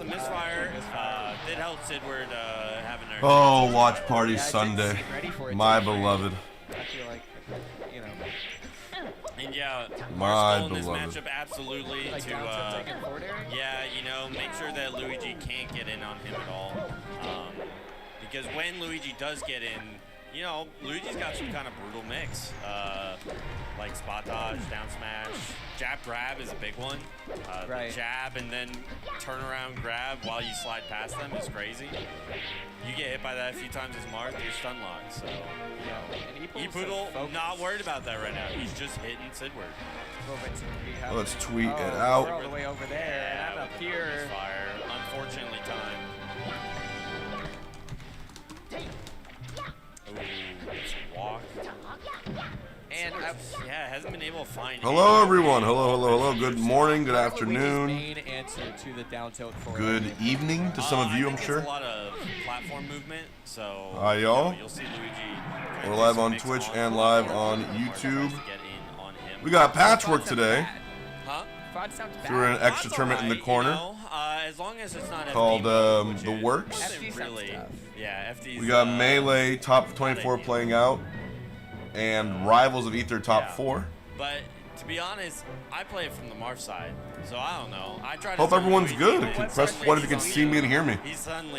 the misfire did help Sidward having their. Oh, watch party Sunday, my beloved. I feel like, you know. And yeah, my in this beloved. matchup absolutely Like to yeah, you know, make sure that Luigi can't get in on him at all. Because when Luigi does get in, you know, Luigi's got some kind of brutal mix. Like spot dodge, down smash, jab grab is a big one. The jab and then turn around grab while you slide past them is crazy. You get hit by that a few times as Marth, you're stun locked. So, you know, E-Poodle not worried about that right now. He's just hitting Sidward. Let's tweet it out. We're all the way over there. Yeah, I'm up here. Fire, unfortunately timed. Ooh, it's a walk. And yeah, hasn't been able to find. Hello, everyone. Hello, hello, hello. Good morning, good afternoon. Main answer to the down tilt forward. Good evening to some of you, I'm sure. A lot of platform movement, so hi, y'all. You'll see Luigi. We're live on Twitch and live on YouTube. We got Patchwork today. Huh? Through an extra tournament in the corner. You know, as long as it's not called FD, The Works. really, yeah, FD's, We got Melee top 24 playing out, and Rivals of Aether top 4. But to be honest, I play it from the Marth side, so I don't know. I try to Hope everyone's good. Press 1 if you can see me and hear me.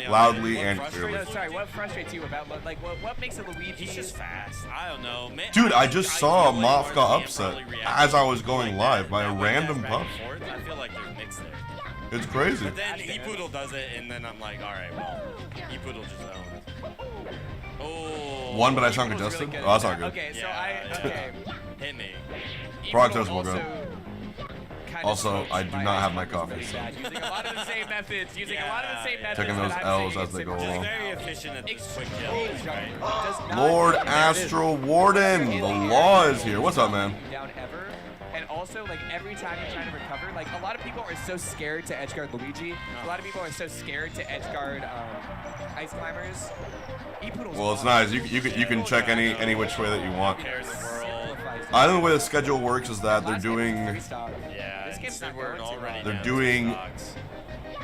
Loudly and clearly. Sorry, what frustrates you about what makes a Luigi? He's just fast. I don't know. Dude, I just saw Moth got upset as I was going live by a random puff. I feel like there's mix there. It's crazy. But then E-Poodle does it, and then I'm like, all right, well, E-Poodle just owns. Oh. One, but I sound congested. Oh, that's not good. Okay, so hit me. Progress will go. Also, I do not have my coffee. So. Using a lot of the same methods. Taking those L's as they go along. Very efficient at this quick kill, right? Lord Astral Warden, the law is here. What's up, man? Down ever. And also, like, every time you're trying to recover, like, a lot of people are so scared to edgeguard Luigi. A lot of people are so scared to edgeguard Ice Climbers. Well, it's nice. You can check any which way that you want. I think the way the schedule works is that they're doing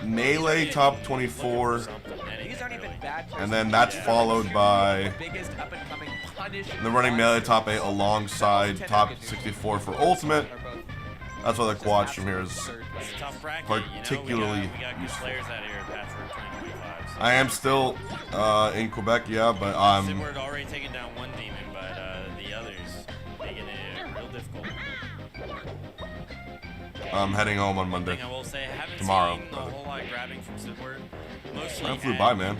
Melee top 24, and then that's followed by they're running Melee top 8 alongside top 64 for Ultimate. That's why the quad stream here is particularly useful. I am still in Quebec, yeah, but I'm. Sidward already taken down one demon, but the others making it real difficult. I'm heading home on Monday. I will say, I haven't tomorrow. seen a whole lot of grabbing from Sidward. Mostly I flew by, man.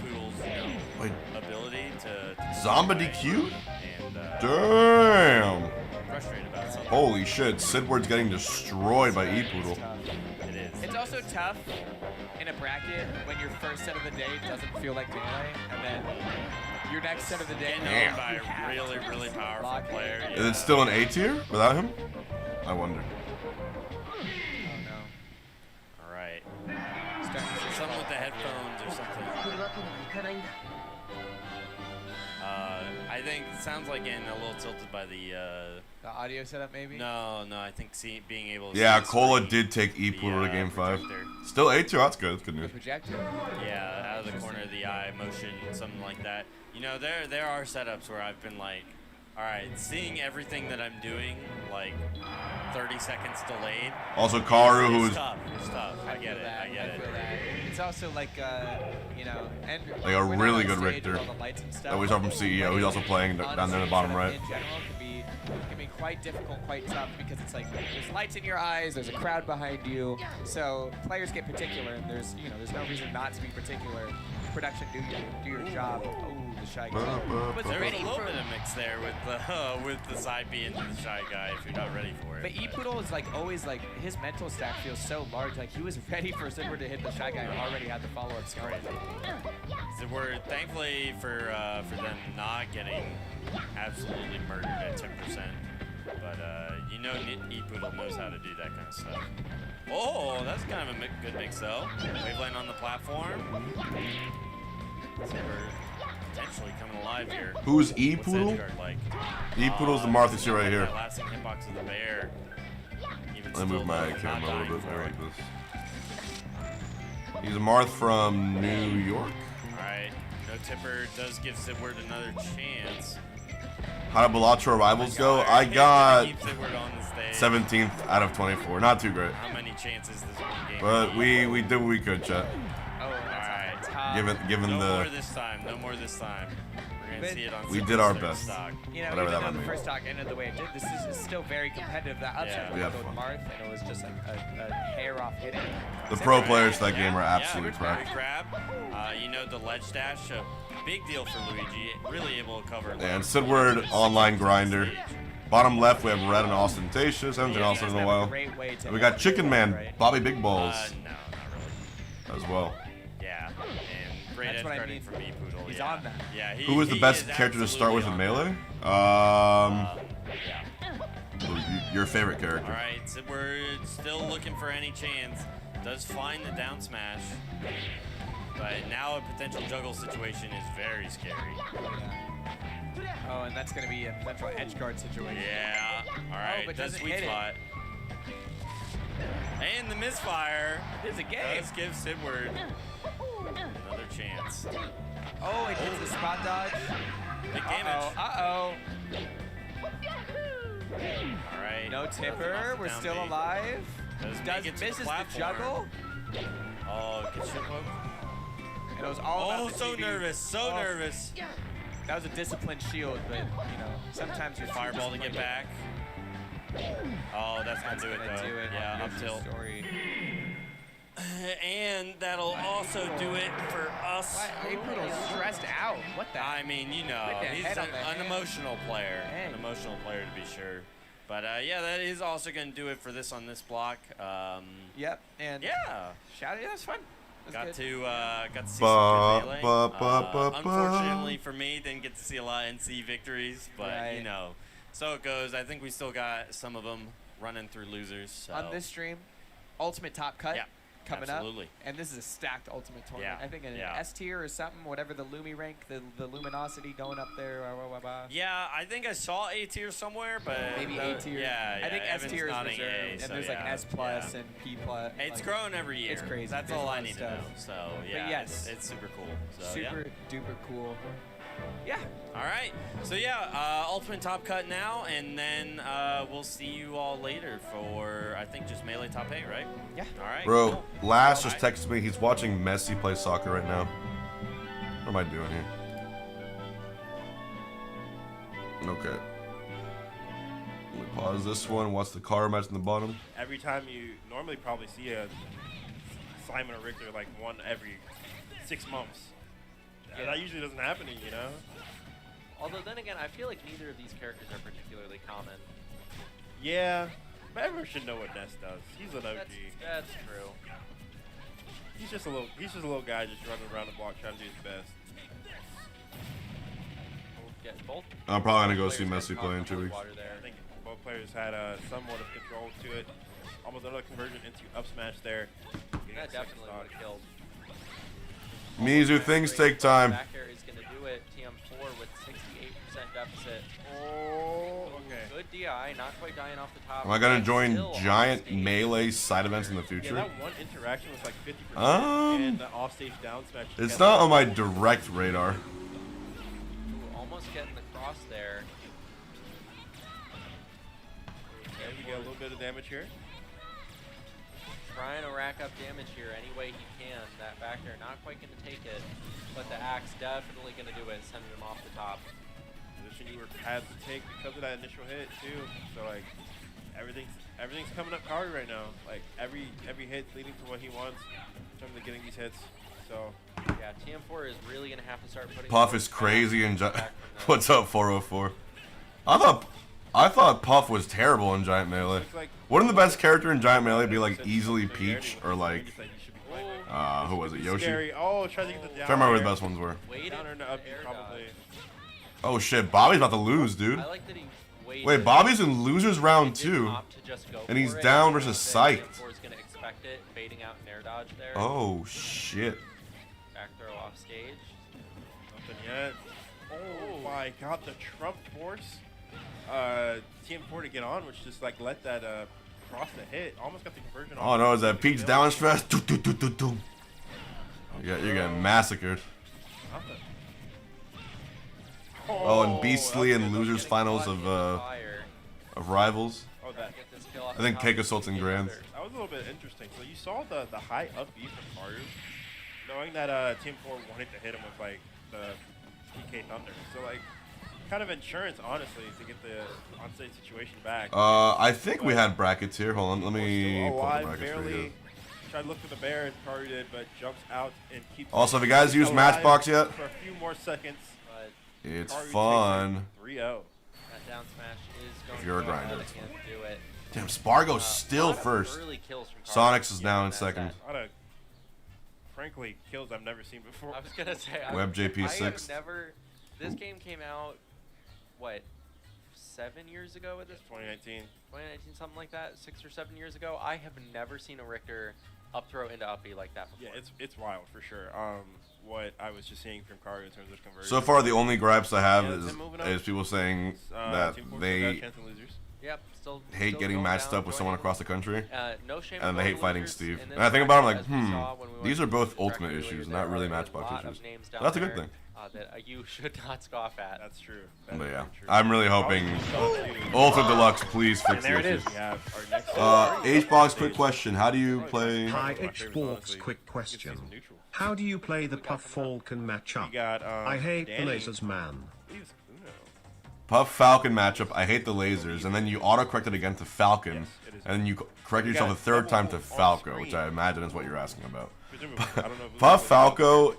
Wait. Ability to Zomba DQ? And, damn. Frustrated about something. Holy shit, Sidward's getting destroyed by E-Poodle. It is. It's also tough in a bracket when your first set of the day doesn't feel like Melee, and then your next set of the day known by a really, really powerful player. Is it still an A tier without him? I wonder. Oh no. Alright. Something with the headphones or something. I think it sounds like getting a little tilted by the audio setup, maybe? No, I think being able to yeah, Cola did take E-Poodle to game 5. Still A tier, that's good. That's good news. Yeah, out of the corner of the eye, motion, something like that. You know, there are setups where I've been like, all right, seeing everything that I'm doing, like 30 seconds delayed. Also, Karu, who is tough. It's tough. I get it. It's also like, you know, and like a really good Richter that we saw from CEO. He's also playing down there in the bottom right. In general, can be quite difficult, quite tough, because it's like there's lights in your eyes, there's a crowd behind you, so players get particular, and there's no reason not to be particular. Production, do your job. Oh, the shy guy. But there is a little bit of mix there with the side B into the shy guy if you're not ready for it. But E-Poodle is like always like his mental stack feels so large. Like he was ready for Sidward to hit the shy guy and already had the follow-up skill. Sidward, thankfully for them not getting absolutely murdered at 10%. But you know, E-Poodle knows how to do that kind of stuff. Oh, that's kind of a good mix though. Waveland on the platform. Sidward potentially coming alive here. Who's E-Poodle? Like? E-Poodle's the Marth you see right here. Lasting hitbox of the bear. Let me move my camera a little bit more like this. He's a Marth from New York. Alright. No tipper does give Sidward another chance. How did Bellator rivals go? I got Keep Sidward on the stage. 17th out of 24. Not too great. How many chances does one game? But we did what we could, chat. Oh, alright. Given no the. more this time. No more this time. We're gonna see it on We Sidward's did our third best. stock. You know, Whatever even that though might the mean. first stock ended the way it did, this is still very competitive. The upset Yeah. was with Marth, and it was just like a hair off hitting. The pro players to that game are absolutely yeah, cracked. grab. You know, the ledge dash, a big deal for Luigi. Really able to cover. And Sidward, online grinder. Bottom left, we have Red and Ostentatious. Haven't been Austin in a while. And we got Chicken Man, Bobby Big Balls No, not really. as well. Yeah, and great That's edge what I guarding mean. from Poodle. He's yeah. on that. Yeah, Who was the best character to start with in Melee? Your favorite character. All right, so we're still looking for any chance. Does find the down smash, but now a potential juggle situation is very scary. Oh, and that's going to be a potential edge guard situation. Yeah. All right. but does doesn't sweet hit it. spot. And the misfire. It's a game. Does give Sidward another chance. Oh, it hits the spot dodge. Big damage. Uh-oh. All right. No Nothing tipper. off the We're down still B. alive. Does make it to Misses the platform. juggle. Oh, gets shit poke. And it was all about the so TV. nervous. So nervous. That was a disciplined shield, but, you know, sometimes you're Fireball to get back. Oh, that's gonna do it though. Yeah, up tilt. And that'll also do it for us. April's stressed out. What the? I mean, you know, Put the he's head on the an hand. emotional player. Dang. An emotional player to be sure. But yeah, that is also going to do it for this on this block. Yep. And Yeah. shout it. That was fun. That was Got good. to see some good melee. Ba, ba, ba, ba. Unfortunately for me, didn't get to see a lot of NC victories, but you Right. know, so it goes. I think we still got some of them running through losers. So. On this stream, Ultimate Top Cut Yeah, coming absolutely. up. And this is a stacked Ultimate tournament. Yeah, I think an yeah. S tier or something, whatever the Lumi rank, the luminosity going up there. Yeah, I think I saw A tier somewhere, but Maybe A tier. Yeah, I think S Evan's tier is nodding reserved, A, and so there's like yeah, S plus yeah. and P plus. It's like, growing every year. It's crazy. That's There's all a lot I of need to stuff. know. So yeah, yes. it's super cool. So, super duper cool. Yeah. All right. So yeah, Ultimate Top Cut now, and then we'll see you all later for I think just Melee Top 8, right? Yeah. All right. Bro, cool. Lash just Alright. texted me. He's watching Messi play soccer right now. What am I doing here? Okay. Let me pause this one. Watch the car match in the bottom. Every time you normally probably see a Simon or Richter like one every 6 months. Yeah. That usually doesn't happen, you know? Although then again, I feel like neither of these characters are particularly common. Yeah, but everyone should know what Ness does. He's an OG. That's true. He's just a little guy just running around the block trying to do his best. Both I'm probably gonna go see players Messi got play in caught 2 in weeks. water there. I think both players had somewhat of control to it. Almost another conversion into up smash there. Getting That the second definitely stock. would have killed. Mizu, things take time. Back air is going to do it. TM4 with 68% deficit. Oh, okay. Good DI, not quite dying off the top. Am I gonna but join still on giant stage. Melee side events in the Yeah, future? that one interaction was like 50%. And the offstage down smash. It's together. not on my direct radar. Ooh, almost getting the cross there. Okay, we get a little bit of damage here. Trying to rack up damage here any way he can. That back air not quite going to take it, but the axe definitely going to do it, sending him off the top. Position you were had to take because of that initial hit too. So like everything's coming up hard right now. Like every hit leading to what he wants in terms of getting these hits. So Yeah, TM4 is really going to have to start putting... Puff is crazy and what's up 404? I thought Puff was terrible in Giant Melee. looks like Wouldn't the best character in Giant Melee be like easily something there Peach to or you like just, you should be playing there. who was it, Yoshi? Scary. Oh, try to get the down. Trying to remember what the air. best ones were. Waited Down or for up, air probably. dodge. Oh shit, Bobby's about to lose, dude. I like that he waited. Wait, Bobby's in losers round He didn't 2. opt to just go And he's for it. down versus Then Psyched. TM4 is going to expect it, baiting out an air dodge there. Oh shit. Back throw off stage. Nothing yet. Oh my god, the Trump force. TM4 to get on, which just like let that cross the hit. Almost got the conversion Oh off. no, is that Peach down stress? You're getting massacred. Oh, and Beastly and losers finals of Rivals. Oh, that. I think Keiko Sults in Grands. That was a little bit interesting. So you saw the high up B from Mario, knowing that Team 4 wanted to hit him with like the PK Thunder. So like, kind of insurance, honestly, to get the on-stage situation back. I think we had brackets here. Hold on, let me Still pull the alive, brackets for you. barely. Tried to look for the bear, as Mario did, but jumps out and keeps. Also, have you guys used alive Matchbox yet? For a few more seconds. But It's Mario fun. takes it 3-0. that down smash is going If you're a to go grinder. ahead and do it. Damn, Spargo's A still lot of first. early kills from Carlos. Sonics is now in second. A lot of, frankly, kills I've never seen before. I was gonna say. Web JP I have sixth. never. This game came out, what, 7 years ago at this point? 2019. 2019, something like that. 6 or 7 years ago. I have never seen a Richter up throw into up B like that before. Yeah, it's wild for sure. What I was just seeing from Mario in terms of conversion. So far, the only gripes I have Yeah, it's moving up. is people saying that Team 4 still got a they chance of losers. Yep, still hate getting going matched down, up with someone joining. across the country. No shame And they about hate the fighting losers Steve. in this And I think about it, I'm bracket, like, as we saw when we went these are through both this bracket ultimate earlier, issues, there not really are a Matchbox lot of issues. names down That's a good there, thing. that you should not scoff at. That's true. But That's yeah, very true. I'm really hoping Oh, Ultra Deluxe, please and fix there the it issues. is. We have our next H-Box, quick question. How do you play? Hi, H-Box, quick question. How do you play the Puff Falcon matchup? We got, I hate the Danny. lasers, man. Please, Uno. Puff Falcon matchup, I hate the lasers, and then you auto-correct it again to Falcon, Yes, it is. and then you correct yourself a third time to Falco, which I imagine is what you're asking about. Presumably, I don't know if Puff it's like- Falco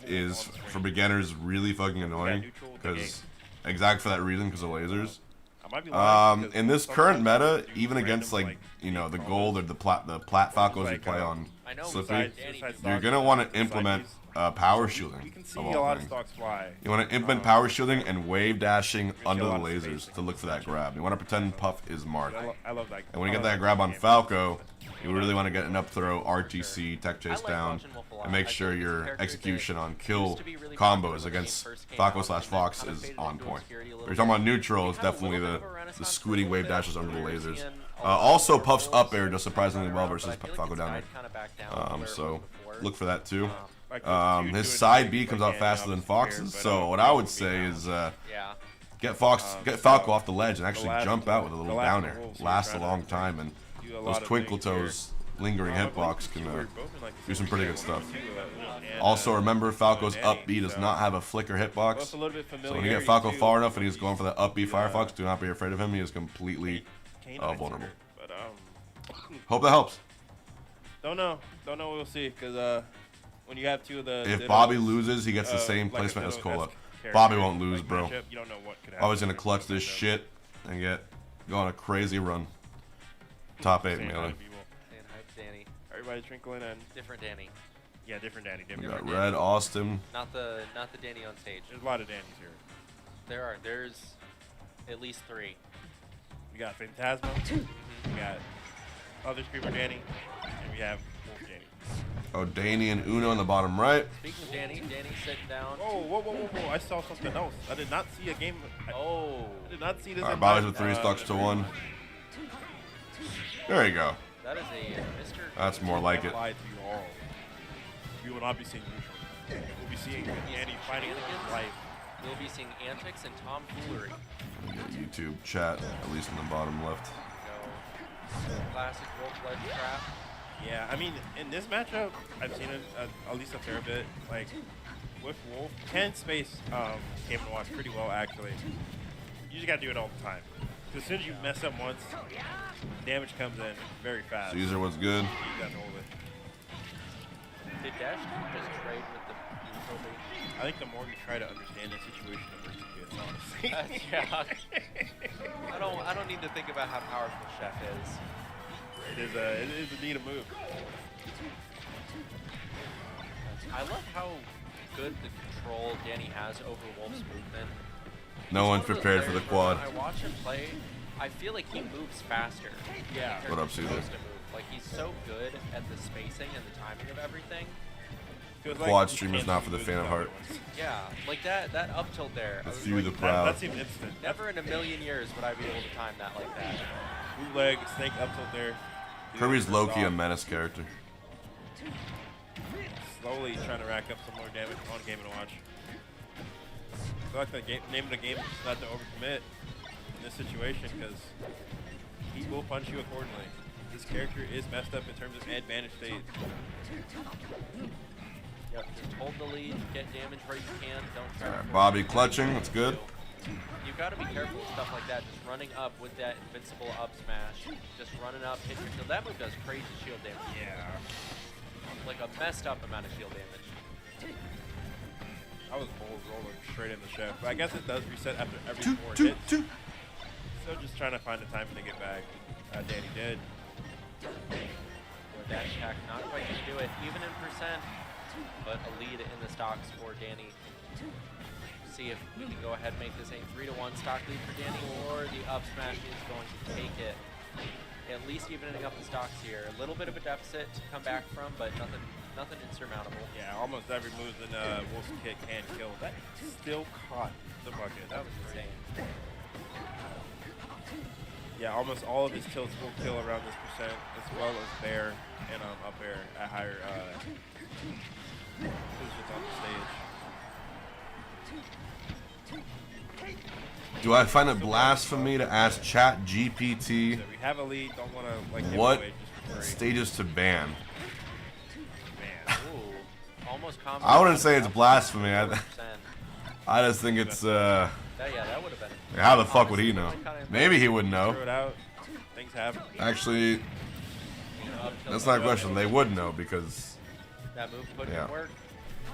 is, for beginners, really fucking annoying, because exactly for that reason, because of lasers. I might be lying because In this some current people meta, do even random, against like deep the combos. gold or the plat Falcos you like, play on I know Slippy, Danny you're gonna want to implement power shielding. You can see of a all lot of things. stocks fly. You want to implement power shielding and wave dashing under the lot of lasers spacing. to look for that grab. You want to pretend Puff is Mark. I love that. And when you I get love that grab on game. Falco, you really want to get an up throw, RTC, tech chase like down, watching Wolf a lot. and make I sure think this your character execution that on kill used to be really popular combos when the against game first came Falco out, slash and then Fox kind of is faded on into point. obscurity a If little you're talking about bit. neutral, it's Had a definitely little the bit of a renaissance for a scooting little wave bit. dashes under the We were lasers. seeing a lot Also, more Puff's roles up air does surprisingly well around, versus but I feel like Falco it's down air. died kinda back down from where it was So before. look for that too. Like, His side B comes out faster than Fox's, so what I would say is Yeah. get Falco off the ledge and actually last- jump out with a little the last down air. rules, Lasts a you're long trying time, and do a those lot of Twinkle things here. Toes lingering hitbox can do some pretty good stuff. And, Also, remember Falco's Danny, up B does so- not have a flicker Well, hitbox. it's a little bit So when you familiarity, get Falco too. far enough and he's going for that up B Yeah. Firefox, do not be afraid of him. He is completely Canines vulnerable. here, But Hope that helps. don't know. We'll see. Because when you have two of the If Dittos, Bobby loses, he gets the same like a placement as Ditto-esque Cola. character, Bobby won't lose, like, bro. matchup, you don't know what could happen. Bobby's gonna clutch this shit and go on a crazy run. Top 8 Saying hi melee. to people. Saying hi to Danny. Everybody's trickling in. Different Danny. Yeah, different Danny. We Different. got Red, Austin. Not the Danny on stage. There's a lot of Dannys here. There's at least 3. We got Phantasma. We got other Screamer Danny, and we have Wolf Danny. Oh, Danny and Uno on the bottom right. Speaking of Danny sitting down. Oh, whoa! I saw something else. I did not see a game. Oh, I did not see this. All right, in Bobby's my- with 3 stocks to 1. There you go. that is a Mr. That's more like it. Lie to you all. We will not be seeing neutral. We'll be seeing Danny fighting for his life. We'll be seeing antics and tomfoolery. YouTube chat, at least in the bottom left. So, classic Wolf ledge trap. Yeah, I mean, in this matchup, I've seen it at least a fair bit. Like, with Wolf, 10 space came and watched pretty well, actually. You just gotta do it all the time. 'Cause as soon as you mess up once, damage comes in very fast. Caesar, what's good? You gotta hold it. Did Dash just trade with the Kobe? I think the more you try to understand the situation, the worse it gets, honestly. Yeah. I don't need to think about how powerful Chef is. It is indeed a move. I love how good the control Danny has over Wolf's movement. No He's one's one of those prepared for the players where quad. when I watch him play, I feel like he moves faster. Yeah. What up, Caesar? Caesar? Like he's so good at the spacing and the timing of everything. Feels Quad he stream is can't not for the lose faint of the heart. other ones. Yeah, like that up tilt there. I The was few, like, the That proud. seems instant. never in a million years would I be able to time that like that. Bootleg, snake up tilt there. Kirby's low-key a Soft. menace character. slowly trying to rack up some more damage on Game & Watch. I feel like the name of the game is just not to overcommit in this situation because he will punch you accordingly. This character is messed up in terms of advantage state. Yep, just hold the lead, get damage where you can. Don't try to Bobby clutching, that's good. You've got to be careful with stuff like that. Just running up with that invincible up smash. Just running up, hit your shield. That move does crazy shield damage. Yeah. Like a messed up amount of shield damage. I was bull rolling straight in the chef. But I guess it does reset after every 4 hits. So just trying to find the timing to get back. Danny did. Dash attack not quite going to do it, even in percent. But a lead in the stocks for Danny. See if we can go ahead and make this a 3-to-1 stock lead for Danny, or the up smash is going to take it. At least evening up the stocks here. A little bit of a deficit to come back from, but nothing insurmountable. Yeah, almost every move in Wolf's kick can kill. That still caught the bucket. That was insane. Yeah, almost all of his tilts will kill around this percent, as well as bair and up air at higher positions on the stage. Do I find it blasphemy to ask Chat GPT So we have a lead, don't want to like give what away just for free. stages to ban? Man. Ooh, almost combo. I wouldn't say it's blasphemy. I just think it's Yeah, that would have been. how the fuck would he know? Maybe he would know. Throw it out. Things happen. Actually, that's not a question. They would know because That move put Yeah. in work.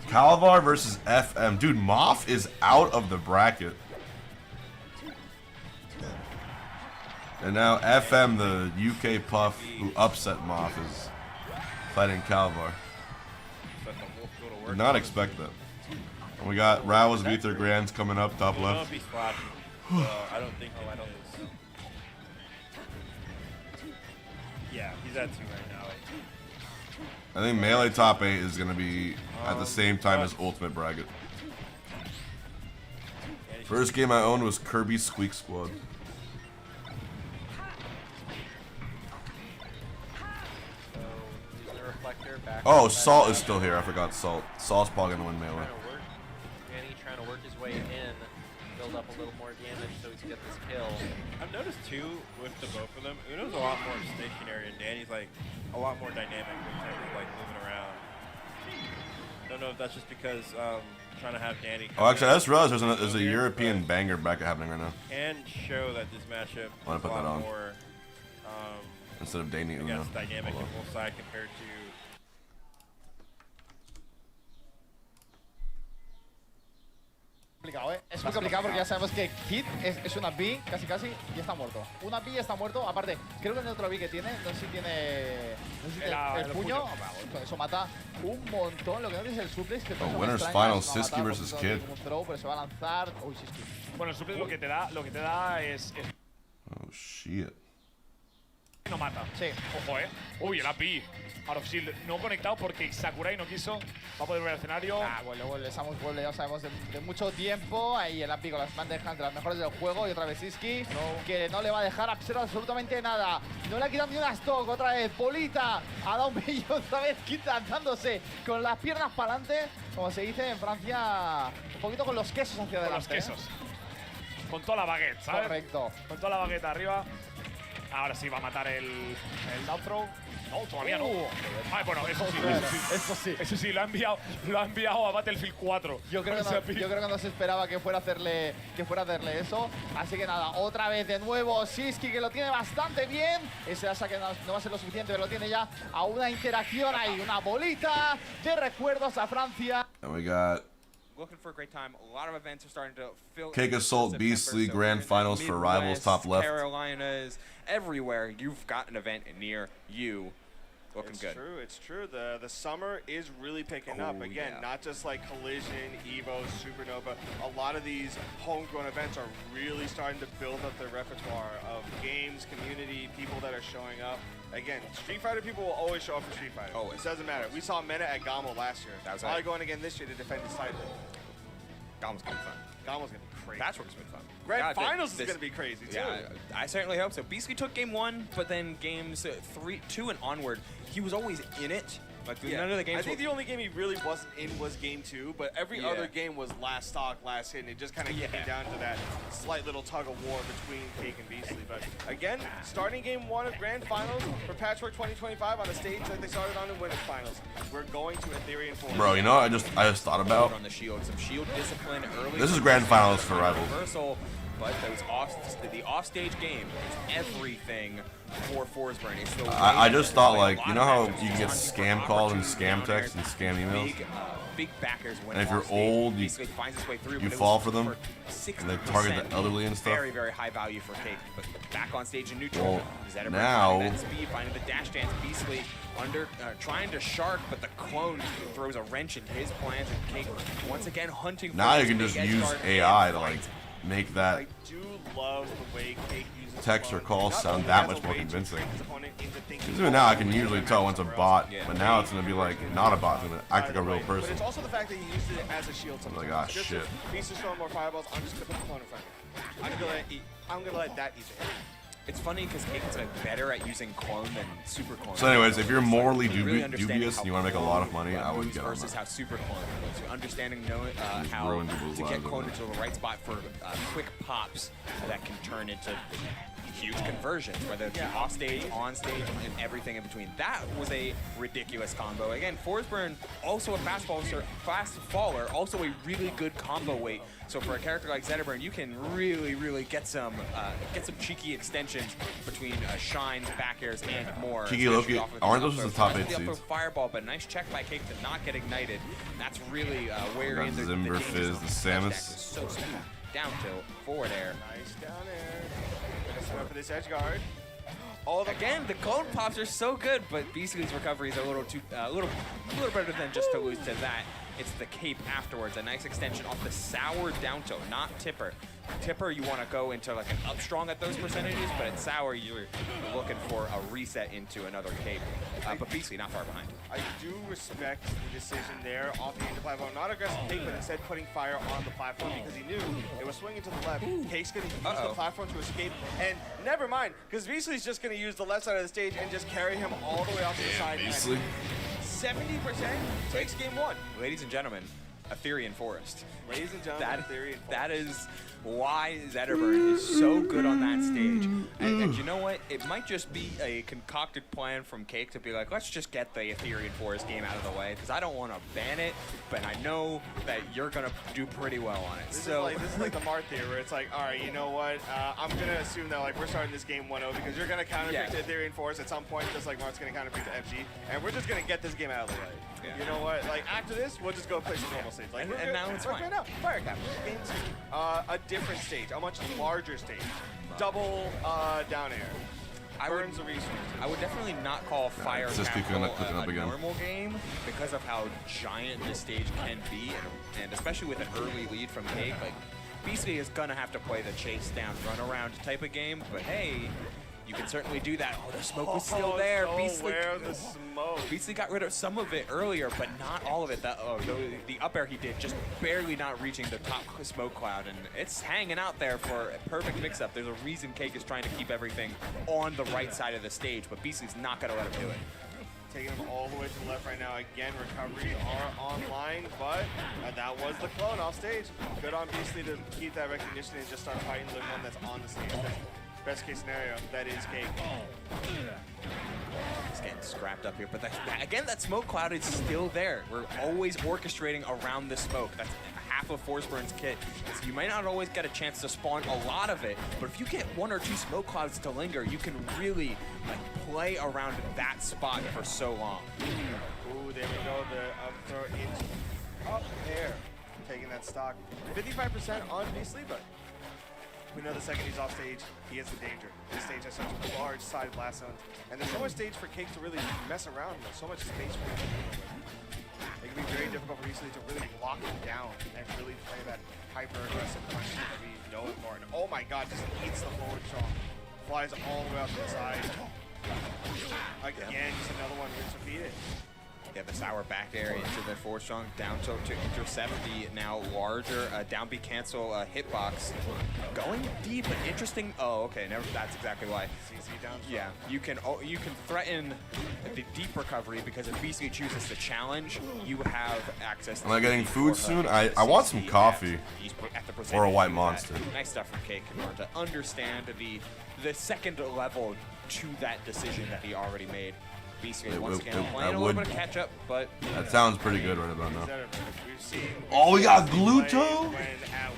Calvar versus FM. Dude, Moff is out of the bracket. And now FM, the UK puff who upset Moff, is fighting Calvar. Let the Wolf go to work. Did not expect that. And we got Rao's Aether Grands coming up, top I don't know if left. he's flashing. I don't think it is. Yeah, he's at 2 right now. I think Melee top 8 is going to be at the same time as Ultimate bracket. First game I owned was Kirby Squeak Squad. So using the reflector back. Oh, Salt is still here. I forgot Salt. Salt's probably going to win Melee. Trying to work. Danny trying to work his way in, build up a little more damage so he can get this kill. I've noticed too with the both of them, Uno's a lot more stationary and Danny's like a lot more dynamic in terms of like moving around. I don't know if that's just because trying to have Danny. Oh, actually, I just realized there's a European banger bracket happening right now. And show that this matchup I wanna is put a that lot on. more Instead of Danny I Uno. guess dynamic Hold on on. both sides compared to complicado, ¿eh? Es muy complicado porque ya sabemos que Kid es una B, casi y está muerto. Una B y está muerto. Aparte, creo que el otro B que tiene, no sé si tiene el puño. Eso mata un montón. Lo que no tiene es el suplex. Que Winners Final, Siski versus Kid. Pero se va a lanzar. Uy, Siski. Bueno, el suplex lo que te da es Oh, shit. no mata. Sí. Ojo, Uy, el API. Out of shield no conectado porque Sakurai no quiso. Va a poder ver el escenario. Vuelve, Samus vuelve, ya sabemos, de mucho tiempo. Ahí el API con las bandejas de las mejores del juego. Y otra vez Siski, que no le va a dejar hacer absolutamente nada. No le ha quitado ni una stock. Otra vez Polita ha dado un bello otra vez. Kid lanzándose con las piernas para adelante. Como se dice en Francia, un poquito con los quesos hacia Con adelante. los quesos. Con toda la baguette, ¿sabes? Correcto. Con toda la baguette arriba. Ahora sí va a matar el down throw. No, todavía no. Ay, bueno, eso sí, lo ha enviado a Battlefield 4. Yo creo que no se esperaba que fuera a hacerle eso. Así que nada, otra vez de nuevo Siski, que lo tiene bastante bien. Ese asa que no va a ser lo suficiente, pero lo tiene ya a una interacción ahí, una bolita de recuerdos a Francia. And we got Looking for a great time. A lot of events are starting to fill. Cake Assault Beastly Grand Finals for Rivals top left. Carolinas, everywhere. You've got an event near you. Looking good. It's true. The summer is really picking up. Again, not just like Collision, Evo, Supernova. A lot of these homegrown events are really starting to build up their repertoire of games, community, people that are showing up. Again, Street Fighter people will always show up for Street Fighter. Always. It doesn't matter. We saw Meta at Gamo last year. That was Probably it. going again this year to defend his title. Gamo's gonna be fun. Gamo's going to be crazy. Patchwork's been fun. Grand Finals is going to be crazy, too. Yeah, I certainly hope so. Beastly took game 1, but then games 2 and onward, he was always in it. Like none of the games. I think the only game he really wasn't in was game 2, but every other game was last stock, last hit, and it just kind of came down to that slight little tug-of-war between Cake and Beastly. But again, starting game 1 of Grand Finals for Patchwork 2025 on a stage that they started on in Winners Finals. We're going to Ethereum Force. Bro, you know what I just thought about? On the shield, some shield discipline early. This is Grand Finals for Rival. Reversal, but the offstage game is everything for Forsburn. It's the I just thought, like, you know how you can get scam calls and scam texts and scam emails? Big backers when And if you're old, you fall for them, and they target the elderly and stuff. Very, very high value for Cake, but back on stage in neutral. Well, Zetterberg now finding that speed, finding the dash dance. Beastly trying to shark, but the clone throws a wrench into his plans, and Cake once again hunting. Now you can just use AI to like make that I do love the way Cake uses text or clone. call Not sound only that as a much more way to convincing. trick his opponent into thinking Because even now I can usually tell when it's a bot, but now it's gonna be like not a bot, it's gonna act like a real But person. it's also the fact that he used it as a shield sometimes. Like, ah, Just shit. if Beast is throwing more fireballs, I'm just gonna put the clone in front of him. I'm gonna let that eat it. It's funny because Cake's better at using clone than super clone. So anyways, if you're morally Really understanding dubious and you want to make a lot of money, I would get on versus that. how super clone works. You're understanding how ruin people's to get lives clone over into the right spot for quick pops that can turn into huge conversions, whether it's off stage, on stage, and everything in between. That was a ridiculous combo. Again, Forsburn, also a fast faller, also a really good combo weight. So for a character like Zetterburn, you can really, really get some cheeky extensions between shines, back airs, and more. Cheeky Loki, aren't those the top 8 The seeds? fireball, but nice check by Cake to not get ignited. That's really where Got in the Zimber, dangers Fizz, of the this deck Samus. is so smooth. Down tilt, forward air. Nice down air. Gonna set up for this edge guard. Again, the clone pops are so good, but Beastly's recovery is a little better than just to lose to that. It's the cape afterwards, a nice extension off the sour down tilt, not tipper. Tipper, you want to go into like an up strong at those percentages, but at sour, you're looking for a reset into another cape. But Beastly not far behind. I do respect the decision there off the end of the platform. Not aggressive cape, but instead putting fire on the platform because he knew it was swinging to the left. Cake's going to use the platform to escape. And never mind, because Beastly's just going to use the left side of the stage and just carry him all the way off to the side. Beastly. 70% takes game 1. Ladies and gentlemen, Aetherian Forest. Ladies and gentlemen, Aetherian Forest. That is why Zetterberg is so good on that stage. And you know what? It might just be a concocted plan from Cake to be like, let's just get the Aetherian Forest game out of the way because I don't want to ban it, but I know that you're going to do pretty well on it. This is like the Mart theory where it's like, all right, you know what? I'm going to assume that like we're starting this game 1-0 because you're going to counterpick to Aetherian Forest at some point, just like Mart's going to counterpick to FG, and we're just going to get this game out of the way. Yeah. You know what? Like after this, we'll just go play some normal stage. Like, and now it's fine. Right now, Fire Cap, game 2. A different stage, a much larger stage. Double down air. Burns the resources. I would definitely not call Fire Cap a normal game because of how giant this stage can be, and especially with an early lead from Cake. Like Beastly is gonna have to play the chase down, run around type of game, but hey. You can certainly do that. Oh, the smoke was still there. Beastly got rid of some of it earlier, but not all of it. The up air he did, just barely not reaching the top smoke cloud, and it's hanging out there for a perfect mix-up. There's a reason Cake is trying to keep everything on the right side of the stage, but Beastly's not going to let him do it. Taking him all the way to the left right now. Again, recoveries are online, but that was the clone off stage. Good on Beastly to keep that recognition and just start fighting the one that's on the stage. Best case scenario, that is Cake. He's getting scrapped up here, but again, that smoke cloud is still there. We're always orchestrating around the smoke. That's half of Forsburn's kit. So you might not always get a chance to spawn a lot of it, but if you get 1 or 2 smoke clouds to linger, you can really play around that spot for so long. Ooh, there we go. The up throw into up air. Taking that stock. 55% on Beastly, but we know the second he's off stage, he is the danger. This stage has such large side blast zones, and there's so much stage for Cake to really mess around with. So much space for him to deal with. It can be very difficult for Beastly to really lock him down and really play that hyper-aggressive punch that we know him for. And oh my god, just eats the forward shot. Flies all the way out to the side. Again, just another one rinse repeated. Yeah, the sour back air into the forward strong, down tilt to intercept the now larger down B cancel hitbox. Going deep, an interesting. Oh, okay, never. That's exactly why. CC down. Yeah, you can threaten the deep recovery because if BC chooses to challenge, you have access to. Am I getting food soon? I want some coffee or a white monster. Nice stuff from Cake in order to understand the second level to that decision that he already made. BC once again playing a little bit of catch up, but that sounds pretty good right about now. We've Oh, we got Gluto. When at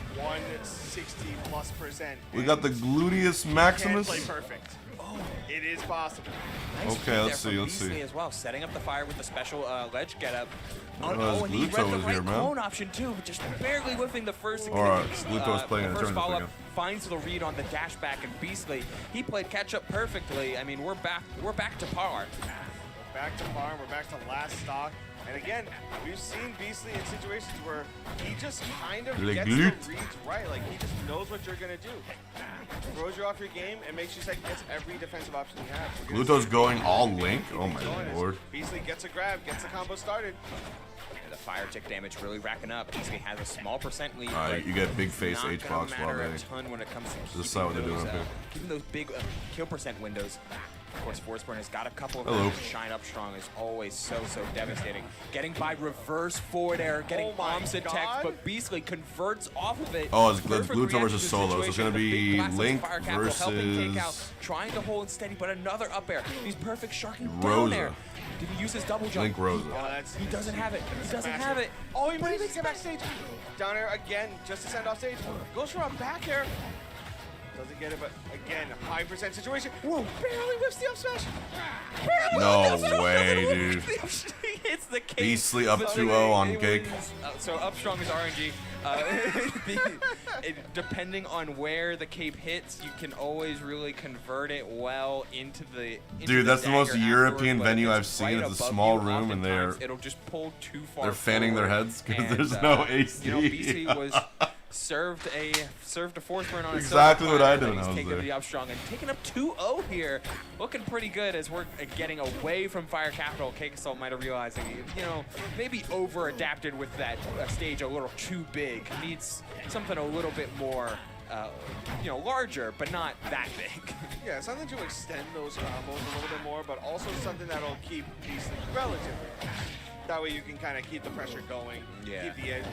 160+%. We got the Gluteus Maximus. Can't play perfect. Oh, it is possible. Nice Okay, let's see. BC as well, setting up the fire with the special ledge getup. Oh, and he read Gluto the is right here, man. clone option too, but just barely whiffing the first. Alright, Gluto's playing the a first turn follow-up, again. finds the read on the dash back, and Beastly, he played catch up perfectly. I mean, we're back to par. Back to farm, we're back to last stock. And again, we've seen Beastly in situations where he just kind of gets the reads right. Like, he just knows what you're going to do. Throws you off your game and makes you second guess every defensive option he has. Gluto's going all Link. Oh my lord. Beastly gets a grab, gets the combo started. The fire tick damage really racking up. Beastly has a small percent lead. Alright, you get big face H-box while matter they. a ton when it comes to This is what they're doing up here. keeping those big kill percent windows. Of course, Forceburn has got a couple of Hello. them. Shine up strong is always so devastating. Getting by reverse forward air, getting bombs attack, but Beastly converts off of it. Oh, it's Perfect Gluto reaction versus to the Solo, so it's situation. gonna The big be blast of Link Fire Capital helping take out, versus trying to hold steady, but another up air. He's perfect sharking down Rosa. there. Did he use his double jump? Link Rosa. He doesn't have it. He doesn't have it. Oh, he manages to get backstage. Down air again, just to send off stage. Goes for a back air. Doesn't get it, but again, high percent situation. Whoa, barely whiffs the up smash. No way, dude. He hits the cake. Beastly up 2-0 on Cake. So up strong is RNG. Depending on where the cape hits, you can always really convert it well into the. Dude, that's the most dagger European afterward, venue but if I've it's seen. right It's a above small you, room, and oftentimes it'll just pull too far. they're fanning their forward. heads because And, there's no AC. You know, BC was served a force burn on Exactly what I did when He's I was taking there. the up strong and taking up 2-0 here, looking pretty good as we're getting away from Fire Capital. Cake Assault might have realized, you know, maybe over adapted with that stage a little too big. Needs something a little bit more. You know, larger, but not that big. Yeah, something to extend those combos a little bit more, but also something that'll keep Beastly relatively. That way you can kind of keep the pressure going, keep the edge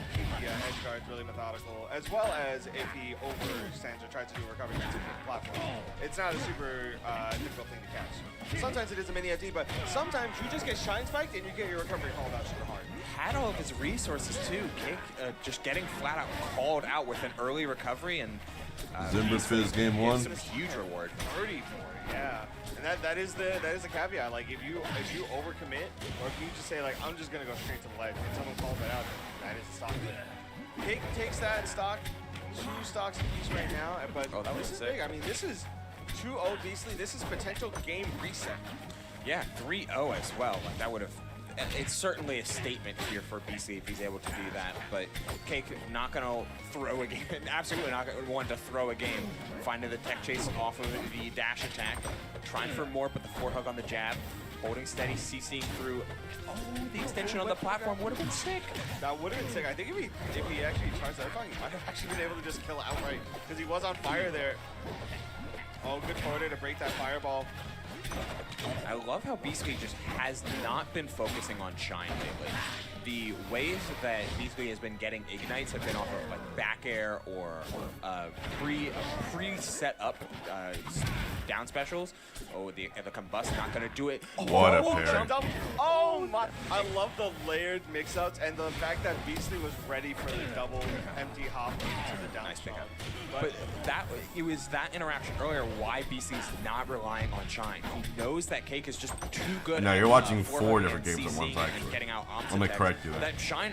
guards really methodical, as well as if he overstands or tries to do a recovery against the platform. It's not a super difficult thing to catch. Sometimes it is a mini FD, but sometimes you just get shine spiked and you get your recovery called out super hard. Had all of his resources too. Cake just getting flat out called out with an early recovery and Zimber Fizz game 1. some huge reward. 34, yeah. And that is the caveat. Like if you overcommit, or if you just say like I'm just gonna go straight to the ledge, and someone calls that out, that is the stock. Cake takes that stock, 2 stocks apiece right now, but that was this is sick. big. I mean, this is 2-0 Beastly. This is potential game reset. Yeah, 3-0 as well. Like that would have. It's certainly a statement here for BC if he's able to do that. But Cake not gonna throw a game. Absolutely not gonna want to throw a game. Finding the tech chase off of the dash attack, trying for more, but the forehug on the jab, holding steady, CCing through. Oh, the extension on the platform would have been sick. That would have been sick. I think if he actually charged that phone, he might have actually been able to just kill outright because he was on fire there. Oh, good forward to break that fireball. I love how Beastly just has not been focusing on Shine lately. The ways that Beastly has been getting ignites have been off of like back air or pre-set up down specials. Oh, the combust not gonna do it. What a pair. Jumped up. Oh my! I love the layered mix-ups and the fact that Beastly was ready for the double empty hop to the down. Nice pickup. But it was that interaction earlier why BC's not relying on Shine. He knows that Cake is just too good. No, at, you're watching forehooking 4 different and games at once, CCing and actually. getting out Let me correct you there. That Shine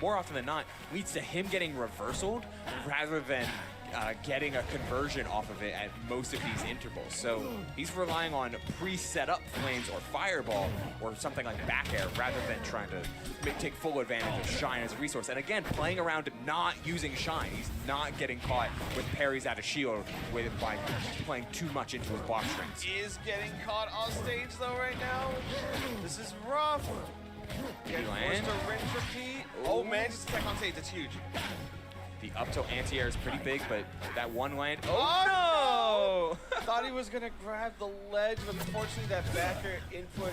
more often than not, leads to him getting reversaled rather than getting a conversion off of it at most of these intervals. So he's relying on pre-set up flames or fireball or something like back air rather than trying to take full advantage of Shine as a resource. And again, playing around not using Shine. He's not getting caught with parries out of shield by playing too much into his block strings. Is getting caught on stage though right now. This is rough. He land. Oh man, just attack on stage. That's huge. The up tilt anti-air is pretty big, but that one land. Oh no! Thought he was gonna grab the ledge, but unfortunately that backer input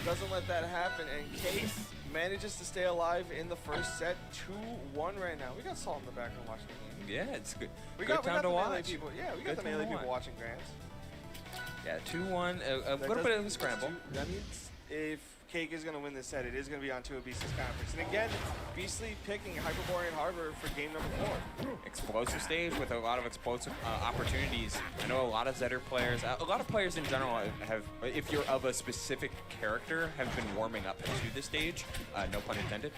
doesn't let that happen. And Case manages to stay alive in the first set. 2-1 right now. We got Salt in the background watching the game. Yeah, it's good. We good got time to the watch. Melee people. Yeah, we got the Melee people watching Grants. Yeah, 2-1. A little bit of a scramble. That means if Cake is going to win this set, it is going to be on 2 of Beastly's conference. And again, Beastly picking Hyperborean Harbor for game number 4. Explosive stage with a lot of explosive opportunities. I know a lot of Zetter players, a lot of players in general have, if you're of a specific character, have been warming up to the stage. No pun intended.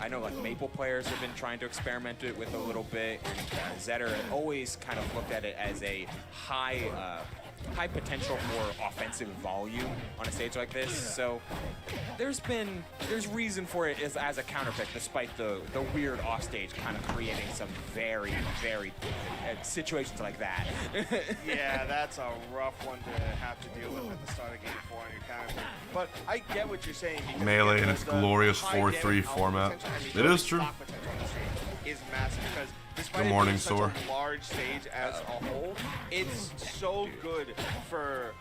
I know like Maple players have been trying to experiment it with a little bit. And Zetter always kind of looked at it as a high potential for offensive volume on a stage like this. So there's reason for it as a counterpick, despite the weird offstage kind of creating some very situations like that. Yeah, that's a rough one to have to deal with at the start of game 4 on your counterpick. But I get what you're saying. Melee in its glorious 4-3 format. It is true. Is massive because despite Good morning, it being such Sor. a large stage as a whole, it's so good for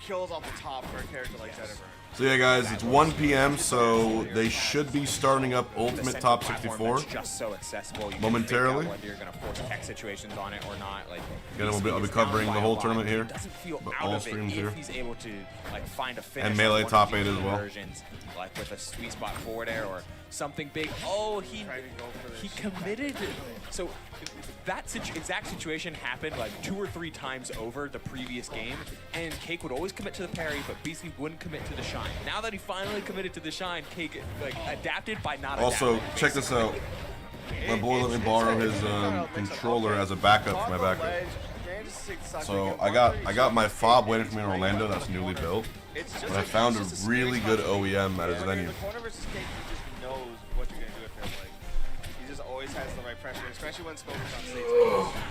kills off the top for a character like Zedivern. So yeah, guys, it's 1 p.m., so they should be starting up Ultimate Top 64 just so accessible. momentarily. Whether you're gonna force tech situations on it or not, like Again, I'll be covering the whole tournament here, doesn't feel but out all of it streams if here. he's able to like find a finish And Melee on top one of 8 these as well. conversions, like with a sweet spot forward air or something big. Oh, he committed. So that exact situation happened like 2 or 3 times over the previous game, and Cake would always commit to the parry, but Beastly wouldn't commit to the shine. Now that he finally committed to the shine, Cake like adapted by not Also, adapting, check this out. My boy let me borrow his controller as a backup for my backup. So I got my fob waiting for me in Orlando that's newly built, but I found a really good OEM at his venue. The corner versus Cake, he just knows what you're gonna do. It feels like he just always has the right pressure, especially when Spoke is on stage.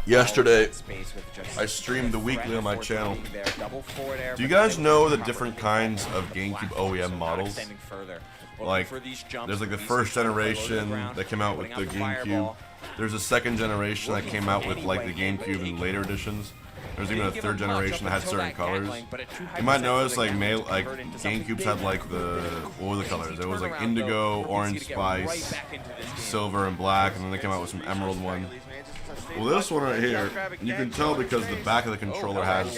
Yesterday, I streamed the weekly on my channel. Do you guys know the different kinds of GameCube OEM models? Like, there's like the first generation that came out with the GameCube. There's a second generation that came out with like the GameCube in later editions. There's even a third generation that had certain colors. You might notice like GameCubes had like what were the colors? It was like indigo, orange spice, silver, and black, and then they came out with some emerald one. Well, this one right here, you can tell because the back of the controller has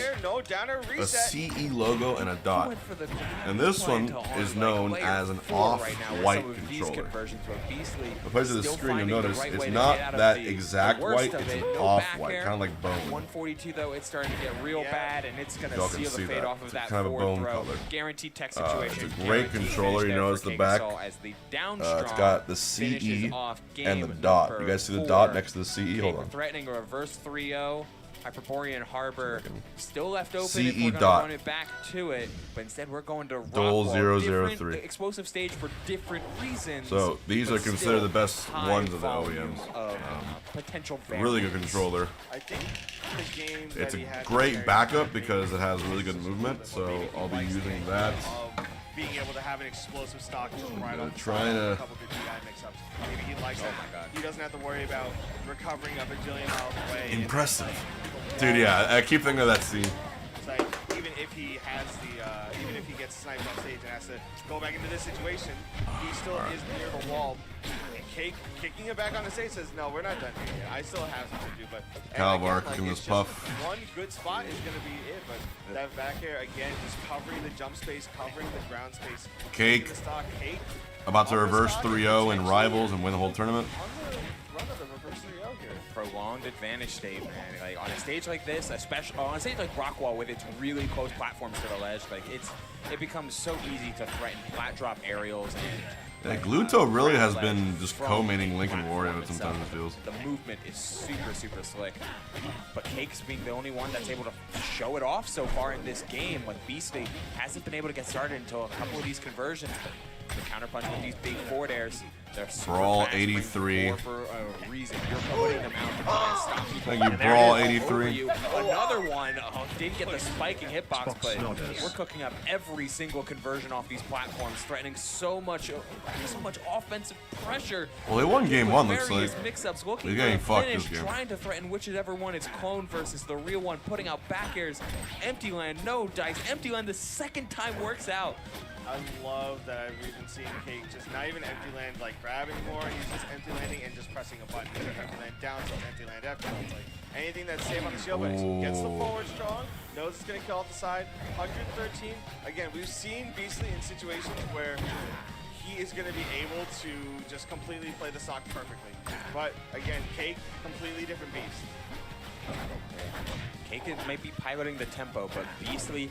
a CE logo and a dot. And this one is known as an off-white controller. If I to the screen, you'll notice it's not that exact white, it's an off-white, kind of like bone. 142 though, it's starting to get real bad, and it's going to Y'all can seal the see fade that. off of It's that kind of a bone throw. color. Guaranteed tech situation. It's a great controller. You notice the back. It's got the CE and the dot. You guys see the dot next to the CE? Hold on. Threatening a reverse 3-0. Hyperborean Harbor still left open CE if we're going to dot. run it back to it, but instead we're going to Dole Rockwall. 003. Different explosive stage for different reasons. So these but are considered still the best high ones of the volume OEMs. of, potential Really good variants. controller. I think the game It's that a he had great backup because it has really good movement, so I'll be using that. of being able to have an explosive stock just right on trying top of to- a couple good DI mix-ups. Maybe he likes it. He doesn't have to worry about recovering a bajillion miles away. Impressive. Dude, yeah, I keep thinking of that scene. It's like, even if he has even if he gets sniped on stage and has to go back into this situation, he still is near the wall. And Cake kicking it back on the stage says, no, we're not done here yet. I still have something to do, but Calabar again, cooking it's this just puff. one good spot is gonna be it, but that back air again, just covering the jump space, covering the ground space. Cake. The stock, Cake. About to reverse 3-0 in Rivals and win the whole tournament. On the run of the reverse 3-0 here. Prolonged advantage state, man. Like on a stage like this, especially on a stage like Rockwall with its really close platforms to the ledge, like it becomes so easy to threaten flat drop aerials and. Yeah, Gluto really has been just co-maining Lincoln Warrior sometimes it feels. The movement is super slick, but Cake's being the only one that's able to show it off so far in this game. Like Beastly hasn't been able to get started until a couple of these conversions. But the counterpunch with these big forward airs. They're super Brawl fast, 83. for a reason. You're putting them out to try and stop people. Thank you, And there Brawl it is, all 83. over you. Another one. Oh, didn't get the spiking hitbox, but we're cooking up every single conversion off these platforms, threatening so much offensive pressure. Well, they won game one, looks Various like. mix-ups, looking They're for getting a fucked finish, this game. trying to threaten whichever one is clone versus the real one, putting out back airs. Empty land, no dice. Empty land the second time works out. I love that I've even seen Cake just not even empty land like grab anymore. He's just empty landing and just pressing a button. Empty land down, so empty land after. It's like anything that's safe on the shield, but he gets the forward strong, knows it's going to kill off the side. 113. Again, we've seen Beastly in situations where he is going to be able to just completely play the stock perfectly. But again, Cake, completely different beast. Cake might be piloting the tempo, but Beastly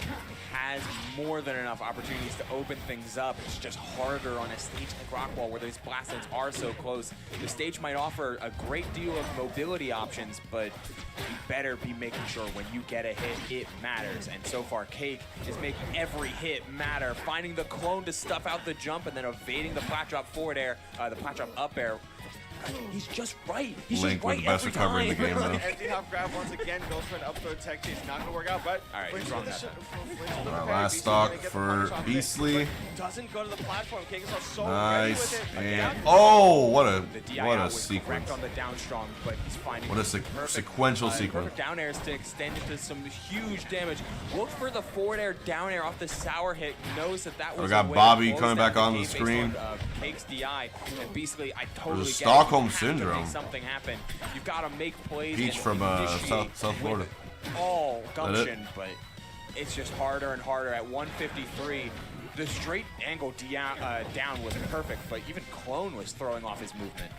has more than enough opportunities to open things up. It's just harder on a stage like Rockwall where those blast zones are so close. The stage might offer a great deal of mobility options, but you better be making sure when you get a hit, it matters. And so far, Cake is making every hit matter, finding the clone to stuff out the jump and then evading the plat drop forward air, the plat drop up air. He's just right. He's Link just right with the best every recovery in time. the game, though. Empty hop grab once again goes for an up throw tech chase. Not going to work out, but All right, he's wrong that time. Alright, last stock for Beastly. Doesn't go to the platform. Cake is so ready Nice. with it. And oh, what The DI a was sequence. correct on the down strong, but he's finding What a perfect, sequential sequence. perfect down airs to extend into some huge damage. Look for the forward air down air off the sour hit. Knows that was. We got a way Bobby to close coming down back onto the game based screen. on, Cake's DI, and basically, I totally There's a get it. Stockholm You have to syndrome. make something happen. You've got to make plays. Peach and from initiate South Florida. with all That it? gumption, but it's just harder and harder at 153. The straight angle down was perfect, but even Clone was throwing off his movement.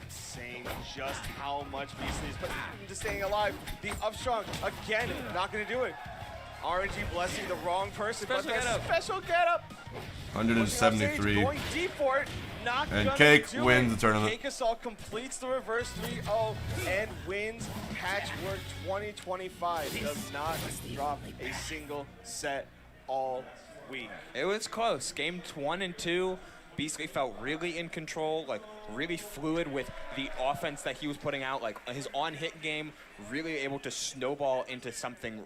Insane just how much Beastly is putting into staying alive. The up strong, again, not going to do it. RNG blessing the wrong person, Special but that get up. special get up. 173. Going deep for it. Not And gonna Cake do wins it. the tournament. Cake Assault completes the reverse 3-0 and wins Patchwork 2025. Does not drop a single set all week. It was close. Games 1 and 2, Beastly felt really in control, like really fluid with the offense that he was putting out. Like his on-hit game, really able to snowball into something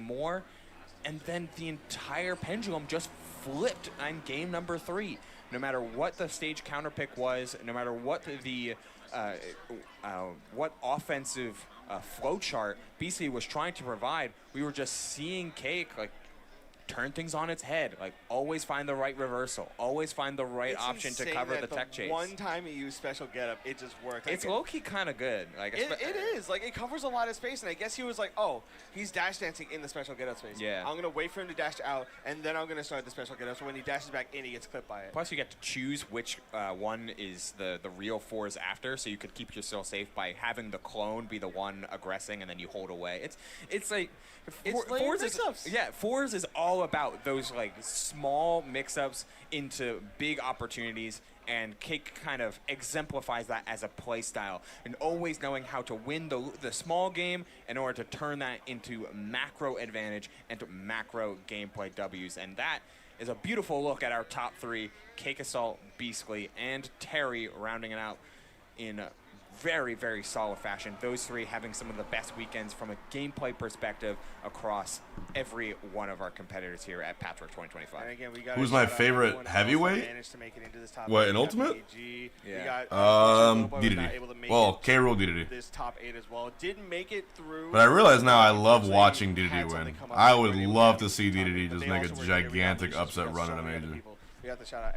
more. And then the entire pendulum just flipped on game number 3. No matter what the stage counter pick was, no matter what what offensive flow chart Beastly was trying to provide, we were just seeing Cake like turn things on its head. Like always find the right reversal, always find the right It's option to insane cover that the tech chase. One time he used special getup, it just worked. It's low-key kind of good. Like It is. Like, it covers a lot of space, and I guess he was like, oh, he's dash dancing in the special getup space. Yeah. I'm going to wait for him to dash out, and then I'm going to start the special getup, so when he dashes back in, he gets clipped by it. Plus, you get to choose which one is the real fours after, so you could keep yourself safe by having the clone be the one aggressing, and then you hold away. It's like fours is fours is all about those like small mix-ups into big opportunities, and Cake kind of exemplifies that as a play style, and always knowing how to win the small game in order to turn that into macro advantage and to macro gameplay W's. And that is a beautiful look at our top 3, Cake Assault, Beastly, and Terry rounding it out in very, very solid fashion. Those 3 having some of the best weekends from a gameplay perspective across every one of our competitors here at Patchwork 2025. And again, we got Who's my favorite heavyweight? What, in Ultimate? Yeah. DDD. Well, K-Rool DDD. This top 8 as well. Didn't make it through. But I realize now I love watching DDD win. I would love to see DDD just make a gigantic upset run in a major.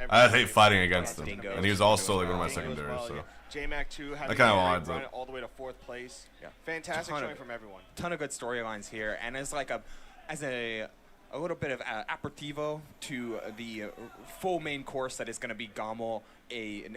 I'd hate fighting against him. And he was also like one of my secondaries, so. JMac 2 having kind of a odds run up. all the way to 4th place. Yeah. Fantastic showing from everyone. Ton of good storylines here, and as like a little bit of aperitivo to the full main course that is going to be Gommel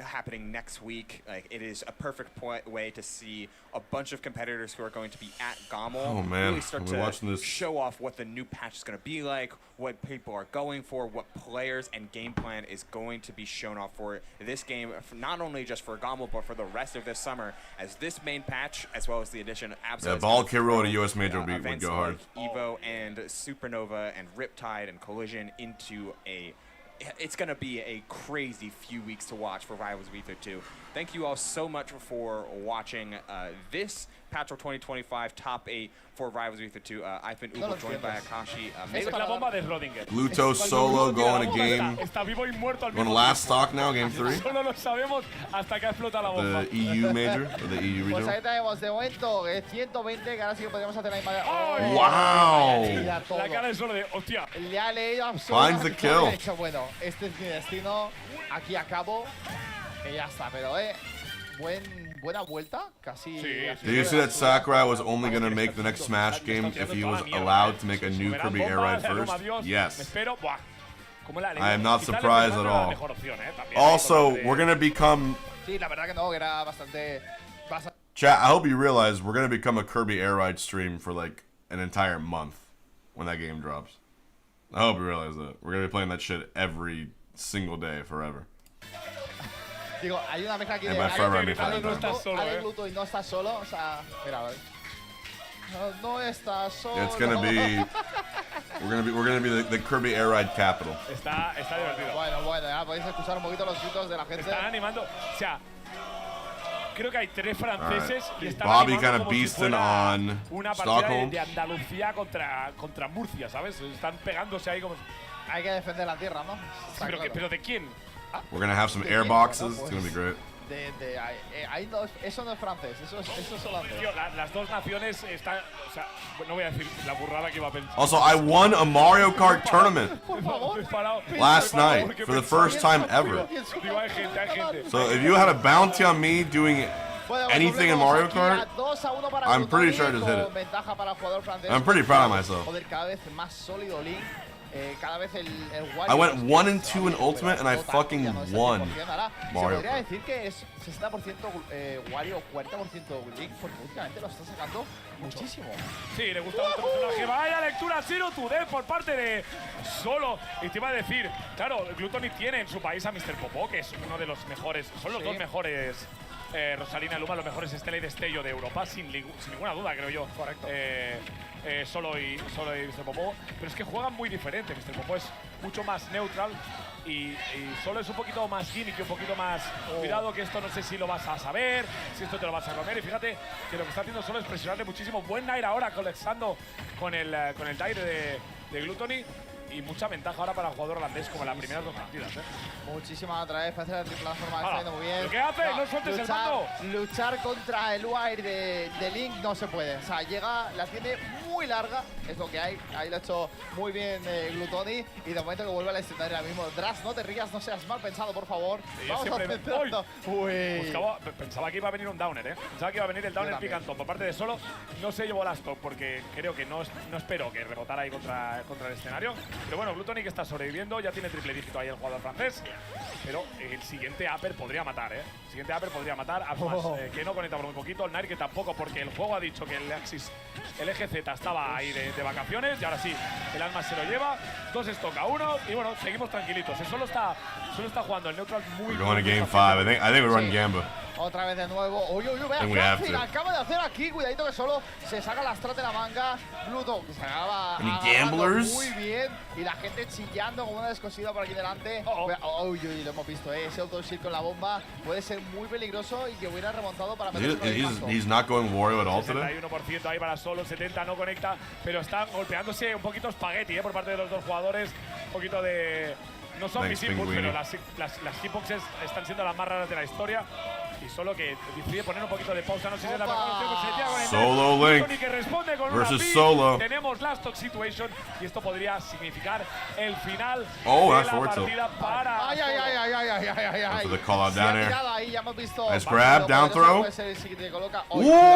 happening next week. Like, it is a perfect way to see a bunch of competitors who are going to be at Gommel Oh, man. really start We're watching to this. show off what the new patch is going to be like, what people are going for, what players and game plan is going to be shown off for this game, not only just for Gommel, but for the rest of this summer, as this main patch, as well as the addition of Yeah, Ball K-Rool at a US major would go hard. Evo and Supernova and Riptide and Collision into a it's going to be a crazy few weeks to watch for Rivals of Aether 2. Thank you all so much for watching this Patchwork 2025 Top 8 for Rivals of Aether 2. I've been Ugo, joined by Akashi. Es la bomba de Schrödinger. Gluto solo going a game. Está vivo y muerto al Going to mismo last tiempo. stock now, game 3. Solo lo sabemos hasta que explota la bomba. The EU major, or the EU Pues ahí regional. tenemos de momento 120, que ahora sí que podríamos hacer la misma de... ¡Ay! Wow. La cara de solo de, hostia. Le ha leído Finds absolutamente the todo. kill. Ha dicho, bueno, este es mi destino, aquí acabo, y ya está. Pero, buena vuelta, casi... Sí, Did you see that Sakurai was only going to make the next Smash game if he was allowed to make a new Kirby Air Ride first? Yes. I am not surprised at all. Also, we're going to become... Sí, la verdad que no, que era bastante... Chat, I hope you realize we're going to become a Kirby Air Ride stream for like an entire month when that game drops. I hope you realize that. We're going to be playing that shit every single day forever. Digo, hay una mezcla aquí de... by forever, I mean Ale forever. Gluto y no está solo, o sea... Mira, a ver. No está solo. It's going to be... We're gonna be the Kirby Air Ride capital. Está divertido. Bueno, ya podéis escuchar un poquito los gritos de la gente. Están animando, o sea, creo que hay 3 franceses y están Bobby animando kind of como si beasting fuera on una partida Stockholm. de Andalucía contra Murcia, ¿sabes? Están pegándose ahí como... Hay que defender la tierra, ¿no? Está ¿Pero, claro. ¿Pero de quién? We're gonna have some air boxes. It's gonna be great. Ahí no, eso no es francés, eso es holandés. Tío, las dos naciones están... O sea, no voy a decir la burrada que iba a pensar. Also, I won a Mario Kart tournament Por favor. last night for the first time ever. Digo, hay gente. So if you had a bounty on me doing anything in Mario Kart, I'm pretty sure I just hit it. I'm pretty proud of myself. Joder, cada vez más sólido Link. Cada vez el I went 1 and 2 in Ultimate and I fucking won Mario Se podría Kart. decir que es 60% Wario, 40% Link, porque últimamente lo está sacando muchísimo. Sí, le gusta mucho el personaje. Vaya lectura Zero to Death por parte de Solo. Y te iba a decir, claro, Gluttony tiene en su país a Mr. Popó, que es uno de los mejores, son los dos mejores, Rosalina y Luma, los mejores Estela y Destello de Europa, sin ninguna duda, creo yo. Correcto. Solo y Mr. Popó, pero es que juegan muy diferente. Mr. Popó es mucho más neutral y Solo es un poquito más gimmick, un poquito más cuidado, que esto no sé si lo vas a saber, si esto te lo vas a comer. Y fíjate que lo que está haciendo Solo es presionarle muchísimo. Buen Nair ahora colectando con el Nair de Gluttony. Y mucha ventaja ahora para el jugador holandés, como en las primeras 2 partidas. Muchísima otra vez, parece la triple transforma, está yendo muy bien. ¿Qué hace? No sueltes el mando. Luchar contra el wire de Link no se puede. O sea, llega, la tiene muy larga, es lo que hay. Ahí lo ha hecho muy bien Gluttony. Y de momento que vuelve al escenario ahora mismo. Dras, no te rías, no seas mal pensado, por favor. Vamos a centrarnos. Pensaba que iba a venir un downer, Pensaba que iba a venir el downer picantón por parte de Solo. No se llevó la stock porque creo que no espero que rebotara ahí contra el escenario. Pero bueno, Gluttony que está sobreviviendo, ya tiene triple dígito ahí el jugador francés. Pero el siguiente upper podría matar, El siguiente upper podría matar. Además, que no conecta por muy poquito. El Nair que tampoco, porque el juego ha dicho que el eje Z estaba ahí de vacaciones. Y ahora sí, el alma se lo lleva. 2 stock a 1. Y bueno, seguimos tranquilitos. Solo está jugando el neutral muy bien. We're going to game 5. I think we're running Gamba. Otra vez de nuevo. Uy, vea, Francis acaba de hacer aquí. Cuidadito que Solo se saca la strat de la manga. Gluto que se acaba muy bien. Y la gente chillando como una descosida por aquí delante. Uy, lo hemos visto, ese auto-shield con la bomba puede ser muy peligroso y que hubiera remontado para meterse. He's not going Wario at all today. 61% ahí para Solo, 70 no conecta, pero está golpeándose un poquito espagueti por parte de los dos jugadores. Un poquito de... No son visibles, pero las hitboxes están siendo las más raras de la historia. Y Solo que decide poner un poquito de pausa. No sé si es la mejor opción que se decía con el Solo Link que responde con versus una Solo. Tenemos last stock situation y esto podría significar el final de la partida para For the call out down there. Ahí ya hemos visto. Nice grab, down throw.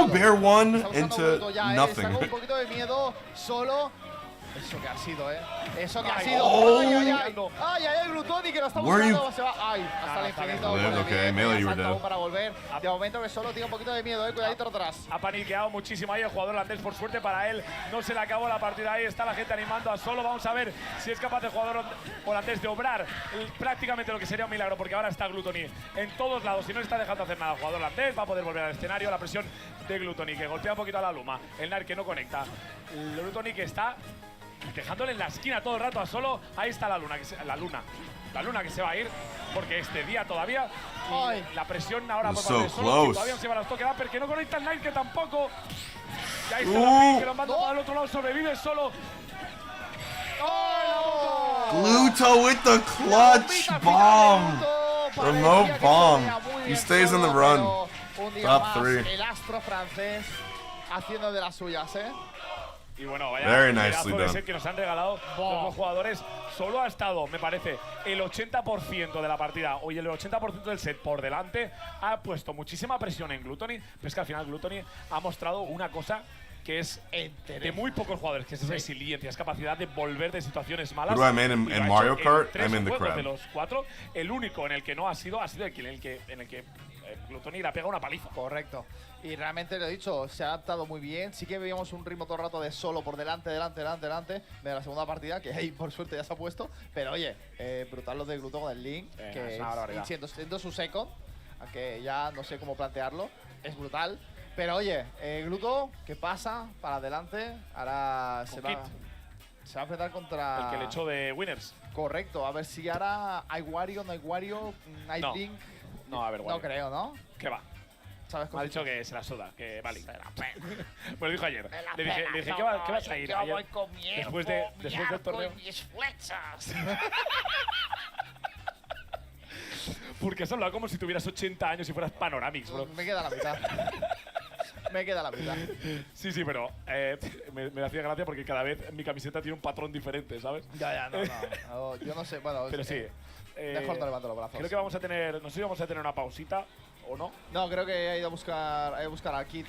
Bear 1 into nothing. Está con un poquito de miedo Solo. Eso que ha sido, Eso que ha sido. Ay, Gluttony que lo está buscando. Se va. Ay, hasta el infinito. Okay, melee, you were dead. Para volver. De momento que Solo tiene un poquito de miedo, Cuidadito atrás. Ha paniqueado muchísimo ahí el jugador holandés. Por suerte para él, no se le acabó la partida. Ahí está la gente animando a Solo. Vamos a ver si es capaz el jugador holandés de obrar prácticamente lo que sería un milagro, porque ahora está Gluttony en todos lados y no le está dejando hacer nada. El jugador holandés va a poder volver al escenario. La presión de Gluttony que golpea un poquito a la Luma. El Nair que no conecta. Gluttony que está dejándole en la esquina todo el rato a Solo. Ahí está la luna, la luna que se va a ir, porque este día todavía. Y la presión ahora por parte de Solo, que todavía no se va a las toque Dapper, que no conecta el Knight, que tampoco. Y ahí está la pin, que lo manda para el otro lado, sobrevive Solo. Gluto with the clutch bomb. Remote bomb. He stays in the run. Top 3. El astro francés haciendo de las suyas, Y bueno, vaya Very pedazo nicely de done. set que nos han regalado los dos jugadores. Solo ha estado, me parece, el 80% de la partida, oye, el 80% del set por delante. Ha puesto muchísima presión en Gluttony, pero es que al final Gluttony ha mostrado una cosa que es de muy pocos jugadores, que es resiliencia, es capacidad de volver de situaciones malas. What do I mean in Mario Kart? I'm in the crab. De los 4, el único en el que no ha sido en el que Gluttony le ha pegado una paliza. Correcto. Y realmente lo he dicho, se ha adaptado muy bien. Sí que veíamos un ritmo todo el rato de Solo por delante de la segunda partida, que ahí por suerte ya se ha puesto. Pero oye, brutal lo de Gluto con el Link, que es una barbaridad. siendo su second, aunque ya no sé cómo plantearlo, es brutal. Pero oye, Gluto, ¿qué pasa? Para adelante, ahora se va a enfrentar contra… El que le echó de Winners. Correcto, a ver si ahora hay Wario, no hay Wario, hay No. Link. No, a ver, No creo, ¿no? ¿Qué va? ¿Sabes Me ha dicho que se la suda, que vale. Pues lo dijo ayer. Le dije ¿qué vas a ir? Yo Ayer, voy con mi después del torneo. con mis flechas. Porque has hablado como si tuvieras 80 años y fueras Panoramix, bro. Me queda la mitad. Me queda la mitad. Sí, pero me hacía gracia porque cada vez mi camiseta tiene un patrón diferente, ¿sabes? Ya, no. Yo no sé, bueno… Pero sí. Mejor no levanto los brazos. Creo que vamos a tener, no sé si vamos a tener una pausita o no. No, creo que he ido a buscar al kit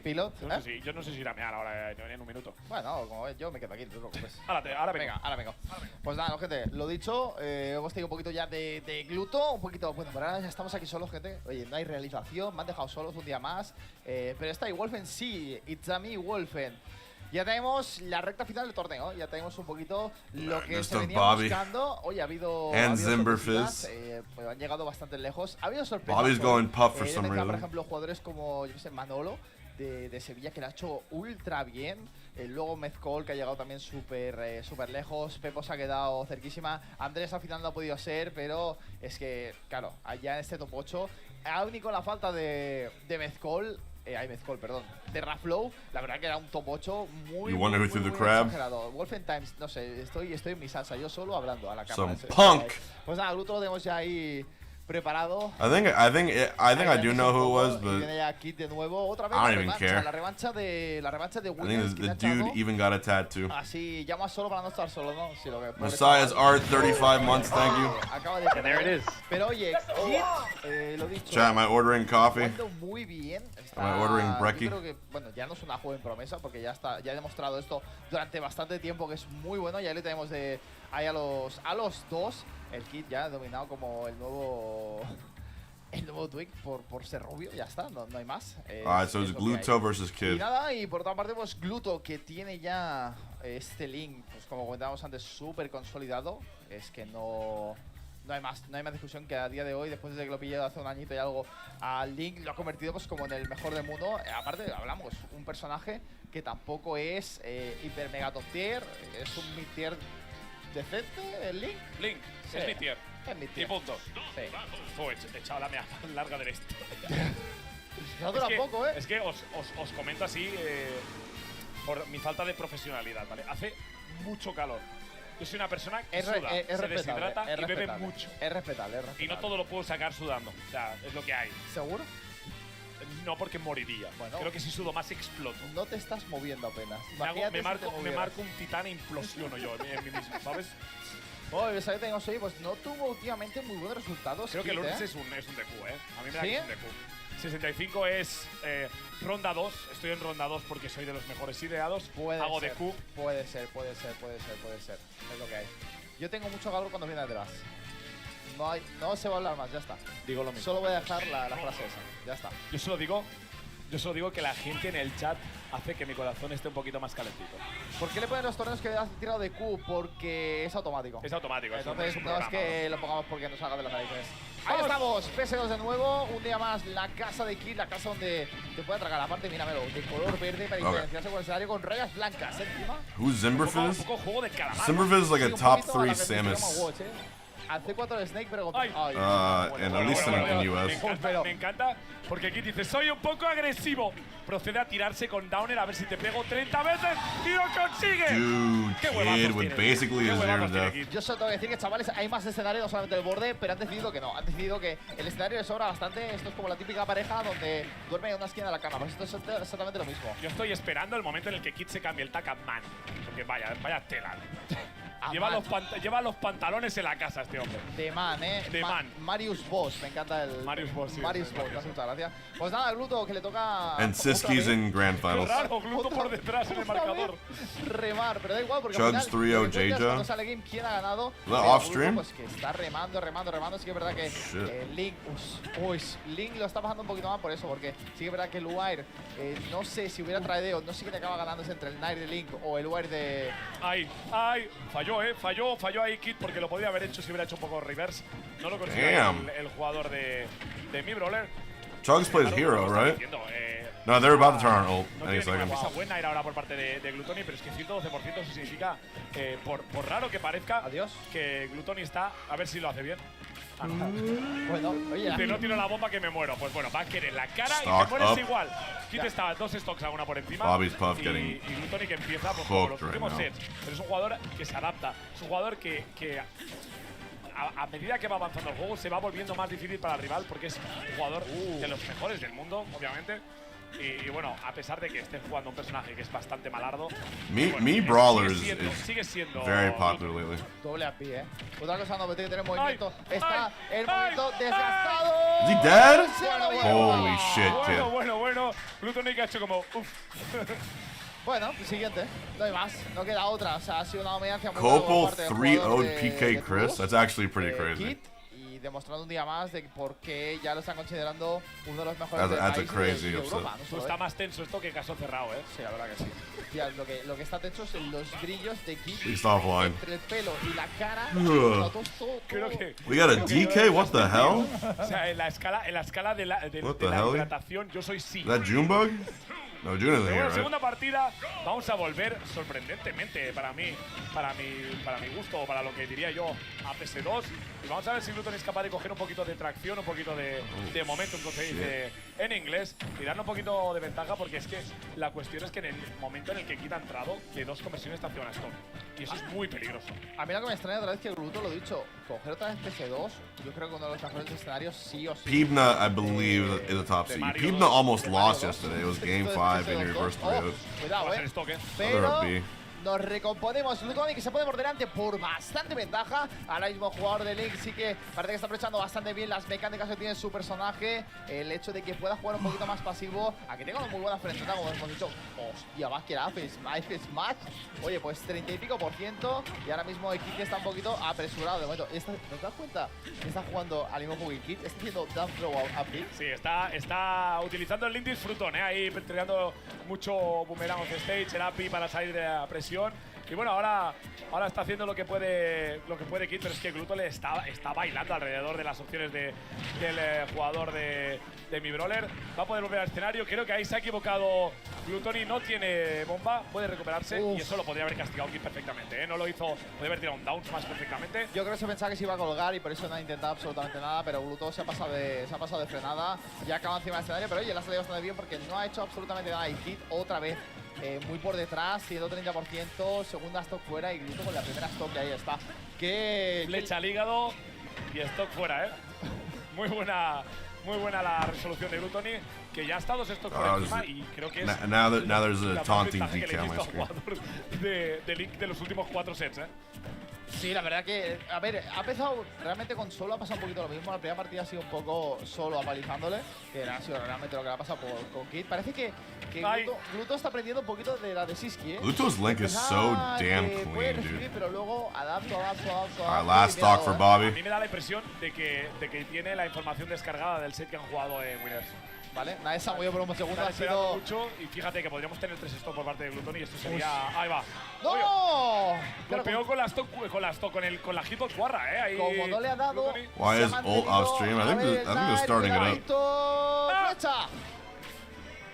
Pilot. Yo no sé si iré a mear ahora en un minuto. Bueno, como ves, yo me quedo aquí, no te preocupes. Ahora vengo. Ahora vengo. Pues nada, gente, lo dicho, hemos tenido un poquito ya de Gluto, un poquito, bueno, pero ahora ya estamos aquí solos, gente. Oye, no hay realización, me han dejado solos un día más. Pero está ahí, Wolfen sí, it's a me, Wolfen. Ya tenemos la recta final del torneo, ya tenemos un poquito lo que se venía buscando. Oye, ha habido sorpresas, pues han llegado bastante lejos. Ha habido sorpresas. Bobby's going puff for some Por reason. ejemplo, jugadores como, yo sé, Manolo de Sevilla, que lo ha hecho ultra bien. Luego Mezcol, que ha llegado también súper lejos. Pepo se ha quedado cerquísima. Andrés al final no ha podido ser, pero es que, claro, allá en este top 8, único la falta de Mezcol. Perdón, de Raflow, la verdad que era un top 8 muy exagerado. Wolfen Times, no sé, estoy en mi salsa, yo solo hablando a la cámara. Some punk. Pues nada, Gluto lo tenemos ya ahí preparado. I think I do know who it was, but Viene ya Kit de nuevo, otra vez I don't even care. la revancha de I Winners. think the dude even got a tattoo. Así, llama solo para no estar solo, ¿no? Sí, lo que Messiah's art, 35 months, thank you. Acaba de There it is. Pero oye, Kit, lo dicho. Chat, am I ordering coffee? Jugando muy bien. Am I ordering brekkie? Yo creo que, bueno, ya no es una joven promesa porque ya ha demostrado esto durante bastante tiempo que es muy bueno. Ya le tenemos ahí a los dos. El Kit ya ha dominado como el nuevo Twig por ser rubio, ya está, no hay más. Alright, so it's Gluto versus Y Kid. nada, y por otra parte, pues Gluto, que tiene ya este Link, pues como comentábamos antes, súper consolidado. Es que no hay más discusión que a día de hoy, después de que lo pillé hace un añito y algo, a Link lo ha convertido pues como en el mejor del mundo. Aparte, hablamos, un personaje que tampoco es hiper mega top tier, es un mid tier decente, el Link. Link, Sí. es mi tier. Es mid tier. Y punto. Sí. He echado la mea larga del esto. No dura poco, Es que os comento así por mi falta de profesionalidad, ¿vale? Hace mucho calor. Yo soy una persona que suda, se deshidrata y bebe mucho. Es respetable. Y no todo lo puedo sacar sudando. O sea, es lo que hay. ¿Seguro? No, porque moriría. Bueno. Creo que si sudo más exploto. No te estás moviendo apenas. Me marco un titán e implosiono yo en mí mismo, ¿sabes? Oye, ¿sabes qué tenemos hoy? Pues no tuvo últimamente muy buenos resultados. Creo que el Kit, Urns es un DQ, ¿eh? A mí me da ¿Sí? que es un DQ. 65 es ronda 2. Estoy en ronda 2 porque soy de los mejores ideados. Hago DQ. Puede ser. Es lo que hay. Yo tengo mucho calor cuando viene detrás. No se va a hablar más, ya está. Digo lo mismo. Solo voy a dejar la frase esa. Ya está. Yo solo digo Yo solo digo que la gente en el chat hace que mi corazón esté un poquito más calentito. ¿Por qué le ponen los torneos que has tirado de Q? Porque es automático. Es automático. Entonces un no es programa. que lo pongamos porque nos salga de las narices. Ahí estamos, PS2 de nuevo, un día más, la casa de Kid, la casa donde te puede atracar. Aparte, míramelo, de color verde para diferenciarse con el escenario con rayas blancas encima. Who's Zimberfizz? Un poco juego de calamar. Zimberfizz is like a Sí, un top poquito a 3 la que me Samus. Watch, Al C4 de Snake, pero con... Ay. And at least in US. Me encanta porque aquí dice, soy un poco agresivo. Procede a tirarse con Downer a ver si te pego 30 veces y lo consigue. Dude, Qué Kid huevazos would tiene. basically Qué deserve huevazos tiene death. Kid. Yo solo tengo que decir que, chavales, hay más escenarios, no solamente el borde, pero han decidido que no. Han decidido que el escenario les sobra bastante. Esto es como la típica pareja donde duerme en una esquina de la cama. Pues esto es exactamente lo mismo. Yo estoy esperando el momento en el que Kid se cambie el tac a man. Porque vaya tela. A Lleva man. lleva los pantalones en la casa este hombre. De man, De man. Marius Boss, me encanta el... Marius Boss, sí. Marius Boss, muchas gracias. Pues nada, Gluto, que le toca... And Siski's in Grand Qué Finals. raro, Gluto por detrás en el otra marcador. vez remar, pero da igual porque Chugs al final, 3-0 lo que cuenta es Jaja. cuando sale game, quién ha ganado. that Pero off Gluto, stream? Pues que está remando. Sí que es verdad que Link, Link lo está pasando un poquito más por eso, porque sí que es verdad que el Wire, no sé si hubiera tradeo, no sé quién acaba ganándose entre el Nair de Link o el Wire de... Ay, falló ahí Kid porque lo podía haber hecho si hubiera hecho un poco reverse. No lo consiguió el jugador de mi brawler. Chugs plays Claro, Hero, lo que right? está diciendo, No, they're about to turn on ult no any tiene ninguna second. pista buena ir ahora por parte de Gluttony, pero es que 112% eso significa, por raro que parezca, Adiós. que Gluttony está, a ver si lo hace bien. Ah, no. Bueno, oye, Si no tiro la bomba que me muero. Pues bueno, va a querer la cara y Stock te mueres up. igual. Kit está 2 stocks a una por encima. Bobby's Puff y getting Gluttony que empieza pues, hooked por los right últimos now. sets. Pero es un jugador que se adapta. Es un jugador que a medida que va avanzando el juego se va volviendo más difícil para el rival porque es un jugador de los mejores del mundo, obviamente. Y bueno, a pesar de que esté jugando un personaje que es bastante malardo, Me Brawlers sigue siendo very popular lately. doble AP, Otra cosa no me tiene que tener movimiento. Ay, Está ay, el ay, movimiento desgastado. Is he dead? Se lo lleva. Holy shit, kid. Bueno. Gluttony que ha hecho como uff. Bueno, siguiente. No hay más. No queda otra. O sea, ha sido una dominancia muy buena por Copal parte del 3-0'd jugador de PK Chris. Cruz, That's actually pretty crazy. Kid, y demostrando un día más de por qué ya lo están considerando uno de los mejores That's del a país crazy y de upset. Europa. No solo Está más tenso esto que caso cerrado, Sí, la verdad que sí. Tía, lo que está tenso es los brillos de Kid Please stop offline. entre el pelo y la cara. Ugh. todo. Creo que We got a DK? What the hell? o sea, en la escala de la What the hell? hidratación yo soy sí. Is that Junebug? No, June isn't Pero here, bueno, right? segunda partida, vamos a volver sorprendentemente para mi gusto, o para lo que diría yo, a PS2. Y vamos a ver si Gluttony es capaz de coger un poquito de tracción, un poquito de momentum, como se dice en inglés, y darle un poquito de ventaja, porque es que la cuestión es que en el momento en el que Kid ha entrado, de 2 conversiones te hace una stone. Y eso es muy peligroso. A mí lo que me extraña otra vez que Gluto lo he dicho, coger otra vez PS2, yo creo que uno de los mejores escenarios sí o sí. Peabnut, I believe, is a top seed. Mario Peabnut almost de lost Mario yesterday. It was Esto game es 5 PS2. in your first Oh, 3-0. cuidado, Va a ser stock, Pero Other B. nos recomponemos. Gluttony que se pone por delante por bastante ventaja. Ahora mismo jugador de Link sí que parece que está aprovechando bastante bien las mecánicas que tiene su personaje. El hecho de que pueda jugar un poquito más pasivo. A que tenga una muy buena frenada, como hemos dicho. Hostia, va que era Smash. Oye, pues 30 y pico %. Y ahora mismo el Kid está un poquito apresurado de momento. ¿No te das cuenta que está jugando al mismo juego que Kid? Está haciendo down throw a Kid. Sí, está utilizando el Link disfrutón, ahí tirando mucho boomerang off stage, el API para salir de la presión. Y bueno, ahora está haciendo lo que puede Kid, pero es que Gluto le está bailando alrededor de las opciones del jugador de mi brawler. Va a poder volver al escenario. Creo que ahí se ha equivocado Gluttony. No tiene bomba, puede recuperarse. Y eso lo podría haber castigado Kid perfectamente, No lo hizo, podría haber tirado un down más perfectamente. Yo creo que se pensaba que se iba a colgar y por eso no ha intentado absolutamente nada, pero Gluto se ha pasado de frenada. Ya acaba encima del escenario, pero oye, le ha salido bastante bien porque no ha hecho absolutamente nada. Y Kid otra vez muy por detrás, 130%, segunda stock fuera y Gluto con la primera stock que ahí está. Flecha al hígado y stock fuera, Muy buena la resolución de Gluttony, que ya está 2 stocks por encima y creo que es Now there's a la taunting ventaja que DK le on hizo my al screen. jugador de Link de los últimos 4 sets, Sí, la verdad que, a ver, ha empezado realmente con Solo, ha pasado un poquito lo mismo. La primera partida ha sido un poco Solo apalizándole, que ha sido realmente lo que le ha pasado con Kid. Parece que Gluto está aprendiendo un poquito de la de Siski, Gluto's Link is so damn puede clean, recibir, dude. pero luego adapto. Alright, last stock for A Bobby. mí me da la impresión de que tiene la información descargada del set que han jugado en Winners. ¿vale? Nadie se ha movido por un segundo, Están ha esperando sido... mucho y fíjate que podríamos tener 3 stocks por parte de Glutton y esto sería... Ahí va. ¡No! Golpeó con la stock, con la hitbox guarra, Ahí Como no le ha dado... Why is ult off stream? I think they're starting it up. ¡Flecha!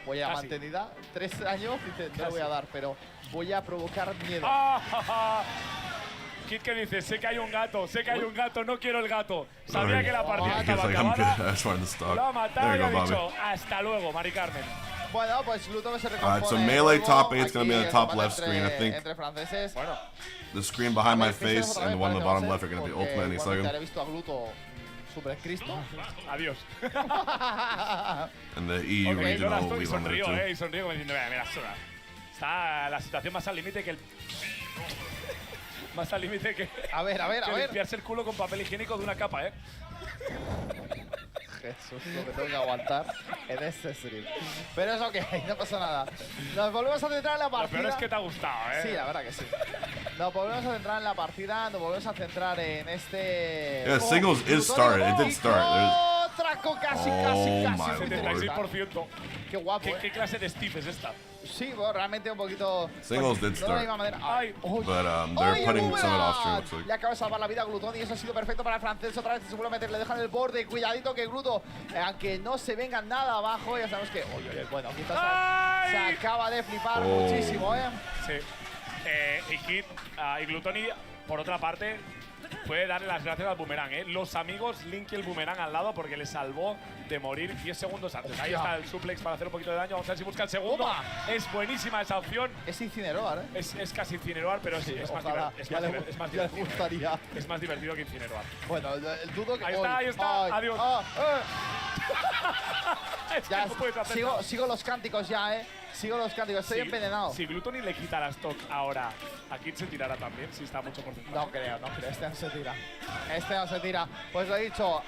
Voy a Casi. mantenida. 3 años, dice, no le voy a dar, pero voy a provocar miedo. Kid, ¿qué dice? Sé que hay un gato, no quiero el gato. Sabía que la partida I guess estaba like I'm good. acabada. I just wanted to stop. Lo ha matado There y you ha go, Bobby. dicho hasta luego, Mari Carmen. Bueno, pues Glutton se recompone. Alright, so melee luego. top 8's gonna be on Aquí the top el left combate screen, I think. Entre franceses. Bueno, The screen behind my Fíjense face otra and the vez one on the cuál bottom va a left are ser, gonna be porque ultimate any igualmente second. le he visto a Gluto Super Cristo. adiós. And the EU Ok, regional Lola, will y be on there sonrío, too. y sonrío como diciendo, mira, sola. Está la situación más al límite que el... más al límite que... A ver. limpiarse el culo con papel higiénico de una capa, Jesús, lo que tengo que aguantar en este stream. Pero es ok, no pasa nada. Nos volvemos a centrar en la Lo partida. peor es que te ha gustado, Sí, la verdad que sí. Nos volvemos a centrar en la partida, nos volvemos a centrar en este... Yeah, singles is started. It did start. There's- Traco casi. Oh my lord. 76%. Qué guapo, ¿Qué clase de Steve es esta? Sí, bueno, realmente un poquito... Singles did No de la start. misma manera. Ay, But they're ¡Ay, putting el some of it off stream, boomerang! looks like. Le acaba de salvar la vida a Glutton y eso ha sido perfecto para el francés. Otra vez seguramente le dejan el borde. Cuidadito que Gluto, aunque no se venga nada abajo, ya sabemos que... Bueno, quizás ¡Ay! se acaba de flipar Oh. muchísimo, Sí. Y Kid y Glutoni, por otra parte, puede darle las gracias al boomerang, Los amigos, Link y el boomerang al lado porque le salvó de morir 10 segundos antes. Ahí está el suplex para hacer un poquito de daño. Vamos a ver si busca el segundo. Toma. Es buenísima esa opción. Es Incineroar, Es casi Incineroar, pero es más Ojalá, divertido. Es más ya le divertido. gustaría. Es más divertido que Incineroar. Bueno, el dudo que... Ahí está. Ay, Adiós. Es que Ya, no puedes hacer nada. sigo los cánticos ya, Sigo los cánticos, estoy envenenado. Si Glutoni le quita la stock ahora, ¿a Kid se tirará también? Si está mucho porcentaje. No creo, este no se tira. Este no se tira. Pues lo he dicho,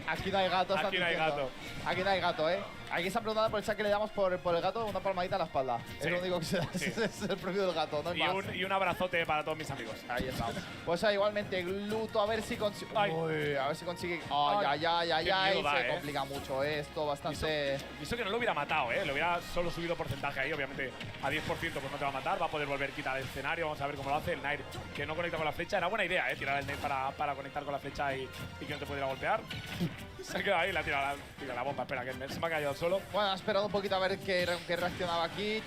aquí no hay gato. Aquí no hay gato. Aquí no hay gato, Aquí están preguntando por el chat que le damos por el gato, una palmadita a la espalda. Sí. Es lo único que se da, Sí. es el premio del gato, no hay más. Y un abrazote para todos mis amigos. Ahí está. Pues igualmente Gluto, a ver si consigue. Ay. Uy, a ver si consigue. Ay. Ay. Qué miedo da, Se complica mucho esto, bastante. Y eso que no lo hubiera matado, Le hubiera solo subido porcentaje ahí, obviamente a 10% pues no te va a matar, va a poder volver a quitar el escenario, vamos a ver cómo lo hace. El Nair que no conecta con la flecha, era buena idea, tirar el Nair para conectar con la flecha y que no te pudiera golpear. Se ha quedado ahí, tira la bomba, espera, que se me ha caído solo. Bueno, ha esperado un poquito a ver qué reaccionaba aquí.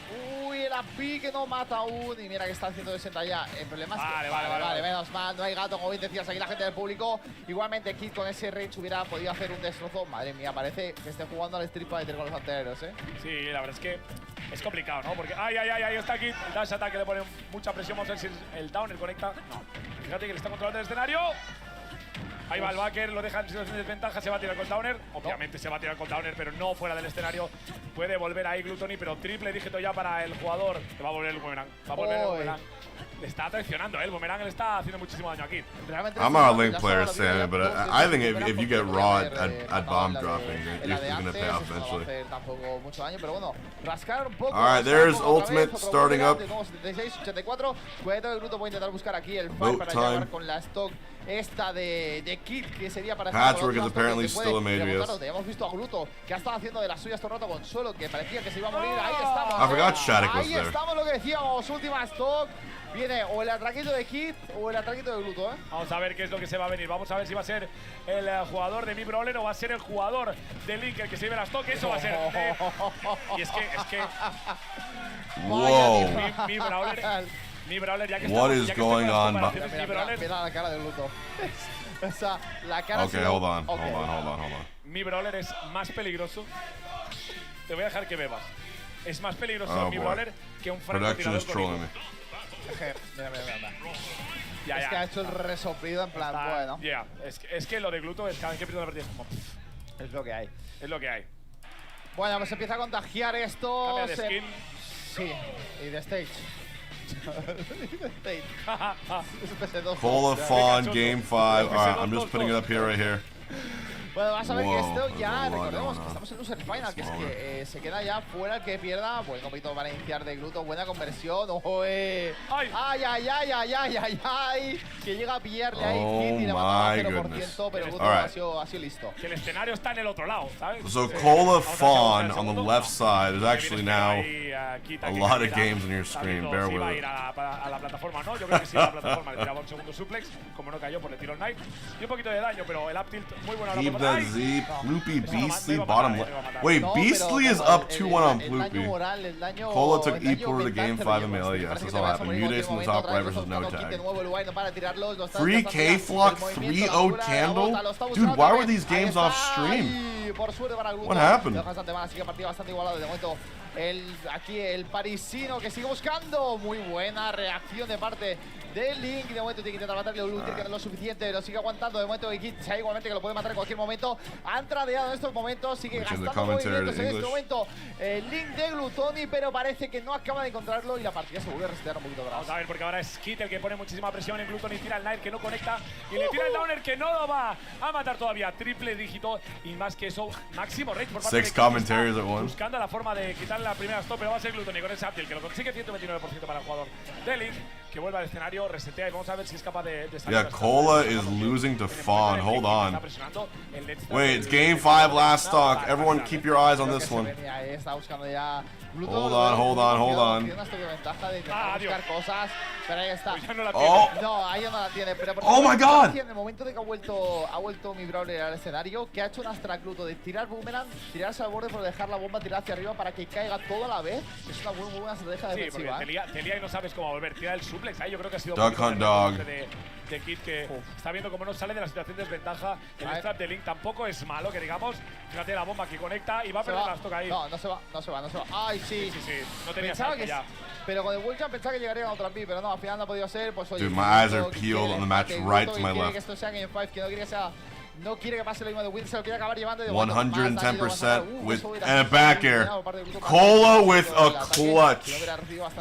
Uy, el AP que no mata aún. Y mira que está haciendo 60 ya. El problema es que... Vale, menos mal. No hay gato, como bien decías aquí la gente del público. Igualmente, Kid con ese range hubiera podido hacer un destrozo. Madre mía, parece que esté jugando al Street Fighter con los anteriores, Sí, la verdad es que es complicado, ¿no? Porque ahí está Kid. El dash attack le pone mucha presión. Vamos a ver si el downer conecta. No. Fíjate que le está controlando el escenario. Ahí va el backer, lo deja en situación de desventaja, se va a tirar con downer. Obviamente se va a tirar con downer, pero no fuera del escenario. Puede volver ahí Glutoni, pero triple dígito ya para el jugador. Le va a volver el boomerang. Le está traicionando, el boomerang le está haciendo muchísimo daño aquí. I'm not a Link player, Sam, but I think if you get raw at bomb dropping, you're gonna pay off eventually. Tampoco mucho daño, pero bueno, rascar un poco. All right, there's ultimate starting up. 76, 84. Cuidado de Gluto, voy a intentar buscar aquí el fight para llegar con la stock esta de Kid, que sería para... Patchwork is apparently still a made BS. Hemos visto a Gluto, que ha estado haciendo de las suyas todo el rato con suelo, que parecía que se iba a morir. Ahí estamos. I forgot Shattuck was Ahí there. estamos, lo que decíamos, última stock. Viene o el atraquito de Kid o el atraquito de Gluto, Vamos a ver qué es lo que se va a venir. Vamos a ver si va a ser el jugador de Mi Brawler o va a ser el jugador de Link el que se lleve las toques. Eso va a ser. Y es que Whoa. Mi Brawler, ya que What estamos, is ya que going estamos on? en comparaciones, Mi Brawler, Mira la cara de Gluto. O sea, la cara... Okay, hold on. Mi Brawler es más peligroso. Te voy a dejar que bebas. Es más peligroso Mi boy. Brawler que un Production francotirador is con trolling hilo. me. Mira. Es que ha hecho el resoplido en plan, bueno. Yeah. Es que lo de Gluto es cada vez que pierdo la partida es como... Es lo que hay. Es lo que hay. Bueno, pues empieza a contagiar esto. Cambia de skin. Sí, y de stage. Cola Fawn, Game 5. Alright, I'm just putting it up here right here. Bueno, vas a ver que esto ya, recordemos que estamos en Loser Final, que es que se queda ya fuera el que pierda. Buen compito para iniciar de Gluto, buena conversión. ¡Ay! ¡Ay! Que llega a pillarle ahí hit y le mata al 0%, pero Gluto ha sido listo. Que el escenario está en el otro lado, ¿sabes? So Cola Fawn on the left side is actually now a lot of games on your screen. Bear with it. A la plataforma, ¿no? Yo creo que sí, a la plataforma. Le tiraba un segundo suplex, como no cayó, pues le tiró el knife. Y un poquito de daño, pero el up tilt muy bueno. Peabnut Z, Ploopy, Beastly, bottom left. Wait, Beastly is up 2-1 on Ploopy. Cola took E4 to game 5 in melee. Yes, that's all happened. Mutation in the top right versus no tag. Free K-Flock, 3-0 candle? Dude, why were these games off stream? What happened? Bastante igualado de momento. Aquí el parisino que sigue buscando. Muy buena reacción de parte de Link. De momento tiene que intentar matarle a Luther, que no es lo suficiente. Lo sigue aguantando. De momento Kit sabe igualmente que lo puede matar en cualquier momento. Han tradeado en estos momentos. Sigue gastando movimientos en este momento. Link de Glutoni, pero parece que no acaba de encontrarlo y la partida se vuelve a resetear un poquito atrás. Vamos a ver, porque ahora es Kit el que pone muchísima presión en Glutoni. Tira el Knight que no conecta y le tira el Downer que no lo va a matar todavía. Triple dígito y más que eso, máximo rage por parte de Kit. 6 commentaries at once. Buscando la forma de quitarle la primera stop, pero va a ser Glutoni con ese uptilt que lo consigue 129% para el jugador de Link, que vuelve al escenario, resetea y vamos a ver si es capaz de salir. Yeah, Cola is losing to Fawn. Hold on. Wait, it's game 5 last stock. Everyone keep your eyes on this one. Está buscando ya Hold on. Tiene una ventaja de intentar buscar cosas, pero ahí está. No, ahí no la tiene. Pero oh my god. En el momento de que ha vuelto mi brawler al escenario, que ha hecho un Astra Gluto de tirar boomerang, tirarse al borde, pero dejar la bomba tirar hacia arriba para que caiga toda la vez. Es una muy buena estrategia defensiva. Sí, porque te lía y no sabes cómo volver. Tira el suplex ahí, yo creo que ha sido Duck Hunt Dog de Kid, que está viendo cómo no sale de la situación de desventaja. El strap de Link tampoco es malo, que digamos. Fíjate la bomba que conecta y va a perder las toca ahí. No se va. Ay, sí. No tenía que ya. Pero con el Wall Jump pensaba que llegaría a otra pi, pero no, al final no ha podido ser. Pues oye, dude, my eyes are peeled on the match right to my left. Que esto sea Game 5, que no quiere que sea. No quiere que pase lo mismo de Win, se lo quiere acabar llevando de 110% with and a back air. Cola with a clutch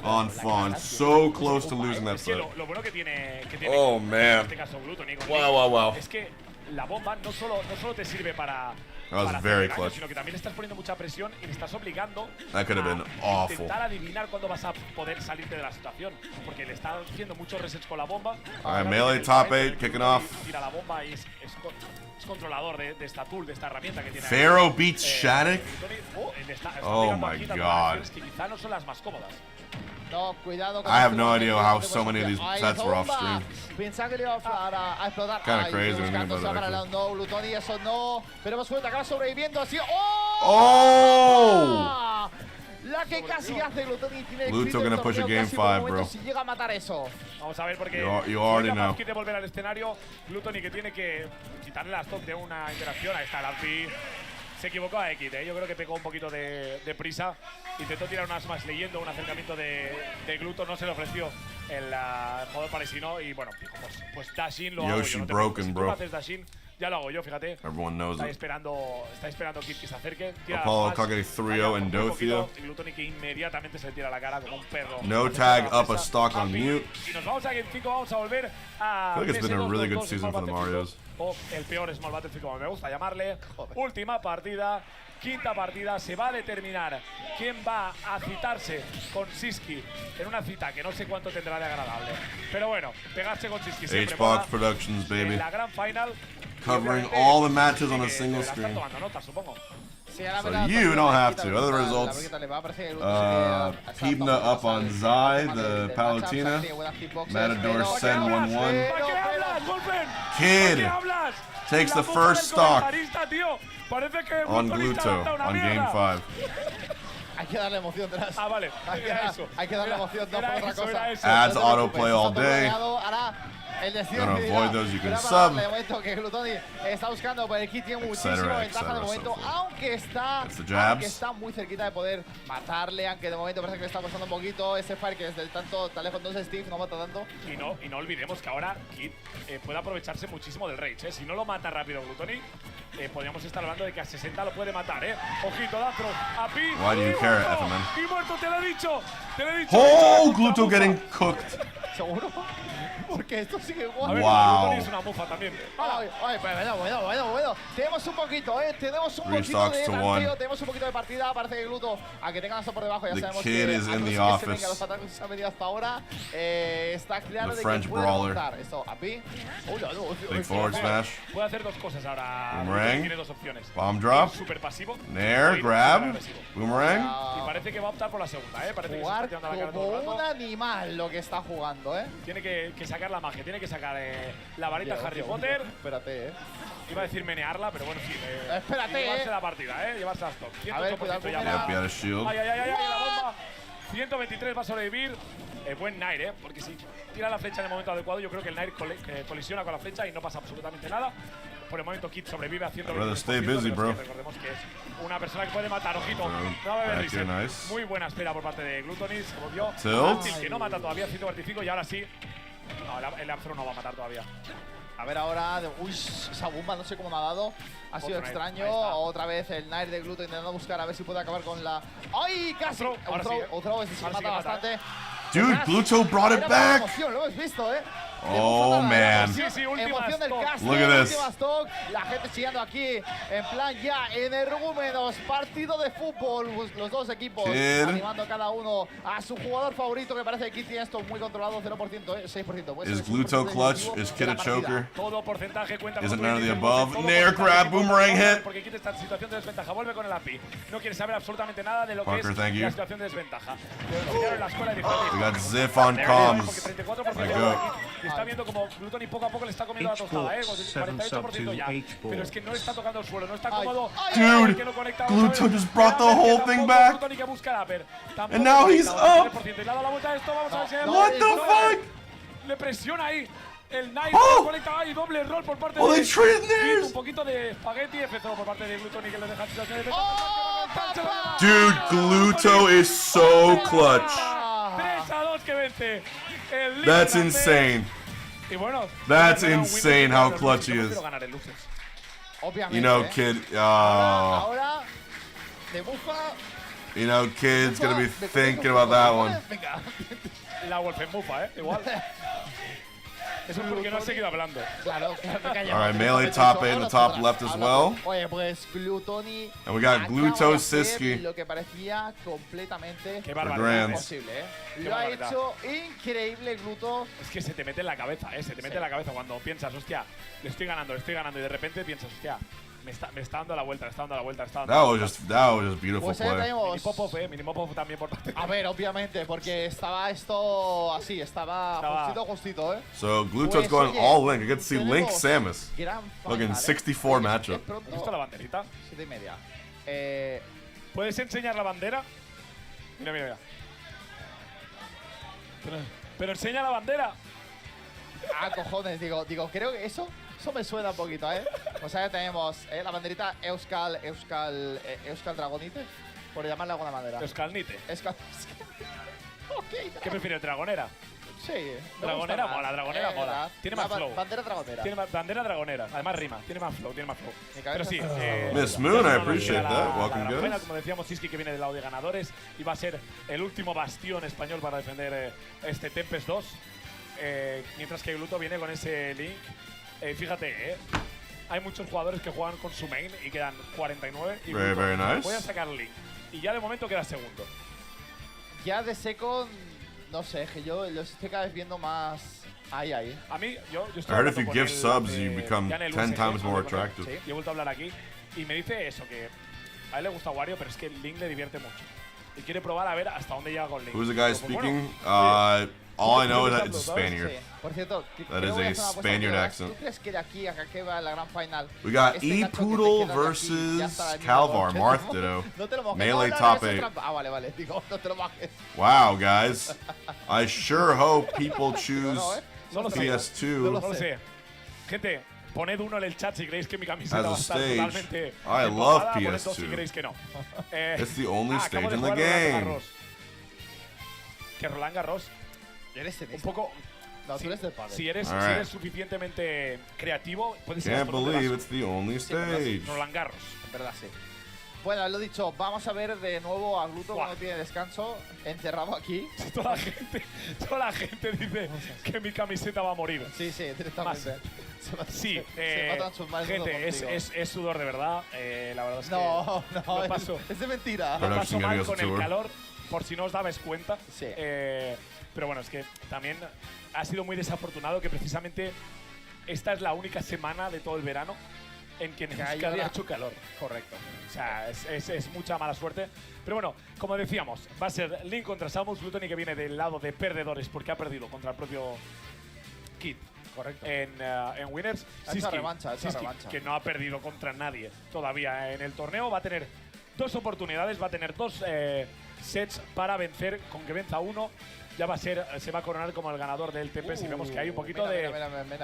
on Fawn. So close to losing that set. Lo bueno que tiene oh man. Wow. Es que la bomba no solo te sirve para that was very clutch. Sino que también estás poniendo mucha presión y le estás obligando that could have been awful. Intentar adivinar cuándo vas a poder salirte de la situación, porque le está haciendo muchos resets con la bomba. Alright, melee top 8 kicking off. Tira la bomba y es controlador de esta tool, de esta herramienta que tiene. Pharaoh beats Shattuck. Oh my god. Que quizá no son las más cómodas. No, cuidado. I have no idea how so many of these sets were off stream. Pensaba que le iba a explotar. Kind of crazy when you think about it. No, Glutoni, eso no. Pero hemos suelto, acaba sobreviviendo así. ¡Oh! La que casi hace Glutoni tiene Luto gonna push a game 5, bro. Si llega a matar eso. Vamos a ver porque you already know. Quiere volver al escenario. Glutoni que tiene que quitarle la stop de una interacción. Ahí está el Alpi. Se equivocó a X, yo creo que pegó un poquito de prisa. Intentó tirar unas más leyendo un acercamiento de Gluto, no se le ofreció el jugador parisino y bueno, dijo, pues Dashin lo hago yo. Broken, bro. Si tú haces Dashin, ya lo hago yo, fíjate. Everyone knows está esperando Kid que se acerque. Apollo Kage 3-0 en Dothia. Glutoni que inmediatamente se tira la cara como un perro. No tag up a stock on mute. Y nos vamos a Game 5, vamos a volver a I feel like it's been a really good season for the Marios. O el peor Small Battlefield, como me gusta llamarle. Última partida, quinta partida, se va a determinar quién va a citarse con Siski en una cita que no sé cuánto tendrá de agradable. Pero bueno, pegarse con Siski siempre H-Box Productions, baby. En la gran final. Covering all the matches on a single screen. So you don't have to. Other results. Peabnut up on Zai, the Palatina. Matador Sen 1-1. Kid takes the first stock on Gluto on Game 5 Hay que darle emoción, tras. Vale. Hay que darle emoción, no por otra cosa. Adds autoplay all day. El destino avoid those, you can sub. De momento que Glutoni está buscando, pero el Kit tiene muchísima ventaja de momento, aunque está muy cerquita de poder matarle, aunque de momento parece que le está costando un poquito ese fire que desde tan lejos no es Steve, no mata tanto. Y no olvidemos que ahora Kit puede aprovecharse muchísimo del rage, Si no lo mata rápido Glutoni, podríamos estar hablando de que a 60 lo puede matar, Ojito, Dastro, a Pi. Why do you care, FMN? Y muerto, te lo he dicho. Oh, Gluto getting cooked. ¿Seguro? Porque esto sigue A igual. ver, Wow. Glutton es una mufa también. Ay, pero bueno. Tenemos un poquito, tenemos un Three poquito stocks de to partido, one. tenemos un poquito de partida. Parece que Gluto, a que tengan esto por debajo, ya The sabemos kid que is a in los the que office. se ven, a los ataques que se han venido hasta ahora, está claro The de French que puede brawler. montar. Esto, a Pi. Big forward smash. Puede hacer dos cosas ahora. Boomerang. Tiene dos opciones. Bomb drop. Súper pasivo. Nair, y grab. agresivo. Boomerang. Y parece que va a optar por la segunda, Parece que se está Jugar tirando la cara todo como el un rato. animal lo que está jugando, Tiene que sacar la magia, tiene que sacar la varita Harry Ojo, Potter. Espérate, Iba a decir menearla, pero bueno, sí. Espérate, y llevarse la partida, llevarse a stock. A ver, 108% cuidado, ya. Boomerang. Yep, he had a shield. Ay, la bomba. 123 va a sobrevivir. Buen Nair, porque si tira la flecha en el momento adecuado, yo creo que el Nair colisiona con la flecha y no pasa absolutamente nada. Por el momento, Kid sobrevive a 123%. I'd rather stay busy, bro. Recordemos que es una persona que puede matar. Ojito, So, no va a haber back reset. here, nice. Muy buena espera por parte de Glutonis, como vio. Tilt. Ángel, que no mata todavía, 125, y ahora sí. No, el Aether no va a matar todavía. A ver ahora, uy, esa bomba no sé cómo me ha dado. Ha sido Otro Nair, extraño. ahí está. Otra vez el Nair de Gluto intentando buscar a ver si puede acabar con la. ¡Ay, casi! Otro, ahora sí, Otro, este sí Ahora sí mata que mata, bastante. Dude, Gluto brought it Era back. emoción, lo hemos visto, Oh, man. Sí, última Emoción del stock. cast, Look at this. última stock. La gente chillando aquí, en plan ya, energúmenos. Partido de fútbol, pues, los dos equipos Kid. animando cada uno a su jugador favorito, que parece que Kid tiene esto muy controlado, 0%, 6%. Puede Is ser Gluto 6% clutch? decisivo Is de Kid la a partida. choker? Todo porcentaje cuenta Isn't con none of the todo above. porcentaje Nair grab, cuenta boomerang con hit. Porque Kid está en situación de desventaja. Vuelve con el API. No quiere saber absolutamente nada de lo que Parker, es thank you. la situación de desventaja. Le enseñaron en la escuela de We got Ziff on Porque comms. 34% My de God. Kid. Y está viendo como Gluton y poco a poco le está comiendo la tostada, H-Ball, 48% ya. 7 sub to Pero es que no está tocando el suelo, no está Ay, cómodo. Dude, Que no conecta, Gluto vamos a ver. just brought the Vean whole que thing tampoco back. Gluton y que busca el upper. Tampoco And now he's conecta, up. 23%. Y le ha dado la vuelta a esto, vamos a ver si hay What the no, fuck? Le presiona ahí. El Knight Oh. conecta ahí, doble roll por parte Oh, de they traded Kid, theirs. un poquito de espagueti, F0 por parte de Gluton y que le deja en situación de ¡Oh, papá! Dude, Gluto is so clutch. 3-2 que vence. El Lima That's francés. insane. Y bueno, That's ganar un insane win, how pero clutch yo he prefiero is. ganar el losers. Obviamente. You know, Kid. Ahora, de bufa. You know, Kid's gonna be thinking about that one. Venga. La Wolfen bufa, igual. Eso es porque no has seguido hablando. Claro, me callo. All right, melee top 8 in the top left as well. Oye, pues Glutoni. And we got acaba Gluto de hacer Siski. Lo que parecía completamente Qué Grants. barbaridad. imposible, Qué Lo ha barbaridad. hecho increíble Gluto. Es que se te mete en la cabeza, se te mete en la cabeza cuando piensas, hostia, le estoy ganando, y de repente piensas, hostia, me está dando la vuelta, me está dando la vuelta, me está dando That la was vuelta. just beautiful Pues ahí play. tenemos. Mini pop-off, mini pop-off también por parte de… A ver, obviamente, porque estaba esto así, estaba justito, So Gluto's Pues, going oye, all in. You get to see Link tenemos Samus. Gran Looking final, 64 Oye, matchup. de pronto, ¿Has visto la banderita? 7:30. ¿Puedes enseñar la bandera? Mira, mira, mira. Pero enseña la bandera. Cojones, digo, creo que eso me suena un poquito, O sea, que tenemos la banderita Euskal Dragonite, por llamarla de alguna manera. Euskalnite. Ok, ¿Qué prefieres, dragonera? sí. me Dragonera gusta más. mola, dragonera mola. Tiene más flow. Bandera dragonera. Tiene más, bandera dragonera, además rima, tiene más flow, Mi Pero cabeza sí, está- Miss Moon, I ya appreciate la- that. la Welcome, gran final, guys. como decíamos, Siski que viene del lado de ganadores y va a ser el último bastión español para defender este Tempest 2. Mientras que Gluto viene con ese Link. Fíjate, hay muchos jugadores que juegan con su main y quedan 49. Y Very, Gluto, very nice. voy a sacar Link. Y ya de momento queda segundo. Ya de second, no sé, que yo los estoy cada vez viendo más ahí. A mí, yo estoy I heard if hablando you con give él, subs, you become ya en el 10 USG, times more hablé con él, attractive. sí, y he vuelto a hablar aquí. Y me dice eso, que a él le gusta Wario, pero es que el Link le divierte mucho. Y quiere probar a ver hasta dónde llega con Link. Who's the guy Digo, pues bueno, speaking? All I know is that it's a Spaniard. Sí. Por cierto, That creo is que voy a hacer una apuesta Spaniard contigo, accent. ¿Tú crees que de aquí a que va la gran final? We got este Nacho que te E-Poodle queda de aquí ya está versus el mismo Calvar, golpe? Marth Ditto. No te lo mojes. Melee no, top eso es 8. trampa. Vale. Digo, no te lo mojes. Wow, guys. I sure hope people choose No lo sé. PS2 No lo sé. Gente, poned uno en el chat si creéis que mi camiseta as va a a estar stage. totalmente I love empapado, poned dos si PS2. creéis que no. It's the only acabo stage de in the jugar Roland game. Garros. Que Roland Garros, Eres un poco… No, tú eres del padre. Si eres, All si right. eres suficientemente creativo, puedes ir Can't hasta donde believe vas. it's the only stage. Roland Garros. En verdad, sí. Bueno, lo dicho, vamos a ver de nuevo a Gluto cuando tiene descanso, encerrado aquí. Toda la gente dice que mi camiseta va a morir. Sí, directamente. Sí, se va a transformar en gente, es sudor de verdad. La verdad es que no, lo paso, es de mentira. lo paso mal con el calor, por si no os dabais cuenta. Sí. Pero bueno, es que también ha sido muy desafortunado que precisamente esta es la única semana de todo el verano en que ha hecho calor. Correcto. O sea, es mucha mala suerte. Pero bueno, como decíamos, va a ser Link contra Samus. Gluttony que viene del lado de perdedores porque ha perdido contra el propio Kid. Correcto. En Winners. Esa revancha. Que no ha perdido contra nadie todavía en el torneo. Va a tener 2 oportunidades, va a tener 2 sets para vencer. Con que venza uno, ya se va a coronar como el ganador del TP. Si vemos que hay un poquito mira,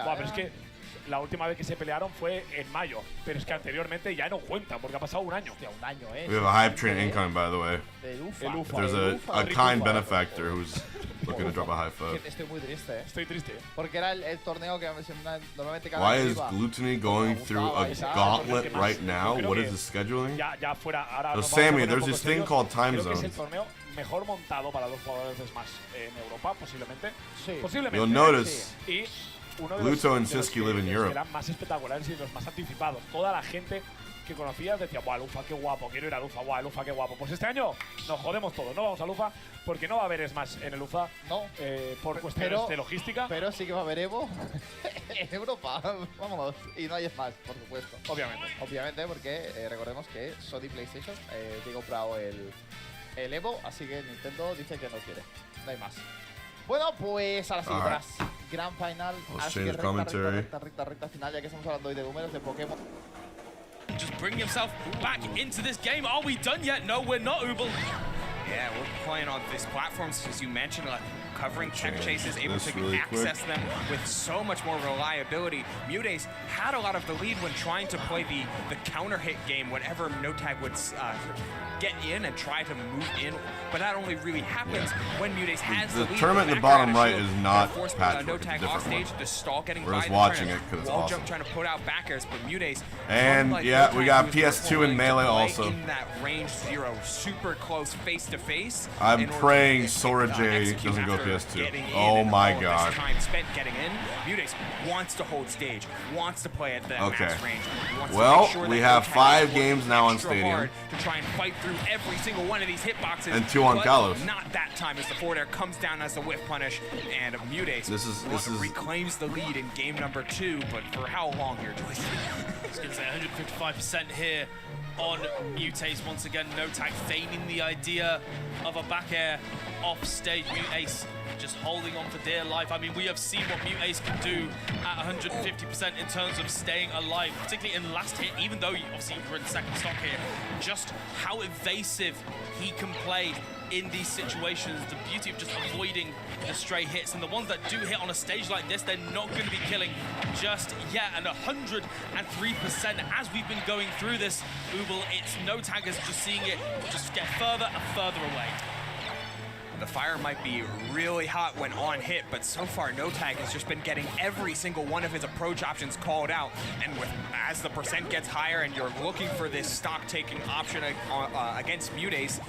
Buah, pero es que la última vez que se pelearon fue en mayo, pero es que anteriormente ya no cuenta porque ha pasado un año. Hostia, un año, We have a hype train incoming, by the way. El UFA. There's a kind benefactor who's looking to drop a high foot. Estoy muy triste, Estoy triste. Porque era el torneo que normalmente cada Why vez is iba. Gluttony going through a gauntlet right now? What is the scheduling? Ya fuera. Ahora So nos vamos a Sammy, poner there's un this poco thing serios. called time Creo que es el zones. torneo mejor montado para los jugadores de Smash en Europa, posiblemente. Sí. Posiblemente. You'll notice Y uno de Gluto los, and de los Siski que live in Europe. eran más espectaculares y los más anticipados. Toda la gente que conocías decía, ¡buah, Lufa, qué guapo! Quiero ir a Lufa, ¡buah, Lufa, qué guapo! Pues este año nos jodemos todos, no vamos a Lufa porque no va a haber Smash en el Lufa por cuestiones de logística. Pero sí que va a haber Evo en Europa, vámonos. Y no hay Smash, por supuesto. Obviamente, porque recordemos que Sony PlayStation tiene comprado el Evo, así que Nintendo dice que no quiere, no hay más. Bueno, pues ahora sí, tras Grand Final, ahora sí que recta final, ya que estamos hablando hoy de números de Pokémon. Just bring himself back into this game. Are we done yet? No, we're not, Ubel. Yeah, we're playing on these platforms, as you mentioned, covering tech chases, able to access them with so much more reliability. Mutace had a lot of the lead when trying to play the counter hit game whenever No-Tag would get in and try to move in, but that only really happens when Mutace has the lead. The tournament in the bottom right is not Patchwork, No-Tag off stage, the stall getting We're just watching it because it's wall awesome. jump trying to put out backers, but Mutace, And yeah, we got PS2 and Melee also. in that range 0, super close face to face. I'm praying Sora J doesn't go PS2. Oh my god. Time spent getting in. Mutace wants to hold stage, wants to play at the max range. Wants Well, to make sure we that have No-Tag 5 games now on extra Stadium. hard to try and fight through every single one of these hitboxes. And 2 on but Kalos. Not that time as the forward air comes down as the whip punish, and Mutace reclaims the lead in game number 2, but for how long here, Joyce? I was going to say 155% here on Mutace. Once again, No-Tag feigning the idea of a back air off stage. Mutace just holding on for dear life. I mean, we have seen what Mutace can do at 150% in terms of staying alive, particularly in last hit, even though obviously you're in second stock here. Just how evasive he can play in these situations, the beauty of just avoiding the stray hits, and the ones that do hit on a stage like this, they're not going to be killing just yet. And 103% as we've been going through this, Ubel, it's No-Taggers just seeing it just get further and further away. The fire might be really hot when on hit, but so far No-Tag has just been getting every single one of his approach options called out. And as the percent gets higher and you're looking for this stock taking option against Mutace,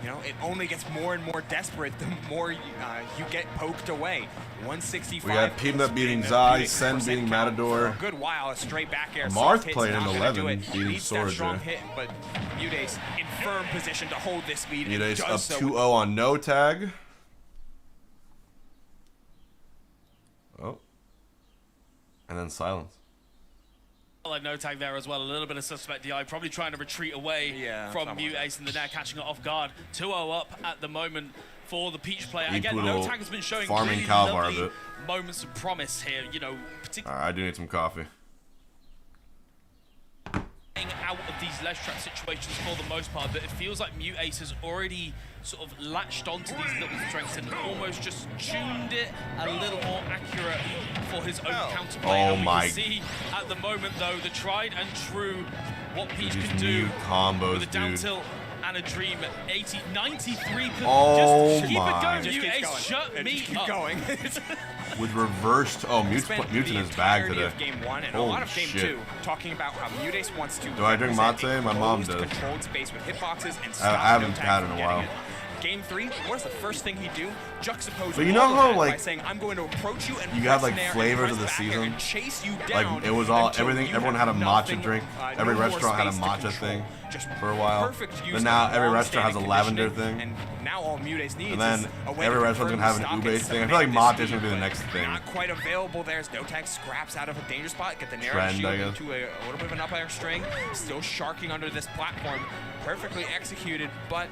you know, it only gets more and more desperate the more you get poked away. 165. We got Peabnut beating Zai, Sen beating Matador. A good while, a straight back air. Marth playing in 11, beating Sora J. Hit, but Mutace in firm position to hold this lead. Mutace up 2-0 on No-Tag. Oh. And then silence. Like No-Tag there as well, a little bit of suspect DI, probably trying to retreat away from Mutace, and they're now catching it off guard. 2-0 up at the moment for the Peach player. Again, No-Tag has been showing really lovely moments of promise here, you know, particularly. Alright, I do need some coffee. Out of these ledge trap situations for the most part, but it feels like Mutace has already sort of latched onto these little strengths and almost just tuned it a little more accurate for his own counterplay. Oh and we my! can see at the moment though the tried and true what Peach can new do combos, with a down tilt kind of dream. 80, 93. Oh just keep my. it going. Just You keeps ace, going. shut me Keep up. going. With reversed. Oh, Mute's in his bag today. Of game 1 and Holy a lot of game shit. 2 talking about how Mutace wants to Do I drink mate? My mom does. controlled space with hitboxes and stop I haven't no tag had it from in a while. getting it. Game 3, what's the first thing he'd do? Juxtapose But you know all of how, that like, by saying, I'm going to approach you and you press got, like, snare and flavors press of the back air season? and chase you down Like, it was all, until everything, you everyone have had a matcha nothing, drink. no Every more restaurant had a space to matcha control. thing Just for a while. perfect use But now of every restaurant has a long-standing lavender conditioning, thing. And now all Mutace needs And then is a way every to restaurant's gonna have an confirm ube stock thing. I and feel like cement mate this is gonna be the speed, next but thing. Not quite available. There's no tag scraps out of a danger spot. Get the narrow Trend, shield I guess. into a little bit of an up air string. Still sharking under this platform. Perfectly executed, but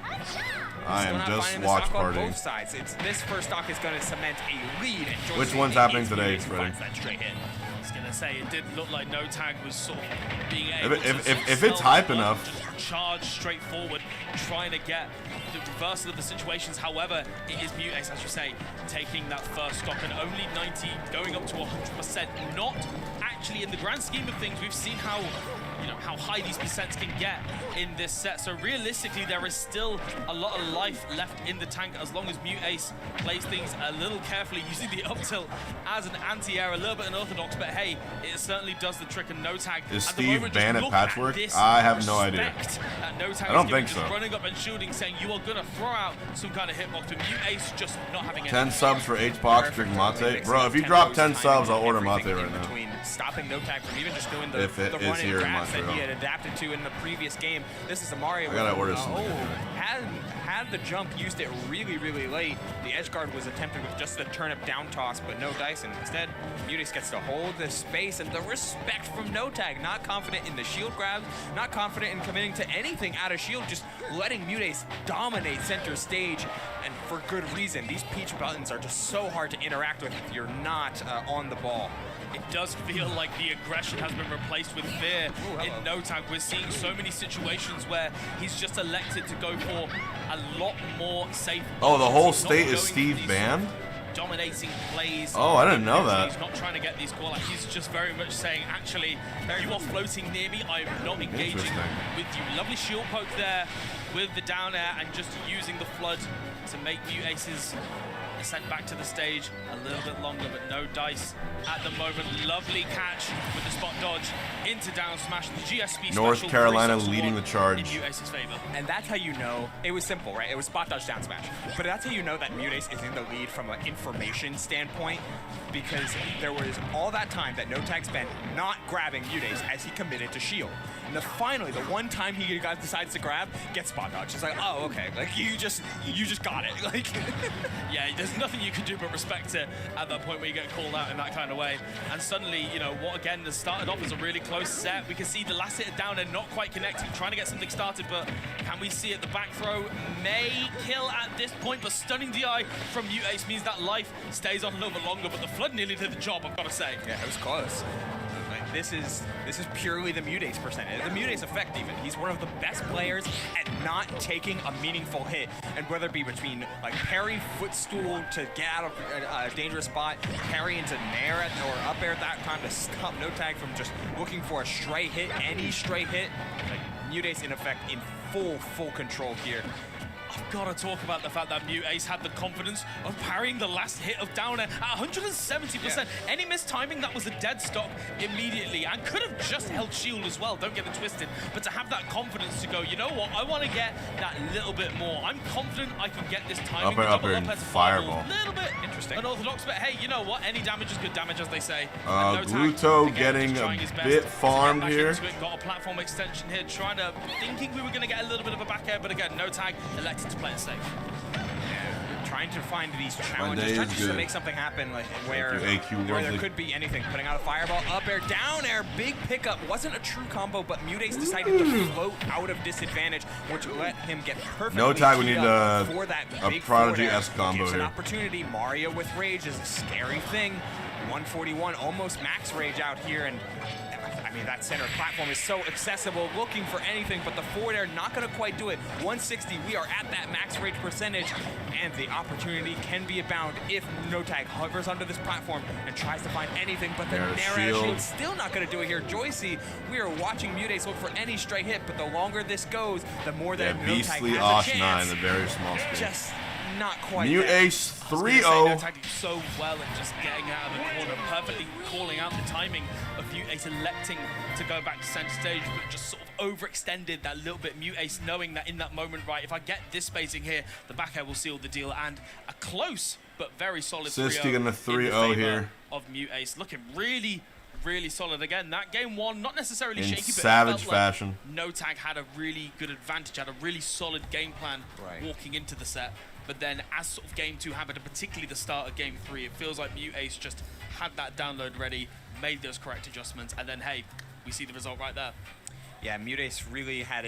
I still am not just finding the watch stock on partying. both sides. This first stock is going to cement a lead. And joins Which the one's 8 happening games today, Mutace Freddie? finds that straight hit. I was gonna say it did look like no tag was sort of being able If it's hype enough. just charge straight forward, trying to get the reversal of the situations. However, it is Mutace, as you say, taking that first stock and only 90, going up to 100%. Not actually in the grand scheme of things. We've seen how how high these percents can get in this set. So realistically, there is still a lot of life left in the tank as long as Mutace plays things a little carefully, using the up tilt as an anti-air, a little bit unorthodox, but hey, it certainly does the trick. And no tag. Is at the Steve moment, banned just at look Patchwork? this I have no idea. respect that no tag I don't is giving, think so. just running up and shooting, saying you are gonna throw out some kind of hitbox, but Mutace just not having 10 subs for H-Box, drink mate. Bro, if you drop 10 subs, I'll order mate right now. Between stopping no tag from even just doing the If it the is run and here in grabs that Montreal. he had adapted to in the previous game. This is a Mario. I gotta with, order some. had the jump, used it really, really late. The edge guard was attempted with just the turnip down toss, but no dice, and instead, Mutace gets to hold the space and the respect from no tag. Not confident in the shield grabs, not confident in committing to anything out of shield, just letting Mutace dominate center stage, and for good reason. These peach buttons are just so hard to interact with if you're not on the ball. It does feel like the aggression has been replaced with fear in no tag. We're seeing so many situations where he's just elected to go for a lot more safe. Oh, the whole He's not state going is for Steve these banned? dominating plays. Oh, I didn't know that. He's not trying to get these call outs. He's just very much saying, actually, you are floating near me. I'm not engaging with you. Lovely shield poke there with the down air and just using the flood to make Mutace's sent back to the stage a little bit longer, but no dice at the moment. Lovely catch with the spot dodge into down smash. The GSP North special, Carolina 3-6-1 leading the charge. in Mutace's favor. And that's how you know, it was simple, right? It was spot dodge down smash. But that's how you know that Mutace is in the lead from an information standpoint, because there was all that time that no tag spent not grabbing Mutace as he committed to shield. And then finally, the one time he decides to grab, gets spot dodge. It's like, oh, okay, like you just got it. Like, yeah, there's nothing you can do but respect it at that point where you get called out in that kind of way. And suddenly, what again has started off as a really close set. We can see the last hit down and not quite connecting, trying to get something started, but can we see it? The back throw may kill at this point, but stunning DI from Mutace means that life stays on a little bit longer, but the flood nearly did the job, I've got to say. Yeah, it was close. Like, this is purely the Mutace percentage. The Mutace effect even. He's one of the best players at not taking a meaningful hit. And whether it be between like parry, footstool to get out of a dangerous spot, parry into nair or up air at that time to stop no tag from just looking for a stray hit, any stray hit. Like Mutace in effect in full control here. I've got to talk about the fact that Mutace had the confidence of parrying the last hit of down air at 170%. Yeah. Any mistiming, that was a dead stock immediately, and could have just held shield as well, don't get it twisted. But to have that confidence to go, you know what, I want to get that little bit more. I'm confident I can get this timing. Up air and fireball. A little bit interesting. Unorthodox, but hey, you know what, any damage is good damage, as they say. Gluto getting a bit farmed here. Got a platform extension here, thinking we were going to get a little bit of a back air, but again, no tag, elected to play it safe. Yeah, trying to find these challenges, trying to make something happen like where there could be anything. Putting out a fireball, up air, down air, big pickup. Wasn't a true combo, but Mutace decided to float out of disadvantage, which let him get perfectly no tag, we need a Prodigy S combo here. here. An opportunity. Mario with rage is a scary thing. 141, almost max rage out here, and I I mean, that center platform is so accessible, looking for anything, but the forward air not going to quite do it. 160, we are at that max rage percentage, and the opportunity can be abound if NoTag hovers under this platform and tries to find anything, but the Nair shield still not going to do it here. Joycey, we are watching Mutace look for any stray hit, but the longer this goes, the more that NoTag Beastly has a Osh 9, the very small screen. Just not quite Mute there. Ace 3-0. Tactic so well and just getting out of the corner, perfectly calling out the timing of Mutace electing to go back to center stage, but just sort of overextended that little bit. Mutace knowing that in that moment, right, if I get this spacing here, the back air will seal the deal, and a close but very solid 3-0 getting a 3-0 here of Mutace, looking really solid again. That game one, not necessarily in shaky, but savage it felt fashion. like NoTag had a really good advantage, had a really solid game plan walking into the set. But then as sort of game two happened, and particularly the start of game three, it feels like Mutace just had that download ready, made those correct adjustments, and then, hey, we see the result right there. Yeah, Mutace really had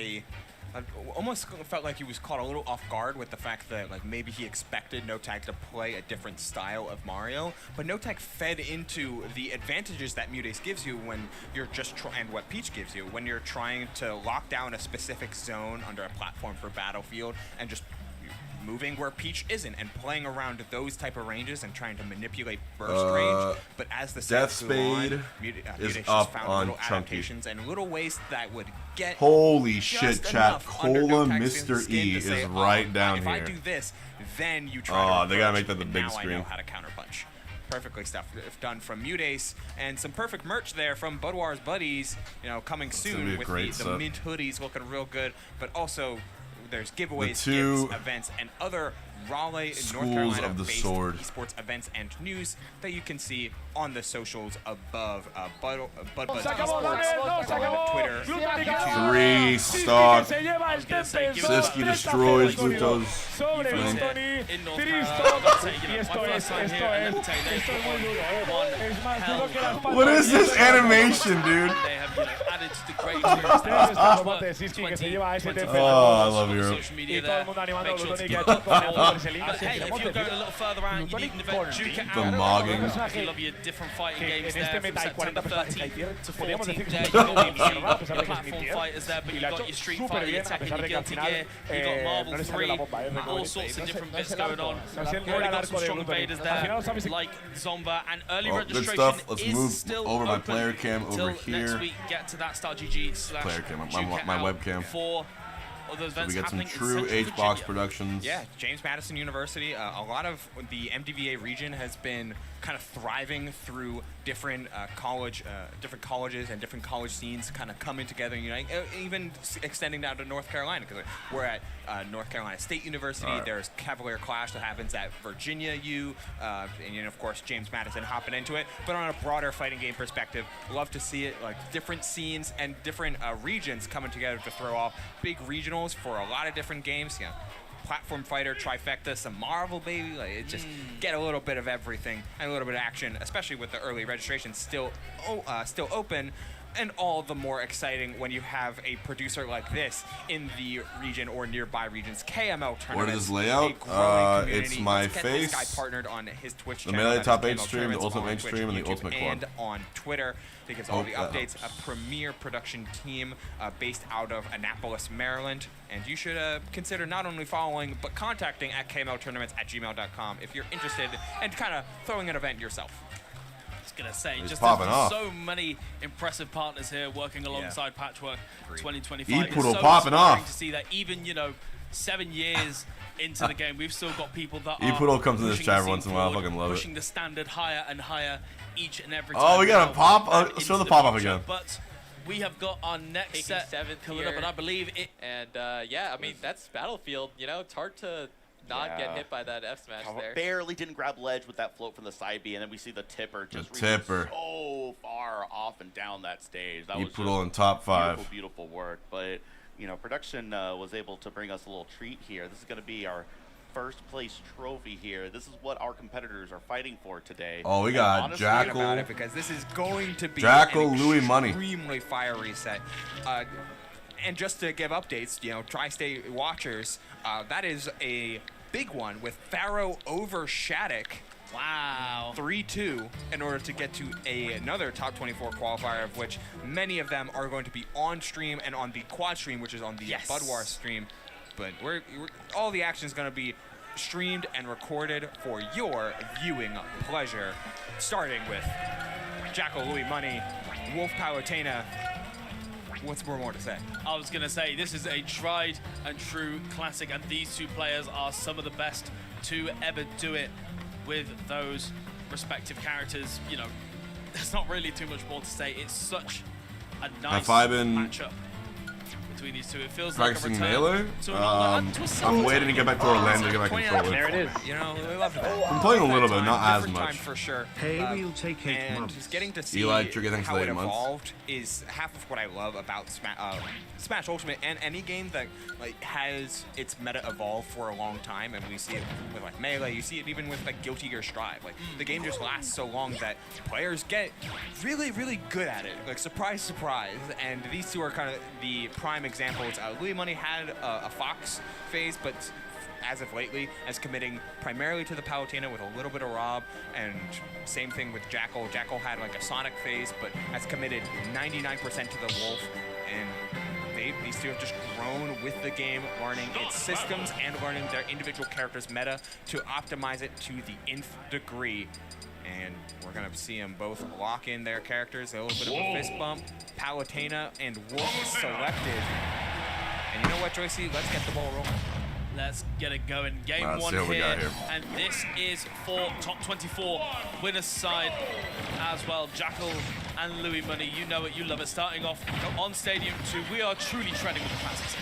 almost felt like he was caught a little off guard with the fact that like maybe he expected NoTag to play a different style of Mario, but NoTag fed into the advantages that Mutace gives you when you're just and what Peach gives you when you're trying to lock down a specific zone under a platform for Battlefield and just moving where Peach isn't and playing around those type of ranges and trying to manipulate burst range. But as the Death Spade is up found on little Chunky. adaptations and little ways that would get Holy shit, chat. under Cola NoTag's Mr. skin E to is say, right down if here. I do this, then you try to they gotta approach, make that the and big now screen. I know how to counterpunch. Perfectly stuff done from Mutace, and some perfect merch there from Budwar's buddies, you know, coming soon with the mint hoodies looking real good, but also there's giveaways, gifts, events, and other Raleigh, North Carolina-based esports events and news that you can see on the socials above Budbuzz Esports, Twitter, YouTube. 3 stock. Siski destroys Glutos. What is this animation, dude? Oh, I love Europe. Hey, if you're going a little further out, you need an event, Duke it out. The mogging. You love your different fighting games there from September 13th to 14th there. You've got the platform fighters there, but you've got your Street Fighter, your Tekken, your Guilty Gear, you've got Marvel 3, all sorts of different bits going on. You've already got some strong invaders there, like Zomba, and early registration is still over my open player cam over till here. next week. Get to that StarGG/Player cam, my webcam. For those events we get some happening true in Central HBox Virginia. productions. Yeah, James Madison University. A lot of the MDVA region has been kind of thriving through different colleges and different college scenes kind of coming together and uniting, even extending down to North Carolina, because we're at North Carolina State University. There's Cavalier Clash that happens at Virginia U, and of course James Madison hopping into it. But on a broader fighting game perspective, love to see it, like different scenes and different regions coming together to throw off big regionals for a lot of different games. You know, platform fighter, trifecta, some Marvel, baby. Like, it just get a little bit of everything and a little bit of action, especially with the early registration still open. And all the more exciting when you have a producer like this in the region or nearby regions. KML tournaments. What is layout? It's my face. This guy partnered on his Twitch the channel. Melee Top 8 KML stream, the Ultimate Main Twitch, stream, and the YouTube, Ultimate Quad. And on Twitter. He gives all the updates. A premier production team based out of Annapolis, Maryland. And you should consider not only following, but contacting at kmltournaments@gmail.com if you're interested and kind of throwing an event yourself. Gonna say, He's just popping off. So many impressive partners here working alongside Patchwork 2025. E-Poodle so popping off. To see that even 7 years into the game, we've still got people that E-Poodle are comes in this pushing chat the every once in a while. I fucking love pushing it. the standard higher and higher each and every time. Oh, we got a pop. Into Show the pop up future. again. But we have got our next set coming up, and I believe it. And yeah, I mean that's Battlefield. You know, it's hard to not get hit by that F smash there. Barely didn't grab ledge with that float from the side B, and then we see the tipper just so far off and down that stage. That was put on top 5. Beautiful work. But you know, production was able to bring us a little treat here. This is going to be our first place trophy here. This is what our competitors are fighting for today. Oh, we got honestly, Jackal. Because this is going to be Jackal, an Louis Money. extremely fiery set. And just to give updates, you know, Tri-State watchers, that is a big one with Pharaoh over Shattuck Wow. 3-2 in order to get to another top 24 qualifier, of which many of them are going to be on stream and on the quad stream, which is on the Budwar stream. But all the action is going to be streamed and recorded for your viewing pleasure, starting with Jackal, Louis Money, Wolf Palutena. What's more to say? I was going to say, this is a tried and true classic, and these two players are some of the best to ever do it with those respective characters. You know, there's not really too much more to say. It's such a nice matchup between these two. It feels like a return Melee? to I'm waiting to get back to Orlando to get my controller. There it is. You know, we love that. I'm playing a little bit, not as Different time much. for sure. Hey, we'll take 8 months. Just getting to see Eli, Trigger, thanks how for it 8 months. evolved is half of what I love about Smash Ultimate and any game that like has its meta evolve for a long time, and we see it with like Melee. You see it even with like Guilty Gear Strive. Like the game just lasts so long that players get really, really good at it. Like surprise, surprise. And these two are kind of the prime examples. Louis Money had a Fox phase, but as of lately, as committing primarily to the Palutena with a little bit of Rob, and same thing with Jackal. Jackal had like a Sonic phase, but has committed 99% to the Wolf, and these two have just grown with the game, learning its systems and learning their individual characters' meta to optimize it to the nth degree. And we're going to see them both lock in their characters. A little bit of a fist bump. Palutena and Wolf selected. And you know what, Joycey? Let's get the ball rolling. Let's get it going. Game one here. And this is for top 24 winners side as well. Jackal and Louis Money, you know it, you love it. Starting off on Stadium 2, we are truly treading with the classics.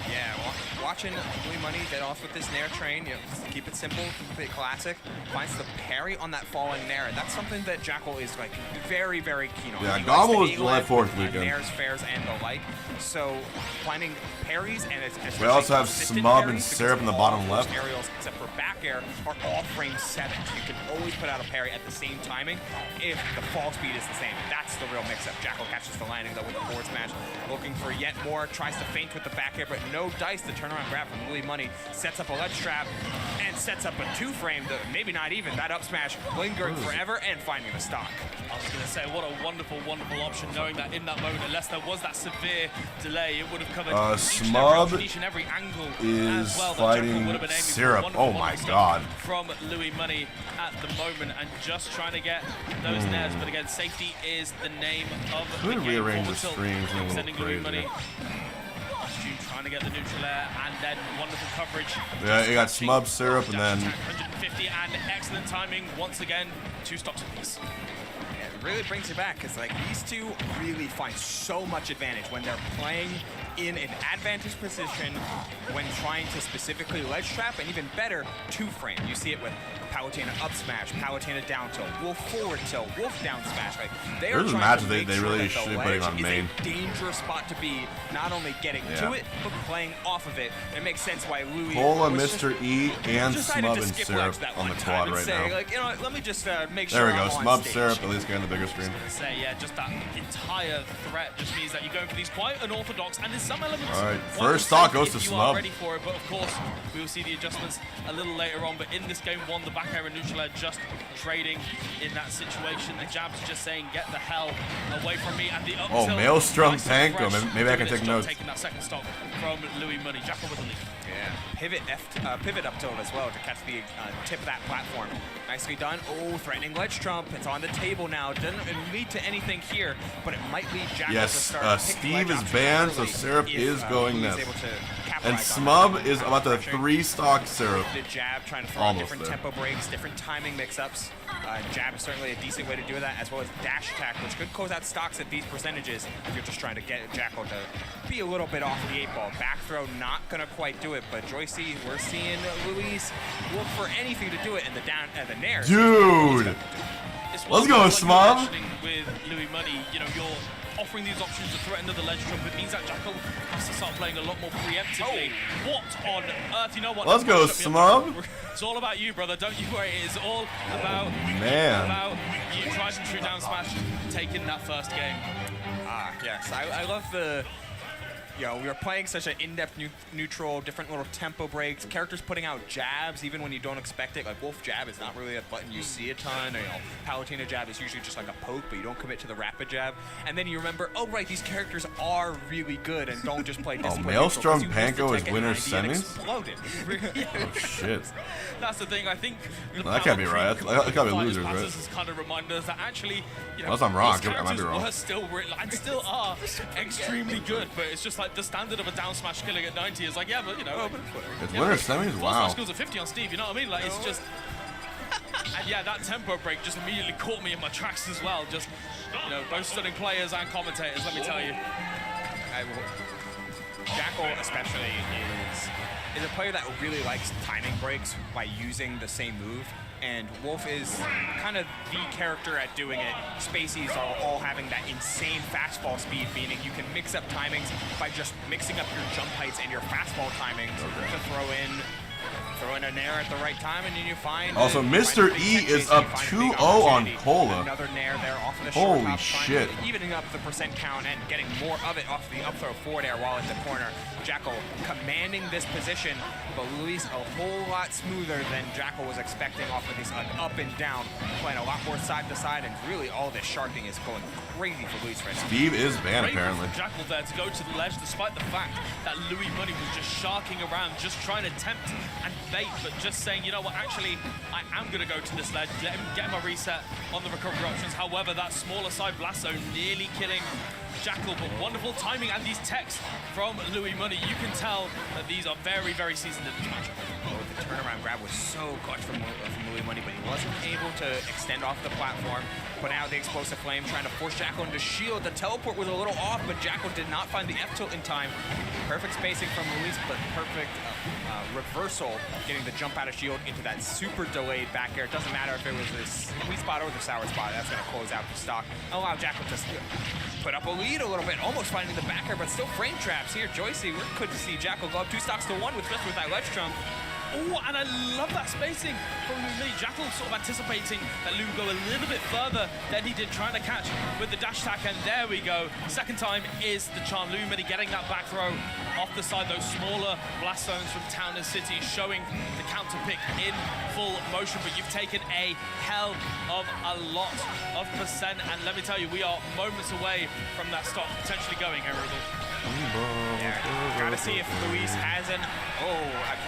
Yeah, watching Louis Money get off with this Nair train, you know, keep it simple, keep it classic, finds the parry on that falling Nair, and that's something that Jackal is like very, very keen on. Yeah, Gobble was led forth weekend. Nairs, fairs, and the like. So finding parries and we also have Smub and Syrup in the bottom left. Aerials, except for back air, are all frame 7. So you can always put out a parry at the same timing if the fall speed is the same. That's the real mix-up. Jackal catches the landing though with the forward smash, looking for yet more, tries to feint with the back air, but no dice. The turnaround grab from Louis Money sets up a ledge trap and sets up a 2-frame, maybe not even, that up smash lingering forever and finding the stock. I was going to say, what a wonderful, wonderful option, knowing that in that moment, unless there was that severe delay, it would have covered Smub each and every angle is as well. fighting Syrup. Oh my god. From Louis Money at the moment, and just trying to get those nairs, but again, safety is the name of the game. Rearrange the streams a little sending Louis crazy. Money. Trying to get the neutral air, and then wonderful coverage. Yeah, you got Smub, Syrup, and then 150, and excellent timing once again. 2 stocks apiece. It really brings you back, because like these two really find so much advantage when they're playing in an advantage position when trying to specifically ledge trap, and even better, 2-frame. You see it with Palutena up smash, Palutena down tilt, Wolf forward tilt, Wolf down smash. Like they are trying to make sure that the ledge is a dangerous spot to be, not only getting to it, but playing off of it. It makes sense why Louis Cola, Mr. E, and Smub and Syrup on the quad right now. Like, you know, let me just make sure. There we go, I'm Smub, Syrup, at least getting the bigger screen. Say, yeah, just that entire threat just means that you're going for these quite unorthodox, and there's some elements. All right, first stock goes to Smub. Ready for it, but of course we will see the adjustments a little later on. But in this game one, the back air and neutral air just trading in that situation. The jab's just saying, "Get the hell away from me!" And the up tilt, Maelstrom nice and Panko. fresh, Maybe I can doing take its job, notes. Taking that second stock from Louis Money. Jackal with the lead. Yeah, pivot up tilt as well to catch the tip of that platform. Nicely done. Oh, threatening ledge trump. It's on the table now. Doesn't lead to anything here, but it might lead Jackal to start. Steve is banned, so Syrup is going next. And Smub is about to 3-stock Syrup. The jab, trying to throw out different tempo breaks, different timing mix-ups. Jab is certainly a decent way to do that, as well as dash attack, which could close out stocks at these percentages if you're just trying to get Jackal to be a little bit off the 8 ball. Back throw, not gonna quite do it, but Joycey, we're seeing Louis look for anything to do it, and the down and the nair. Dude, let's go, Smub. With Louis Money, you know, you're offering these options to threaten the ledge trump. It means that Jackal has to start playing a lot more preemptively. What on earth? You know what? Let's go, Smub. It's all about you, brother. Don't you worry. It's all about you. Tries and true down smash, taking that first game. Yes. I love the you know, we were playing such an in-depth neutral, different little tempo breaks, characters putting out jabs even when you don't expect it. Like Wolf jab is not really a button you see a ton, or, you know, Palutena jab is usually just like a poke, but you don't commit to the rapid jab. And then you remember, oh right, these characters are really good and don't just play discipline. Maelstrom Panko is winner semis? Exploded. Oh shit. That's the thing. I think That can't be right. That can't be losers, right? Has kind of reminded us that actually, you know, Unless I'm wrong, these I might be characters wrong. were still and still are extremely good, but it's just like the standard of a down smash killing at 90 is like, yeah, but you know, It's winner semis? Full Wow. smash skills at 50 on Steve. You know what I mean? Like it's just. And yeah, that tempo break just immediately caught me in my tracks as well. Just, you know, both stunning players and commentators, let me tell you. Jackal especially is a player that really likes timing breaks by using the same move. And Wolf is kind of the character at doing it. Spaceys are all having that insane fastball speed, meaning you can mix up timings by just mixing up your jump heights and your fastball timings to throw in a nair at the right time, and then you find. Also, Mr. E is up 2-0 on Cola. Another nair there off of the Holy short shit. evening up the percent count and getting more of it off the up throw forward air while in the corner. Jackal commanding this position, but Luis a whole lot smoother than Jackal was expecting off of this up and down, playing a lot more side to side, and really all this sharking is going crazy for Luis right now. Steve is banned apparently. Jackal there to go to the ledge, despite the fact that Louis Money was just sharking around, just trying to tempt and bait, but just saying, you know what, actually, I am going to go to this ledge, let him get my reset on the recovery options. However, that smaller side blast zone nearly killing Jackal, but wonderful timing and these techs from Louis Money. You can tell that these are very, very seasoned in this matchup. Oh, the turnaround grab was so clutch from Louis Money, but he wasn't able to extend off the platform, putting out the explosive flame, trying to force Jackal into shield. The teleport was a little off, but Jackal did not find the F-tilt in time. Perfect spacing from Luis, but perfect reversal, getting the jump out of shield into that super delayed back air. It doesn't matter if it was the sweet spot or the sour spot. That's going to close out the stock. Allow Jackal to put up a lead a little bit, almost finding the back air, but still frame traps here. Joycey, we're good to see Jackal go up 2 stocks to 1 with that ledge jump. Oh, and I love that spacing from Louis. Jackal sort of anticipating that Lou would go a little bit further than he did, trying to catch with the dash attack, and there we go. Second time is the charm. Louis Mini getting that back throw off the side, those smaller blast zones from Town and City, showing the counter pick in full motion, but you've taken a hell of a lot of percent, and let me tell you, we are moments away from that stock potentially going, Herald. Yeah, gotta see if Luis has an.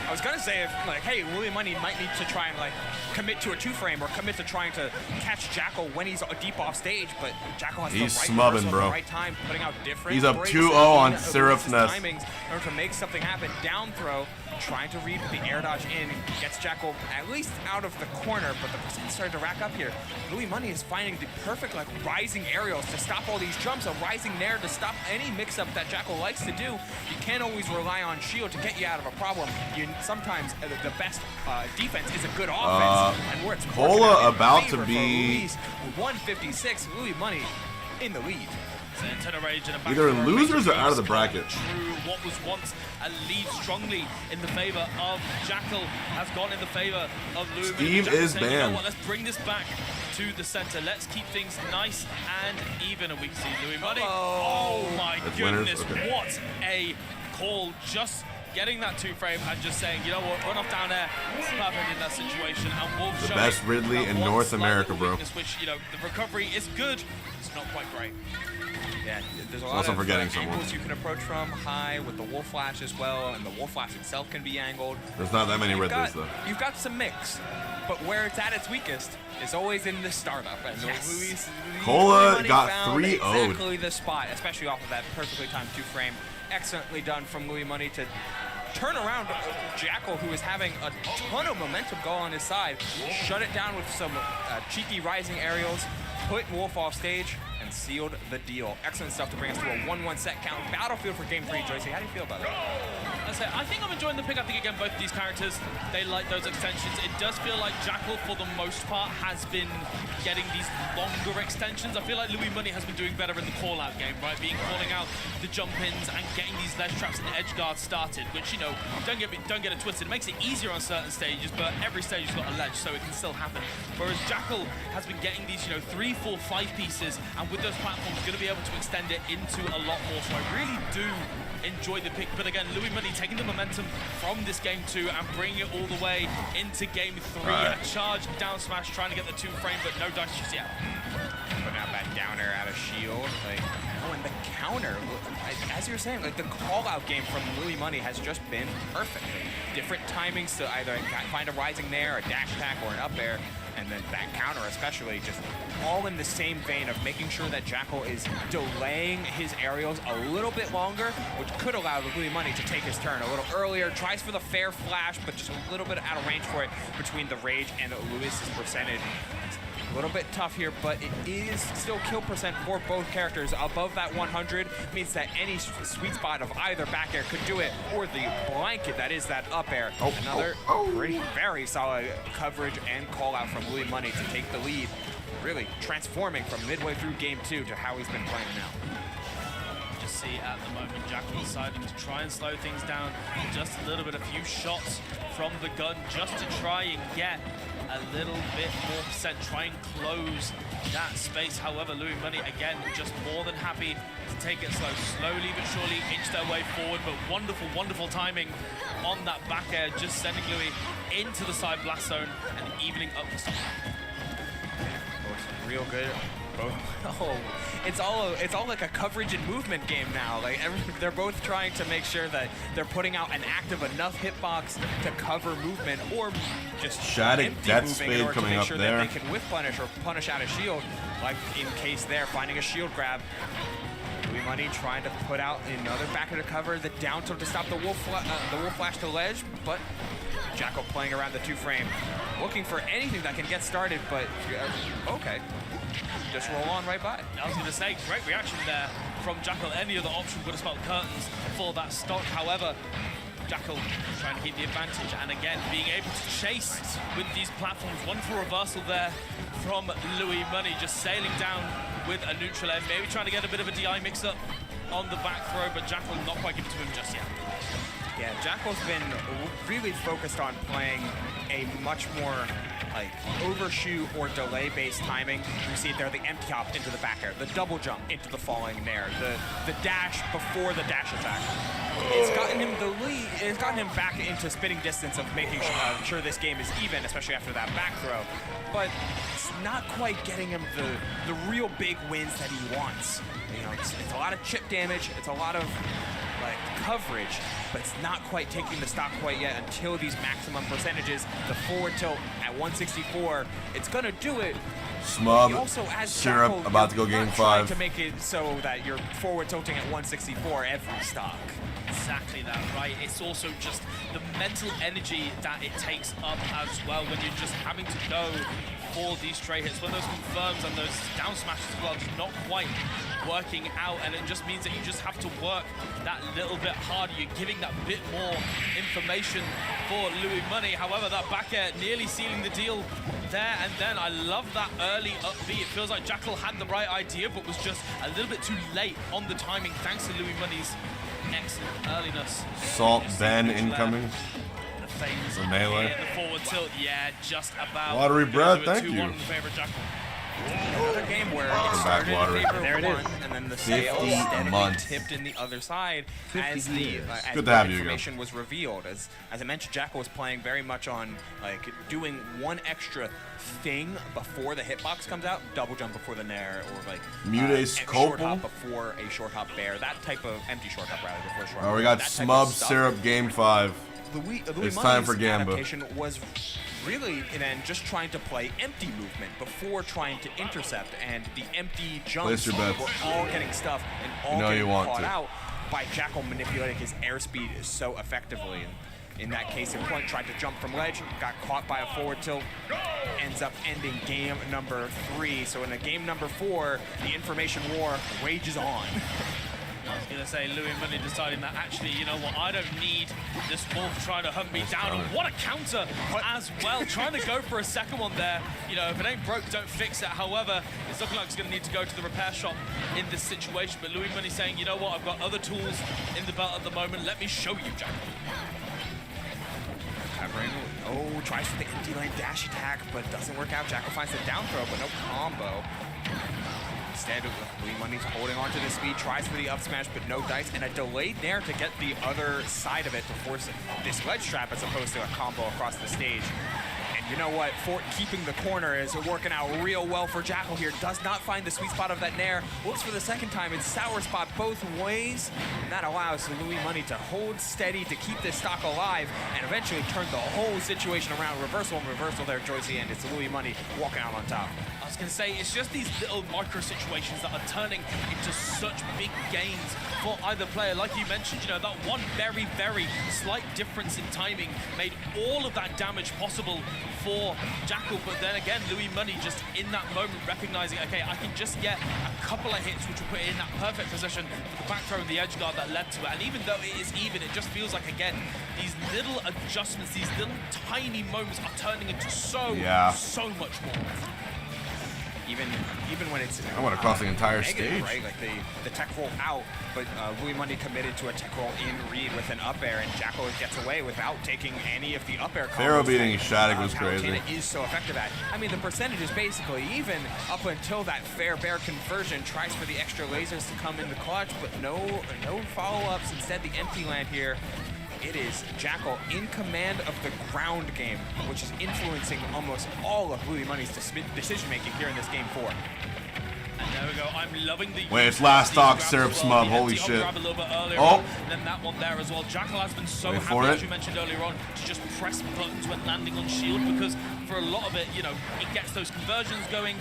I was gonna say if like, hey, Louis Money might need to try and like commit to a 2-frame or commit to trying to catch Jackal when he's deep off stage, but Jackal has He's the right smubbing, bro. the right time, putting out different. He's up breaks 2-0 on Syrup's Nest. timings in order to make something happen. Down throw, trying to read the air dodge in, gets Jackal at least out of the corner, but the percent started to rack up here. Louis Money is finding the perfect like rising aerials to stop all these jumps, a rising nair to stop any mix-up that Jackal likes to do. You can't always rely on shield to get you out of a problem. Sometimes the best defense is a good offense, and where it's Cola about to be 156. Louis Money in the lead. Either losers or out of the bracket. True, what was once a lead strongly in the favor of Jackal has gone in the favor of Louis. Steve is saying, banned. you know what, let's bring this back to the center. Let's keep things nice and even, and we can see Louis Money. Oh my goodness, okay. What a call. Just getting that 2-frame and just saying, you know what, run off down there. It's perfect in that situation. And Wolf The showing best Ridley that in one North slight America, little bro. weakness, which, you know, the recovery is good. It's not quite great. Yeah, there's a lot Also of forgetting someone. angles you can approach from high with the Wolf Flash as well, and the Wolf Flash itself can be angled. There's not that many Ridleys though. You've got some mix, but where it's at its weakest is always in the startup. And Luis Cola Money got found 3-0'd. exactly the spot, especially off of that perfectly timed 2-frame. Excellently done from Louis Money to turn around Jackal, who is having a ton of momentum go on his side, shut it down with some cheeky rising aerials, put Wolf off stage, and sealed the deal. Excellent stuff to bring us to a 1-1 set count. Battlefield for Game 3, Joycey. How do you feel about it? I think I'm enjoying the pick. I think, again, both of these characters, they like those extensions. It does feel like Jackal, for the most part, has been getting these longer extensions. I feel like Louis Money has been doing better in the call-out game, right? Calling out the jump-ins and getting these ledge traps and edge guards started, which, you know, don't get it twisted. It makes it easier on certain stages, but every stage has got a ledge, so it can still happen. Whereas Jackal has been getting these, you know, 3, 4, 5 pieces, and with those platforms, going to be able to extend it into a lot more. So I really do enjoy the pick. But again, Louis Money taking the momentum from this game 2 and bringing it all the way into game 3. Right. A charge down smash, trying to get the 2 frame, but no dice just yet. Putting out that downer out of shield. Like, oh, and the counter, as you were saying, like the call-out game from Louis Money has just been perfect. Like, different timings to either find a rising there, a dash attack, or an up air. And then that counter especially, just all in the same vein of making sure that Jackal is delaying his aerials a little bit longer, which could allow Louis Money to take his turn a little earlier. Tries for the fair flash, but just a little bit out of range for it between the Rage and Louis's percentage. A little bit tough here, but it is still kill percent for both characters. Above that 100 means that any sweet spot of either back air could do it, or the blanket that is that up air. Another very solid coverage and call out from Louis Money to take the lead, really transforming from midway through game 2 to how he's been playing now. Just see at the moment Jackal deciding to try and slow things down just a little bit, a few shots from the gun just to try and get a little bit more percent, try and close that space. However, Louis Money, again, just more than happy to take it slow. Slowly but surely inch their way forward, but wonderful, wonderful timing on that back air, just sending Louis into the side blast zone and evening up the stock. Real good. Oh, it's all like a coverage and movement game now. Like they're both trying to make sure that they're putting out an active enough hitbox to cover movement, or just Shattuck empty Death moving Spade in order to coming make up sure there. that they can whiff punish or punish out a shield. Like in case there, finding a shield grab. Louis Money trying to put out another backer to cover the down tilt to stop the wolf flash to ledge, but Jackal playing around the 2 frame, looking for anything that can get started, but okay. Just roll on right by. I was going to say, great reaction there from Jackal. Any other option would have spelled curtains for that stock. However, Jackal trying to keep the advantage, and again, being able to chase with these platforms. Wonderful reversal there from Louis Money, just sailing down with a neutral end, maybe trying to get a bit of a DI mix-up on the back throw, but Jackal not quite giving to him just yet. Yeah, Jackal's been really focused on playing a much more like overshoot or delay-based timing. You see it there, the empty hop into the back air, the double jump into the falling nair, the dash before the dash attack. It's gotten him the lead. It's gotten him back into spitting distance of making sure this game is even, especially after that back throw. But it's not quite getting him the real big wins that he wants. You know, it's a lot of chip damage. It's a lot of like coverage, but it's not quite taking the stock quite yet until these maximum percentages. The forward tilt at 164, it's gonna do it. Smub, also, as Syrup, Jackal, about to go game 5. To make it so that you're forward tilting at 164 every stock. Exactly that, right? It's also just the mental energy that it takes up as well when you're just having to go for these straight hits, when those confirms and those down smashes as well just not quite working out, and it just means that you just have to work that little bit harder. You're giving that bit more information for Louis Money. However, that back air nearly sealing the deal there, and then I love that early up B. It feels like Jackal had the right idea, but was just a little bit too late on the timing, thanks to Louis Money's excellent earliness. Salt Ben incoming. The phase The melee. and the forward tilt, yeah, just about. Watery breath, Gonna thank do a 2-1 you. in favor of Jackal. Another game where it started in favor of one, and then the sail steadily tipped in the other side as the Good to have you information was revealed. As I mentioned, Jackal was playing very much on like doing one extra thing before the hitbox comes out, double jump before the nair, or like Mute short hop before a short hop bear, that type of empty short hop rather before short hop. Oh, we got that type Smub of stuff. Syrup game 5. Louis It's time for Money's Gamba. adaptation was really then just trying to play empty movement before trying to intercept, and the empty jumps Place your bets. were all getting stuff and all know you getting want caught to. out by Jackal manipulating his airspeed so effectively. And in that case, in point, tried to jump from ledge, got caught by a forward tilt, ends up ending game number 3. So in a game number 4, the information war rages on. I was going to say, Louis Money deciding that actually, you know what, I don't need this wolf trying to hunt me down. And what a counter as well, trying to go for a second one there. You know, if it ain't broke, don't fix it. However, it's looking like it's going to need to go to the repair shop in this situation. But Louis Money saying, you know what, I've got other tools in the belt at the moment. Let me show you, Jackal. Oh, tries for the empty lane dash attack, but doesn't work out. Jackal finds the down throw, but no combo. Instead, Louis Money's holding onto the speed, tries for the up smash, but no dice, and a delayed nair to get the other side of it to force this ledge trap as opposed to a combo across the stage. And you know what? Fort keeping the corner is working out real well for Jackal here. Does not find the sweet spot of that nair. Looks for the second time. It's sour spot both ways. And that allows Louis Money to hold steady to keep this stock alive and eventually turn the whole situation around. Reversal and reversal there, Joycey, and it's Louis Money walking out on top. I was going to say, it's just these little micro situations that are turning into such big gains for either player. Like you mentioned, you know, that one very, very slight difference in timing made all of that damage possible for Jackal. But then again, Louis Money just in that moment recognizing, okay, I can just get a couple of hits which will put it in that perfect position for the back throw and the edge guard that led to it. And even though it is even, it just feels like, again, these little adjustments, these little tiny moments are turning into so much more. Even when it's I went across the entire negative, stage. right? Like the tech roll out, but Louis Money committed to a tech roll in read with an up air, and Jackal gets away without taking any of the up air combos. Pharaoh beating Shattuck was crazy. Palutena is so effective at. I mean, the percentage is basically even up until that fair bear conversion. Tries for the extra lasers to come in the clutch, but no follow-ups. Instead, the empty land here. It is Jackal in command of the ground game, which is influencing almost all of Louis Money's decision-making here in this game 4. And there we go. I'm loving the... Wait, it's last stock syrup smub. Holy shit. Oh! And then that one there as well. Jackal has been so happy, as you mentioned earlier on, to just press buttons when landing on shield, because for a lot of it, you know, it gets those conversions going.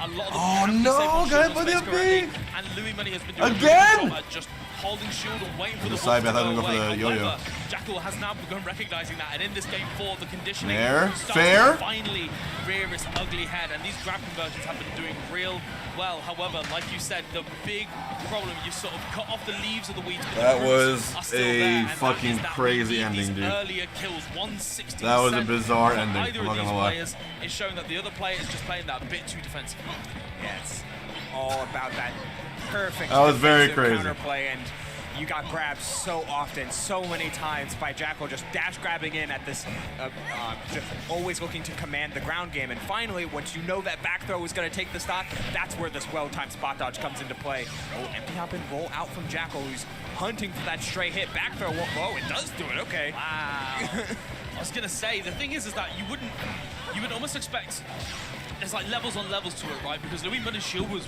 A lot of them guys, by the FB! And Louis Money has been doing again! a good job at just holding shield and waiting for the side ball to bet, go go for away. the yo-yo. Jackal has now begun recognizing that, and in this game 4, the conditioning starts fair. to finally rear its ugly head, and these grab conversions have been doing real well. However, like you said, the big problem, you sort of cut off the leaves of the weeds. That was a fucking crazy ending, dude. Earlier kills, 160%. That was a bizarre ending. Either I'm not of these gonna lie. players is showing that the other player is just playing that bit too defensive. Yeah, it's all about that perfect that was very crazy. counterplay, and you got grabbed so often, so many times by Jackal, just dash grabbing in at this, just always looking to command the ground game. And finally, once you know that back throw is going to take the stock, that's where this well-timed spot dodge comes into play. Oh, empty hop and roll out from Jackal, who's hunting for that stray hit. Back throw, whoa, it does do it, okay. Wow. I was going to say, the thing is that you would almost expect, there's like levels on levels to it, right? Because Louis Money's shield was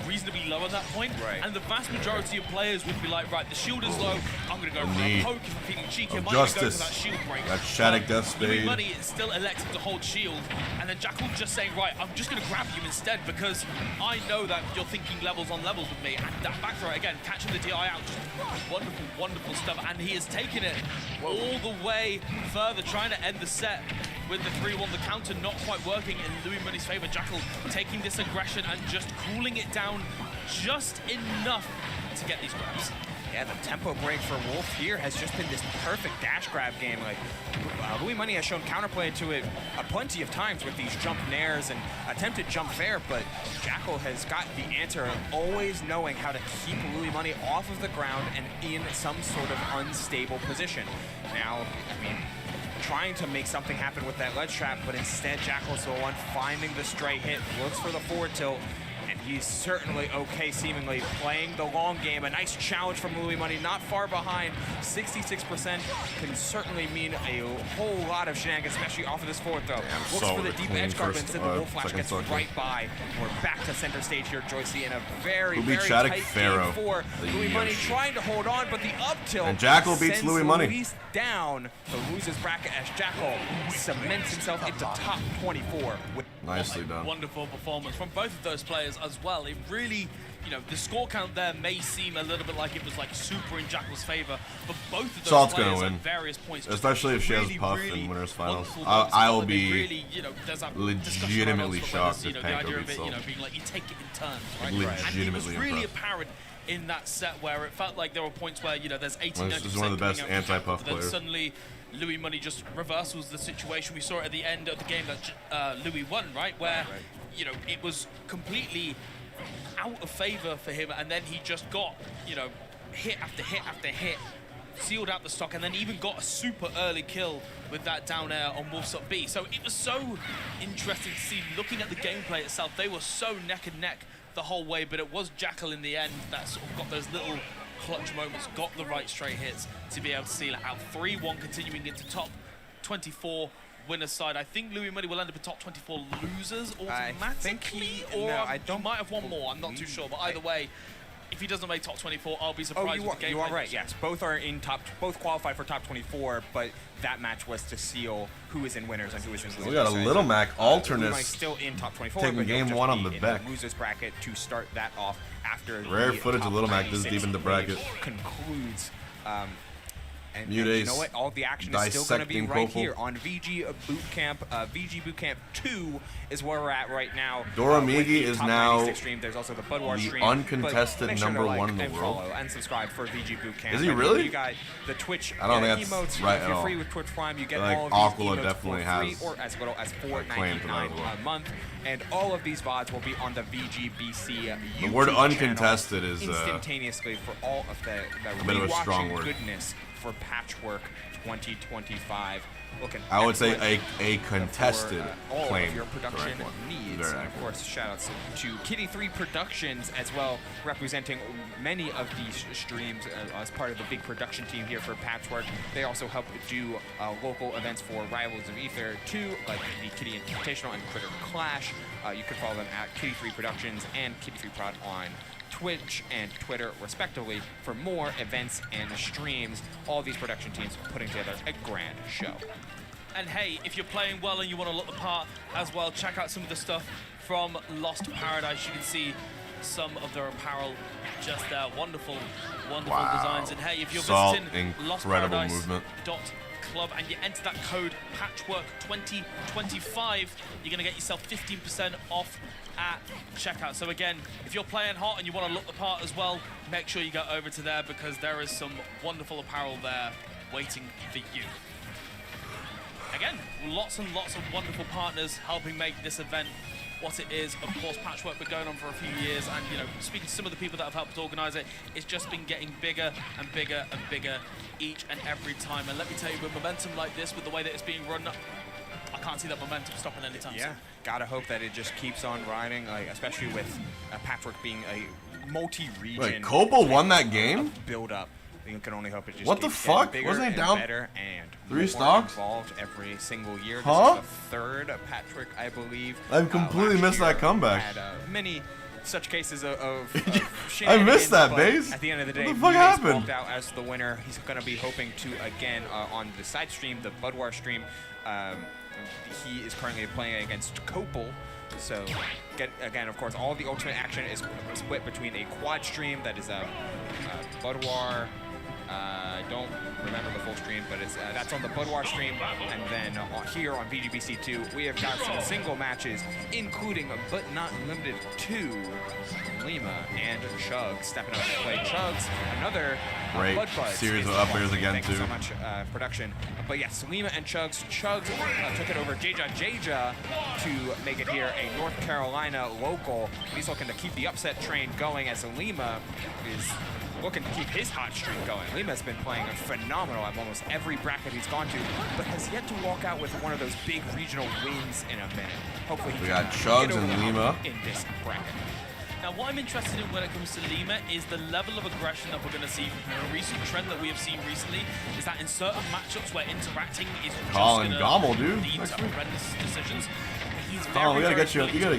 reasonably low at that point, and the vast majority of players would be like, right, the shield is low, I'm going to go for a poke if I'm feeling cheeky, I might go for that shield break. That Shattuck Death Spade. Louis Money is still elected to hold shield, and then Jackal just saying, right, I'm just going to grab you instead because I know that you're thinking levels on levels with me. And that back throw, again, catching the DI out, just wonderful, wonderful stuff. And he has taken it all the way further, trying to end the set with the 3-1, the counter not quite working in Louis Money's favor. Jackal taking this aggression and just cooling it down just enough to get these grabs. Yeah, the tempo break for Wolf here has just been this perfect dash grab game. Like, Louis Money has shown counterplay to it plenty of times with these jump nairs and attempted jump fair, but Jackal has got the answer of always knowing how to keep Louis Money off of the ground and in some sort of unstable position. Now, I mean, trying to make something happen with that ledge trap, but instead Jackal's the one finding the stray hit, looks for the forward tilt, and he's certainly okay, seemingly playing the long game. A nice challenge from Louis Money, not far behind. 66% can certainly mean a whole lot of shenanigans, especially off of this forward throw. Looks for the deep edge guard, but instead the Wolf Flash gets right by. We're back to center stage here, Joycey, in a very, very tight game for Louis Money trying to hold on, but the up tilt and Jackal beats Louis Money. Louis down the losers bracket as Jackal cements himself into top 24. Nicely done. Wonderful performance from both of those players as well. It really, you know, the score count there may seem a little bit like it was like super in Jackal's favor, but both of those Salt's players gonna win. at various points, especially if she has Puff in winners finals. I will be really, you know, legitimately shocked if Panko beats Salt. You know, being like you take it in turns, right? Legitimately and it was really apparent in that set where it felt like there were points where, you know, there's 18. This is one of the best anti-Puff players. Then suddenly Louis Money just reversals the situation. We saw it at the end of the game that Louis won, right? Where, you know, it was completely out of favor for him, and then he just got, you know, hit after hit after hit, sealed out the stock, and then even got a super early kill with that down air on Wolf's up B. So it was so interesting to see, looking at the gameplay itself, they were so neck and neck the whole way, but it was Jackal in the end that sort of got those little clutch moments, got the right straight hits to be able to seal it out. 3-1 continuing into top 24 winner's side. I think Louis Money will end up in top 24 losers automatically, he might have one more, I'm not too sure, but either way, if he doesn't make top 24, I'll be surprised with the game. You are right, yes. Both are in both qualify for top 24, but that match was to seal who is in winners and who is in losers. We got a Little Mac alternate still in top 24, taking game one on the back. Losers bracket to start that off after rare footage of Little Mac this deep in the bracket. Concludes. And Mute you know what? All the action is still going to be right here on VG Bootcamp. VG Bootcamp 2 is where we're at right now. Doramigi is now There's also the Budwar stream. Uncontested #1 in the world. Follow and subscribe for VG Bootcamp. Is he really? You got the Twitch I don't think emotes. that's right if at you're all. free with Twitch Prime, you get like all of these Aquila emotes definitely for free has or as little as claim for that as well. $4.99 a month. And all of these VODs will be on the VGBC YouTube The word channel uncontested is instantaneously for all of the a bit of a strong word. Goodness for Patchwork 2025. I would say a contested all claim. of your production needs. And of course, shoutouts to Kitty3 Productions as well, representing many of these streams as part of the big production team here for Patchwork. They also help do local events for Rivals of Aether too, like the Kitty Invitational and Critter Clash. You can follow them at Kitty3 Productions and Kitty3 Prod on Twitch and Twitter, respectively, for more events and streams. All these production teams putting together a grand show. And hey, if you're playing well and you want to look the part as well, check out some of the stuff from Lost Paradise. You can see some of their apparel just there. Wonderful, wonderful designs. And hey, if you're visiting lostparadise.club and you enter that code Patchwork2025, you're going to get yourself 15% off at checkout. So again, if you're playing hot and you want to look the part as well, make sure you go over to there because there is some wonderful apparel there waiting for you. Again, lots and lots of wonderful partners helping make this event what it is. Of course, Patchwork been going on for a few years, and you know, speaking to some of the people that have helped organize it, it's just been getting bigger and bigger and bigger each and every time. And let me tell you, with momentum like this, with the way that it's being run, I can't see that momentum stopping anytime soon. Gotta hope that it just keeps on riding, like especially with Patchwork being a multi-region. Wait, Copal won that game? Build up. You can only hope it just what the fuck? Wasn't he down better and 3 stocks? Involved every single year. Huh? This is the third Patchwork, I believe. I completely missed that comeback. Had many such cases of I missed that, Baze. At the end of the day, what the fuck happened? Walked out as the winner. He's going to be hoping to again on the side stream, the Budwar stream. He is currently playing against Copal. So, again, of course, all the ultimate action is split between a quad stream that is Budwar. I don't remember the full stream, but it's that's on the Budwar stream. And then here on VGBC2, we have got some single matches, including but not limited to Lima and Chug stepping up to play. Chug's another great series of up airs again, Thank too. you so much, production. But yes, Lima and Chug took it over Jaja to make it here a North Carolina local. He's looking to keep the upset train going as Lima is looking to keep his hot streak going. Lima's been playing phenomenal at almost every bracket he's gone to, but has yet to walk out with one of those big regional wins in a minute. Hopefully he we can got Chugs get over and Lima in this bracket. Now, what I'm interested in when it comes to Lima is the level of aggression that we're going to see. A recent trend that we have seen recently is that in certain matchups where interacting is just going to lead to horrendous decisions, he's very, we gotta get you. you gotta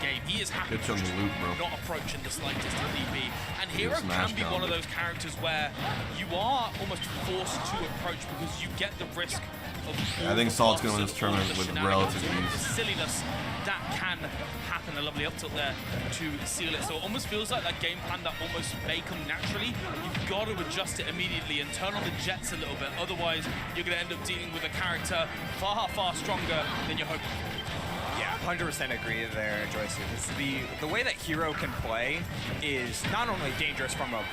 game. He is happy get you on the loop, bro. not approaching the slightest if need be. And Hero can be one of those characters where you are almost forced to approach because you get the risk of. I think Salt's gonna win this tournament with relative the ease. silliness that can happen. A lovely up tilt there to seal it. So it almost feels like that game plan that almost may come naturally. You've got to adjust it immediately and turn on the jets a little bit. Otherwise, you're going to end up dealing with a character far, far stronger than you're hoping. Yeah, 100% agree there, Joyce. The way that Hero can play is not only dangerous from a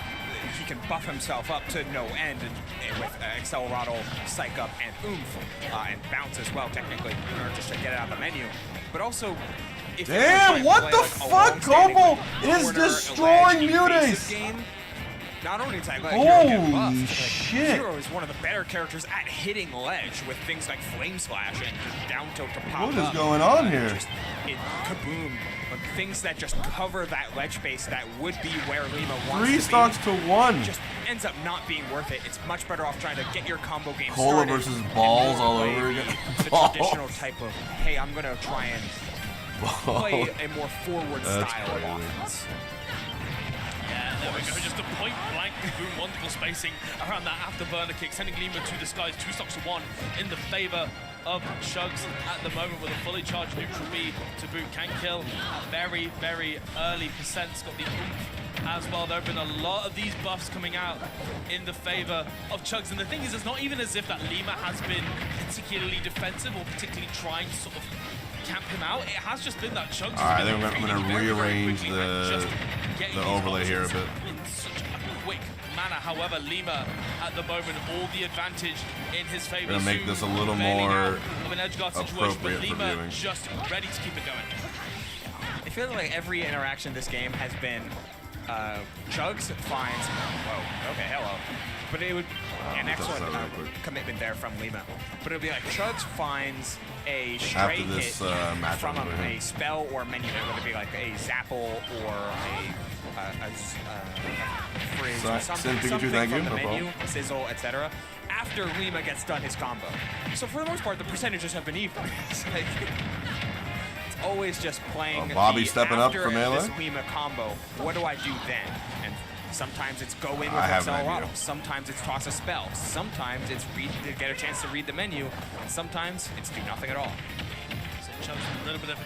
he can buff himself up to no end and with Accelerado, Psych Up, and Oomph, and Bounce as well, technically, in order just to get it out of the menu. But also, if damn, what the fuck? Copal is destroying Mutace! Not only does holy shit! Hero is one of the better characters at hitting ledge with things like Flame Slash and just down tilt to pop up. What is going on here? Just kaboom. things that just cover that ledge space that would be where Lima wants 3 to stocks be, to 1. just ends up not being worth it. It's much better off trying to get your combo game Cola started. versus balls all over again. The traditional type of, hey, I'm going to try and play a more forward style of offense. Yeah, there we go. Just a point-blank boom, wonderful spacing around that afterburner kick, sending Lima to the skies. 2 stocks to 1 in the favor of Chugs at the moment with a fully charged neutral B to boot. Can kill at very, very early percents. Got the oomph as well. There have been a lot of these buffs coming out in the favor of Chugs. And the thing is, it's not even as if that Lima has been particularly defensive or particularly trying to sort of camp him out. It has just been that Chugs. Alright, then I'm going to rearrange the overlay here a bit. In such a quick manner. However, Lima at the moment all the advantage in his favor. Gonna make this a little more of an edge guard situation, but appropriate for Lima viewing. just ready to keep it going. I feel like every interaction this game has been Chugs finds, whoa, okay, hello. But it would, an excellent commitment there from Lima. But it would be like Chugs finds a straight After this, hit matchup from with him. a spell or menu, whether it be like a Zapple or a Frizz or something Pikachu, from thank you. the No menu, problem. Sizzle, etc. After Lima gets done his combo. So for the most part, the percentages have been even. It's like, it's always just playing Bobby the stepping up after for melee. this Lima combo, what do I do then? And sometimes it's go in with I have an Accelerado. idea. Sometimes it's toss a spell. Sometimes it's get a chance to read the menu. And sometimes it's do nothing at all. So Chugs with a little bit of a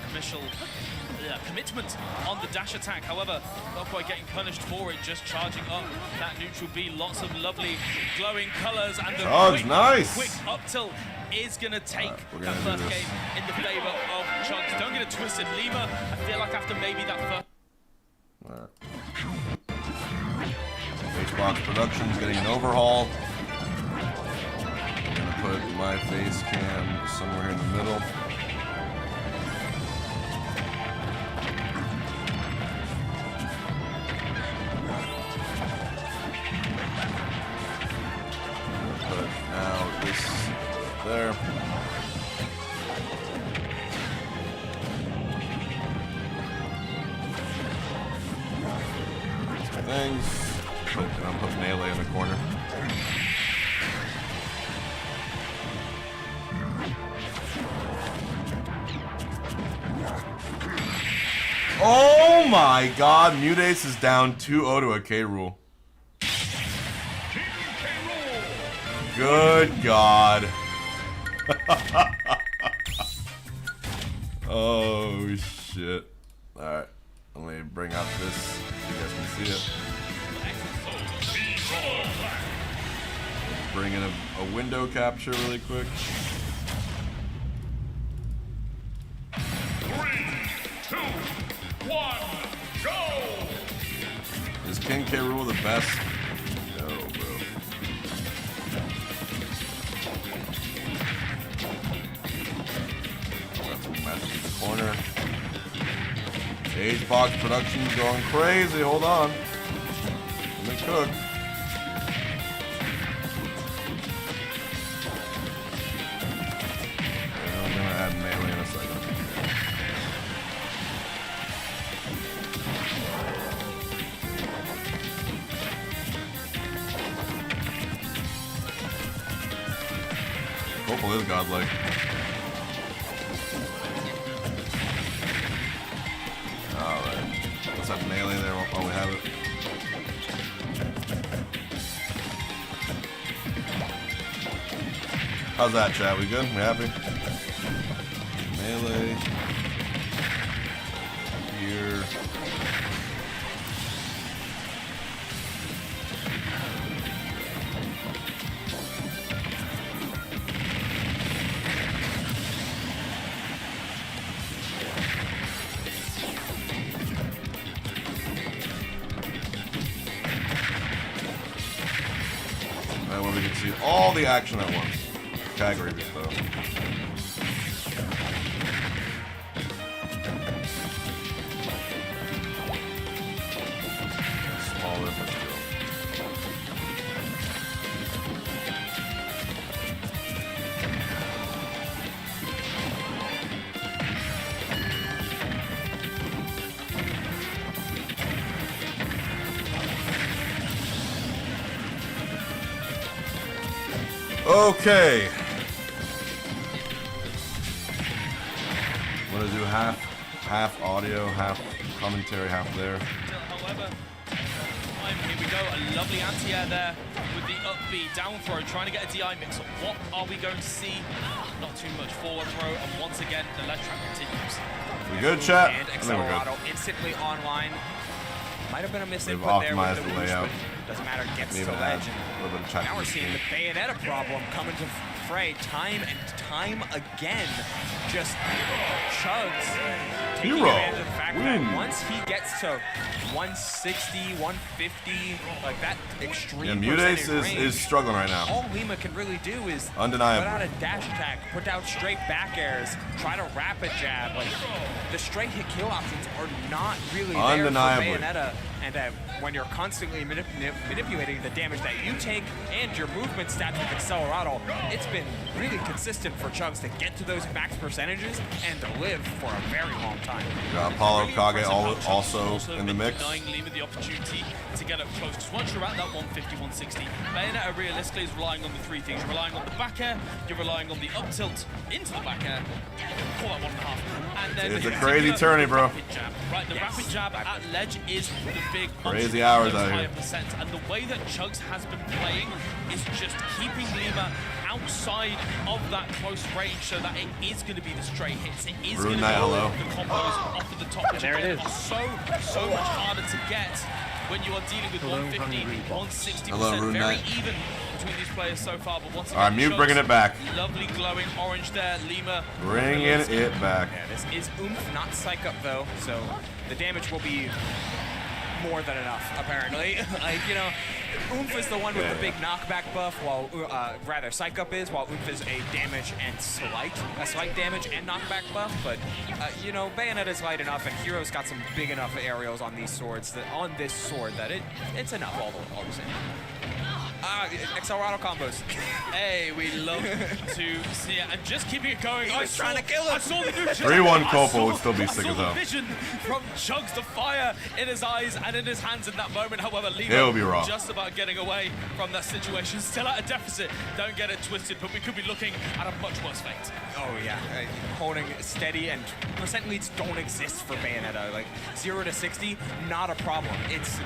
commitment on the dash attack. However, not quite getting punished for it, just charging up that neutral B. Lots of lovely glowing colors, and the Chugs, nice. quick up tilt is going to take we're that gonna do first this. game in the favor of Chugs. Don't get it twisted, Lima. I feel like after maybe that first... Xbox Productions getting an overhaul. I'm gonna put my face cam somewhere in the middle. Put now this there. Some things. And I'll put melee in the corner. Oh my god, Mutace is down 2-0 to a K rule. Good god. Oh shit. Alright, let me bring up this so you guys can see it. Bring in a window capture really quick. 3, 2, 1, go! Is King K. Rool the best? No, bro. That's a mess in the corner. H-Box Productions going crazy. Hold on. Let me cook. I'm gonna add melee in a second. Opal is godlike. Alright. Let's have melee there while we have it. How's that, chat? We good? We happy? Melee. Here. That way we can see all the action at once. Category though. Smaller but still. Okay. I'm gonna do half audio, half commentary, half there. However, here we go. A lovely anti-air there with the up B down throw, trying to get a DI mix up. What are we going to see? Not too much forward throw, and once again, the ledge trap continues. We good, chat? And I think we're good. Accelerado instantly online. Might have been a They've misinput there with optimized the the layout. Doesn't matter, gets Maybe to add ledge. a little bit of chat. Now we're seeing the Bayonetta problem come into fray time and time again. Just Chugs taking Hero. advantage of the fact that Win. once he gets to 160, 150, like that extreme Yeah, Mutates percentage is struggling right now. all Lima can really do is Undeniably. put out a dash attack, put out straight back airs, try to rapid jab. Like the straight hit kill options are not really there Undeniably. for Bayonetta. And when you're constantly manipulating the damage that you take and your movement stats with Accelerado, it's been really consistent for Chugs to get to those max percentages and to live for a very long time. Got Apollo Kage also in the mix. Denying Lima the opportunity to get up close, because once you're at that 150, 160, Bayonetta realistically is relying on the three things. You're relying on the back air, you're relying on the up tilt into the back air, call that 1.5, and then It's a crazy tourney, bro. rapid jab. Right, the rapid jab at ledge is the big Crazy option hours for those out here. higher percent, and the way that Chugs has been playing is just keeping Lima outside of that close range so that it is going to be the straight hits. It is going to be hello. the combos off of the top, which There it again is. are so much harder to get when you are dealing with 150, 160%. Very even between these players so far, but once again, All right, Mute Chugs, bringing it back. Lovely glowing orange there. Lima Bringing it back. Yeah, this is Oomph, not Psych Up though, so the damage will be more than enough, apparently. Like, you know, Oomph is the one with the big knockback buff, while, rather, Psych Up is, while Oomph is a damage and slight damage and knockback buff, but, you know, Bayonetta's light enough, and Hero's got some big enough aerials on these swords, on this sword, that it's enough all the same. Accelerado combos. Hey, we love to see it. And just keeping it going. He was trying to kill him. I saw the new 3-1 Kopo would still be sick as I saw hell. the vision from Chugs, the fire in his eyes and in his hands in that moment. However, He'll be Lima raw. just about getting away from that situation. Still at a deficit. Don't get it twisted, but we could be looking at a much worse fate. Oh yeah, holding steady, and percent leads don't exist for Bayonetta. Like 0 to 60, not a problem. It's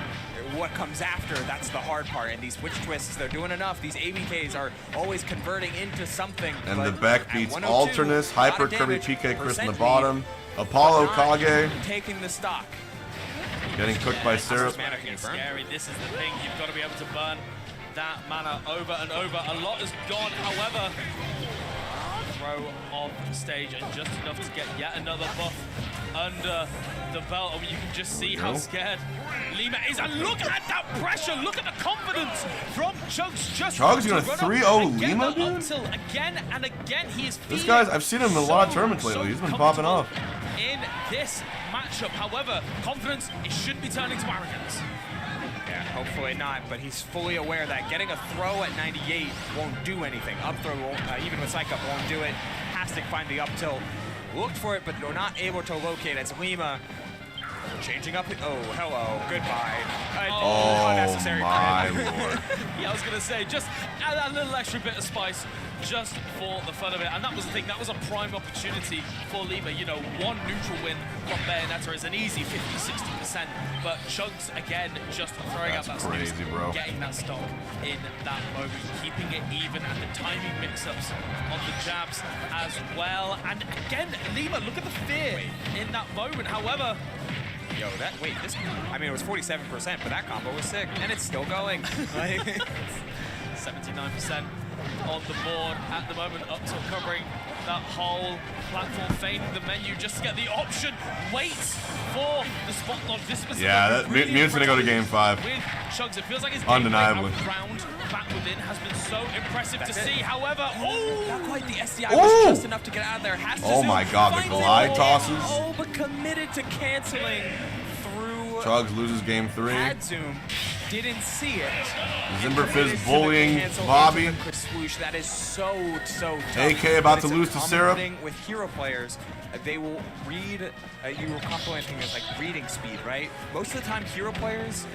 what comes after that's the hard part. And these witch twists, they're doing enough. These ABKs are always converting into something. And but the back at beats 102, Alternus, lot Hyper of Kirby damage, PK Chris in the percent bottom, lead, Apollo but not Kage taking the stock. getting cooked by Syrup. Mana can scary. This is the thing. You've got to be able to burn that mana over and over. A lot is gone, however. Throw off stage and just enough to get yet another buff under the belt. I mean, you can just see how scared Lima is. And look at that pressure. Look at the confidence from Chugs. Chugs gonna 3-0 Lima, dude? Until again and again, he is This guy's, I've seen him in a lot of tournaments lately. He's been popping off. in this matchup. However, confidence, it shouldn't be turning to arrogance. Yeah, hopefully not, but he's fully aware that getting a throw at 98 won't do anything. Up throw, won't, even with Psych Up, won't do it. Has to find the up tilt. Looked for it, but they're not able to locate as Lima changing up. Oh, hello, goodbye. Unnecessary my crit. lord. Yeah, I was going to say, just add that little extra bit of spice just for the fun of it. And that was the thing, that was a prime opportunity for Lima. You know, one neutral win from Bayonetta is an easy 50-60%. But Chugs, again, just throwing out that crazy, snooze, bro. getting that stock in that moment, keeping it even, and the timing mix-ups on the jabs as well. And again, Lima, look at the fear in that moment. However, Yo, this, I mean, it was 47%, but that combo was sick, and it's still going. Like, 79% on the board at the moment, up till covering that whole platform, feigning the menu just to get the option. Wait for the spot launch. This was really Mute's gonna go to game 5. with Chugs. It feels like his Undeniably. round back within has been so impressive That's to it. see. However, not quite the SDI was just enough to get out of there. Has to Oh zoom, my god, the finds glide it. tosses. Oh, but committed to canceling through. Chugs loses game 3. Had zoom, didn't see it. Zimberfizz bullying Bobby. Quick swoosh. That is so tough. AK about But to it's a lose to common Syrup. thing with hero players, they will read. You were complimenting as like reading speed, right? Most of the time, hero players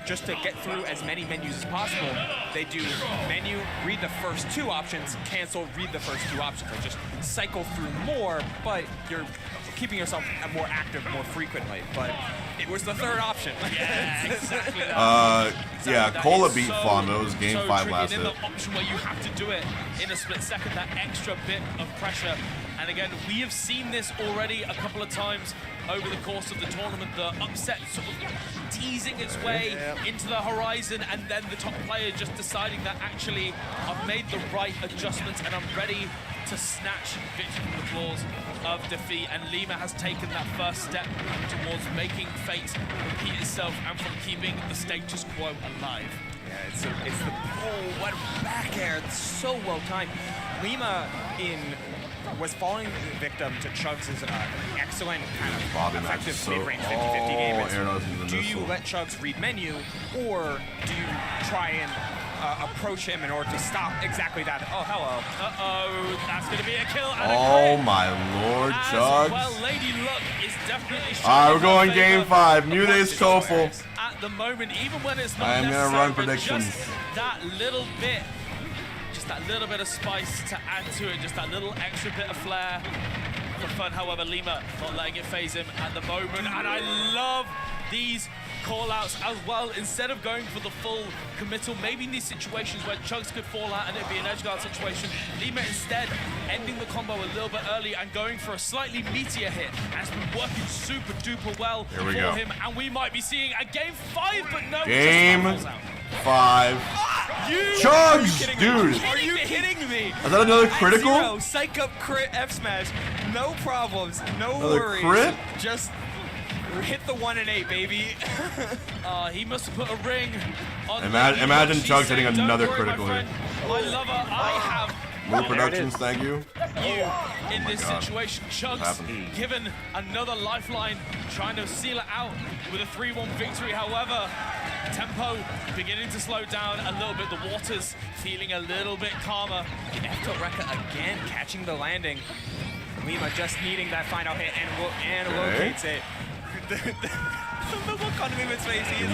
just to get through as many menus as possible, they do menu, read the first 2 options, cancel, read the first 2 options. They just cycle through more, but you're keeping yourself more active more frequently. But it was the 3rd option. Yeah, exactly that. Yeah, Cola beat Fawn. It was game 5 last in hit. the option where you have to do it in a split second, that extra bit of pressure. And again, we have seen this already a couple of times over the course of the tournament. The upset sort of teasing its way into the horizon, and then the top player just deciding that actually I've made the right adjustments and I'm ready to snatch victory from the claws of defeat. And Lima has taken that first step towards making fate repeat itself and from keeping the status quo alive. Yeah, it's the what back air. It's so well timed. Lima was falling victim to Chugs' excellent kind of effective mid-range 50-50 game. Do you let Chugs read menu, or do you try and approach him in order to stop exactly that? Oh, hello. Uh-oh, that's going to be a kill and Oh my lord, Chugs. Well, Lady Luck is definitely Alright, we're going game 5. Mutate's Kofel. At the moment, even when it's not I am necessary, gonna run but predictions. just that little bit of spice to add to it, just that little extra bit of flair for fun. However, Lima not letting it phase him at the moment, and I love these call-outs as well. Instead of going for the full committal, maybe in these situations where Chugs could fall out and it'd be an edge guard situation, Lima instead ending the combo a little bit early and going for a slightly meatier hit. And it's been working super duper well for him, and we might be seeing a game 5, but no, Game 5. Chugs, dude. Are you kidding me? Is that another critical? Zero, psych up crit F smash. No problems, no Another worries. crit? Just hit the 1 and 8, baby. He must have put a ring on. Imagine Chugs hitting another critical here. I love her. I have More Productions, thank you. In this situation, Chugs given another lifeline, trying to seal it out with a 3-1 victory. However, tempo beginning to slow down a little bit. The waters feeling a little bit calmer. Echo Rekka again catching the landing. Lima just needing that final hit and locates it. The look on Lima's face, he is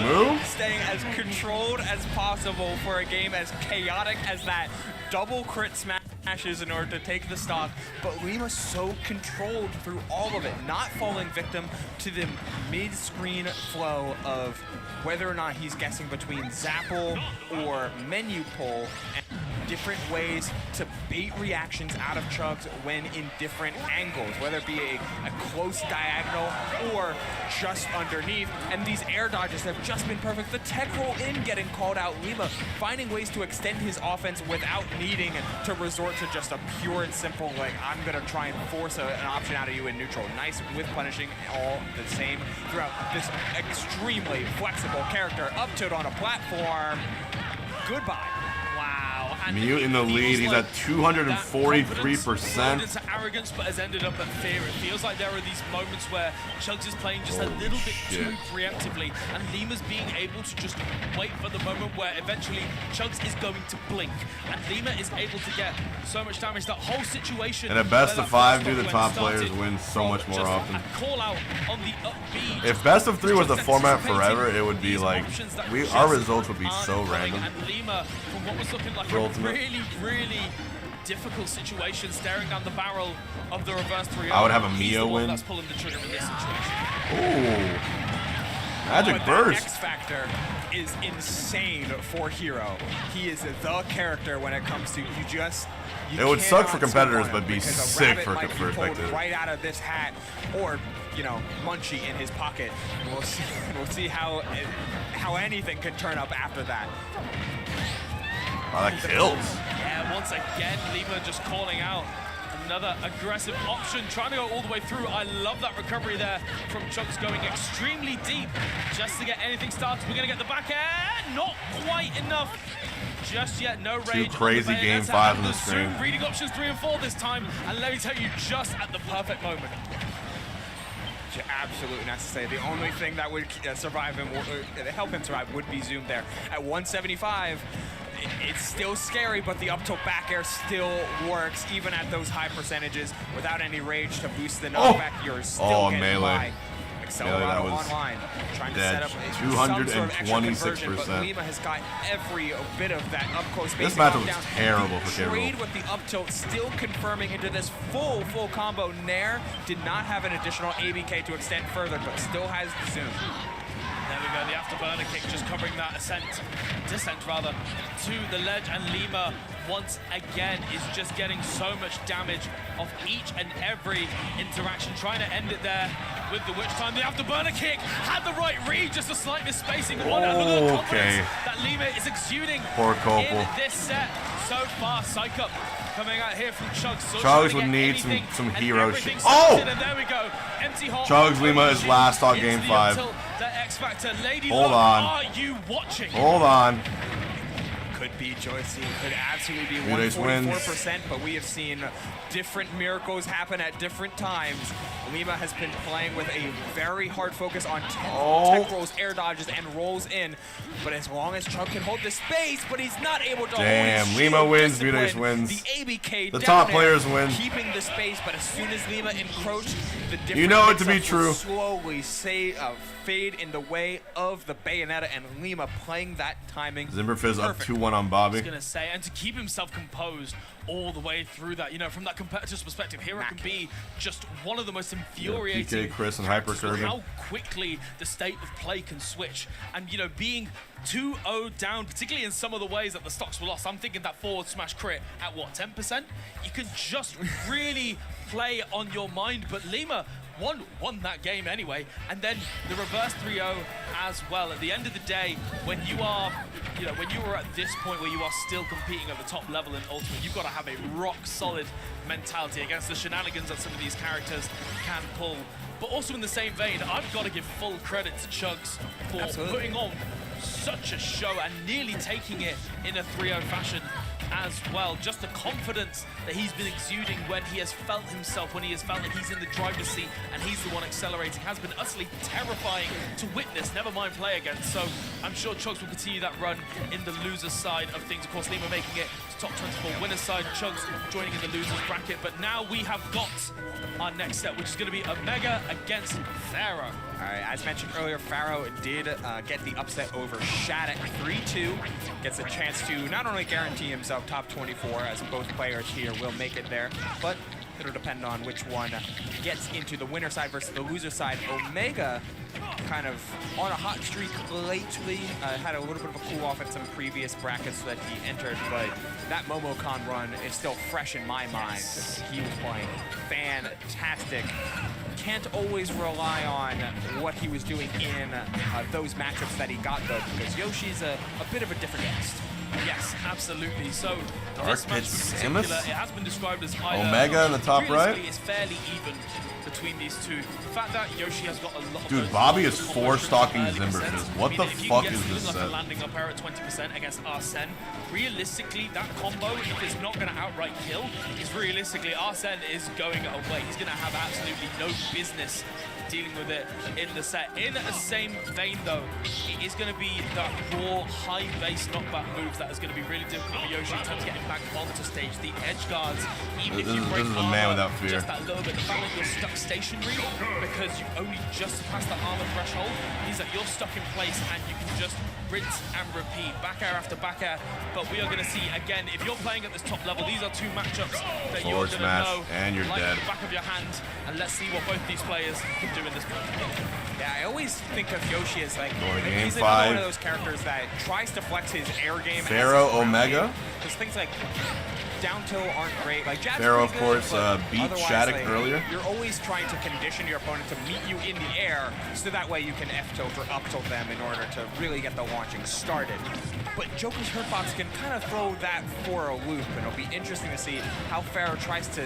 staying as controlled as possible for a game as chaotic as that. Double crit smashes in order to take the stock, but Lima's so controlled through all of it, not falling victim to the mid-screen flow of whether or not he's guessing between Zapple or menu pull, and different ways to bait reactions out of Chugs when in different angles, whether it be a close diagonal or just underneath. And these air dodges have just been perfect. The tech roll in getting called out. Lima finding ways to extend his offense without needing to resort to just a pure and simple, like, I'm going to try and force an option out of you in neutral. Nice with punishing all the same throughout this extremely flexible character. Up tilt on a platform. Goodbye. Mute in the lead, he's at 243%. Into arrogance, but has ended up at fear. It feels like there are these moments where Chugs is playing just a little bit too preemptively, and Lima's being able to just wait for the moment where eventually Chugs is going to blink, and Lima is able to get so much damage. That whole situation. In a best of 5, the top players win so much more often. Call out on the up B. If best of 3 was the format forever, it would be like, our results would be so random. And Lima, from what was looking like a really difficult situation, staring down the barrel of the reverse 3-0. I would have a Mio win. That's pulling the trigger in this situation. Ooh. Magic Burst. X Factor is insane for Hero. He is the character when it comes to it would suck for competitors, but be sick for spectators. Right out of this hat, or Munchie in his pocket. We'll see how anything can turn up after that. Wow, that kills. Yeah, once again, Lima just calling out another aggressive option, trying to go all the way through. I love that recovery there from Chugs, going extremely deep just to get anything started. We're going to get the back air. Not quite enough just yet. No rage. Too crazy game 5 on the screen. Reading options 3 and 4 this time. And let me tell you, just at the perfect moment. Absolutely necessary. The only thing that would survive him, help him survive, would be zoom there. At 175, it's still scary, but the up tilt back air still works, even at those high percentages. Without any rage to boost the knockback, you're still getting melee. by. that was online, trying dead. to set up some sort of extra conversion, 226%. but Lima has got every bit of that up close. This matchup was terrible for K-Rool. Trade with the up tilt, still confirming into this full combo. Nair did not have an additional ABK to extend further, but still has the zoom. There we go, the afterburner kick just covering that descent rather, to the ledge, and Lima once again is just getting so much damage off each and every interaction, trying to end it there with the witch time. The afterburner kick had the right read, just a slight misspacing. Okay. That Lima is exuding Poor Copel. in this set so far. Psych up coming out here from Chugs. Chugs would need some hero shit. Oh! And there we go. Empty hole. Chugs Lima is last on game 5. Hold on. Are you watching? Hold on. Could be Joycey, could absolutely be Mudace 144%, but we have seen different miracles happen at different times. Lima has been playing with a very hard focus on tech rolls, air dodges, and rolls in. But as long as Chug can hold the space, but he's not able to hold his Lima wins, discipline. Mudace wins. The ABK The down top air, players win. keeping the space, but as soon as Lima encroached, the different You know it to be mix-ups will true. slowly fade in the way of the Bayonetta, and Lima playing that timing. Zimberfizz up 2-1 on Bobby. I was going to say, and to keep himself composed all the way through that, you know, from that competitor's perspective, Hero can be just one of the most infuriating PK, Chris, and characters Hyper with Kurgan. how quickly the state of play can switch. And, you know, being 2-0 down, particularly in some of the ways that the stocks were lost. I'm thinking that forward smash crit at, what, 10%? You can just really play on your mind. But Lima won that game anyway, and then the reverse 3-0 as well. At the end of the day, when you are, you know, when you are at this point where you are still competing at the top level in Ultimate, you've got to have a rock solid mentality against the shenanigans that some of these characters can pull. But also in the same vein, I've got to give full credit to Chugs for putting on such a show and nearly taking it in a 3-0 fashion as well. Just the confidence that he's been exuding when he has felt himself, when he has felt that he's in the driver's seat and he's the one accelerating, has been utterly terrifying to witness, never mind play against. So I'm sure Chugs will continue that run in the loser's side of things. Of course, Lima making it to top 24 winner's side, Chugs joining in the loser's bracket. But now we have got our next set, which is going to be Omega against Pharaoh. All right, as mentioned earlier, Pharaoh did get the upset over Shad at 3-2. Gets a chance to not only guarantee himself top 24, as both players here will make it there, but it'll depend on which one gets into the winner side versus the loser side. Omega kind of on a hot streak lately, had a little bit of a cool off in some previous brackets that he entered, but that MomoCon run is still fresh in my mind. He was playing fantastic. Can't always rely on what he was doing in those matchups that he got, though, because Yoshi's a bit of a different beast. Yes, absolutely. So Dark this match Pit in particular, Samus? it has been described as either Omega in the top right? It's fairly even between these two. The fact that Yoshi has got a lot of Dude, those Bobby is combos 4-stocking early Zimberfizz. percents. What I mean, the if you fuck can is get this something like set? a landing up air at 20% against Arsene, realistically, that combo, if it's not going to outright kill, is realistically Arsene is going away. He's going to have absolutely no business dealing with it in the set. In the same vein, though, it is going to be that raw, high base knockback moves that is going to be really difficult for Yoshi in terms of getting back onto stage. The edge guards, even if you break This is a man without fear. just that little bit, the fact that you're stuck stationary because you've only just passed that armor threshold means that you're stuck in place and you can just rinse and repeat, back air after back air. But we are going to see, again, if you're playing at this top level, these are two matchups that you're going to know and you're like dead. the back of your hand. And let's see what both these players can do in this match. Yeah, I always think of Yoshi as like, Going to game he's another 5. one of those characters that tries to flex his air game. Pharaoh Omega. Because things like down tilt aren't great. Like Jab's Pharaoh, of pretty good, course, but beat otherwise, Shattuck like, earlier. You're always trying to condition your opponent to meet you in the air, so that way you can F-tilt or up-tilt them in order to really get the launching started. But Joker's Hurtbox can kind of throw that for a loop, and it'll be interesting to see how Pharaoh tries to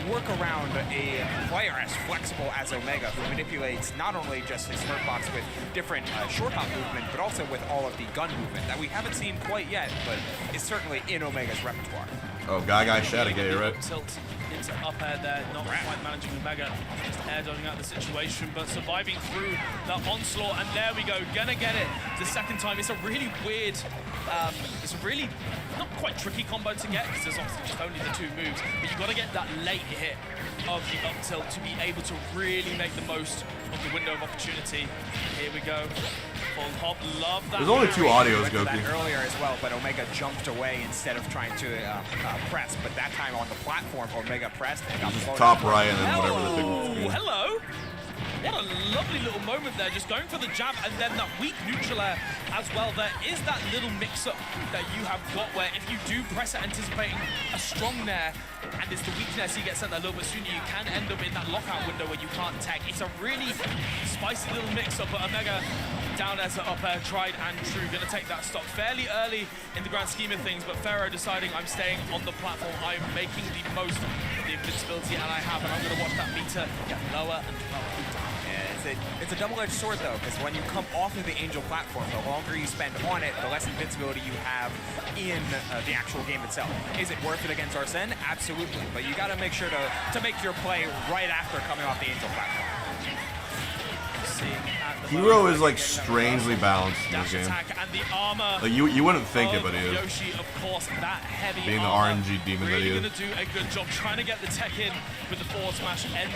work around a player as flexible as Omega, who manipulates not only just his Hurtbox with different short hop movement, but also with all of the gun movement that we haven't seen quite yet, but is certainly in Omega's repertoire. Oh, Guy Shattuck, yeah, you're right. Tilt into up air there, not quite managing Omega, just air dodging out the situation, but surviving through that onslaught, and there we go, gonna get it the second time. It's a really weird, it's a really not quite tricky combo to get, because there's obviously just only the 2 moves, but you've got to get that late hit of the up tilt to be able to really make the most of the window of opportunity. Here we go. Full hop, love that. There's only 2 audios, Goku. Goku. Earlier as well, but Omega jumped away instead of trying to press. But that time on the platform, Omega pressed and got floated. Top right and then whatever the big one. Hello. What a lovely little moment there, just going for the jab and then that weak neutral air as well. There is that little mix-up that you have got where if you do press it anticipating a strong nair and it's the weakness you get sent a little bit sooner, you can end up in that lockout window where you can't tag. It's a really spicy little mix-up, but Omega down as an up air, tried and true. Gonna take that stock fairly early in the grand scheme of things, but Pharaoh deciding I'm staying on the platform. I'm making the most of the invincibility, and I have, and I'm gonna watch that meter get lower and lower. It's a double-edged sword, though, because when you come off of the Angel platform, the longer you spend on it, the less invincibility you have in the actual game itself. Is it worth it against Arsene? Absolutely, but you got to make sure to make your play right after coming off the Angel platform. Hero is like strangely balanced in this game. And the armor like you wouldn't think it, but he is. Yoshi, of course, that heavy being the armor, RNG demon really that he is. Gonna do a good job trying to get the tech in with the forward smash, end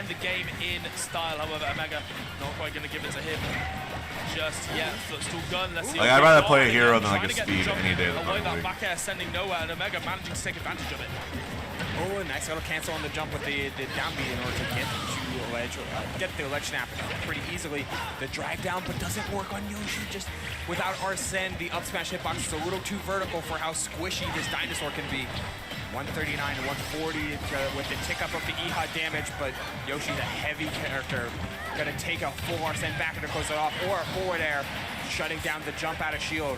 the game in style. However, Omega not quite gonna give it to him just yet. Footstool gun. Let's see. Like, I'd rather play a hero than like a speed any day of the away fucking that week. back air sending nowhere, and Omega managing to take advantage of it. Oh, a nice little cancel on the jump with the down B in order to get to ledge, get the ledge snap pretty easily. The drag down, but doesn't work on Yoshi. Just without Arsene, the up smash hitbox is a little too vertical for how squishy this dinosaur can be. 139 to 140 with the tick up of the EHA damage, but Yoshi's a heavy character. Gonna take a full Arsene back to close it off, or a forward air, shutting down the jump out of shield.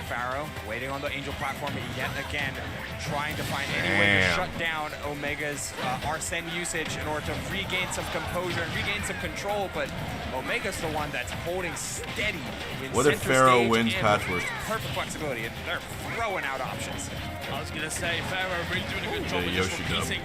Pharaoh waiting on the Angel platform yet again, trying to find any way to shut down Omega's Arsene usage in order to regain some composure and regain some control, but Omega's the one that's holding steady in What if Pharaoh wins Patchwork? Perfect flexibility, and they're throwing out options. I was gonna say, Pharaoh really doing a good job of just repeating,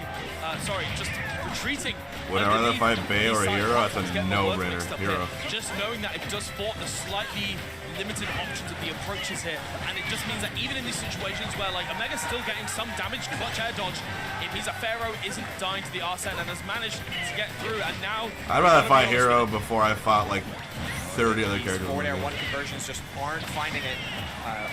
just retreating. Would I rather fight Bay or a Hero? That's a no-brainer. Hero. Just knowing that it does thwart the slightly limited options of the approaches here, and it just means that even in these situations where like Omega's still getting some damage, clutch air dodge, it means that Pharaoh isn't dying to the Arsene and has managed to get through, and now I'd rather fight Hero before I fought like 30 other characters. Forward air 1 conversions just aren't finding it.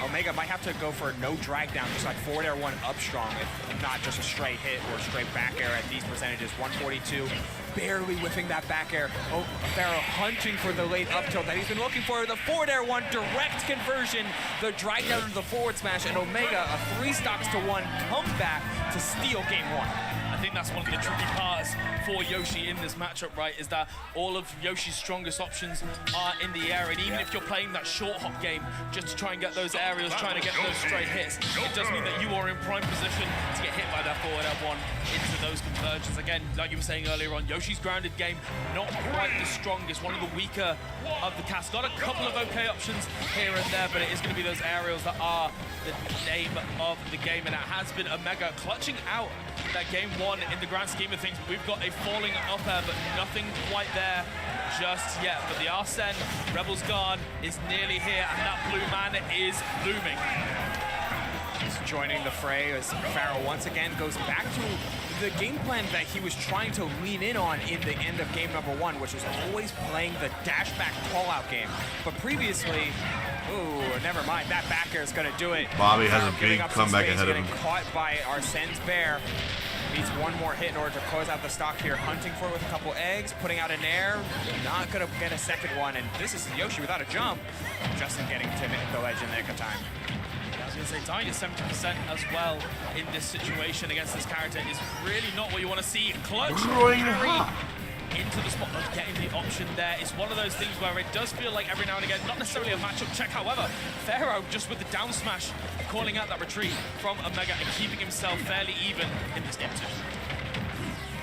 Omega might have to go for no drag down, just like forward air 1 up strong, if not just a straight hit or a straight back air at these percentages. 142, barely whiffing that back air. Oh, Pharaoh hunting for the late up tilt that he's been looking for. The forward air 1 direct conversion, the drag down to the forward smash, and Omega a 3 stocks to 1 comeback to steal game 1. I think that's one of the tricky parts for Yoshi in this matchup, right, is that all of Yoshi's strongest options are in the air, and even if you're playing that short hop game just to try and get those aerials, trying to get those straight hits, it does mean that you are in prime position to get hit by that forward air 1 into those conversions. Again, like you were saying earlier on, Yoshi's grounded game, not quite the strongest, one of the weaker of the cast. Got a couple of okay options here and there, but it is going to be those aerials that are the name of the game, and it has been Omega clutching out that game 1 in the grand scheme of things. We've got a falling up air, but nothing quite there just yet. But the Arsene Rebels Guard is nearly here, and that blue man is looming. Just joining the fray as Pharaoh once again goes back to the game plan that he was trying to lean in on in the end of game number 1, which was always playing the dash back call-out game. But previously, ooh, never mind, that back air is going to do it. Bobby has a big comeback ahead of him. Getting caught by Arsene's bear. Needs one more hit in order to close out the stock here. Hunting for it with a couple eggs, putting out an air. Not going to get a second one, and this is Yoshi without a jump. Justin getting to hit the ledge in the nick of time. I was going to say, dying at 70% as well in this situation against this character is really not what you want to see. Clutch into the spot of getting the option there. It's one of those things where it does feel like every now and again, not necessarily a matchup check, however, Pharaoh just with the down smash, calling out that retreat from Omega and keeping himself fairly even in this game 2.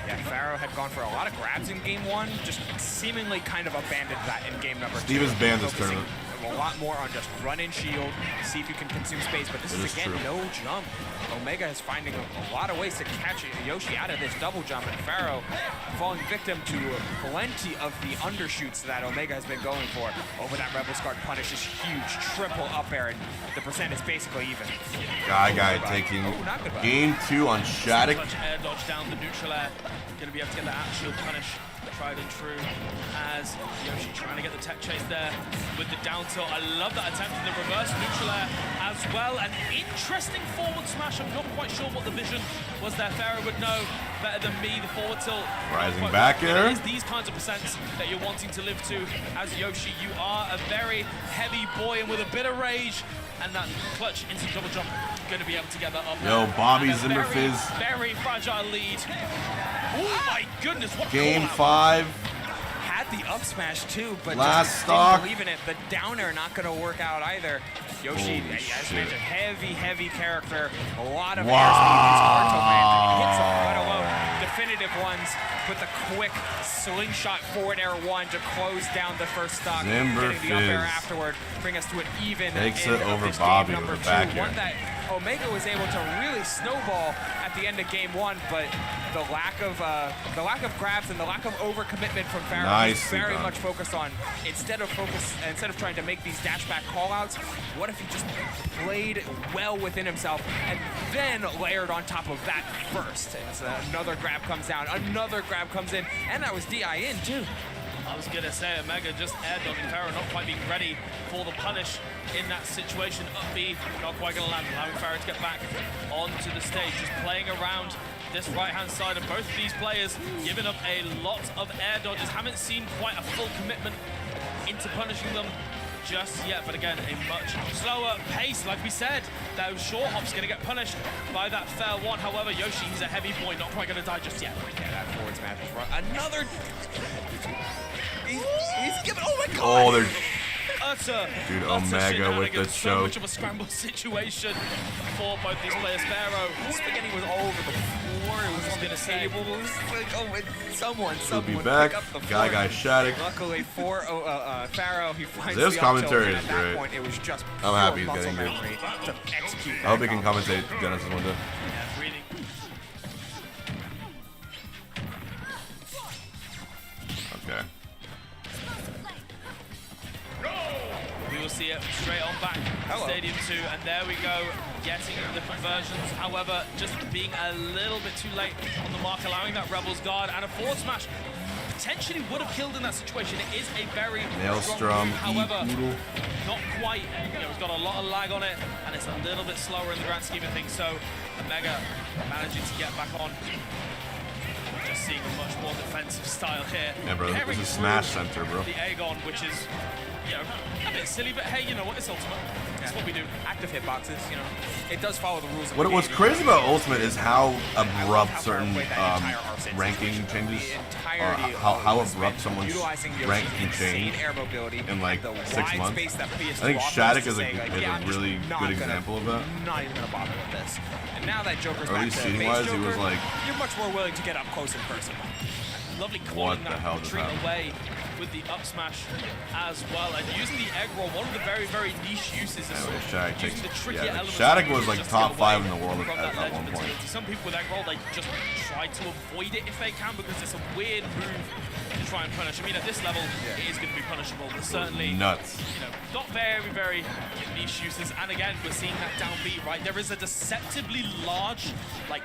Yeah, Pharaoh had gone for a lot of grabs in game 1, just seemingly kind of abandoned that in game number 2. Steven's banned this tournament. a lot more on just run and shield, see if you can consume space. But this is again no jump. Omega is finding a lot of ways to catch Yoshi out of this double jump, and Pharaoh falling victim to plenty of the undershoots that Omega has been going for. Over that Rebel's Guard punish is huge, triple up air, and the percent is basically even. Guy taking game 2 on Shattuck. Air dodge down the neutral air. Gonna be able to get that out-shield punish. Tried and true as Yoshi trying to get the tech chase there with the down tilt. I love that attempt in the reverse neutral air as well. An interesting forward smash. I'm not quite sure what the vision was there. Pharaoh would know better than me. The forward tilt. Rising back air. It is these kinds of percents that you're wanting to live to as Yoshi. You are a very heavy boy and with a bit of rage. And that clutch instant double jump, going to be able to get that up. Yo, Bobby Zimmer Fizz. Very fragile lead. Oh my goodness, what Game 5. Had the up smash too, but last just stock. didn't believe in it. The down air not going to work out either. Yoshi, as mentioned, heavy character. A lot of airspeed. It's hard to land. And he hits them, let alone definitive ones. With the quick slingshot forward air 1 to close down the first stock. Zimmer Getting the up air Fizz. after bring us to an even. Takes end it of over this Bobby game with number the back 2. air. One that Omega was able to really snowball at the end of game 1, but the lack of grabs and the lack of overcommitment from Pharaoh is very much focused on instead of trying to make these dash back callouts, what if he just played well within himself and then layered on top of that first? And another grab comes down, another grab comes in, and that was DI in too. I was going to say Omega just air dodging Pharaoh, not quite being ready for the punish in that situation. Up B, not quite going to land, allowing Pharaoh to get back onto the stage, just playing around this right-hand side of both of these players, giving up a lot of air dodges. Haven't seen quite a full commitment into punishing them just yet, but again, a much slower pace. Like we said, that short hop's going to get punished by that fair one. However, Yoshi, he's a heavy boy, not quite going to die just yet. Yeah, that forward smash is right. Another. He's giving. Oh my god! Oh, they're. Dude, Omega with the so choke. much of a scramble situation for both these players. Pharaoh, spaghetti was all over the floor. It was on the table. It was like, oh, someone be pick back. up the Guy Shattuck. Luckily for Pharaoh, he finds This the commentary up tilt, is and at great. that point, it was just I'm happy he's pure getting muscle good. memory to execute I hope that he can combo. commentate Genesis one day. yeah, really. Okay. We will see it straight on back Stadium 2, and there we go, getting the conversions. However, just being a little bit too late on the mark, allowing that Rebels guard and a forward smash potentially would have killed in that situation. It is a very Maelstrom, strong move. However, not quite. You know, it's got a lot of lag on it, and it's a little bit slower in the grand scheme of things. So Omega managing to get back on. Just seeing a much more defensive style here. Yeah, bro, this is Smash Center, bro. The Aegon, which is, you know, a bit silly, but hey, you know what? It's Ultimate. That's what we do. Active hitboxes, you know. It does follow the rules of What's the game. crazy about Ultimate is how abrupt certain ranking changes are. How abrupt someone's rank can change in like 6 months. I think Shattuck is a really good example of that. Not even gonna bother with this. And now that Joker's Or at back least to seating-wise, base he was Joker, like, you're much more willing to get up close in person. Lovely what calling the that hell just retreat happened? away with the up smash as well, and using the egg roll. One of the very, very niche uses is Anyway, sort Shattuck of using the takes- trickier yeah, elements. Shattuck of was like just top get 5 away in the world from at that one legend point. ability. Some people with egg roll, they just try to avoid it if they can because it's a weird move to try and punish. I mean, at this level, it is going to be punishable, but certainly, nuts. you know, not very, very niche uses. And again, we're seeing that down B, right? There is a deceptively large, like,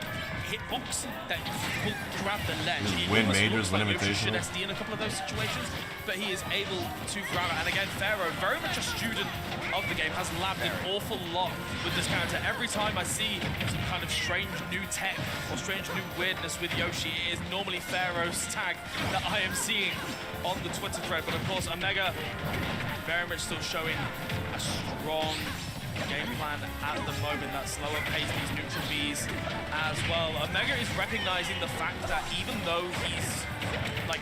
hitbox that will grab the ledge. His It win almost majors, looks win like Yoshi should invitational. SD in a couple of those situations, but he is able to grab it. And again, Pharaoh, very much a student of the game, has labbed an awful lot with this character. Every time I see some kind of strange new tech or strange new weirdness with Yoshi, it is normally Pharaoh's tag that I am seeing on the Twitter thread. But of course, Omega very much still showing a strong game plan at the moment, that slower pace, these neutral Bs as well. Omega is recognizing the fact that even though he's like,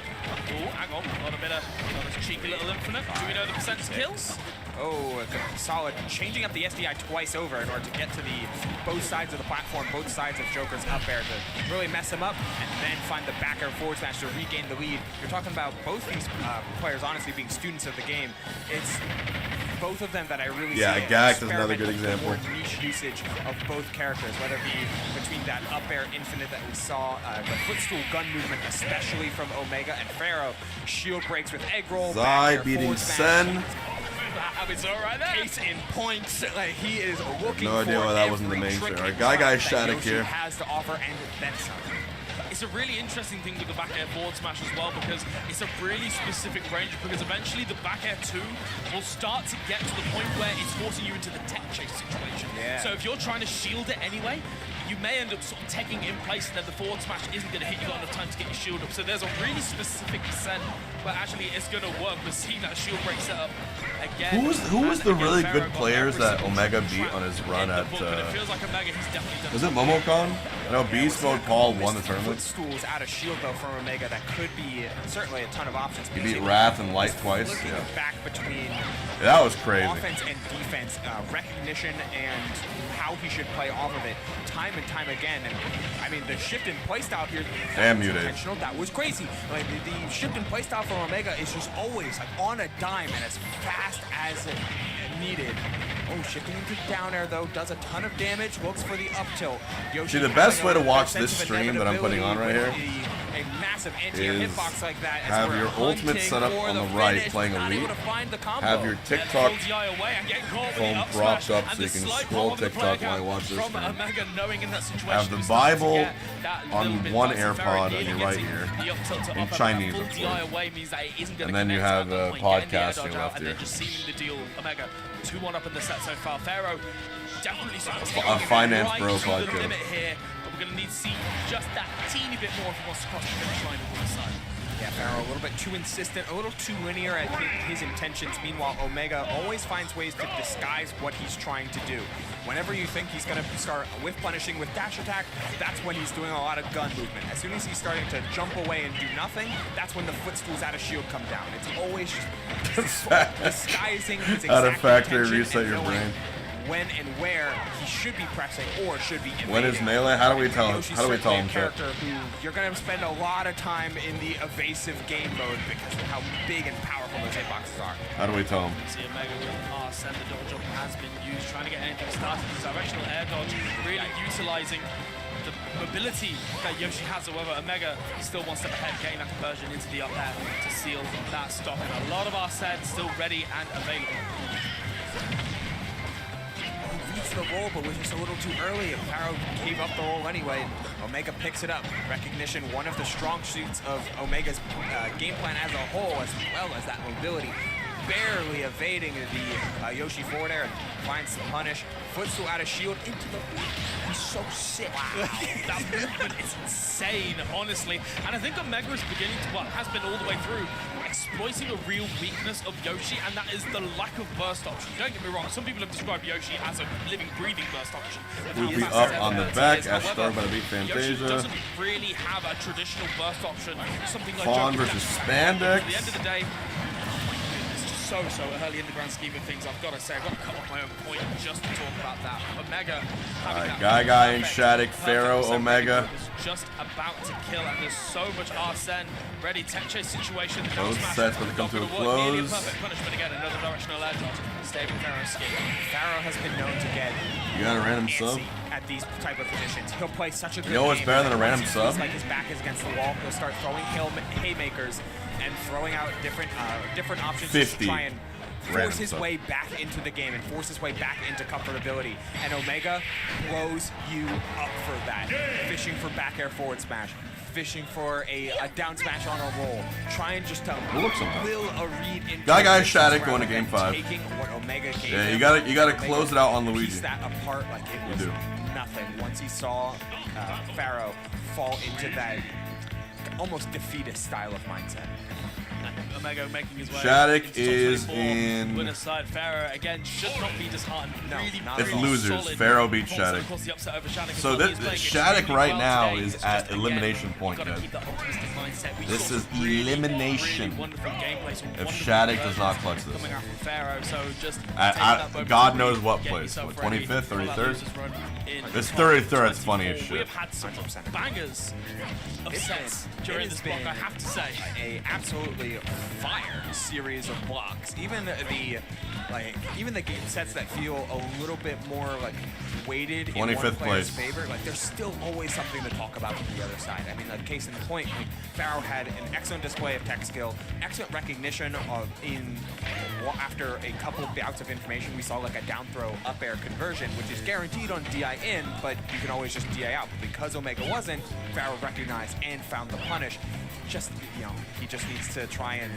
oh, hang on, got a bit of, you know, this cheeky little infinite. Do we know the percent kills? Oh, solid. Changing up the SDI twice over in order to get to the both sides of the platform, both sides of Joker's up air to really mess him up, and then find the back air forward smash to regain the lead. You're talking about both these players honestly being students of the game. It's both of them that I really Yeah, see Gak is another experiment good with example. more niche usage of both characters, whether it be between that up air infinite that we saw, the footstool gun movement, especially from Omega and Pharaoh, shield breaks with egg roll, Zai beating Sen. Case in point, like he is looking No idea for why that wasn't the every main trick share. and Guy trap that Shattuck Yoshi here. has to offer, and then some. It's a really interesting thing with the back air forward smash as well, because it's a really specific range, because eventually the back air 2 will start to get to the point where it's forcing you into the tech chase situation. Yeah. So if you're trying to shield it anyway, you may end up sort of taking in place, and then the forward smash isn't going to hit you got enough time to get your shield up. So there's a really specific percent where actually it's going to work. We're seeing that shield break setup again. Who was the really Pharaoh good got players every that single Omega trick beat on his run in the at? book, but it feels like Omega, he's definitely done Was it Momocon? I know Beast Mode Paul won the tournament. Footstools out of shield though from Omega that could be certainly a ton of options. He beat Wrath and Light twice. Flicking Yeah. back between Yeah, that was crazy. offense and defense, recognition and how he should play off of it time and time again. And I mean, the shift in playstyle here, Damn, was muted. intentional. That was crazy. Like the shift in playstyle from Omega is just always like on a dime and as fast as needed. Oh, shifting into down air though, does a ton of damage, looks for the up tilt. Yoshi See, the best having way a to watch sense this of stream that I'm putting on right inevitability here with a massive anti-air is hitbox like that. As have we're your ultimate hunting set up for on the finish, right, playing not Elite. able to find the combo. Have your TikTok phone propped up so you can scroll TikTok while you watch this from stream. Omega, knowing in that situation Have the we started to Bible get that little on bit one faster. AirPod Pharaoh on your nearly right getting ear the up tilt to in up air, Chinese, full of DI course. away means that it isn't going And to then you connect have at that a point, getting the air podcast dodge in your out, left and ear. then just sealing the deal. Omega 2-1 up in the set so far. Pharaoh definitely starting to A get finance right bro to the podcast. limit here, but we're going to need to see just that teeny bit more if he wants to cross the finish line on the side. Yeah, Pharaoh a little bit too insistent, a little too linear at his intentions. Meanwhile, Omega always finds ways to disguise what he's trying to do. Whenever you think he's going to start with punishing with dash attack, that's when he's doing a lot of gun movement. As soon as he's starting to jump away and do nothing, that's when the footstools out of shield come down. It's always just disguising his Out of exact factory intention reset and your knowing brain. when and where he should be pressing or should be invading. When is melee? How do we tell him? Yoshi's How do we tell certainly him, a chat? character who you're going to spend a lot of time in the evasive game mode because of how big and powerful those hitboxes are. How do we tell him? See Omega with a pass, and the double jump has been used, trying to get anything started. The directional air dodge, really utilizing the mobility that Yoshi has. However, Omega still one step ahead, getting that conversion into the up air to seal that stock. And a lot of our sets still ready and available. Beats the roll, but was just a little too early, and Pharaoh gave up the roll anyway. Omega picks it up. Recognition, one of the strong suits of Omega's game plan as a whole, as well as that mobility. Barely evading the Yoshi forward air and finds the punish. Footstool out of shield into the back. He's so sick. Wow, that movement is insane, honestly. And I think Omega is beginning to, well, has been all the way through, exploiting a real weakness of Yoshi, and that is the lack of burst option. Don't get me wrong, some people have described Yoshi as a living, breathing burst option. We'll be up on the back. Ashtar by the beat Yoshi Fantasia. doesn't really have a traditional burst option. Something like Fawn Joker versus that- Spandex. At the end of the day, it's just so early in the grand scheme of things. I've got to say, I've got to cut off my own point just to talk about that. Omega. Alright, Guy and Shattuck, Pharaoh, Omega. Is just about to kill, and there's so much Arsene ready. Tech chase situation. Both sets about to come to a Nearly a close. perfect punishment again. Another directional edge. Stable Pharaoh's scheme. Pharaoh has been known to get You got a random sub? antsy at these type of positions. He'll play such a good You know what's game, better than a and random once he feels sub? like his back is against the wall, he'll start throwing haymakers and throwing out different options to 50 try and random force his sub. way back into the game and force his way back into comfortability. And Omega blows you up for that. Fishing for back air forward smash. Fishing for a down smash on a roll. Trying just to will a read into Guy the Shattuck going to rather game than 5. taking what Omega gave Yeah, him. you gotta Omega close it out on pieced Luigi. that apart like it You was do. nothing. Once he saw Pharaoh fall into that almost defeatist style of mindset. Omega making his way. Shattuck into top is 24. in- Winner's side. Pharaoh again should not be disheartened. No, really, not It's at all. losers. solid Pharaoh beat performance, Shattuck. of course, the upset over Shattuck So as well. this He is playing Shattuck extremely right well now today. is It's at just, again, elimination point, gotta guys. keep that optimistic mindset. We This saw is some really, elimination really wonderful gameplay, some if wonderful Shattuck does not conversions clutch this. coming out from Pharaoh, so just At- take at that moment God to knows really what get place. yourself What, ready 25th, for that 33rd? losers run in This top 33rd, it's funny as 24. We shit. have had some bangers of sets during this block, I have to say. A absolutely fire series of blocks. Even the game sets that feel a little bit more like weighted in one 25th player's place. favor, like there's still always something to talk about from the other side. I mean, like case in point, like Pharaoh had an excellent display of tech skill, excellent recognition of after a couple of bouts of information, we saw like a down throw up air conversion, which is guaranteed on DI in, but you can always just DI out. But because Omega wasn't, Pharaoh recognized and found the punish. Just, he just needs to try and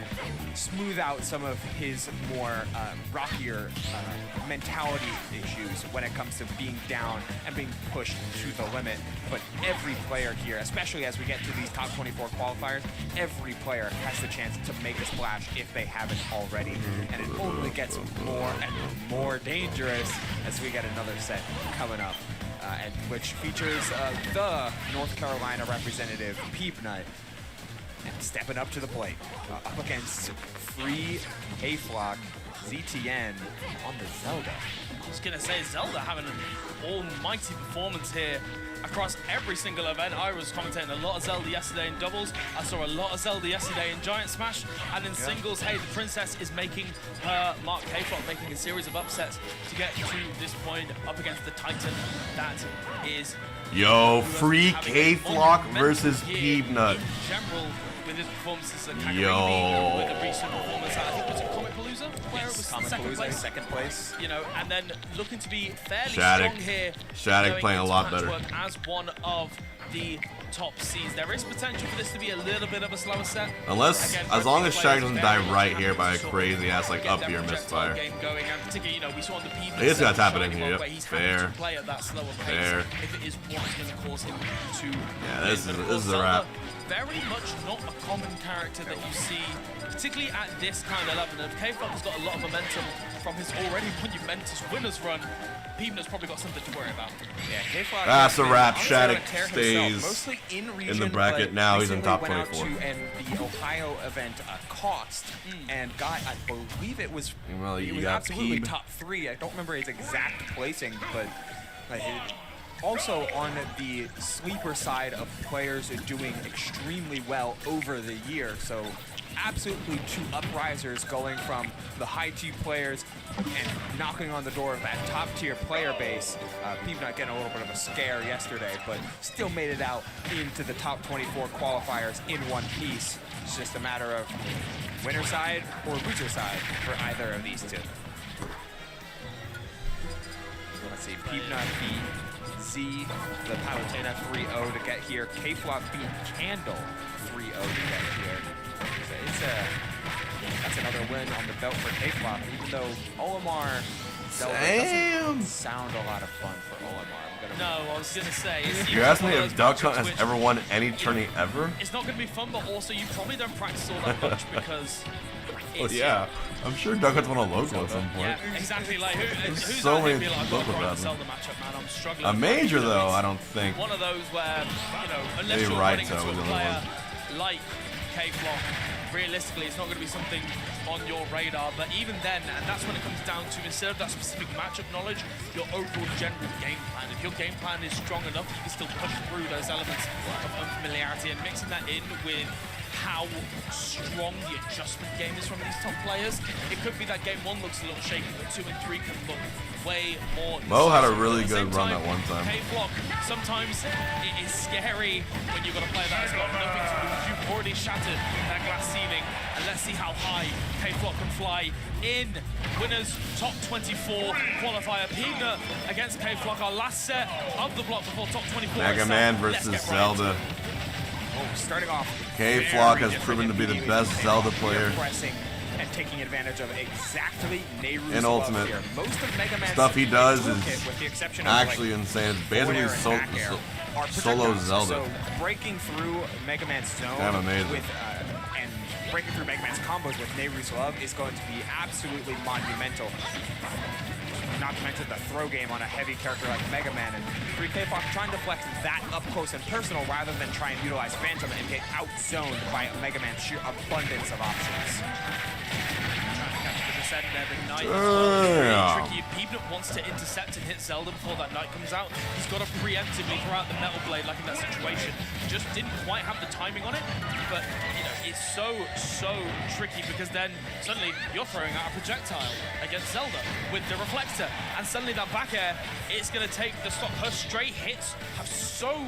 smooth out some of his more rockier mentality issues when it comes to being down and being pushed to the limit. But every player here, especially as we get to these top 24 qualifiers, every player has the chance to make a splash if they haven't already. And it only gets more and more dangerous as we get another set coming up, and which features the North Carolina representative, Peabnut, and stepping up to the plate, up against free K-Flock, ZTN on the Zelda. I was going to say, Zelda having an almighty performance here across every single event. I was commentating a lot of Zelda yesterday in doubles. I saw a lot of Zelda yesterday in Giant Smash. And in singles, hey, the Princess is making her mark. K-Flock making a series of upsets to get to this point up against the Titan that is... Yo, free K-Flock versus Peabnut. In general, with his performances at Yo. with the recent performance, I think was it Comic Palooza, where it was second place. And then looking to be fairly strong here. Shattuck playing a lot better. As one of the top seeds. There is potential for this to be a little bit of a slower set. As long as Shattuck doesn't die right here by a crazy ass like up here misfire. We saw on the Peabnut He just gotta tap it in here. Yep. Fair. Play at that slower pace Fair. if it is what's going to cause him to. Yeah, this is a wrap. Very much not a common character that you see, particularly at this kind of level. And K-Flock has got a lot of momentum from his already monumentous winners run. Peabnut's probably got something to worry about. Yeah, K-Flock. That's a wrap. Shattuck stays stays in the bracket. Now he's in top 24. And the Ohio event cost and got, I believe it was, Well, it you was got absolutely Peab. top 3. I don't remember his exact placing, but also on the sleeper side of players doing extremely well over the year. So absolutely 2 uprisers going from the high tier players and knocking on the door of that top tier player base. Peabnut getting a little bit of a scare yesterday, but still made it out into the top 24 qualifiers in one piece. It's just a matter of winner side or loser side for either of these two. Let's see, Peabnut beat Z, the Palutena 3-0 to get here. K-Flock beat Candle 3-0 to get here. So that's another win on the belt for K-Flock, even though Olimar doesn't sound a lot of fun for Olimar. No, I was going to say... You're asking me if Duck Hunt has ever won any tourney ever? It's not going to be fun, but also you probably don't practice all that much because... Well, yeah. I'm sure Duck Hunt's won a local at some point. Yeah, exactly. Like, who's so many be like, local I'm battles. sell the matchup, man. I'm struggling. A major, though, I don't think. One of those where, unless Maybe you're running into was a the player one. like K-Flock, realistically, it's not going to be something on your radar. But even then, and that's when it comes down to, instead of that specific matchup knowledge, your overall general game plan. If your game plan is strong enough, you can still push through those elements of unfamiliarity, and mixing that in with how strong the adjustment game is from these top players. It could be that game 1 looks a little shaky, but 2 and 3 can look way more. Mo had a really good run that one time. K-Flock, sometimes it is scary when you've got a player that has got nothing to lose. You've already shattered that glass ceiling, and let's see how high K-Flock can fly in winners top 24 qualifier. Peabnut against K-Flock, our last set of the block before top 24. Mega Man versus Zelda. Starting off, K-Flock has proven to be the best Zelda player and taking advantage of exactly Nehru's in Ultimate. Here. Most of Mega Man's stuff he does is with the exception actually of insane. It's basically solo Zelda. So breaking through Mega Man's zone Damn amazing. with and breaking through Mega Man's combos with Nehru's love is going to be absolutely monumental. Not to mention the throw game on a heavy character like Mega Man, and 3K-Flock trying to flex that up close and personal rather than try and utilize Phantom and get outzoned by Mega Man's sheer abundance of options. ascend there. The Knight as well is really tricky. If Peabnut wants to intercept and hit Zelda before that Knight comes out, he's got to preemptively throw out the Metal Blade like in that situation. Just didn't quite have the timing on it, but you know, it's so tricky because then suddenly you're throwing out a projectile against Zelda with the reflector, and suddenly that back air, it's going to take the stock. Her straight hits have so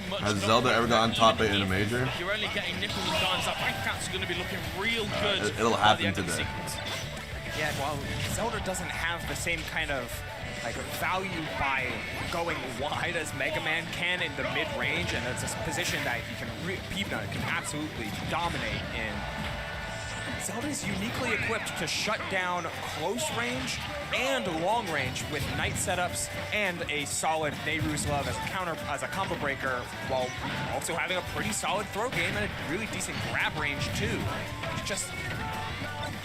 much. Has Zelda ever gotten top 8 in a major? You're only getting nickels and dimes. That bank account's going to be looking real good. It'll happen today. Yeah, well, Zelda doesn't have the same kind of like value by going wide as Mega Man can in the mid-range, and it's a position that you can Peabnut can absolutely dominate in. Zelda's uniquely equipped to shut down close range and long range with Knight setups and a solid Nehru's Love as a combo breaker, while also having a pretty solid throw game and a really decent grab range too. It's just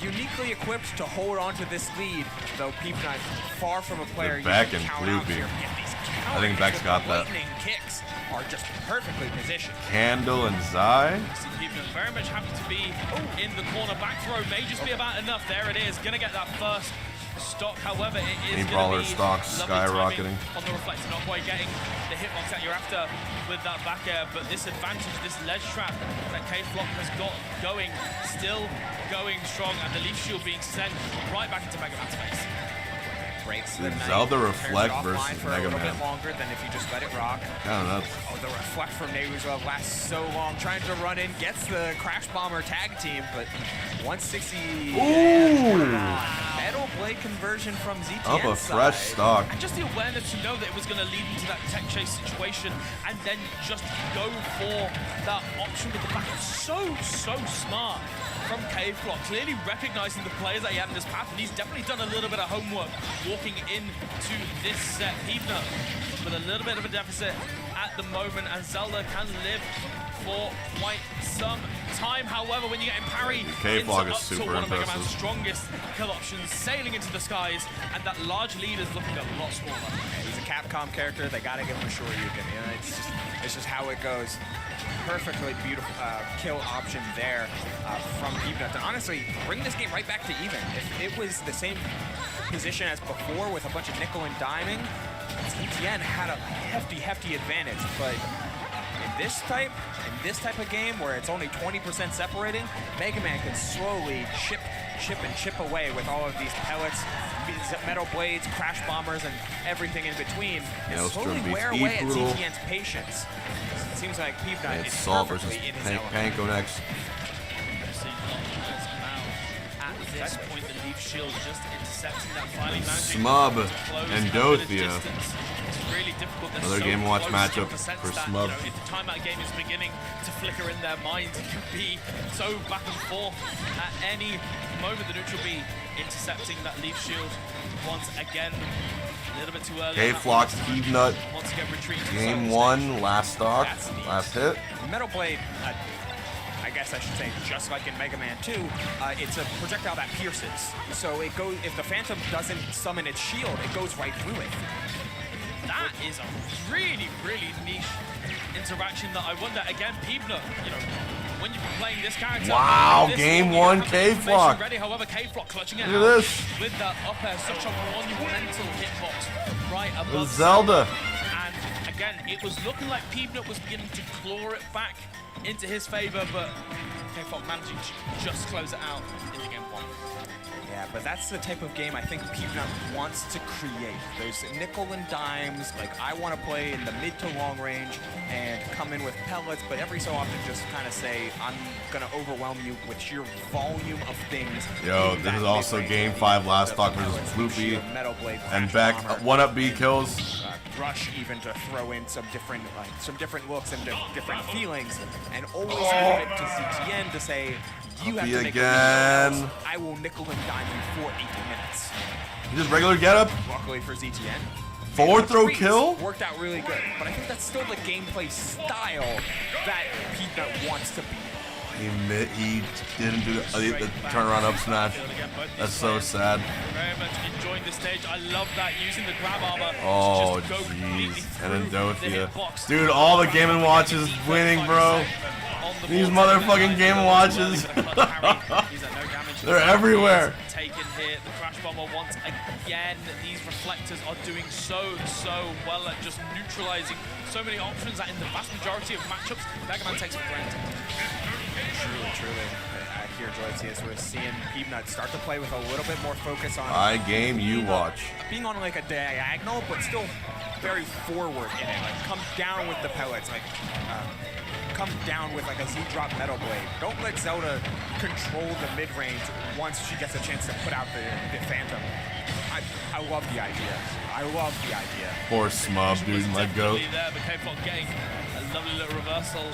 uniquely equipped to hold on to this lead, though Peabnut far from a player you back can and count blue out beam. here. I think Beck's got that. Lightning kicks are just perfectly positioned. Candle and Zai. Peabnut very much happy to be in the corner. Back throw may just be about enough. There it is. Gonna get that first stock. However, it is Brawler stocks skyrocketing. On the reflector, not quite getting the hitbox that you're after with that back air, but this advantage, this ledge trap that K-Flock has got going, still going strong, and the Leaf Shield being sent right back into Mega Man's face. Dude, Zelda reflect versus Mega a little Man. bit longer than if you just let it rock. Kind of nuts. Oh, the reflect from Nehru's Love lasts so long. Trying to run in, gets the Crash Bomber tag team, but 160. Ooh! Metal Blade conversion from ZTN Up a fresh stock. And just the awareness to know that it was going to lead into that tech chase situation, and then just go for that option with the back. So smart from K-Flock, clearly recognizing the players that he had in his path, and he's definitely done a little bit of homework walking into this set. Peabnut with a little bit of a deficit at the moment, and Zelda can live for quite some time. However, when you're getting parry K-Flock into is super one of Mega impressive. Man's strongest kill options, sailing into the skies, and that large lead is looking a lot smaller. He's a Capcom character. They gotta give him a Shoryuken. You know, it's just how it goes. Perfectly beautiful kill option there from Peabnut to honestly bring this game right back to even. If it was the same position as before with a bunch of nickel and diming, ZTN had a hefty advantage. But in this type of game where it's only 20% separating, Mega Man can slowly chip away with all of these pellets, metal blades, crash bombers, and everything in between, and slowly wear away at ZTN's patience. It seems like Peabnut is Salt versus perfectly in his element. Panko next. At this point, the Leaf Shield just intercepting that finally managing Smub to close and a bit of Dothia. distance. It's really difficult. They're Another so Game & Watch close matchup in the sense for that, Smub. you know, if the timeout game is beginning to flicker in their minds, it can be so back and forth. At any moment, the neutral B intercepting that Leaf Shield once again. A little bit too early. K-Flock, Peabnut. Once again, retreating. Game 1, last stock, last hit. Metal Blade, I guess I should say, just like in Mega Man 2, it's a projectile that pierces. So it goes, if the Phantom doesn't summon its shield, it goes right through it. That is a really niche interaction that I wonder, again, Peabnut, you know, when you're playing this character. Wow, this Game long, 1 K-Flock. Ready. However, K-Flock clutching it Look at out this. with that up air, such a monumental hitbox right above Zelda. And again, it was looking like Peabnut was beginning to claw it back into his favor, but K-Flock managing to just close it out in the Game 1. Yeah, but that's the type of game I think Peabnut wants to create. There's nickel and dimes, like I want to play in the mid to long range and come in with pellets, but every so often just kind of say, I'm going to overwhelm you with sheer volume of things. Yo, this is also Game 5 last stock versus Floopy and Beck. 1-up B kills. Rush even to throw in some different looks and different feelings, and always leave it to ZTN to say, you have to make again. I will nickel and dime you for 80 minutes. Just regular getup. Luckily for ZTN. Forward throw kill? Worked out really good, but I think that's still the gameplay style that Peabnut wants to be. He didn't do the turnaround up smash. That's so sad. Very much enjoying the stage. I love that, using the grab armor. Oh, to just go jeez. And then the Dothia. hitbox. Dude, all the Game & Watch is winning, bro. On the These board. motherfucking Game Watches. He's at no damage. They're everywhere. Taken here, the Crash Bomber once again. These reflectors are doing so well at just neutralizing so many options that in the vast majority of matchups, Mega Man takes for granted. Truly. Here, Joyce, as we're seeing Peabnut start to play with a little bit more focus on I game, you watch. being on like a diagonal, but still very forward in it. Like come down with the pellets, like come down with like a Z-drop metal blade. Don't let Zelda control the mid-range once she gets a chance to put out the Phantom. I love the idea. I love the idea. Poor Smub, dude, my goat. There, but K-Pop getting a lovely little reversal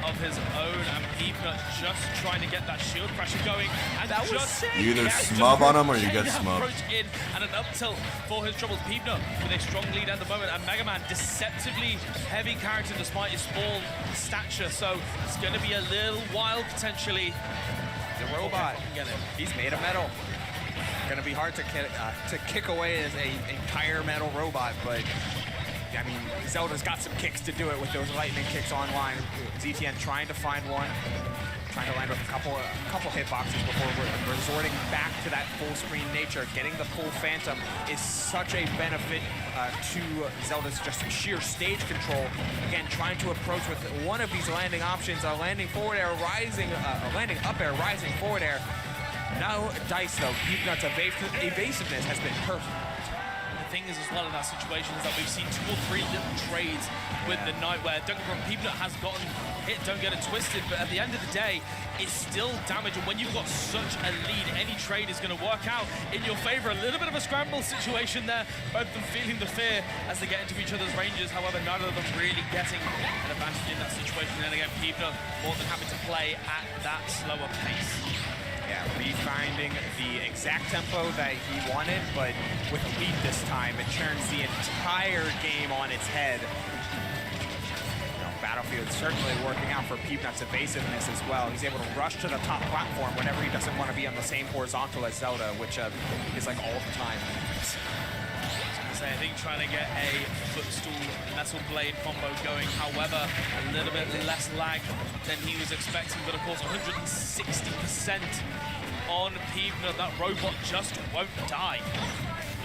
of his own, and Peabnut just trying to get that shield pressure going. And that was sick. You either smub on him or you get smubbed. Approach in and an up tilt for his troubles. Peabnut with a strong lead at the moment, and Mega Man deceptively heavy character despite his small stature, so it's going to be a little while potentially. The robot, he's made of metal. Gonna be hard to kick away as a entire metal robot, but I mean, Zelda's got some kicks to do it with those lightning kicks online. ZTN trying to find one, trying to land with a couple hitboxes before we're resorting back to that full screen nature. Getting the full Phantom is such a benefit to Zelda's just sheer stage control. Again, trying to approach with one of these landing options, a landing forward air, rising, a landing up air, rising forward air. No dice though. Peabnut's evasiveness has been perfect. The thing is as well in that situation is that we've seen 2 or 3 little trades with the Knight where Peabnut has gotten hit, don't get it twisted, but at the end of the day, it's still damage, and when you've got such a lead, any trade is going to work out in your favor. A little bit of a scramble situation there, both of them feeling the fear as they get into each other's ranges, however, none of them really getting an advantage in that situation, and again, Peabnut more than happy to play at that slower pace. Yeah, refinding the exact tempo that he wanted, but with a lead this time, it turns the entire game on its head. Battlefield certainly working out for Peabnut's evasiveness as well. He's able to rush to the top platform whenever he doesn't want to be on the same horizontal as Zelda, which is like all the time. I think trying to get a footstool metal blade combo going, however, a little bit less lag than he was expecting, but of course 160% on Peabnut. That robot just won't die.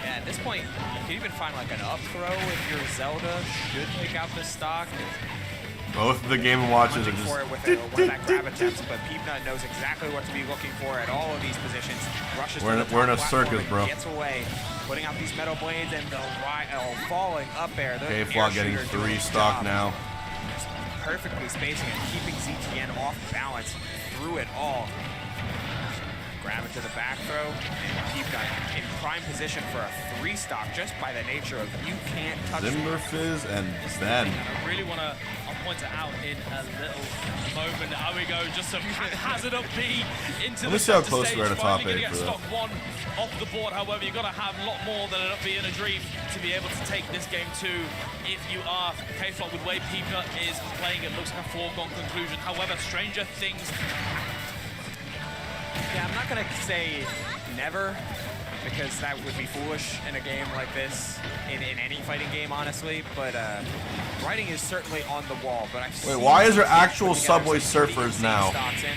Yeah, at this point, you can even find like an up throw if your Zelda should pick out the stock. Both of the Game Watches are just... for it with one of that grab attempts, but Peabnut knows exactly what to be looking for at all of these positions. Rushes We're in a circus, bro. Gets away, putting out these metal blades and the falling up air. K-Flop getting 3 stock now. Just perfectly spacing and keeping ZTN off balance through it all. Grab it to the back throw, and Peabnut in prime position for a 3 stock just by the nature of you can't touch Zimmer Fizz and Ben. I really want to point it out in a little moment. There we go, just some hazard up B into Let me the see how center close stage. we are to top 8 Finally gonna for get that. stock 1 off the board. However, you've got to have a lot more than an up B and a dream to be able to take this game too. If you are K-Flop with way Peabnut is playing, it looks like a foregone conclusion. However, stranger things. Yeah, I'm not going to say never, because that would be foolish in a game like this, in any fighting game, honestly, but writing is certainly on the wall. But Wait, why is there actual Subway Surfers now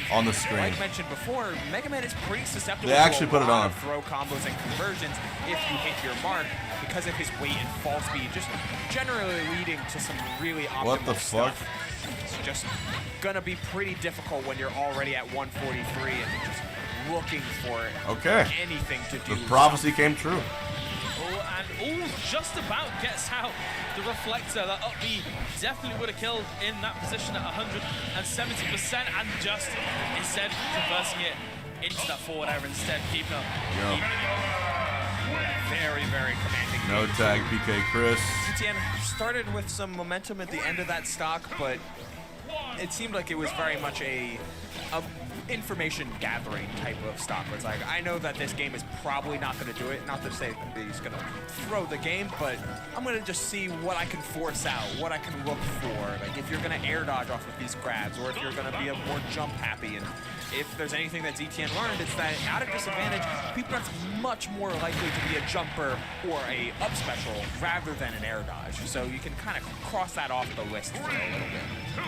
on the screen? Like mentioned before, Mega Man is pretty susceptible They actually to put a it lot on. of throw combos and conversions if you hit your mark, because of his weight and fall speed, just generally leading to some really optimal What the fuck? stuff. It's just gonna be pretty difficult when you're already at 143 and just looking for anything to do. The prophecy came true. And just about gets out the reflector. That up B definitely would have killed in that position at 170%, and just instead conversing it into that forward air instead. Peabnut. Very, very commanding. No tag, PK Chris. ZTN started with some momentum at the end of that stock, but it seemed like it was very much a information gathering type of stock. Where it's like, I know that this game is probably not going to do it. Not to say that he's going to throw the game, but I'm going to just see what I can force out, what I can look for. Like if you're going to air dodge off of these grabs, or if you're going to be a more jump happy. And if there's anything that ZTN learned, it's that at a disadvantage, Peabnut's much more likely to be a jumper or a up special rather than an air dodge. So you can kind of cross that off the list for a little bit.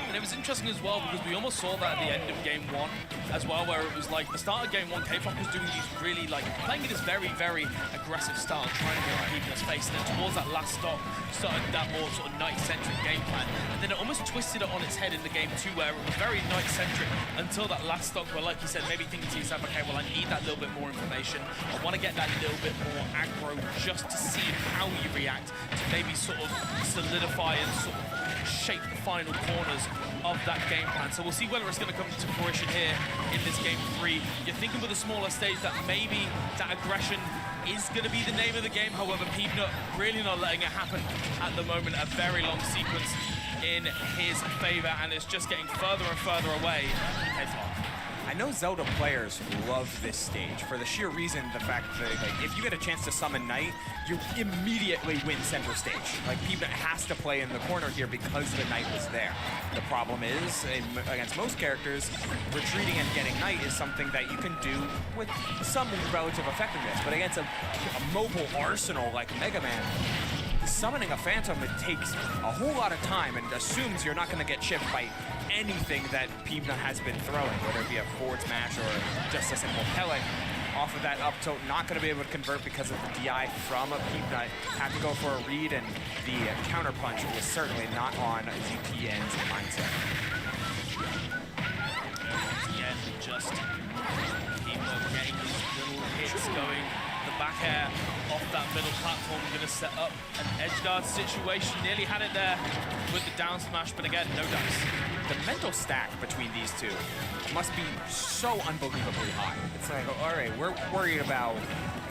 And it was interesting as well because we almost saw that at the end of game 1 as well, where it was like the start of game 1, K-Flock was doing these really like playing it as very, very aggressive style, trying to get Peabnut's face, and then towards that last stock started that more sort of knight-centric game plan. And then it almost twisted it on its head in the game 2 where it was very knight-centric until that last stock where, like you said, maybe thinking to yourself, okay, well, I need that little bit more information. I want to get that little bit more aggro just to see how you react to maybe sort of solidify and sort of shape the final corners of that game plan. So we'll see whether it's going to come to fruition here in this game 3. You're thinking with a smaller stage that maybe that aggression is going to be the name of the game. However, Peabnut really not letting it happen at the moment. A very long sequence in his favor, and it's just getting further and further away. I know Zelda players love this stage for the sheer reason, the fact that like, if you get a chance to summon Knight, you immediately win center stage. Like Peabnut has to play in the corner here because the Knight was there. The problem is, against most characters, retreating and getting Knight is something that you can do with some relative effectiveness, but against a mobile arsenal like Mega Man, summoning a Phantom, it takes a whole lot of time and assumes you're not going to get chipped by anything that Peabnut has been throwing, whether it be a forward smash or just a simple pellet. Off of that up tilt, not going to be able to convert because of the DI from a Peabnut. Have to go for a read, and the counter punch was certainly not on ZTN's mindset. Again, just Peabnut getting these little hits going. The back air off that middle platform, going to set up an edge guard situation. Nearly had it there with the down smash, but again, no dice. The mental stack between these two must be so unbelievably high. It's like, all right, we're worried about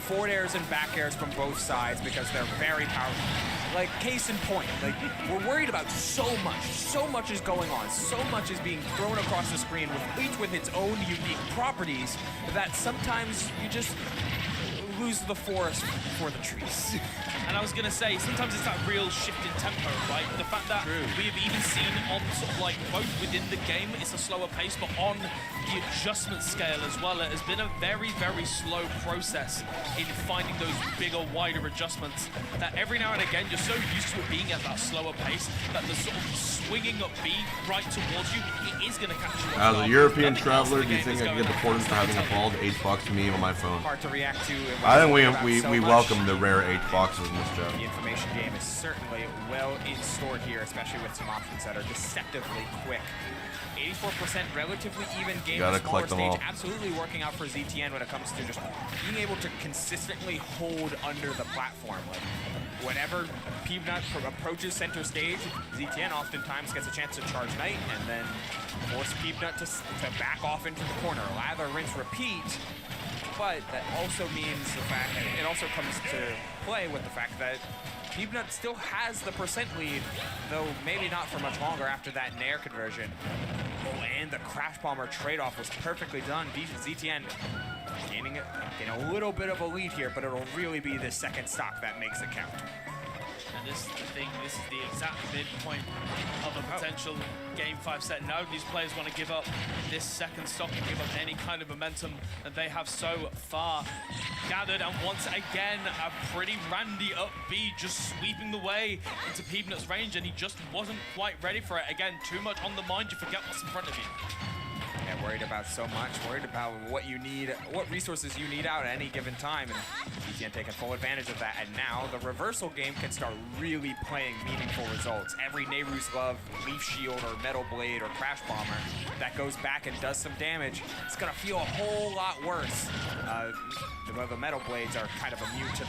forward airs and back airs from both sides because they're very powerful. Like, case in point, like, we're worried about so much is going on, so much is being thrown across the screen, with each with its own unique properties, that sometimes you just lose the forest for the trees. And I was going to say, sometimes it's that real shift in tempo, right? The fact that we have even seen on sort of like both within the game, it's a slower pace, but on the adjustment scale as well, it has been a very, very slow process in finding those bigger, wider adjustments that every now and again, you're so used to it being at that slower pace that the sort of swinging up B right towards you, it is going to catch you. As a European traveler, do you think I can get the importance for having a bald $8 meme on my phone? Hard to react to. I think we welcome the rare $8 in this job. The information game is certainly well in store here, especially with some options that are deceptively quick. 84% relatively even game. Gotta smaller collect them stage, all. absolutely working out for ZTN when it comes to just being able to consistently hold under the platform. Like, whenever Peabnut approaches center stage, ZTN oftentimes gets a chance to charge Knight and then force Peabnut to back off into the corner. Lather, rinse, repeat. But that also means the fact that it also comes to play with the fact that Peabnut still has the percent lead, though maybe not for much longer after that Nair conversion. Oh, and the Crash Bomber trade-off was perfectly done. ZTN gaining a little bit of a lead here, but it'll really be the second stock that makes it count. And this is the thing, this is the exact midpoint of a potential Game 5 set. None of these players want to give up this second stock and give up any kind of momentum that they have so far gathered. And once again, a pretty randy up B just sweeping the way into Peabnut's range, and he just wasn't quite ready for it. Again, too much on the mind, you forget what's in front of you. Yeah, worried about so much, worried about what you need, what resources you need out at any given time, and ZTN taking full advantage of that. And now the reversal game can start really playing meaningful results. Every Nehru's Glove, Leaf Shield, or Metal Blade, or Crash Bomber that goes back and does some damage, it's gonna feel a whole lot worse. The Metal Blades are kind of immune to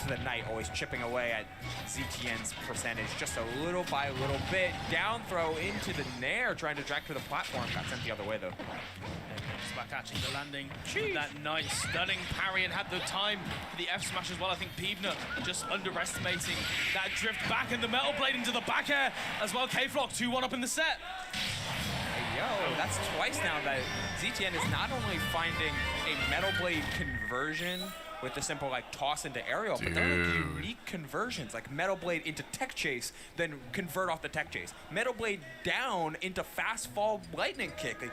the Knight, always chipping away at ZTN's percentage just a little by little bit. Down throw into the Nair, trying to drag to the platform. Got sent the other way though. Just by catching the landing. That nice stunning parry, and had the time for the F smash as well. I think Peabnut just underestimating that drift back, and the Metal Blade into the back air as well. K-Flock 2-1 up in the set. Yo, that's twice now that ZTN is not only finding a Metal Blade conversion with the simple like toss into aerial, but they're like unique conversions, like Metal Blade into tech chase, then convert off the tech chase. Metal Blade down into fast fall lightning kick. Like,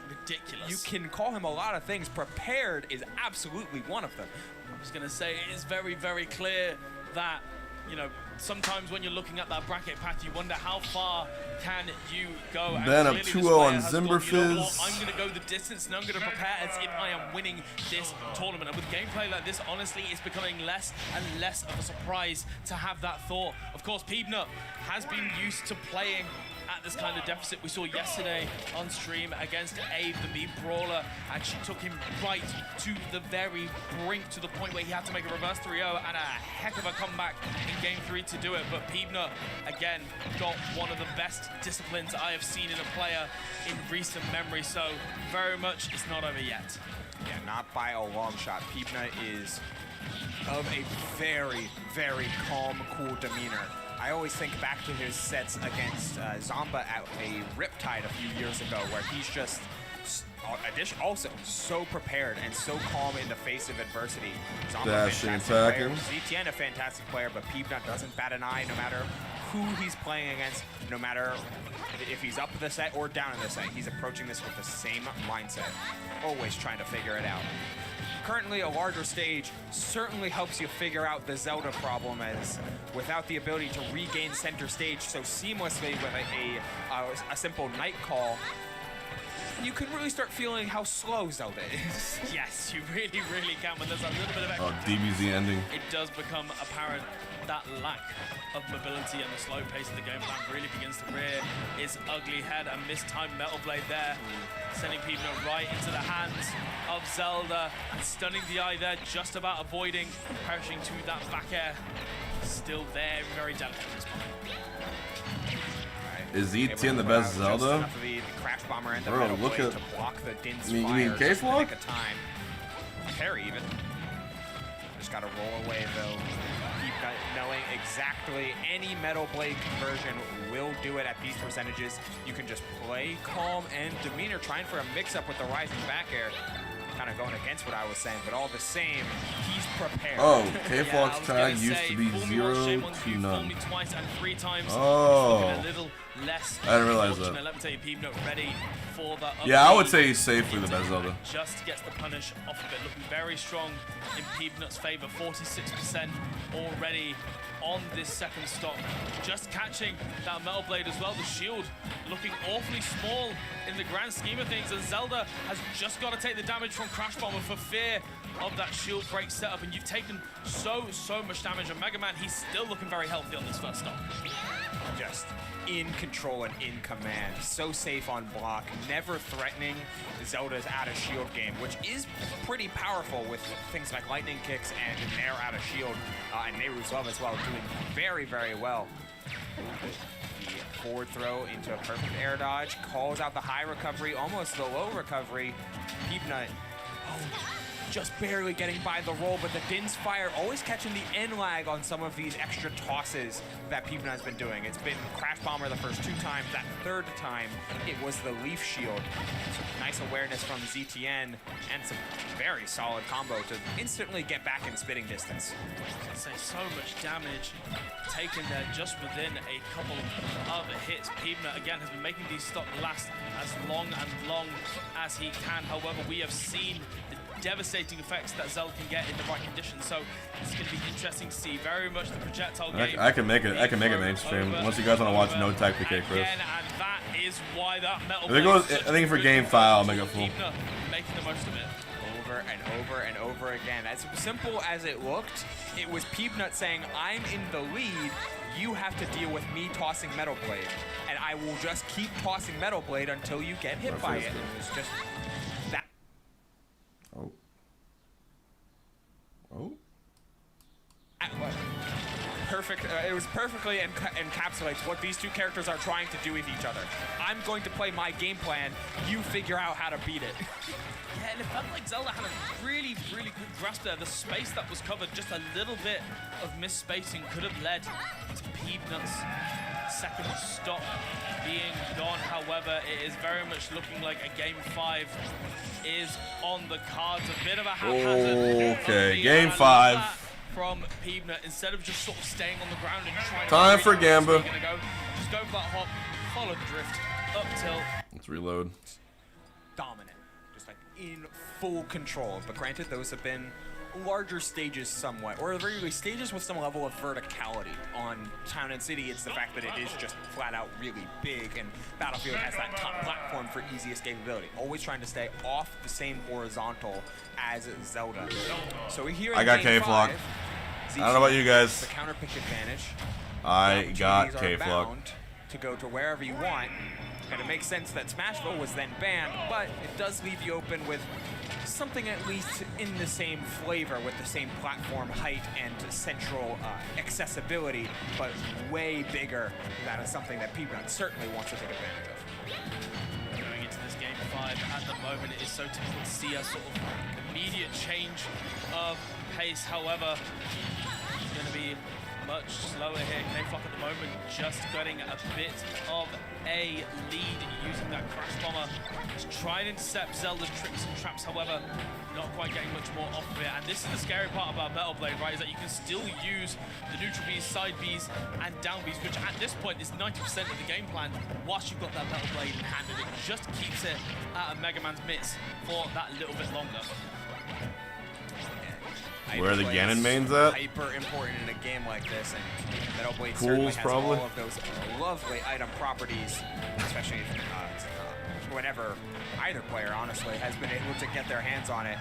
ridiculous. You can call him a lot of things. Prepared is absolutely one of them. I was gonna say it is very, very clear that, you know, sometimes when you're looking at that bracket path, you wonder how far can you go. Then up 2-0 on Zimberfizz. I'm going to go the distance and I'm going to prepare as if I am winning this tournament. And with gameplay like this, honestly, it's becoming less and less of a surprise to have that thought. Of course, Peabnut has been used to playing at this kind of deficit. We saw yesterday on stream against Abe, the Meat Brawler, and she took him right to the very brink, to the point where he had to make a reverse 3-0 and a heck of a comeback in game 3 to do it. But Peabnut, again, got one of the best disciplines I have seen in a player in recent memory, so very much it's not over yet. Yeah, not by a long shot. Peabnut is of a very, very calm, cool demeanor. I always think back to his sets against Zomba at a Riptide a few years ago, where he's just also so prepared and so calm in the face of adversity. Zomba, Dashing, fantastic attacking. player. ZTN, a fantastic player, but Peabnut doesn't bat an eye no matter who he's playing against, no matter if he's up the set or down in the set. He's approaching this with the same mindset, always trying to figure it out. Currently, a larger stage certainly helps you figure out the Zelda problem, as without the ability to regain center stage so seamlessly with a simple night call, you can really start feeling how slow Zelda is. Yes, you really, really can. When there's a little bit of extra DBZ ending. it does become apparent that lack of mobility and the slow pace of the game plan really begins to rear its ugly head. And mistimed Metal Blade there, sending Peabnut right into the hands of Zelda and stunning the eye there, just about avoiding perishing to that back air. Still very, very delicate at this point. Is ZTN the best Zelda? Bro, look at. You mean case lock? Parry even. Just gotta roll away though. Knowing exactly any Metal Blade conversion will do it at these percentages. You can just play calm and demeanor, trying for a mix-up with the rising back air. Kind of going against what I was saying, but all the same, he's prepared. Oh, K-Flock's tag used to be 0 to none. Oh, I didn't realize that. Let me tell you, Peabnut ready for the yeah, I would say he's safely the best Zelda. Just gets the punish off of it, looking very strong in Peabnut's favor. 46% already on this second stock. Just catching that Metal Blade as well. The shield looking awfully small in the grand scheme of things, and Zelda has just got to take the damage from Crash Bomber for fear of that shield break setup. And you've taken so much damage. And Mega Man, he's still looking very healthy on this first stock. Just in control and in command. So safe on block, never threatening Zelda's out of shield game, which is pretty powerful with things like lightning kicks and Nair out of shield, and Nehru's Love as well, doing very, very well. The forward throw into a perfect air dodge, calls out the high recovery, almost the low recovery. Peabnut, just barely getting by the roll, but the Din's Fire always catching the end lag on some of these extra tosses that Peabnut has been doing. It's been Crash Bomber the first 2 times. That 3rd time, it was the Leaf Shield. So nice awareness from ZTN and some very solid combo to instantly get back in spitting distance. I'd say so much damage taken there just within a couple of hits. Peabnut, again, has been making these stock last as long as he can. However, we have seen the devastating effects that Zelda can get in the right conditions. So it's going to be interesting to see very much the projectile game. I can make it mainstream. Unless you guys want to watch no tag PK, Chris. Again, and that is why that Metal Blade. I think for game 5, I'll make it full. Making the most of it. Over and over and over again. As simple as it looked, it was Peabnut saying, I'm in the lead, you have to deal with me tossing Metal Blade. And I will just keep tossing Metal Blade until you get hit by it. It was just that. Oh. Perfect. It was perfectly encapsulates what these two characters are trying to do with each other. I'm going to play my game plan. You figure out how to beat it. Yeah, and it felt like Zelda had a really, really good grasp there. The space that was covered, just a little bit of misspacing could have led to Peabnut's second stop being gone. on. However, it is very much looking like a Game 5 is on the cards. A bit of a haphazard. Okay, Game 5. From Peabnut, instead of just sort of staying on the ground and trying Time to for Gamba. Just go for that hop, follow the drift, up tilt. Let's reload. Dominant, just like in full control. But granted, those have been larger stages somewhat, or at the very least stages with some level of verticality. On Town and City, it's the fact that it is just flat out really big, and Battlefield has that top platform for easy escapability, always trying to stay off the same horizontal as Zelda. So here in I got Game K-Flock. 5, I don't know about you guys. The counter pick advantage. I got K-Flock. To go to wherever you want, and it makes sense that Smashville was then banned, but it does leave you open with something at least in the same flavor, with the same platform height and central accessibility, but way bigger. That is something that Peabnut certainly wants to take advantage of. Going into this Game 5 at the moment, it is so difficult to see a sort of immediate change of pace. However, it's going to be much slower here. K-Flock at the moment just getting a bit of a lead using that Crash Bomber. Just try and intercept Zelda's tricks and traps, however, not quite getting much more off of it. And this is the scary part about Metal Blade, right, is that you can still use the neutral Bs, side Bs, and down Bs, which at this point is 90% of the game plan, whilst you've got that Metal Blade in hand, and it just keeps it out of Mega Man's mitts for that little bit longer. Where are the Ganon mains at? Hyper important in a game like this, and Metal Blade Pools, certainly has probably. all of those lovely item properties, especially whenever either player, honestly, has been able to get their hands on it.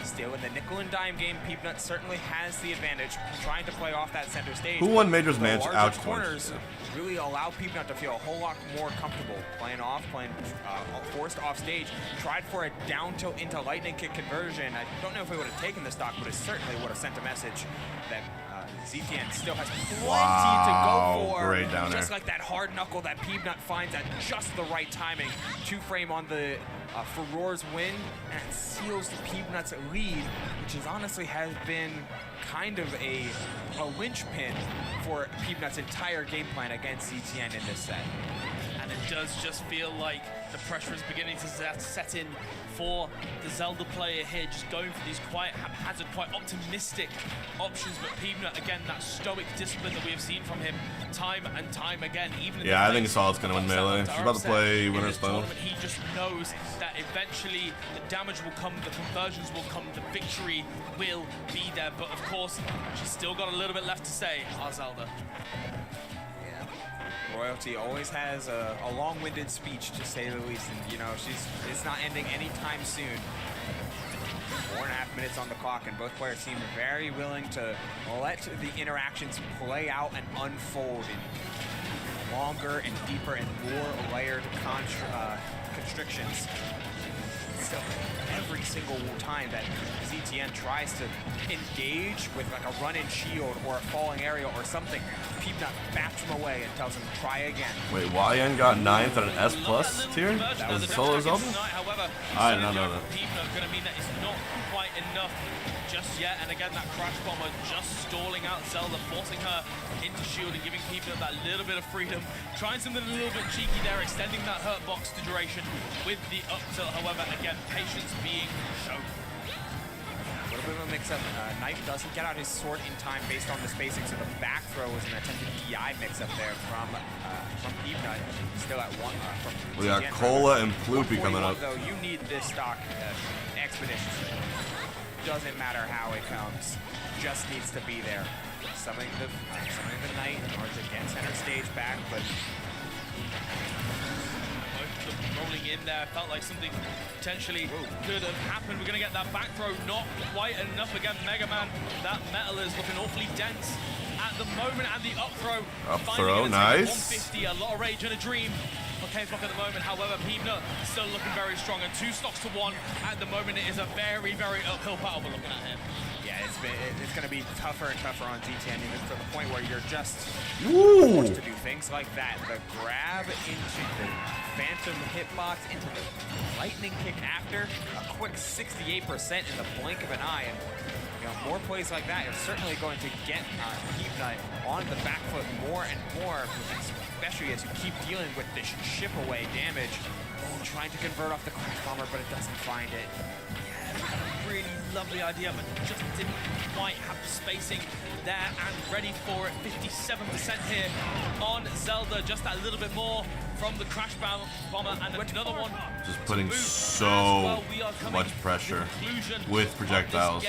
Still in the nickel and dime game, Peabnut certainly has the advantage, trying to play off that center stage. Who won Major's Manch? The Ouch. larger corners really allow Peabnut to feel a whole lot more comfortable playing forced off stage. Tried for a down tilt into lightning kick conversion. I don't know if we would have taken the stock, but it certainly would have sent a message that ZTN still has plenty to go for. Great down just there. like that hard knuckle that Peabnut finds at just the right timing to frame on the Furor's win, and it seals Peabnut's lead, which is honestly has been kind of a linchpin for Peabnut's entire game plan against ZTN in this set. And it does just feel like the pressure is beginning to set in for the Zelda player here, just going for these quite haphazard, quite optimistic options. But Peabnut, again, that stoic discipline that we have seen from him time and time again. Even Yeah, I think Solid's going to win Melee. She's about to play Winner's Final. He just knows that eventually the damage will come, the conversions will come, the victory will be there. But of course, she's still got a little bit left to say, our Zelda. Royalty always has a long-winded speech, to say the least, and you know it's not ending anytime soon. 4.5 minutes on the clock, and both players seem very willing to let the interactions play out and unfold in longer and deeper and more layered constrictions. So every single time that ZTN tries to engage with like a run-in shield or a falling area or something, Peabnut bats him away and tells him, try again. Wait, YN got 9th at an S+ tier? Was it solo Zelda? I did not know that. Peabnut going to mean that it's not quite enough just yet, and again that Crash Bomber just stalling out Zelda, forcing her into shield and giving Peabnut that little bit of freedom, trying something a little bit cheeky there, extending that hurt box to duration with the up tilt. However, again, patience being shown. A little bit of a mix-up. Knife doesn't get out his sword in time based on the spacing, so the back throw was an attempted DI mix-up there from Peabnut. Still at one. We got Cola and Ploopy coming up. Though you need this stock expeditiously. Doesn't matter how it comes, just needs to be there. Summoning the Knight in order to get center stage back, but rolling in there, felt like something potentially could have happened. We're going to get that back throw, not quite enough again. Mega Man, that metal is looking awfully dense at the moment, and the up throw. Up throw, nice. 150, a lot of rage and a dream. K-Flock at the moment, however, Peabnut still looking very strong, and 2 stocks to 1 at the moment. It is a very, very uphill battle we're looking at him. Yeah, it's going to be tougher and tougher on ZTN, even to the point where you're just forced to do things like that. The grab into the Phantom into the hitbox, into the lightning kick after, a quick 68% in the blink of an eye. And you know, more plays like that is certainly going to get Peabnut on the back foot more and more, especially as you keep dealing with this chip away damage. Oh, trying to convert off the Crash Bomber, but it doesn't find it. Really lovely idea, but just didn't quite have the spacing there and ready for it. 57% here on Zelda, just that little bit more from the Crash Bomber, and another one. Just putting so much pressure with projectiles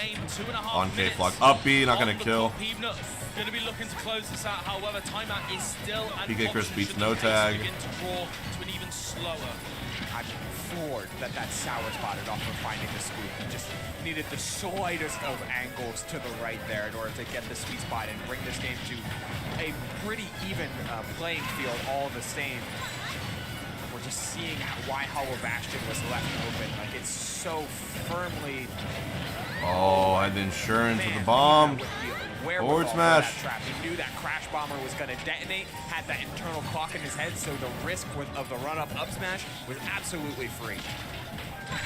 on K-Flock. Up B, not gonna kill. Peabnut going to be looking to close this out. However, timeout is still an PK Chris option beats should no the pace tag. begin to draw to an even slower. I'm floored that sour spotted off of finding the scoop. He just needed the slightest of angles to the right there in order to get the sweet spot and bring this game to a pretty even playing field all the same. We're just seeing why Hollow Bastion was left open. Like, it's so firmly... Oh, had the insurance with the bomb. Forward smash. He knew that Crash Bomber was going to detonate, had that internal clock in his head, so the risk of the run-up up smash was absolutely free.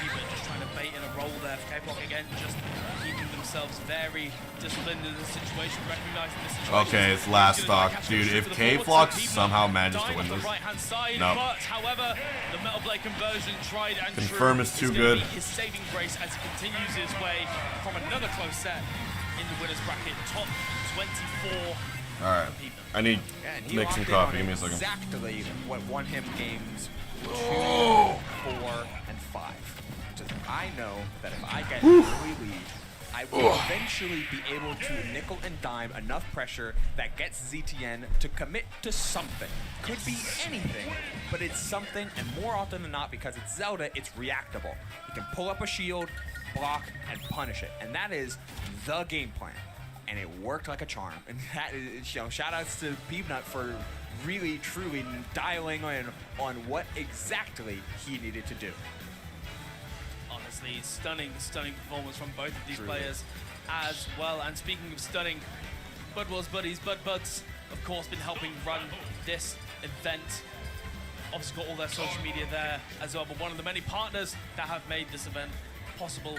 People just trying to bait in a roll there for K-Flock again, just keeping themselves very disciplined in this situation, recognizing this situation. Okay, it's last stock. Dude, if K-Flock somehow manages to win this. No. But, however, the Metal Blade conversion tried and Confirm true is too good. His saving grace as he continues his way from another close set in the winner's bracket, top 24. Alright, I need to make some coffee. Give me a second. Exactly what won him games 2, 4, and 5. I know that if I get an early lead, I will eventually be able to nickel and dime enough pressure that gets ZTN to commit to something. Could be anything, but it's something, and more often than not, because it's Zelda, it's reactable. You can pull up a shield, block, and punish it. And that is the game plan. And it worked like a charm. And that is, you know, shout outs to Peabnut for really, truly dialing in on what exactly he needed to do. Honestly, stunning performance from both of these players as well. And speaking of stunning, Budwell's buddies, Budbuds, of course, been helping run this event. Obviously got all their social media there as well, but one of the many partners that have made this event possible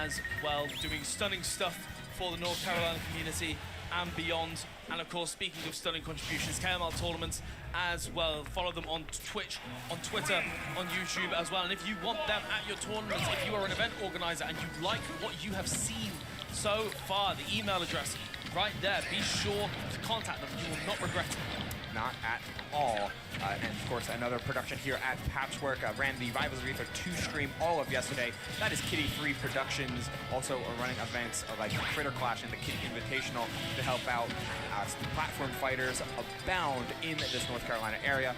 as well, doing stunning stuff for the North Carolina community and beyond. And of course, speaking of stunning contributions, KML Tournaments as well. Follow them on Twitch, on Twitter, on YouTube as well. And if you want them at your tournaments, if you are an event organizer and you like what you have seen so far, the email address right there, be sure to contact them. You will not regret it. Not at all. And of course, another production here at Patchwork. Ran the Rivals of Aether 2 stream all of yesterday. That is Kitty Free Productions. Also running events like Critter Clash and the Kitty Invitational to help out platform fighters abound in this North Carolina area.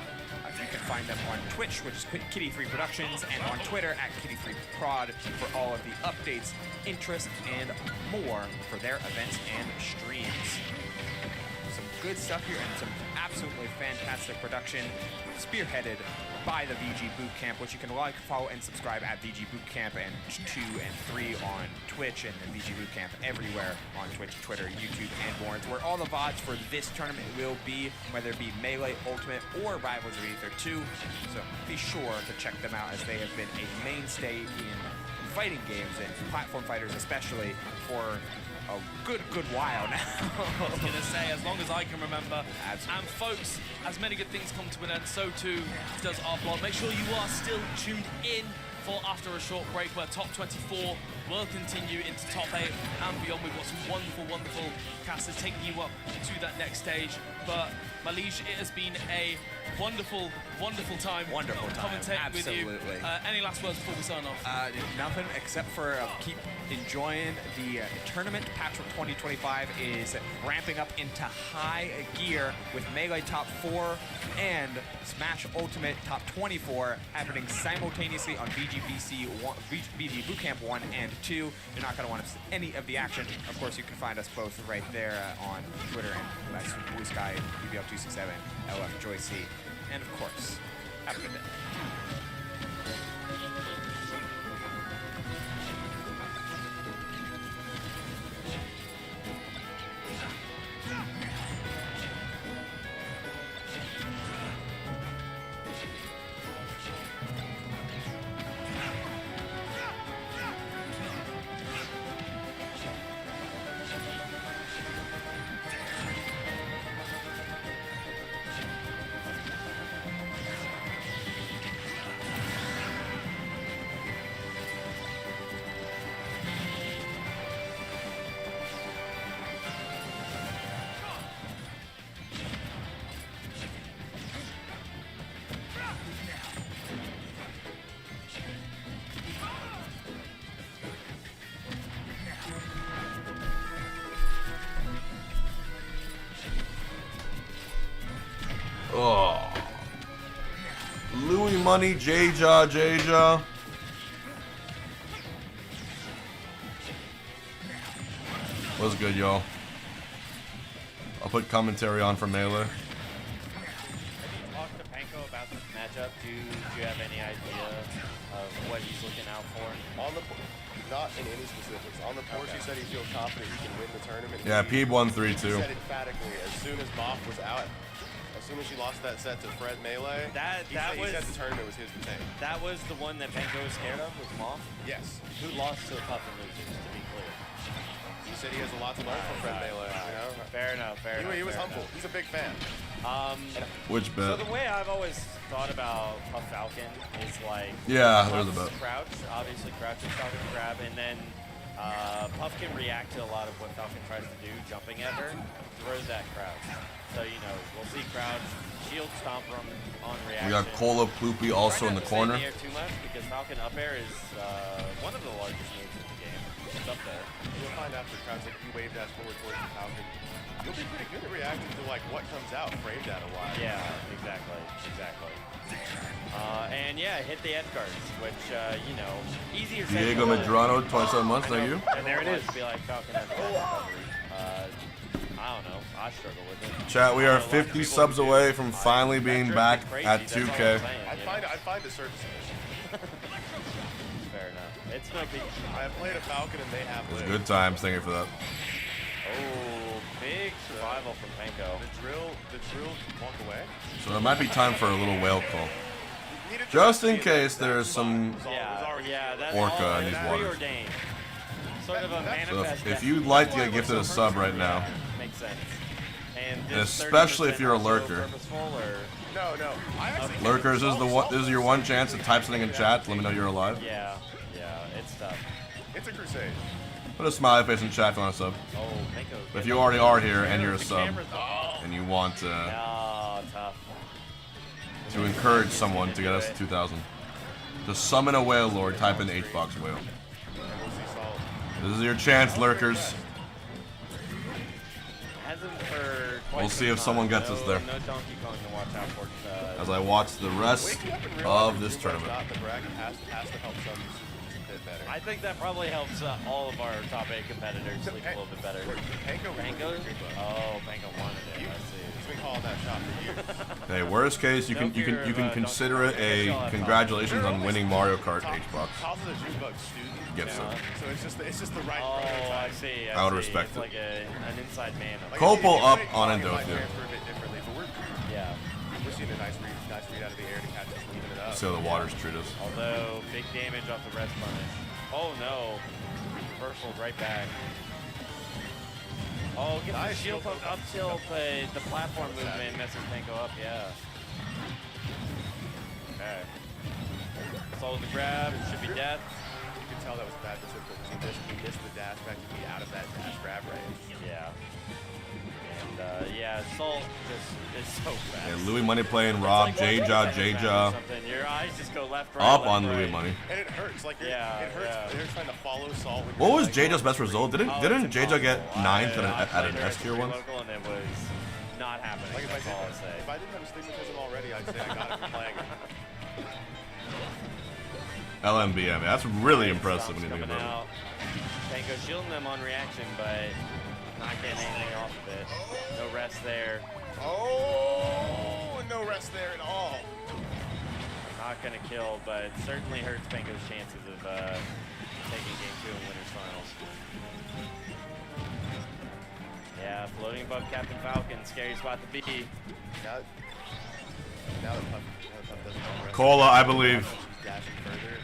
You can find them on Twitch, which is Kitty Free Productions, and on Twitter at Kitty Free Prod for all of the updates, interest, and more for their events and streams. Some good stuff here and some absolutely fantastic production spearheaded by the VG Bootcamp, which you can like, follow, and subscribe at VG Bootcamp and 2 and 3 on Twitch, and then VG Bootcamp everywhere on Twitch, Twitter, YouTube, and more. It's where all the VODs for this tournament will be, whether it be Melee, Ultimate, or Rivals of Aether 2. So be sure to check them out, as they have been a mainstay in fighting games and platform fighters especially for a good while now. I was going to say, as long as I can remember. Absolutely. And folks, as many good things come to an end, so too does our blog. Make sure you are still tuned in for After a Short Break, where Top 24 will continue into Top 8 and beyond. We've got some wonderful casters taking you up to that next stage. But, Malish, it has been a wonderful time. Commentating with you. Any last words before we sign off? Nothing except for keep enjoying the tournament. Patchwork 2025 is ramping up into high gear with Melee Top 4 and Smash Ultimate Top 24 happening simultaneously on VG Bootcamp 1 and 2. You're not going to want to miss any of the action. Of course, you can find us both right there on Twitter, and that's Blue Sky, BBL267, LF Joy C. And of course, have a good day. Louis Money, J-Jaw. What's good, y'all? I'll put commentary on for Melee. Have you talked to Panko about this matchup? Do you have any idea of what he's looking out for? On the not in any specifics. On the porch, he said he feels confident he can win the tournament. Yeah, Peeb won 3-2. He said emphatically, as soon as Moff was out, as soon as she lost that set to Fred Melee, he said the tournament was his to take. That was the one that Panko was scared of, was Moff? Yes. Who lost to the Puff and Losers, to be clear. He said he has a lot to learn from Fred Melee. You know? Fair enough. He was humble. He's a big fan. Which So bet? the way I've always thought about Puff Falcon is like there's a bet. Crouch, obviously Crouch is Falcon grab, and then Puff can react to a lot of what Falcon tries to do, jumping at her, throws that Crouch. So we'll see Crouch shield stomp on reaction. We got Cola Ploopy also in the corner. Try not to stay in the air too much because Falcon up air is one of the largest moves in the game. It's up there. You'll find after Crouch, like you wave dash forward towards the Falcon. You'll be pretty good at reacting to like what comes out frame data wise. Yeah, exactly. And yeah, hit the edge guards, which easier said Diego than done. Medrano, 27 months, thank you. And there it is. Be like Falcon has bad recovery. I don't know. I struggle with it. Chat, we are 50 subs away from finally being back at 2K. I find a surface mission. Fair enough. It's no big. I have played a Falcon and they have lived. Good times, thank you for that. Oh, big survival from Panko. The drill walk away. So it might be time for a little whale call. Just in case there is some that's orca in these waters. preordained. Sort of a So manifest. if you'd like to get gifted a sub right now, makes sense. And especially if you're a lurker. No. Lurkers this is your one chance to type something in chat to let me know you're alive. Yeah, it's tough. It's a crusade. Put a smiley face in chat if you want a sub. Oh, Panko. But if you already are here and you're a sub and you want tough. to encourage someone to get us to 2,000, to summon a whale lord, type in H-box whale. This is your chance, lurkers. We'll see if someone gets us there. No Donkey Kong to watch out for. As I watch the rest of this tournament. I think that probably helps all of our top 8 competitors sleep a little bit better. Panko? Oh, Panko wanted it. I see. He's been calling that shot for years. Hey, worst case, you can consider it a congratulations on winning Mario Kart H-box. Gift sub. So it's just the right. Oh, I see. I would respect it. Like an inside man. Copal up on Endothu. Yeah. We're seeing a nice read out of the air to catch us leaving it up. See how the waters treat us. Although big damage off the rest punish. Oh no. Reversal right back. Oh, get the shield poke up tilt, the platform movement messes Panko up, yeah. Okay. Solo the grab, it should be death. You can tell that was bad because he missed the dash back to be out of that dash grab range. Yeah. And yeah, Salt just is so fast. Yeah, Louis Money playing Rob, J-Jaw. Your eyes just go left, right, Up left, on right. Louis Money. And it hurts. Like it hurts. They're trying to follow Salt. What was J-Jaw's best result? Didn't J-Jaw get 9th at an S tier once? And it was not happening. Like that's all I'll say. If I didn't have astigmatism already, I'd say I got it from playing it. LMBM. That's really impressive when you think about out. Panko shielding them on reaction, but not getting anything off of it. No rest there. Oh, no rest there at all. Not going to kill, but it certainly hurts Panko's chances of taking Game 2 in Winners Finals. Yeah, floating above Captain Falcon. Scary spot to be. Now that Puff doesn't have rest. Cola, I believe. She's dashing further.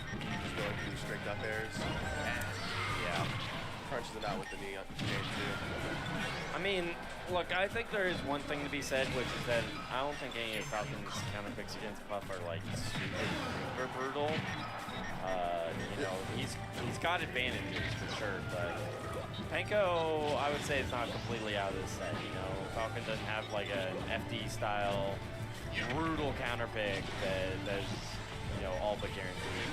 Just going through strict up airs. Yeah. Crunches it out with the knee on Game 2. I mean, look, I think there is one thing to be said, which is that I don't think any of Falcon's counterpicks against Puff are like super brutal. He's got advantages for sure, but Panko, I would say, is not completely out of this set. Falcon doesn't have like an FD style brutal counterpick that's all but guaranteed.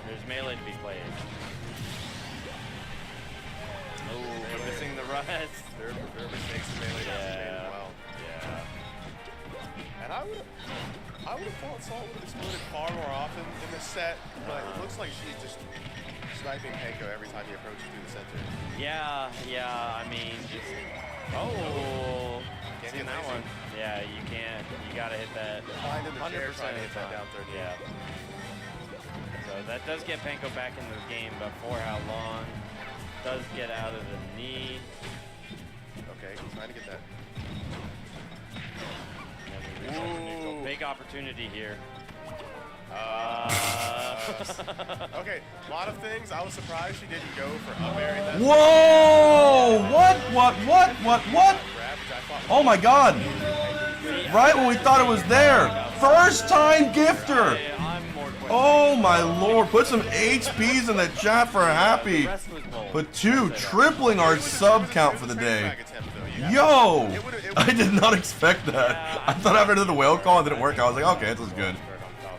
There's melee to be played. Oh, missing the rest. There are mistakes in melee as well. Yeah. And I would have... I would have thought Salt would have exploded far more often in this set, but it looks like she's just sniping Panko every time he approaches through the center. Yeah, I mean, oh, Can't seen get that lazy. one. Yeah, you can't. You gotta hit that. Behind in the chair 100% trying to of hit the that time. down third. Yeah. So that does get Panko back in the game, but for how long? Does get out of the knee. Okay, he's trying to get that. Ooh. Big opportunity here. Okay, a lot of things. I was surprised she didn't go for up air. Whoa! What? Oh my god! Right when we thought it was there. First time gifter! Oh my lord, put some HPs in the chat for Happy. Put 2, tripling our sub count for the day. Yo! I did not expect that. I thought after the whale call it didn't work. I was like, okay, this is good.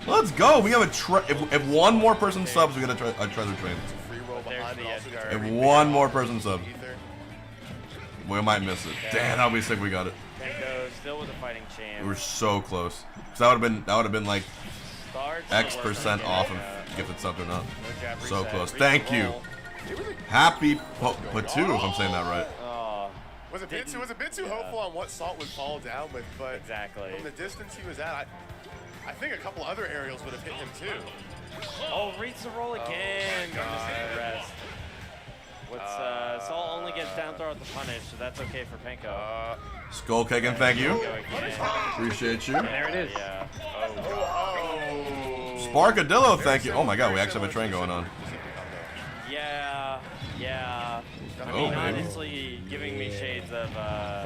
Let's go. We have a if one more person subs, we get a treasure train. If one more person subs, we might miss it. Damn, that'll be sick. We got it. Panko still with a fighting champ. We were so close. So that would have been like X% off of gifted subs or not. So close. Thank you. Happy Patu, if I'm saying that right. Was a bit too hopeful on what Salt would fall down with, but exactly from the distance he was at, I think a couple other aerials would have hit him too. Oh, reads the roll again. Rest. Salt only gets down throw at the punish, so that's okay for Panko. Skull kicking, thank you. Appreciate you. There it is. Yeah. Sparkadillo, thank you. Oh my god, we actually have a train going on. Yeah. I Oh, mean, baby. honestly, giving me shades of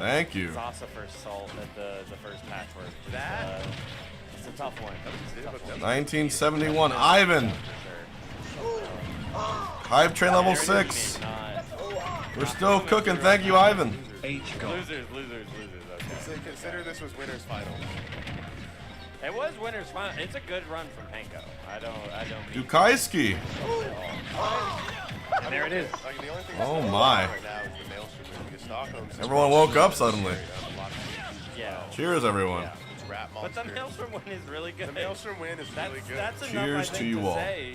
Thank you. Zasa first Salt at the first Patchwork. It's a tough one. 1971, Ivan. Hive train level 6. We're still cooking, thank you, Ivan. Losers. Okay. Consider this was winner's final. It was winner's final. It's a good run from Panko. I don't. Dukaiski. And there it is. Oh my. Everyone woke up suddenly. Yeah. Cheers, everyone. Yeah. But the Maelstrom win is really good. The Maelstrom win is really good. That's enough, Cheers I think, to you to all. say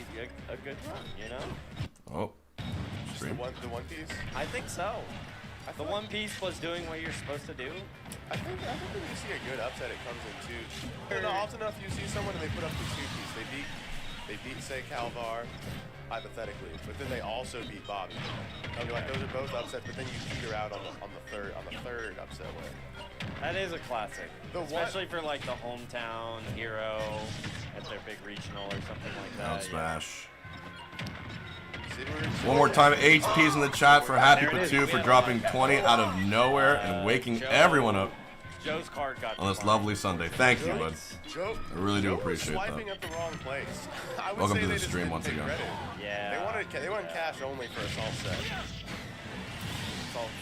a good run, you know? Oh. The one piece? I think so. The one piece was doing what you're supposed to do. I think when you see a good upset, it comes in two. Often enough, you see someone and they put up the 2-piece. They beat say Calvar, hypothetically, but then they also beat Bobby. I mean, like those are both upsets, but then you peter out on the third upset win. That is a classic, especially for like the hometown hero at their big regional or something like that. Down smash. Sidward. One more time, HPs in the chat for Happy Patu for dropping 20 out of nowhere and waking everyone up Joe's card got on this lovely Sunday. Thank you, bud. Joe, I really do Joe was appreciate swiping that. at the wrong place. I would Welcome say to they the just stream didn't once take again. credit. Yeah. They wanted cash only for a salt set.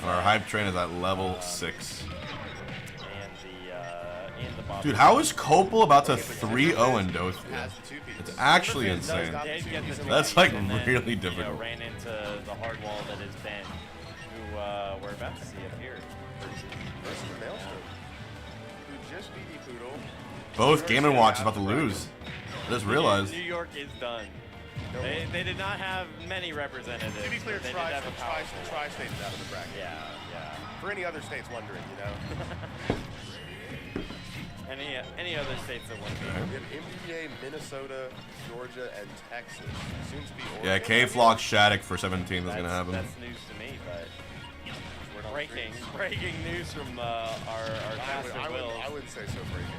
And our hype train is at level 6. And the Bobby. Dude, how is Copel about to 3-0 in Dothan? It's actually insane. That's like really difficult. Ran into the hard wall that is Ben, who we're about to see up here. Versus Maelstrom, who just beat Poodle. Both Game & Watch is about to lose. I just realized. New York is done. They did not have many representatives. To be clear, they did have a powerful tri-state's out of the bracket. Yeah. For any other states wondering, you know. Any other states that want to We have NBA, Minnesota, Georgia, and Texas. Soon to be Oregon. Yeah, K-Flock Shattuck for 17th is going to happen. That's news to me, but breaking news from our caster Will. I wouldn't say so breaking.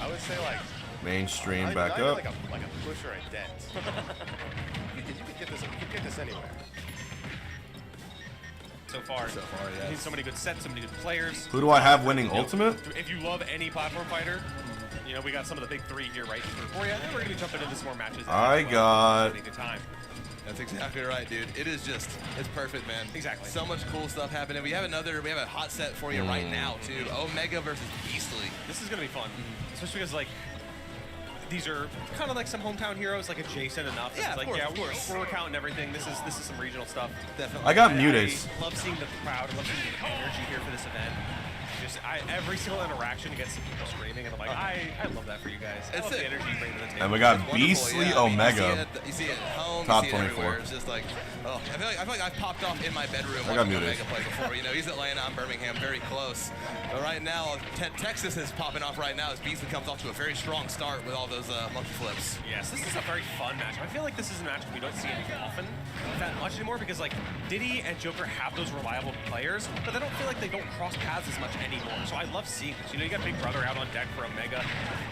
I would say like mainstream back up. Like a push or a dent. you could get this. You could get this anywhere. So far, yeah. He's so many good sets, so many good players. Who do I have winning Ultimate? If you love any platform fighter, you know, we got some of the big three here right for you. And we're going to jump into some more matches. I got... Having a good time. That's exactly right, dude. It is just, it's perfect, man. Exactly. So much cool stuff happening. We have a hot set for you right now, too. Omega versus Beastly. This is going to be fun, especially because, like, these are kind of like some hometown heroes, like adjacent enough. Yeah, of course. We're counting everything. This is some regional stuff. Definitely. I got Mutace. I love seeing the crowd. I love seeing the energy here for this event. just every single interaction you get some people screaming, and I'm like, I love that for you guys. I love the energy you bring to the table. And we got It's Beastly yeah. Omega. You see it at home, Top you see it 24. everywhere. It's just like, oh, I feel like I've popped off in my bedroom I got watching muted. Omega play before. You know, he's Atlanta, I'm Birmingham, very close. But right now, Texas is popping off right now as Beastly comes off to a very strong start with all those monkey flips. Yes, this is a very fun match. I feel like this is a match we don't see any often that much anymore because like Diddy and Joker have those reliable players, but I don't feel like they don't cross paths as much anymore. So I love seeing this. You know, you got Big Brother out on deck for Omega,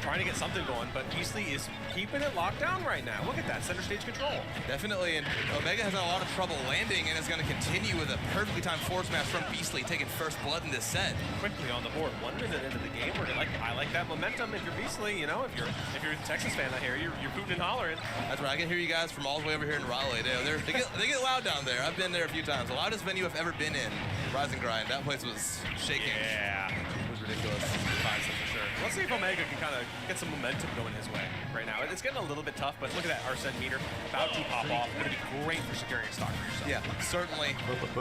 trying to get something going, but Beastly is keeping it locked down right now. Look at that, center stage control. Definitely, and Omega has had a lot of trouble landing and is going to continue with a perfectly timed force smash from Beastly, taking first blood in this set. Quickly on the board, 1 minute into the game, I like that momentum. If you're Beastly, you know, if you're a Texas fan out here, you're hooting and hollering. That's right. I can hear you guys from all the way over here in Raleigh. They get loud down there. I've been there a few times. The loudest venue I've ever been in, Rise and Grind. That place was shaking. Yeah, it was ridiculous. For sure. Let's see if Omega can kind of get some momentum going his way right now. It's getting a little bit tough, but look at that Arsene meter about to pop off. Going to be great for securing a stock for yourself. Yeah, certainly.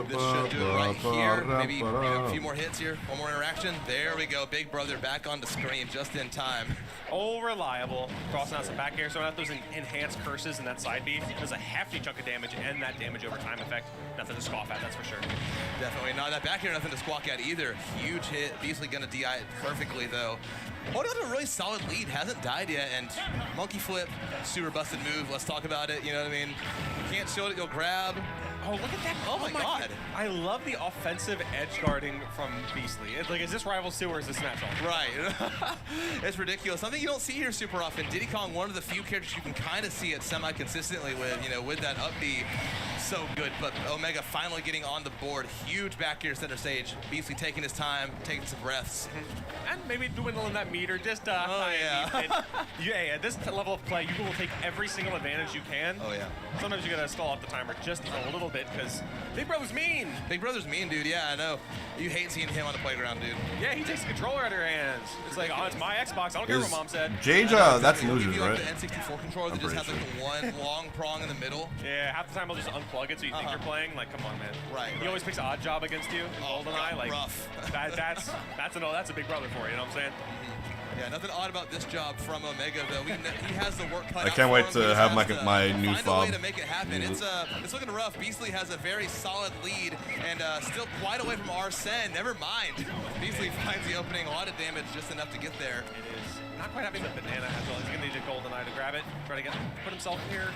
This should do it right here. Maybe a few more hits here. One more interaction. There we go. Big Brother back on the screen just in time. Oh, reliable. Crossing out some back air, throwing out those enhanced curses and that side beat. There's a hefty chunk of damage and that damage over time effect. Nothing to scoff at, that's for sure. Definitely not. That back air, nothing to squawk at either. Huge hit. Beastly going to DI it perfectly, though. Holding on to a really solid lead. Hasn't died yet. And monkey flip, super busted move. Let's talk about it. You know what I mean? Can't shield it, you'll grab. Oh, look at that. Oh my God. I love the offensive edge guarding from Beastly. It's like, is this Rivals 2 or is this Natural? Right. It's ridiculous. Something you don't see here super often. Diddy Kong, one of the few characters you can kind of see it semi-consistently with, you know, with that up B. So good, but Omega finally getting on the board. Huge back here center stage. Beastly taking his time, taking some breaths. And maybe dwindling that meter, just at this level of play, you will take every single advantage you can. Oh yeah. Sometimes you gotta stall out the timer just a little bit because Big Brother's mean. Big Brother's mean, dude. Yeah, I know. You hate seeing him on the playground, dude. Yeah, he takes the controller out of your hands. It's like, oh, it's my Xbox. I don't care what Mom said. Jaja, that's losers, you like right? the N64 controller that just has like one long prong in the middle. Yeah, half the time I'll just unplug it so you think you're playing. Like, come on, man. Right. He always picks Odd Job against you. GoldenEye, like rough. that's a Big Brother for you. You know what I'm saying? Yeah, nothing odd about this job from Omega, though. He has the work cut out. I can't wait for him. to have my new find fob. a way to make it happen. It's looking rough. Beastly has a very solid lead and still quite away from Arsene. Never mind. Beastly finds the opening. A lot of damage, just enough to get there. It is. Not quite having the banana as well. He's going to need a GoldenEye to grab it. Try to put himself here.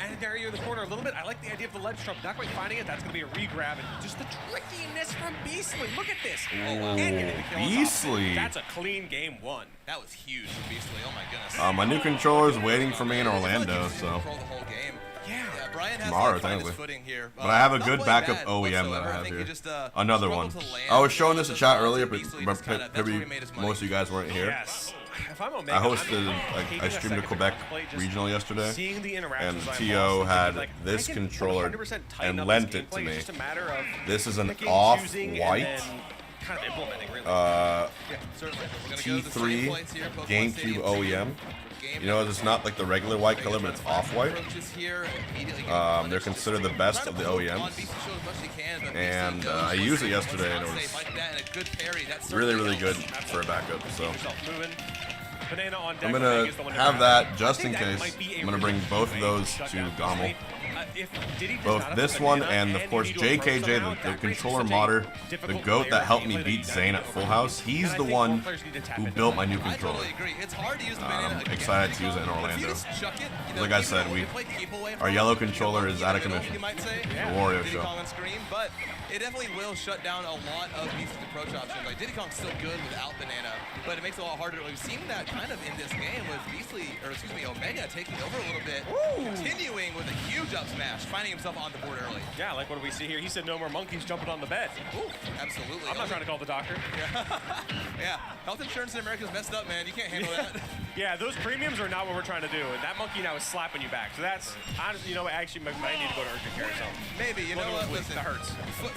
And there you're in the corner a little bit. I like the idea of the ledge trump. Not quite finding it. That's going to be a re-grab. And just the trickiness from Beastly. Look at this. And getting the kill on top. Beastly. That's a clean game one. That was huge from Beastly. Oh my goodness. My new controller's waiting for me in Orlando, so. Control the whole game. Yeah, Brian has Tomorrow, to find his technically. footing here. But I have a good backup bad OEM that whatsoever. I have think here. he just, Another one. struggled to land I was showing one this of in those chat balls, earlier, and but Beastly just kinda- that's where he made his money. most of you guys weren't here. Yes. If I'm Omega, I hosted, taking I a streamed to second Quebec to play, just regional yesterday, seeing the and interactions I TO lost, had like, this I can controller 100% tighten and up lent his it to gameplay. me. It's just a matter of This is an picking, choosing, and off-white then kind of implementing, really. T3 GameCube OEM. You know, it's not like the regular white color, but it's off-white. They're considered the best of the OEMs. And I used it yesterday, and it was really, really good for a backup. So I'm going to have that just in case. I'm going to bring both of those to Gommel. Both this one and, of course, JKJ, the controller modder, the GOAT that helped me beat Zane at Full House. He's the one who built my new controller. I'm excited to use it in Orlando. Like I said, our yellow controller is out of commission. The Wario Show. But it definitely will shut down a lot of Beastly's approach options. Like, Diddy Kong's still good without Banana, but it makes it a lot harder. We've seen that kind of in this game with Omega taking over a little bit, continuing with a huge up smash, finding himself on the board early. Yeah, like what do we see here? He said no more monkeys jumping on the bed. Ooh, absolutely. I'm not trying to call the doctor. Yeah, health insurance in America is messed up, man. You can't handle that. Yeah, those premiums are not what we're trying to do. And that monkey now is slapping you back. So that's, honestly, you know, actually might need to go to urgent care or something. Maybe, you know what, listen, that hurts.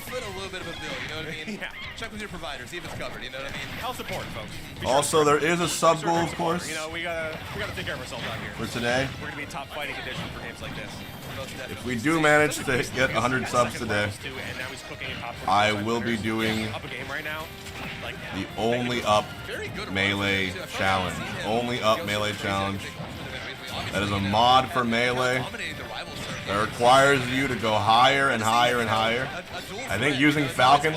Foot a little bit of a bill, you know what I mean? Yeah. Check with your provider, see if it's covered, you know what I mean? Health support, folks. Also, there is a sub goal, of course. You know, we gotta take care of ourselves out here. For today. We're gonna be top fighting condition for games like this. If we do manage to get 100 subs today, I will be doing the only up melee challenge. Only up melee challenge. That is a mod for melee that requires you to go higher and higher and higher. I think using Falcon.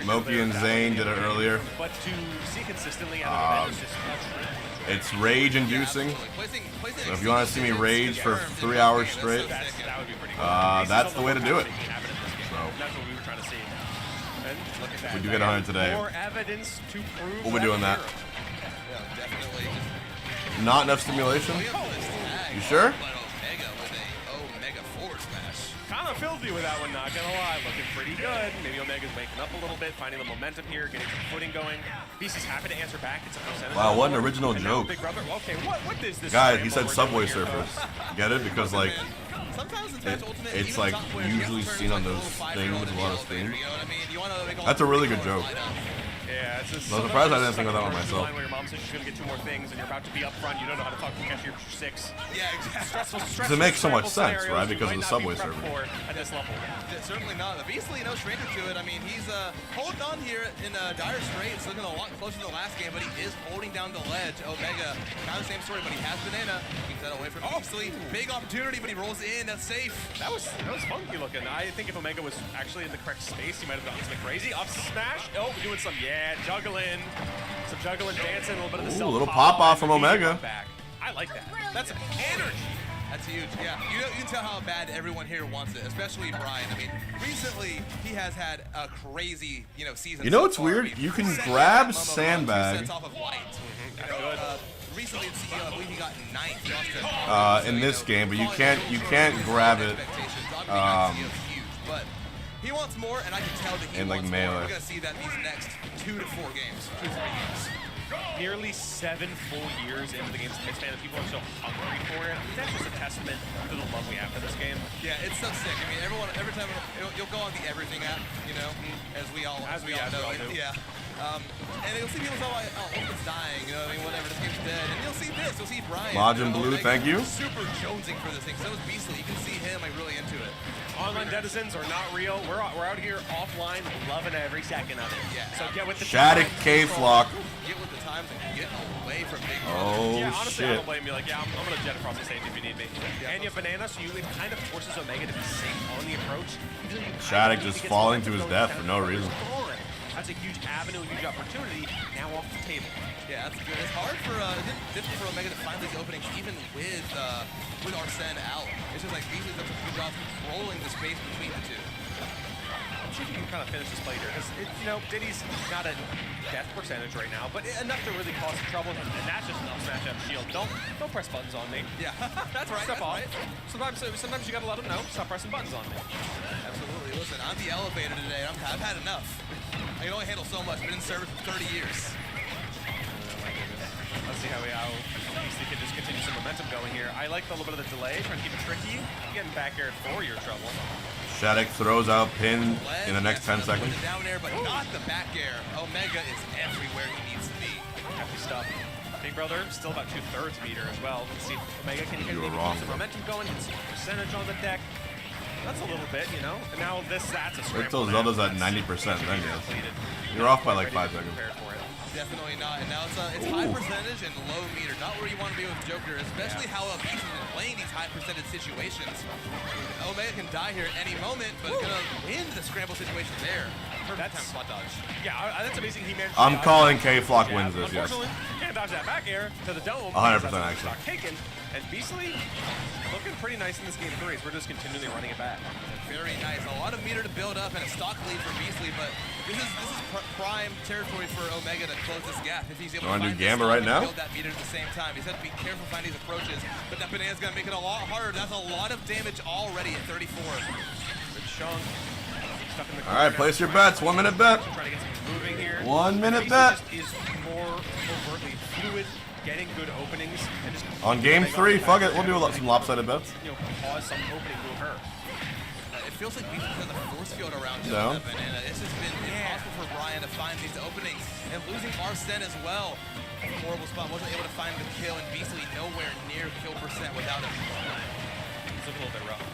Moki and Zane did it earlier. But to see consistently it's rage-inducing. So if you want to see me rage for 3 hours straight, that's the way to do it. So that's what we were trying to see. And look at that. If we do get 100 today, more evidence to prove we'll be doing that. Not enough stimulation? You sure? Kind of filthy with that one, not gonna lie. Looking pretty good. Maybe Omega's waking up a little bit, finding the momentum here, getting some footing going. Beast is happy to answer back. It's a percentage. Wow, what an original joke. Okay, what is this? Guys, he said Subway Surfers. Get it? Because, like, it's like usually seen on those things with a lot of streams. That's a really good joke. Yeah, it's just I'm surprised I didn't think of that one myself. Where your mom says she's gonna get 2 more things, and you're about to be up front. You don't know how to talk to the cashier for 6. Yeah, exactly. Because it makes so much sense, right? Because of the Subway Surfer. At this level. Certainly not. Beastly, no stranger to it. I mean, he's holding on here in dire straits, looking a lot closer to the last game, but he is holding down the ledge. Omega, kind of the same story, but he has Banana. Keeps that away from Beastly. Big opportunity, but he rolls in. That's safe. That was funky looking. I think if Omega was actually in the correct space, he might have done something crazy. Up smash. Oh, we're doing some, juggling. Some juggling, dancing, a little bit of the self-pop. Little pop-off from Omega. I like that. That's energy. That's huge, yeah. You can tell how bad everyone here wants it, especially Brian. I mean, recently he has had a crazy, season. You know what's weird? You can grab Sandbag. Recently in CEO, I believe he got 9th. In this game, but you can't grab it. But he wants more, and I can tell that he in like wants melee. more. We're gonna see that these next 2 to 4 games, 2 to 3 games. Nearly 7 full years into the game's lifespan, and people are so hungry for it. That's just a testament to the love we have for this game. Yeah, it's so sick. I mean, every time you'll go on the Everything app, as we all know. Yeah. And you'll see people say, oh, it's dying, whatever, this game's dead. And you'll see this, you'll see Brian. Majin Blue, thank you. Super jonesing for this thing. So is Beastly. You can see him really into it. Online denizens are not real. We're out here offline, loving every second of it. Yeah. So get with the Shattuck K-Flock. Get with the times and get away from Big Brother. Oh, yeah, honestly, shit. I don't blame you. Like, yeah, I'm going to jet across the stage if you need me. Yeah, and you have Banana, so it kind of forces Omega to be safe on the approach. Shattuck just falling to his death for no reason. That's a huge avenue, huge opportunity now off the table. Yeah, that's good. It's hard for difficult for Omega to find these openings, even with Arsene out. It's just like Beastly does a good job controlling the space between the two. I'm sure you can kind of finish this play here because Diddy's not a death percentage right now, but enough to really cause some trouble. And that's just an up smash out of shield. Don't press buttons on me. Yeah, that's right. Step off. Sometimes you gotta let them know. Stop pressing buttons on me. Absolutely. Listen, I'm the elevator today. I've had enough. I can only handle so much. Been in service for 30 years. Let's see how Beastly can just continue some momentum going here. I like a little bit of the delay, trying to keep it tricky. Getting back air at 4, you're in trouble. Shattuck throws out pin in the next 10 seconds. Down air, but not the back air. Omega is everywhere he needs to be. Happy stuff. Big Brother still about 2/3 meter as well. Let's see if Omega can get some momentum going, get some percentage on the deck. That's a little bit, And now that's a scramble. Wait till Zelda's at 90%, then you're off by like 5 seconds. Definitely not. And now it's high percentage and low meter. Not where you want to be with Joker, especially how Beast has been playing these high percentage situations. Omega can die here at any moment, but gonna win the scramble situation there. Perfect time spot dodge. Yeah, that's amazing. He managed. I'm calling K-Flock wins this, yes. Can't dodge that back air to the dome. 100% actually. Taken. And Beastly looking pretty nice in this game 3. We're just continually running it back. Very nice. A lot of meter to build up and a stock lead for Beastly, but this is prime territory for Omega to close this gap. If he's able to find Gamma right now? build that meter at the same time. He's got to be careful finding these approaches, but that Banana's going to make it a lot harder. That's a lot of damage already at 34. Good chunk. stuck in the All right, place your bets. 1 minute bet. Try to get something moving here. 1 minute Beastie bet. just is more overtly fluid, getting good openings, and just On game 3, fuck it. We'll do some lopsided bets. You know, cause some opening to occur. It feels like Beastie has a force field around him, No. Evan, and it's just been impossible for Brian to find these openings. And losing Arsene as well. Horrible spot, wasn't able to find the kill, and Beastly nowhere near kill percent without him. It's looking a little bit rough.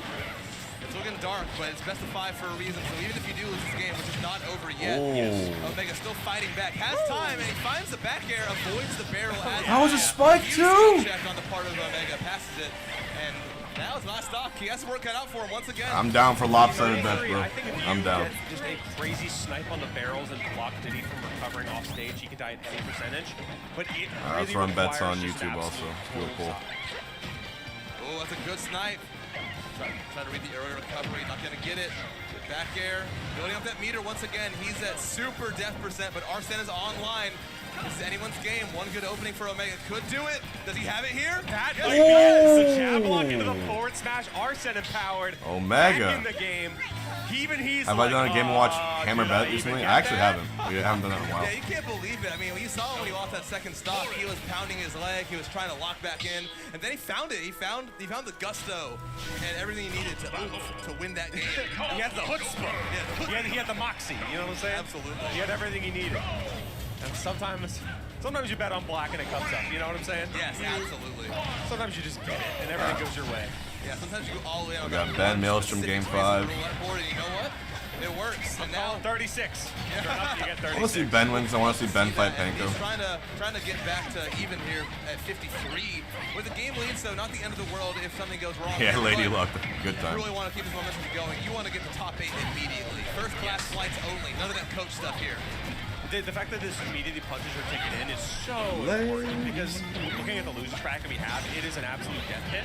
It's looking dark, but it's best of 5 for a reason. So even if you do lose this game, which is not over yet, Oh. Omega still fighting back. Has time, and he finds the back air, avoids the barrel. That was a spike Huge too. check on the part of Omega, passes it, and that was last stock. He has some work cut out for him once again. I'm down for lopsided bets, bro. I think if you I'm down. get just a crazy snipe on the barrels and block Diddy from recovering off stage, he could die at any percentage. But it Let's really run bets on requires just YouTube also. absolute Do a poll. Oh, that's a good snipe. Trying to read the earlier recovery, not gonna get it. Good back air, building up that meter once again. He's at super death percent, but Arsene is online. This is anyone's game. One good opening for Omega. Could do it. Does he have it here? That Yes, might he be it. does. It's the jab block into the forward smash. Arsene empowered. Omega. Back in the game. Even he's Have I done a Game & Watch Hammer Bet recently? I actually haven't. We haven't done that in a while. Yeah, you can't believe it. I mean, when you saw him when he lost that second stock, he was pounding his leg. He was trying to lock back in, and then he found it. He found the gusto and everything he needed to win that game. He had the chutzpah. Yeah. He had the moxie. You know what I'm saying? Absolutely. He had everything he needed. And sometimes you bet on black and it comes up. You know what I'm saying? Yes, absolutely. Sometimes you just get it and everything goes your way. Yeah, sometimes you go all the way on. We got Ben Maelstrom game 5. And you know what? It works. And now 36. Yeah. Sure enough, you get 36. I want to see Ben win, 'cause I want to see Ben fight Panko. He's trying to get back to even here at 53. With the game lead, so not the end of the world if something goes wrong. Yeah, Lady But Luck. Good you time. really want to keep this momentum going. You want to get to top 8 immediately. First class flights only. None of that coach stuff here. The fact that this immediately punches your ticket in is so important because looking at the loser track that we have, it is an absolute death hit.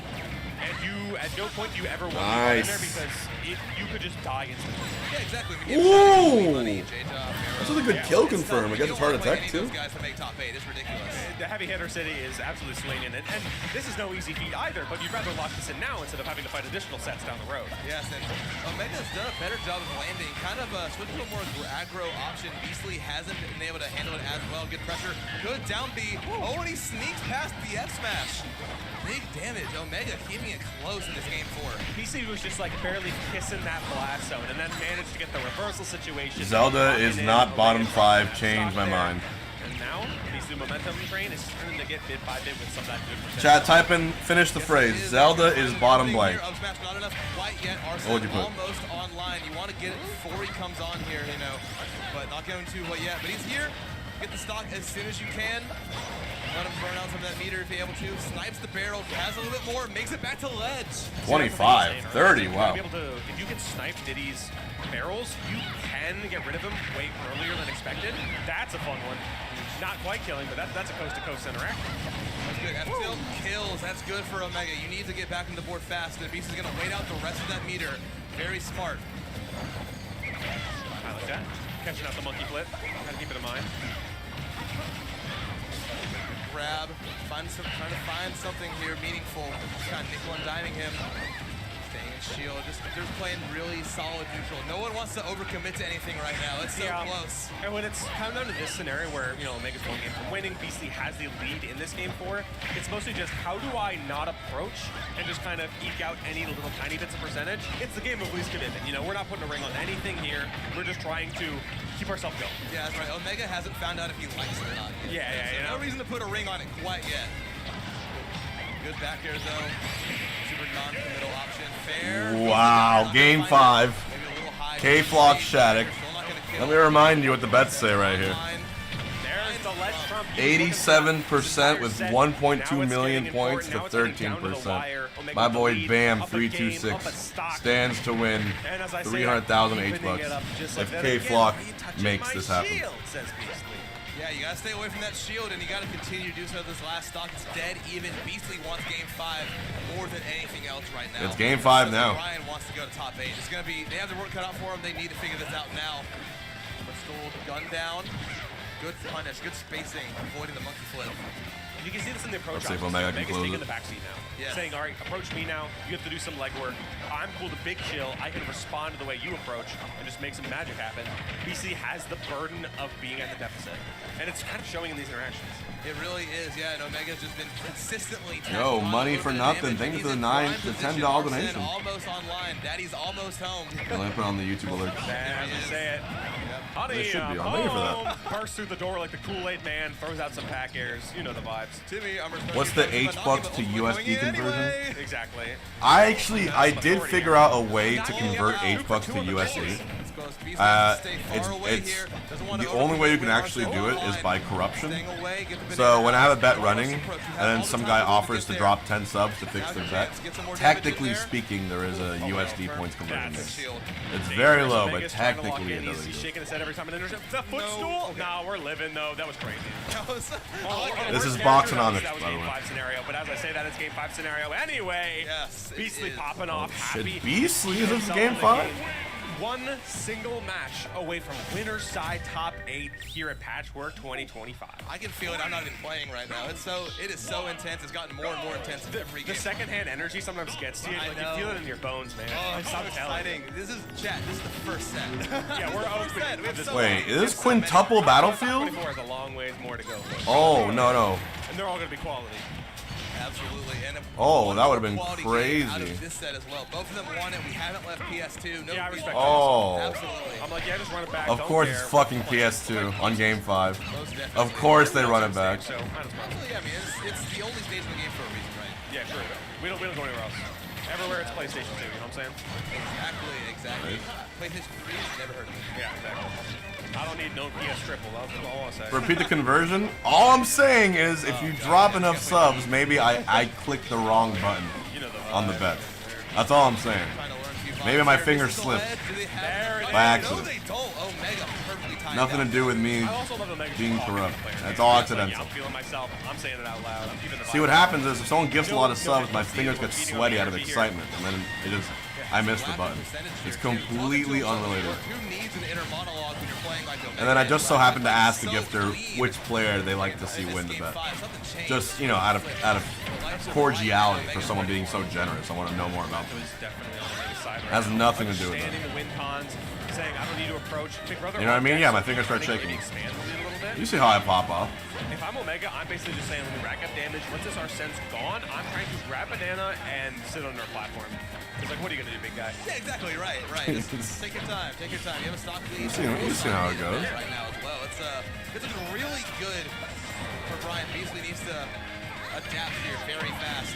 And you, at no point do you ever want to go in there because you could just die instantly. Yeah, exactly. Ooh! This is a good kill confirm. I guess it's heart attack too. Guys to make top 8 is ridiculous. The heavy hitter city is absolutely swinging it, and this is no easy feat either. But you'd rather lock this in now instead of having to fight additional sets down the rown. Yes, and Omega's done a better job of landing. Kind of switching to a more aggro option. Beastly hasn't been able to handle it as well. Good pressure, good down B. Oh, and he sneaks past the F smash. Big damage. Omega keeping it close in this game 4. PC was just like barely kissing that blast zone, and then managed to get the reversal situation. Zelda is not bottom 5. Change my mind. And now, the momentum train is starting to get bit by bit with some of that good percentage. Chat, type in, finish the phrase. Zelda is bottom blank. Not enough quite yet. What would you put? Almost online. You want to get it before he comes on here, you know, but not going to yet. But he's here. Get the stock as soon as you can. Let him burn out some of that meter if he's able to. Snipes the barrel, has a little bit more, makes it back to ledge. 25, 30, wow. If you can snipe Diddy's barrels, you can get rid of him way earlier than expected. That's a fun one. Not quite killing, but that's a coast-to-coast interact. That's good. That still kills. That's good for Omega. You need to get back on the board fast. The Beast is going to wait out the rest of that meter. Very smart. I like that. Catching out the monkey flip. Gotta keep it in mind. Grab, trying to find something here meaningful. Kind of nickel and diming him. Staying in shield, they're playing really solid neutral. No one wants to overcommit to anything right now. It's so close. And when it's come down to this scenario where, you know, Omega's one game from winning, Beastly has the lead in this game 4, it's mostly just how do I not approach and just kind of eke out any little tiny bits of percentage. It's the game of least commitment. You know, we're not putting a ring on anything here. We're just trying to keep ourselves going. Yeah, that's right. Omega hasn't found out if he likes it or not yet. Yeah, no reason to put a ring on it quite yet. Good back air though. Super non-committal option. Fair. Wow, game 5. K-Flock Shattuck. Let me remind you what the bets say right here. 87% with 1.2 million points to 13%. My boy Bam 326 stands to win 300,000 H-bucks if K-Flock makes this happen. Yeah, you gotta stay away from that shield, and you gotta continue to do so. This last stock is dead even. Beastly wants game 5 more than anything else right now. It's game 5 now. Ryan wants to go to top 8. It's gonna be. They have the work cut out for them. They need to figure this out now. But still, gun down. Good punish. Good spacing. Avoiding the monkey flip. You can see this in the approach. Let's see if Omega can Omega's close taking it. the backseat now. Yeah. Saying, all right, approach me now. You have to do some legwork. I'm cool to big chill. I can respond to the way you approach and just make some magic happen. BC has the burden of being at the deficit. And it's kind of showing in these interactions. It really is, yeah, and Omega's just been consistently Yo, money for nothing. Thank you for the $9 to $10 donation. Almost online. Daddy's almost home. Let me put on the YouTube alert. Say it. Honey, They should be. I'm waiting for that. home. Bursts through the door like the Kool-Aid man, throws out some pack airs. You know the vibes. Timmy, I'm What's the $8 to USD conversion? Exactly. I did figure out a way to convert $8 to USD. It's the only way you can actually do it is by corruption. So when I have a bet running, and then some guy offers to drop 10 subs to fix their bet, technically speaking, there is a USD points conversion. It's very low, but technically it doesn't. He's shaking his head every time. And then there's a footstool. No, we're living though. That was crazy. This is Boxonomics, That was by the game way. 5 scenario, but as I say that, it's game 5 scenario anyway. Yes, Beastly popping off, Shit, happy. Beastly, is this game Celebrating. 5? One single match away from winner's side top 8 here at Patchwork 2025. I can feel it. I'm not even playing right now. It is so intense. It's gotten more and more intense every game. The second-hand energy sometimes gets to you. Like, you feel it in your bones, man. Oh, it's so Stop telling. exciting. This is the first set. Yeah, we're open. We have so Wait, is this quintuple battlefield? 24 has a long ways more to go. Oh, no. And they're all going to be quality. Absolutely. And Oh, that would have been quality game out crazy. of this set as well. Both of them won it. We haven't left PS2. No, Yeah, I respect Oh. that. Absolutely. I'm like, yeah, just run it back. Of don't course care. it's fucking PS2 on game 5. Of course they run it back. So, might as well. Yeah, I mean, it's the only stage of the game for a reason, right? Yeah, true. We don't go anywhere else. Everywhere it's PlayStation 2, you know what I'm saying? Exactly. PlayStation 3, never heard of it. Yeah, exactly. I don't need no PS triple. That's all I'll say. Repeat the conversion. All I'm saying is if you drop enough subs, maybe I clicked the wrong button on the bet. That's all I'm saying. Maybe my finger slipped by accident. Nothing to do with me being corrupt. That's all accidental. I'm feeling myself. I'm saying it out loud. I'm keeping the See, what happens is if someone gifts a lot of subs, my fingers get sweaty out of excitement, and then it just I miss the button. It's completely unrelated. And then I just so happened to ask the gifter which player they like to see win the bet. Just, you know, out of cordiality for someone being so generous. I want to know more about them. It has nothing to do with that. Saying I don't need to approach. You know what I mean? Yeah, my fingers start shaking. You see how I pop off. If I'm Omega, I'm basically just saying, let me rack up damage. Once this Arsene's gone, I'm trying to grab banana and sit on our platform. It's like, what are you gonna do, big guy? Yeah, exactly right. Just take your time. Take your time. You have a stock lead. You see how it goes. Right now as well. It's looking really good for Brian. Beasley needs to adapt here very fast.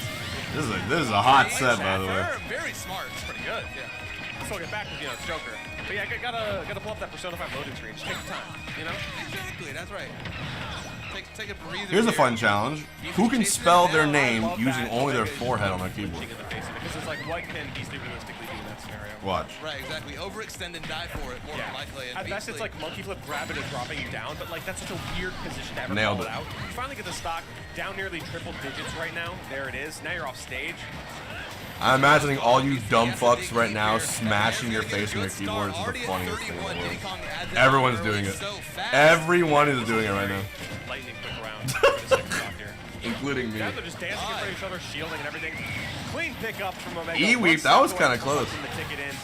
This is a hot set, by the way. Very smart. It's pretty good. Yeah. Still get back because, you know, it's Joker. But yeah, gotta pull up that Persona 5 loading screen. Just take your time, you know? Exactly, that's right. Take a breather. Here's a fun challenge. Who can spell their name using only their forehead on their keyboard? Because it's like, what can Beastly realistically do in that scenario? Watch. Right, exactly. Overextend and die for it, more than likely. At best, it's like monkey flip, grabbing and dropping you down, but like that's such a weird position to ever Nailed call it. out. You finally get the stock down nearly triple digits right now. There it is. Now you're off stage. I'm imagining all you dumb fucks right now smashing your face on your keyboards is the funniest thing in the world. Everyone's doing it. Everyone is doing it right now. Lightning quick round for the second stock here. Including me. They're just dancing in front of each other, shielding and everything. Clean pickup from Omega. E-weep, that was kind of close. The ticket in.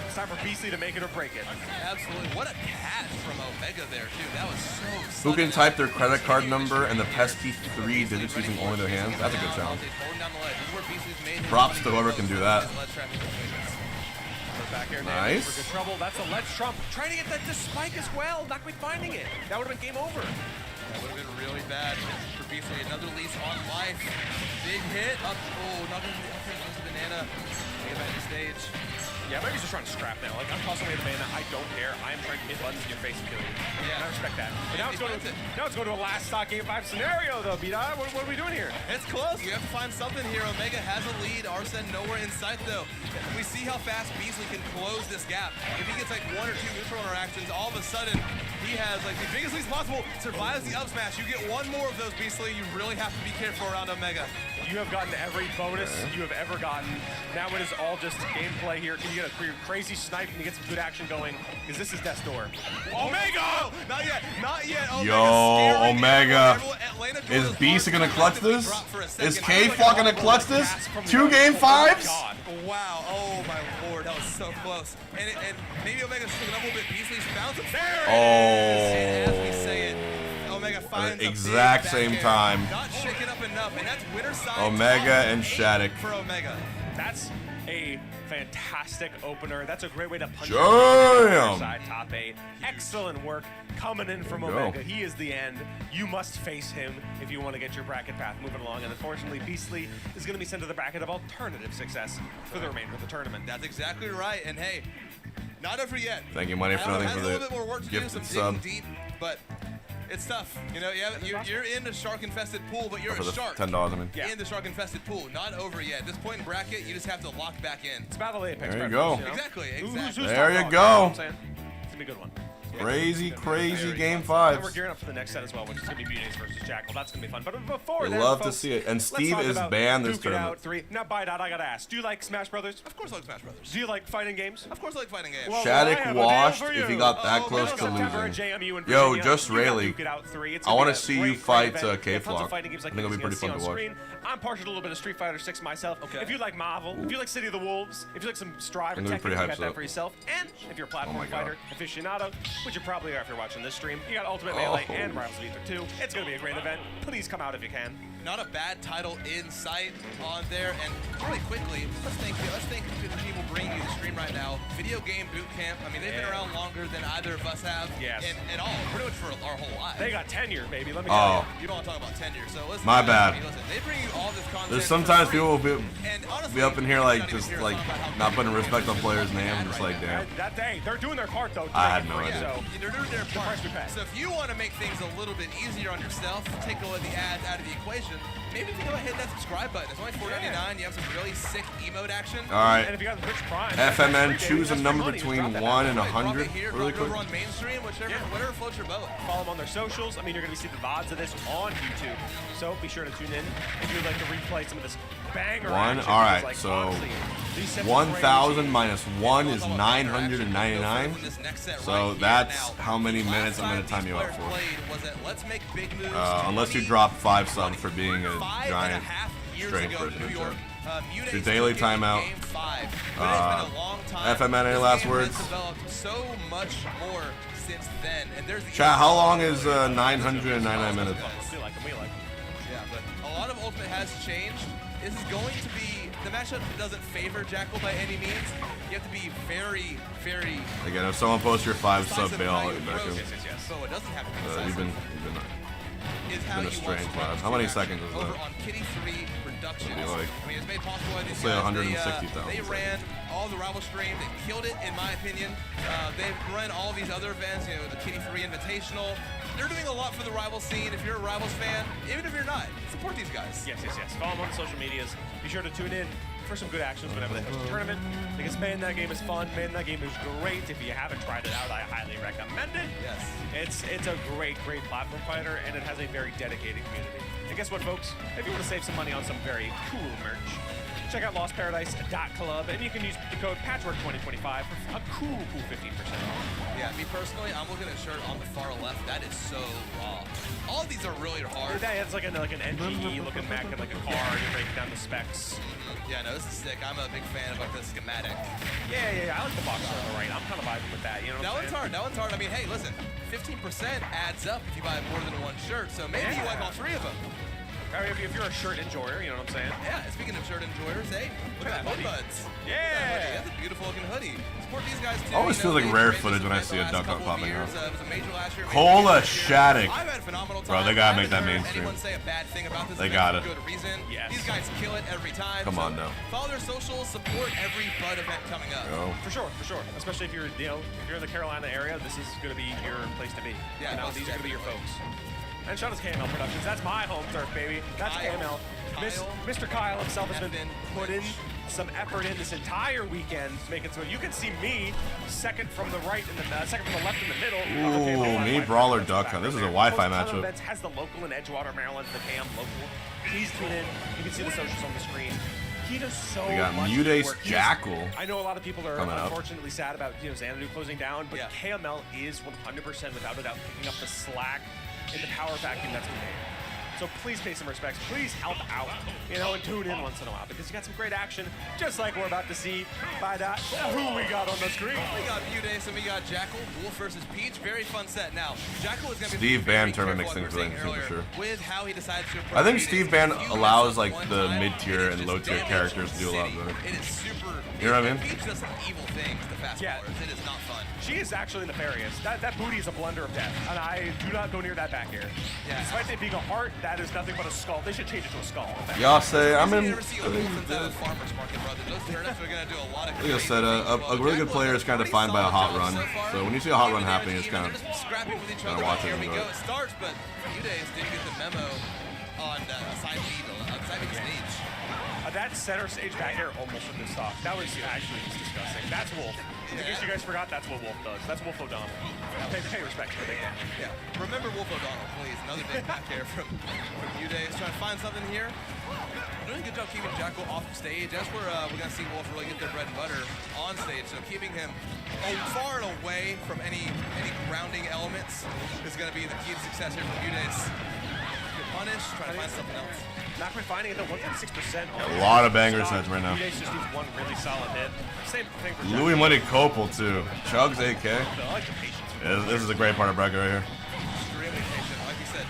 It's time for Beastly to make it or break it. Absolutely. What a catch from Omega there, too. That was so Who can type their credit card number and the pesky 3 digits using only their hands? That's a good challenge. Props to whoever can do that. Back here, Nice. for good trouble. That's a Let's Trump. Trying to get that to spike as well. Not quite finding it. That would have been game over. That would have been really bad for Beastly. Another lease on life. Big hit. Up. Oh, not going to banana. Get back to stage. Yeah, maybe he's just trying to scrap now. Like, I'm tossing away the banana. I don't care. I am trying to hit buttons in your face and kill you. Yeah, and I respect that. But now it's going to a last stock game 5 scenario, though, Peabnut. What are we doing here? It's close. You have to find something here. Omega has a lead. Arsene nowhere in sight, though. We see how fast Beastly can close this gap. If he gets like 1 or 2 neutral interactions, all of a sudden, He has like the biggest leads possible, survives the up smash. You get one more of those, Beastly. You really have to be careful around Omega. You have gotten every bonus you have ever gotten. Now it is all just gameplay here. Can you get a crazy snipe? Can you get some good action going? Because this is Death's Door. Omega! Oh, not yet, not yet. Yo, Omega. Is Beast gonna clutch this? Is K-Flock gonna clutch this? 2 game 5s? Wow, oh my lord, that was so close. And maybe Omega's looking up a little bit. Beastly's found some. There it is! As we say it, Omega finds exact same time. Not shaking up enough, and that's winner side. Omega and Shattuck. For Omega. That's a fantastic opener. That's a great way to punch side top 8. Excellent work coming in from Omega. He is the end. You must face him if you want to get your bracket path moving along. And unfortunately, Beastly is going to be sent to the bracket of alternative success for the remainder of the tournament. That's exactly right. And hey, not over yet. Thank you, Money, for nothing for a little bit more work the to do, gifted some sub. digging deep, but it's tough. You know, you're in a shark-infested pool, but you're For a the shark $10, I mean. in the shark-infested pool. Not over yet. At this point in bracket, you just have to lock back in. It's Battle Apex. There you go. You know? Exactly. There you go. It's going to be a good one. Crazy game And 5s. we're gearing up for the next set as well, which is going to be Mutates versus Jackal. That's going to be fun. But before We that, love to folks, see it. And let's Steve talk is about banned this Duke It tournament. Out 3. Now, by that, I got to ask, do you like Smash Brothers? Of course I like Smash Brothers. Do you like fighting games? Of course I like fighting games. Well, Shattuck washed if he got that close to losing. Yo, just Rayleigh. I want to see you fight K-Flock. I think it'll be pretty fun to watch. I'm partial to a little bit of Street Fighter 6 myself. Okay. If you like Marvel, if you like City of the Wolves, if you like some Strive or Tekken, you got that for yourself. And if you're a platform fighter aficionado, which you probably are if you're watching this stream, you got Ultimate Melee and Rivals of Aether 2. It's going to be a great event. Please come out if you can. Not a bad title in sight on there. And really quickly, let's thank the people bringing you the stream right now. Video Game Boot Camp. I mean, they've been around longer than either of us have. Yes. And all, pretty much for our whole lives. They got tenure, baby. Let me tell you. You don't want to talk about tenure. So listen. My bad. I mean, listen, they bring you all this content. There's sometimes people will be up in here like just like not putting respect on players' names. I'm just like, damn. That day, they're doing their part though. I had no idea. So they're doing their part. So if you want to make things a little bit easier on yourself, take away the ads out of the equation, maybe if you go ahead and hit that subscribe button. It's only $4.99. You have some really sick emote action. All right. And if you got the Twitch Prime, FMN, choose a number between 1 and 100. Really quick. Over on mainstream, whatever floats your boat. Follow them on their socials. I mean, you're going to see the VODs of this on YouTube. So be sure to tune in if you'd like to replay some of this banger action. All right, like, so honestly, 1,000 minus 1 is 999. So that's how many minutes I'm going to time you out for. Unless you drop 5 subs for being a giant strange person. Your daily timeout. FMN, any last words? So much more since then. And there's Chat, how long is 999 minutes? Yeah, but a lot of Ultimate has changed. This is going to be, the matchup doesn't favor Jackal by any means. You have to be very, very... Again, if someone posts your 5 sub bail, I'll get back in. So it doesn't have to be You've been a strange lad. How many seconds is that? Over on Kitty 3 Productions. Like, I mean, it's made possible by these say guys. 160,000. They ran all the rival stream. They killed it, in my opinion. They've run all these other events, you know, the Kitty 3 Invitational. They're doing a lot for the Rivals scene. If you're a Rivals fan, even if you're not, support these guys. Yes. Follow them on the social medias. Be sure to tune in for some good actions whenever they host a tournament. Because, man, that game is fun. Man, that game is great. If you haven't tried it out, I highly recommend it. Yes. It's a great platform fighter, and it has a very dedicated community. And guess what, folks? If you want to save some money on some very cool merch, check out lostparadise.club, and you can use the code Patchwork2025 for a cool 15% off. Yeah, me personally, I'm looking at a shirt on the far left. That is so raw. All of these are really hard. Yeah, it's like an NGE looking back at like a car, and you're breaking down the specs. Yeah, no, this is sick. I'm a big fan of like the schematic. Yeah, I like the box on the right. I'm kind of vibing with that, you know what I'm saying? That one's hard. I mean, hey, listen, 15% adds up if you buy more than one shirt, so maybe you like all 3 of them. Or if you're a shirt enjoyer, you know what I'm saying? Yeah, speaking of shirt enjoyers, hey, look at that hoodie. Buds. Yeah! That's a beautiful looking hoodie. Support these guys too. Always feels like rare footage when I see a duck hunt popping up. It was a major last year. Cola Shattuck. I've had a phenomenal time. Bro, they gotta make that mainstream. Say a bad thing about this they got it. Good reason. Yes. These guys kill it every time. Come on now. Follow their socials, support every Bud event coming up. Go. For sure. Especially if you're, if you're in the Carolina area, this is going to be your place to be. Yeah, these are going to be your folks. And shout out to KML Productions. That's my home turf, baby. That's KML. Mr. Kyle himself has been putting some effort in this entire weekend to make it so you can see me second from the right and the second from the left in the middle. Ooh, me Brawler Duck Hunt. This is a Wi-Fi matchup. Events has the local in Edgewater, Maryland, the KM local. Please tune in. You can see the socials on the screen. He does so We got much Mudace work. Jackal. I know a lot of people are coming up. unfortunately sad about Xanadu closing down, but KML is 100% without a doubt picking up the slack in the power vacuum that's been made. So please pay some respects. Please help out, and tune in once in a while because you got some great action, just like we're about to see by that. Who we got on the screen? We got Mudace and we got Jackal. Wolf versus Peach. Very fun set. Now, Jackal is going to be Steve Ban tournament makes things really interesting for sure. With how he decides to approach I think Steve Ban allows like the mid-tier and low-tier characters to do a lot better. It is super. You know what I mean? Peach does some evil things to fast ballers. It is not fun. She is actually nefarious. That booty is a blender of death, and I do not go near that back air. Yeah. Despite it being a heart, that is nothing but a skull. They should change it to a skull. Y'all say I'm in. Like I said, a really good player is kind of defined by a hot run. So when you see a hot run happening, it's kind of watch it and enjoy it. Starts, but Mudace didn't get the memo on side B, side B stage. That center stage back air almost took this off. That was actually just disgusting. That's Wolf. In case you guys forgot, that's what Wolf does. That's Wolf O'Donnell. Pay respect to the big man. Yeah. Remember Wolf O'Donnell, please. Another big back air from Mudace. Trying to find something here. Doing a good job keeping Jackal off the stage. That's where we're going to see Wolf really get their bread and butter on stage. So keeping him far and away from any grounding elements is going to be the key to success here for Mudace. Punish, trying to find something else. Not quite finding it though, 1.6%. A lot of banger sets right now. Mudace just needs one really solid hit. Same thing for Louis Money Copel too. Chugs AK. I like the patience. Yeah, this is a great part of bracket right here. Extremely patient. Like you said,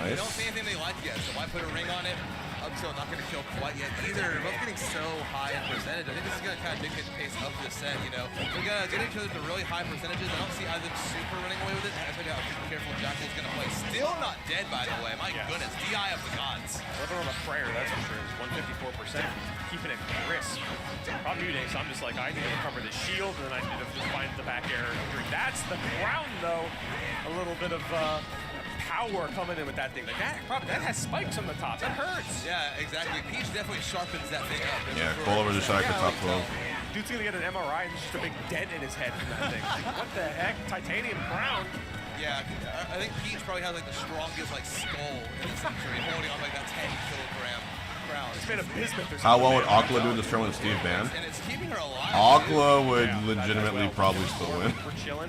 they don't see anything they like yet, so why put a ring on it? Up till not going to kill quite yet either. They're both getting so high in percentage. I think this is going to kind of dictate the pace of this set, They're going to get each other to really high percentages. I don't see either super running away with it. I think how careful Jackal's going to play. Still not dead, by the way. My goodness, DI of the gods. Living on a prayer, that's for sure. It's 154%. Keeping it crisp. On Mudace, I'm just like, I need to recover the shield, and then I need to just find the back air. That's the ground, though. A little bit of power coming in with that thing. Like that has spikes on the top. That hurts. Yeah, exactly. Peach definitely sharpens that thing up. Yeah, Cole over the shot for top 12. Dude's gonna get an MRI and just a big dent in his head from that thing. Like, what the heck? Titanium crown. Yeah, I think Peach probably has like the strongest skull in this century, holding on like that 10-kilogram crown. It's made of bismuth. How well would Akla do this turn with Steve Ban? And it's keeping her alive. Akla would legitimately probably still win. We're chilling.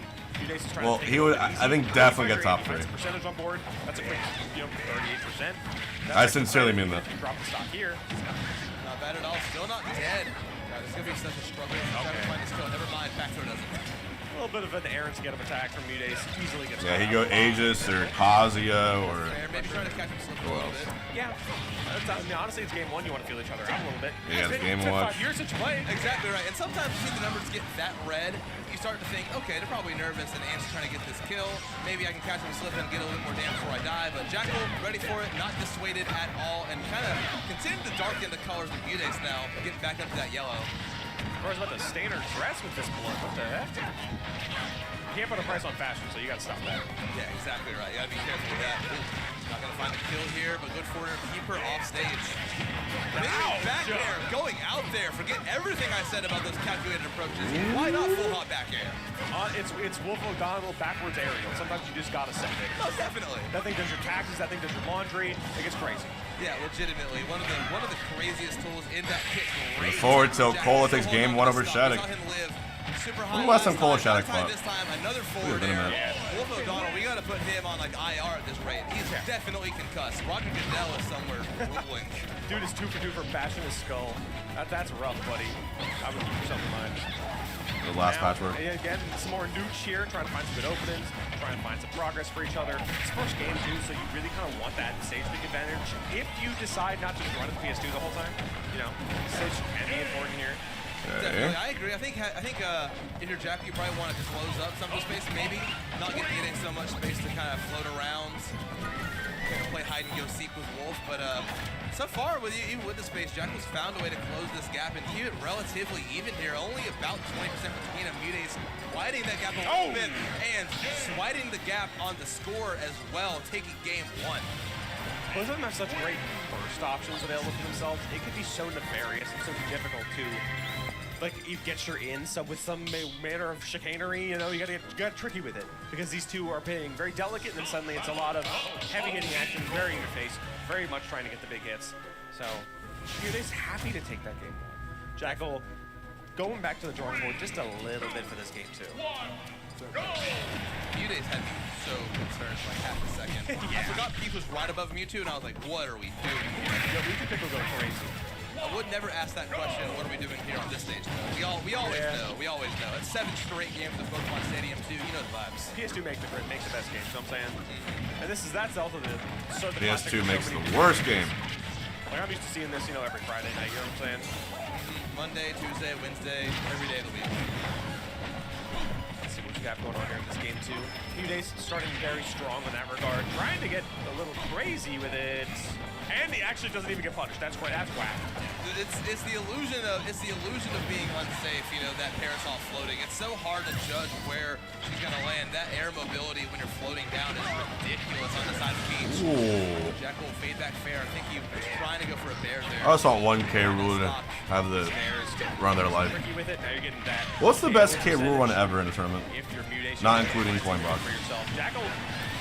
Well, he would, I think, definitely get top 3. Percentage on board. That's a quick, 38%. I sincerely mean that. Drop the stock here. Not bad at all. Still not dead. God, this is gonna be such a struggle. Trying to find this kill. Never mind. Back throw doesn't. A little bit of an errant to get him attack from Mudace. Easily gets. Yeah, he go Aegis or Kazuya or. Maybe trying to catch him slipping a little bit. Yeah. Honestly, it's game 1. You want to feel each other out a little bit. Yeah, it's game 1. 5 years since you played. Exactly right. And sometimes you see the numbers get that red, you start to think, okay, they're probably nervous and Ant's trying to get this kill. Maybe I can catch him slipping and get a little more damage before I die. But Jackal, ready for it, not dissuaded at all, and kind of continuing to darken the colors of Mudace now, getting back up to that yellow. Or about to stain her dress with this blood. What the heck? You can't put a price on fashion, so you gotta stop that. Yeah, exactly right. You gotta be careful with that. Not gonna find a kill here, but good for her to keep her off stage. Back air, going out there. Forget everything I said about those calculated approaches. Why not full hot back air? It's Wolf O'Donnell backwards aerial. Sometimes you just gotta send it. Most definitely. That thing does your taxes. That thing does your laundry. It gets crazy. Yeah, legitimately. One of the craziest tools in that kit. Forward tilt. Cola takes game 1 over Shattuck. When the last time Cola Shattuck fought? This time, another forward air. Wolf O'Donnell, we gotta put him on like IR at this rate. He's definitely concussed. Roger Goodell is somewhere ruling. Dude is 2 for 2 for bashing his skull. That's rough, buddy. I would keep yourself in mind. The last Patchwork. And again, some more nooch here, trying to find some good openings, trying to find some progress for each other. It's first game too, so you really kind of want that stage pick advantage. If you decide not to just run at the PS2 the whole time, stage can be important here. Definitely, I agree. I think if you're Jack, you probably want to just close up some of the space, maybe not getting so much space to kind of float around, play hide and go seek with Wolf. But so far, even with the space, Jackal's found a way to close this gap and keep it relatively even here. Only about 20% between them. Mudace widening that gap a little bit and widening the gap on the score as well, taking game 1. because they have such great burst options available to themselves, it could be so nefarious and so difficult to, like, you get your in with some manner of chicanery, you know, you gotta get tricky with it, because these two are being very delicate, and then suddenly it's a lot of heavy hitting action, very in your face, very much trying to get the big hits. So, Mudace happy to take that game. Jackal going back to the drawing board just a little bit for this game too. Mudace had me so concerned for like half a second. I forgot Peach was right above Mewtwo, and I was like, what are we doing here? Yo, Mewtwo pick will go crazy. I would never ask that question, what are we doing here on this stage? We always know. We always know. It's 7 straight games of Pokemon Stadium 2. You know the vibes. PS2 makes the best game, so I'm saying. And that's also the PS2 makes the worst game. Like, I'm used to seeing this, you know, every Friday night, you know what I'm saying? Monday, Tuesday, Wednesday, every day of the week. Let's see what we have going on here in this game too. Mudace starting very strong in that regard, trying to get a little crazy with it. And he actually doesn't even get punished. That's whack. It's the illusion of being unsafe. You know, that parasol floating. It's so hard to judge where she's gonna land. That air mobility when you're floating down is ridiculous on the side of the beach. Ooh. Jackal fade back fair. I think he was trying to go for a bear there. I just want one K rule to have the run their life. With it. Now you're getting that. What's the best K rule run ever in a tournament? If you're Mudace, not including coin box. Jackal.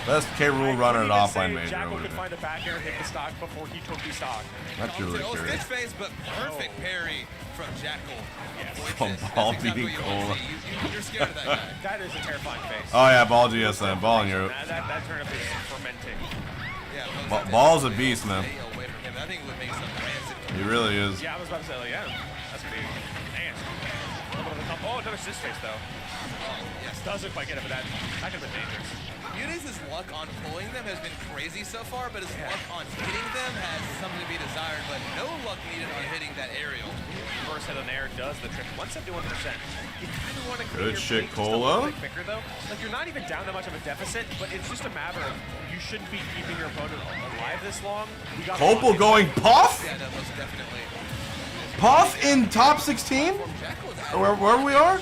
Best K rule run at an offline major. Jackal could find a back air, hit the stock before he took the stock. That's really curious. Stitch face, but perfect parry from Jackal. From ball beating Cola. You're scared of that guy. That is a terrifying face. Oh yeah, ball GSM, ball in Europe. That turnip is fermenting. Yeah, ball's a beast, man. I think it would make some rancid. He really is. Yeah, I was about to say, like, yeah, that's gonna be nasty. Oh, another Stitch face though. Oh, yes. Doesn't quite get it, but that could have been dangerous. Mudace's luck on pulling them has been crazy so far, but his luck on hitting them has something to be desired, but no luck needed on hitting that aerial. First hit on air does the trick. 171%. You kind of want to good shit, Cola. Quicker though. Like, you're not even down that much of a deficit, but it's just a matter of you shouldn't be keeping your opponent alive this long. Copel going Puff? Yeah, no, most definitely. Puff in top 16? Where we are?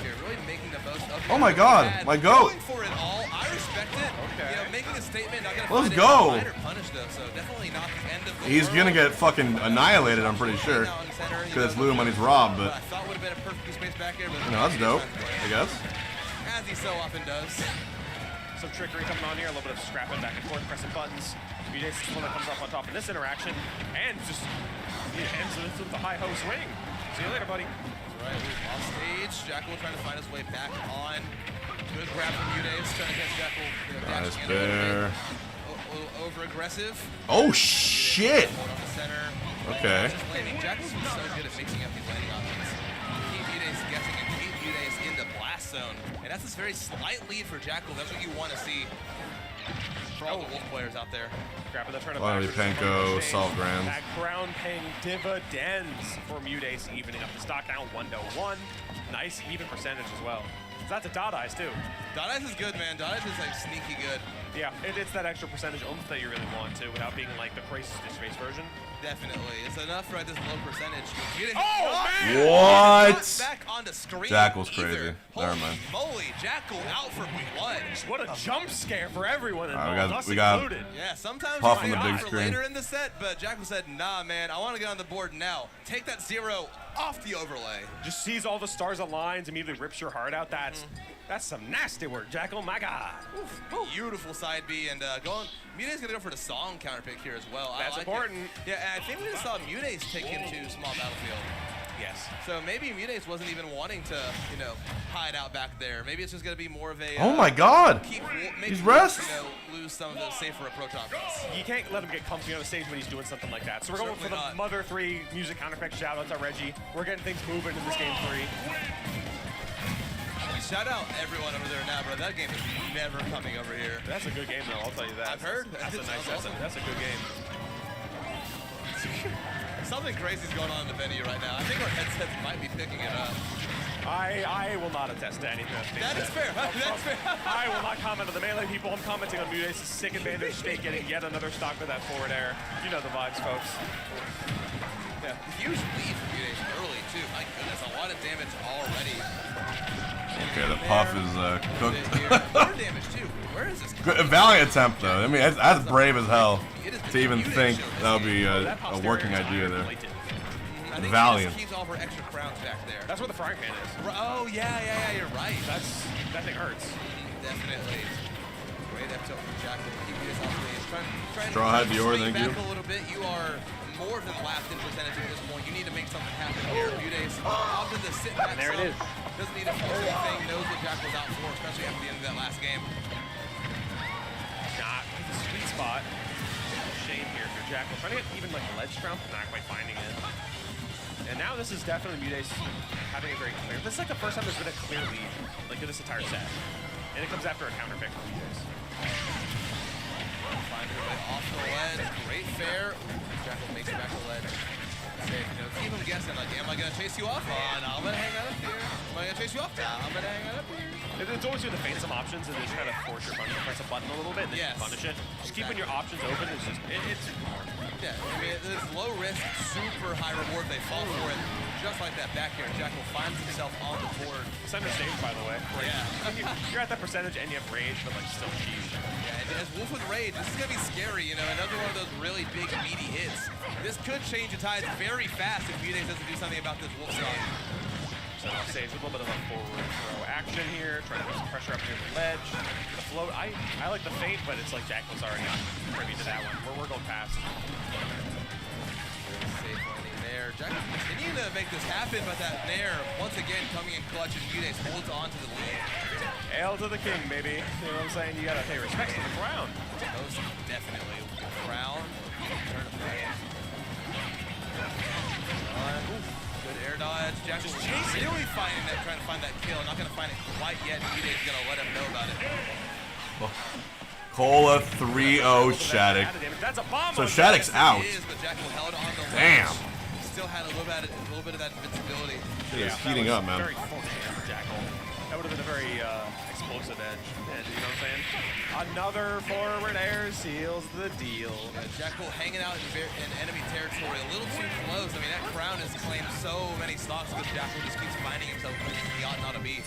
Oh my god, my goat. Going for it all, I respect it. Okay. You know, making a statement, not gonna let's find go. It punish though, so definitely not the end of the He's world. gonna get fucking annihilated, I'm pretty sure. Because it's Lou when he's robbed, but I thought would have been a perfect space back here, but you know, that's dope, I guess. As he so often does. Some trickery coming on here, a little bit of scrapping back and forth, pressing buttons. Mudace is the one that comes off on top in this interaction, and just he ends with the high ho swing. See you later, buddy. Right, off stage. Jackal trying to find his way back on. Good grab from Mudace, trying to catch Jackal. Nice bear. Over aggressive. Oh shit! Okay. Jackal's been so good at mixing up these landing options. Keep Mudace guessing and keep Mudace in the blast zone. And that's this very slight lead for Jackal. That's what you want to see for all the Wolf players out there. Grabbing the turn of Finally, Penko, Salt Grand. That ground paying dividends for Mudace, evening up the stock now 1-1. Nice even percentage as well. That's a Dot Eyes too. Dot Eyes is good, man. Dot Eyes is like sneaky good. Yeah, it's that extra percentage oomph that you really want to, without being like the crazy Stitch face version. Definitely. It's enough for this low percentage. Oh, man! What? Back onto screen. Jackal's crazy. Never mind. Holy Jackal out for blood. What a jump scare for everyone involved, we got included. Yeah, sometimes Puff you on the big for screen. later in the set, but Jackal said, nah, man, I want to get on the board now. Take that 0 off the overlay. Just sees all the stars aligns, immediately rips your heart out. That's some nasty work, Jackal. My God. Oof. Beautiful side B, and Mudace's gonna go for the song counter pick here as well. That's important. Yeah, and I think we just saw Mudace take into small battlefield. Yes. So maybe Mudace wasn't even wanting to, you know, hide out back there. Maybe it's just gonna be more of a. Oh my God. He's rest. You know, lose some of those safer approach options. You can't let him get comfy on the stage when he's doing something like that. So we're going for the Mother 3 music counter pick. Shout out to Reggie. We're getting things moving in this game 3. Shout out everyone over there now, bro. That game is never coming over here. That's a good game, though. I'll tell you that. I've heard. That's a good game. Something crazy is going on in the venue right now. I think our headsets might be picking it up. I will not attest to anything that's being That is fair. That's fair. I will not comment on the melee people. I'm commenting on Mudace's sick advantage state getting yet another stock with that forward air. You know the vibes, folks. Yeah, huge lead for Mudace early, too. My goodness, a lot of damage already. Okay, the Puff is cooked. More damage, too. Where is this? Good, valiant attempt, though. I mean, that's brave as hell to even think that would be a working idea there. Valiant. Keeps all of her extra crowns back there. That's where the frying pan is. Oh, yeah, you're right. That thing hurts. Definitely. Great up tilt from Jackal. Keep this off stage. Trying Straw Hat Dior, thank you. Back a little bit. You are more than last in percentage at this point. You need to make something happen here. Mudace opted to sit back. There it is. Doesn't need to force anything. Knows what Jackal's out for, especially after the end of that last game. Not the sweet spot. Shame here for Jackal. Trying to get even like a ledge trump, not quite finding it. And now this is definitely Mudace having a very clear. This is like the first time there's been a clear lead, like in this entire set. And it comes after a counter pick from Mudace. Find her way off the ledge. Great fair. Jackal makes it back to the ledge. Safe, keep him guessing, like, am I going to chase you off? Oh, no, I'm going to hang out up here. Am I going to chase you off? No, I'm going to hang out up here. It's always good to feign some options and just kind of force your opponent to press a button a little bit and then punish it. Just keeping your options open is just, it's yeah, I mean, it's low risk, super high reward. They fall for it. Just like that back here, Jackal finds himself on the board. Center stage, by the way. Yeah. You're at that percentage and you have rage, but like still cheese. Yeah, and as Wolf with rage, this is going to be scary, another one of those really big, meaty hits. This could change the tides very fast if Mudace doesn't do something about this Wolf stock. So off stage with a little bit of a forward throw action here, trying to put some pressure up near the ledge. The float, I like the feint, but it's like Jackal's already privy to that one. We're going past. Really safe landing there. Jackal continuing to make this happen, but that Nair, once again, coming in clutch, and Mudace holds on to the lead. Hail to the king, baby. You know what I'm saying? You gotta pay respect to the crown. Most definitely. Crown. Turn it back. Good air dodge. Jackal really trying to find that kill. Not going to find it quite yet. Mudace is going to let him know about it. Cola 3-0 Shattuck. That's a bomb. So Shattuck's out. But Jackal held on the damn. ledge. Still had a little bit of that invincibility. Shit is heating up, man. Very fortunate for Jackal. That would have been a very explosive edge. And you know what I'm saying? Another forward air seals the deal. Yeah, Jackal hanging out in enemy territory a little too close. I mean, that crown has claimed so many stocks because Jackal just keeps finding himself where he ought not to be.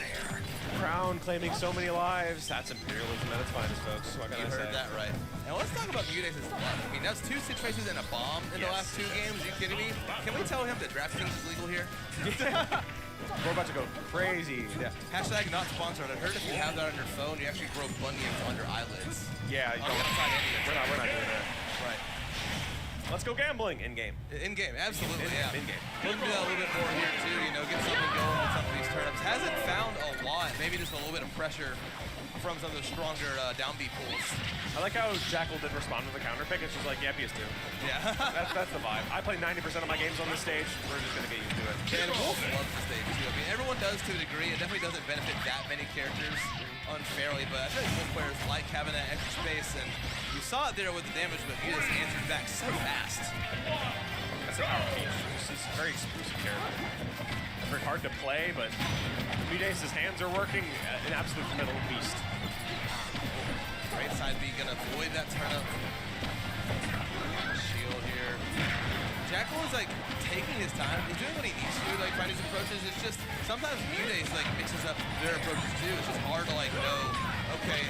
Crown claiming so many lives. That's imperialism at its finest, folks. What can I say? You heard that right. Now let's talk about Mudace's luck. I mean, that's 2 situations and a bomb in the last 2 games. Are you kidding me? Can we tell him that DraftKings is legal here? We're about to go crazy. Yeah. Hashtag not sponsored. I heard if you have that on your phone, you actually grow bunions on your eyelids. Yeah, you don't. We're not doing that. Right. Let's go gambling in game. In game, absolutely. Yeah. In game. We'll do that a little bit more here too. Get something going with some of these turnips. Hasn't found a lot. Maybe just a little bit of pressure from some of the stronger down B pulls. I like how Jackal did respond to the counter pick. It's just like, yeah, PS2. Yeah. that's the vibe. I play 90% of my games on this stage. We're just gonna get used to it. And Wolf loves the stage too. I mean, everyone does to a degree. It definitely doesn't benefit that many characters unfairly, but I feel like Wolf players like having that extra space, and you saw it there with the damage, but he just answered back so fast. That's a power team. This is a very exclusive character. Very hard to play, but Mudace's hands are working. An absolute middle beast. Right side B gonna avoid that turnip. Shield here. Jackal is like taking his time. He's doing what he needs to, like find his approaches. It's just sometimes Mudace like mixes up their approaches too. It's just hard to like know, okay,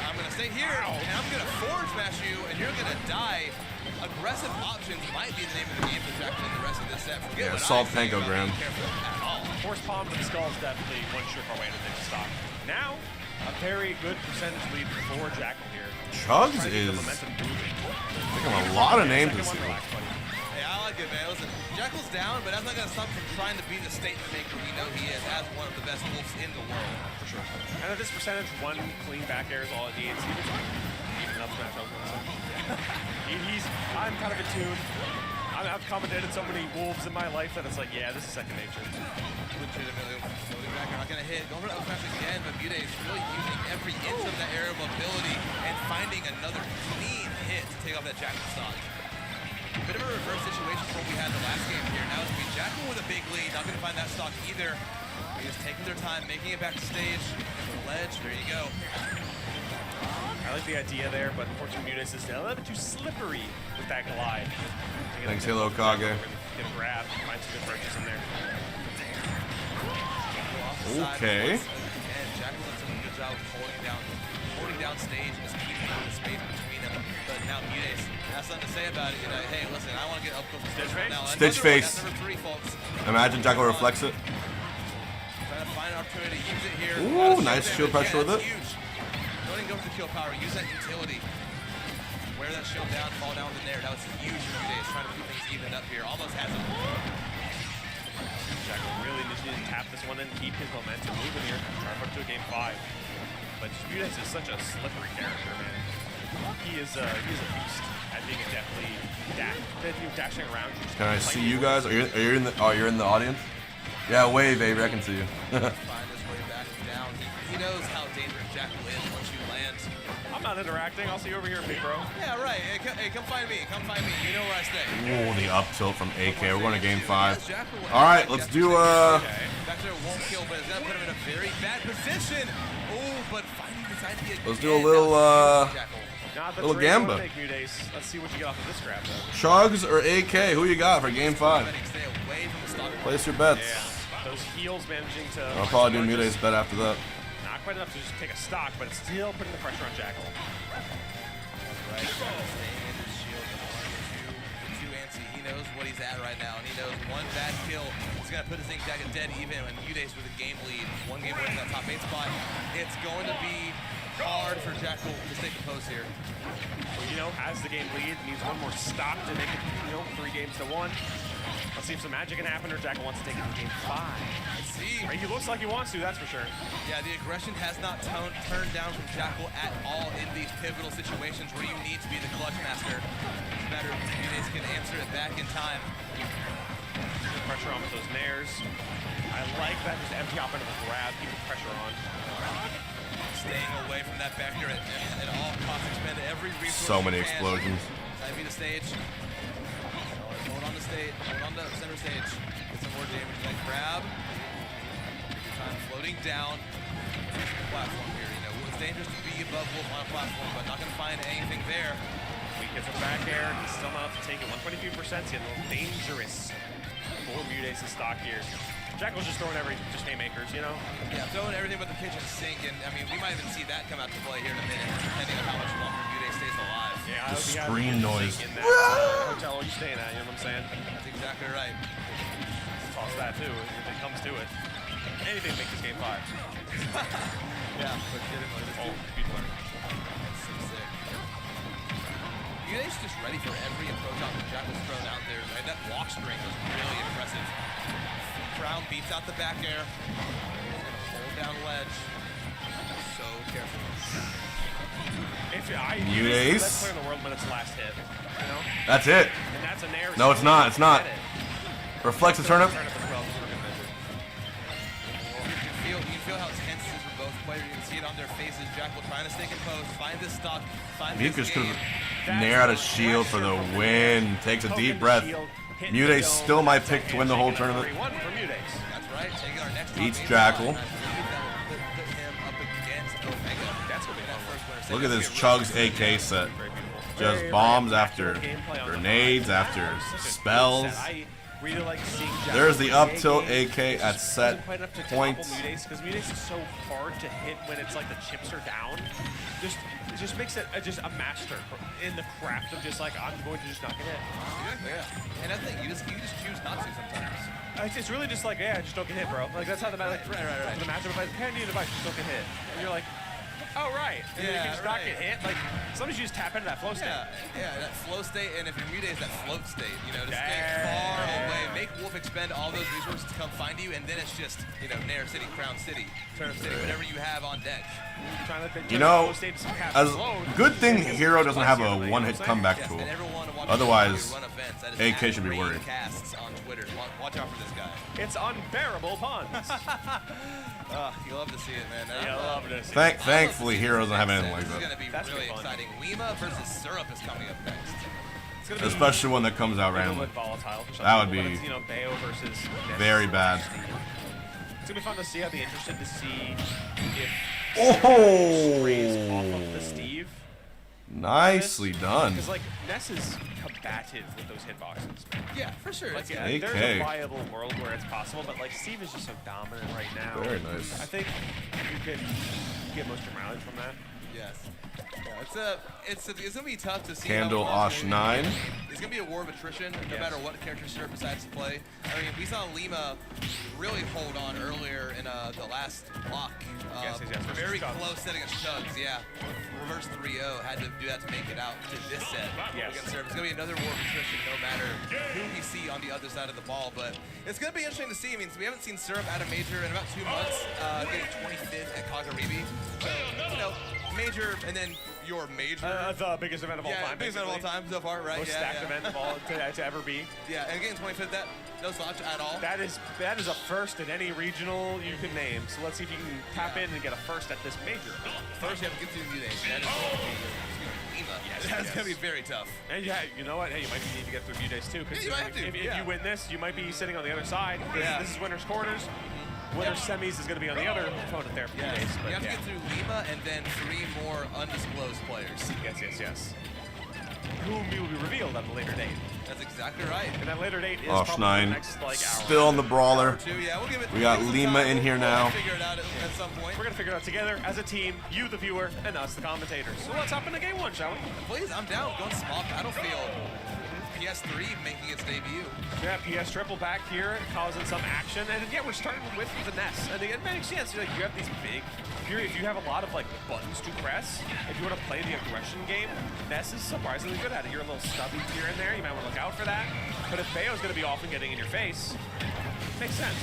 I'm gonna stay here and I'm gonna forward smash you and you're gonna die. Aggressive options might be the name of the game for Jackal in the rest of this set. Yeah, assault pankogram. Force palm to the skull is definitely one surefire way to take stock. Now, a very good percentage lead for Jackal here. Chugs is picking a lot of names this year. Hey, I like it, man. Listen, Jackal's down, but that's not going to stop him from trying to be the statement maker we know he is as one of the best wolves in the world. For sure. And at this percentage, one clean back air is all it needs. Even up smash, I was going to say. I'm kind of in tune. I've commentated so many wolves in my life that it's like, yeah, this is second nature. Legitimately floating back, not gonna hit. Going for the up smash again, but Mudace really using every inch of that air mobility and finding another clean hit to take off that Jackal stock. Bit of a reverse situation from what we had the last game here. Now it's going to be Jackal with a big lead, not gonna find that stock either. They're just taking their time, making it back to stage. The ledge, there you go. I like the idea there, but unfortunately Mudace is a little bit too slippery with that glide. Thanks, Halo Kage. Get a grab, find some good purchase in there. Okay. And Jackal does a good job of holding down stage and just keeping the space between them. But now Mudace has something to say about it. You know, hey, listen, I want to get up close to Stitch face. now. Stitch face. That's number 3, folks. Imagine Jackal reflects it. Trying to find an opportunity to use it here. Ooh, nice shield pressure with it. Huge. Don't even go for the kill power. Use that utility. Wear that shield down, fall down with the nair. That was huge for Mudace. Trying to keep things even up here. Almost has it. Jackal really just needs to tap this one and keep his momentum moving here. Try to put to a game 5. But Mudace is such a slippery character, man. He is a beast at being a definitely dashing around. Can I see you guys? Are you in the? Oh, you're in the audience. Yeah, wave, baby. I can see you. Find his way back down. He knows how dangerous Jackal is once you land. I'm not interacting. I'll see you over here, big bro. Yeah, right. Hey, come find me. Come find me. You know where I stay. Oh, the up tilt from AK. We're going to game 5. All right, let's do Back there won't kill, but it's gonna put him in a very bad position. Oh, but finding this idea. Let's do a little little gamba. Let's see what you get off of this grab, though. Chugs or AK? Who you got for game 5? Place your bets. Yeah, those heals managing to. I'll probably do Mudace bet after that. Not quite enough to just take a stock, but it's still putting the pressure on Jackal. Right, staying in his shield. Too antsy. He knows what he's at right now, and he knows one bad kill is gonna put his thing Jackal dead even when Mudace with a game lead. 1 game win in that top 8 spot. It's going to be hard for Jackal to stay composed here. Well, you know, has the game lead, needs one more stop to make it, 3 games to 1. Let's see if some magic can happen or Jackal wants to take it to game 5. Let's see. Right, he looks like he wants to, that's for sure. Yeah, the aggression has not turned down from Jackal at all in these pivotal situations where you need to be the clutch master. No matter if Mudace can answer it back in time. Good pressure on with those nairs. I like that, just empty hop into the grab, keep the pressure on. Staying away from that back there at all costs, expend every resource. So many explosions. Time to the stage. Hold on the stage. Hold on the center stage. Get some more damage. Like grab. Take your time floating down the platform here. You know, it's dangerous to be above Wolf on a platform, but not going to find anything there. Weak hits with the back air. He's still not able to take it. 123%. It's getting a little dangerous for Mudace's stock here. Jackal's just throwing just haymakers, you know? Yeah, throwing everything but the kitchen sink, and I mean, we might even see that come out to play here in a minute, depending on how much longer Mudace stays alive. Yeah, the screen noise. In that hotel, are you staying at? You know what I'm saying? That's exactly right. Toss that too, if it comes to it. Anything to make this game 5. Yeah, legitimately. Oh, beautiful. That's so sick. Mudace just ready for every approach off that Jackal's thrown out there, right? That walk string was really impressive. Brown beats out the back air. He's gonna hold down ledge. So careful. Mudace. Best player in the world when it's last hit. You know? That's it. And that's a nair. No, it's not. It's not. Reflects the turnip. You can feel how tense it is for both players. You can see it on their faces. Jackal trying to stay composed, find this stock, find this game. Nair out a shield for the win. Takes a deep breath. Mudace still my pick to win the whole tournament. That's right. Taking our next Beats Jackal. Look at this Chugs AK set. Just bombs after grenades after spells. There's the up tilt AK at set points. Because Mudace is so hard to hit when it's like the chips are down. It just makes it just a master in the craft of just like, I'm going to just not get hit. Yeah. And I think you just choose not to sometimes. It's really just like, yeah, just don't get hit, bro. Like that's how the right. The matchup is like, candy device, just don't get hit. And you're like, oh right. And you can just not get hit. Like sometimes you just tap into that flow state. Yeah, that flow state, and if you're Mudace, that float state. You know, to stay far away, make Wolf expend all those resources to come find you, and then it's just, you know, Nair City, Crown City, Turnip City, whatever you have on deck. You know, as good thing Hero doesn't have a one-hit comeback tool. Otherwise, AK should be worried. On Twitter. Watch out for this guy. It's unbearable puns. You love to see it, man. Yeah, I love to see it. Thankfully, Hero doesn't have anything like This is that. going to be really exciting. Lima versus Syrup is coming up next. Especially one that comes out randomly. That would be very bad. It's going to be fun to see. I'd be interested to see if oh, off of the Steve. Nicely done. Because like Ness is combative with those hitboxes. Yeah, for sure. Like, there's a viable world where it's possible, but like Steve is just so dominant right now. Very nice. I think you could get most of your mileage from that. Yes. Yeah, it's gonna be tough to see. Candle Osh 9. It's gonna be a war of attrition, no matter what character Syrup decides to play. I mean, we saw Lima really hold on earlier in the last block. Yes. Very close setting of Chugs, yeah. Reverse 3-0, had to do that to make it out to this set. Against Syrup. It's gonna be another war of attrition, no matter who we see on the other side of the ball. But it's gonna be interesting to see. I mean, we haven't seen Syrup at a major in about 2 months, getting 25th at Kagaribi. So, you know, major and then your major. The biggest event of all time. Biggest event of all time so far, right? Most stacked event of all to ever be. Yeah, and getting 25th, that no slouch at all. That is a first in any regional you can name. So let's see if you can tap in and get a first at this major. First, you have to get through the Mudays. That is going to be Lima. That's going to be very tough. And yeah, you know what? Hey, you might need to get through Mudays too. Because if you win this, you might be sitting on the other side. This is winner's quarters. Winner's semis is going to be on the other opponent there for Mudays. You have to get through Lima and then 3 more undisclosed players. Yes. Whom will be revealed at a later date. That's exactly right. And that later date is Osh probably 9. the next hour. Still on the brawler. We'll give it We got Lima in here now. Figure it out at some point. We're going to figure it out together as a team, you the viewer, and us the commentators. So let's hop into game 1, shall we? Please, I'm down. Going small battlefield. PS3 making its debut. Yeah, PS triple back here, causing some action, and yeah, we're starting with the Ness, and it makes sense. Like, you have these big, if you have a lot of like buttons to press, if you want to play the aggression game, Ness is surprisingly good at it. You're a little stubby here and there, you might want to look out for that. But if Bayo's going to be often getting in your face, makes sense.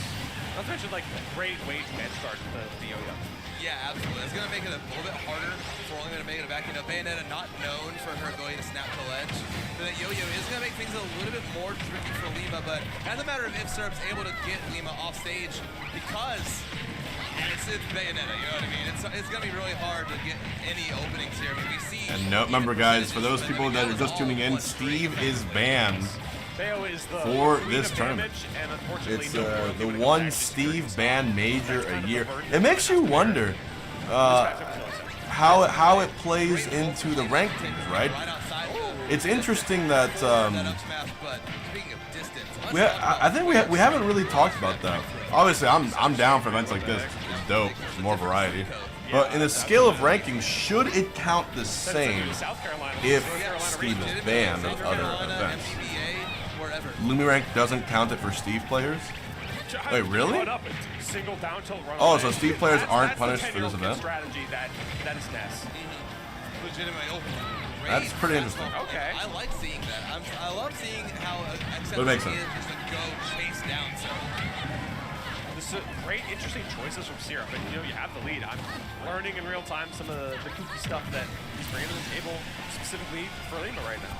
Not to mention, like, great way to edge guard the yo-yo. Yeah, absolutely. It's going to make it a little bit harder for only going to make it a back. You know, Bayonetta not known for her ability to snap to ledge. So that yo-yo is going to make things a little bit more tricky for Lima, but as a matter of if Syrup's able to get Lima off stage, because it's Bayonetta, you know what I mean? It's going to be really hard to get any openings here. I mean, we see... And note, remember guys, for those people that are just tuning in, Steve is banned for this tournament. It's the one Steve banned major a year. It makes you wonder how it plays into the rankings, right? It's interesting that I think we haven't really talked about that. Obviously, I'm down for events like this. It's dope. It's more variety. But in the scale of rankings, should it count the same if Steve is banned of other events? Lumirank doesn't count it for Steve players? Wait, really? Oh, so Steve players aren't punished for this event? That is Ness. That's pretty interesting. Okay. I like seeing that. I love seeing how That makes sense. just to go chase down This is great, interesting choices from Syrup, and you know, you have the lead. I'm learning in real time some of the kooky stuff that he's bringing to the table, specifically for Lima right now.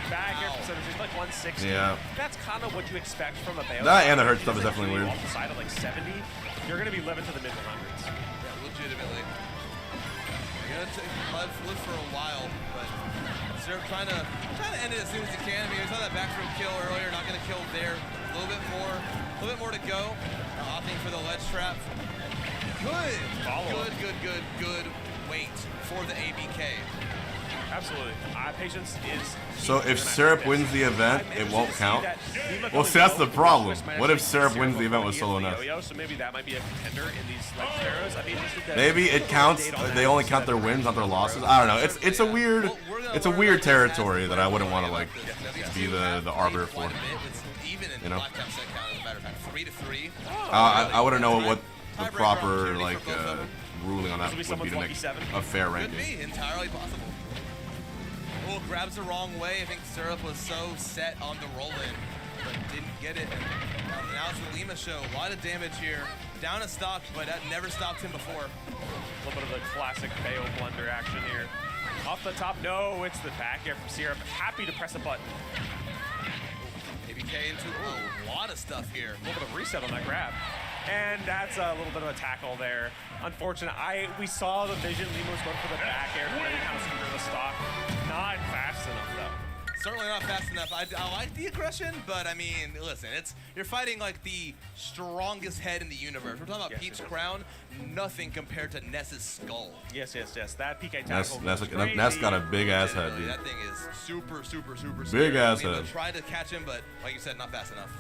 Back here from Syrup, like 160. Yeah. That's kind of what you expect from a Bayo. That and the hurt stuff is definitely weird. Off the side of like 70, you're going to be living to the mid 100s. Yeah, legitimately. You're going to live for a while, but Syrup trying to end it as soon as he can. I mean, we saw that back row kill earlier, not going to kill there. A little bit more to go. Opting for the ledge trap. Good wait for the ABK. Absolutely. Patience is... So if Syrup wins the event, it won't count? Well, see, that's the problem. What if Syrup wins the event with solo Ness? So maybe that might be a contender in these scenarios. Maybe it counts. They only count their wins, not their losses. I don't know. It's a weird territory that I wouldn't want to like be the arbiter for. You know. I wouldn't know what the proper like ruling on that would be to make a fair ranking. Could be entirely possible. Oh, grabs the wrong way. I think Syrup was so set on the roll-in, but didn't get it. Now it's the Lima show. A lot of damage here. Down a stock, but that never stopped him before. A little bit of the classic Bayo blunder action here. Off the top, no, it's the back air from Syrup. Happy to press a button. ABK into a lot of stuff here. A little bit of reset on that grab. And that's a little bit of a tackle there. Unfortunate. We saw the vision. Lima was going for the back air, but then kind of screwed the stock. Not fast enough, though. Certainly not fast enough. I like the aggression, but I mean, listen, you're fighting like the strongest head in the universe. We're talking about Pete's crown, nothing compared to Ness's skull. Yes. That PK tackle. Ness got a big ass head, dude. That thing is super big ass scary. head. Tried to catch him, but like you said, not fast enough.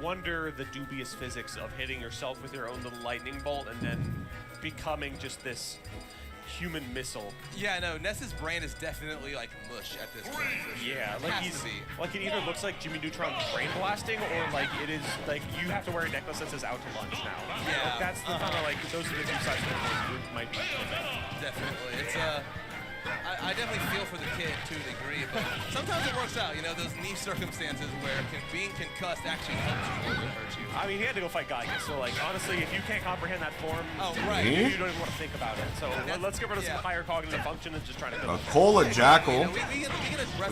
wonder the dubious physics of hitting yourself with your own little lightning bolt and then becoming just this human missile. Yeah, no, Ness's brain is definitely like mush at this point. For sure. Yeah, like it either looks like Jimmy Neutron brain blasting, or like it is like you have to wear a necklace that says out to lunch now. Yeah, like, that's the kind of like those are the two sides of the coin you might be looking. Definitely, it's I definitely feel for the kid to a degree, but sometimes it works out. You know, those niche circumstances where being concussed actually helps you more than hurts you. I mean, he had to go fight Geiger, so like honestly, if you can't comprehend that form, right, you don't even want to think about it. So let's get rid of some higher cognitive function and just try to go. Cola Jackal. We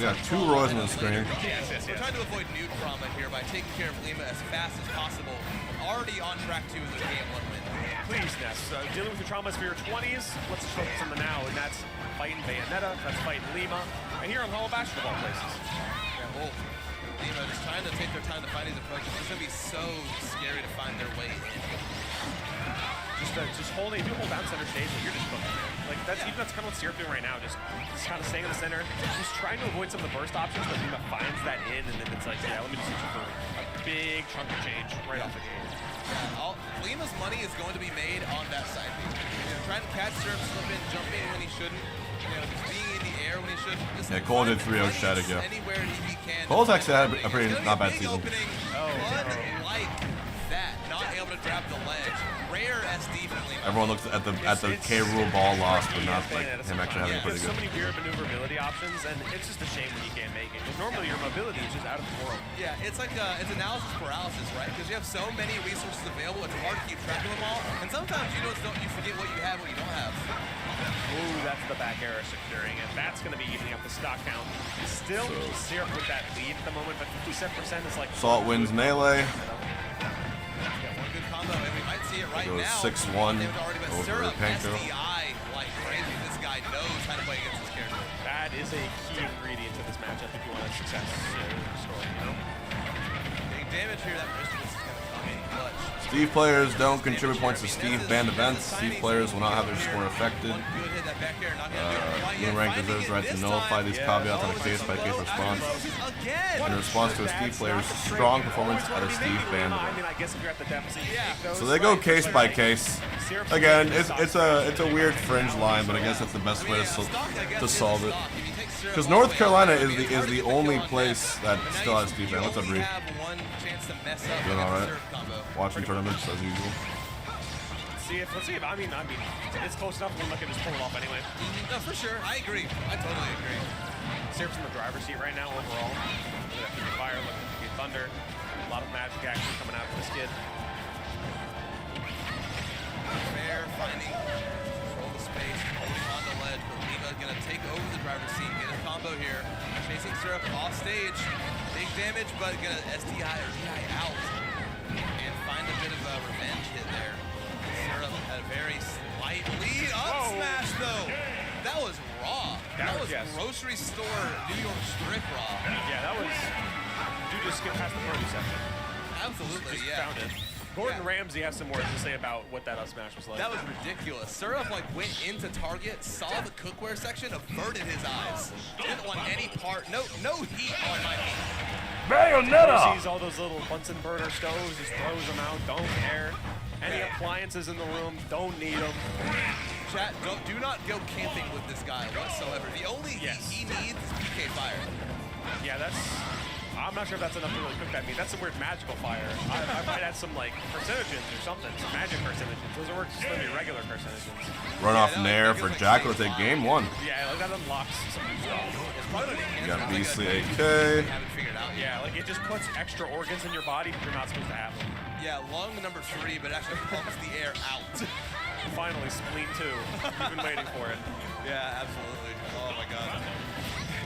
got 2 Roys on the screen. Yes. We're trying to avoid nude trauma here by taking care of Lima as fast as possible. Already on track to the game 1 win. Please, Ness. Dealing with your traumas for your 20s, let's just focus on the now, and that's fighting Bayonetta, that's fighting Lima, and here on Hall of Basketball places. Yeah, well, Lima just trying to take their time to find these approaches. It's going to be so scary to find their way in. Just holding, if you hold down center stage, you're just cooking, man. Like, that's even that's kind of what Syrup doing right now, just kind of staying in the center, just trying to avoid some of the burst options, but Lima finds that in, and then it's like, yeah, let me just for a big chunk of change right off the game. Yeah, Lima's money is going to be made on that side beam. You know, trying to catch Syrup, slip in, jump in when he shouldn't. You know, just being in the air when he shouldn't. Just Cole did 3-0 Shattuck, yeah. Anywhere he can. Cole's actually had a pretty not bad season. Like that, not able to grab the ledge. Rare SD from Lima. Everyone looks at the K Rule ball loss, but not like him actually having pretty good. So many weird maneuverability options, and it's just a shame when you can't make it. Because normally your mobility is just out of the world. Yeah, it's like it's analysis paralysis, right? Because you have so many resources available, it's hard to keep track of them all. And sometimes you forget what you have, what you don't have. Ooh, that's the back error securing, and that's going to be evening up the stock count. Still Syrup with that lead at the moment, but 57% is like. Salt wins melee. Yeah, one good combo, and we might see it right goes now. 6-1 over Panko. SDI like crazy. This guy knows how to play against this character. That is a key ingredient to this matchup if you want a success story, you know? Big damage here, that wrist was going to come in clutch. Steve players don't contribute points to Steve banned events. Steve players will not have their score affected. Moon Rank reserves the right to nullify these caveats on a case-by-case response. In response to a Steve player's strong performance at a Steve banned event. So they go case-by-case. Again, it's a weird fringe line, but I guess that's the best way to solve it. Because North Carolina is the only place that still has Steve banned. What's up, Bree? Doing all right? Watching tournaments as usual. Let's see if I mean, it's close enough. We're looking to just pull it off anyway. No, for sure. I agree. I totally agree. Syrup's in the driver's seat right now overall. Keep the fire, looking to get thunder. A lot of magic action coming out of this kid. Fair finding control the space, holding on the ledge, but Lima gonna take over the driver's seat, get a combo here. Chasing Syrup off stage. Big damage, but gonna SDI or DI out. And find a bit of a revenge hit there. Syrup had a very slight lead. Up smash though. That was raw. That was grocery store New York strip raw. Yeah, that was. Dude just skipped past the produce section. Absolutely, just yeah. Found it. Gordon Ramsay has some words to say about what that up smash was like. That was ridiculous. Syrup like went into target, saw the cookware section, averted his eyes. Didn't want any part. No heat on my feet. Bayonetta! He sees all those little Bunsen burner stoves, just throws them out, don't care. Any appliances in the room, don't need them. Chat, do not go camping with this guy whatsoever. The only heat he needs is PK fire. Yeah, I'm not sure if that's enough to really cook that meat. That's some weird magical fire. I might add some like carcinogens or something, some magic carcinogens. Those are just gonna be regular carcinogens. Run off Nair for Jackal to take game 1. Yeah, like that unlocks some new stuff. You got Beastly AK. Yeah, like it just puts extra organs in your body that you're not supposed to have them. Yeah, lung number 3, but actually pumps the air out. Finally, spleen 2. We've been waiting for it. Yeah, absolutely. Oh my god.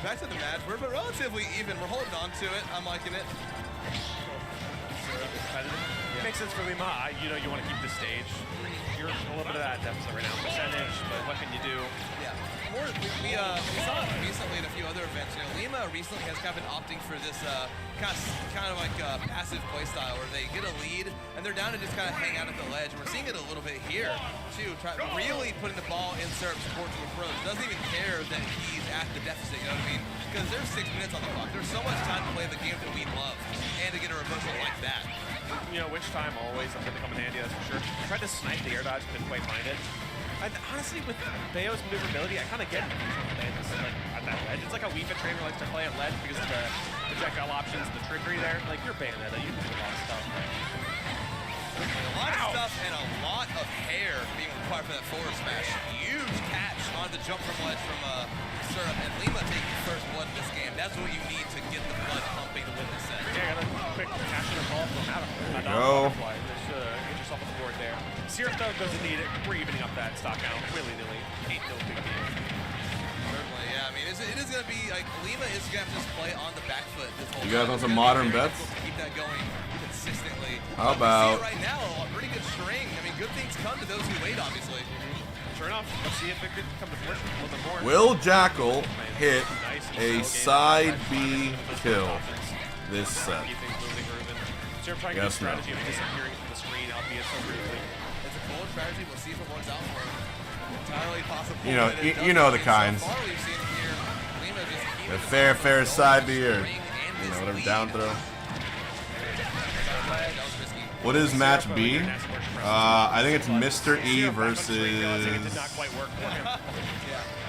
Back to the match. We're relatively even. We're holding on to it. I'm liking it. It makes sense for Lima. You know, you want to keep the stage. You're a little bit of that deficit right now, percentage, but what can you do? Yeah. we saw it recently at a few other events. You know, Lima recently has kind of been opting for this kind of like passive playstyle where they get a lead and they're down to just kind of hang out at the ledge. We're seeing it a little bit here too, really putting the ball in syrup support to approach. Doesn't even care that he's at the deficit, you know what I mean? Because there's 6 minutes on the clock. There's so much time to play the game that we love, and to get a reversal like that. You know, which time always going to come in handy, that's for sure. I tried to snipe the air dodge, couldn't quite find it. And honestly, with Bayo's maneuverability, I kind of get it. Like, at that ledge. It's like how Wii Fit Trainer likes to play at ledge because of the projectile options, the trickery there. Like, you're Bayonetta, you can do a lot of stuff. A lot of stuff and a lot of hair being required for that forward smash. Huge catch on the jump from ledge from Syrup, and Lima taking first blood in this game. That's what you need to get the blood pumping to win this set. Yeah, got a quick catch and a ball from Adam. There you go. Just get yourself on the board there. Syrup, though, doesn't need it. We're evening up that stock count willy-nilly. Ain't no big deal. Certainly, yeah. I mean, it is going to be, like, Lima is going to have to just play on the back foot this whole You guys time. want some modern bets? Keep that going consistently. How about... Right now, a pretty good string. I mean, good things come to those who wait, obviously. Sure enough, let's see if it could come to fruition a little bit more. Will Jackal hit a side B kill this set? Yes, no. Strategy of disappearing from the screen, albeit so briefly. It's a cool strategy. We'll see if it works out for him. Entirely possible. You know the kinds. The fair side B or whatever down throw. What is match B? I think it's Mr. E versus.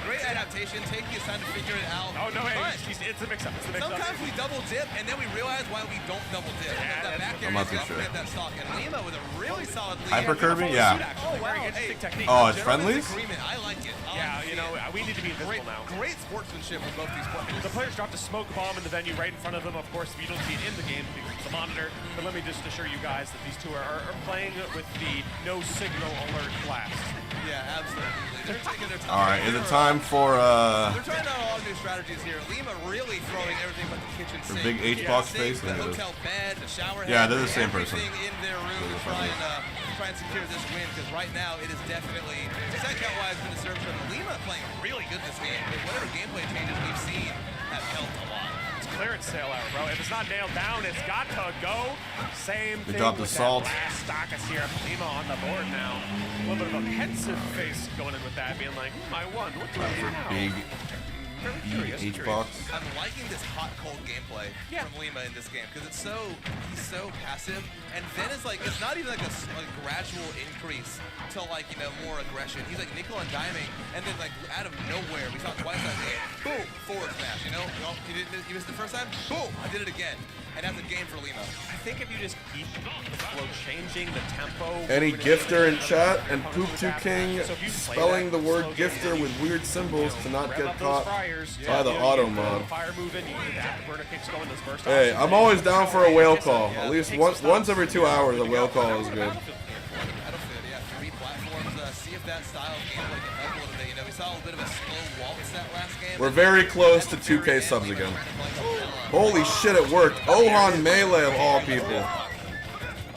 Great adaptation. Taking his time to figure it out. Oh no, hey, it's a mix-up. Sometimes we double dip and then we realize why we don't double dip. That back I'm not too sure. That stock. And Lima with a really solid lead. Hyper Kirby? Yeah. Oh wow. Hey, oh, it's friendlies? I like it. Yeah, you know, we need to be invisible now. Great sportsmanship with both these players. The players dropped a smoke bomb in the venue right in front of them. Of course, we don't see it in the game because it's a monitor. But let me just assure you guys that these two are playing with the no signal alert blast. Yeah, absolutely. They're taking their time. All right, is it time for They're trying out all new strategies here. Lima really throwing everything but the kitchen sink. big H-box face? The hotel bed, the shower head. Yeah, they're the same person. Everything in their room to try and secure this win, because right now it is definitely, set count-wise, been a serve from Lima playing really good this game. But whatever gameplay changes we've seen have helped a lot. It's clearance sale hour, bro. If it's not nailed down, it's got to go. Same thing. They dropped the salt. Last stock of Sierra Lima on the board now. A little bit of a pensive face going in with that, being like, I won. What do I do now? big H-box? I'm liking this hot-cold gameplay from Lima in this game because he's so passive, and then it's like it's not even like a gradual increase to like more aggression. He's like nickel and diming, and then like out of nowhere we saw it twice that game. Boom, forward smash. You missed the first time. Boom, I did it again, and that's a game for Lima. I think if you just keep the flow changing, the tempo. Any gifter in chat and Poop2King spelling the word gifter with weird symbols to not get caught by the auto mod. Hey, I'm always down for a whale call. At least once every 2 hours, a whale call is good. Three platforms. See if that style of gameplay can help a little bit. We saw a bit of a slow waltz that last game. We're very close to 2K subs again. Holy shit, it worked. Ohan Melee of all people.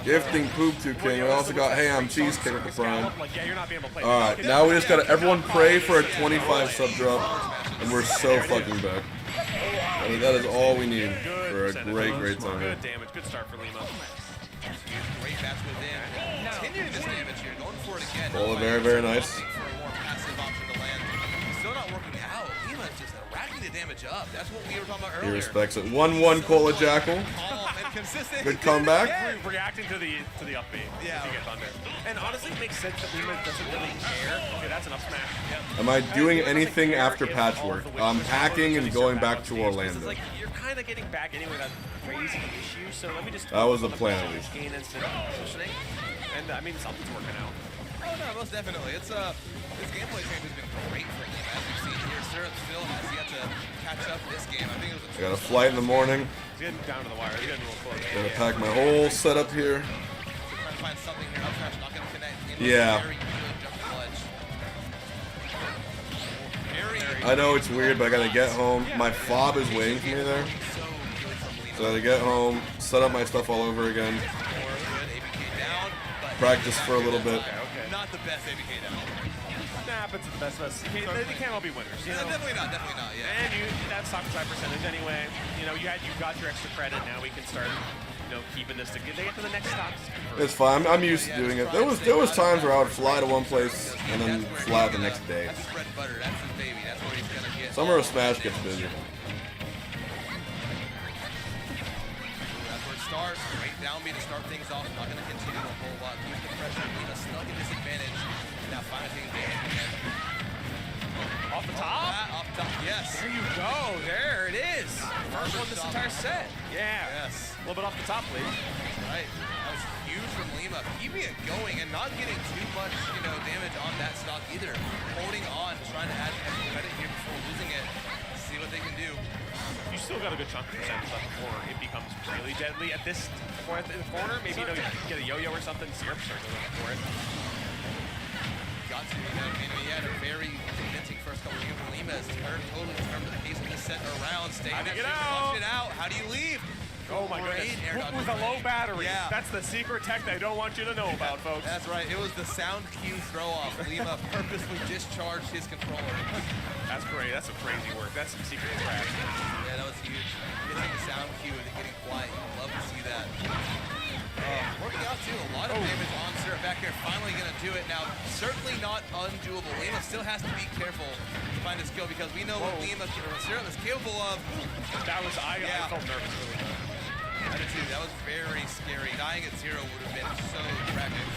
Gifting Poop2King. We also got Hey I'm Cheesecake at the Prime. Alright, now we just gotta everyone pray for a 25 sub drop, and we're so fucking back. I mean, that is all we need for a great time. Good damage, good start for Lima. Great match within. Continuing this damage here, going for it again. Oh, very nice. For a more passive option to land. Still not working out. Lima is just racking the damage up. That's what we were talking about earlier. He respects it. 1-1 Cola Jackal. Good comeback. Reacting to the up B. Yeah. To get thunder. And honestly, it makes sense that Lima doesn't really care. Okay, that's an up smash. Yep. Am I doing anything after Patchwork? I'm packing and going back to Orlando. Like, you're kind of getting back anyway, that crazy issue. So let me just. That was the plan, at least. Gain instant positioning. And I mean, something's working out. Oh no, most definitely. It's this gameplay change has been great for him, as we've seen here. Syrup still has yet to catch up this game. I think it was I got a flight in the morning. He's getting down to the wire. He's getting a little close. Gonna pack my whole setup here. Trying to find something here. Up smash not gonna connect. Yeah. I know it's weird, but I gotta get home. My fob is waiting for me there. So I gotta get home, set up my stuff all over again. Practice for a little bit. Not the best ABK down. happens at the best of us. They can't all be winners. You know? Definitely not. Yeah. And that's stock side percentage anyway. You know, you got your extra credit. Now we can start, keeping this to get to the next stocks. It's fine. I'm used to doing it. There was times where I would fly to one place and then fly out the next day. That's his bread and butter. That's his baby. That's where he's gonna get. Summer of Smash gets busy. That's where it starts. Great down B to start things off. Not gonna continue a whole lot. Keep the pressure. Lima snug at disadvantage. Now finally taking damage again. Off the top? Off top, yes. There you go. There it is. First one this entire set. Yeah. Yes. A little bit off the top, please. Right. That was huge from Lima. Keeping it going and not getting too much, damage on that stock either. Holding on, trying to add extra credit here before losing it. See what they can do. You still got a good chunk of percentage left before it becomes really deadly. At this point in the corner, maybe you get a yo-yo or something. Syrup starts to look for it. Got to, he had a very convincing first couple of games from Lima. Has totally turned the pace of this set around. Staying How do you that get shit, out? How do you leave? Oh my goodness. Hook with a low battery. Yeah. That's the secret tech they don't want you to know about, folks. That's right. It was the sound cue throw off. Lima purposely discharged his controller. That's great. That's some crazy work. That's some secret crash. Yeah, that was huge. Getting the sound cue and getting quiet. You'd love to see that. Working out too, a lot of damage on Syrup back here, finally gonna do it now. Certainly not undoable. Lima still has to be careful to find his skill because we know what Syrup is capable of. That was, I felt nervous really. I did too, that was very scary. Dying at 0 would have been so tragic.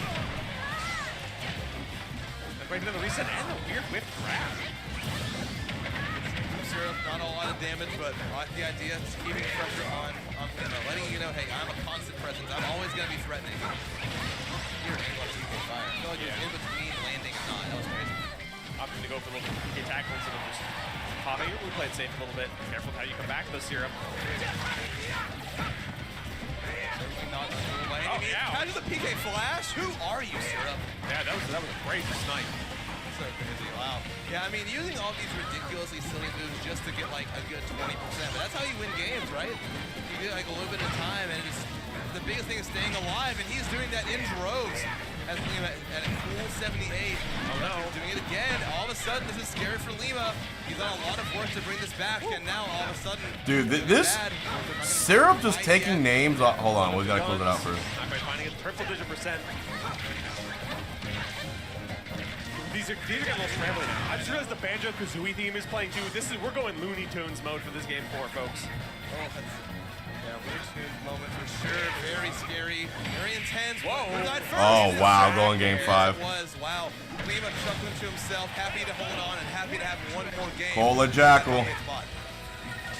Right into the reset and the weird whip grab. Syrup, not a lot of damage, but I like the idea. It's keeping pressure on Lima, letting you know, hey, I'm a constant presence. I'm always going to be threatening. You're an A-plus UK fire. I feel like it was in between landing and not. That was crazy. Opting to go for a little attack instead of just popping. We play it safe a little bit. Careful how you come back to the Syrup. Certainly not undoable by any means. How did the PK flash? Who are you, Syrup? Yeah, that was a great snipe. So crazy, wow. Yeah, I mean, using all these ridiculously silly moves just to get like a good 20%, but that's how you win games, right? You get like a little bit of time, and it's the biggest thing is staying alive, and he's doing that in droves. As Lima at a cool 78. Oh no. Doing it again. All of a sudden, this is scary for Lima. He's done a lot of work to bring this back, and now all of a sudden, dude, this Syrup just taking names off. Hold on, we gotta close it out first. Not quite finding a triple-digit percent. These are getting a little scrambling now. I just realized the Banjo-Kazooie theme is playing too. We're going Looney Tunes mode for this game 4, folks. Oh, yeah, Looney Tunes moment for sure. Very scary, very intense. Whoa! Oh wow, going game 5. It was wow. Lima chuckling to himself, happy to hold on and happy to have one more game. Cola Jackal.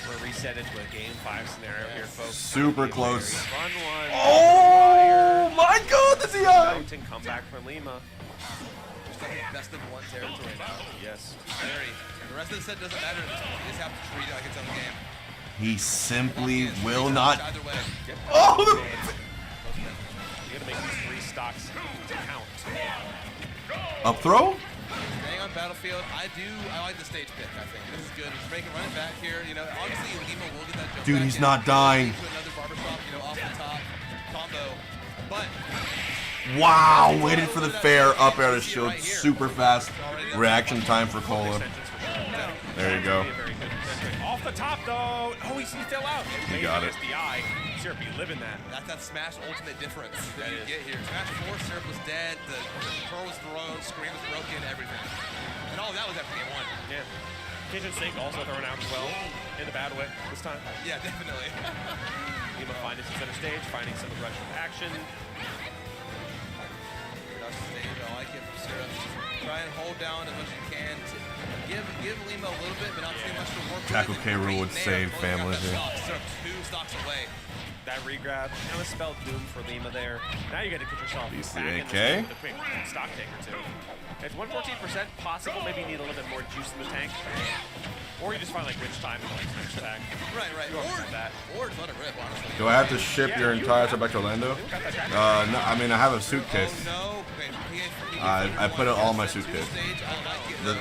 We're reset into a game 5 scenario here, folks. Super close. Fun one. Oh my God, this is Mountain comeback for Lima. Best of 1 territory now. Yes. Very. The rest of the set doesn't matter at this point. You just have to treat it like its own game. He simply will not. Either way. Oh! You gotta make these 3 stocks count. Up throw? Staying on battlefield. I like the stage pick, I think. This is good. Just make it run it back here. Obviously Lima will get that jump dude, back he's in. not dying. To another barbershop, off the top combo. But wow, waited for the fair up air to shield. Super fast reaction time for Cola. There you go. Off the top though. Oh, he fell out. He got it. The eye. Syrup, you live in that. That's that Smash ultimate difference that you get here. Smash 4, Syrup was dead, the control was thrown, screen was broken, everything. And all of that was after game 1. Yeah. Kitchen Sink also thrown out as well, in a bad way this time. Yeah, definitely. Lima finding some center stage, finding some aggressive action. Stage, I like it from Syrup. Try and hold down as much as you can. Give Lima a little bit, but not too much to work with. Tackle K. Rool would save families here. Syrup 2 stocks away. That regrab kind of spelled doom for Lima there. Now you got to get yourself back in AK? the quick stock taker too. It's 114% possible. Maybe you need a little bit more juice in the tank. Or you just find like rich time and like smash attack. Right. Or just let it rip, honestly. Do I have to ship your entire set back to Orlando? No, I mean, I have a suitcase. Oh, no. I put it all in my suitcase.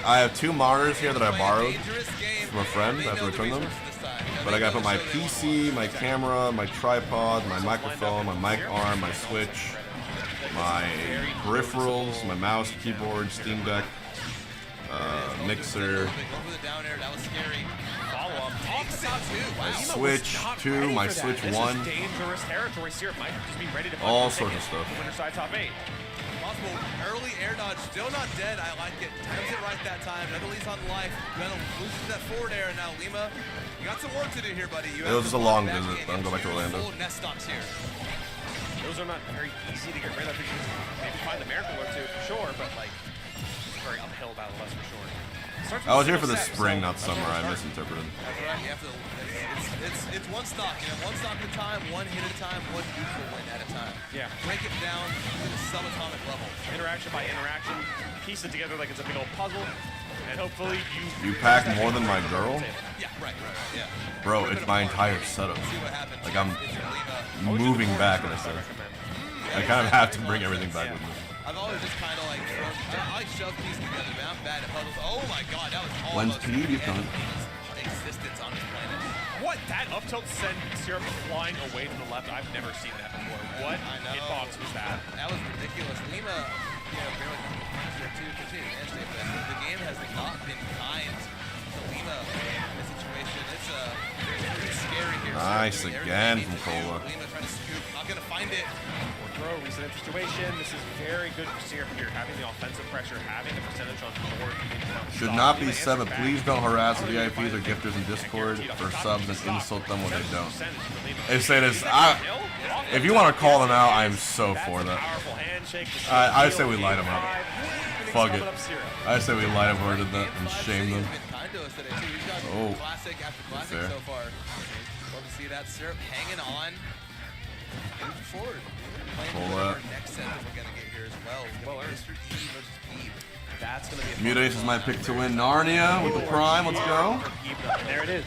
I have 2 monitors here that I borrowed from a friend. I have to return them. But I gotta put my PC, my camera, my tripod, my microphone, my mic arm, my switch, my peripherals, my mouse, keyboard, Steam Deck. Mixer. Switch 2, my Switch 1. Dangerous territory. Syrup might just be ready to all sorts of stuff. Winner side top 8. Possible early air dodge, still not dead. I like it. Times it right that time. Another leads on life. Venom loses that forward air, and now Lima, you got some work to do here, buddy. It was just a long visit. I'm going back to Orlando. Full nest stocks here. Those are not very easy to get rid of. You can maybe find the miracle or two for sure, but like it's a very uphill battle, that's for sure. I was here for the spring, not summer. I misinterpreted. That's right. You have to. It's one stock. You know, one stock at a time, one hit at a time, one neutral win at a time. Yeah. Break it down to the subatomic level. Interaction by interaction, piece it together like it's a big old puzzle, and hopefully You pack more than my girl? Yeah. Right. Yeah. Bro, it's my entire setup. Like I'm moving back in a sense. I kind of have to bring everything back with me. I've always just kind of like I shove pieces together, man. I'm bad at puzzles. Oh my god, that was When's almost Peabnut coming? existence on this planet. what? That up tilt sent Syrup flying away to the left. I've never seen that before. What hitbox was that? That was ridiculous. Lima, barely there too, continue to edge but the game has not been kind to Lima in this situation. It's pretty scary here. Nice again from Cola. Lima trying to scoop, not gonna find it. Throw, reset situation. This is very good for Syrup here. Having the offensive pressure, having the percentage on board. Should not be said, but please don't harass VIPs or gifters in Discord for subs and insult them when they don't. They say this. If you want to call them out, I'm so for that. I say we light them up. Fuck it. I say we light them over that and shame them. Oh, Classic after classic fair. so far. Love to see that. Syrup hanging on. Moving forward. Cola. Next set that we're gonna get here as well. Mr. E versus Peab. That's gonna be Mutace is my pick to win Narnia with the Prime. Let's go. There it is.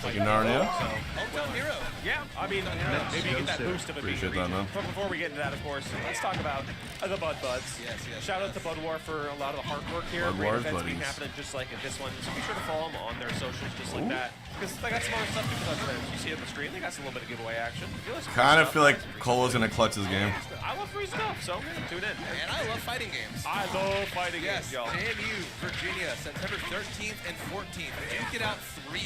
Like Narnia. Hometown hero. Yeah, I mean, maybe you get that boost of a Appreciate that, man. But before we get into that, of course, let's talk about the Bud Buds. Yes. Shout out to Bud War for a lot of the hard work here. Bud Great War's events being buddies. happening just like at this one. So be sure to follow them on their socials just like that. Because they got some other stuff because you see on the screen, they got some little bit of giveaway action. Kind of feel like Colo's gonna clutch this game. I love free stuff, so tune in. And I love fighting games. I love fighting Yes, games, y'all. JMU, Virginia, September 13th and 14th. Duke it out 3.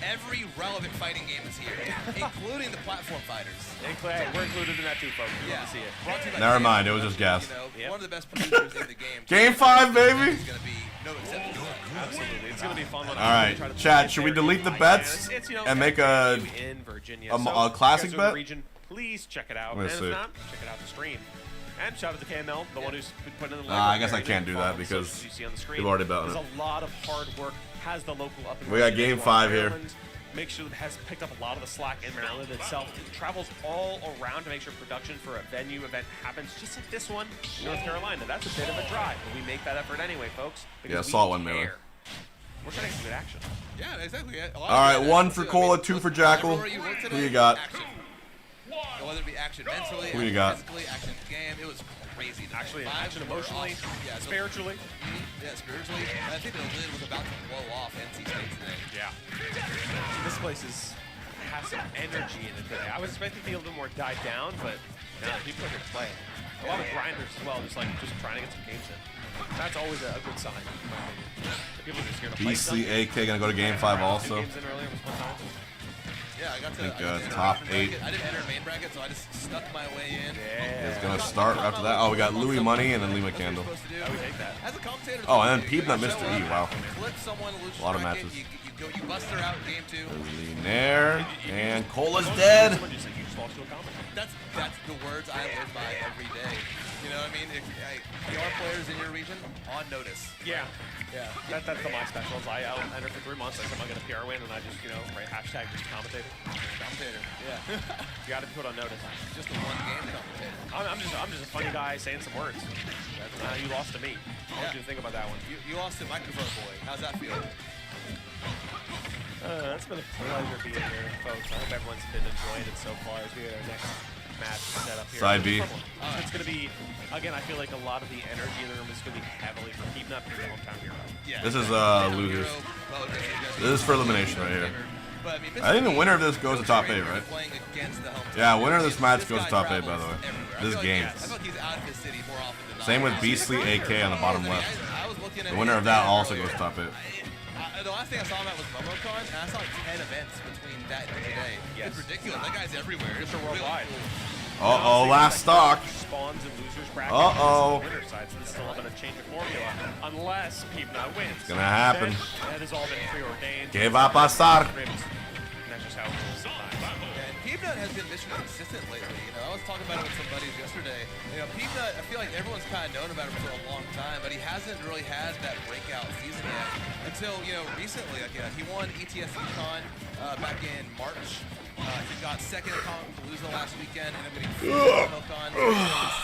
Every relevant fighting game is here, including the platform fighters. We're included in that too, folks. We want to see it. Brought to you by Never JMU, mind, it was just gas. One of the best producers in the game. Game 5, baby. It's gonna be no exception. Absolutely, it's gonna be a fun one. All right, chat. Should we delete the bets and make a classic bet? Region, please check it out. And Let's if see. not, check it out the stream. And shout out to KML, the one who's been putting in the I guess I can't do that because we've already bet on There's it. a lot of hard work. Has the local up and We got running game in 5 here. Maryland. Make sure it has picked up a lot of the slack in Maryland itself. It travels all around to make sure production for a venue event happens, just like this one, North Carolina. That's a bit of a drive, but we make that effort anyway, folks. Yeah, saw one, Miller. We're trying to get some good action. Yeah, exactly. All right, 1 for Cola, 2 for Jackal. Who you got? Whether it be action mentally, Who you got? physically, action game, it was crazy. Actually, action emotionally, spiritually. Yeah, spiritually. And I think the lid was about to blow off NC State today. Yeah. This place has some energy in it today. I was expecting to be a little more died down, but no, people are good play. A lot of grinders as well, just trying to get some games in. That's always a good sign, in my opinion. People are just here to play stuff. BCAK gonna go to game 5 also. Games in earlier was one time. Yeah, I got to. I think, got to top enter 8. bracket. I didn't enter main bracket, so I just stuck my way in. Is gonna start after that. Oh, we got Louis Money and then Lima Candle. we take that. As a commentator, Oh, and then Peabnut Mr. E. Wow. Flip someone, lose A lot of bracket, matches. You bust her out in game 2. Nair and Cola's dead. That's the words I live by every day. You know what I mean? If PR players in your region on notice. Yeah. That's the my specials. I'll enter for 3 months. I come, I get a PR win, and I just write hashtag just commentator. Commentator. Yeah. You got to be put on notice. Just a one game commentator. I'm just a funny guy saying some words. You lost to me. What do you think about that one? You lost to Microphone Boy. How's that feel? It's been a pleasure being here, folks. I hope everyone's been enjoying it so far as we get our next match set up here. Side B. It's going to be, again, I feel like a lot of the energy in the room is going to be heavily for Peabnut because the hometown hero. Yeah. This is losers. This is for elimination right here. I think the winner of this goes to top 8, right? Yeah, winner of this match goes to top 8, by the way. This game. Same with Beastly AK on the bottom left. I was looking And The winner of that also goes top 8. The last thing I saw him at was MomoCon, and I saw like 10 events between that and today. Yes. It's ridiculous. That guy's everywhere. It's worldwide. Uh-oh, last stock. Spawns and losers bracket. Uh-oh. Winner side, so this is still going to change the formula unless Peabnut wins. It's gonna happen. That has all been preordained. Que va a pasar? And that's just how it is sometimes. And Peabnut has been mission consistent lately. You know, I was talking about it with some buddies yesterday. You know, Peabnut, I feel like everyone's kind of known about him for a long time, but he hasn't really had that breakout season yet until, you know, recently. Like, he won ETS-Con back in March. He got second at Palooza last weekend, and I'm getting Con.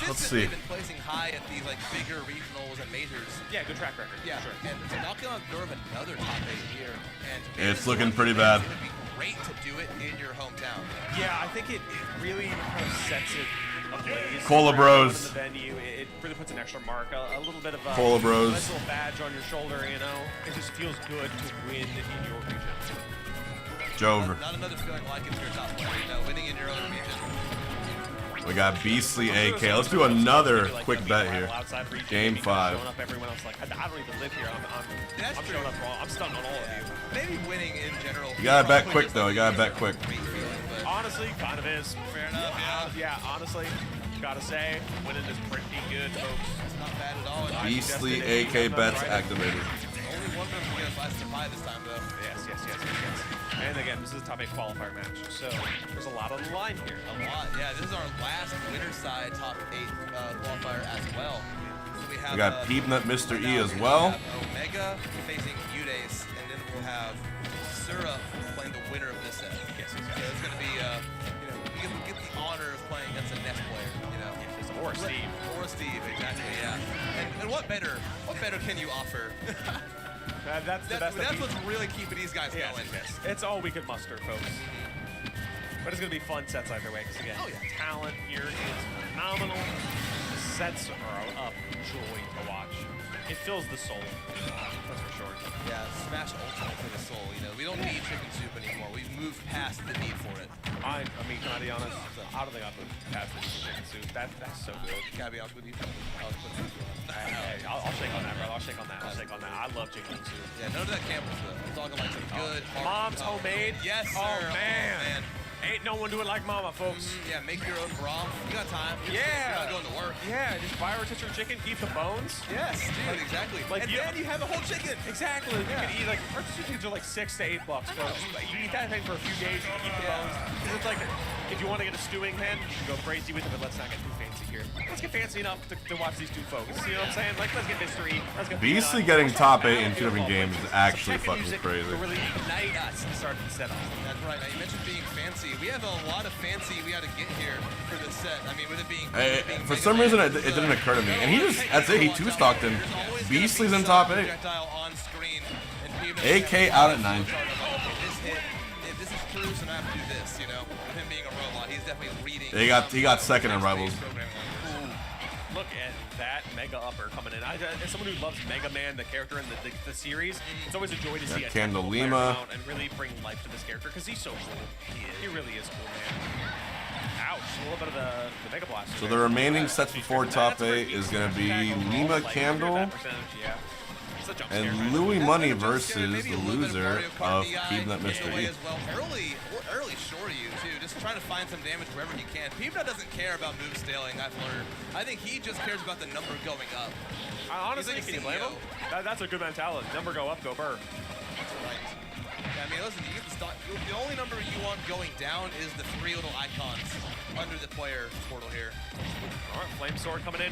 Let's see. Been placing high at these like bigger regionals and majors. Yeah, good track record. Yeah, sure. And so knocking on the door of another top 8 here, and It's looking pretty bad. It would be great to do it in your hometown. Yeah, I think it really kind of sets it ablaze. Cola Bros. In the venue, it really puts an extra mark, a little bit of a Cola Bros. nice little badge on your shoulder. You know, it just feels good to win in your region. Jover. Not another feeling like it for your top player, you know, winning in your own region. We got Beastly AK. Let's do another quick bet here. Game 5. Showing up, everyone else like, I don't even live here. I'm showing up wrong. I'm stunned on all of you. Maybe winning in general. You gotta bet quick though. You gotta bet quick. Honestly, kind of is. Fair enough. Yeah, honestly, gotta say, winning is pretty good, folks. It's not bad at all. Beastly AK bets activated. Only one of them can get us last to 5 this time, though. Yes. And again, this is a top 8 qualifier match, so there's a lot on the line here. A lot, yeah. This is our last winner side top 8 qualifier as well. So we got Peabnut, Mr. E as well. Omega facing Udace, and then we'll have Sura playing the winner of this set. Yes. So it's going to be, you know, you get the honor of playing against a Nest player, you know. Yes, or Steve. Or Steve, exactly, yeah. And what better can you offer? That's what's really keeping these guys going. Yes. It's all we could muster, folks. But it's going to be fun sets either way, because again, talent here is phenomenal. The sets are a joy to watch. It fills the soul, that's for sure. Yeah, Smash Ultimate for the soul. You know, we don't need chicken soup anymore. We've moved past the need for it. I mean, can I be honest? I don't think I've moved past the chicken soup. That's so good. Can I be honest with you? I'll shake on that, bro. I'll shake on that. I love chicken soup. Yeah, none of that campus though. I'm talking like some good Mom's homemade. Yes, sir. Oh man. Ain't no one do it like Mama, folks. Yeah, make your own broth. You got time. Yeah. You're not going to work. Yeah, just buy a rotisserie chicken, keep the bones. Yes, dude, exactly. Like, and then you have a whole chicken. Exactly. You can eat, like, rotisserie chickens are like $6 to $8, folks. You eat that thing for a few days, you can keep the bones. It's like, if you want to get a stewing hen, you can go crazy with it, but let's not get too fancy here. Let's get fancy enough to watch these two folks. You know what I'm saying? Like, let's get mystery. Let's get Beastly getting top 8 in 2 different games is actually fucking crazy. To really ignite us to start the set off. That's right. Now, you mentioned being fancy. We have a lot of fancy we had to get here for this set. I mean, with it being... For some reason, it didn't occur to me. And he just, that's it, he 2-stocked him. Beastly's in top 8. AK out at 9. If this is true, so now I have to do this, you know? With him being a robot, he's definitely reading... He got second in Rivals. Look at that Mega Upper coming in. As someone who loves Mega Man, the character in the series, it's always a joy to see a Candle player Lima. come out and really bring life to this character because he's so cool. He really is cool, man. Ouch, a little bit of the Mega Blaster. So the remaining sets before top 8 is going to be Lima Candle and Louis Money versus the loser of Peabnut Mr. E. Early shore you too, just trying to find some damage wherever he can. Peabnut doesn't care about move scaling, I've learned. I think he just cares about the number going up. Honestly, can you blame him? That's a good mentality. Number go up, go burr. That's right. Yeah, I mean, listen, you get the stock. The only number you want going down is the 3 little icons under the player portal here. All right, Flame Sword coming in.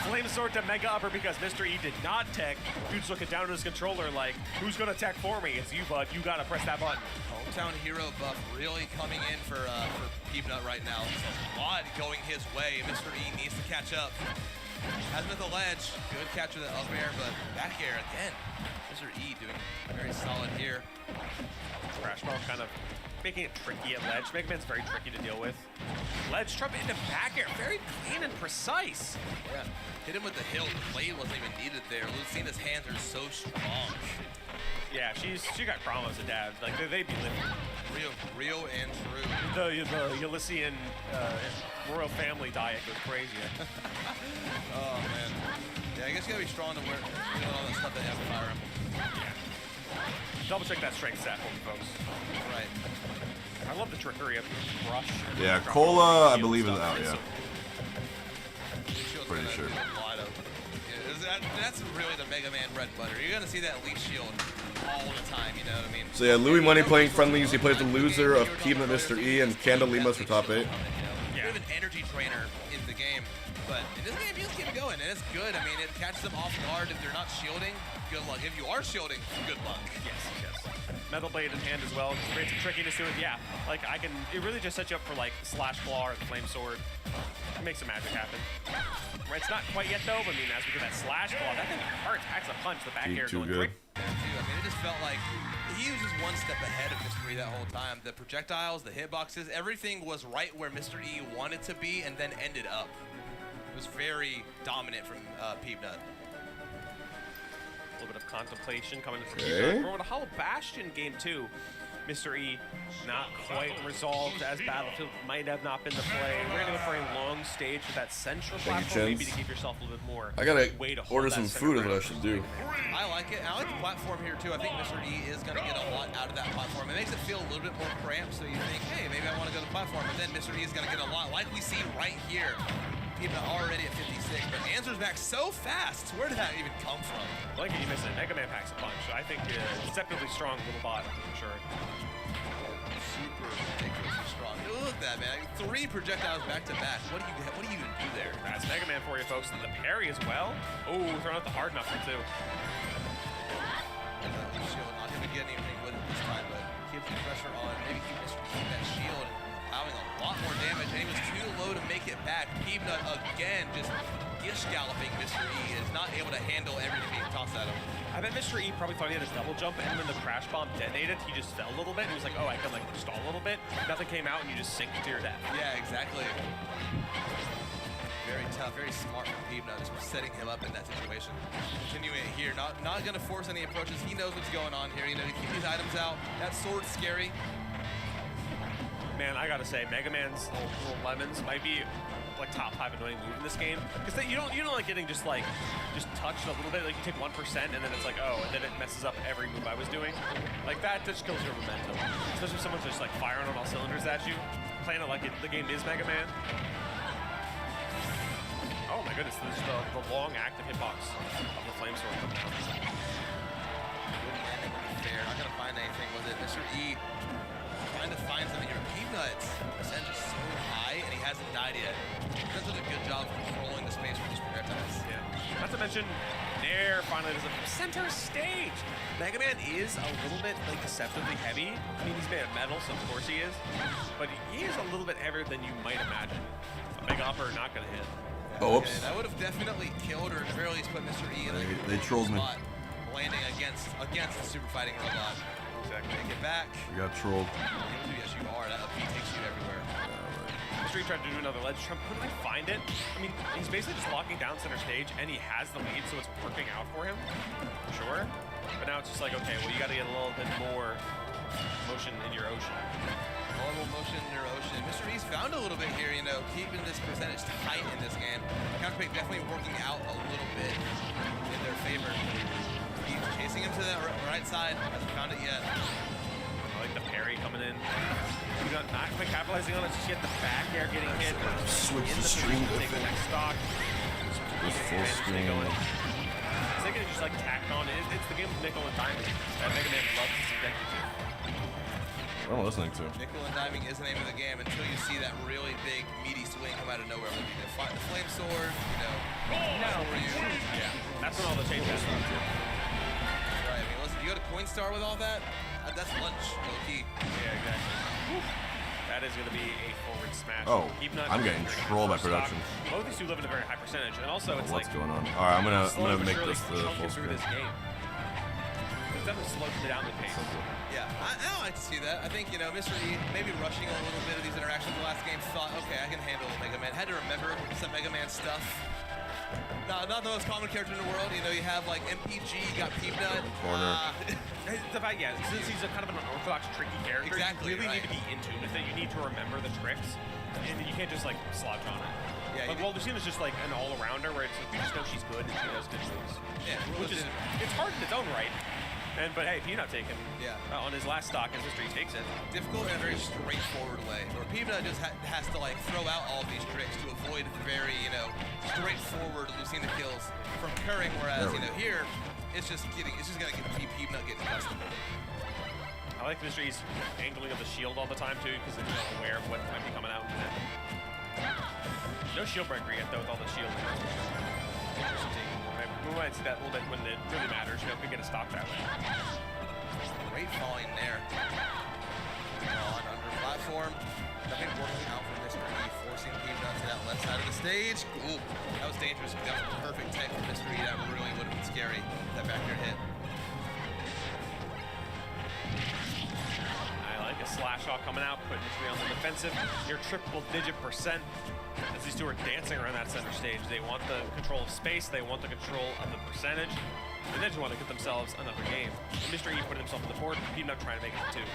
Flame Sword to Mega Upper because Mr. E did not tech. Dude's looking down at his controller like, who's going to tech for me? It's you, bud. You got to press that button. Hometown hero buff really coming in for Peabnut right now. There's a lot going his way. Mr. E needs to catch up. Has him at the ledge. Good catch with the up air, but back air again. Mr. E doing very solid here. Crash Ball kind of making it tricky at ledge. Mega Man's very tricky to deal with. Ledge trump into back air, very clean and precise. Yeah, hit him with the hilt. The blade wasn't even needed there. Lucina's hands are so strong. Yeah, she got promos at dad. Like they be living. Real and true. The Elysian royal family diet goes crazy. Oh man. Yeah, I guess you gotta be strong to wear all that stuff that has Fire Emblem. Yeah. Double check that strength stat for me, folks. Right. I love the trickery of Rush. Yeah, Cola, I believe, is out, yeah. Pretty sure. That's really the Mega Man bread and butter. You're gonna see that Leaf Shield all the time, you know what I mean? So yeah, Louis Money playing friendlies. He plays the loser of Peabnut, Mr. E, and Candle Limas for top 8. You have an energy trainer in the game, but in this game, you just keep it going, and it's good. I mean, it catches them off guard. If they're not shielding, good luck. If you are shielding, good luck. Yes. Metal Blade in hand as well. Creates some trickiness to it. Yeah, like it really just sets you up for like Slash Claw or the Flame Sword. It makes some magic happen. Right, it's not quite yet though, but I mean, as we get that Slash Claw, that thing hurts, packs a punch. The back air going good. I mean, it just felt like he was just one step ahead of Mr. E that whole time. The projectiles, the hitboxes, everything was right where Mr. E wanted to be and then ended up. It was very dominant from Peabnut. A little bit of contemplation coming from Peabnut. We're with a Hollow Bastion game 2. Mr. E not quite resolved as Battlefield might have not been the play. We're going to go for a long stage with that central platform, maybe to give yourself a little bit more way to order some food is what I should do. I like it. And I like the platform here too. I think Mr. E is going to get a lot out of that platform. It makes it feel a little bit more cramped, so you think, hey, maybe I want to go to the platform. But then Mr. E is going to get a lot, like we see right here. Peabnut already at 56, but answers back so fast. Where did that even come from? I like it, you missed it. Mega Man packs a punch. I think deceptively strong little bot, for sure. Super ridiculously strong. Look at that, man. 3 projectiles back to back. What do you even do there? That's Mega Man for you, folks. And the parry as well. Oh, throwing out the hard knuckle too. Shield not going to get anything with it this time, but keeps the pressure on. Maybe keep that shield. Allowing a lot more damage, and he was too low to make it back. Peabnut again just gish galloping Mr. E, is not able to handle everything being tossed at him. I bet Mr. E probably thought he had his double jump, and when the crash bomb detonated, he just fell a little bit. He was like, oh, I can like stall a little bit. Nothing came out, and you just sink to your death. Yeah, exactly. Very tough, very smart from Peabnut, just setting him up in that situation. Continuing it here, not going to force any approaches. He knows what's going on here. You know, to keep these items out. That sword's scary. Man, I gotta say, Mega Man's little lemons might be like top 5 annoying move in this game, because you don't like getting just touched a little bit. Like you take 1% and then it's like, oh, and then it messes up every move I was doing. Like that just kills your momentum, especially if someone's just like firing on all cylinders at you, playing it like the game is Mega Man. Oh my goodness, this is the long active hitbox of the Flame Sword coming out. Fair, not gonna find anything with it. Mr. E trying to find something here. Peabnut's percentage is so high, and he hasn't died yet. He does a good job of controlling the space for these projectiles. Yeah. Not to mention, Nair finally does a center stage. Mega Man is a little bit like deceptively heavy. I mean, he's made of metal, so of course he is. But he is a little bit heavier than you might imagine. A Mega Upper not gonna hit. Oh, oops. That would have definitely killed or at the very least put Mr. E in they trolled me. Landing against the super fighting robot. Exactly. Get back. We got trolled. Yes, you are. That upbeat takes you everywhere. Mr. E tried to do another ledge trump. Couldn't I find it? I mean, he's basically just locking down center stage, and he has the lead, so it's working out for him. Sure. But now it's just like, okay, well, you got to get a little bit more motion in your ocean. Normal motion in your ocean. Mr. E's found a little bit here, you know, keeping this percentage tight in this game. Counterplay definitely working out a little bit in their favor. He's chasing him to the right side. Hasn't found it yet. I like the parry coming in. He's not quite capitalizing on it, just yet the back air getting hit. Switch the stream. Take the next stock. Full screen. It's like it's just like tacked on. It's the game of nickel and diming that Mega Man loves to subject you to. What am I listening to? Nickel and diming is the name of the game until you see that really big, meaty swing come out of nowhere. Like you fight the flame sword, you know. Yeah, that's when all the changes happen. Right, I mean, listen, you go to Coinstar with all that, that's lunch, low key. Yeah, exactly. Whew. That is going to be a forward smash. Oh, I'm getting trolled by production. Both these two live in a very high percentage, and also it's what's like going on? All right, I'm gonna make this the full screen. This game. definitely slowed down the pace. Yeah, I like to see that. I think, you know, Mr. E maybe rushing a little bit of these interactions the last game, thought, okay, I can handle Mega Man. Had to remember some Mega Man stuff. Not the most common character in the world. You know, you have like MPG, you got Peabnut. Corner. The fact, yeah, since he's a kind of an unorthodox, tricky character, exactly, you really need to be in tune with it. You need to remember the tricks, and you can't just like slouch on it. Yeah, but Walter is just like an all-arounder where it's like, you just know she's good and she does good moves. Yeah, which is it's hard in its own right. But hey, Peabnut taking on his last stock as history takes it. Difficult in a very straightforward way. Where Peabnut just has to like throw out all these tricks to avoid very, you know, straightforward Lucina kills from occurring. Whereas, you know, here it's just gonna be Peabnut getting custom. I like Mr. E's angling of the shield all the time too, because they're just aware of what might be coming out. No shield breaker yet though with all the shield. Interesting. We might see that a little bit when it really matters. You know, if we get a stock that way. Great falling there. On under platform. Nothing working out for Mr. E, forcing Peabnut to that left side of the stage. Ooh, that was dangerous. That was a perfect tech for Mr. E. That really would have been scary. That back air hit. I like a slash shot coming out, putting Mr. E on the defensive. Near triple-digit %. As these two are dancing around that center stage, they want the control of space, they want the control of the percentage, and they just want to get themselves another game. And Mr. E putting himself on the board, Peabnut trying to make it 2.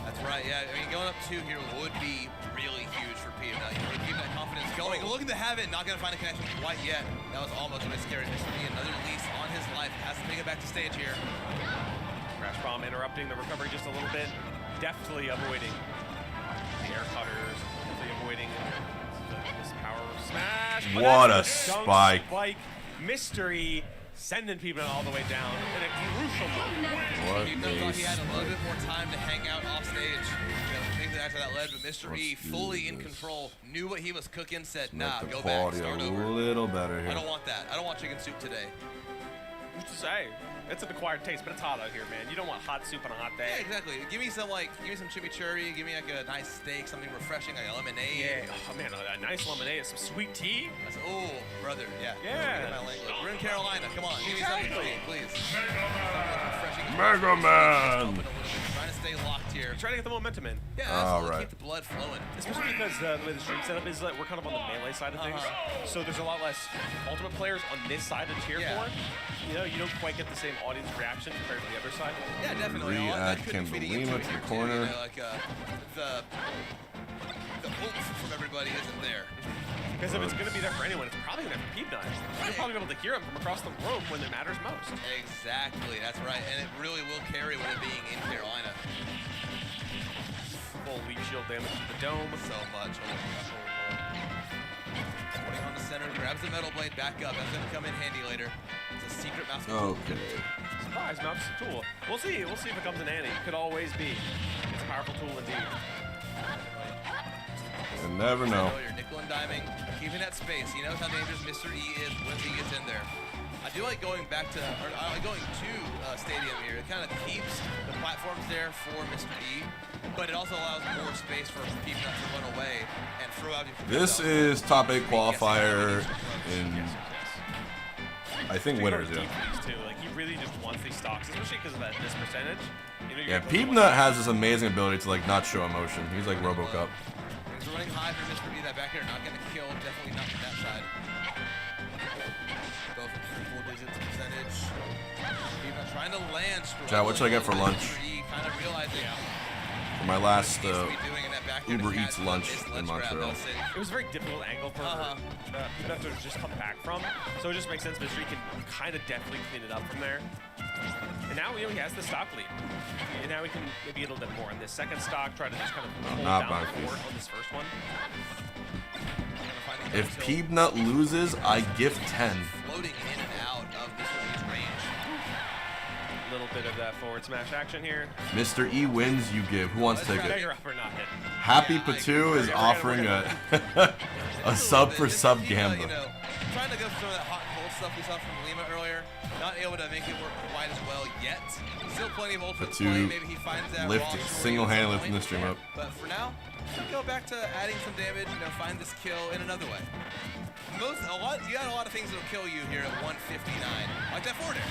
That's right, yeah. I mean, going up 2 here would be really huge for Peabnut. You know, keep that confidence going. Looking to have it, not going to find a connection quite yet. That was almost a bit scary. Mr. E, another lease on his life, has to make it back to stage here. Crash Bomb interrupting the recovery just a little bit, deftly avoiding the air cutters, deftly avoiding this power smash. What a spike. Mr. E sending Peabnut all the way down in a crucial moment. Peabnut thought he had a little bit more time to hang out off stage. You know, things after that led, but Mr. E fully in control, knew what he was cooking, said, nah, go back, start over. A little better here. I don't want that. I don't want chicken soup today. Who's to say? It's an acquired taste, but it's hot out here, man. You don't want hot soup on a hot day. Yeah, exactly. Give me some chimichurri. Give me like a nice steak, something refreshing, like a lemonade. Yeah. Oh man, a nice lemonade, some sweet tea. Oh, brother. Yeah. Yeah. We're in Carolina. Come on, give me something sweet, please. Mega Man. Trying to stay locked here. Trying to get the momentum in. Yeah, absolutely. Keep the blood flowing. Especially because the way the stream setup is, we're kind of on the melee side of things. So there's a lot less ultimate players on this side of tier 4. You know, you don't quite get the same audience reaction compared to the other side. Yeah, definitely. Lima to the corner. You know, like the oomph from everybody isn't there. Because if it's going to be there for anyone, it's probably going to be Peabnut. You're probably able to hear him from across the room when it matters most. Exactly, that's right. And it really will carry with it being in Carolina. Full leaf shield damage to the dome. So much. Putting on the center, grabs the metal blade back up. That's going to come in handy later. It's a secret mouse control. Okay. Surprise mouse tool. We'll see. We'll see if it comes in handy. Could always be. It's a powerful tool indeed. You never know. You're nickel and diming, keeping that space. He knows how dangerous Mr. E is once he gets in there. I do like going back to, or I like going to Stadium here. It kind of keeps the platforms there for Mr. E, but it also allows more space for Peabnut to run away and throw out. This is top 8 qualifier in, I think, winners, yeah. Too. Like, he really just wants these stocks, especially because of this percentage. You know, Yeah, Peabnut has this amazing ability to like not show emotion. He's like RoboCop. He's running high for Mr. E. That back here not going to kill. Definitely not from that side. Both at 4 digits percentage. Peabnut trying to land. Chad, what should I get for lunch? Mr. E kind of realizing For my last Uber Eats lunch in Montreal. It was a very difficult angle for Peabnut to just come back from, so it just makes sense Mr. E can kind of definitely clean it up from there. And now, you know, he has the stock lead. And now he can maybe get a little bit more on this second stock, try to just kind of hold down the fort on this first one. If Peabnut loses, I give 10. Floating in and out of Mr. E's range. A little bit of that forward smash action here. Mr. E wins, you give. Who wants to take it? Beggar up or not hit. Happy Patu is offering a sub for sub Gamba. You know, trying to go for some of that hot and cold stuff we saw from Lima earlier. Not able to make it work quite as well yet. Still plenty of ultimate play. Maybe he finds that lift single-handedly from the stream up. But for now, go back to adding some damage. You know, find this kill in another way. You got a lot of things that'll kill you here at 159, like that forward air.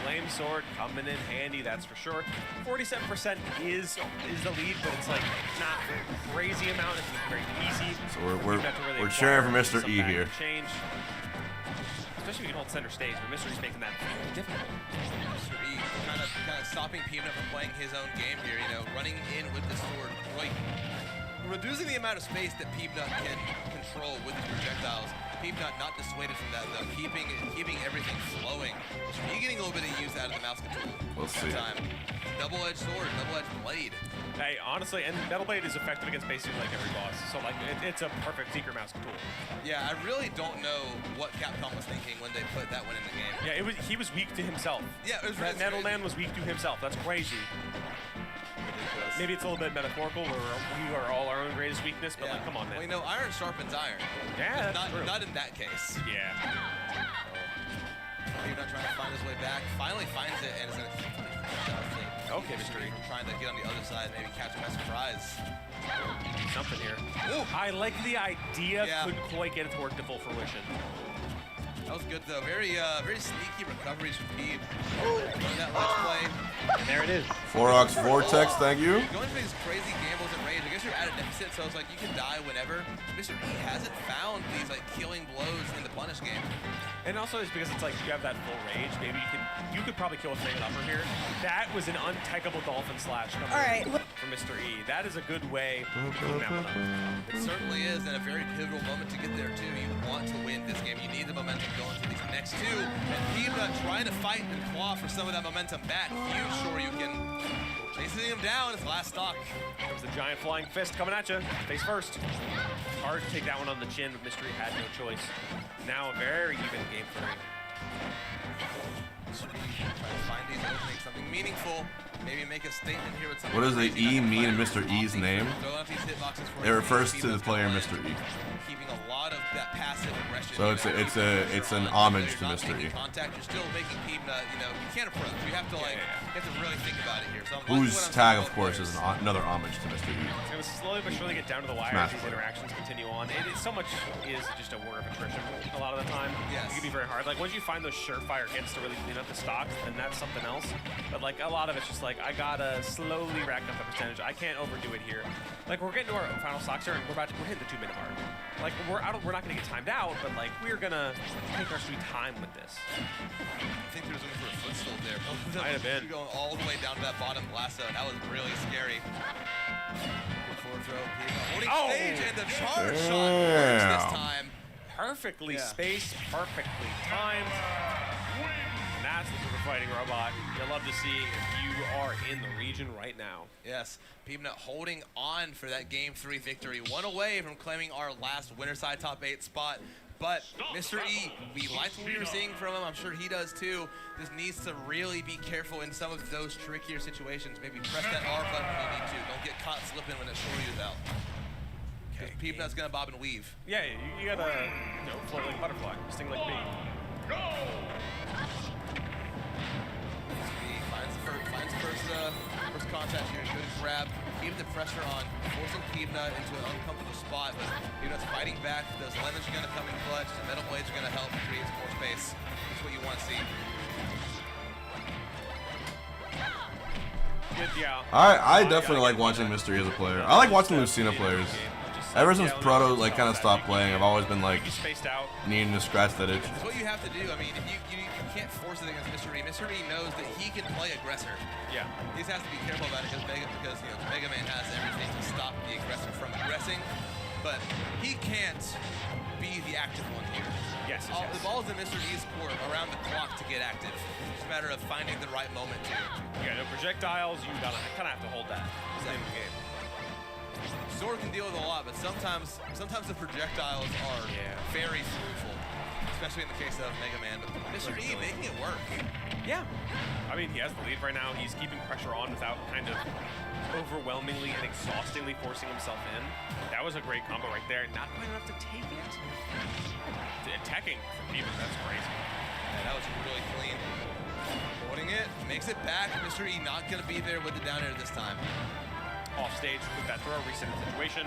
Flame Sword coming in handy, that's for sure. 47% is the lead, but it's like not a crazy amount. It's very easy. So we're cheering for Mr. E here. Change. Especially if you hold center stage, but Mr. E's making that very difficult. Mr. E kind of stopping Peabnut from playing his own game here, you know, running in with the sword, right, reducing the amount of space that Peabnut can control with his projectiles. Peabnut not dissuaded from that though, keeping everything flowing. Mr. E getting a little bit of use out of the mouse control. We'll see. Double-edged sword, double-edged blade. Hey, honestly, and Metal Blade is effective against basically like every boss. So like, it's a perfect secret mouse tool. Yeah, I really don't know what Capcom was thinking when they put that one in the game. Yeah, he was weak to himself. Yeah, it was that Metal Man was weak to himself. That's crazy. Ridiculous. Maybe it's a little bit metaphorical, where we are all our own greatest weakness, but like, come on, man. Well, you know, iron sharpens iron. Yeah, that's true. Not in that case. Yeah. Peabnut trying to find his way back. Finally finds it and is going to keep okay, Mr. E. Trying to get on the other side, maybe catch him by surprise. Something here. Ooh. I like the idea, couldn't quite get it to work to full fruition. That was good though. Very sneaky recoveries from Peab. That let's play. And there it is. 4ox Vortex, thank you. Going for these crazy gambles and rage. I guess you're at a deficit, so it's like you can die whenever. Mr. E hasn't found these like killing blows in the punish game. And also it's because it's like you have that full rage. Maybe you could probably kill a thing upper here. That was an untakeable dolphin slash coming from Mr. E. That is a good way to clean that one up. It certainly is, and a very pivotal moment to get there too. You want to win this game. You need the momentum going to these next two. And Peabnut trying to fight and claw for some of that momentum back. Huge Shoryuken. Chasing him down his last stock. There's the giant flying fist coming at you. Face first. Hard to take that one on the chin, but Mr. E had no choice. Now a very even game for him. Trying to find these openings, something meaningful. Maybe make a statement here with something. What does the E mean in Mr. E's name? It refers to the player Mr. E. Keeping a lot of that passive aggression. So it's an homage to Mr. E. Contact, you're still making Peabnut, you know, you can't approach. You have to like, you have to really think about it here. So Whose tag, of course, is another homage to Mr. E. It's going to slowly but surely get down to the wire as these interactions continue on. So much is just a war of attrition a lot of the time. Yes. It can be very hard. Like, once you find those surefire hits to really clean up the stocks, then that's something else. But, like, a lot of it's just like, I gotta slowly rack up the percentage. I can't overdo it here. Like, we're getting to our final stocks here, and we're hitting the 2-minute mark. Like, we're not gonna get timed out, but, like, we're gonna take our sweet time with this. I think there was room for a footstool there. Might have been. Going all the way down to that bottom lasso. That was really scary. Good forward throw. Holding stage and the charge shot works this time. Perfectly spaced, perfectly timed. And that's the super fighting robot you'll love to see if you are in the region right now. Yes, Peabnut holding on for that Game 3 victory. One away from claiming our last winner side top 8 spot. But Mr. E, we liked what we were seeing from him. I'm sure he does too. Just needs to really be careful in some of those trickier situations. Maybe press that R button if you need to. Don't get caught slipping when it's Shoryu's out. Because Peabnut's gonna bob and weave. Yeah, you gotta float like a butterfly, sting like a bee. Go! Finds first contact here. Good grab. Keeping the pressure on, forcing Peabnut into an uncomfortable spot. But Peabnut's fighting back. Those lemons are going to come in clutch. The metal blades are going to help create some more space. That's what you want to see. Good, yeah. I definitely like watching Mr. E as a player. I like watching Lucina players. Ever since Proto kind of stopped playing, I've always been like needing to scratch that itch. It's what you have to do. I mean, if you can't force it against Mr. E. Mr. E knows that he can play aggressor. Yeah. He just has to be careful about it because Mega Man has everything to stop the aggressor from aggressing, but he can't be the active one here. Yes. The ball's in Mr. E's court around the clock to get active. It's a matter of finding the right moment to. You got no projectiles. You kind of have to hold that. It's the name of the game. Sword can deal with a lot, but sometimes the projectiles are very fruitful, especially in the case of Mega Man. But Mr. E making it work. Yeah. I mean, he has the lead right now. He's keeping pressure on without kind of overwhelmingly and exhaustingly forcing himself in. That was a great combo right there. Not quite enough to take it. The attacking from Peabnut, that's crazy. Yeah, that was really clean. Holding it, makes it back. Mr. E not going to be there with the down air this time. Off stage with that throw, reset the situation.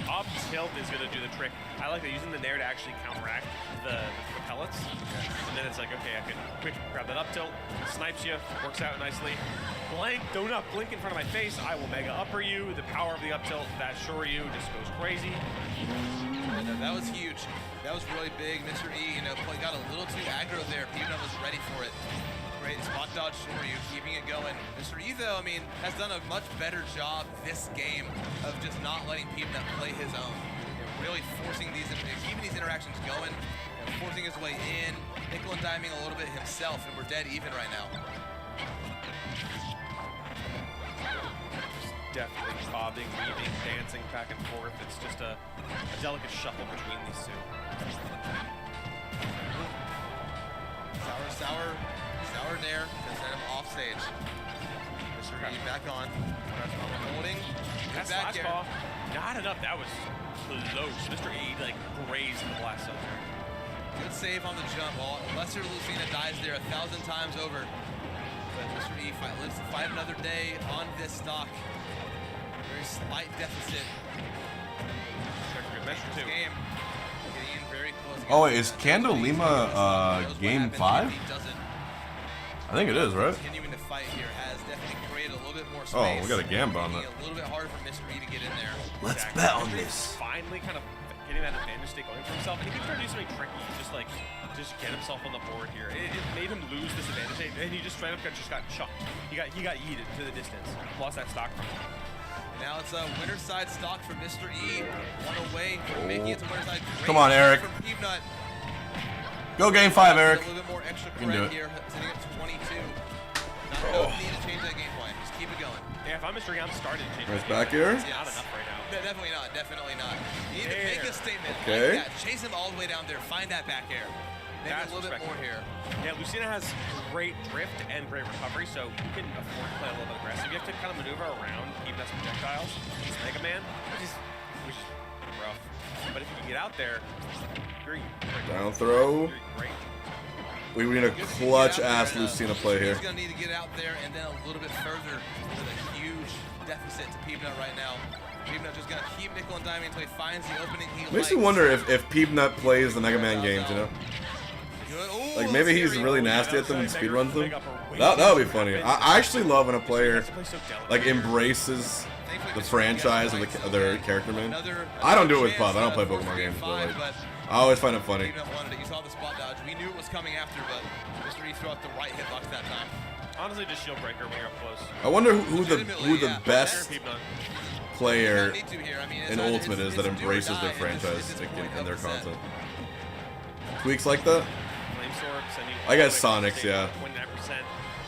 Up tilt is going to do the trick. I like that using the nair to actually counteract the pellets. And then it's like, okay, I can quick grab that up tilt, snipes you, works out nicely. Blank, do not blink in front of my face. I will mega upper you. The power of the up tilt, that sure you just goes crazy. That was huge. That was really big. Mr. E, got a little too aggro there. Peabnut was ready for it. Great spot dodge for you, keeping it going. Mr. E, though, has done a much better job this game of just not letting Peabnut play his own. Really forcing keeping these interactions going, forcing his way in, nickel and diming a little bit himself, and we're dead even right now. Definitely bobbing, weaving, dancing back and forth. It's just a delicate shuffle between these two. Sour nair to send him off stage. Mr. E back on. Holding. That slash ball, not enough. That was close. Mr. E grazed the blast zone there. Good save on the jump. Well, Lesser Lucina dies there 1,000 times over. But Mr. E lives to fight another day on this stock. Very slight deficit. This game getting in very close. Oh wait, is Kando Lima game 5? I think it is, right? Continuing to fight here has definitely created a little bit more space. Oh, we got a Gamba on that. A little bit harder for Mr. E to get in there. Let's bet on this. Finally kind of getting that advantage state going for himself, and he can try to do something tricky, just get himself on the board here. It made him lose this advantage state, and he just straight up got chucked. He got yeeted to the distance. Lost that stock from him. Now it's a winner side stock for Mr. E. One away from making it to winner side. Come on, Eric. From Peabnut. Go game 5, Eric. A little bit more extra You can do it. here, sitting at 22. No need to change that game plan. Just keep it going. Yeah, if I'm Mr. E, I'm starting to change Nice my back game here. plan. Not enough right now. Definitely not. Definitely not. You need to make a statement. Okay. Like that. Chase him all the way down there. Find that back air. Maybe a little bit more here. Yeah, Lucina has great drift and great recovery, so you can afford to play a little bit aggressive. You have to kind of maneuver around Peabnut's projectiles. He's Mega Man, which is rough. But if you can get out there, you're great. Down throw. You're great. We need a clutch-ass Lucina play here. He's going to need to get out there and then a little bit further with a huge deficit to Peabnut right now. Peabnut just going to keep nickel and diming until he finds the opening he Makes me wonder if Peabnut plays the Mega Man games, Like maybe he's really nasty at them and speedruns them. That would be funny. I actually love when a player embraces the franchise of their character man. I don't do it with Pub. I don't play Pokemon games, but I always find it funny. You saw the spot dodge. We knew it was coming after, but Mr. E threw out the right hitbox that time. Honestly, just shield breaker when you're up close. I wonder who the best player in Ultimate is that embraces their franchise in their content. Tweaks like that? I guess Sonic's, yeah. 29%. I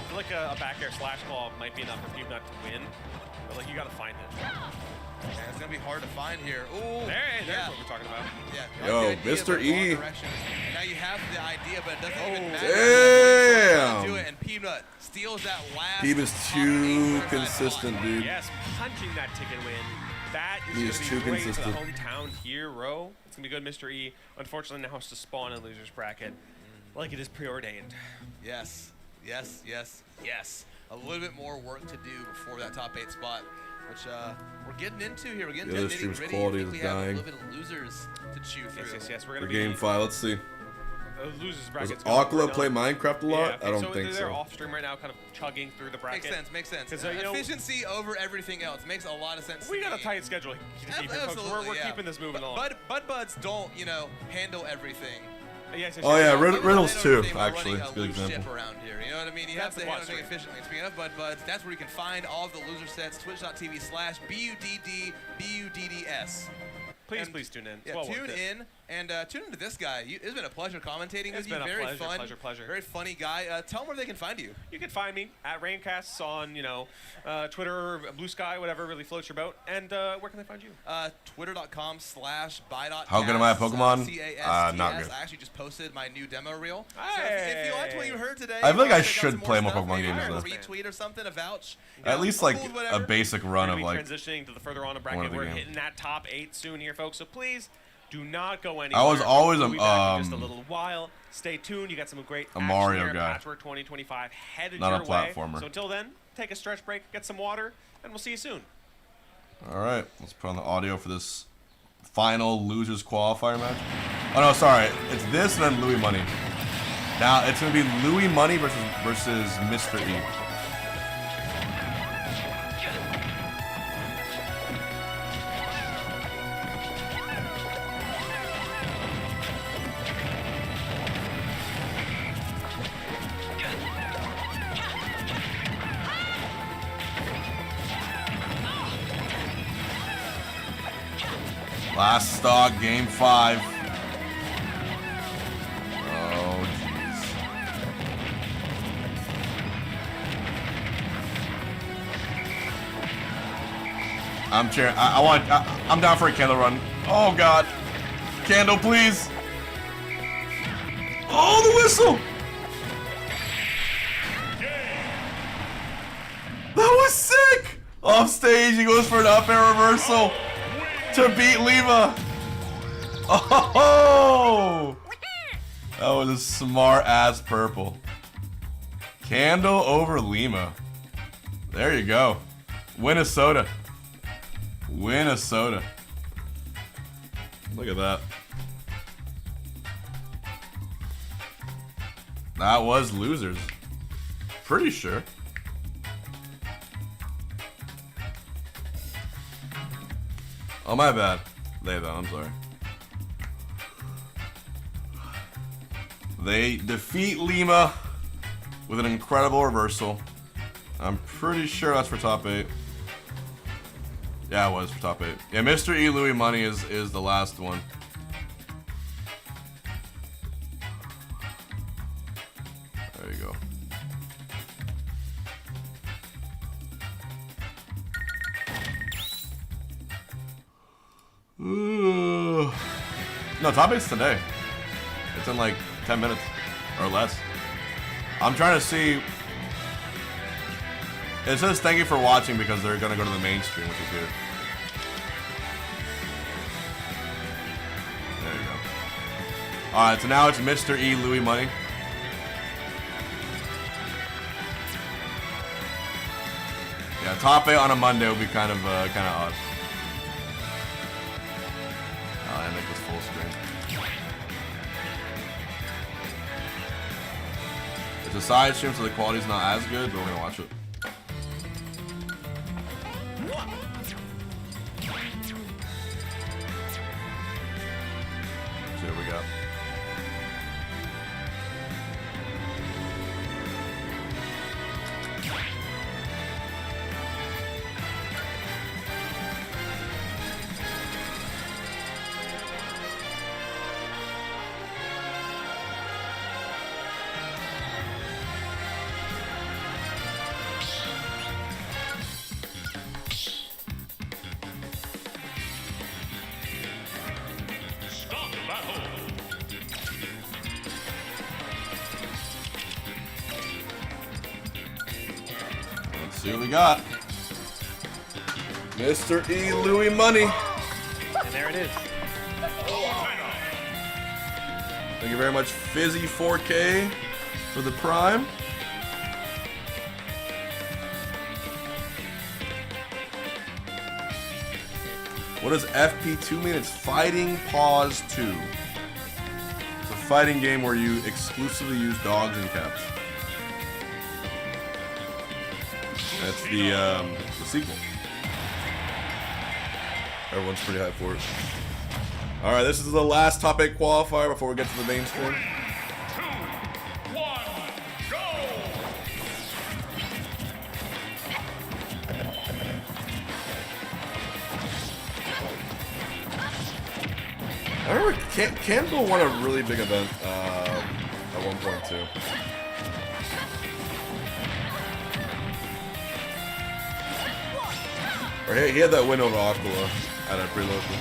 feel like a back air slash claw might be enough for Peabnut to win, but you gotta find it. Yeah, it's gonna be hard to find here. Ooh, there's what we're talking about. Yeah. Yo, Mr. E. Now you have the idea, but it doesn't even matter. Damn. Do it, and Peabnut steals that last. Peab is too consistent, dude. Yes, punching that ticket win. That is He is gonna too be great consistent. for the hometown hero. It's gonna be good, Mr. E. Unfortunately, now has to spawn in losers bracket, like it is preordained. Yes. A little bit more work to do before that top 8 spot, which we're getting into here. We're getting Yeah, to this stream's nitty-gritty. quality I think is we have a dying. little bit of losers to chew through. Yes. We're For gonna be game 5, let's see. losers Does brackets. Akla play Minecraft a lot? Yeah, I don't think they're so. off stream right now, kind of chugging through the bracket. Makes sense. Efficiency over everything else makes a lot of sense. We got a tight schedule. Absolutely, We're keeping this moving along. Bud Buds don't, handle everything. Oh yeah, Riddles too, They were actually. running It's a good example. ship around here. You know what I mean? You That's have to the handle quad things efficiently. Speaking of Bud Buds, that's where you can find all of the loser sets. Twitch.tv/BUDDBUDDS. Please tune in. Yeah, tune in and tune into this guy. It's been a pleasure commentating with you. It's been a very pleasure, fun, pleasure. very funny guy. Tell them where they can find you. You can find me at Raincasts on, Twitter, Blue Sky, whatever really floats your boat. And where can they find you? Twitter.com/buy.cast. How good am I at Pokemon? CASTS. Not good. I actually just posted my new demo reel. Hey. So if you liked what you heard today, I feel like I check out should some play more stuff, Pokemon maybe games, a though. retweet or something, a vouch. At least like a basic run We're of gonna like. be transitioning to the further on a one bracket. of the We're games. hitting that top 8 soon here, folks. So please do not go anywhere. I was always We'll be back in just a a little while. Stay tuned. You got some great action Mario here. guy. Patchwork 2025 headed Not a your way. platformer. So until then, take a stretch break, get some water, and we'll see you soon. All right, let's put on the audio for this final losers qualifier match. Oh no, sorry. It's this and then Louis Money. Now it's gonna be Louis Money versus Mr. E. Last stock, game 5. Oh, jeez. I'm cheering. I'm down for a candle run. Oh, God. Candle, please. Oh, the whistle. That was sick. Off stage, he goes for an up air reversal to beat Lima. Oh! That was a smart ass purple. Candle over Lima. There you go. Win a soda. Win a soda. Look at that. That was losers. Pretty sure. Oh, my bad. They though, I'm sorry. They defeat Lima with an incredible reversal. I'm pretty sure that's for top 8. Yeah, it was for top 8. Yeah, Mr. E. Louis Money is the last one. There you go. Ooh. No, top 8's today. It's in like 10 minutes or less. I'm trying to see. It says thank you for watching because they're gonna go to the main stream, which is here. There you go. Alright, so now it's Mr. E. Louis Money. Yeah, top 8 on a Monday would be kind of odd. I make this full screen. It's a side stream, so the quality's not as good, but we're gonna watch it. See what we got. See what we got. Mr. E. Louis Money. And there it is. Thank you very much, Fizzy 4K, for the Prime. What does FP2 mean? It's Fighting Paws 2. It's a fighting game where you exclusively use dogs and cats. That's the sequel. Everyone's pretty hyped for it. All right, this is the last top 8 qualifier before we get to the main stream. 3, 2, 1, go! I remember Campbell won a really big event at one point too. Or he had that win over Aquila at a pre-local.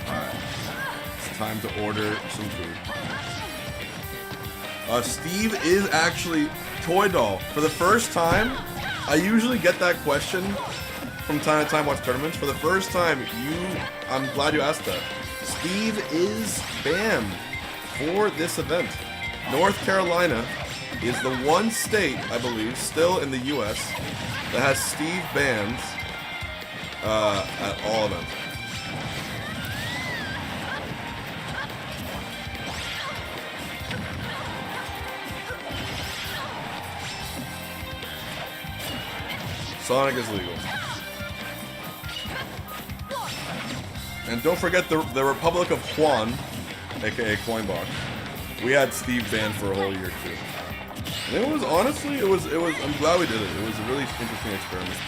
Alright. It's time to order some food. Steve is actually Toy Doll. For the first time, I usually get that question from time to time watch tournaments. For the first time, I'm glad you asked that. Steve is banned for this event. North Carolina is the one state, I believe, still in the US that has Steve banned at all events. Sonic is legal. And don't forget the Republic of Juan, aka Coinbox. We had Steve banned for a whole year too. And it was honestly, it was. I'm glad we did it. It was a really interesting experiment.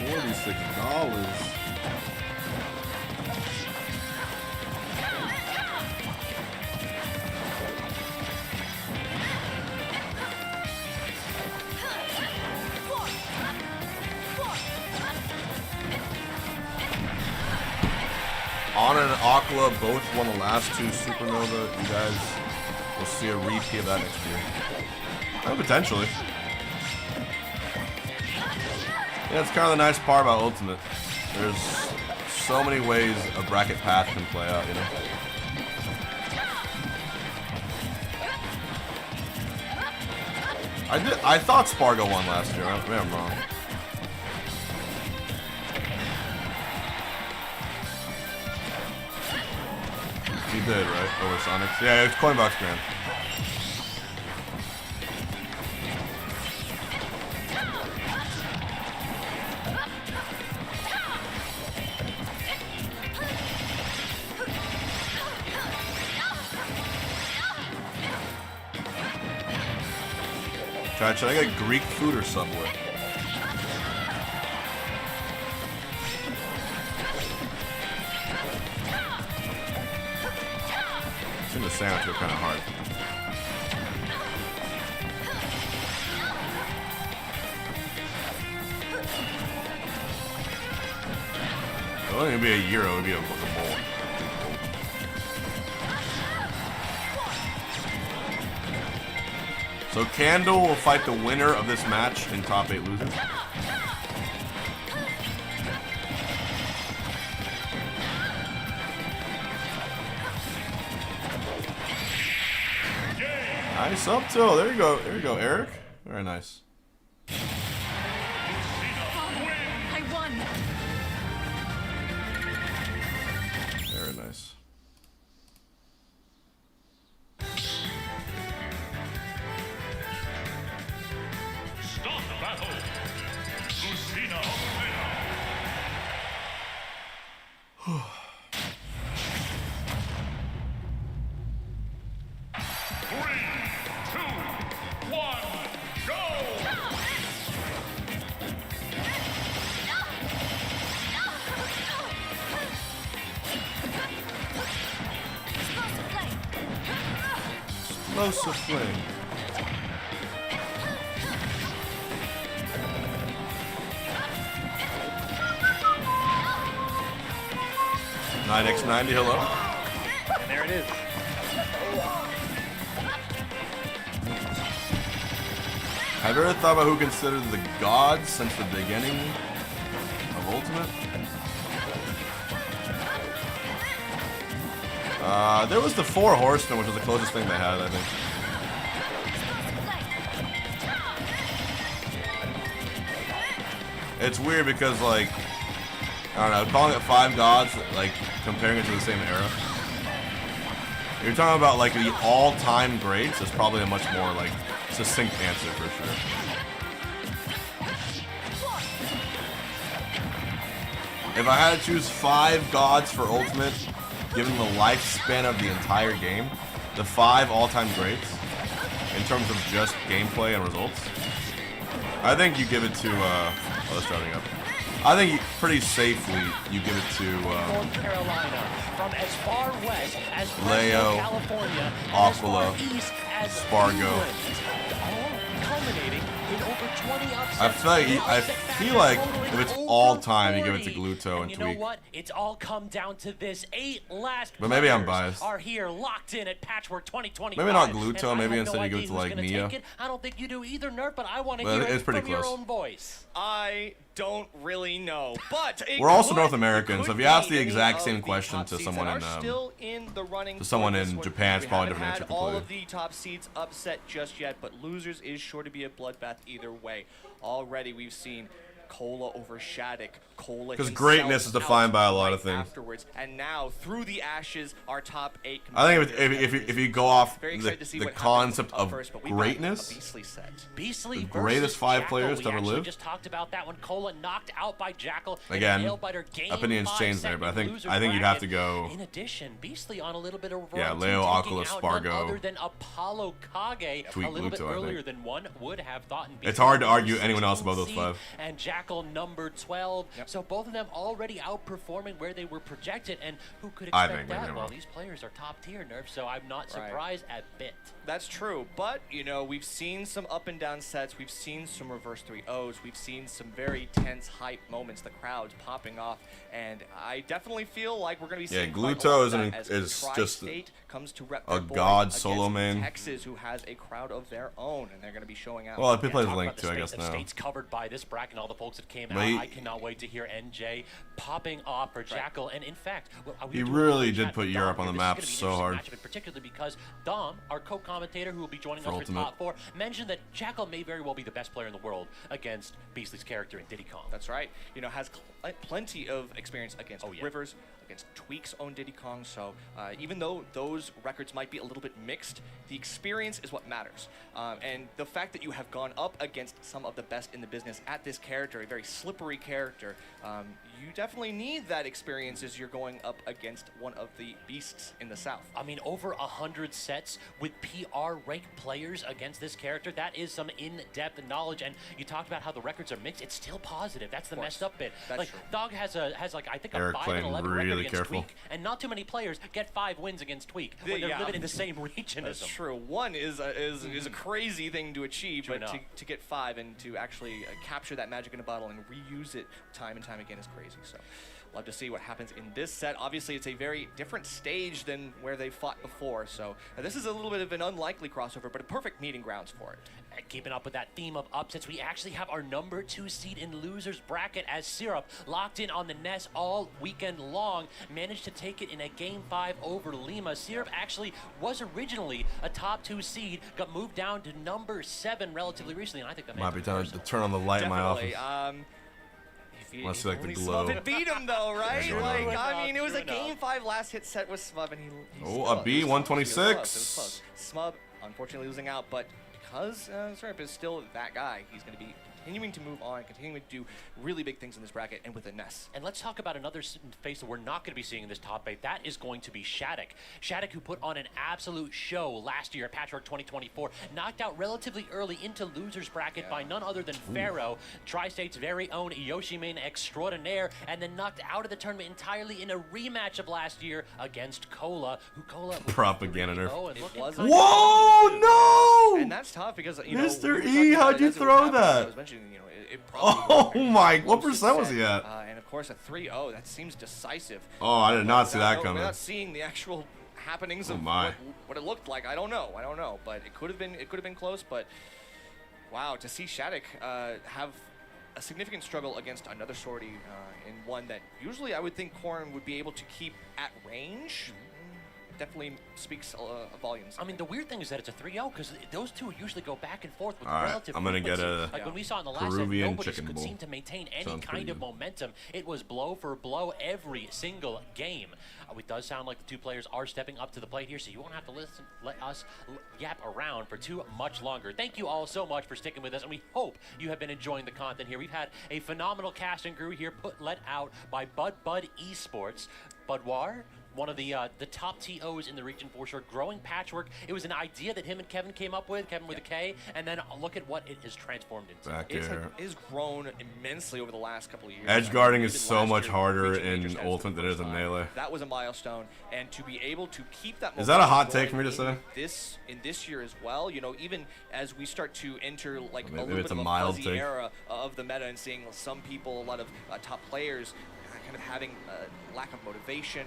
$46. On and Aqua both won the last two Supernova. You guys will see a repeat of that next year. Oh, potentially. Yeah, it's kind of the nice part about Ultimate. There's so many ways a bracket path can play out, you know? I thought Spargo won last year. Maybe I'm wrong. He did, right? Over Sonics? Yeah, it's Coinbox Grand. Should I get Greek food or Subway? I think the sandwich are kind of hard. It wouldn't even be a gyro, it would be a bowl. So Candle will fight the winner of this match in top 8 losers. Nice up tilt. There you go. There you go, Eric. Very nice. I won. Very nice. Stop the battle. Lucina. 3, 2, 1, go! Explosive flame. Nine X90, hello. And there it is. Have you ever thought about who considered the gods since the beginning of Ultimate? There was the 4 Horsemen, which was the closest thing they had, I think. It's weird because, like, I don't know, calling it 5 gods, like, comparing it to the same era. You're talking about, like, the all-time greats is probably a much more, like, succinct answer for sure. If I had to choose 5 gods for Ultimate, given the lifespan of the entire game, the 5 all-time greats, in terms of just gameplay and results, I think you give it to, oh, that's driving up. I think pretty safely you give it to North Carolina, from as far west as Leo, California, Aquila, as far east as Spargo. all culminating in over 20 upsets. I feel like if it's all time, you give it to Gluto and You know Tweak. what? It's all come down to this. 8 last But maybe I'm players biased. are here locked in at Patchwork 2025. Maybe not Gluto, and I maybe have instead no you give idea it to, who's like, gonna Mia. take it. I don't think you do either, Nerf, but I want to But hear it's it pretty from your close. own voice. I don't really know, but it We're also could- North American, so if you could ask be the any exact of same the question top to seeds someone that in, are still in the running to someone for this in one. Japan, it's We probably a haven't different answer had all completely. of the top seeds upset just yet, but losers is sure to be a bloodbath either way. Already we've seen Cola over Shattuck, Cola Because himself greatness is defined by a lot right of things. afterwards, and now through the ashes, our top 8. I think if you go off Very excited to see the what concept happens up of first, but we've got greatness, a beastly set. Beastly the versus greatest 5 Jackal. players We to ever actually live. just talked about that when Cola knocked out by Jackal. in a Again, nail-biter game opinions 5 change there, set but I in think losers you'd have to bracket. go. In addition, Beastly on a little bit of a Yeah, run, Leo, taking Aquila, out Spargo, none other than Apollo Kage Tweak, a little bit Gluto, I think. earlier than one would have thought. And It's Beastly hard to number argue anyone else 16 above those seed, 5. And Jackal number 12. So both of them already outperforming where they were projected. And who could I expect think, maybe that? I'm Well, wrong. these players are top tier, Nerf, so I'm not Right. surprised a bit. That's true, but you know, we've seen some up and down sets, we've seen some reverse 3-0s, we've seen some very tense hype moments, the crowds popping off, and I definitely feel like we're going to be Yeah, seeing quite a Gluto lot is of an- that as is just Tri-State comes to rep a their board god against solo main. Texas, who has a crowd of their own, and they're going to be showing out. Well, if he plays Talk Link about the too, I state guess of now. states covered by this bracket and all the folks that came But out. he- I cannot wait to hear NJ popping off for Jackal. And in fact, we He were doing a really chat did with put Dom Europe here. on the This is map gonna be an so interesting hard. matchup, in particular because Dom, our co-commentator who will be joining For us Ultimate. for top 4, mentioned that Jackal may very well be the best player in the world against Beastly's character in Diddy Kong. That's right. You know, has plenty of experience against Rivers, against Tweak's own Diddy Kong. So even though those records might be a little bit mixed, the experience is what matters. And the fact that you have gone up against some of the best in the business at this character, a very slippery character, you definitely need that experience as you're going up against one of the beasts in the South. I mean, over 100 sets with PR-ranked players against this character. That is some in-depth knowledge. And you talked about how the records are mixed. It's still positive. That's the messed up bit. That's like true. Dog has like I think Eric a 5 playing and 11 really record against careful. Tweak, and not too many players get 5 wins against Tweak when they're Yeah. living in the same region as That's them. true. One is a crazy thing to achieve, True but enough. to get 5 and to actually capture that magic in a bottle and reuse it time and time again is crazy. So, love to see what happens in this set. Obviously, it's a very different stage than where they fought before. So, this is a little bit of an unlikely crossover, but a perfect meeting grounds for it. And keeping up with that theme of upsets, we actually have our number 2 seed in losers bracket as Syrup locked in on the Nest all weekend long, managed to take it in a game 5 over Lima. Syrup actually was originally a top 2 seed, got moved down to number 7 relatively recently, and I think that Might be time to turn on the light in my Definitely. office. Want to see like the Only glow. Smub beat him though, right? True Like, enough. I mean, it was a True enough. game 5 last hit set with Smub, and he Oh, still- a B, it was close. It was 126. close. Smub, unfortunately, losing out, but because Syrup is still that guy, he's going to be continuing to move on, continuing to do really big things in this bracket and with a Ness. And let's talk about another face that we're not going to be seeing in this top 8. That is going to be Shattuck. Shattuck, who put on an absolute show last year at Patchwork 2024, knocked out relatively early into losers bracket by none other than Pharaoh, Tri-State's very own Yoshimain extraordinaire, and then knocked out of the tournament entirely in a rematch of last year against Cola, who Cola was Propaganda 3-0 nerf. and looking was kind Whoa, no! And that's tough because, you know, Mr. we were E, talking about how'd it you as it was throw happening. I that? was mentioning, you know, it probably Oh my, what percent was he at? And of course, a 3-0, that seems decisive. Oh, I did not see that Without- coming. Without seeing the actual happenings Oh of my. what it looked like, I don't know, but it could have been close. But wow, to see Shattuck have a significant struggle against another sortie in one that usually I would think Corrin would be able to keep at range. definitely speaks volumes. I mean, the weird thing is that it's a 3-0 because those two usually go back and forth with All right, relative I'm gonna get frequency. a Like when we saw in the last set, Peruvian nobody chicken could bowl. seem to maintain any Sounds pretty kind of good. momentum. It was blow for blow every single game. It does sound like the two players are stepping up to the plate here, so you won't have to let us yap around for too much longer. Thank you all so much for sticking with us, and we hope you have been enjoying the content here. We've had a phenomenal cast and crew here let out by Bud Esports. Budwar, one of the top TOs in the region for sure, growing Patchwork. It was an idea that him and Kevin came up with, Kevin with a K, and then look at what it has transformed into. Back It air. has grown immensely over the last couple of years. Edge guarding is Even so last much year, harder reaching major in status for Ultimate the than it is first in time. Melee. That was a milestone, and to be able to keep that Is that a hot momentum take for me to going say? in this year as well, you know, even as we start to enter like Maybe a little it's bit a of a mild fuzzy take. era of the meta and seeing some people, a lot of top players kind of having lack of motivation,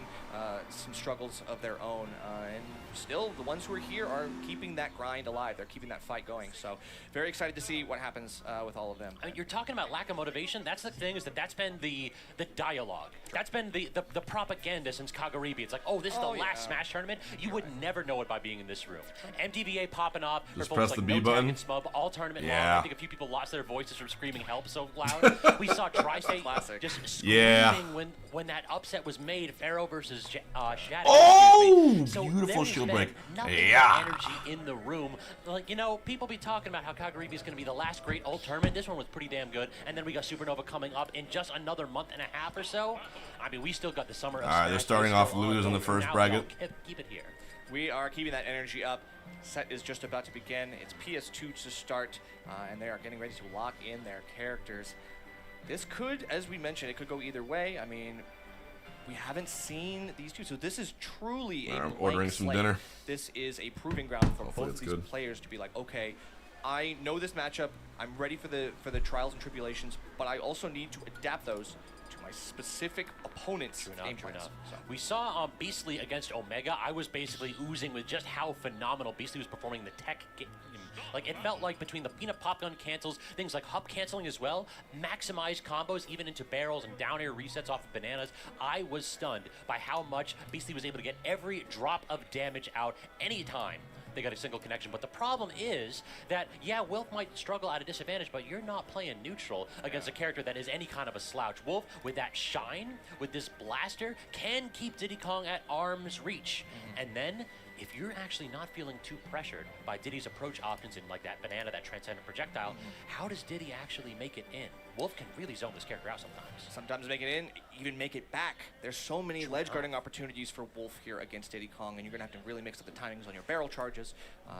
some struggles of their own, and still the ones who are here are keeping that grind alive. They're keeping that fight going. So very excited to see what happens with all of them. I mean, you're talking about lack of motivation. That's the thing, is that's been the dialogue. That's been the propaganda since Kagaribi. It's like, oh, this is the last Smash tournament. You would never know it by being in this room. MTVA popping off. Just her press folks the like, B no tag button. and smub all tournament long. Yeah. I think a few people lost their voices from screaming help so loud. We saw Tri-State just screaming Yeah. when that upset was made. Pharaoh versus Shadow. Oh, So beautiful there's shield been break. nothing Yeah. but energy in the room. Like, you know, people be talking about how Kagaribi is going to be the last great ult tournament. This one was pretty damn good. And then we got Supernova coming up in just another month and a half or so. I mean, we still got the summer of All right, they're Smash. starting We're off still losers in the ongoing. first Now, bracket. keep it here. We are keeping that energy up. Set is just about to begin. It's PS2 to start, and they are getting ready to lock in their characters. This could, as we mentioned, it could go either way. I mean, we haven't seen these two, so this is truly a I'm ordering blank some slate. dinner. This is a proving ground for Hopefully both it's of these good. players to be like, okay, I know this matchup. I'm ready for the trials and tribulations, but I also need to adapt those to my specific opponent's game plans. So. We saw Beastly against Omega. I was basically oozing with just how phenomenal Beastly was performing in the tech game. Like, it felt like between the peanut pop gun cancels, things like hub canceling as well, maximized combos even into barrels and down air resets off of bananas. I was stunned by how much Beastly was able to get every drop of damage out anytime they got a single connection. But the problem is that, yeah, Wolf might struggle at a disadvantage, but you're not playing neutral against a character that is any kind of a slouch. Wolf, with that shine, with this blaster, can keep Diddy Kong at arm's reach. And then, if you're actually not feeling too pressured by Diddy's approach options in like that banana, that transcendent projectile, how does Diddy actually make it in? Wolf can really zone this character out sometimes. Sometimes make it in, even make it back. There's so many ledge guarding opportunities for Wolf here against Diddy Kong, and you're gonna have to really mix up the timings on your barrel charges.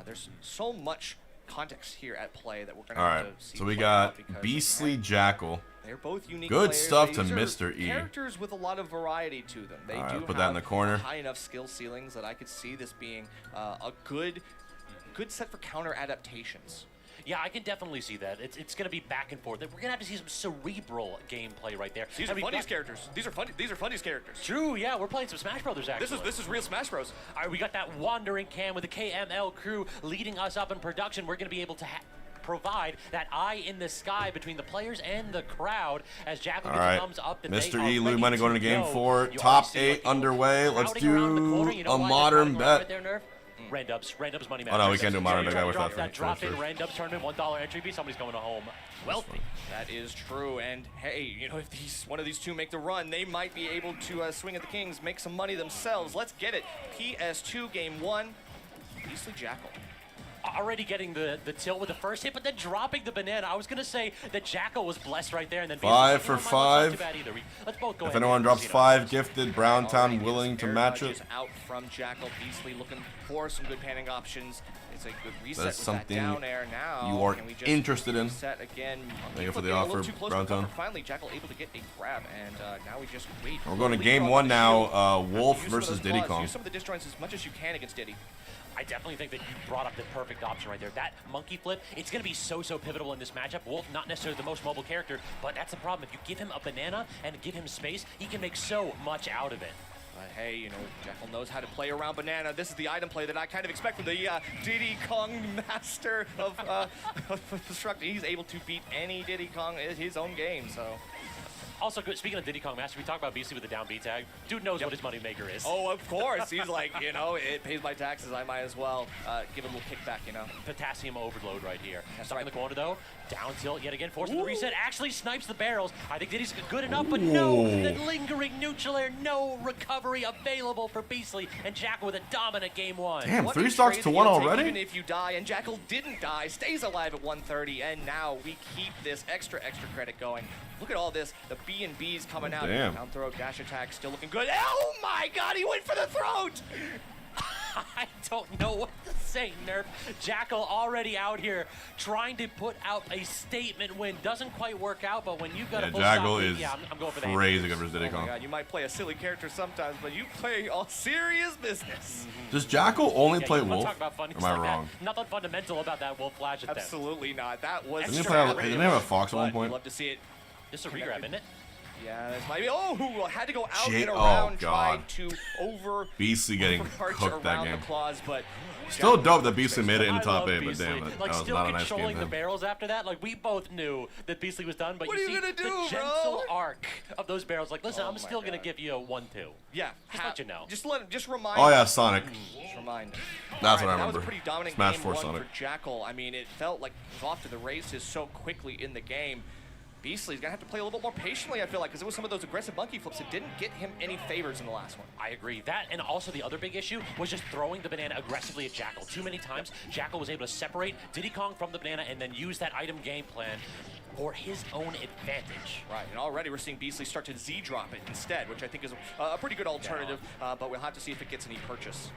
There's so much context here at play that we're gonna All have right, to see so we play out got because Beastly Jackal. they're both unique Good players. stuff to These are Mr. E. Characters with a lot of variety to them. They All right, do put that in have the corner. high enough skill ceilings that I could see this being a good set for counter adaptations. Yeah, I can definitely see that. It's going to be back and forth. We're going to have to see some cerebral gameplay right there. These are Fundy's characters. These are Fundy's characters. True, yeah, we're playing some Smash Brothers actually. This is real Smash Bros. All right, we got that wandering cam with the KML crew leading us up in production. We're going to be able to provide that eye in the sky between the players and the crowd as Jackal All right, comes up. Mr. E, Lou Money going to game 4. Top 8 underway. Let's crowding around the do corner. You know a why they're modern crowding around right bet. there, Nerf? Randubs money match. Oh no, we can't do modern bet. That drop in Randubs tournament, $1 entry fee. Somebody's going home wealthy. That is true, and hey, you know, if one of these two make the run, they might be able to swing at the Kings, make some money themselves. Let's get it. PS2 game 1, Beastly Jackal. Already getting the tilt with the first hit, but then dropping the banana. I was going to say that Jackal was blessed right there, and then 5 for 5. Not too bad either. Let's both go If ahead anyone and drops proceed 5 gifted, Browntown willing to Air match dodges it. out from Jackal. Beastly looking for some good panning options. It's a good reset That's with something that down air now. you are Can we just interested in. Reset again. Thank you for the Getting a little offer, too close to the Browntown. cover. Finally, Jackal able to get a grab, and now we just wait. We're going to Lead game on 1 the shield. now. Wolf Use some of versus those Diddy claws. Kong. Use some of the disjoints as much as you can against Diddy. I definitely think that you brought up the perfect option right there. That monkey flip, it's going to be so pivotal in this matchup. Wolf, not necessarily the most mobile character, but that's the problem. If you give him a banana and give him space, he can make so much out of it. But hey, you know, Jackal knows how to play around banana. This is the item play that I kind of expect from the Diddy Kong master of destructing. He's able to beat any Diddy Kong in his own game, so Also, good. Speaking of Diddy Kong Master, we talked about Beastly with the down B tag. Dude knows what his moneymaker is. Oh, of course. He's like, you know, it pays my taxes. I might as well give him a little kickback, you know. Potassium overload right here. Stuck in the corner, though. Down tilt yet again, forcing the reset. Actually snipes the barrels. I think Diddy's good enough, but no. The lingering neutral air. No recovery available for Beastly. And Jackal with a dominant game 1. Damn, 3 stocks to 1 already? Even if you die, and Jackal didn't die, stays alive at 130, and now we keep this extra credit going. Look at all this. The B&B's coming out. Damn. Down throw, dash attack, still looking good. Oh my god, he went for the throat! I don't know what to say, Nerf. Jackal already out here trying to put out a statement win. Doesn't quite work out, but when you've got a full Jackal stop, is I'm going for the crazy good for Diddy Oh my Kong. god, you might play a silly character sometimes, but you play all serious business. Does Jackal only play you wanna Wolf? talk about funny Am stuff I like wrong? that? Nothing fundamental about that Wolf flash at them. Absolutely not. That was Didn't they have a Fox at one point? Love to see it. This is a regrab, isn't it? Yeah, this might be. Oh, who had to go out Shit, and around, oh, tried God. to over. Beastly getting overarch cooked that around game. the claws, but Still dope that Beastly made it in the top I love 8, but Beastly. damn it. Like, That was still not a nice game controlling for the him. barrels after that. Like, we both knew that Beastly was done, but What you are you see gonna the do, gentle bro? arc of those barrels. Like, listen, Oh I'm my still gonna God. give you a 1-2. Yeah, Just let you know. Just remind. Oh yeah, Sonic. Just remind. That's All what I That was remember. a pretty dominant Smash game 4 one Sonic. for Jackal. I mean, it felt like he was off to the races so quickly in the game. Beastly's gonna have to play a little bit more patiently, I feel like, because it was some of those aggressive monkey flips that didn't get him any favors in the last one. I agree. That, and also the other big issue was just throwing the banana aggressively at Jackal. Too many times, Jackal was able to separate Diddy Kong from the banana and then use that item game plan for his own advantage. Right, and already we're seeing Beastly start to Z-drop it instead, which I think is a pretty good alternative, but we'll have to see if it gets any purchase.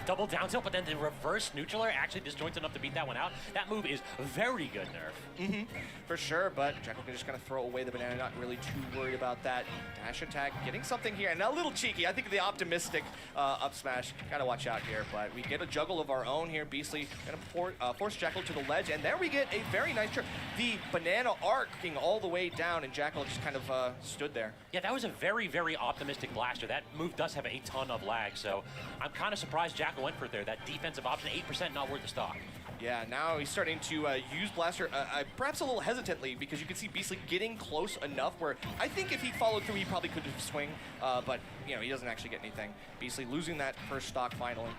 Double down tilt, but then the reverse neutral air actually disjoints enough to beat that one out. That move is very good, Nerf. For sure, but Jackal can just kind of throw away the banana, not really too worried about that. Dash attack, getting something here, and a little cheeky. I think the optimistic up smash, gotta watch out here, but we get a juggle of our own here. Beastly gonna force Jackal to the ledge, and there we get a very nice trip. The banana arcing all the way down, and Jackal just kind of stood there. Yeah, that was a very, very optimistic blaster. That move does have a ton of lag, so I'm kind of surprised Jackal went for it there. That defensive option, 8% not worth the stock. Yeah, now he's starting to use Blaster, perhaps a little hesitantly, because you can see Beastly getting close enough where I think if he followed through, he probably could have swing, but, you know, he doesn't actually get anything. Beastly losing that first stock finally.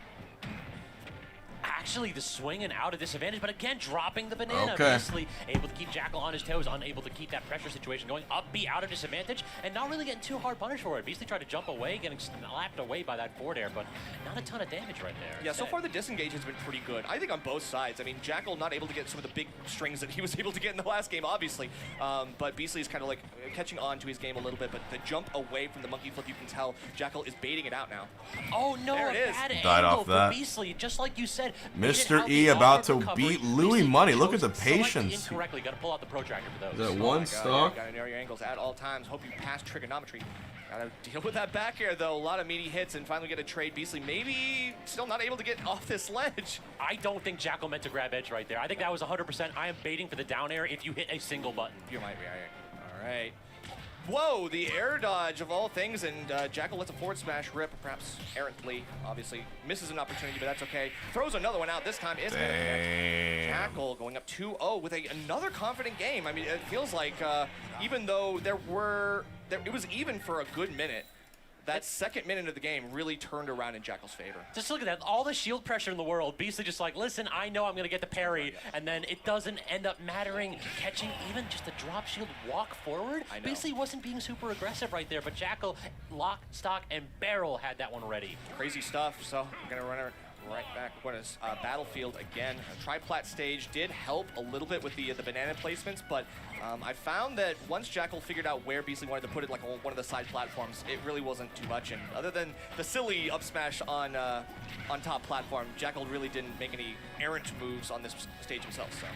Actually, the swing and out of disadvantage, but again, dropping the banana. Okay. Beastly able to keep Jackal on his toes, unable to keep that pressure situation going. Up B out of disadvantage, and not really getting too hard punished for it. Beastly tried to jump away, getting slapped away by that forward air, but not a ton of damage right there. Yeah, so far the disengage has been pretty good. I think on both sides. I mean, Jackal not able to get some of the big strings that he was able to get in the last game, obviously. But Beastly is kind of like catching on to his game a little bit, but the jump away from the monkey flip, you can tell Jackal is baiting it out now. Oh no, There a it is. bad Died angle off for that. Beastly, just like you said. Mr. E about to beat Louis Money. Look at the patience. Incorrectly, got to pull out the protractor for those. Is that Oh one my God, stock? yeah, gotta narrow your angles at all times. Hope you pass trigonometry. Gotta deal with that back air though. A lot of meaty hits and finally get a trade. Beastly maybe still not able to get off this ledge. I don't think Jackal meant to grab edge right there. I think that was 100%. I am baiting for the down air if you hit a single button. You might be right. All right. Whoa, the air dodge of all things, and Jackal lets a forward smash rip, perhaps errantly, obviously. Misses an opportunity, but that's okay. Throws another one out. This time is gonna connect. Jackal going up 2-0 with another confident game. I mean, it feels like even though it was even for a good minute, that second minute of the game really turned around in Jackal's favor. Just look at that. All the shield pressure in the world. Beastly just like, listen, I know I'm going to get the parry. And then it doesn't end up mattering. Catching even just a drop shield walk forward. Beastly wasn't being super aggressive right there. But Jackal, lock, stock, and barrel had that one ready. Crazy stuff. So we're going to run it right back. What is Battlefield again? A triplat stage did help a little bit with the banana placements, but I found that once Jackal figured out where Beastly wanted to put it, like on one of the side platforms, it really wasn't too much. And other than the silly up smash on top platform, Jackal really didn't make any errant moves on this stage himself. So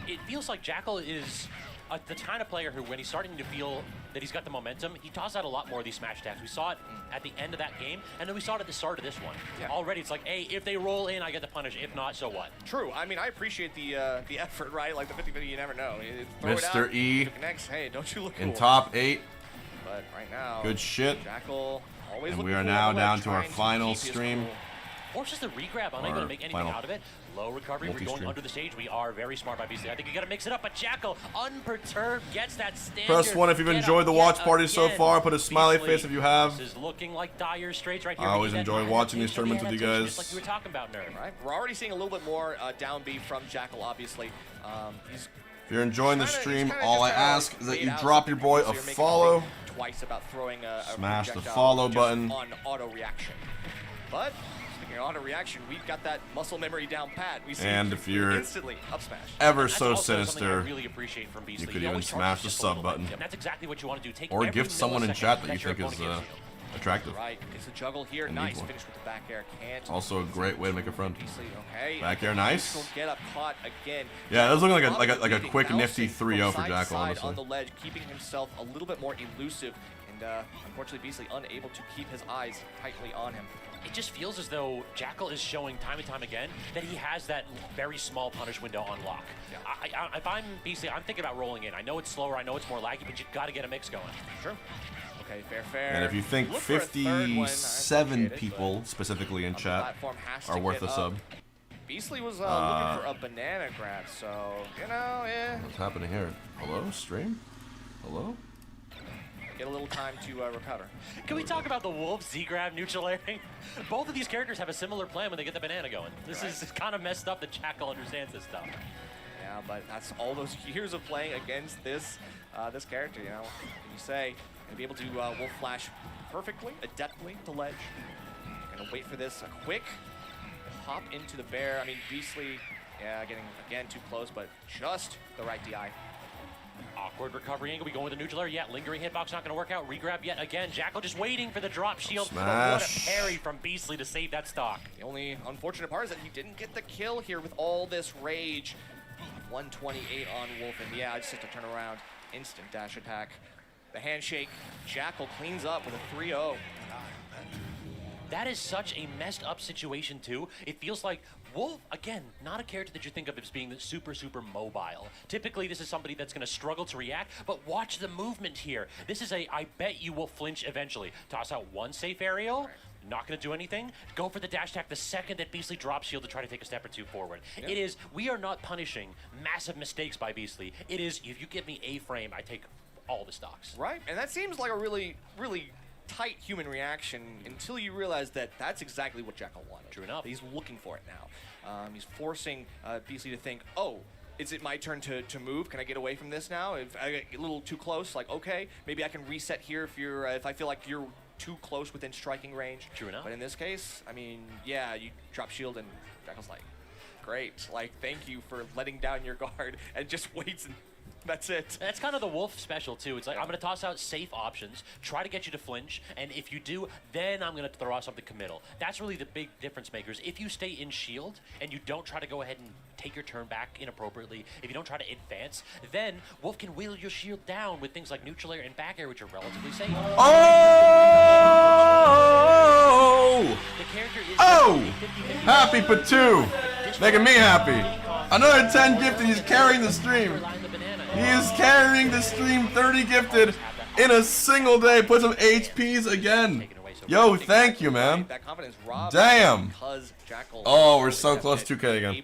it feels like Jackal is the kind of player who, when he's starting to feel that he's got the momentum, he tosses out a lot more of these smash attacks. We saw it at the end of that game, and then we saw it at the start of this one. Yeah. Already, it's like, hey, if they roll in, I get the punish. If not, so what? True. I mean, I appreciate the effort, right? Like the 50-50, you never know. Throw it Mr. out, E if it connects, hey, don't you look in cool. top 8. But right now, Good shit. Jackal always And looking we are cool now on the down ledge, to our trying final keep his stream. cool. Forces the regrab. I'm not going to make anything out of it. Low recovery. We're going under the stage. We are very smart by Beastly. I think you got to mix it up. But Jackal, unperturbed, gets that standard. Press 1 if you've enjoyed the watch party so far. Put a smiley face if you have. This is looking like dire straits right here. I always enjoy watching these tournaments with you guys. Like you were talking about, Nerd. Right. We're already seeing a little bit more down B from Jackal, obviously. If you're enjoying the stream, all I ask is that you drop your boy a follow. Twice about throwing smash the follow button. On auto reaction. But speaking of auto reaction, we've got that muscle memory down pat. We see and if you're instantly up smash. Ever so sinister, really appreciate from Beastly. You could even smash the sub button. And that's exactly what you want to do. Take or gift someone in chat that you think is attractive. Right, it's a juggle here. Nice finish with the back air. Can't. Also a great way to make a friend. Okay. Back air, nice. Get up caught again. Yeah, that was looking like a quick nifty 3-0 for Jackal, honestly. On the ledge, keeping himself a little bit more elusive, and unfortunately Beastly unable to keep his eyes tightly on him. It just feels as though Jackal is showing time and time again that he has that very small punish window on lock. Yeah. If I'm Beastly, I'm thinking about rolling in. I know it's slower, I know it's more laggy, but you've got to get a mix going. Sure. Okay, fair. And if you think 57 people, specifically in chat, are worth a sub. Beastly was looking for a banana grab, so, you know, yeah. What's happening here? Hello, stream? Hello? Get a little time to recover. Can we talk about the Wolf Z-grab neutral airing? Both of these characters have a similar plan when they get the banana going. This is kind of messed up that Jackal understands this stuff. Yeah, but that's all those years of playing against this this character, you know. Can you say, gonna be able to Wolf Flash perfectly, adeptly to ledge. Gonna wait for this, a quick hop into the bear. I mean, Beastly, yeah, getting, again, too close, but just the right DI. Awkward recovery angle. We go with the neutral air. Yeah, lingering hitbox not going to work out. Regrab yet again. Jackal just waiting for the drop shield. What a parry from Beastly to save that stock. The only unfortunate part is that he didn't get the kill here with all this rage. 128 on Wolf, and yeah, just to turn around. Instant dash attack. The handshake. Jackal cleans up with a 3-0. That is such a messed up situation too. It feels like Wolf, again, not a character that you think of as being super mobile. Typically, this is somebody that's going to struggle to react, but watch the movement here. This is a, I bet you will flinch eventually. Toss out one safe aerial, not going to do anything. Go for the dash attack the second that Beastly drops shield to try to take a step or two forward. Yep. It is, we are not punishing massive mistakes by Beastly. It is, if you give me a frame, I take all the stocks. Right, and that seems like a really tight human reaction until you realize that that's exactly what Jackal wanted. True enough. He's looking for it now. He's forcing Beastly to think, oh, is it my turn to move? Can I get away from this now? If I get a little too close, like, okay, maybe I can reset here if I feel like you're too close within striking range. True enough. But in this case, I mean, yeah, you drop shield and Jackal's like, great, like, thank you for letting down your guard, and just waits and that's it. That's kind of the Wolf special, too. It's like, I'm going to toss out safe options, try to get you to flinch, and if you do, then I'm going to throw out something committal. That's really the big difference makers. If you stay in shield, and you don't try to go ahead and take your turn back inappropriately, if you don't try to advance, then Wolf can wheel your shield down with things like neutral air and back air, which are relatively safe. Oh! The character is Happy Patu! Making me happy. Another 10 gifted, he's carrying the stream. He is carrying the stream, 30 gifted in a single day. Put some HPs again. Yo, thank you, man. Damn. Oh, we're so close to 2K again.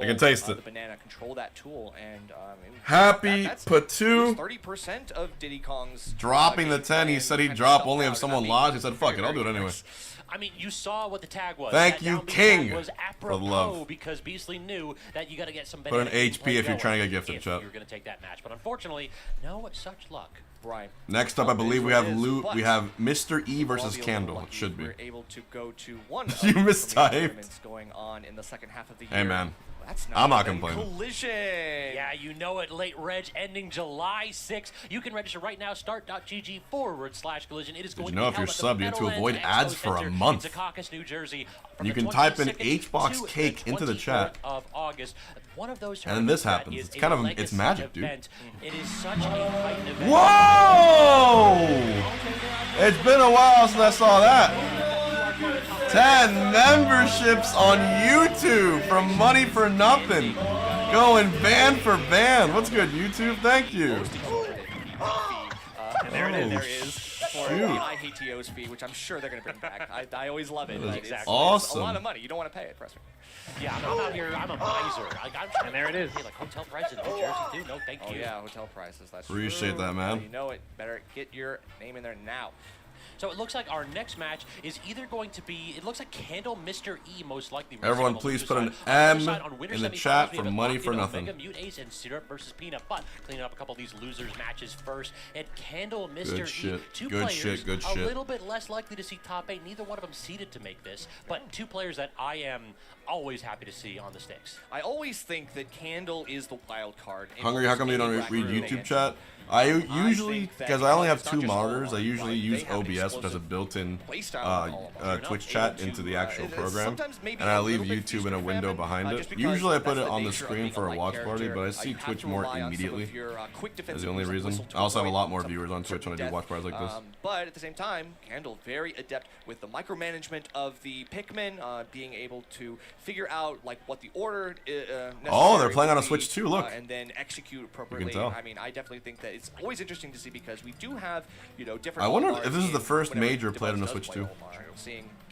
I can taste it. Happy Patu. 30% of Diddy Kong's dropping the 10. He said he'd drop only if someone lodged. He said, fuck it, I'll do it anyway. I mean, you saw what the tag was. Thank you, King, was for the love. Because Beastly knew that you got to get some. Put an HP if you're trying to get gifted, chat. You're going to take that match, but unfortunately, no such luck. Right. Next up, I believe we have Mr. E versus Candle. It should be. We're able to go to one. You mistyped. Going on in the second half of the year. Hey, man. That's I'm not complaining. Collision. Yeah, you know it. Late reg ending July 6th. You can register right now. Start.gg/collision. It is going to know if you're subbed, you have to avoid ads for a month. New Jersey. You can type in HBox Cake into the chat. Of August. One of those and then this happens. It's kind of, it's magic, dude. It is such a heightened event. Whoa! It's been a while since I saw that. 10 memberships on YouTube from Money for Nothing. Going band for band. What's good, YouTube? Thank you. And there it is. for Shoot. the I hate TO's fee, which I'm sure they're going to bring back. I always love it. That is Exactly. awesome. It's a lot of money. You don't want to pay it, trust me. Yeah, I'm out here. I'm a miser. And there it is. Like hotel prices in New Jersey too. No, thank you. Oh yeah, hotel prices. That's Appreciate true. that, man. You know it. Better get your name in there now. So it looks like our next match is either going to be, it looks like Candle Mr. E most likely. Everyone, please put an M in the chat for money for nothing. Omega Mute Ace and Sidward versus Peanut, but cleaning up a couple of these losers matches first. And Candle Mr. E, two players a little bit less likely to see top 8. Neither one of them seeded to make this, but two players that I am always happy to see on the sticks. I always think that Candle is the wild card. Hungry, how come you don't read YouTube chat? I usually, because I only have 2 monitors, I usually use OBS, which has a built-in Twitch chat into the actual program, and I leave YouTube in a window behind it. Usually I put it on the screen for a watch party, but I see Twitch more immediately. That's the only reason. I also have a lot more viewers on Twitch when I do watch parties like this. But at the same time, Candle very adept with the micromanagement of the Pikmin, being able to figure out like what the order oh, they're playing on a Switch too, look. And then execute appropriately. You can tell. I mean, I definitely think that it's always interesting to see because we do have, you know, different. I wonder if this is the first major played on a Switch too.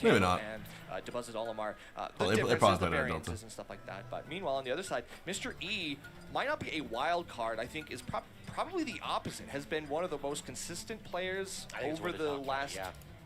Maybe not. And DeBuzz's Olimar, Well, they probably played it at Delta. and stuff like that. But meanwhile, on the other side, Mr. E might not be a wild card. I think is probably the opposite. Has been one of the most consistent players over the last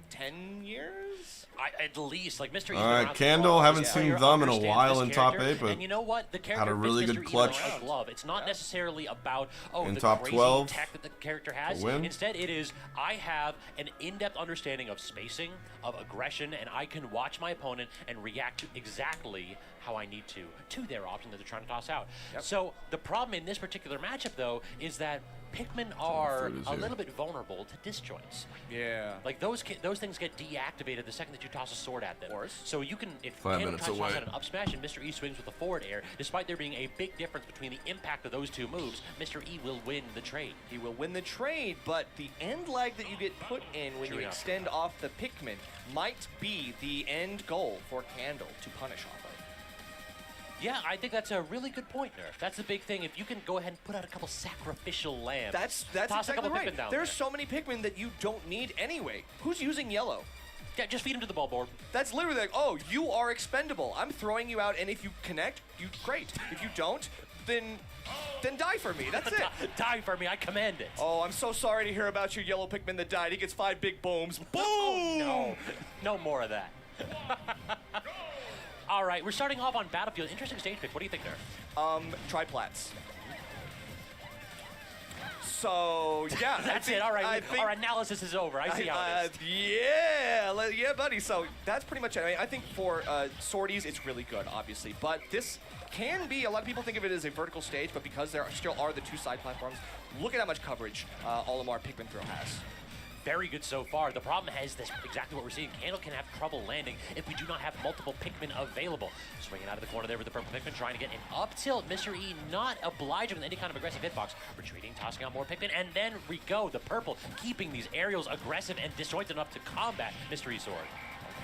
10 years. At least, like Mr. E. Alright, Candle, haven't seen them in a while in top 8, but and you know what? The had a really good clutch glove. It's not necessarily about in the top crazy 12 tech that the character has. win. Instead, it is I have an in-depth understanding of spacing, of aggression, and I can watch my opponent and react to exactly how I need to their option that they're trying to toss out. So the problem in this particular matchup, though, is that Pikmin are a little bit vulnerable to disjoints. Yeah. Like those things get deactivated the second that you toss a sword at them. Of course. So you can, if 5 Candle minutes tries to toss away. out an up smash and Mr. E swings with a forward air, despite there being a big difference between the impact of those two moves, Mr. E will win the trade. He will win the trade, but the end lag that you get put in when you extend off the Pikmin might be the end goal for Candle to punish off of. Yeah, I think that's a really good point, Nerf. That's the big thing. If you can go ahead and put out a couple sacrificial lambs, That's toss exactly a couple right. Pikmin down There's there. so many Pikmin that you don't need anyway. Who's using yellow? Yeah, just feed him to the ball board. That's literally like, oh, you are expendable. I'm throwing you out, and if you connect, you great. If you don't, then die for me. That's it. Die for me. I command it. Oh, I'm so sorry to hear about your yellow Pikmin that died. He gets 5 big booms. Boom! No more of that. All right, we're starting off on Battlefield. Interesting stage pick. What do you think there? Triplats. So, yeah. That's it. All right, our analysis is over. I see how it is. Yeah, buddy. So that's pretty much it. I mean, I think for sorties, it's really good, obviously. But this can be, a lot of people think of it as a vertical stage, but because there still are the 2 side platforms, look at how much coverage Olimar Pikmin Throw has. Very good so far. The problem is this exactly what we're seeing. Candle can have trouble landing if we do not have multiple Pikmin available. Swinging out of the corner there with the purple Pikmin, trying to get an up tilt. Mr. E not obliging with any kind of aggressive hitbox. Retreating, tossing out more Pikmin, and then we go. The purple keeping these aerials aggressive and disjointed enough to combat Mr. E sword.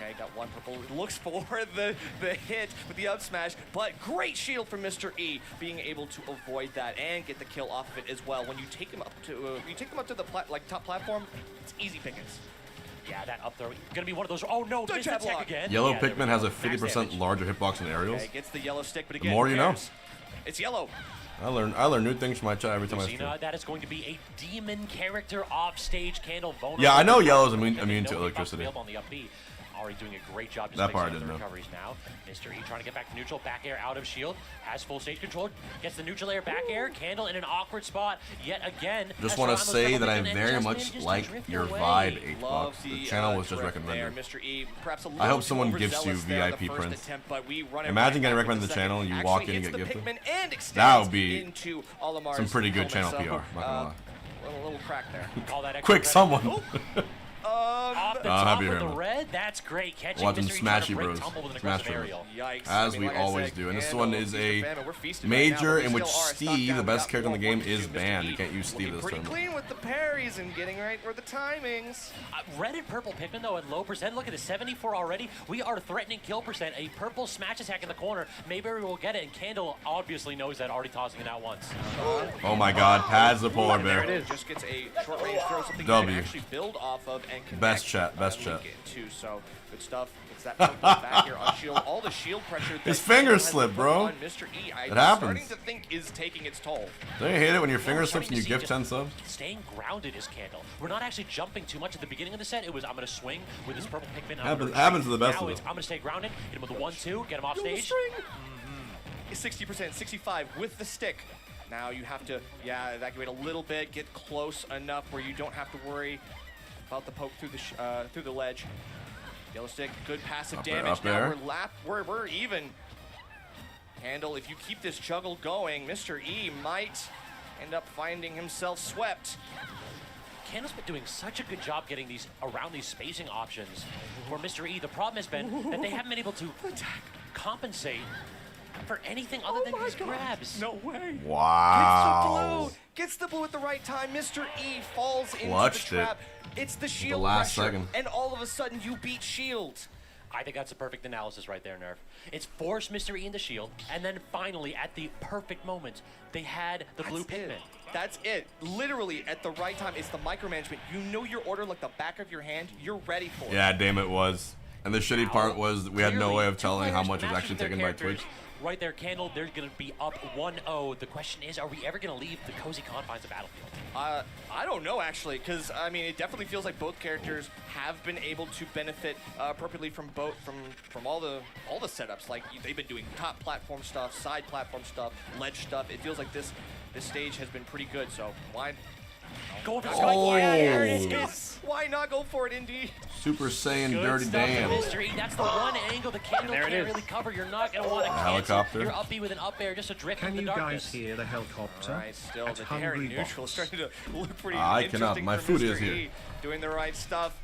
Okay, got one purple. Looks for the hit with the up smash, but great shield from Mr. E, being able to avoid that and get the kill off of it as well. When you take him up to the top platform, it's easy pickings. Yeah, that up throw gonna be one of those. Oh no, missed the tech again. Yellow Pikmin has a 50% larger hitbox than aerials. Okay, gets the yellow stick, but The again, more you know. It's yellow. I learn new things from my chat every time I stream. That is going to be a demon character off stage. Candle vulnerable. Yeah, I know Yellow's immune to electricity. On the up B. Already doing a great job just That part I fixing didn't the know. recoveries now. Mr. E trying to get back to neutral, back air out of shield, has full stage control, gets the neutral air back air, Candle in an awkward spot yet again. Just want to say that I very much like your vibe, H-Box. The channel was just recommended. Mr. E, perhaps a I hope little someone too gives you overzealous there VIP the first prints. attempt, but we run it Imagine right getting back recommended with the the channel, second. you walk in Actually and hits get the gifted. Pikmin and That would be into Olimar's some pretty good helmet, channel so, PR, not gonna lie. A little crack there. Call that Quick, someone. Off the top of the red, that's great. Catching Watching Mr. E trying to Smashy break Bros. tumble with an Smash aggressive Bros. aerial. Yikes. As I mean, we like I always said, do. And this Candle, one is feast or a famine. We're feasting right now, major but we in which still are Steve, stocked the down. best Got character in the more game, work to is do. banned. Mr. You can't use Steve looking this pretty time. clean with the parries and getting right where the timings. Red and purple Pikmin, though, at low percent. Look at the 74 already. We are threatening kill percent. A purple smash attack in the corner. Maybe we will get it, and Candle obviously knows that, already tossing it out once. Oh my god, Pad's the polar And there bear. it is. Just gets a short range throw, something you W. can actually build off of and connect. Best chat, best chat. Into, so good stuff. It's that purple back here on shield. All the shield pressure. that His finger has slipped, been put bro. on Mr. E, I'm It happens. starting to think is taking its toll. Don't you hate it when your finger We're slips and starting you to give see 10 just subs? Staying grounded is Candle. We're not actually jumping too much at the beginning of the set. It was, I'm going to swing with this purple Pikmin. Happens to the best now of it's, them. I'm going to stay grounded, hit him with a 1-2, get him off Dual stage. string. 60%, 65 with the stick. Now you have to, evacuate a little bit, get close enough where you don't have to worry about the poke through the ledge. Yellow stick, good passive Up there, damage. up Now there. we're even. Handle, if you keep this juggle going, Mr. E might end up finding himself swept. Candle's been doing such a good job getting these around these spacing options for Mr. E. The problem has been that they haven't been able to compensate for anything other than these grabs. No way. Wow. Gets the blue at the right time. Mr. E falls into Clutched the trap. It's the shield last pressure, second. and all of a sudden you beat shield. I think that's a perfect analysis right there, Nerf. It's forced Mr. E in the shield, and then finally, at the perfect moment, they had the blue Pikmin. That's it. Literally at the right time. It's the micromanagement. You know your order like the back of your hand. You're ready for it. Yeah, damn it was. And the shitty part was we had no way of telling how much was actually taken by Twitch. Right there, Candle, they're going to be up 1-0. The question is, are we ever going to leave the cozy confines of Battlefield? I don't know, actually, because, I mean, it definitely feels like both characters have been able to benefit appropriately from all the setups. Like, they've been doing top platform stuff, side platform stuff, ledge stuff. It feels like this stage has been pretty good, so why... Go for Oh. yeah, there it is. Why not go for it, Indy? Super Saiyan Good Dirty stuff Dan. from Mr. E. That's the one angle the Candle There it can't is. really cover. You're not going to want to Helicopter. cancel your up B with an up air just to drift Can in the you darkness. guys hear the helicopter? All right, still at the Terran Hungrybox? neutral is starting to look pretty I interesting cannot. My for food Mr. is here. E. Doing the right stuff,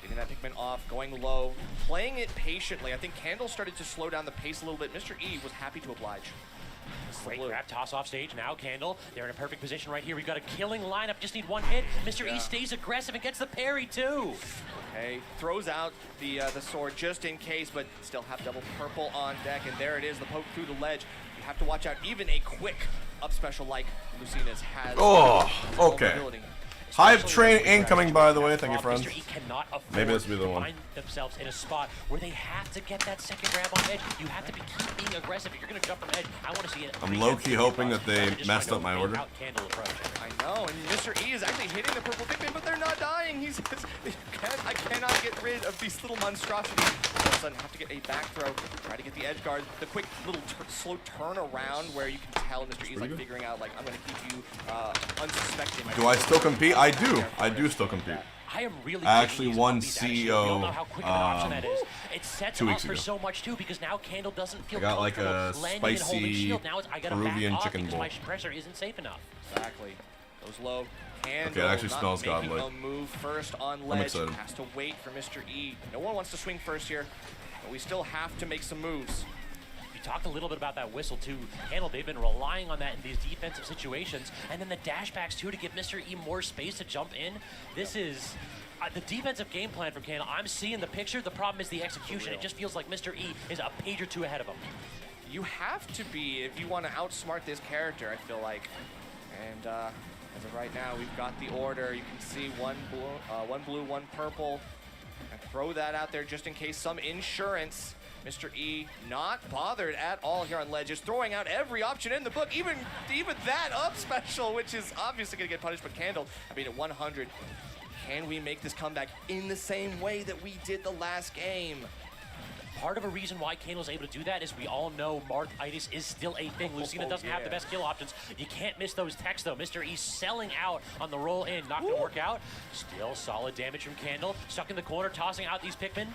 getting that Pikmin off, going low, playing it patiently. I think Candle started to slow down the pace a little bit. Mr. E was happy to oblige. Great grab, toss off stage. Now Candle, they're in a perfect position right here. We've got a killing lineup. Just need one hit. Mr. E stays aggressive and gets the parry too. Okay, throws out the sword just in case, but still have double purple on deck, and there it is, the poke through the ledge. You have to watch out. Even a quick up special like Lucina's has. Oh, okay. vulnerability. Hive train incoming, by the way. Thank you, friends. Mr. E cannot afford Maybe this will be the to one. find themselves in a spot where they have to get that second grab on edge. You have to keep being aggressive. If you're going to jump from edge, I want to see it. I'm low-key hoping that they messed up my order. Candle approach. I know, and Mr. E is actually hitting the purple Pikmin, but they're not dying. I cannot get rid of these little monstrosities. All of a sudden, have to get a back throw, try to get the edge guard, the quick little slow turn around where you can tell Mr. E is like figuring out, like, I'm going to keep you unsuspecting. Do I still compete? I do. I do still compete. I am really I actually digging won these puppies, actually. We all know CEO how quick of an option that is. It sets 2 up weeks for ago. so much too because now Candle doesn't feel I got like comfortable a landing and holding spicy shield. Now it's I gotta Peruvian back off chicken because bowl. my pressure isn't safe enough. Exactly. Goes low. Candle Okay, it actually not smells making godlike. a move first on I'm ledge. excited. Has to wait for Mr. E. No one wants to swing first here, but we still have to make some moves. You talked a little bit about that whistle too. Candle, they've been relying on that in these defensive situations, and then the dashbacks too to give Mr. E more space to jump in. This is the defensive game plan from Candle. I'm seeing the picture. The problem is the execution. It just feels like Mr. E is a page or two ahead of him. You have to be if you want to outsmart this character, I feel like. And as of right now, we've got the order. You can see one blue, one purple. And throw that out there just in case some insurance. Mr. E not bothered at all here on ledge, just throwing out every option in the book, even that up special, which is obviously going to get punished, but Candle, I mean, at 100, can we make this comeback in the same way that we did the last game? Part of a reason why Candle's able to do that is we all know Marthitis is still a thing. Lucina doesn't have the best kill options. You can't miss those techs though. Mr. E selling out on the roll in, not gonna work out. Still solid damage from Candle. Stuck in the corner, tossing out these Pikmin.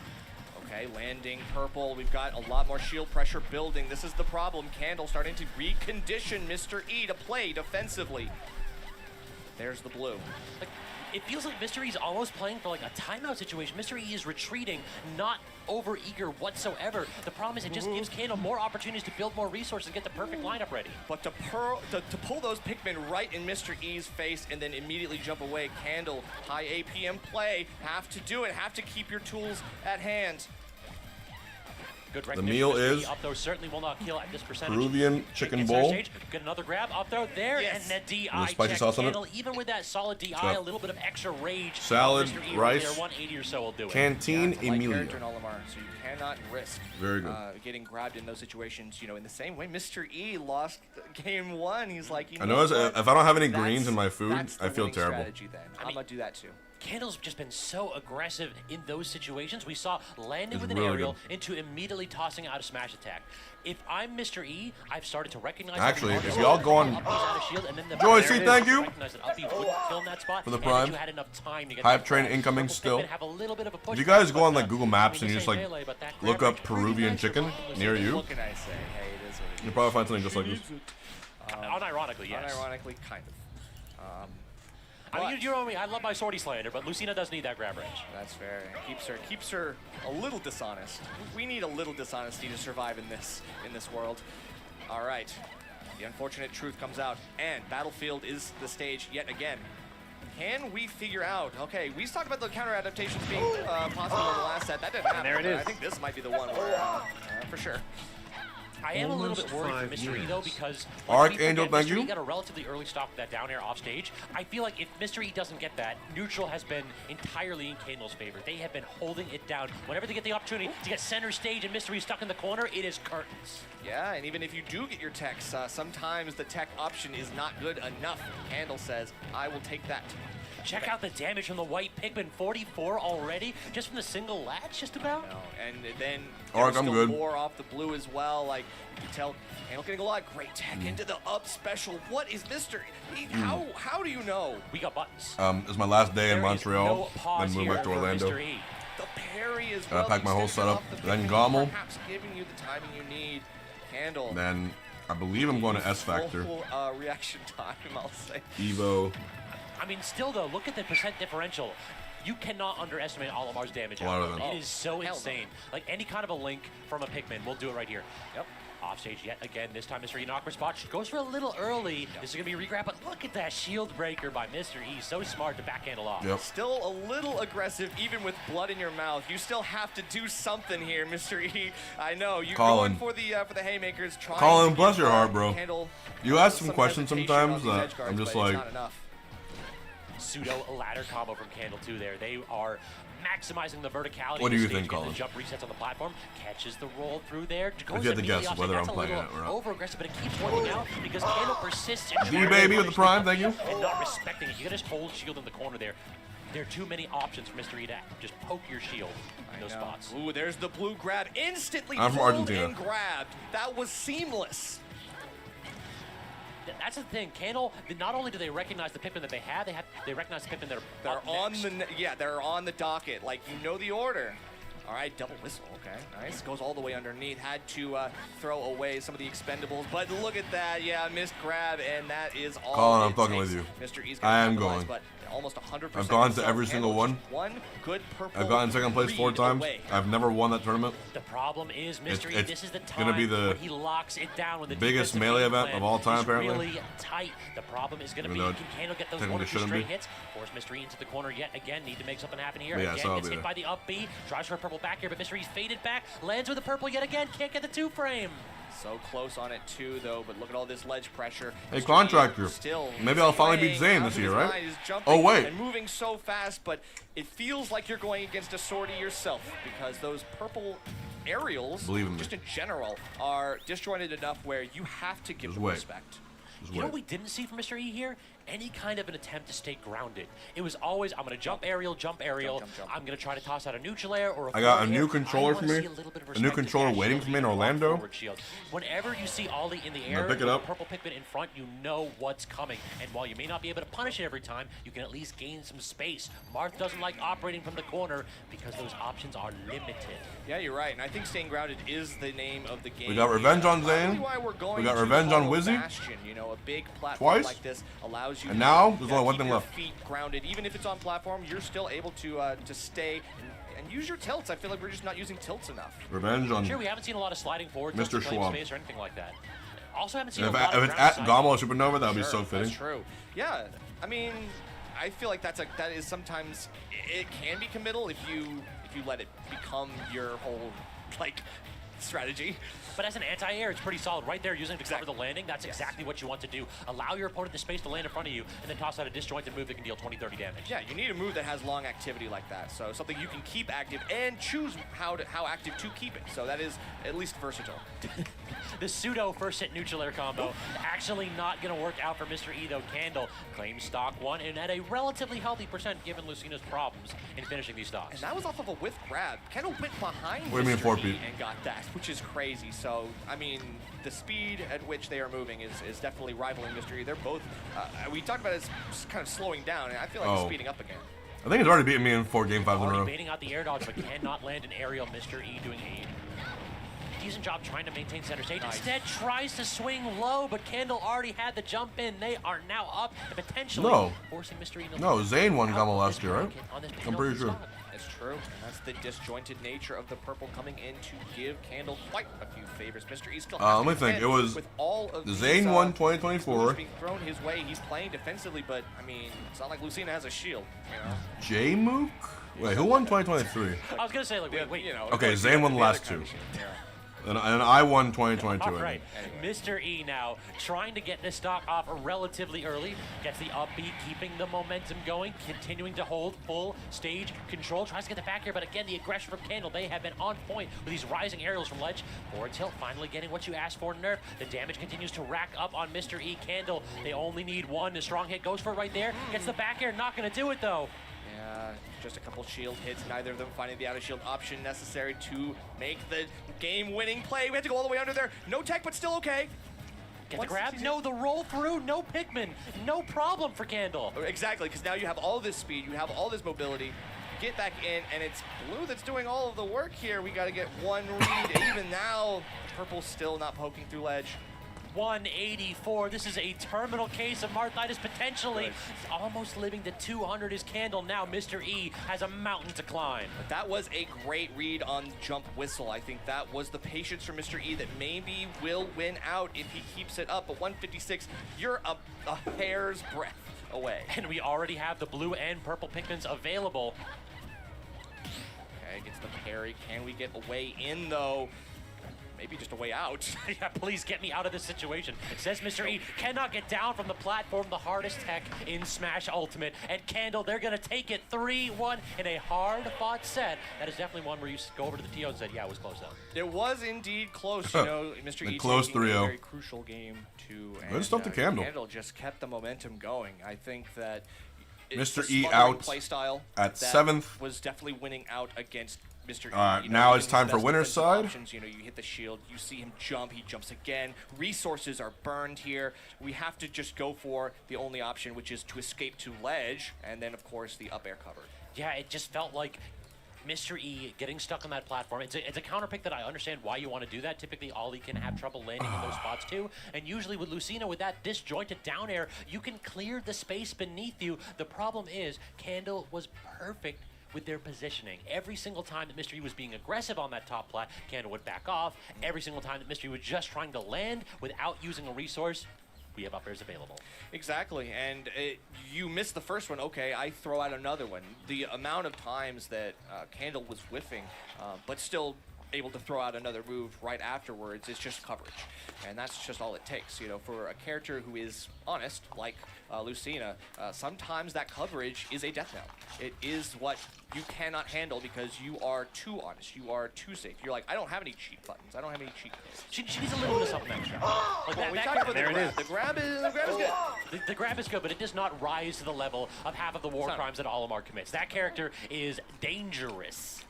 Okay, landing purple. We've got a lot more shield pressure building. This is the problem. Candle starting to recondition Mr. E to play defensively. There's the blue. Like, it feels like Mr. E's almost playing for like a timeout situation. Mr. E is retreating, not over-eager whatsoever. The problem is it just gives Candle more opportunities to build more resources and get the perfect lineup ready. But to pull those Pikmin right in Mr. E's face and then immediately jump away, Candle, high APM play, have to do it, have to keep your tools at hand. Good the meal is up throw certainly will not kill at this percentage. Peruvian chicken bowl. Get another grab up throw there, and the DI spicy sauce on it. Even with that solid DI, a little bit of extra rage. Salad, rice, 180 or so will do it. Canteen Emilia. So you cannot risk Very good. Getting grabbed in those situations. You know, in the same way Mr. E lost game 1. He's like, you I know know what? if I don't have any greens in my food, That's the I feel winning terrible. strategy then. I'm gonna do that too. Candle's just been so aggressive in those situations. We saw landing with an really aerial into immediately tossing out a smash attack. If I'm Mr. E, I've started to recognize. Actually, if y'all going, Joy, see, thank you for the prime. Hype train incoming still. If you guys go on like Google Maps and you just like look up Peruvian chicken near you, What can I say? Hey, it is what it is. you'll probably find something just like this. Unironically, yes. Unironically, kind of. I mean, you know me. I love my sortie slander, but Lucina does need that grab range. That's fair. Keeps her a little dishonest. We need a little dishonesty to survive in this world. All right, the unfortunate truth comes out, and Battlefield is the stage yet again. Can we figure out? Okay, we talked about the counter adaptations being possible in the last set. That didn't happen. There it is. I think this might be the one where, for sure. I am a little bit worried for Mr. E though, because Archangel, thank Mr. E you. got a relatively early stock with that down air off stage. I feel like if Mr. E doesn't get that, neutral has been entirely in Candle's favor. They have been holding it down. Whenever they get the opportunity to get center stage and Mr. E stuck in the corner, it is curtains. Yeah, and even if you do get your techs, sometimes the tech option is not good enough. Candle says, I will take that. Check out the damage from the white Pikmin, 44 already, just from the single latch, just about. No, and then Arc, there's I'm still good. more off the blue as well. Like you can tell, Candle getting a lot of great tech into the up special. What is Mr. E? How do you know? We got buttons. It's my last day in There is Montreal, no pause then move back to here for Orlando. Mr. E. The parry as Gotta well. pack my whole extended setup, off the then Pikmin, Gommel. Perhaps giving you the timing you need. Candle. Then I believe I'm going to S Factor. Full, reaction time, I'll say. Evo. I mean, still though, look at the percent differential. You cannot underestimate Olimar's damage. A lot of them. It is so Hell insane. Like any kind of a link from a Pikmin, we'll do it right here. Yep. Offstage yet again. This time, Mr. E awkward spot. Goes for a little early. This is gonna be a regrab, but look at that shield breaker by Mr. E. So smart to backhandle off. Yep. Still a little aggressive, even with blood in your mouth. You still have to do something here, Mr. E. I know you Colin. going for the haymakers. Trying Colin, to bless give, your heart, bro. handle You ask some some questions hesitation sometimes on these that edge guards, I'm just but it's like, not enough. Pseudo ladder combo from Candle 2 there. They are maximizing the verticality. What do of you the think, stage, Colin? The jump resets on the platform, catches the roll through there. If you had to guess Goes whether immediately I'm playing offside. it or That's not. a little over-aggressive, but it keeps working out because Candle persists in D-Baby with the prime, thank you. and not respecting it. You can just hold shield in the corner there. There are too many options for Mr. E to just poke your shield in those spots. Ooh, there's the blue grab. Instantly I'm from pulled Argentina. and grabbed. That was seamless. That's the thing. Candle, not only do they recognize the Pikmin that they have, they recognize the Pikmin that are on they're on the docket. Like, you know the order. All right, double whistle. Okay, nice. Goes all the way underneath. Had to throw away some of the expendables, but look at that. Yeah, missed grab, and that is all. Colin, I'm it fucking takes. with you. Mr. E's I am capitalize, going. But almost 100%. I've gone to himself. every single one. One good purple. I've gotten second place 4 read times. away. I've never won that tournament. The problem is, Mr. E, It's this is the time gonna be the where he locks it down when the biggest defensive melee game event plan of all time, is apparently. really tight. The problem is going to Even be, though can Candle get those technically 1 or 2 shouldn't straight be. hits? Force Mr. E into the corner yet again. Need to make something happen here. But yeah, Again, so I'll gets be hit there. by the up B. Tries for a purple back here, but Mr. E's faded back. Lands with the purple yet again. Can't get the 2-frame. So close on it too, though. But look at all this ledge pressure. Hey, Mr. E Contractor. Still Maybe I'll finally beat playing Zane out this of year, his right? mind. He's jumping Oh, wait. and moving so fast, but it feels like you're going against a sortie yourself because those purple aerials, Believe in me. just in general, are disjointed enough where you have to give Just them wait. respect. Just You know wait. what we didn't see from Mr. E here? Any kind of an attempt to stay grounded. It was always, I'm going to jump aerial. Jump. I'm going to try to toss out a neutral air or a I got a forward new air. controller I for wanna me. see a little bit of A new respect to controller dash waiting shield for me in and Orlando. forward shield. Whenever you see Ollie in the I'm gonna air, pick it with up. a purple Pikmin in front, you know what's coming. And while you may not be able to punish it every time, you can at least gain some space. Marth doesn't like operating from the corner because those options are limited. Yeah, you're right, and I think staying grounded is the name of the game. We got revenge on Probably Zane. why we're going We got to revenge on Hollow Wizzy. Bastion. You know, a big platform Twice. like this allows allows you And now, to there's only one keep thing your left. feet grounded. Even if it's on platform, you're still able to stay and use your tilts. I feel like we're just not using tilts enough. Revenge on Sure, we haven't seen a lot of sliding forward, Mr. Schwab. space or anything like that. Also haven't seen If, a lot if of it's ground at side. Gama or Supernova, that would be Sure, so fitting. That's true. Yeah, I mean, I feel like that is sometimes it can be committal if you let it become your whole like strategy. But as an anti-air, it's pretty solid. Right there, using it to cover the landing, that's exactly what you want to do. Allow your opponent the space to land in front of you, and then toss out a disjointed move that can deal 20-30 damage. Yeah, you need a move that has long activity like that. So something you can keep active and choose how active to keep it. So that is at least versatile. The pseudo first hit neutral air combo actually not going to work out for Mr. E though. Candle claims stock 1 and at a relatively healthy percent given Lucina's problems in finishing these stocks. And that was off of a whiff grab. Kendall went behind What do you mean, Mr. 4 E feet? and got that, which is crazy. So, I mean, the speed at which they are moving is definitely rivaling Mr. E. They're both, we talked about it as kind of slowing down, and I feel like he's speeding up again. I think he's already beaten me in 4 game 5s in a Already row. baiting out the air dodge, but cannot land an aerial. Mr. E doing a decent job trying to maintain center stage. Nice. Instead, tries to swing low, but Kendall already had the jump in. They are now up and potentially forcing Mr. E to No, Zane won Gama last year, right? I'm pretty sure. It's true, and that's the disjointed nature of the purple coming in to give Candle quite a few favors. Mr. E still Let me think. It was with all of Zane won 2024. being thrown his way. He's playing defensively, but I mean, it's not like Lucina has a shield, you know. J-Mook? Wait, who won 2023? I was gonna say, like, wait, you know. Okay, Zane won the last 2. And I won 2022. All right, Mr. E now trying to get this stock off relatively early. Gets the upbeat, keeping the momentum going, continuing to hold full stage control. Tries to get the back here, but again, the aggression from Candle. They have been on point with these rising aerials from ledge. Forward tilt, finally getting what you asked for, nerf. The damage continues to rack up on Mr. E. Candle. They only need one. The strong hit goes for it right there. Gets the back air, not going to do it though. Yeah, just a couple shield hits, neither of them finding the out-of-shield option necessary to make the game-winning play. We have to go all the way under there. No tech, but still okay. Get the grab? No, the roll through, no Pikmin. No problem for Candle. Exactly, because now you have all this speed, you have all this mobility. Get back in, and it's blue that's doing all of the work here. We got to get one read. Even now, purple's still not poking through ledge. 184. This is a terminal case of Marthitis potentially. Almost living to 200 is Candle now. Mr. E has a mountain to climb. But that was a great read on jump whistle. I think that was the patience for Mr. E that maybe will win out if he keeps it up. But 156, you're a hair's breadth away. And we already have the blue and purple Pikmins available. Okay, gets the parry. Can we get a way in though? Maybe just a way out. Yeah, please get me out of this situation. Says Mr. E. Cannot get down from the platform, the hardest tech in Smash Ultimate. And Candle, they're going to take it 3-1 in a hard-fought set. That is definitely one where you go over to the TO and said, yeah, it was close though. It was indeed close. You know, Mr. E close taking 3-0. a very crucial game too. Good stuff to Candle. Candle just kept the momentum going. I think that Mr. the E out play style at that 7th. was definitely winning out against Mr. E. Alright, You know, now getting it's time the for best winner's defensive side. Options. You know, you hit the shield, you see him jump, he jumps again. Resources are burned here. We have to just go for the only option, which is to escape to ledge, and then of course the up air cover. Yeah, it just felt like Mr. E getting stuck on that platform. It's a counter pick that I understand why you want to do that. Typically, Ollie can have trouble landing in those spots too. And usually with Lucina, with that disjointed down air, you can clear the space beneath you. The problem is, Candle was perfect with their positioning. Every single time that Mr. E was being aggressive on that top plat, Candle would back off. Every single time that Mr. E was just trying to land without using a resource, we have up airs available. Exactly, and you missed the first one. Okay, I throw out another one. The amount of times that Candle was whiffing, but still able to throw out another move right afterwards is just coverage, and that's just all it takes. You know, for a character who is honest, like Lucina, sometimes that coverage is a death knell. It is what you cannot handle because you are too honest, you are too safe. You're like, I don't have any cheat buttons, I don't have any cheat codes. She needs a little bit of something extra. Like Well, we talked about the grab. The grab is good. The grab is good, but it does not rise to the level of half of the war crimes that Olimar commits. That character is dangerous.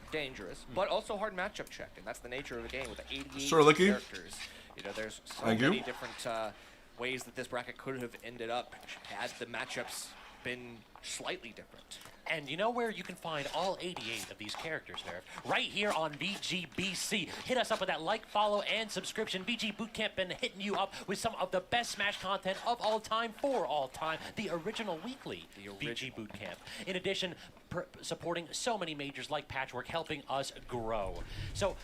But also hard matchup check, and that's the nature of the game with the 88 Sir Licky. characters. You know, there's so many different ways that this bracket could have ended up had the matchups been slightly different. And you know where you can find all 88 of these characters, Nerf? Right here on VGBC. Hit us up with that like, follow, and subscription. VG Bootcamp been hitting you up with some of the best Smash content of all time for all time. The original weekly VG Bootcamp. In addition, supporting so many majors like Patchwork, helping us grow. So,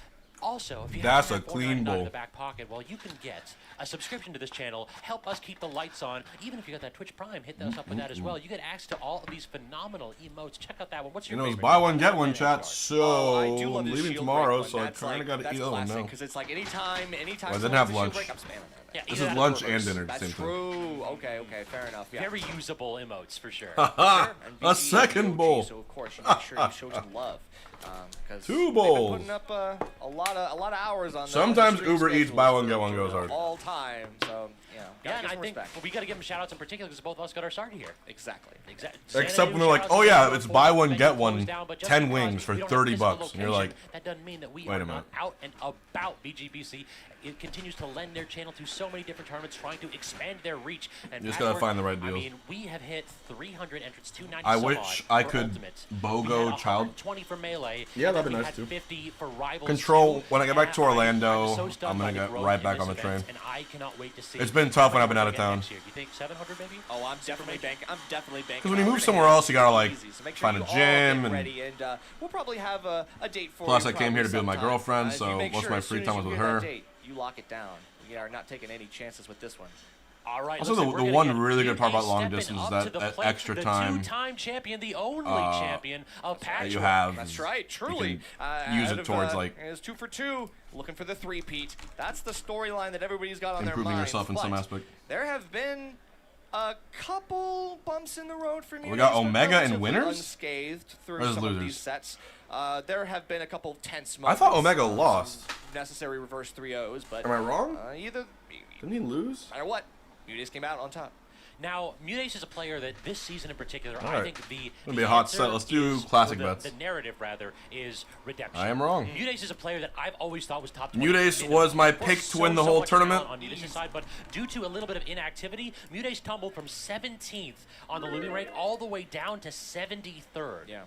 also, if you That's have a clean bowl in the back pocket, well, you can get a subscription to this channel, help us keep the lights on. Even if you got that Twitch Prime, hit us up with that as well. You get access to all of these phenomenal emotes. Check out that one. What's your favorite? It's buy one, get one, chat. So, I do love I'm this leaving shield tomorrow, break so I one. kind of got to That's eat that one classic, now. because it's like anytime Well, I didn't someone have does a shield lunch. break, I'm spamming that. Yeah, This is lunch and dinner at the That's same time. true. Okay, fair enough. Yeah. Very usable emotes for sure. A second bowl. So of course you make sure you show some love. Because Two bowls. putting up a lot of hours on. Sometimes the Uber Eats schedule buy one get one goes hard. all time. So Yeah, and I think we got to give them shout outs in particular because both of us got our start here. Exactly. Except when they're like, oh yeah, it's buy one get one, 10 wings for 30 bucks, and you're like, that doesn't mean that we wait are a minute. not out and about. VGBC it continues to lend their channel to so many different tournaments, trying to expand their reach. And You just gotta find the right I deals. mean, we have hit 300 entrants, 290 I some wish odd I for could Ultimate. BOGO We had child. 20 for Melee. Yeah, and that'd then be nice we had too. 50 for Rivals Control. too. When I get back to And Orlando, I'm so stunned I'm by gonna the get growth right in back this on the event, train. And I cannot wait to see. It's been tough when I've been out of again town. next year. Do you think 700 maybe? Oh, I'm definitely banking. Because when you move somewhere else, you gotta like So make sure find a you all gym get and. ready, and we'll probably have a date for Plus, you I came here to be with my sometime. girlfriend, If you so make most of sure my as free soon time as was you with hear her. that date, you lock it down. We are not taking any chances with this one. All right. Also, listen, the we're gonna one get really good part about long stepping distance is up that to the that plate, extra the time two-time champion, the only champion of that Patchwork. you have. That's is right, you truly. can use Out it of, towards like it's 2 for 2, looking for the three-peat. That's the storyline that everybody's got on their improving minds. yourself in some but aspect. There have been a couple bumps in the road for me. We got Omega and winners? Unscathed Or through is some of these losers? sets. There have been a couple of tense I moments. thought Omega lost. Necessary reverse 3-0s, but Am I wrong? Either. Didn't he lose? No matter what, Mudace came out on top. Now, Mudace is a player that this season in particular, All I right. think the Gonna be a hot answer set. Let's do is- classic or bets. The narrative, rather, is redemption. I am wrong. Mudace is a player that I've always thought was top 20. Mudace minimum. was my There's pick to win the so whole much tournament. talent on Mudace's side, but due to a little bit of inactivity, Mudace tumbled from 17th on the losing rate all the way down to 73rd. Yeah.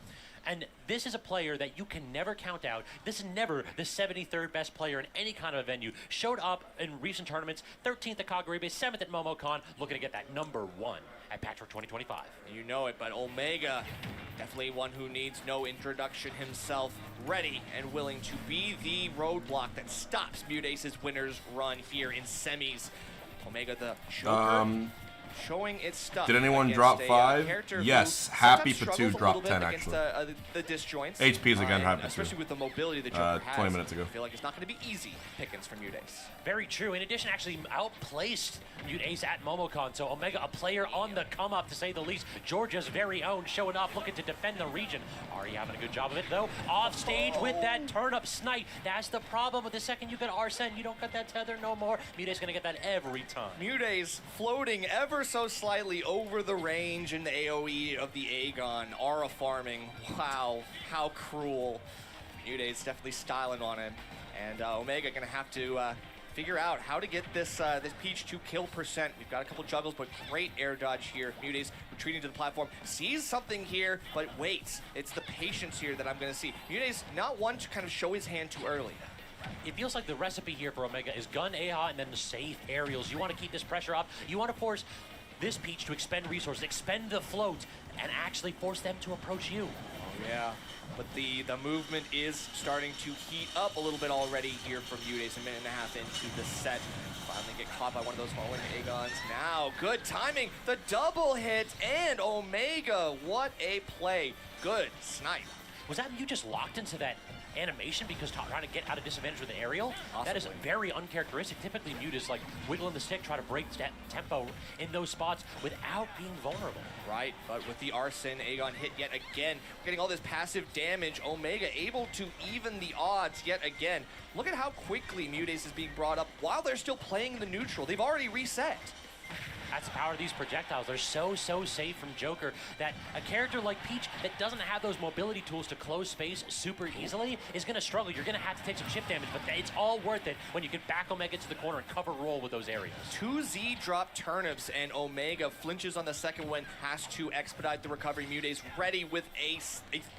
And this is a player that you can never count out. This is never the 73rd best player in any kind of a venue. Showed up in recent tournaments, 13th at Kagurabe, 7th at MomoCon, looking to get that #1 at Patchwork 2025. You know it, but Omega, definitely one who needs no introduction himself, ready and willing to be the roadblock that stops Mudace's winner's run here in semis. Omega the Joker. Showing its stuff. Did anyone against drop a, 5? character Yes, who Happy sometimes Patu struggles a dropped little 10 bit against actually. The disjoints. HP's again, and Happy Patu. especially with the mobility that Joker has. 20 minutes ago. I feel like it's not going to be easy pickings from Mudace. Very true. In addition, actually outplaced Mudace at MomoCon. So Omega, a player on the come up to say the least. Georgia's very own, showing up, looking to defend the region. Already having a good job of it though. Off stage with that turnip snipe. That's the problem with the second you get Arsene, you don't got that tether no more. Mudace gonna get that every time. Mudace floating ever so slightly over the range in the AoE of the Aegon. Aura farming. Wow, how cruel. Mudace definitely styling on him. And Omega gonna have to figure out how to get this this Peach to kill percent. We've got a couple juggles, but great air dodge here. Mudace retreating to the platform, sees something here, but waits. It's the patience here that I'm gonna see. Mudace not one to kind of show his hand too early. It feels like the recipe here for Omega is gun AHA and then the safe aerials. You want to keep this pressure up. You want to force this Peach to expend resources, expend the float, and actually force them to approach you. Yeah, but the movement is starting to heat up a little bit already here from Mudace, a minute and a half into the set. Finally get caught by one of those falling Aegons. Now, good timing, the double hit, and Omega, what a play. Good snipe. Was that you just locked into that animation because trying to get out of disadvantage with an aerial? That is very uncharacteristic. Typically, Mute is like wiggling the stick, try to break that tempo in those spots without being vulnerable. Right, but with the Arsene, Aegon hit yet again. We're getting all this passive damage. Omega able to even the odds yet again. Look at how quickly Mudace is being brought up while they're still playing in the neutral. They've already reset. That's the power of these projectiles. They're so safe from Joker that a character like Peach that doesn't have those mobility tools to close space super easily is going to struggle. You're going to have to take some chip damage, but it's all worth it when you can back Omega to the corner and cover roll with those areas. 2 Z drop turnips, and Omega flinches on the second one, has to expedite the recovery. Mutate's ready with a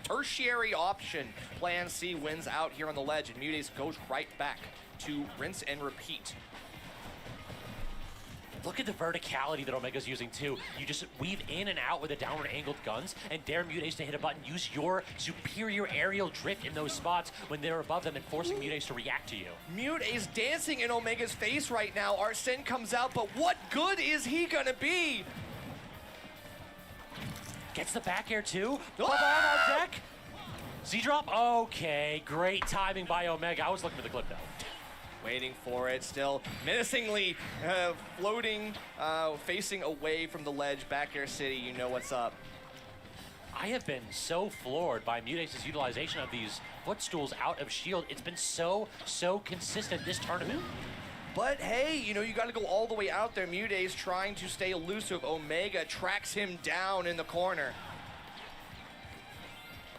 tertiary option. Plan C wins out here on the ledge, and Mutate's goes right back to rinse and repeat. Look at the verticality that Omega's using too. You just weave in and out with the downward angled guns and dare Mutates to hit a button. Use your superior aerial drift in those spots when they're above them and forcing Mutates to react to you. Mutate's dancing in Omega's face right now. Arsene comes out, but what good is he gonna be? Gets the back air too. Bubba on our deck. Z-drop, okay. Great timing by Omega. I was looking for the clip though. Waiting for it, still menacingly floating, facing away from the ledge. Back air city, you know what's up. I have been so floored by Mutates' utilization of these footstools out of shield. It's been so consistent this tournament. But hey, you know, you gotta go all the way out there. Mutates trying to stay elusive. Omega tracks him down in the corner.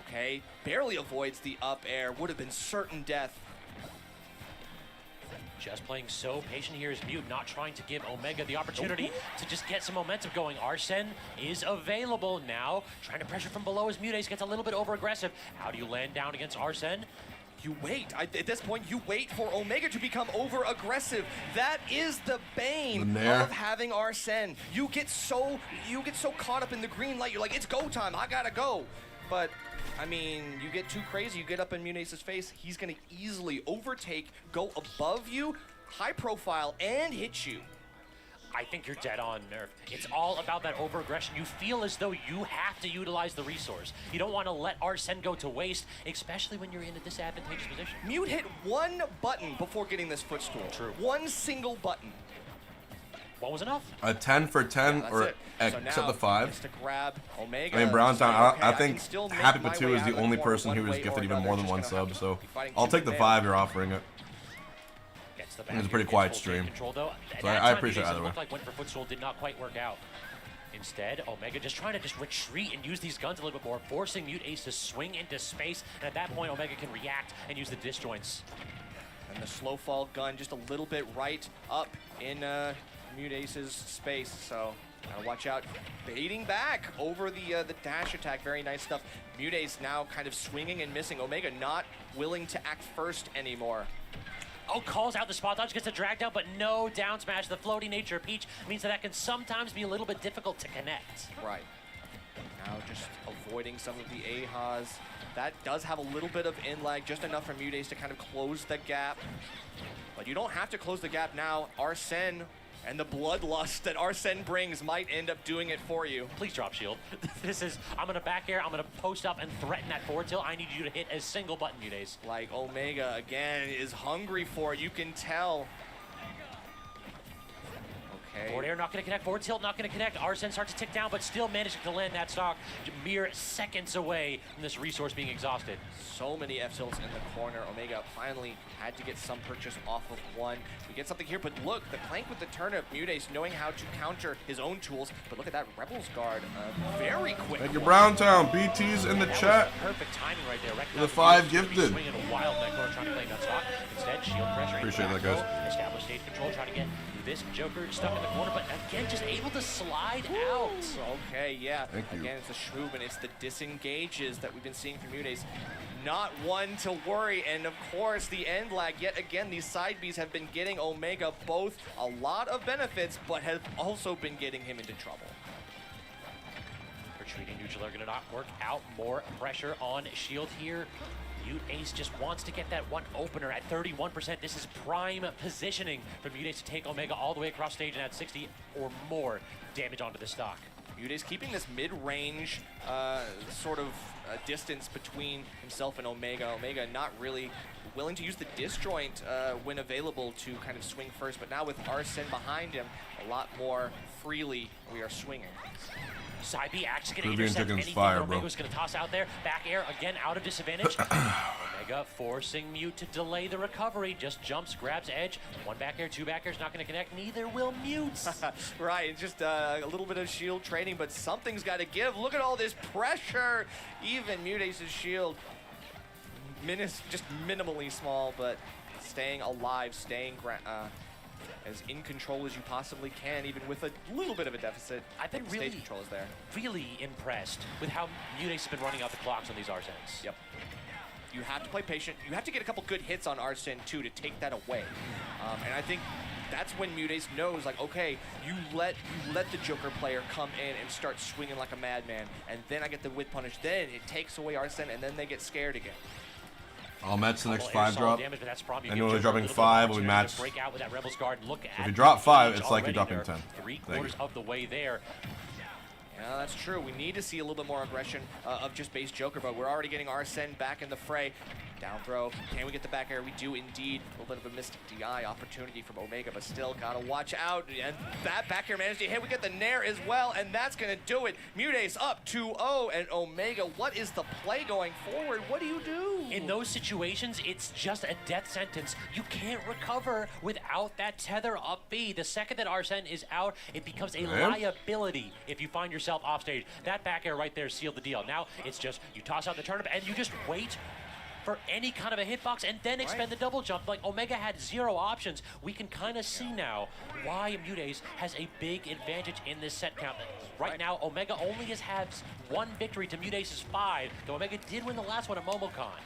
Okay, barely avoids the up air. Would have been certain death. Just playing so patient here is Mute, not trying to give Omega the opportunity to just get some momentum going. Arsene is available now, trying to pressure from below as Mutates gets a little bit over-aggressive. How do you land down against Arsene? You wait. At this point, you wait for Omega to become over-aggressive. That is the bane of having Arsene. You get so caught up in the green light. You're like, it's go time. I gotta go. But I mean, you get too crazy, you get up in Mutates' face, he's gonna easily overtake, go above you, high profile, and hit you. I think you're dead on, Nerf. It's all about that over-aggression. You feel as though you have to utilize the resource. You don't want to let Arsene go to waste, especially when you're in a disadvantageous position. Mute hit one button before getting this footstool. True. One single button. What was enough? A 10 for 10 or except the 5. To grab Omega. I mean, Brownstown, okay, I think Happy Patu is the only person who is gifted even more than 1 sub, so I'll take the 5 you're offering it. It was a pretty quiet stream. Control, though. So I appreciate either way. Looked like went for footstool, did not quite work out. Instead, Omega just trying to just retreat and use these guns a little bit more, forcing Mutates to swing into space, and at that point, Omega can react and use the disjoints. And the slow fall gun just a little bit right up in Mutates' space, so gotta watch out. Baiting back over the dash attack, very nice stuff. Mutates now kind of swinging and missing. Omega not willing to act first anymore. Oh, calls out the spot dodge, gets a drag down, but no down smash. The floating nature of Peach means that can sometimes be a little bit difficult to connect. Right. Now just avoiding some of the AHAs. That does have a little bit of in lag, just enough for Mutates to kind of close the gap. But you don't have to close the gap now. Arsene and the bloodlust that Arsene brings might end up doing it for you. Please drop shield. This is, I'm gonna back air, I'm gonna post up and threaten that forward tilt. I need you to hit a single button, Mutates. Like Omega, again, is hungry for it, you can tell. Okay. Forward air not gonna connect, forward tilt not gonna connect. Arsene starts to tick down, but still managing to land that stock mere seconds away from this resource being exhausted. So many F tilts in the corner. Omega finally had to get some purchase off of one. We get something here, but look, the clank with the turnip. Mutates knowing how to counter his own tools, but look at that Rebels guard, very quick. Thank you, Browntown. BT's in the chat. Perfect timing right there. The 5 gifted. Swinging a wild neck corner, trying to play that stock. Instead, shield pressure. Appreciate that, guys. Establish stage control, trying to get this Joker stuck in the corner, but again, just able to slide out. Okay, yeah. Thank you. Again, it's a shmoob, and it's the disengages that we've been seeing from Mutates. Not one to worry, and of course, the end lag. Yet again, these side Bs have been getting Omega both a lot of benefits, but have also been getting him into trouble. Retreating neutral are going to not work out. More pressure on shield here. Mutates just wants to get that one opener at 31%. This is prime positioning for Mutates to take Omega all the way across stage and add 60 or more damage onto the stock. Mutates keeping this mid-range sort of distance between himself and Omega. Omega not really willing to use the disjoint when available to kind of swing first, but now with Arsene behind him, a lot more freely we are swinging. Side B actually going to Peruvian intercept chicken's anything fire, that bro. Omega's going to toss out there. Back air again out of disadvantage. Omega forcing Mute to delay the recovery. Just jumps, grabs edge. One back air, two back airs, not going to connect. Neither will Mute. Right, it's just a little bit of shield training, but something's got to give. Look at all this pressure. Even Mute Ace's shield, just minimally small, but staying alive, staying as in control as you possibly can, even with a little bit of a deficit. I've been stage control is there. Really impressed with how Mute Ace has been running out the clocks on these Arsens. Yep. You have to play patient. You have to get a couple good hits on Arsene too to take that away. And I think that's when Mute Ace knows, like, okay, you let the Joker player come in and start swinging like a madman, and then I get the whip punish. Then it takes away Arsene, and then they get scared again. I'll match the next 5 drop. Damage, but that's problem. Anyone who's dropping 5 will be matched. Break out with that Rebel's Guard. Look If you drop 5, it's like you're already. dropping 10. 3/4 of the way there. Yeah, that's true. We need to see a little bit more aggression of just base Joker, but we're already getting Arsene back in the fray. Down throw. Can we get the back air? We do indeed. A little bit of a missed DI opportunity from Omega, but still gotta watch out. And that back air managed to hit. We get the Nair as well, and that's gonna do it. Mute Ace up 2-0, and Omega, what is the play going forward? What do you do? In those situations, it's just a death sentence. You can't recover without that tether up B. The second that Arsene is out, it becomes a liability if you find yourself off stage. That back air right there sealed the deal. Now it's just you toss out the turnip and you just wait for any kind of a hitbox and then expend the double jump. Like Omega had 0 options. We can kind of see now why Mute Ace has a big advantage in this set count. Right now, Omega only has 1 victory to Mute Ace's 5, though Omega did win the last one at MomoCon.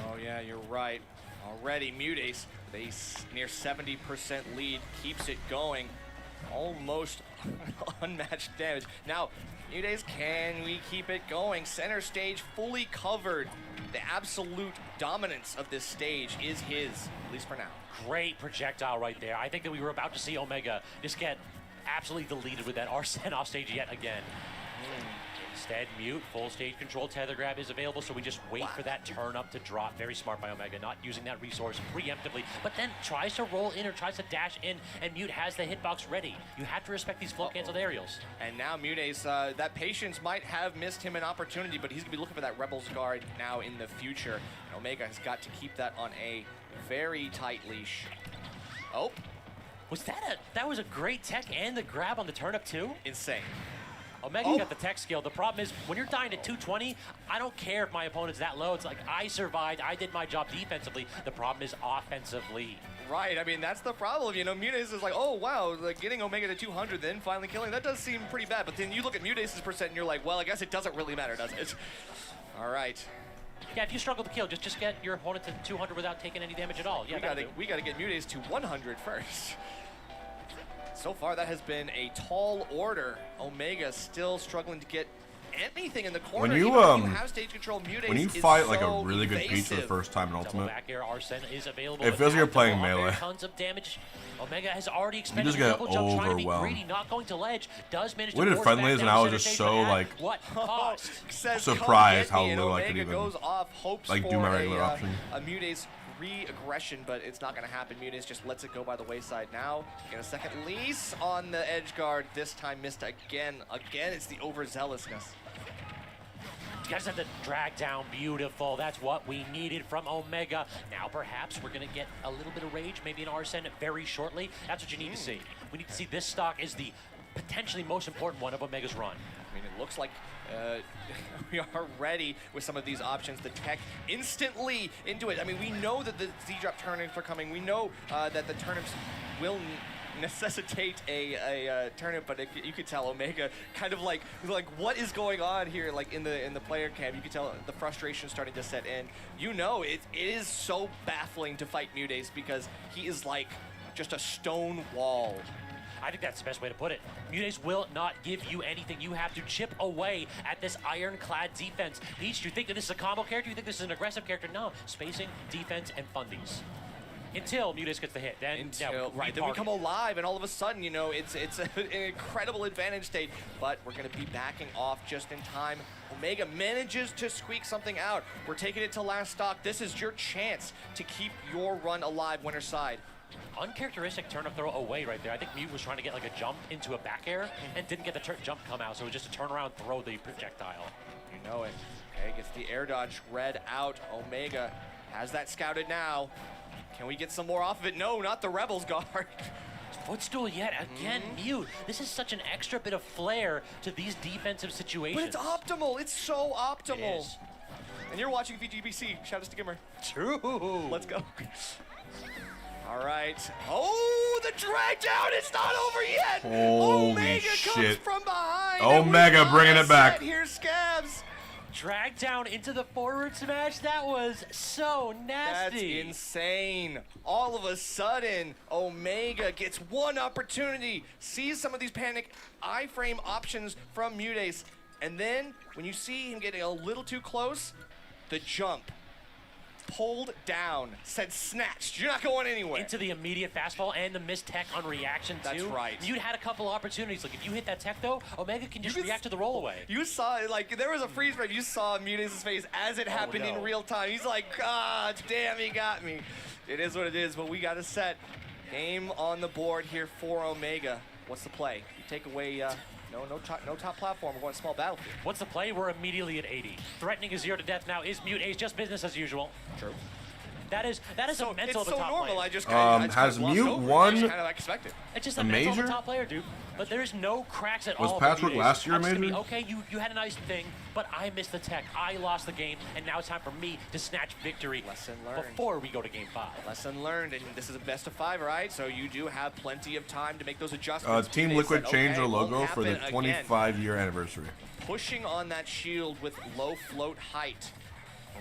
Oh yeah, you're right. Already Mute Ace, they near 70% lead, keeps it going. Almost unmatched damage. Now, Mute Ace, can we keep it going? Center stage fully covered. The absolute dominance of this stage is his, at least for now. Great projectile right there. I think that we were about to see Omega just get absolutely deleted with that Arsene off stage yet again. Instead, Mute, full stage control, tether grab is available, so we just wait for that turn up to drop. Very smart by Omega, not using that resource preemptively, but then tries to roll in or tries to dash in, and Mute has the hitbox ready. You have to respect these float canceled aerials. And now Mute Ace, that patience might have missed him an opportunity, but he's gonna be looking for that Rebel's Guard now in the future. And Omega has got to keep that on a very tight leash. Oh. That was a great tech and the grab on the turnip too? Insane. Omega got the tech skill. The problem is, when you're dying at 220, I don't care if my opponent's that low. It's like, I survived, I did my job defensively. The problem is offensively. Right, I mean, that's the problem. You know, Mute Ace is like, oh, wow, like getting Omega to 200, then finally killing, that does seem pretty bad. But then you look at Mute Ace's percent and you're like, well, I guess it doesn't really matter, does it? All right. Yeah, if you struggle to kill, just get your opponent to 200 without taking any damage at all. Yeah, we gotta get Mute Ace to 100 first. So far, that has been a tall order. Omega still struggling to get anything in the corner. When you have stage control, Mute Ace when you is fight like so a really good evasive. Peach for the first time in Ultimate, back air, Arsene is available, it feels like you're playing melee. Tons of damage. Omega has already expended just get double jump, trying to be overwhelmed. greedy, not going to ledge. Does manage We to did force friendlies back and down I was center just stage, so but at like what cost? surprised how Come get me, little I and could Omega even goes off, hopes like for do my regular a, option. a Mute Ace re-aggression, but it's not going to happen. Mute Ace just lets it go by the wayside now. Get a second lease on the edge guard. This time missed again. Again, it's the overzealousness. You guys have to drag down beautiful. That's what we needed from Omega. Now perhaps we're going to get a little bit of rage, maybe an Arsene very shortly. That's what you need to see. We need to see this stock is the potentially most important one of Omega's run. I mean, it looks like we are ready with some of these options. The tech instantly into it. I mean, we know that the Z-drop turnips are coming. We know that the turnips will necessitate a turnip, but you could tell Omega kind of like what is going on here, like in the player camp. You could tell the frustration starting to set in. You know, it is so baffling to fight Mute Ace because he is like just a stone wall. I think that's the best way to put it. Mute Ace will not give you anything. You have to chip away at this ironclad defense. Peach, do you think that this is a combo character? Do you think this is an aggressive character? No. Spacing, defense, and fundies. Until Mute Ace gets the hit. Then, then we come alive, and all of a sudden, you know, it's an incredible advantage state. But we're going to be backing off just in time. Omega manages to squeak something out. We're taking it to last stock. This is your chance to keep your run alive, winner side. Uncharacteristic turnip throw away right there. I think Mute was trying to get like a jump into a back air and didn't get the jump come out, so it was just a turnaround throw the projectile. You know it. Okay, gets the air dodge read out. Omega has that scouted now. Can we get some more off of it? No, not the Rebels guard. Footstool yet again, Mute. This is such an extra bit of flair to these defensive situations. But it's optimal. It's so optimal. It is. And you're watching VGBC. Shout out to Gimmer. True. Let's go. All right. Oh, the drag down. It's not over yet. Holy Omega shit. comes from behind. Omega bringing it back. Here's Scabs. Drag down into the forward smash. That was so nasty. That's insane. All of a sudden, Omega gets one opportunity, sees some of these panic iframe options from Mutace, and then when you see him getting a little too close, the jump. Pulled down, said snatched. You're not going anywhere. Into the immediate fastball and the missed tech on reaction, too. That's right. You'd had a couple opportunities. Like, if you hit that tech, though, Omega can just react to the roll away. You saw it, like, there was a freeze frame. You saw Mutace's face as it happened in real time. He's like, ah, damn, he got me. It is what it is, but we got a set. Game on the board here for Omega. What's the play? You take away, no top platform. We're going small battlefield. What's the play? We're immediately at 80. Threatening a 0 to death now is Mute Ace, just business as usual. True. That is so, a mental it's of a so top normal. player. Has Mute won kind of expected. It's just a a mental major? of a top player, dude. But there's no cracks at all. Was Patchwork last year a I'm just gonna major? be, okay, you had a nice thing, but I missed the tech. I lost the game, and now it's time for me to snatch victory. Lesson learned. Before we go to game 5. Lesson learned, and this is a best of 5, right? So you do have plenty of time to make those adjustments. Team They Liquid said, changed okay, their logo won't for the happen again. 25-year anniversary. Pushing on that shield with low float height.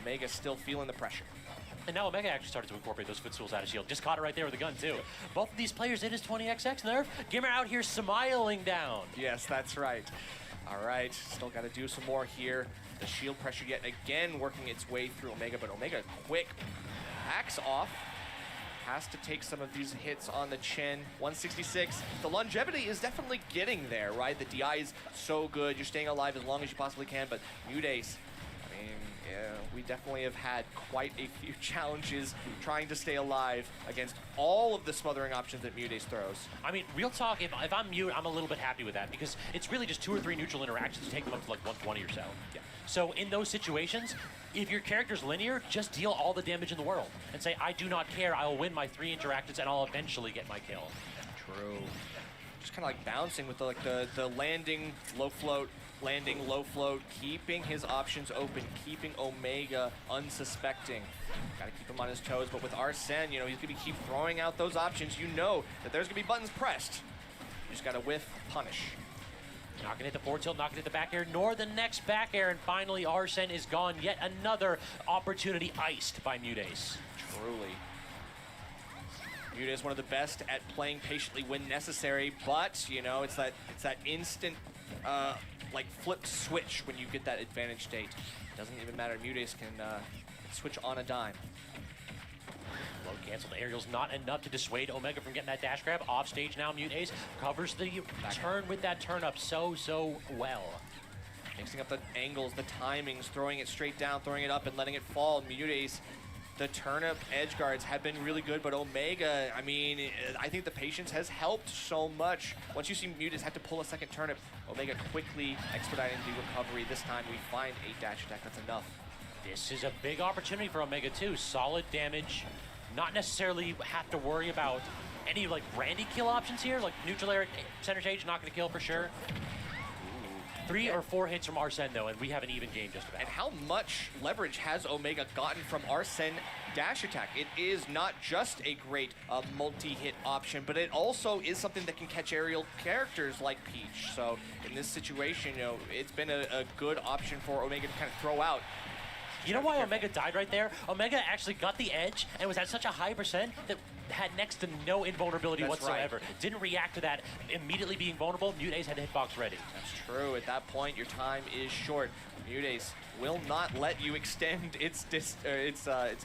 Omega still feeling the pressure. And now Omega actually started to incorporate those footstools out of shield. Just caught it right there with a gun, too. Both of these players in his 20XX nerf. Gimmer out here smiling down. Yes, that's right. All right, still got to do some more here. The shield pressure yet again working its way through Omega, but Omega quick hacks off. Has to take some of these hits on the chin. 166. The longevity is definitely getting there, right? The DI is so good. You're staying alive as long as you possibly can, but Mutace, I mean, yeah, we definitely have had quite a few challenges trying to stay alive against all of the smothering options that Mutace throws. I mean, real talk, if I'm Mute, I'm a little bit happy with that because it's really just 2 or 3 neutral interactions to take them up to like 120 or so. Yeah. So in those situations, if your character's linear, just deal all the damage in the world and say, I do not care, I will win my 3 interactions and I'll eventually get my kill. True. Just kind of like bouncing with the landing, low float, landing, low float, keeping his options open, keeping Omega unsuspecting. Got to keep him on his toes, but with Arsene, you know, he's going to keep throwing out those options. You know that there's going to be buttons pressed. You just got to whiff, punish. Not gonna hit the forward tilt, not gonna hit the back air, nor the next back air, and finally Arsene is gone. Yet another opportunity iced by Mutace. Truly. Mutace one of the best at playing patiently when necessary, but you know, it's that instant like flipped switch when you get that advantage state. Doesn't even matter. Mutace can switch on a dime. Low canceled aerial's not enough to dissuade Omega from getting that dash grab. Off stage now, Mutace covers the turn with that turn up so well. Mixing up the angles, the timings, throwing it straight down, throwing it up and letting it fall. Mutace, the turnip edge guards have been really good, but Omega, I mean, I think the patience has helped so much. Once you see Mutace have to pull a second turnip, Omega quickly expediting the recovery. This time we find a dash attack, that's enough. This is a big opportunity for Omega too. Solid damage. Not necessarily have to worry about any like Randy kill options here. Like neutral air center stage, not gonna kill for sure. Ooh. 3 or 4 hits from Arsene though, and we have an even game just about. And how much leverage has Omega gotten from Arsene dash attack? It is not just a great multi-hit option, but it also is something that can catch aerial characters like Peach. So in this situation, you know, it's been a good option for Omega to kind of throw out. You know why Omega died right there? Omega actually got the edge and was at such a high percent that had next to no invulnerability whatsoever. Right. Didn't react to that immediately being vulnerable. Mutace had the hitbox ready. That's true. At that point, your time is short. Mutace will not let you extend its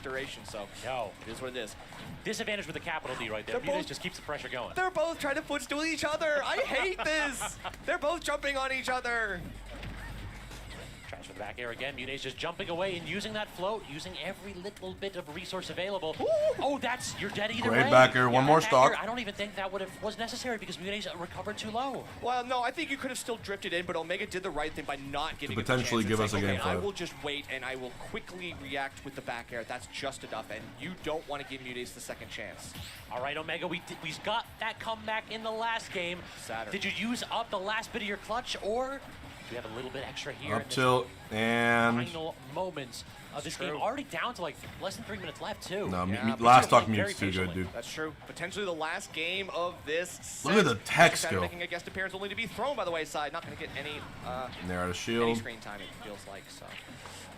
duration. So no, it is what it is. Disadvantage with the capital D right there. Mutace just keeps the pressure going. They're both trying to footstool each other. I hate this. They're both jumping on each other. Tries for Back air again. Mute's just jumping away and using that float, using every little bit of resource available. Ooh. Oh, you're dead either way. Great back air. One more stock. I don't even think that was necessary because Mute's recovered too low. Well, no, I think you could have still drifted in, but Omega did the right thing by not giving to potentially give us a game I will just wait and I will quickly react with the back air. That's just enough, and you don't want to give Mute's the second chance. All right, Omega, we got that comeback in the last game. Saturn. Did you use up the last bit of your clutch, or do you have a little bit extra here? Up tilt and final moments of this game. Already down to like less than 3 minutes left, too. No, last stock Mute's too good, dude. That's true. Potentially the last game of this set. Look at the tech skill. Making a guest appearance only to be thrown by the wayside. Not going to get any they're out of shield. Any screen time, it feels like. So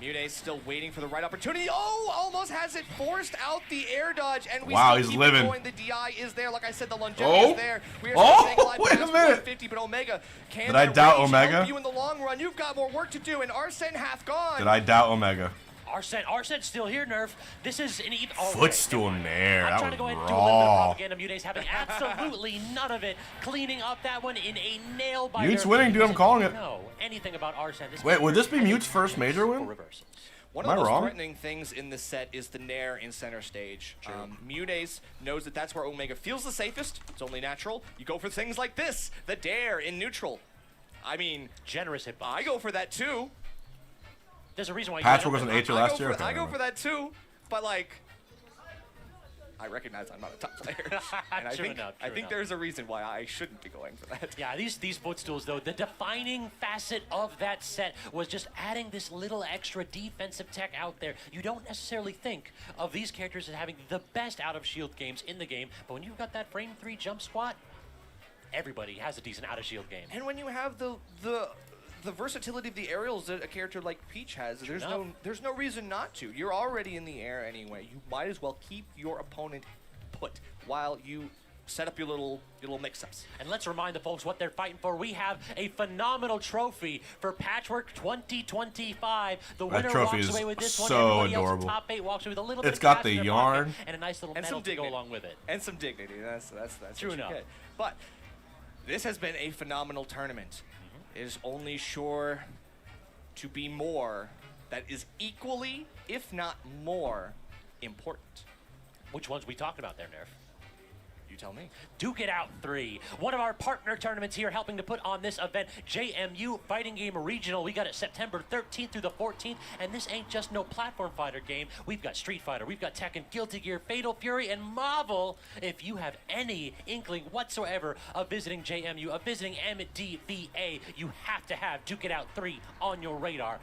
Mute's still waiting for the right opportunity. Oh, almost has it forced out the air dodge, and we still he's keep living. Going. The DI is there. Like I said, the longevity is there. We are wait a minute. 150, but Omega can. Did I doubt Omega? You in the long run. You've got more work to do, and Arsene half gone. Did I doubt Omega? Arsene's still here, Nerf. This is an even. Footstool in there. I'm That trying was to go ahead and raw. do a little bit of propaganda. Mute's having absolutely none of it. Cleaning up that one in a nail biter. Mute's winning, dude. I'm calling it. No, anything about Arsene. Wait, would this be Mute's first major win? One of the most threatening things in this set is the Nair in center stage. Mute's knows that that's where Omega feels the safest. It's only natural. You go for things like this, the Dare in neutral. I mean, generous hitbox. I go for that too. There's a reason why Patchwork was an Aether last year. I go for that too, but like, I recognize I'm not a top player, and I think there's a reason why I shouldn't be going for that. Yeah, these footstools though, the defining facet of that set was just adding this little extra defensive tech out there. You don't necessarily think of these characters as having the best out of shield games in the game, but when you've got that frame 3 jump squat, everybody has a decent out of shield game. And when you have the versatility of the aerials that a character like Peach has, there's no reason not to. You're already in the air anyway. You might as well keep your opponent put while you set up your little mix-ups. And let's remind the folks what they're fighting for. We have a phenomenal trophy for Patchwork 2025. The winner walks away with this one. Everybody else in top 8 walks away with a little bit of got cash the in their yarn pocket and a nice little medal to go along with it. And some dignity. That's true enough. But this has been a phenomenal tournament. It is only sure to be more that is equally, if not more, important. Which ones we talking about there, Nerf? You tell me. Duke It Out 3, one of our partner tournaments here helping to put on this event, JMU Fighting Game Regional. We got it September 13th through the 14th, and this ain't just no platform fighter game. We've got Street Fighter, we've got Tekken, Guilty Gear, Fatal Fury, and Marvel. If you have any inkling whatsoever of visiting JMU, of visiting MDVA, you have to have Duke It Out 3 on your radar.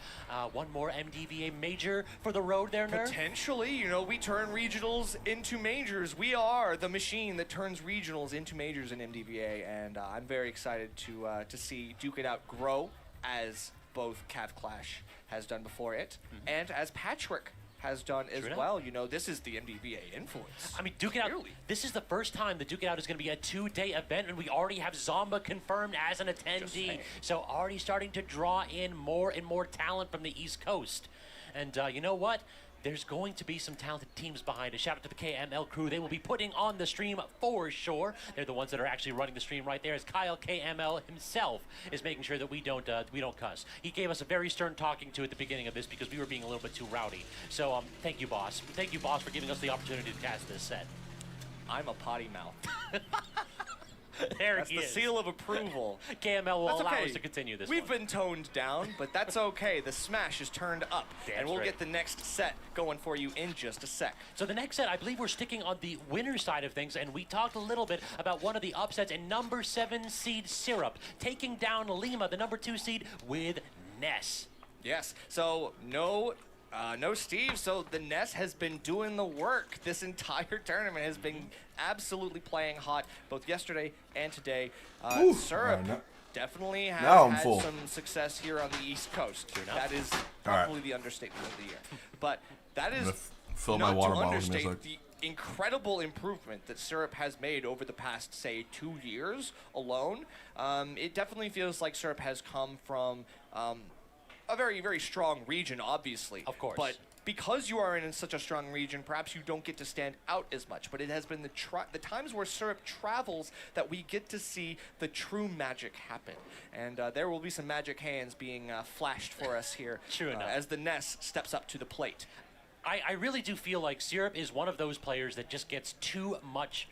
One more MDVA major for the road there, Nerf? Potentially, you know, we turn regionals into majors. We are the machine that turns regionals into majors in MDVA, and I'm very excited to see Duke It Out grow, as both Cav Clash has done before it, and as Patchwork has done as well. You know, this is the MDVA influence. I mean, Duke It Out, this is the first time that Duke It Out is going to be a 2-day event, and we already have Zomba confirmed as an attendee. So already starting to draw in more and more talent from the East Coast. And you know what? There's going to be some talented teams behind it. Shout out to the KML crew. They will be putting on the stream for sure. They're the ones that are actually running the stream right there, as Kyle KML himself is making sure that we don't cuss. He gave us a very stern talking to at the beginning of this because we were being a little bit too rowdy. So thank you, boss. Thank you, boss, for giving us the opportunity to cast this set. I'm a potty mouth. That's the seal of approval. KML will allow us to continue this. We've been toned down, but that's okay. The smash is turned up, and we'll get the next set going for you in just a sec. So the next set, I believe we're sticking on the winner side of things, and we talked a little bit about one of the upsets in number 7 seed Syrup, taking down Lima, the number 2 seed, with Ness. Yes, so no Steve, so the Ness has been doing the work. This entire tournament has been absolutely playing hot, both yesterday and today. Syrup definitely has had some success here on the East Coast. That is probably the understatement of the year. But that is not to understate the incredible improvement that Syrup has made over the past, say, 2 years alone. It definitely feels like Syrup has come from a very, very strong region, obviously. Of course. But because you are in such a strong region, perhaps you don't get to stand out as much. But it has been the times where Syrup travels that we get to see the true magic happen. And there will be some magic hands being flashed for us here as the Ness steps up to the plate. I really do feel like Syrup is one of those players that just gets too much,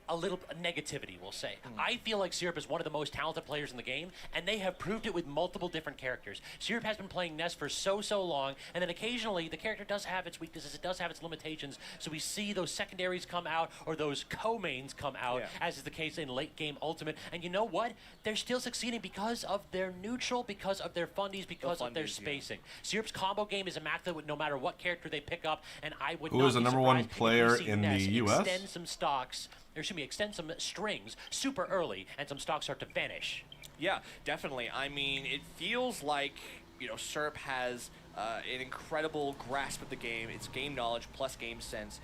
a little negativity, we'll say. I feel like Syrup is one of the most talented players in the game, and they have proved it with multiple different characters. Syrup has been playing Ness for so long, and then occasionally the character does have its weaknesses, it does have its limitations, so we see those secondaries come out, or those co-mains come out, as is the case in late game Ultimate, and you know what? They're still succeeding because of their neutral, because of their fundies, because of their spacing. Syrup's combo game is immaculate no matter what character they pick up, and I would Who is the number one player in the US? Extend some stocks, extend some strings super early, and some stocks start to vanish. Yeah, definitely. I mean, it feels like, you know, Syrup has an incredible grasp of the game, its game knowledge plus game sense.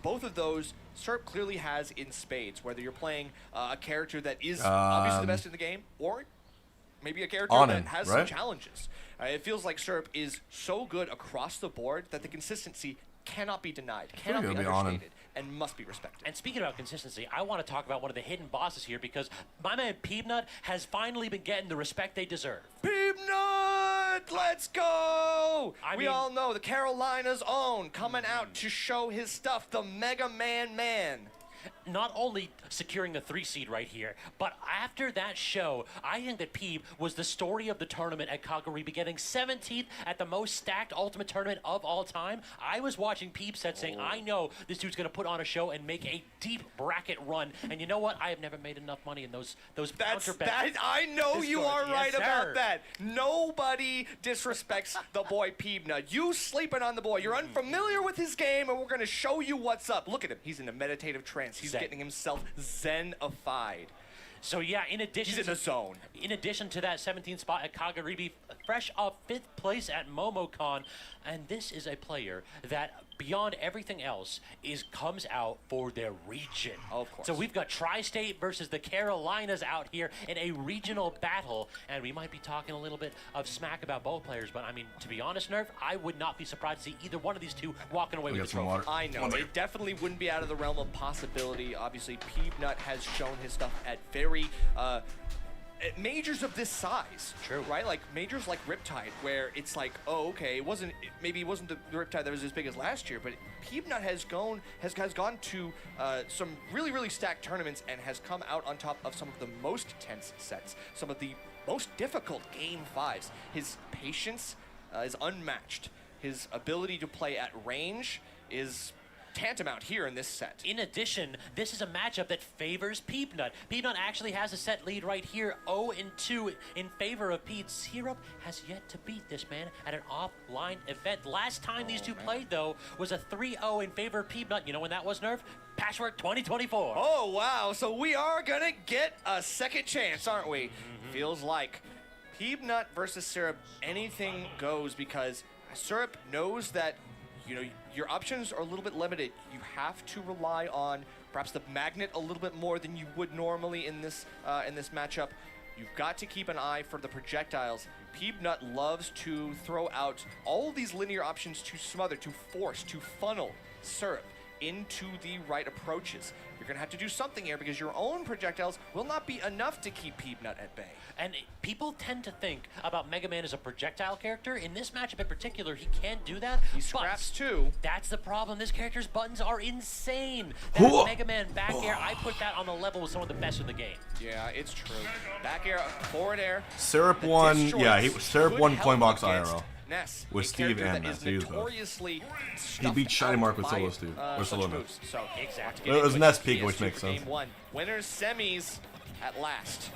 Both of those, Syrup clearly has in spades, whether you're playing a character that is obviously the best in the game, or maybe a character that has some challenges. It feels like Syrup is so good across the board that the consistency cannot be denied, cannot be understated, and must be respected. And speaking about consistency, I want to talk about one of the hidden bosses here, because my man Peabnut has finally been getting the respect they deserve. Peabnut, let's go! We all know the Carolina's own coming out to show his stuff, the Mega Man. Not only securing the 3 seed right here, but after that show, I think that Peeb was the story of the tournament at Kagaribi, getting 17th at the most stacked Ultimate tournament of all time. I was watching Peeb set saying, I know this dude's going to put on a show and make a deep bracket run. And you know what? I have never made enough money in those counter bets. I know you are right about that. Nobody disrespects the boy Peabnut. You sleeping on the boy. You're unfamiliar with his game, and we're going to show you what's up. Look at him. He's in a meditative trance. He's getting himself zen-ified. So yeah, in addition, he's in a zone. In addition to that 17th spot at Kagaribi, fresh off 5th place at MomoCon, and this is a player that, beyond everything else, comes out for their region. Of course. So we've got Tri-State versus the Carolinas out here in a regional battle, and we might be talking a little bit of smack about both players, but I mean, to be honest, Nerf, I would not be surprised to see either one of these two walking away with the trophy. I know, it definitely wouldn't be out of the realm of possibility. Obviously, Peabnut has shown his stuff at very at majors of this size. True. Right? Like majors like Riptide, where it's like, oh, okay, maybe it wasn't the Riptide that was as big as last year, but Peabnut has gone to some really, really stacked tournaments and has come out on top of some of the most tense sets, some of the most difficult game 5s. His patience is unmatched. His ability to play at range is tantamount here in this set. In addition, this is a matchup that favors Peabnut. Peabnut actually has a set lead right here, 0-2 in favor of Pete. Syrup has yet to beat this man at an offline event. Last time these two played, though, was a 3-0 in favor of Peabnut. You know when that was, Nerf? Patchwork 2024. Oh, wow. So we are going to get a second chance, aren't we? Feels like Peabnut versus Syrup, anything goes, because Syrup knows that, you know, your options are a little bit limited. You have to rely on perhaps the magnet a little bit more than you would normally in this matchup. You've got to keep an eye for the projectiles. Peabnut loves to throw out all these linear options to smother, to force, to funnel Syrup into the right approaches. You're going to have to do something here, because your own projectiles will not be enough to keep Peabnut at bay. And people tend to think about Mega Man as a projectile character. In this matchup in particular, he can't do that. He scraps too. That's the problem. This character's buttons are insane. That Mega Man back air, I put that on the level with some of the best in the game. Yeah, it's true. Back air, forward air. Syrup won, Syrup won Coinbox IRL. Ness, with Steve and Ness. He beat Shiny Mark with Solo Steve. Or Solo Ness. So, exactly. It was Ness Pika, which makes sense. Game 1. Winners semis at last.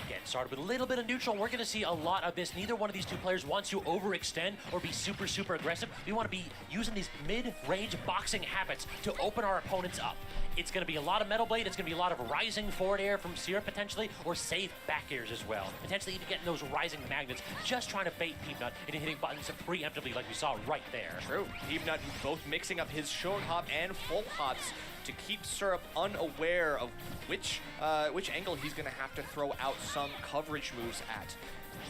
Again, started with a little bit of neutral. We're going to see a lot of this. Neither one of these two players wants to overextend or be super, super aggressive. We want to be using these mid-range boxing habits to open our opponents up. It's going to be a lot of Metal Blade. It's going to be a lot of rising forward air from Syrup potentially, or safe back airs as well. Potentially even getting those rising magnets, just trying to bait Peabnut into hitting buttons preemptively like we saw right there. True. Peabnut both mixing up his short hop and full hops to keep Syrup unaware of which angle he's going to have to throw out some coverage moves at.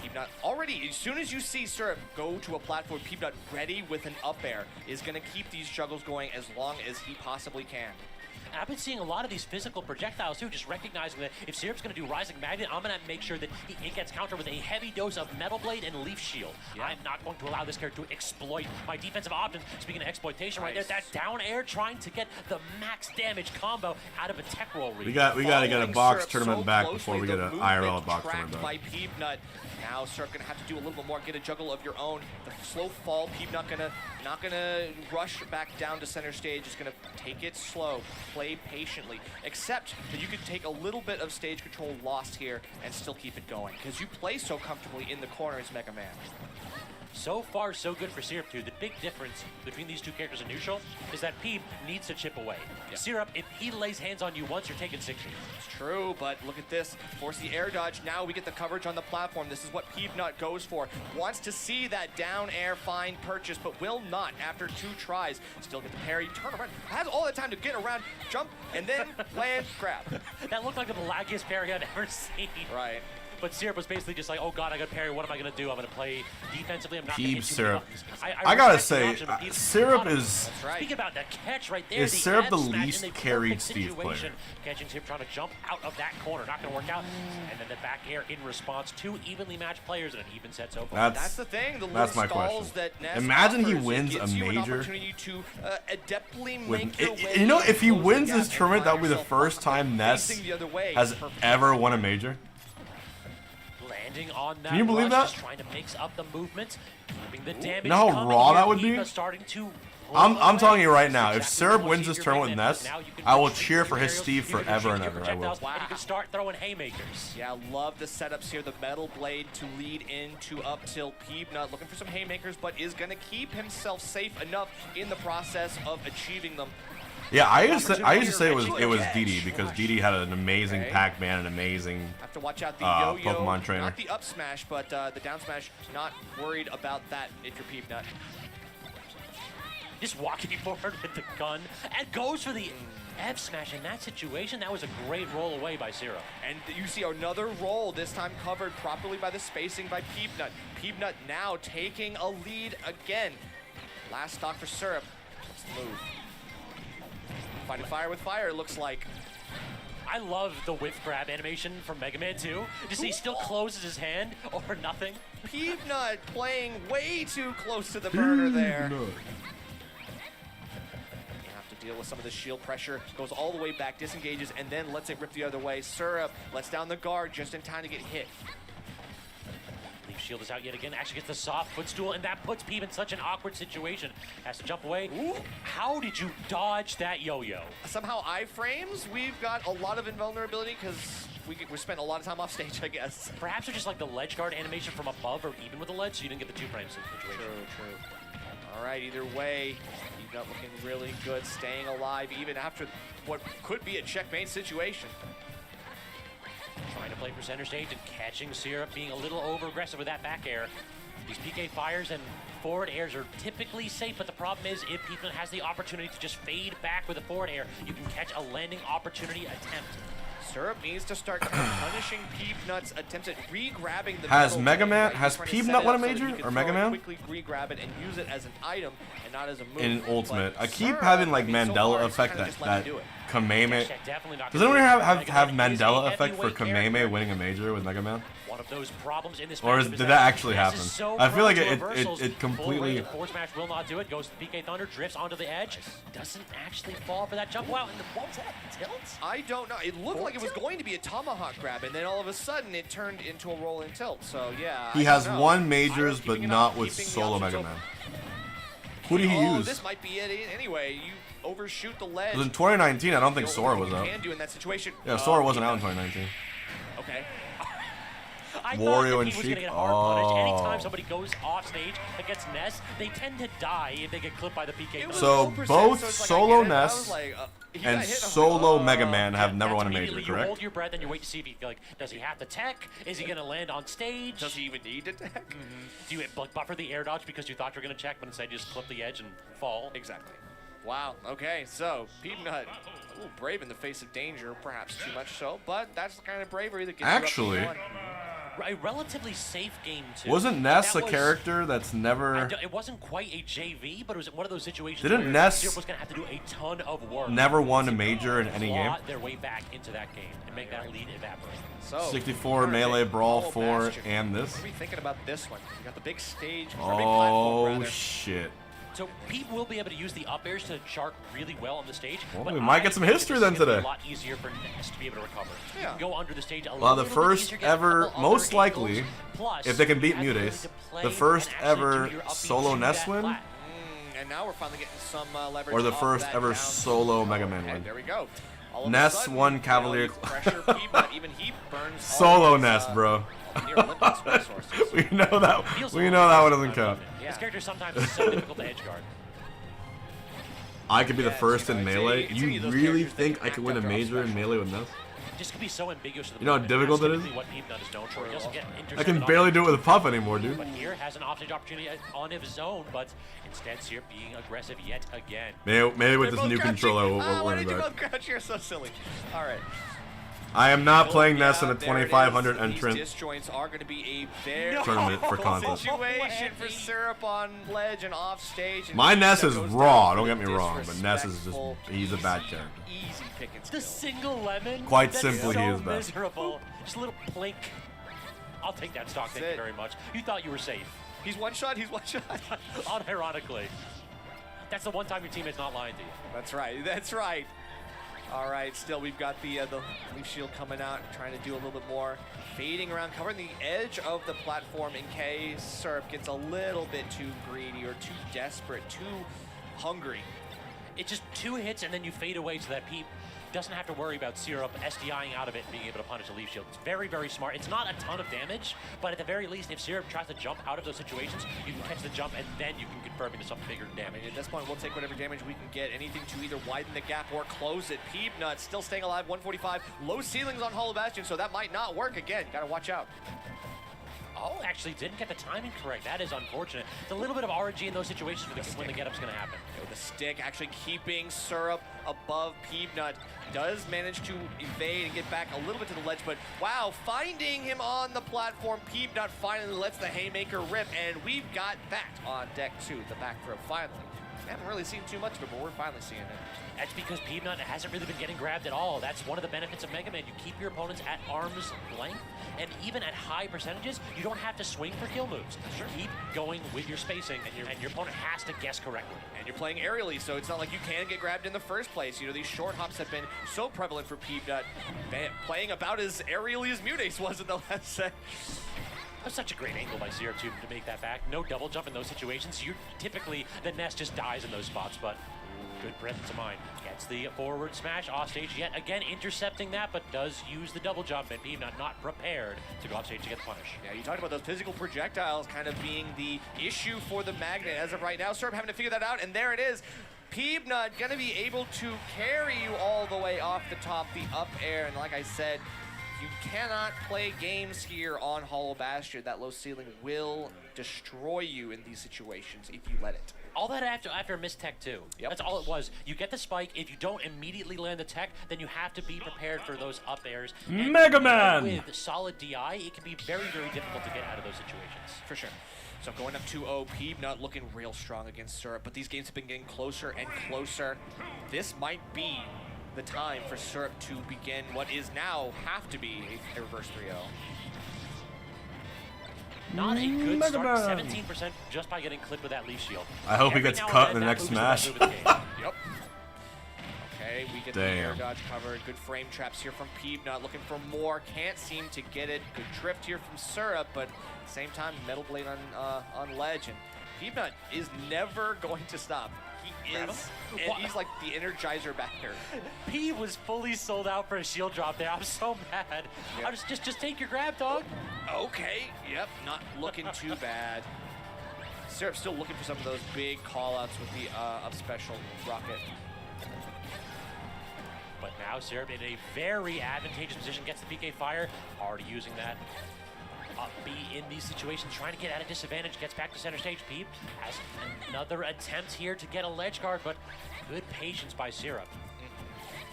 Peabnut already, as soon as you see Syrup go to a platform, Peabnut ready with an up air is going to keep these juggles going as long as he possibly can. And I've been seeing a lot of these physical projectiles too, just recognizing that if Syrup's going to do Rising Magnet, I'm going to make sure that it gets countered with a heavy dose of Metal Blade and Leaf Shield. Yeah. I'm not going to allow this character to exploit my defensive options. Speaking of exploitation right there, that down air trying to get the max damage combo out of a tech roll read. We got to get a box tournament back before we get an IRL box tournament by back. Peabnut. Now Syrup gonna have to do a little bit more, get a juggle of your own. The slow fall, Peabnut not gonna rush back down to center stage, just gonna take it slow, play patiently. Except that you could take a little bit of stage control lost here and still keep it going, because you play so comfortably in the corners, Mega Man. So far, so good for Syrup 2. The big difference between these two characters in neutral is that Peab needs to chip away. Yeah. Syrup, if he lays hands on you once, you're taking 60. It's true, but look at this. Force the air dodge. Now we get the coverage on the platform. This is what Peabnut goes for. Wants to see that down air fine purchase, but will not after 2 tries. Still get the parry, turn around. Has all the time to get around, jump, and then land, grab. That looked like the laggiest parry I've ever seen. Right. But Syrup was basically just like, oh god, I got parry, what am I going to do? I'm going to play defensively, I'm not going to hit Syrup. I gotta say, Syrup is... Speaking about that catch right there, is Syrup the least carried Steve player? Catching Syrup trying to jump out of that corner, not going to work out. And then the back air in response, 2 evenly matched players and an even set so far. That's the thing, the that's my question. Imagine he wins a major. To, adeptly make your way you know, if he wins this tournament, that would be the first time Ness has ever won a major. On that Can you believe that? Just trying to mix up the movement, keeping the damage. You know how raw that would be? I'm telling you right now, if Syrup wins this tournament with Ness, I will cheer for his Steve forever and ever. I will. Wow. And you can start throwing haymakers. Yeah, love the setups here. The Metal Blade to lead into up tilt. Peabnut looking for some haymakers, but is going to keep himself safe enough in the process of achieving them. Yeah, I used to say it was Didi because Didi had an amazing Pac-Man, an amazing have to watch out the yo-yo, Pokemon trainer. Not the up smash, but the down smash. Not worried about that if you're Peabnut. Just walking forward with the gun and goes for the F smash in that situation. That was a great roll away by Syrup. And you see another roll, this time covered properly by the spacing by Peabnut. Peabnut now taking a lead again. Last stock for Syrup. Let's move. Fighting fire with fire, it looks like. I love the whiff grab animation from Mega Man 2. Just he still closes his hand or nothing. Peabnut playing way too close to the burner there. You have to deal with some of the shield pressure. Goes all the way back, disengages, and then lets it rip the other way. Syrup lets down the guard just in time to get hit. Shield is out yet again, actually gets the soft footstool, and that puts Peab in such an awkward situation. Has to jump away. Ooh. How did you dodge that yo-yo? Somehow iframes, we've got a lot of invulnerability because we spent a lot of time off stage, I guess. Perhaps it's just like the ledge guard animation from above or even with the ledge, so you didn't get the 2 frames situation. True. All right, either way, Peabnut looking really good, staying alive even after what could be a checkmate situation. Trying to play for center stage and catching Syrup, being a little over-aggressive with that back air. These PK fires and forward airs are typically safe, but the problem is if Peabnut has the opportunity to just fade back with a forward air, you can catch a landing opportunity attempt. Syrup needs to start punishing Peabnut's attempts at re-grabbing the Has Peabnut won a major or Mega Man? Quickly re-grab it and use it as an item and not as a move. In Ultimate, I keep having like Mandela effect that Kameme. Does anyone have Mandela effect for Kameme winning a major with Mega Man? One of those problems in this or did that actually happen? I feel like it completely. Forward smash will not do it. Goes to PK Thunder, drifts onto the edge, doesn't actually fall for that jump. Wow, and what was that? Tilt? I don't know. It looked like it was going to be a tomahawk grab, and then all of a sudden it turned into a roll and tilt. So yeah. He has won majors, but not with solo Mega Man. Who did he use? This might be it anyway. You overshoot the ledge. It was in 2019. I don't think Sora was out. Can do in that situation. Yeah, Sora wasn't out in 2019. Okay. I Wario thought and he was going to get hard punished. Anytime somebody goes off stage against Ness, they tend to die if they get clipped by the PK. So both solo Ness and solo Mega Man have never won a major, correct? You hold your breath and you wait to see if he does he have to tech? Is he going to land on stage? Does he even need to tech? Do you buffer the air dodge because you thought you were going to check, but instead you just clip the edge and fall? Exactly. Wow, okay, so Peabnut, a little brave in the face of danger, perhaps too much so, but that's the kind of bravery that gets Actually, you up to A relatively safe game, too. wasn't Ness a character that's never... It wasn't quite a JV, but it was one of those situations Didn't where Ness Syrup was going to have to do a ton of work. never won a major in any game? Their way back into that game and make that lead evaporate. So, 64 melee brawl Hollow 4 Bastion. and this. What are we thinking about this one? We got the big stage, or big platform, Oh rather. shit. So Pete will be able to use the up airs to shark really well on the stage. Well, but we might get some history then today. A lot easier for Ness to be able to recover. Yeah. Go under the stage a Well, little the bit first easier, get a ever, couple most other likely, angles. Plus, if they can beat you have the Mutes, ability to play the first and actually ever do your upbeat solo to Ness that win, flat. And now we're finally getting some leverage. or the off first that ever down. solo Mega Man And win. there we go. All of a Ness sudden, won you know, Cavalier. you pressure Peabnut, even he burns all Solo of his, Ness, bro. near limitless resources. We know that. We know that one doesn't count. This character sometimes is so difficult to edgeguard. I could be the first in melee. it's any You of those really characters that think can I could act win a after all major in special. melee with Ness? Just could be so ambiguous to the You know how opponent. difficult That's it is? typically what Peabnut is known for. He doesn't get I intercepted can on barely it. do it with a puff anymore, dude. But here has an offstage opportunity on his own, but instead Syrup being aggressive yet again. Maybe with They're this both new crouching. controller, we'll Why learn did you that. both crouch? You're so silly. All right. I am not playing Ness in a There it is. 2500 These entrant disjoints are going to be a very tournament for contest. situation for Syrup on ledge and off stage. And My Ness is goes raw, down don't for get the me wrong, but Ness is just, disrespectful, he's a bad character. Easy pick and The single lemon. Quite That's simply, so he is bad. miserable. Just a little plink. I'll take that stock. Thank you very much. You thought you were safe. He's one shot. He's one shot. Unironically. That's the one time your teammate's not lying to you. That's right. That's right. All right, still we've got the leaf shield coming out, trying to do a little bit more. Fading around, covering the edge of the platform in case Syrup gets a little bit too greedy or too desperate, too hungry. It's just 2 hits and then you fade away so that Peep doesn't have to worry about Syrup SDIing out of it and being able to punish the leaf shield. It's very, very smart. It's not a ton of damage, but at the very least, if Syrup tries to jump out of those situations, you can catch the jump and then you can convert into some bigger damage. At this point, we'll take whatever damage we can get, anything to either widen the gap or close it. Peabnut still staying alive, 145. Low ceilings on Hollow Bastion, so that might not work again. Gotta watch out. Oh, actually didn't get the timing correct. That is unfortunate. It's a little bit of RNG in those situations when the get-up's going to happen. With the stick actually keeping Syrup above Peabnut. Does manage to evade and get back a little bit to the ledge, but wow, finding him on the platform. Peabnut finally lets the haymaker rip, and we've got that on deck 2, the back throw finally. We haven't really seen too much of it, but we're finally seeing it. That's because Peabnut hasn't really been getting grabbed at all. That's one of the benefits of Mega Man. You keep your opponents at arm's length, and even at high percentages, you don't have to swing for kill moves. You keep going with your spacing, and your opponent has to guess correctly. And you're playing aerially, so it's not like you can get grabbed in the first place. You know, these short hops have been so prevalent for Peabnut, playing about as aerially as Mutace was in the last set. That was such a great angle by Syrup to make that back. No double jump in those situations. Typically, the Ness just dies in those spots, but good presence of mind. Gets the forward smash off stage yet again, intercepting that, but does use the double jump, and Peabnut not prepared to go off stage to get the punish. Yeah, you talked about those physical projectiles kind of being the issue for the magnet as of right now. Syrup having to figure that out, and there it is. Peabnut gonna be able to carry you all the way off the top, the up air, and like I said, you cannot play games here on Hollow Bastion. That low ceiling will destroy you in these situations if you let it. All that after a missed tech too. Yep. That's all it was. You get the spike. If you don't immediately land the tech, then you have to be prepared for those up airs. And Mega Man! With solid DI, it can be very, very difficult to get out of those situations. For sure. So going up 2-0, Peabnut looking real strong against Syrup, but these games have been getting closer and closer. This might be the time for Syrup to begin what is now have to be a reverse 3-0. Not a good Mega start. Man. 17% just by getting clipped with that leaf shield. I hope he Every gets now cut and in the then, next that moves smash. the game. Yep. Okay, we get the air dodge covered. Good frame traps here from Peabnut. Looking for more. Can't seem to get it. Good drift here from Syrup, but at the same time, Metal Blade on ledge. And Peabnut is never going to stop. He is. And he's like the Energizer back there. P was fully sold out for a shield drop there. I'm so mad. Yep. I just take your grab, dog. Okay. Yep. Not looking too bad. Syrup's still looking for some of those big call-outs with the up special rocket. But now Syrup in a very advantageous position, gets the PK fire, already using that. be in these situations, trying to get at a disadvantage, gets back to center stage. Peep has another attempt here to get a ledge guard, but good patience by Syrup.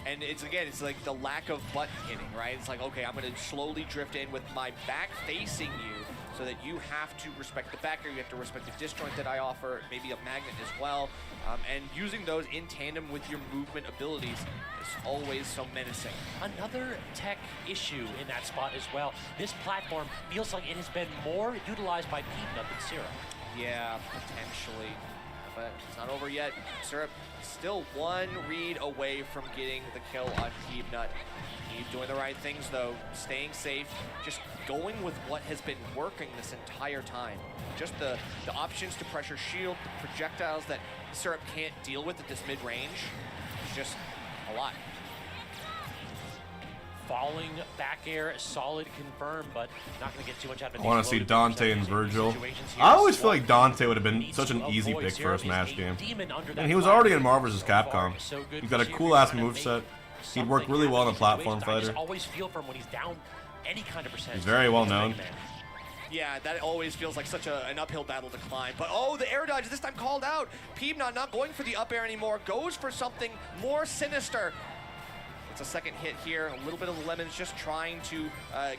And it's like the lack of button hitting, right? It's like, okay, I'm going to slowly drift in with my back facing you so that you have to respect the backer, you have to respect the disjoint that I offer, maybe a magnet as well. And using those in tandem with your movement abilities is always so menacing. Another tech issue in that spot as well. This platform feels like it has been more utilized by Peabnut than Syrup. Yeah, potentially. But it's not over yet. Syrup still one read away from getting the kill on Peabnut. He's doing the right things though, staying safe, just going with what has been working this entire time. Just the options to pressure shield, the projectiles that Syrup can't deal with at this mid-range. It's just a lot. Falling back air, solid confirm, but not going to get too much out of it. I want to see Dante and Virgil. I always feel like Dante would have been such an easy pick for a Smash game. And he was already in Marvel vs. Capcom. He's got a cool-ass moveset. He'd work really well in a platform fighter. Always feel from when he's down any kind of percentage. He's very well known. Yeah, that always feels like such an uphill battle to climb. But oh, the air dodge this time called out. Peabnut not going for the up air anymore, goes for something more sinister. It's a second hit here, a little bit of the lemons just trying to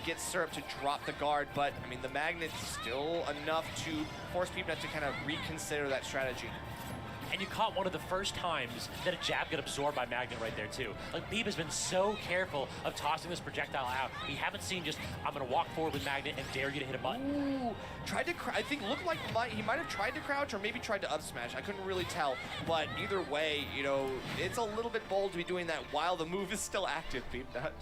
get Syrup to drop the guard, but I mean the magnet's still enough to force Peabnut to kind of reconsider that strategy. And you caught one of the first times that a jab got absorbed by Magnet right there too. Like Peab has been so careful of tossing this projectile out. We haven't seen just, I'm gonna walk forward with Magnet and dare you to hit a button. Ooh, tried to, I think looked like he might have tried to crouch or maybe tried to up smash. I couldn't really tell, but either way, you know, it's a little bit bold to be doing that while the move is still active, Peabnut.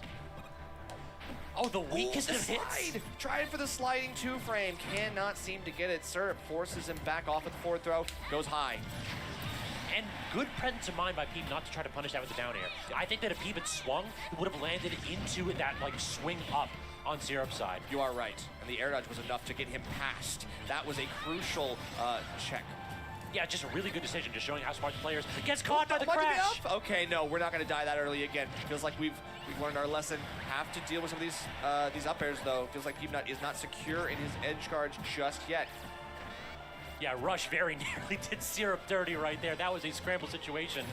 Oh, the weakest of hits. Tried for the sliding two frame, cannot seem to get it. Syrup forces him back off at the forward throw, goes high. And good presence of mind by Peab not to try to punish that with the down air. I think that if Peab had swung, it would have landed into that like swing up on Syrup's side. You are right, and the air dodge was enough to get him past. That was a crucial check. Yeah, just a really good decision, just showing how smart the players. Gets caught by the crash. Okay, no, we're not going to die that early again. Feels like we've learned our lesson. Have to deal with some of these up airs though. Feels like Peabnut is not secure in his edge guards just yet. Yeah, Rush very nearly did Syrup dirty right there. That was a scramble situation.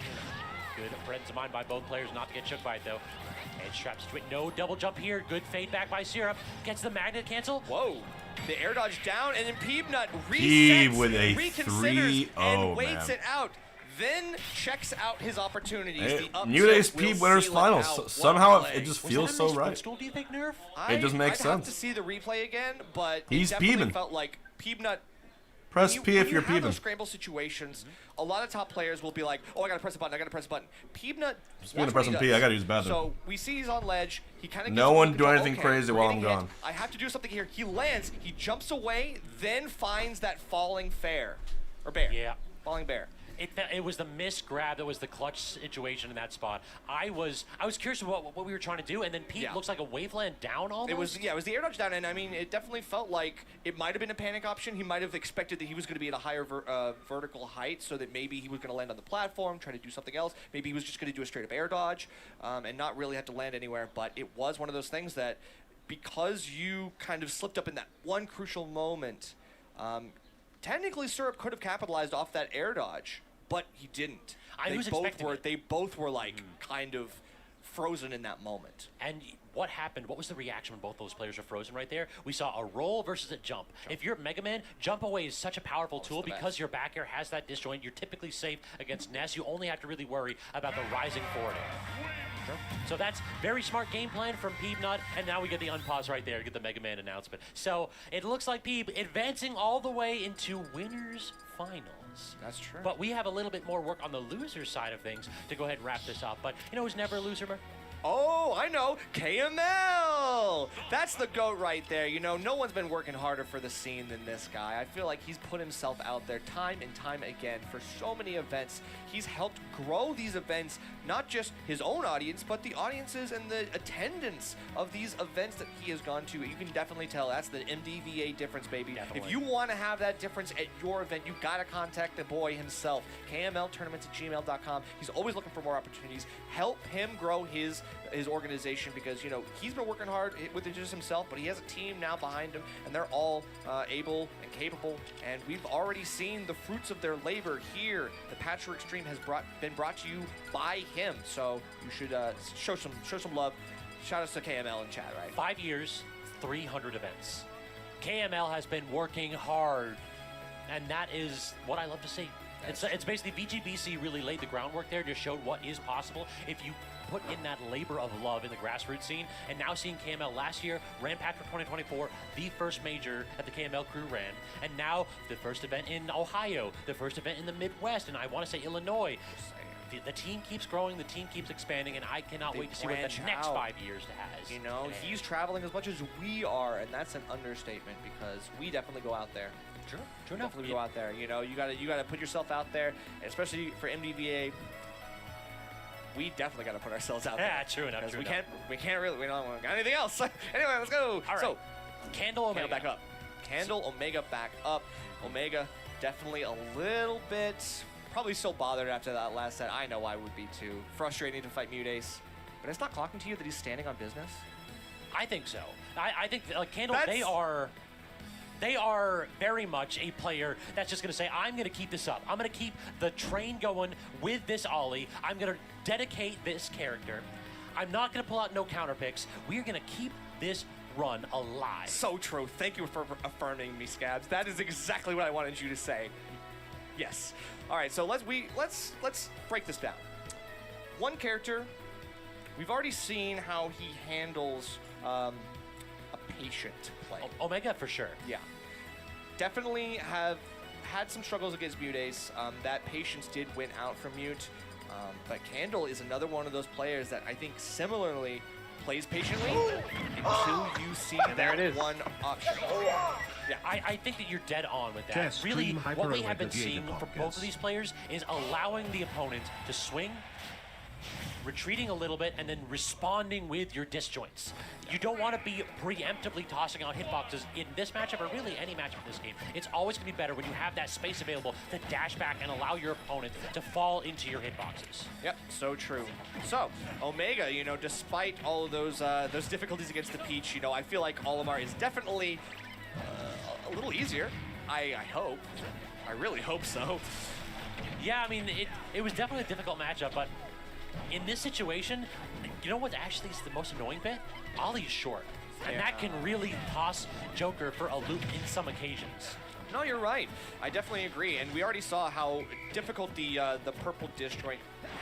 Good presence of mind by both players not to get shook by it though. Edge straps to it. No double jump here. Good fade back by Syrup. Gets the magnet cancel. Whoa. The air dodge down, and then Peabnut Peab with a reconsiders 3-0, and waits man. it out. Then checks out his opportunities. Hey, the New Day's Peab winners finals. Somehow it just feels so right. Footstool, do you think, Nerf? It just makes I'd sense. have to see the replay again, but He's it definitely Peabin'. felt like Peabnut. Press P if you're When you have those Peabin'. scramble situations, a lot of top players will be like, oh, I gotta press a button, I gotta press a button. Peabnut, Speaking of pressing P, I gotta use the bathroom. So we see he's on ledge, he kind of No one do anything crazy while I'm gone. I have to do something here. He lands, he jumps away, then finds that falling bear. Yeah. Falling bear. It was the missed grab that was the clutch situation in that spot. I was curious about what we were trying to do, and then Pete looks like a waveland down almost. It was the air dodge down, and I mean, it definitely felt like it might have been a panic option. He might have expected that he was going to be at a higher vertical height, so that maybe he was going to land on the platform, try to do something else. Maybe he was just going to do a straight up air dodge, and not really have to land anywhere. But it was one of those things that, because you kind of slipped up in that one crucial moment, technically Syrup could have capitalized off that air dodge. But he didn't. They both were like kind of frozen in that moment. And what happened? What was the reaction when both those players were frozen right there? We saw a roll versus a jump. If you're Mega Man, jump away is such a powerful tool because your back air has that disjoint. You're typically safe against Ness. You only have to really worry about the rising forward air. So that's very smart game plan from Peabnut, and now we get the unpause right there to get the Mega Man announcement. So it looks like Peab advancing all the way into winners finals. That's true. But we have a little bit more work on the loser side of things to go ahead and wrap this up. But you know who's never a loser, Mer? Oh, I know, KML! That's the GOAT right there. You know, no one's been working harder for the scene than this guy. I feel like he's put himself out there time and time again for so many events. He's helped grow these events, not just his own audience, but the audiences and the attendance of these events that he has gone to. You can definitely tell that's the MDVA difference, baby. Definitely. If you want to have that difference at your event, you got to contact the boy himself. KMLtournaments@gmail.com. He's always looking for more opportunities. Help him grow his his organization because, you know, he's been working hard with it just himself, but he has a team now behind him, and they're all able and capable, and we've already seen the fruits of their labor here. The Patchwork stream has been brought to you by him, so you should show some love. Shout out to KML in chat, right? 5 years, 300 events. KML has been working hard, and that is what I love to see. It's basically VGBC really laid the groundwork there, just showed what is possible if you put in that labor of love in the grassroots scene. And now seeing KML last year, ran Patchwork 2024, the first major that the KML crew ran, and now the first event in Ohio, the first event in the Midwest, and I want to say Illinois. The team keeps growing, the team keeps expanding, and I cannot wait to see what the next 5 years has. You know, he's traveling as much as we are, and that's an understatement because we definitely go out there. True enough. Definitely go out there. You know, you gotta put yourself out there, especially for MDVA. We definitely gotta put ourselves out there. Yeah, true enough. We can't really. We don't got anything else. Anyway, let's go. All right. So, Candle Omega back up. Candle Omega back up. Omega definitely a little bit. Probably still bothered after that last set. I know I would be too. Frustrating to fight Mute Ace. But it's not clocking to you that he's standing on business? I think so. I think Candle, they are very much a player that's just going to say, I'm going to keep this up. I'm going to keep the train going with this Ollie. I'm going to dedicate this character. I'm not going to pull out no counter picks. We're going to keep this run alive. So true. Thank you for affirming me, Scabs. That is exactly what I wanted you to say. Yes. All right, so let's break this down. One character, we've already seen how he handles a patient play. Omega for sure. Yeah. Definitely have had some struggles against Mute Ace. That patience did win out for Mute. But Candle is another one of those players that I think similarly plays patiently until you see that one option. Yeah, I think that you're dead on with that. Really, what we have been seeing for both of these players is allowing the opponent to swing, retreating a little bit, and then responding with your disjoints. You don't want to be preemptively tossing out hitboxes in this matchup, or really any matchup in this game. It's always going to be better when you have that space available to dash back and allow your opponent to fall into your hitboxes. Yep, so true. So, Omega, you know, despite all of those difficulties against the Peach, you know, I feel like Olimar is definitely a little easier. I hope. I really hope so. Yeah, I mean, it was definitely a difficult matchup, but in this situation, you know what actually is the most annoying bit? Ollie is short, and that can really toss Joker for a loop in some occasions. No, you're right. I definitely agree, and we already saw how difficult the purple disjoint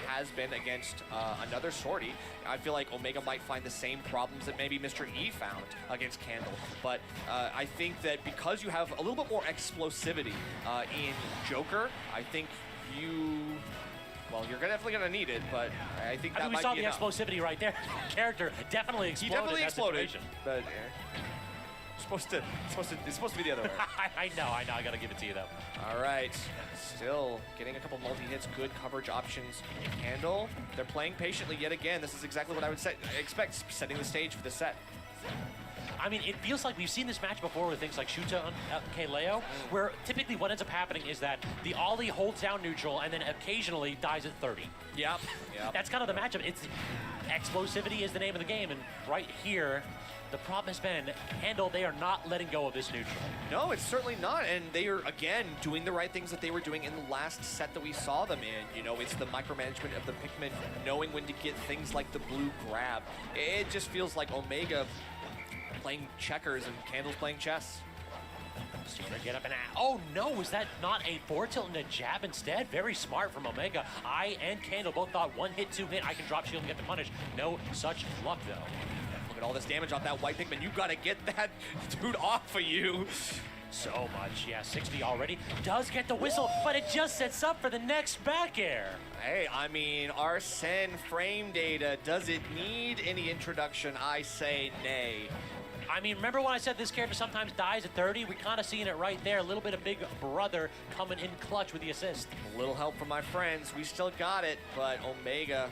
has been against another sortie. I feel like Omega might find the same problems that maybe Mr. E found against Candle, but I think that because you have a little bit more explosivity in Joker, I think well, you're definitely going to need it, but I think that might be we saw the explosivity right there. Character definitely exploded. He definitely exploded, situation. but it's supposed to be the other way. I know. I got to give it to you, though. All right. Still getting a couple multi-hits, good coverage options. Candle, they're playing patiently yet again. This is exactly what I would expect, setting the stage for the set. I mean, it feels like we've seen this match before with things like Shuta and Kaleo, where typically what ends up happening is that the Ollie holds down neutral and then occasionally dies at 30. Yep. That's kind of the matchup. It's explosivity is the name of the game, and right here, the problem has been Handle. They are not letting go of this neutral. No, it's certainly not, and they are again doing the right things that they were doing in the last set that we saw them in. You know, it's the micromanagement of the Pikmin, knowing when to get things like the blue grab. It just feels like Omega playing checkers and Candle's playing chess. Get up and oh no, was that not a forward tilt and a jab instead? Very smart from Omega. I and Candle both thought 1 hit, 2 hit, I can drop shield and get the punish. No such luck though. Look at all this damage off that white Pikmin. You gotta get that dude off of you. So much, yeah, 60 already. Does get the whistle, but it just sets up for the next back air. Hey, I mean, Arsene frame data, does it need any introduction? I say nay. I mean, remember when I said this character sometimes dies at 30? We're kind of seeing it right there. A little bit of big brother coming in clutch with the assist. A little help from my friends. We still got it, but Omega,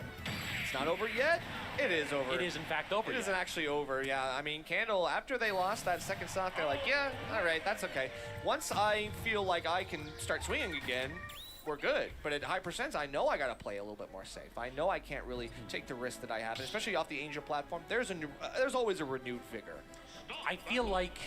it's not over yet. It is over. It is, in fact, over. It isn't actually over, yeah. I mean, Candle, after they lost that second stock, they're like, yeah, all right, that's okay. Once I feel like I can start swinging again, we're good. But at high percents, I know I got to play a little bit more safe. I know I can't really take the risk that I have, and especially off the Angel platform. There's always a renewed vigor. I feel like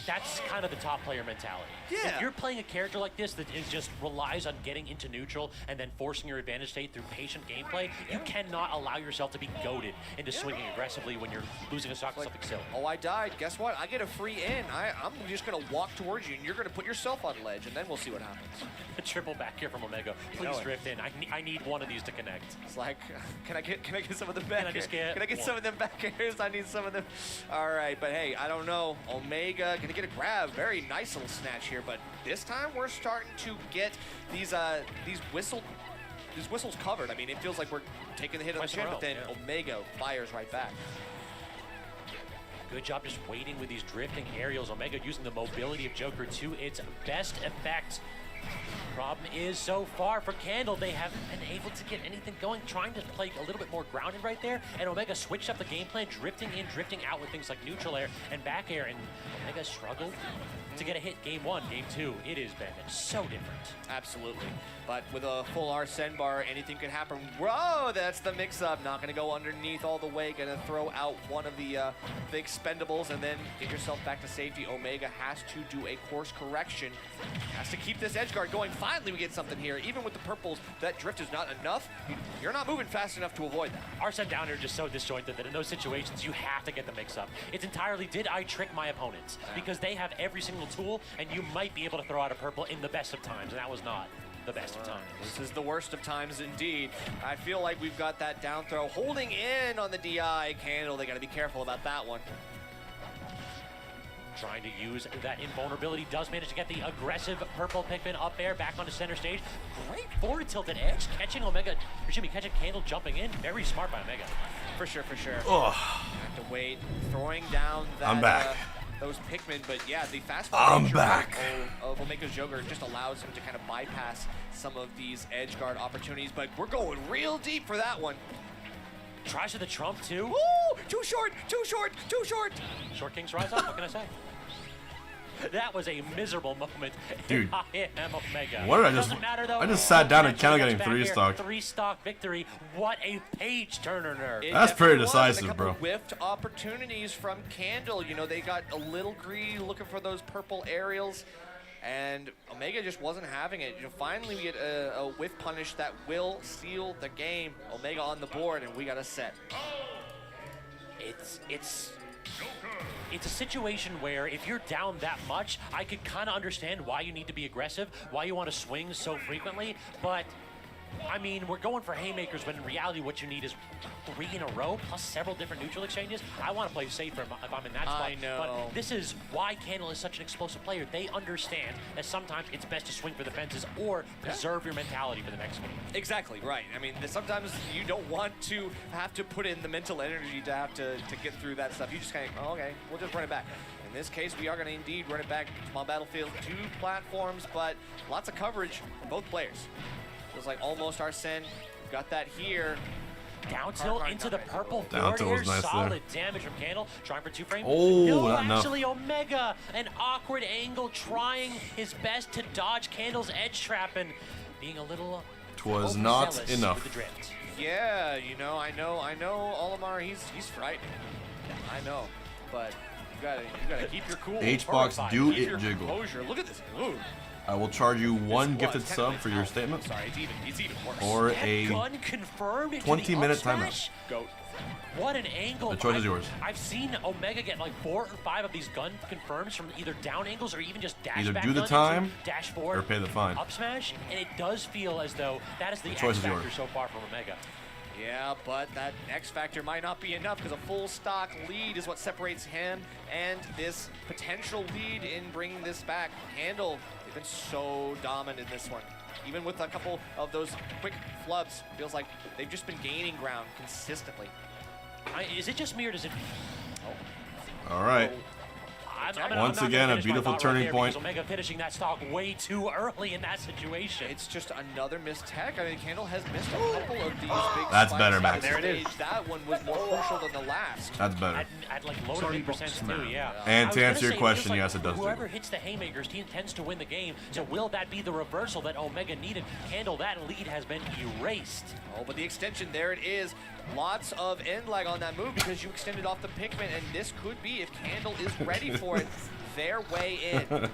that's kind of the top player mentality. Yeah. If you're playing a character like this that is just relies on getting into neutral and then forcing your advantage state through patient gameplay, you cannot allow yourself to be goaded into swinging aggressively when you're losing a stock to something silly. Oh, I died. Guess what? I get a free in. I'm just going to walk towards you, and you're going to put yourself on ledge, and then we'll see what happens. Triple back here from Omega. Please drift in. I need one of these to connect. It's like, can I get some of them back? Can I get some of them back airs? I need some of them. All right, but hey, I don't know. Omega gonna get a grab. Very nice little snatch here, but this time we're starting to get these whistles covered. I mean, it feels like we're taking the hit on the chin, but then Omega fires right back. Good job just waiting with these drifting aerials. Omega using the mobility of Joker to its best effect. Problem is, so far for Candle, they haven't been able to get anything going, trying to play a little bit more grounded right there, and Omega switched up the game plan, drifting in, drifting out with things like neutral air and back air, and Omega struggled to get a hit game 1, game 2. It has been so different. Absolutely. But with a full Arsene bar, anything could happen. Whoa, that's the mix-up. Not going to go underneath all the way. Going to throw out one of the expendables and then get yourself back to safety. Omega has to do a course correction. Has to keep this edge guard going. Finally, we get something here. Even with the purples, that drift is not enough. You're not moving fast enough to avoid that. Arsene down here just so disjointed that in those situations, you have to get the mix-up. It's entirely, did I trick my opponents? Because they have every single tool, and you might be able to throw out a purple in the best of times, and that was not the best of times. This is the worst of times indeed. I feel like we've got that down throw holding in on the DI. Candle, they got to be careful about that one. Trying to use that invulnerability, does manage to get the aggressive purple Pikmin up there, back onto center stage. Great forward tilted edge, catching Omega, catching Candle jumping in. Very smart by Omega. For sure, for sure. Ugh. Have to wait, throwing down that, I'm back. Those Pikmin, but yeah, the fast I'm back. of Omega's Joker just allows him to kind of bypass some of these edge guard opportunities, but we're going real deep for that one. Tries to the trump too. Ooh, too short, too short, too short. Short Kings rise up, what can I say? That was a miserable moment. Dude, I am Omega. What did I just? Doesn't matter, though. I just sat down and Candle getting Back here, 3-stock. 3-stock victory. What a page turner nerf. That's pretty decisive, a couple bro. Whiffed opportunities from Candle. You know, they got a little greedy looking for those purple aerials, and Omega just wasn't having it. You know, finally we get a whiff punish that will seal the game. Omega on the board, and we got a set. It's a situation where if you're down that much, I could kind of understand why you need to be aggressive, why you want to swing so frequently, but I mean, we're going for haymakers when in reality what you need is 3 in a row plus several different neutral exchanges. I want to play safer if I'm in that spot. I know. But this is why Candle is such an explosive player. They understand that sometimes it's best to swing for the fences or preserve your mentality for the next game. Exactly, right. I mean, sometimes you don't want to have to put in the mental energy to have to get through that stuff. You just kind of, oh, okay, we'll just run it back. In this case, we are going to indeed run it back. Small battlefield, 2 platforms, but lots of coverage from both players. Feels like almost Arsene. We've got that here. Down tilt into the purple Down board tilt here. was nice Solid damage from Candle. Trying for 2 frames. Oh, no, not enough. actually Omega, an awkward angle, trying his best to dodge Candle's edge trap and being a little Twas not overzealous enough. with the drift. Yeah, you know, I know Olimar, he's frightened. I know, but you gotta keep your cool. H-Box, do keep it your jiggle. composure. Look at this move. I will charge you 1 gifted sub for your statement. Sorry, it's even worse. Or That a gun confirmed into 20-minute the up timeout. smash? Goat. What an angle. The choice is yours. I've seen Omega get like 4 or 5 of these gun confirms from either down angles or even just dash Either back do the gun time into dash forward or pay the fine. up smash, and it does feel as though that is the choice X is factor yours. so far from Omega. Yeah, but that X factor might not be enough because a full stock lead is what separates him and this potential lead in bringing this back. Handle, they've been so dominant in this one. Even with a couple of those quick flubs, feels like they've just been gaining ground consistently. Is it just me or does it... All right. Once again, a beautiful turning point. Omega finishing that stock way too early in that situation. It's just another missed tech. I mean, Candle has missed a couple of these big That's spikes better, on Max. the stage. That one was more crucial than the last. That's better. At like low to mid% too, yeah. And to answer your question, like yes, it does. Whoever hits the haymakers tends to win the game. So will that be the reversal that Omega needed? Candle, that lead has been erased. Oh, but the extension, there it is. Lots of end lag on that move because you extended off the Pikmin, and this could be, if Candle is ready for it, their way in.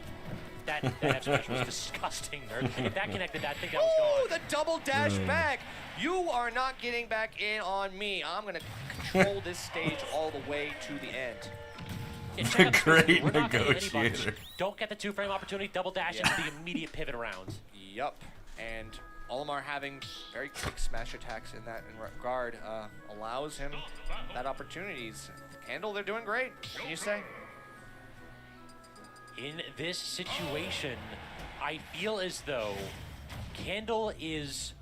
That F smash was disgusting, nerd. If that connected, I think that was gone. Oh, the double dash back. You are not getting back in on me. I'm going to control this stage all the way to the end. Great negotiator. Don't get the 2-frame opportunity, double dash into the immediate pivot rounds. Yup. And Olimar having very quick smash attacks in that regard allows him that opportunities. Candle, they're doing great. Can you say? In this situation, I feel as though Candle is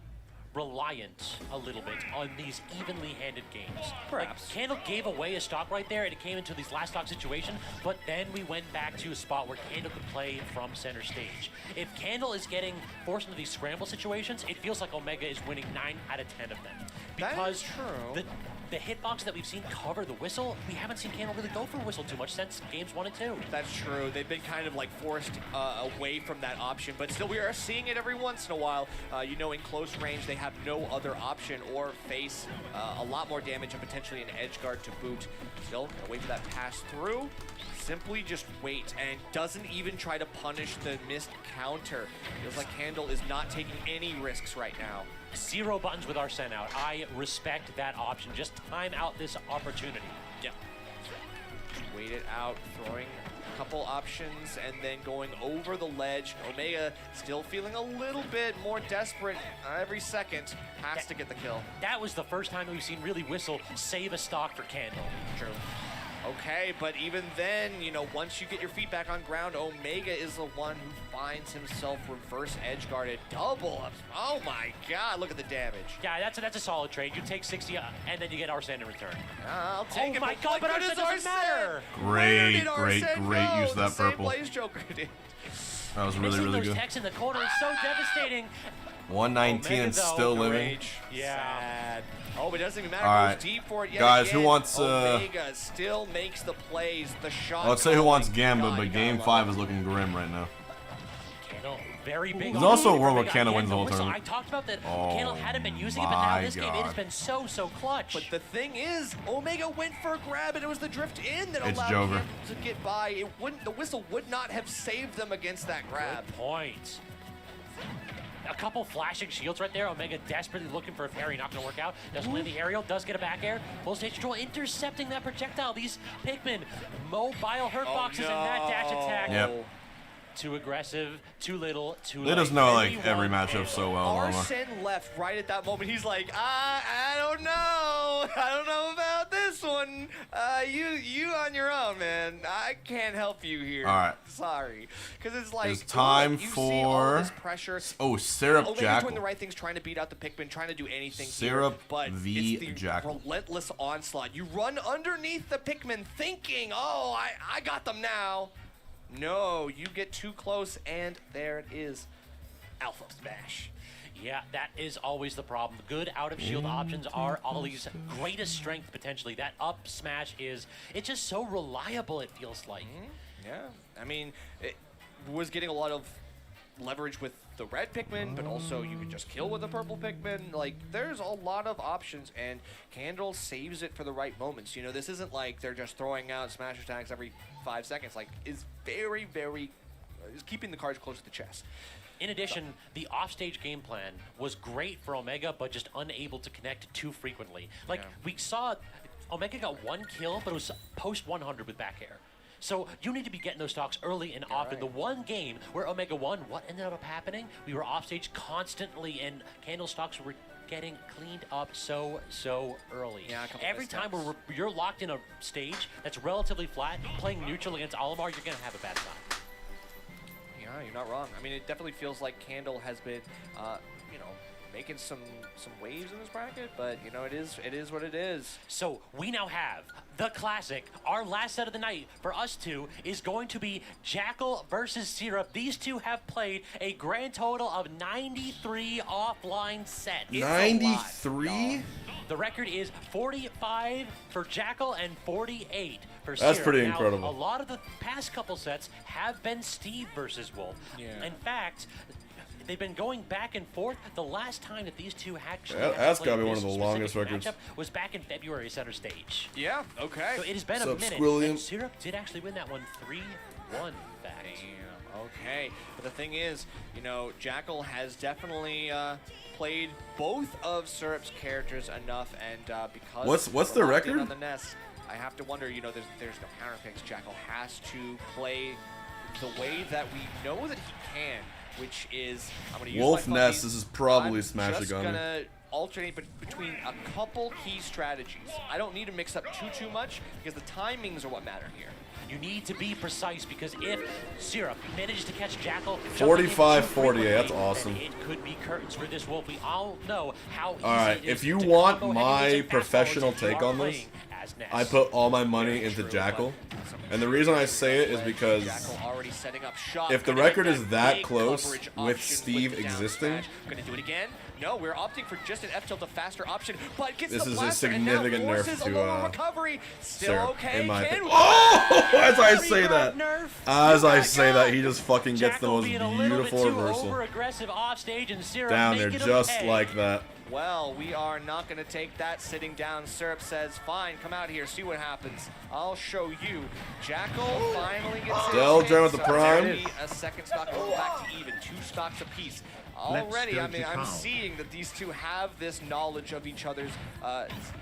reliant a little bit on these evenly handed games. Perhaps. Like, Candle gave away a stock right there and it came into these last stock situation, but then we went back to a spot where Candle could play from center stage. If Candle is getting forced into these scramble situations, it feels like Omega is winning 9 out of 10 of them. Because that is true. The hitbox that we've seen cover the whistle, we haven't seen Candle really go for whistle too much since games 1 and 2. That's true. They've been kind of like forced away from that option, but still we are seeing it every once in a while. You know, in close range, they have no other option or face a lot more damage and potentially an edge guard to boot. Still, gonna wait for that pass through. Simply just wait and doesn't even try to punish the missed counter. Feels like Candle is not taking any risks right now. 0 buttons with our send out. I respect that option. Just time out this opportunity. Yeah. Wait it out, throwing a couple options and then going over the ledge. Omega still feeling a little bit more desperate every second. Has to get the kill. That was the first time we've seen really Whistle save a stock for Candle. True. Okay, but even then, you know, once you get your feet back on ground, Omega is the one who finds himself reverse edge guarded. Double ups. Oh my god, look at the damage. Yeah, that's a solid trade. You take 60 and then you get Arsene in return. I'll take it. Oh my god, but Arsene doesn't matter. Great use of that purple. Same place Joker did. That was really, really those good. techs in the corner is so devastating. 119 and still living. Yeah. Sad. Oh, but it doesn't even matter. All right. Goes deep for it yet Guys, again. who wants Omega still makes the plays, the shot. Let's say who wants Gamba, but game 5 is looking grim right now. Candle, very big. There's also a world where Candle wins the whole tournament. I talked about that. Oh, Candle hadn't been using it, but now this game it has been so clutch. But the thing is, Omega went for a grab, and it was the drift in that It's allowed Jover. him to get by. It wouldn't. The whistle would not have saved them against that grab. Good point. A couple flashing shields right there. Omega desperately looking for a parry, not going to work out. Doesn't land the aerial, does get a back air. Full stage control, intercepting that projectile. These Pikmin, mobile hurt boxes and that dash attack. Yep. Too aggressive, too little, too late. They just know like every matchup so well. Arsene left right at that moment. He's like, I don't know. I don't know about this one. You on your own, man. I can't help you here. All right. Sorry. Because it's like, It's time you see all for this pressure. Oh, Syrup Omega's Jackal. doing the right things, trying to beat out the Pikmin, trying to do anything Syrup here, but v it's the Jackal. relentless onslaught. You run underneath the Pikmin thinking, oh, I got them now. No, you get too close, and there it is. Alpha Smash. Yeah, that is always the problem. Good out-of-shield options are Ollie's greatest strength, potentially. That up smash it's just so reliable, it feels like. Yeah, I mean, it was getting a lot of leverage with the red Pikmin, but also you could just kill with the purple Pikmin. Like, there's a lot of options, and Candle saves it for the right moments. You know, this isn't like they're just throwing out smash attacks every 5 seconds. Like, is very, very, is keeping the cards close to the chest. In addition, the offstage game plan was great for Omega, but just unable to connect too frequently. Like, we saw Omega got 1 kill, but it was post 100 with back air. So you need to be getting those stocks early and often. The one game where Omega won, what ended up happening? We were offstage constantly, and Candle stocks were getting cleaned up so early. Yeah, every time you're locked in a stage that's relatively flat, playing neutral against Olimar, you're going to have a bad time. Yeah, you're not wrong. I mean, it definitely feels like Candle has been, you know, making some waves in this bracket, but you know, it is what it is. So we now have the classic. Our last set of the night for us two is going to be Jackal versus Syrup. These two have played a grand total of 93 offline sets. 93? The record is 45 for Jackal and 48 for Syrup. That's pretty now, incredible. A lot of the past couple sets have been Steve versus Wolf. Yeah. In fact, they've been going back and forth. The last time that these two actually That's played gotta be one this of the specific longest records. matchup was back in February center stage. Yeah, okay. So it has been a Sup, minute. Squilliam? And Syrup did actually win that one 3-1, in fact. Okay, but the thing is, you know, Jackal has definitely played both of Syrup's characters enough, and because What's we're the locked in record? on the nest, I have to wonder. You know, there's no counter picks. Jackal has to play the way that we know that he can, which is I'm going to use Wolf my Nest, funnies. this is probably I'm Smash just the Gunner. gonna alternate between a couple key strategies. I don't need to mix up too much because the timings are what matter here. You need to be precise because if Syrup manages to catch Jackal 45-48, that's awesome. then it could be curtains for this Wolf. We all know how easy Alright, it is if you to want combo my heavyweights and professional fast forwards if you take are on this, playing as Ness. I put all my money into Jackal. And the reason I say it is because Jackal already setting up shop. if the Gonna record make is that big close coverage with option Steve the down existing, smash. Gonna do it again. No, we're opting for just an F tilt, a faster option, but gets this the is a blaster and now significant nerf forces to, a lower recovery. Still Syrup, okay. in my Can opinion. we- Oh! As I say Very that, good nerf. as I say that, he just fucking gets the Jackal most being a little bit beautiful too reversal. over-aggressive off stage and Syrup Down there, making him just pay. like that. Well, we are not going to take that sitting down. Syrup says, fine, come out here, see what happens. I'll show you. Jackal finally gets Del his Dren with the hit, so prime. already a second stock going back to even, 2 stocks apiece. Already, I mean, I'm seeing that these two have this knowledge of each other's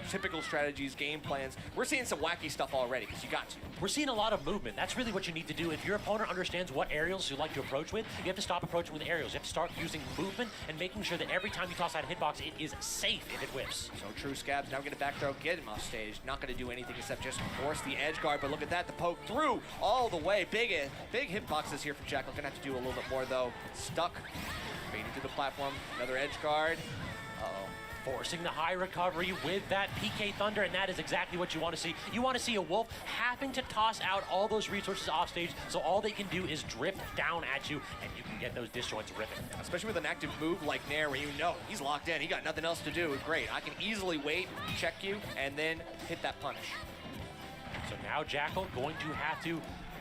typical strategies, game plans. We're seeing some wacky stuff already, because you got to. We're seeing a lot of movement. That's really what you need to do. If your opponent understands what aerials you like to approach with, you have to stop approaching with aerials. You have to start using movement and making sure that every time you toss out a hitbox, it is safe if it whiffs. So true, Scabs. Now we're going to back throw, get him off stage. Not going to do anything except just force the edge guard, but look at that, the poke through all the way. Big hitboxes here from Jackal. Going to have to do a little bit more, though. Stuck. Fading to the platform. Another edge guard. Uh-oh. Forcing the high recovery with that PK Thunder, and that is exactly what you want to see. You want to see a Wolf having to toss out all those resources off stage, so all they can do is drift down at you, and you can get those disjoints ripping. Especially with an active move like Nair, where you know he's locked in, he got nothing else to do. Great, I can easily wait, check you, and then hit that punish. So now Jackal going to have to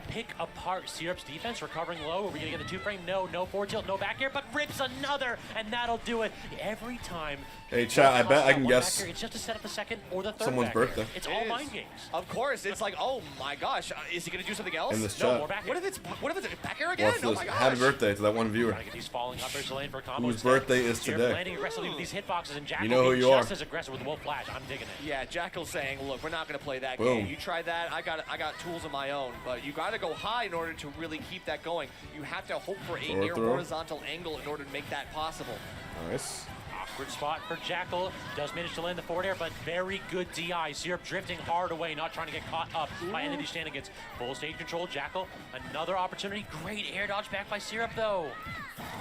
pick apart Syrup's defense, recovering low. Are we going to get a 2-frame? No, no forward tilt, no back air, but rips another, and that'll do it. Every time. Hey, chat, I bet I can guess It's just to set up the second or the third someone's back air. birthday. It's all mind games. Of course, it's like, oh my gosh, is he going to do something else? In this No, chat. more back air. What if it's back air again? Well, Oh my gosh. happy birthday to that one viewer. Trying to get these falling uppers to lane for a combo. Whose instead. birthday is Syrup today. landing aggressively with these hitboxes, and Jackal You know who being you just are. as aggressive with the Wolf Flash. I'm digging it. Yeah, Jackal's saying, look, we're not going to play that Boom. game. You try that, I got tools of my own, but you got to go high in order to really keep that going. You have to hope for a Forward near throw. horizontal angle in order to make that possible. Nice. Awkward spot for Jackal. Does manage to land the forward air, but very good DI. Syrup drifting hard away, not trying to get caught up by any of these shenanigans. Full stage control, Jackal. Another opportunity. Great air dodge back by Syrup, though.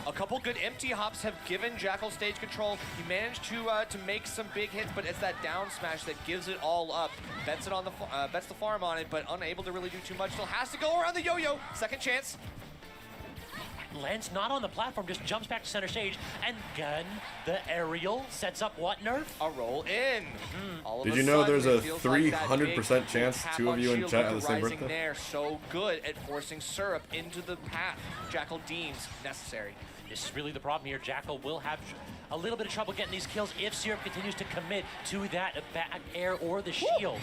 A couple good empty hops have given Jackal stage control. He managed to make some big hits, but it's that down smash that gives it all up. Bets it on the bets the farm on it, but unable to really do too much. Still has to go around the yo-yo. Second chance. Lands not on the platform, just jumps back to center stage, and gun the aerial sets up what nerf? A roll in. All of Did a you know sudden, there's it a feels like that 300% big chance tap two of on you in shield chat with have the same rising birthday? Nair, so good at forcing Syrup into the path Jackal deems necessary. This is really the problem here. Jackal will have a little bit of trouble getting these kills if Syrup continues to commit to that back air or the shield.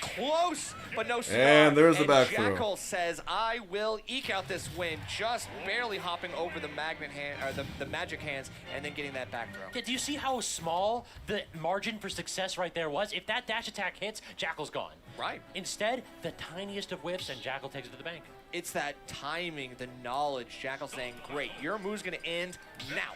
Close, but no cigar. And there's the back throw. Jackal says, I will eke out this win, just barely hopping over the magnet hand, or the magic hands, and then getting that back throw. Yeah, do you see how small the margin for success right there was? If that dash attack hits, Jackal's gone. Right. Instead, the tiniest of whiffs, and Jackal takes it to the bank. It's that timing, the knowledge. Jackal saying, great, your move's going to end now.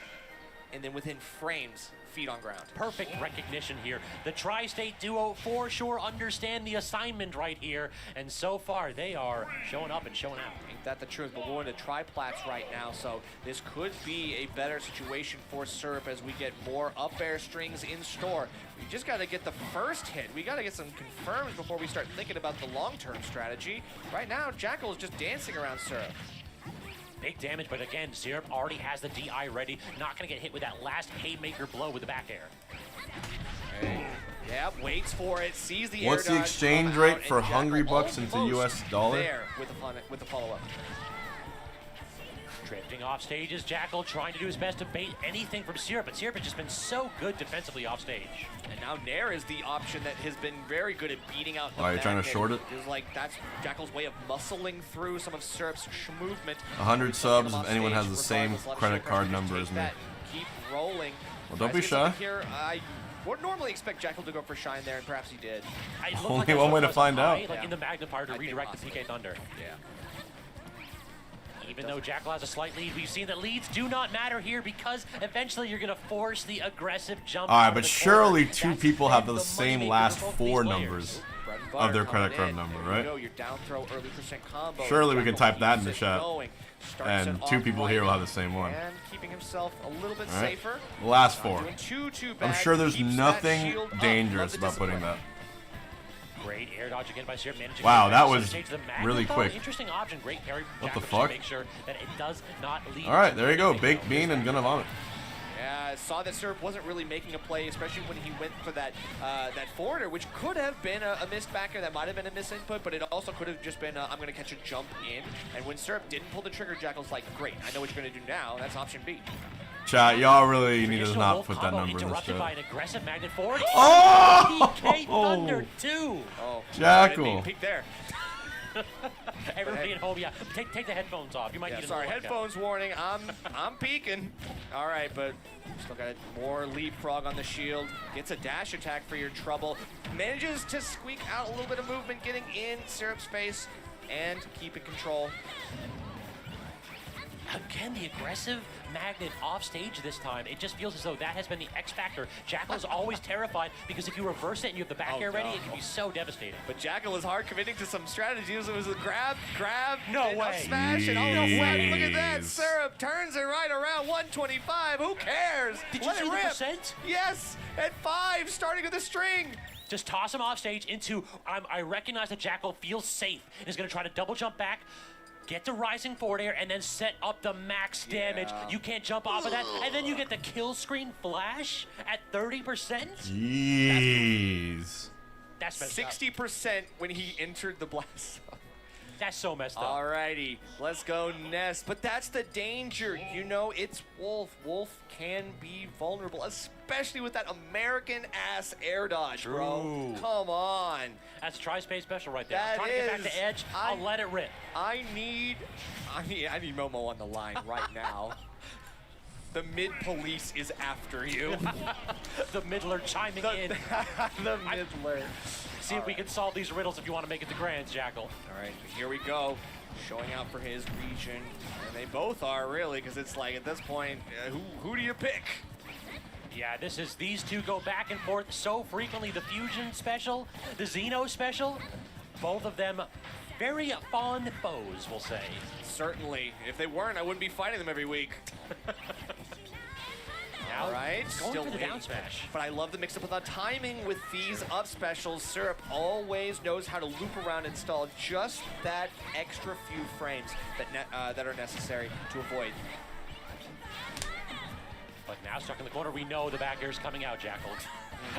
and then within frames, feet on ground. Perfect recognition here. The Tri-State duo for sure understand the assignment right here, and so far they are showing up and showing out. Ain't that the truth? But we're going to triplats right now, so this could be a better situation for Syrup as we get more up air strings in store. We just got to get the first hit. We got to get some confirms before we start thinking about the long-term strategy. Right now, Jackal is just dancing around Syrup. Big damage, but again, Syrup already has the DI ready. Not going to get hit with that last haymaker blow with the back air. Yep, waits for it, sees the What's air the dodge exchange come rate out, for and Jackal Hungrybox into almost US dollar? there with the follow-up. Drifting off stage is Jackal, trying to do his best to bait anything from Syrup, but Syrup has just been so good defensively off stage. And now Nair is the option that has been very good at beating out the Oh, you're trying to magnet. short it? It's like that's Jackal's way of muscling through some of Syrup's movement. 100 subs if anyone has the same credit card number as me. Keep rolling. Well, don't be Guys, shy. Here, I would normally expect Jackal to go for Shine there, and perhaps he did. Only one way to find out. Like in the magnifier to redirect the PK Thunder. Yeah. Even though Jackal has a slight lead, we've seen that leads do not matter here because eventually you're going to force the aggressive jump. All right, but surely two people have the same last four numbers of their credit card number, right? Your down throw early percent combo. Surely we can type that in the chat. Starts And it two off people here will have the same one. And keeping himself a little bit All right. safer. The last four. Not doing too I'm bad. sure there's Keeps that nothing shield up. dangerous Love the about putting discipline. that. Great air dodge again by Syrup. Managing Wow, to that center was stage. The really magnet quick. Interesting option. Great parry. What the Jackal to fuck? Make sure that it does not lead. All right, there you go. Baked bean and gonna vomit. Yeah, I saw that Syrup wasn't really making a play, especially when he went for that that forwarder, which could have been a missed backer. That might have been a miss input, but it also could have just been I'm going to catch a jump in. And when Syrup didn't pull the trigger, Jackal's like, great, I know what you're going to do now. That's option B. Chat, y'all really need to Traditional not Wolf put that combo number in this interrupted by chat. an aggressive magnet forward. Oh! PK Thunder 2. Oh, Jackal. Peek there. Everybody at home, yeah. Take the headphones off. You might need sorry, another headphones warning. I'm peeking. All right, but still got more leapfrog on the shield. Gets a dash attack for your trouble. Manages to squeak out a little bit of movement, getting in Syrup's face and keeping control. Again, the aggressive magnet off stage this time. It just feels as though that has been the X factor. Jackal is always terrified because if you reverse it and you have the back air ready, it can be so devastating. But Jackal is hard committing to some strategies. It was a grab, no and way. a smash, and all the way. Look at that. Jeez. Syrup turns it right around 125. Who cares? Did you Let see it the rip. percent? Yes, at 5, starting with a string. Just toss him off stage into, I recognize that Jackal feels safe and is going to try to double jump back, get the rising forward air, and then set up the max damage. You can't jump off of that. And then you get the kill screen flash at 30%. Jeez. That's messed up. 60% when he entered the blast. That's so messed up. Alrighty, let's go Nest. But that's the danger. You know, it's Wolf. Wolf can be vulnerable, especially with that American-ass air dodge, bro. Come on. That's a tri-space special right there. That I'm trying to get is. back to edge. I'll let it rip. I need Momo on the line right now. The mid police is after you. The middler chiming in. The middler. See if we can solve these riddles if you want to make it to Grands, Jackal. All right, here we go. Showing out for his region. And they both are, really, because it's like, at this point, who do you pick? Yeah, these two go back and forth so frequently. The Fusion special, the Xeno special, both of them very fond foes, we'll say. Certainly. If they weren't, I wouldn't be fighting them every week. Now, all right, going still for the waiting. down smash. But I love the mix-up with the timing with these up specials. Syrup always knows how to loop around and stall just that extra few frames that are necessary to avoid. But now stuck in the corner, we know the back air is coming out, Jackal.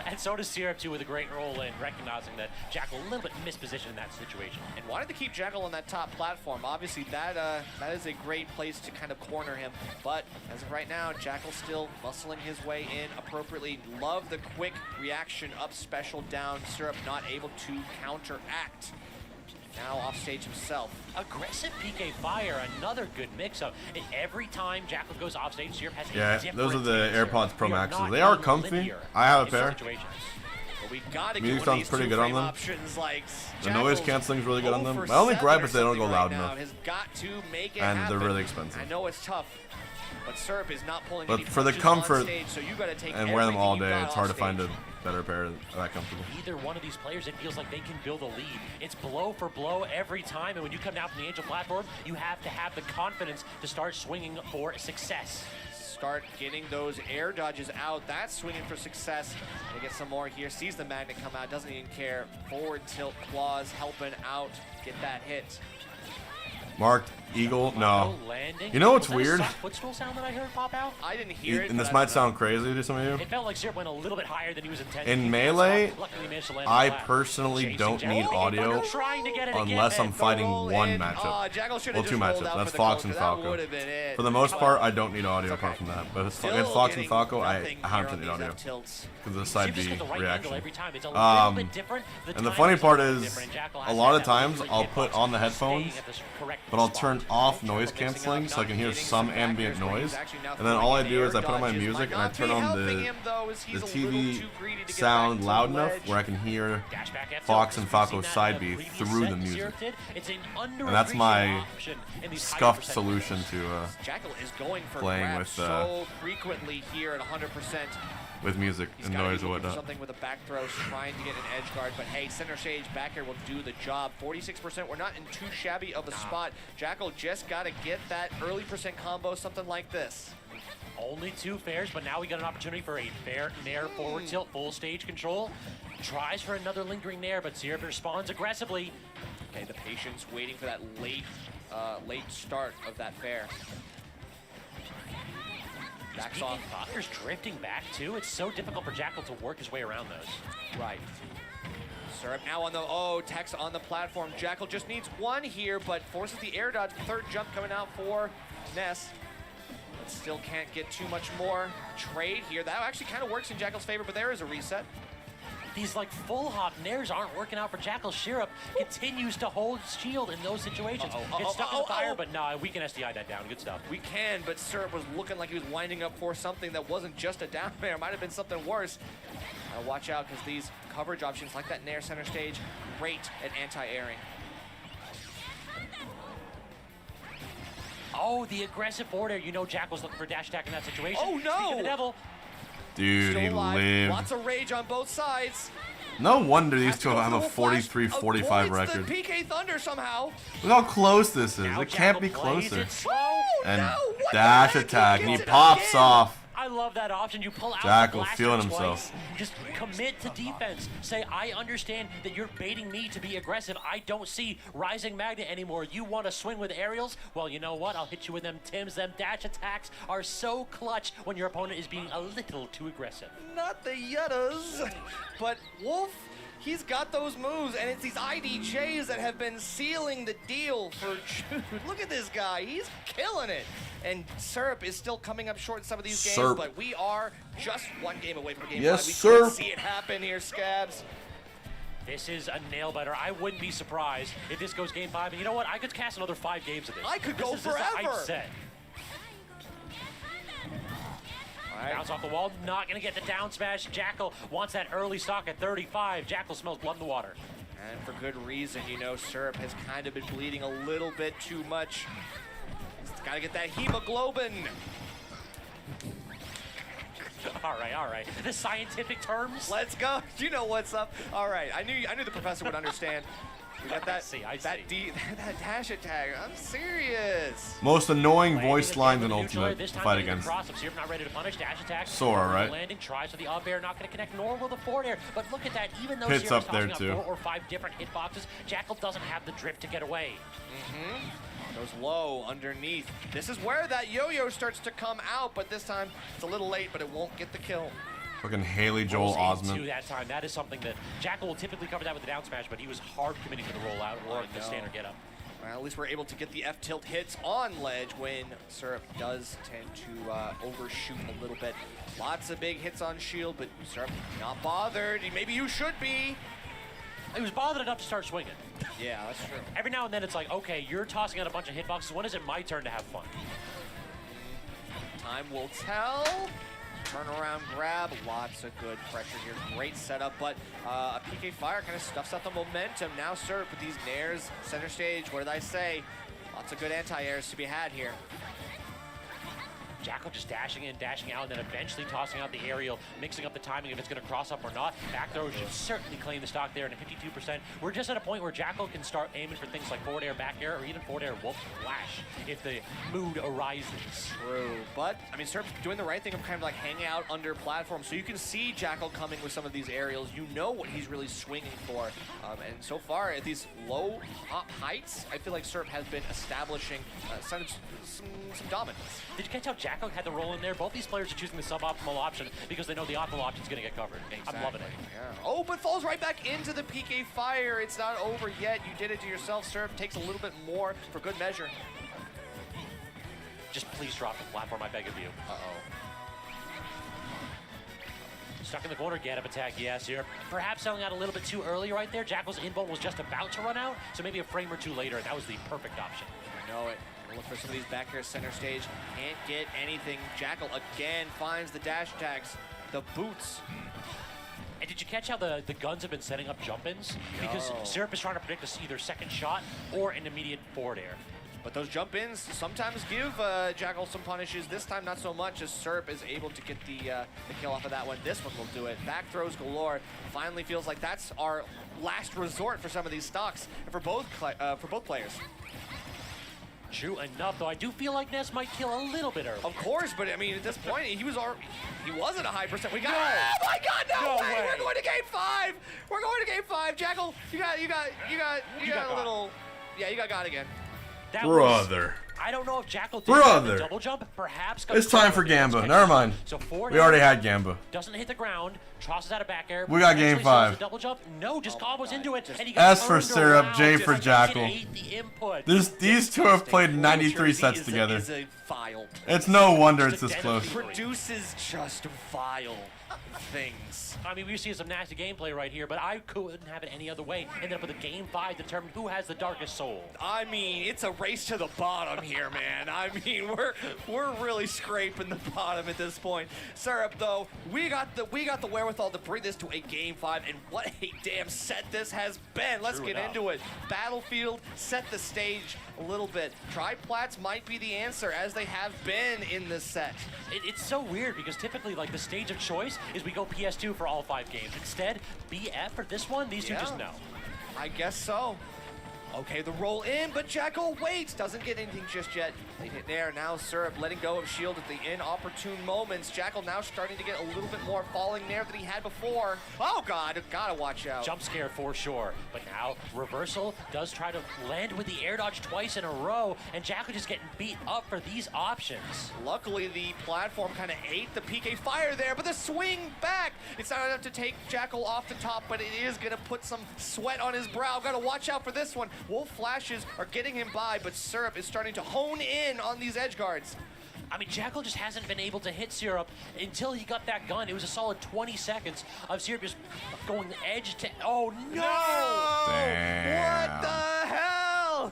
And so does Syrup, too, with a great roll in, recognizing that Jackal a little bit mispositioned in that situation. And wanted to keep Jackal on that top platform. Obviously, that is a great place to kind of corner him. But as of right now, Jackal still muscling his way in appropriately. Love the quick reaction up special down. Syrup not able to counteract. Now off stage himself. Aggressive PK fire, another good mix-up. And every time Jackal goes off stage, Syrup has a Yeah, different those are the answer. AirPods Pro We are Maxes. not They are even comfy. linear I have a in pair. situations. But we gotta Music get one of sounds these pretty good on two-frame them. options like The noise cancelling's really good on them. My only gripe is they don't go loud enough. Has got to make it And they're happen. really expensive. I know it's tough, but Syrup is not pulling But any for the punches on comfort stage, so you gotta take and wear them all everything day, you got it's hard to off find stage. a better pair that comfortable. Either one of these players, it feels like they can build a lead. It's blow for blow every time, and when you come down from the Angel platform, you have to have the confidence to start swinging for success. Start getting those air dodges out. That's swinging for success. They get some more here. Sees the magnet come out. Doesn't even care. Forward tilt claws helping out. Get that hit. Marked Eagle, no. Landing. You know what's Was that a weird? soft footstool sound that I heard pop out? I didn't hear it. And this but might sound crazy to some of you. It felt like Syrup went a little bit higher than he was intending. In He Melee, bounced off. Luckily, he managed to land I flat. personally Chasing don't Jackal. need audio Trying to get it unless again. I'm fighting one Jackal matchup. should've Well, just two rolled matchups. out That's for the Fox cone, and 'cause that Falco. would've been it. For the most part, I don't need audio apart from that. But if Still against Fox and getting Falco, I nothing 100% here need on audio. these F-tilts. Because of the side She just B got the right reaction. angle every time. It's a little bit different. The And the timing funny is part a little is, different, and Jackal a has lot to of have that times lingering I'll put hitbox, on the staying headphones, at the correct but I'll spot. turn off noise canceling so I can hear some ambient noise. And then all I do is I put on my music and I turn on the TV sound loud enough where I can hear Fox and Falco side B through the music. And that's my scuffed solution to Jackal is going for playing grabs with so frequently here at 100%. with music He's and gotta noise be and looking for whatnot. something with a back throw, trying to get an edge guard, but hey, center stage back air will do the job. 46%, we're not in too shabby of a spot. Jackal just got to get that early percent combo, something like this. Only two fairs, but now we got an opportunity for a fair nair forward tilt, full stage control. Tries for another lingering nair, but Syrup responds aggressively. Okay, the patience waiting for that late start of that fair. Backs off. Fire's drifting back too. It's so difficult for Jackal to work his way around those. Right. Syrup now on the, Tex on the platform. Jackal just needs one here, but forces the air dodge. Third jump coming out for Ness. But still can't get too much more. Trade here. That actually kind of works in Jackal's favor, but there is a reset. These like full hop nairs aren't working out for Jackal. Syrup continues to hold shield in those situations. Gets stuck in the fire, but nah, we can SDI that down. Good stuff. We can, but Syrup was looking like he was winding up for something that wasn't just a down air. Might have been something worse. Watch out, because these coverage options like that nair center stage, great at anti-airing. Oh, the aggressive forward air. You know Jackal's looking for dash attack in that situation. Oh, no! Speak of the devil. Dude, Still he alive. lived. Lots of rage on both sides. No wonder these two Go have a through flash, 43-45 avoids record. The PK Thunder somehow. Look how close this is. Now It can't be Jackal plays closer. it slow. And no, what dash the heck? attack, He and he gets it pops again. off. I love that option. You pull out Jackal the blaster feeling twice. himself. Just commit to defense. Say, I understand that you're baiting me to be aggressive. I don't see Rising Magnet anymore. You want to swing with aerials? Well, you know what? I'll hit you with them Tims. Them dash attacks are so clutch when your opponent is being a little too aggressive. Not the Yuttas, but Wolf, he's got those moves, and it's these IDJs that have been sealing the deal for Jude. Look at this guy. He's killing it. And Syrup is still coming up short in some of these games, Syrup. but we are just one game away from game Yes, 5. We Syrup. can see it happen here, Scabs. This is a nail biter. I wouldn't be surprised if this goes game 5. And you know what? I could cast another 5 games of this. I could This go is just a hype forever. set. Bounce off the wall, not gonna get the down smash. Jackal wants that early stock at 35. Jackal smells blood in the water. And for good reason, you know, Syrup has kind of been bleeding a little bit too much. He's gotta get that hemoglobin. All right. The scientific terms. Let's go. You know what's up. All right, I knew the professor would understand. We got that, I see. that dash attack. I'm serious. Most annoying Landing voice again lines with in the neutral air, Ultimate this to time fight getting against. across. Syrup not ready to punish. Dash attack. Sora, right? Landing, tries for the up air, not going to connect, nor will the forward air. But look at that. Even though Hits Syrup's up there, tossing too. out 4 or 5 different hitboxes, Jackal doesn't have the drift to get away. Goes low underneath. This is where that yo-yo starts to come out, but this time it's a little late, but it won't get the kill. Fucking Haley Joel Rolls into Osment. that time. That is something that Jackal will typically cover that with the down smash, but he was hard committing to the rollout or the standard get up. Well, at least we're able to get the F-tilt hits on ledge when Syrup does tend to overshoot a little bit. Lots of big hits on shield, but Syrup not bothered. Maybe you should be. He was bothered enough to start swinging. Yeah, that's true. Every now and then it's like, okay, you're tossing out a bunch of hitboxes. When is it my turn to have fun? Time will tell. Turnaround grab, lots of good pressure here. Great setup, but a PK Fire kind of stuffs out the momentum. Now Serp with these nairs, center stage. What did I say? Lots of good anti-airs to be had here. Jackal just dashing in, dashing out, and then eventually tossing out the aerial, mixing up the timing if it's going to cross up or not. Back throw should certainly claim the stock there, and at 52%. We're just at a point where Jackal can start aiming for things like forward air, back air, or even forward air wolf flash if the mood arises. True, but I mean, Serp's doing the right thing of kind of like hanging out under platform, so you can see Jackal coming with some of these aerials. You know what he's really swinging for, and so far at these low hop heights, I feel like Serp has been establishing some dominance. Did you catch how Jackal had the roll in there? Both these players are choosing the suboptimal option because they know the optimal option is going to get covered. Exactly. I'm loving it. Yeah. Oh, but falls right back into the PK Fire. It's not over yet. You did it to yourself, Serp. Takes a little bit more for good measure. Just please drop the platform, I beg of you. Stuck in the corner, get up attack, yes. You're perhaps selling out a little bit too early right there. Jackal's inbound was just about to run out, so maybe a frame or two later, and that was the perfect option. I know it. Look for some of these back here center stage. Can't get anything. Jackal again finds the dash attacks, the boots. And did you catch how the guns have been setting up jump-ins? Because Syrup is trying to predict either second shot or an immediate forward air. But those jump-ins sometimes give Jackal some punishes. This time, not so much, as Syrup is able to get the kill off of that one. This one will do it. Back throws galore. Finally feels like that's our last resort for some of these stocks and for both players. True enough, though, I do feel like Ness might kill a little bit early. Of course, but I mean, at this point, he was at a high percent. We got. Oh my God! No way! We're going to game 5. We're going to game 5. Jackal, you got a little. Yeah, you got God again. Brother. I don't know if Jackal did the double jump. Perhaps. It's time for Gamba. Never mind. So we already had Gamba. Doesn't hit the ground. Tosses out a back air. We got game 5. Double jump. No, just combos into it. And he S for Syrup, J for Jackal. These two have played 93 sets together. It's no wonder it's this close. Produces just vile things. I mean, we're seeing some nasty gameplay right here, but I couldn't have it any other way. Ended up with a game 5 determined who has the darkest soul. I mean, it's a race to the bottom here, man. I mean, we're really scraping the bottom at this point. Syrup, though, we got the wherewithal to bring this to a game 5, and what a damn set this has been. Let's get into it. Battlefield set the stage a little bit. Triplats might be the answer, as they have been in this set. It's so weird because typically, like, the stage of choice is we go PS2 for all 5 games. Instead, BF for this one, these two just know. I guess so. Okay, the roll in, but Jackal waits. Doesn't get anything just yet. They hit there. Now Syrup letting go of shield at the inopportune moments. Jackal now starting to get a little bit more falling there than he had before. Oh, God. Gotta watch out. Jump scare for sure. But now Reversal does try to land with the air dodge twice in a row, and Jackal just getting beat up for these options. Luckily, the platform kind of ate the PK Fire there, but the swing back. It's not enough to take Jackal off the top, but it is going to put some sweat on his brow. Gotta watch out for this one. Wolf flashes are getting him by, but Syrup is starting to hone in on these edge guards. I mean, Jackal just hasn't been able to hit Syrup until he got that gun. It was a solid 20 seconds of Syrup just going edge to... Oh, no! Damn. What the hell?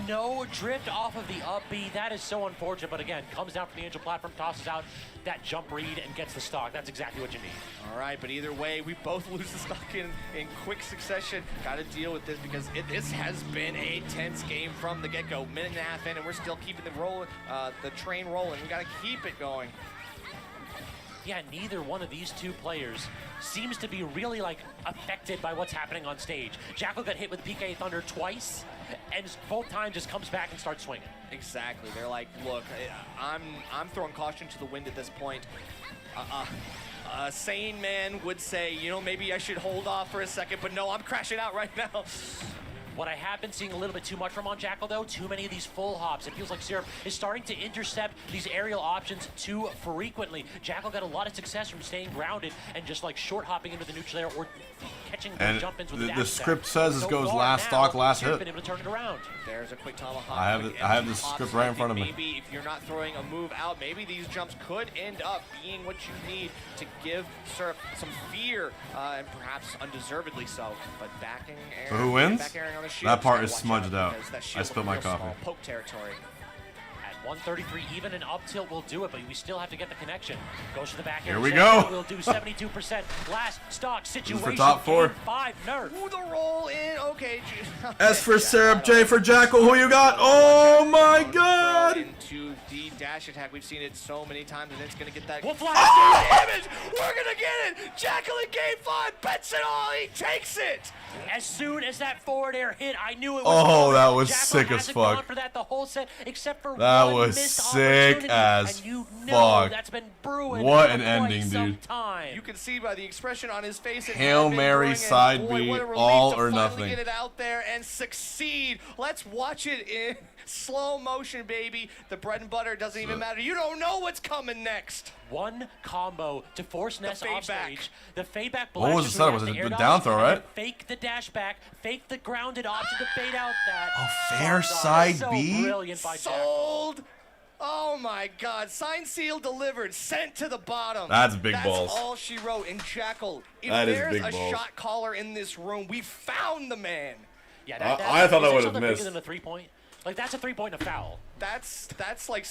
No drift off of the up B. That is so unfortunate, but again, comes down from the Angel platform, tosses out that jump read, and gets the stock. That's exactly what you need. All right, but either way, we both lose the stock in quick succession. Got to deal with this because this has been a tense game from the get-go. Minute and a half in, and we're still keeping the train rolling. We got to keep it going. Yeah, neither one of these two players seems to be really, like, affected by what's happening on stage. Jackal got hit with PK Thunder twice, and both times just comes back and starts swinging. Exactly. They're like, look, I'm throwing caution to the wind at this point. A sane man would say, you know, maybe I should hold off for a second, but no, I'm crashing out right now. What I have been seeing a little bit too much from on Jackal, though, too many of these full hops. It feels like Syrup is starting to intercept these aerial options too frequently. Jackal got a lot of success from staying grounded and just like short hopping into the neutral air or catching jump ins with the script says it goes last stock, last hit. Been able to turn it around. There's a quick tomahawk. I have the script right in front of me. Maybe if you're not throwing a move out, maybe these jumps could end up being what you need to give Syrup some fear, and perhaps undeservedly so. But backing air. So who wins? Back airing on the shield, that part is smudged out. I spilled my coffee. Poke territory. At 133 even and up tilt will do it, but we still have to get the connection. Goes to the back. Here we go. We'll do 72%. Last stock situation. for top 4. Game 5 nerf. Ooh, the roll in. Okay. S for Syrup, J for Jackal. Who you got? Oh my God! Into the dash attack. We've seen it so many times, and it's gonna get that. We'll fly. Damage. We're gonna get it. Jackal in game 5 bets it all. He takes it. As soon as that forward air hit, I knew it was. Oh, that was Jackal sick as hasn't gone fuck. for that the whole set, except for That one was missed sick opportunity, as and you know fuck. That's been brewing What for an quite ending, some dude. Time. You can see by the expression on his face. It Hail had been Mary, brewing, side and boy, B, what a relief all to or finally nothing. Get it out there and succeed. Let's watch it in slow motion, baby. The bread and butter doesn't even matter. You don't know what's coming next. One combo to force Ness off stage. The fade back. What was the setup? Was it the down throw, right? Fake the dash back. Fake the grounded option to fade out that. Oh, fair side so B? Brilliant by Sold. Oh my God! Signed, sealed, delivered, sent to the bottom. That's big balls. That's all she wrote. And Jackal, if That is there's big a balls. shot caller in this room, we found the man. Yeah, I thought that would have bigger missed. than a 3-point. Like that's a 3-point and a foul. That's like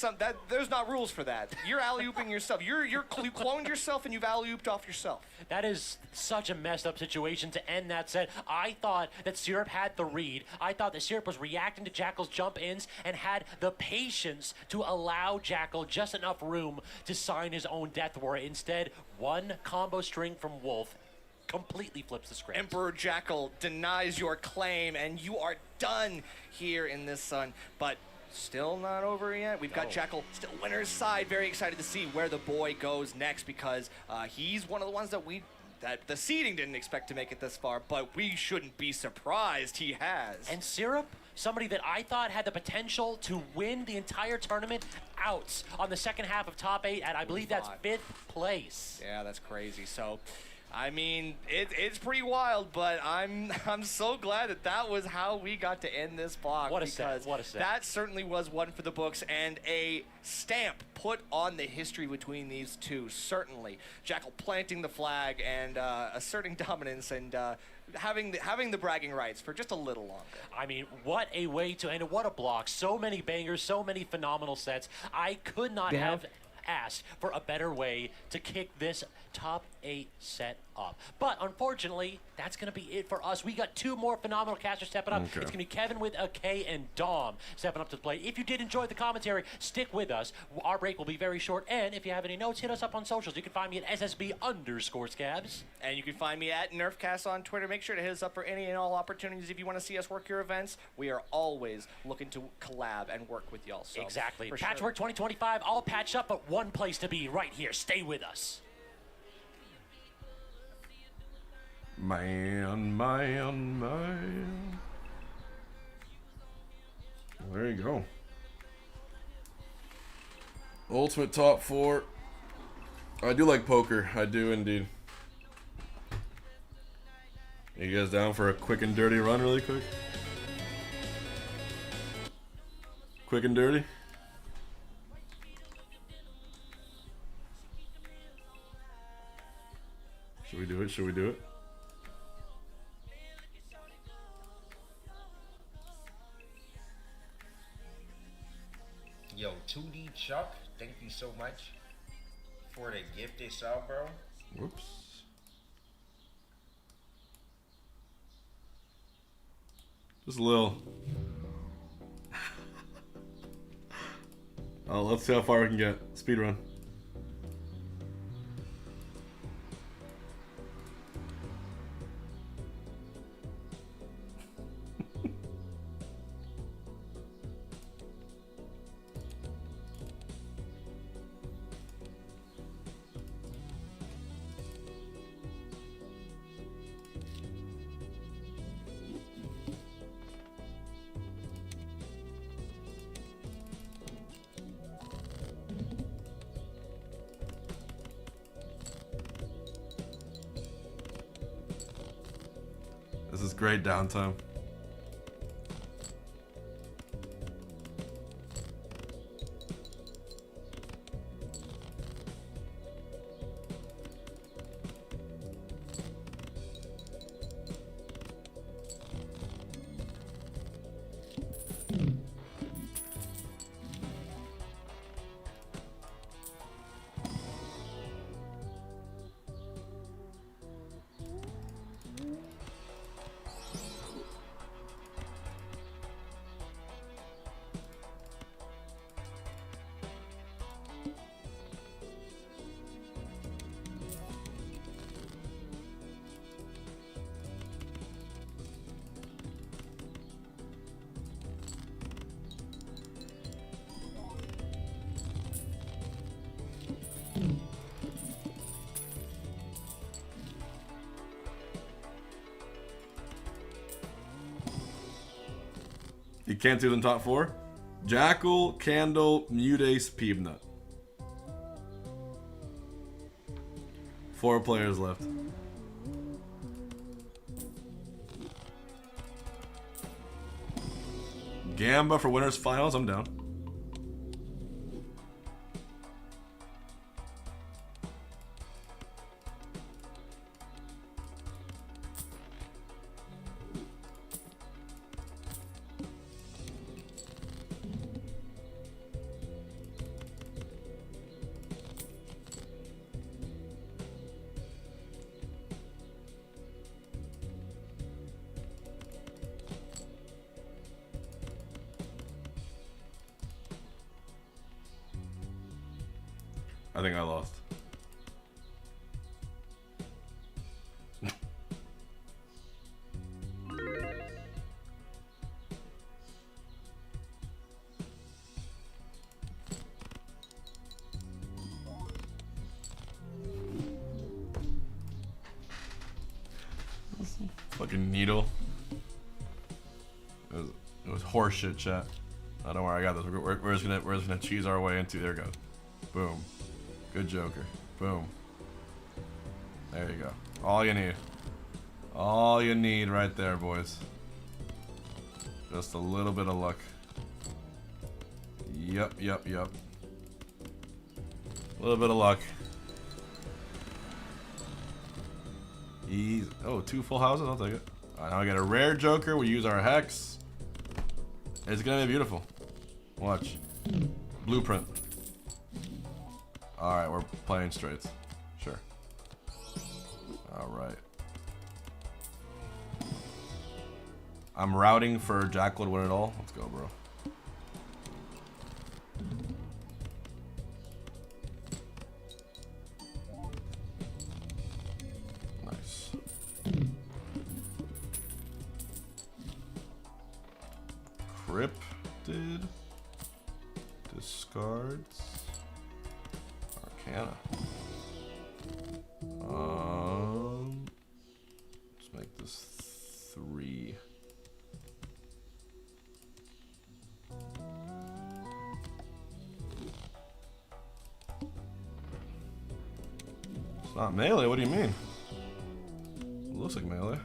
there's not rules for that. You're alley-ooping yourself. You cloned yourself and you've alley-ooped off yourself. That is such a messed up situation to end that set. I thought that Syrup had the read. I thought that Syrup was reacting to Jackal's jump-ins and had the patience to allow Jackal just enough room to sign his own death warrant. Instead, one combo string from Wolf completely flips the script. Emperor Jackal denies your claim, and you are done here in this sun. But still not over yet. We've got Jackal still winner's side. Very excited to see where the boy goes next, because he's one of the ones that the seeding didn't expect to make it this far, but we shouldn't be surprised he has. And Syrup, somebody that I thought had the potential to win the entire tournament, out on the second half of top 8 at, I believe that's 5th place. Yeah, that's crazy. So, I mean, it's pretty wild, but I'm so glad that was how we got to end this block. What a set, what a set. That certainly was one for the books, and a stamp put on the history between these two, certainly. Jackal planting the flag and asserting dominance and having the bragging rights for just a little longer. I mean, what a way to end it. What a block. So many bangers, so many phenomenal sets. I could not have asked for a better way to kick this top 8 set up. But unfortunately, that's going to be it for us. We got 2 more phenomenal casters stepping up. Okay. It's going to be Kevin with a K and Dom stepping up to the plate. If you did enjoy the commentary, stick with us. Our break will be very short. And if you have any notes, hit us up on socials. You can find me at SSB_scabs. And you can find me at NerfCast on Twitter. Make sure to hit us up for any and all opportunities. If you want to see us work your events, we are always looking to collab and work with y'all. So Exactly. for Patchwork 2025, all patched up, but one place to be, right here. Stay with us. Man. There you go. Ultimate top 4. I do like poker. I do indeed. You guys down for a quick and dirty run really quick? Quick and dirty? Should we do it? Should we do it? Yo, 2D Chuck, thank you so much for the gifted sub, bro. Whoops. Just a little. Oh, let's see how far we can get. Speed run. This is great downtime. You can't do them top 4? Jackal, Candle, Mutace, Peabnut. 4 players left. Gamba for winners finals, I'm down. I think I lost. Fucking needle. It was horseshit, chat. I don't worry, I got this. We're just gonna cheese our way into. There it goes. Boom. Good Joker. Boom. There you go. All you need. All you need right there, boys. Just a little bit of luck. Yep. A little bit of luck. Easy. Oh, 2 full houses? I'll take it. Alright, now we got a rare Joker. We use our Hex. It's gonna be beautiful. Watch. Blueprint. Alright, we're playing straights. Sure. Alright. I'm routing for Jackal to win it all. Let's go, bro. Nice. Cryptid. Discards. Arcana. Let's make this 3. It's not melee, what do you mean? It looks like melee.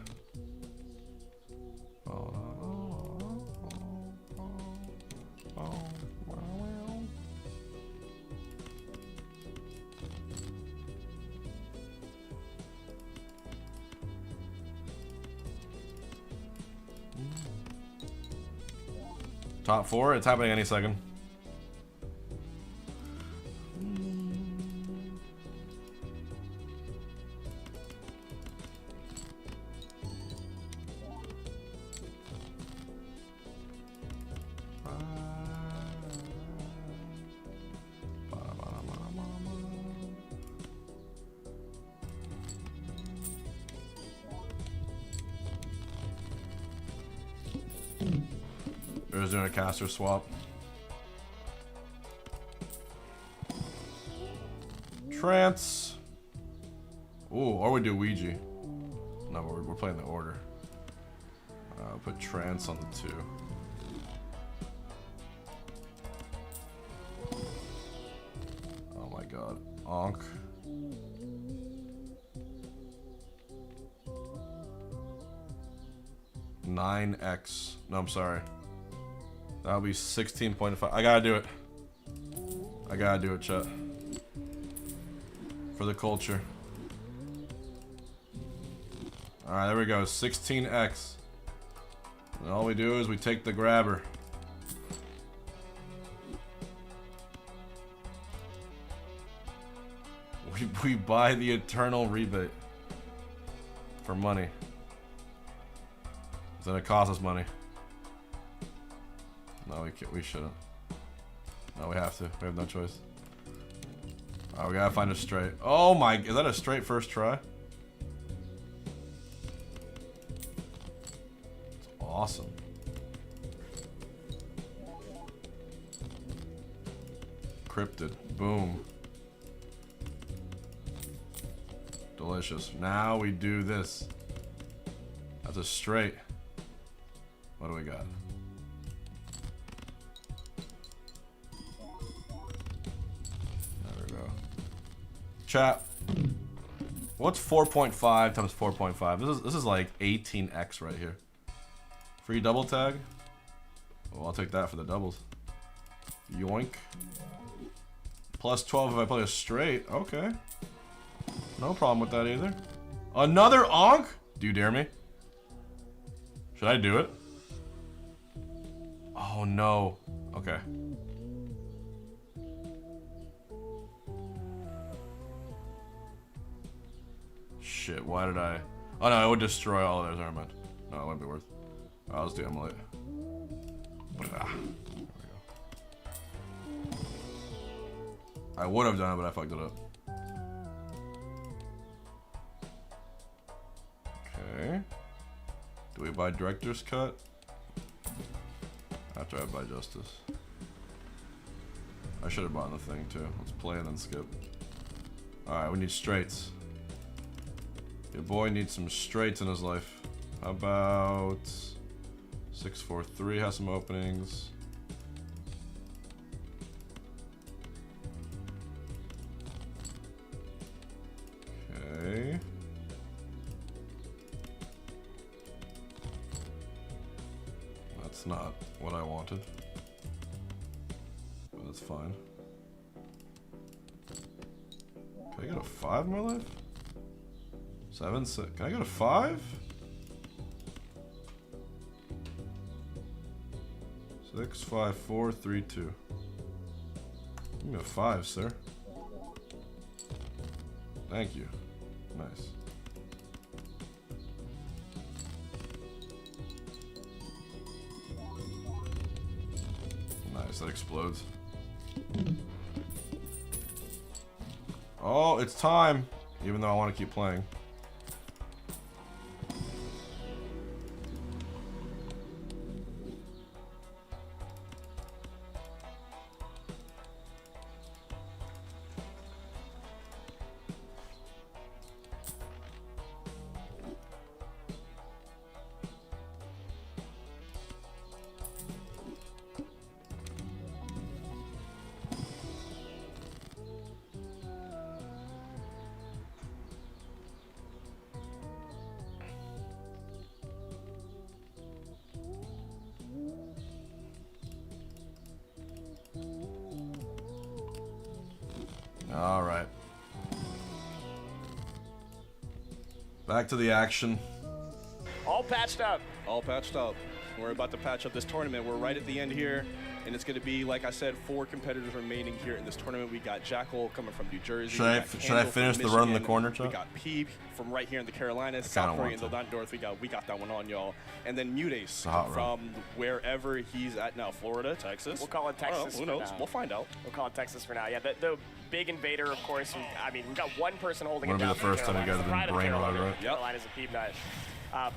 Top 4, it's happening any second. There's doing a caster swap. Trance. Ooh, or we do Ouija. No, we're playing the order. I'll put Trance on the 2. Oh my god. Onk. $9X. No, I'm sorry. That'll be 16.5. I gotta do it. I gotta do it, chat. For the culture. Alright, there we go. 16X. And all we do is we take the grabber. We buy the eternal rebate. For money. It's gonna cost us money. No, we shouldn't. No, we have to. We have no choice. Alright, we gotta find a straight. Oh my, is that a straight first try? It's awesome. Cryptid. Boom. Delicious. Now we do this. That's a straight. What do we got? Chat. What's 4.5 times 4.5? This is like 18x right here. Free double tag? Well, I'll take that for the doubles. Yoink. Plus 12 if I play a straight. Okay. No problem with that either. Another onk? Do you dare me? Should I do it? Oh no. Okay. Shit, why did I... Oh no, it would destroy all of theirs, never mind. No, it wouldn't be worth. Alright, let's do emulate. There we go. I would have done it, but I fucked it up. Okay. Do we buy director's cut? After I buy justice. I should have bought the thing too. Let's play and then skip. Alright, we need straights. Your boy needs some straights in his life. How about 643 has some openings. Okay. That's not what I wanted. But that's fine. Can I get a 5 in my life? 7, 6. Can I get a 5? 6, 5, 4, 3, 2. Give me a 5, sir. Thank you. Nice. Nice, that explodes. Oh, it's time! Even though I want to keep playing. Alright. Back to the action. All patched up. All patched up. We're about to patch up this tournament. We're right at the end here, and it's going to be, like I said, 4 competitors remaining here in this tournament. We got Jackal coming from New Jersey. Should I finish the run in the corner, Chuck? We got Peeb from right here in the Carolinas. South Korea in the North. We got that one on, y'all. And then Mutace from wherever he's at now, Florida, Texas. We'll call it Texas. Who knows? We'll find out. We'll call it Texas for now. Yeah, the big invader, of course. I mean, we've got one person holding it down. Wouldn't be the first time you guys have been brain rotted, right? Carolina's a Peabnut.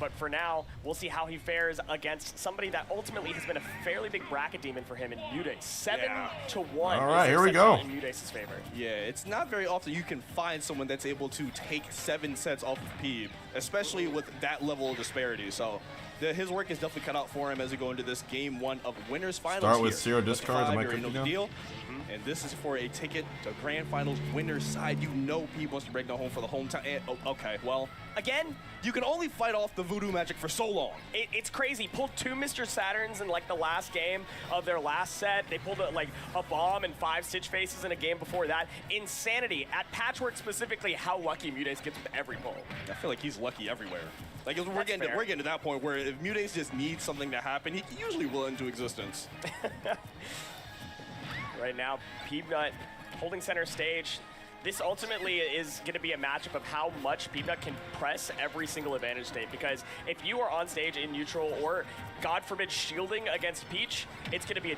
But for now, we'll see how he fares against somebody that ultimately has been a fairly big bracket demon for him in Mutace. 7-1. All right, here we go. In Mutace's favor. Yeah, it's not very often you can find someone that's able to take 7 sets off of Peeb, especially with that level of disparity. So his work is definitely cut out for him as we go into this game 1 of winners finals. Start with 0 discards. Am I correct again? And this is for a ticket to Grand Finals winner's side. You know Peeb wants to break down home for the hometown. Okay, well, again, you can only fight off the voodoo magic for so long. It's crazy. Pulled 2 Mr. Saturns in like the last game of their last set. They pulled a bomb and 5 Stitch Faces in a game before that. Insanity. At Patchwork specifically, how lucky Mutace gets with every pull. I feel like he's lucky everywhere. Like we're getting to that point where if Mutace just needs something to happen, he can usually will into existence. Right now, Peabnut holding center stage. This ultimately is going to be a matchup of how much Peabnut can press every single advantage state, because if you are on stage in neutral or, God forbid, shielding against Peach, it's going to be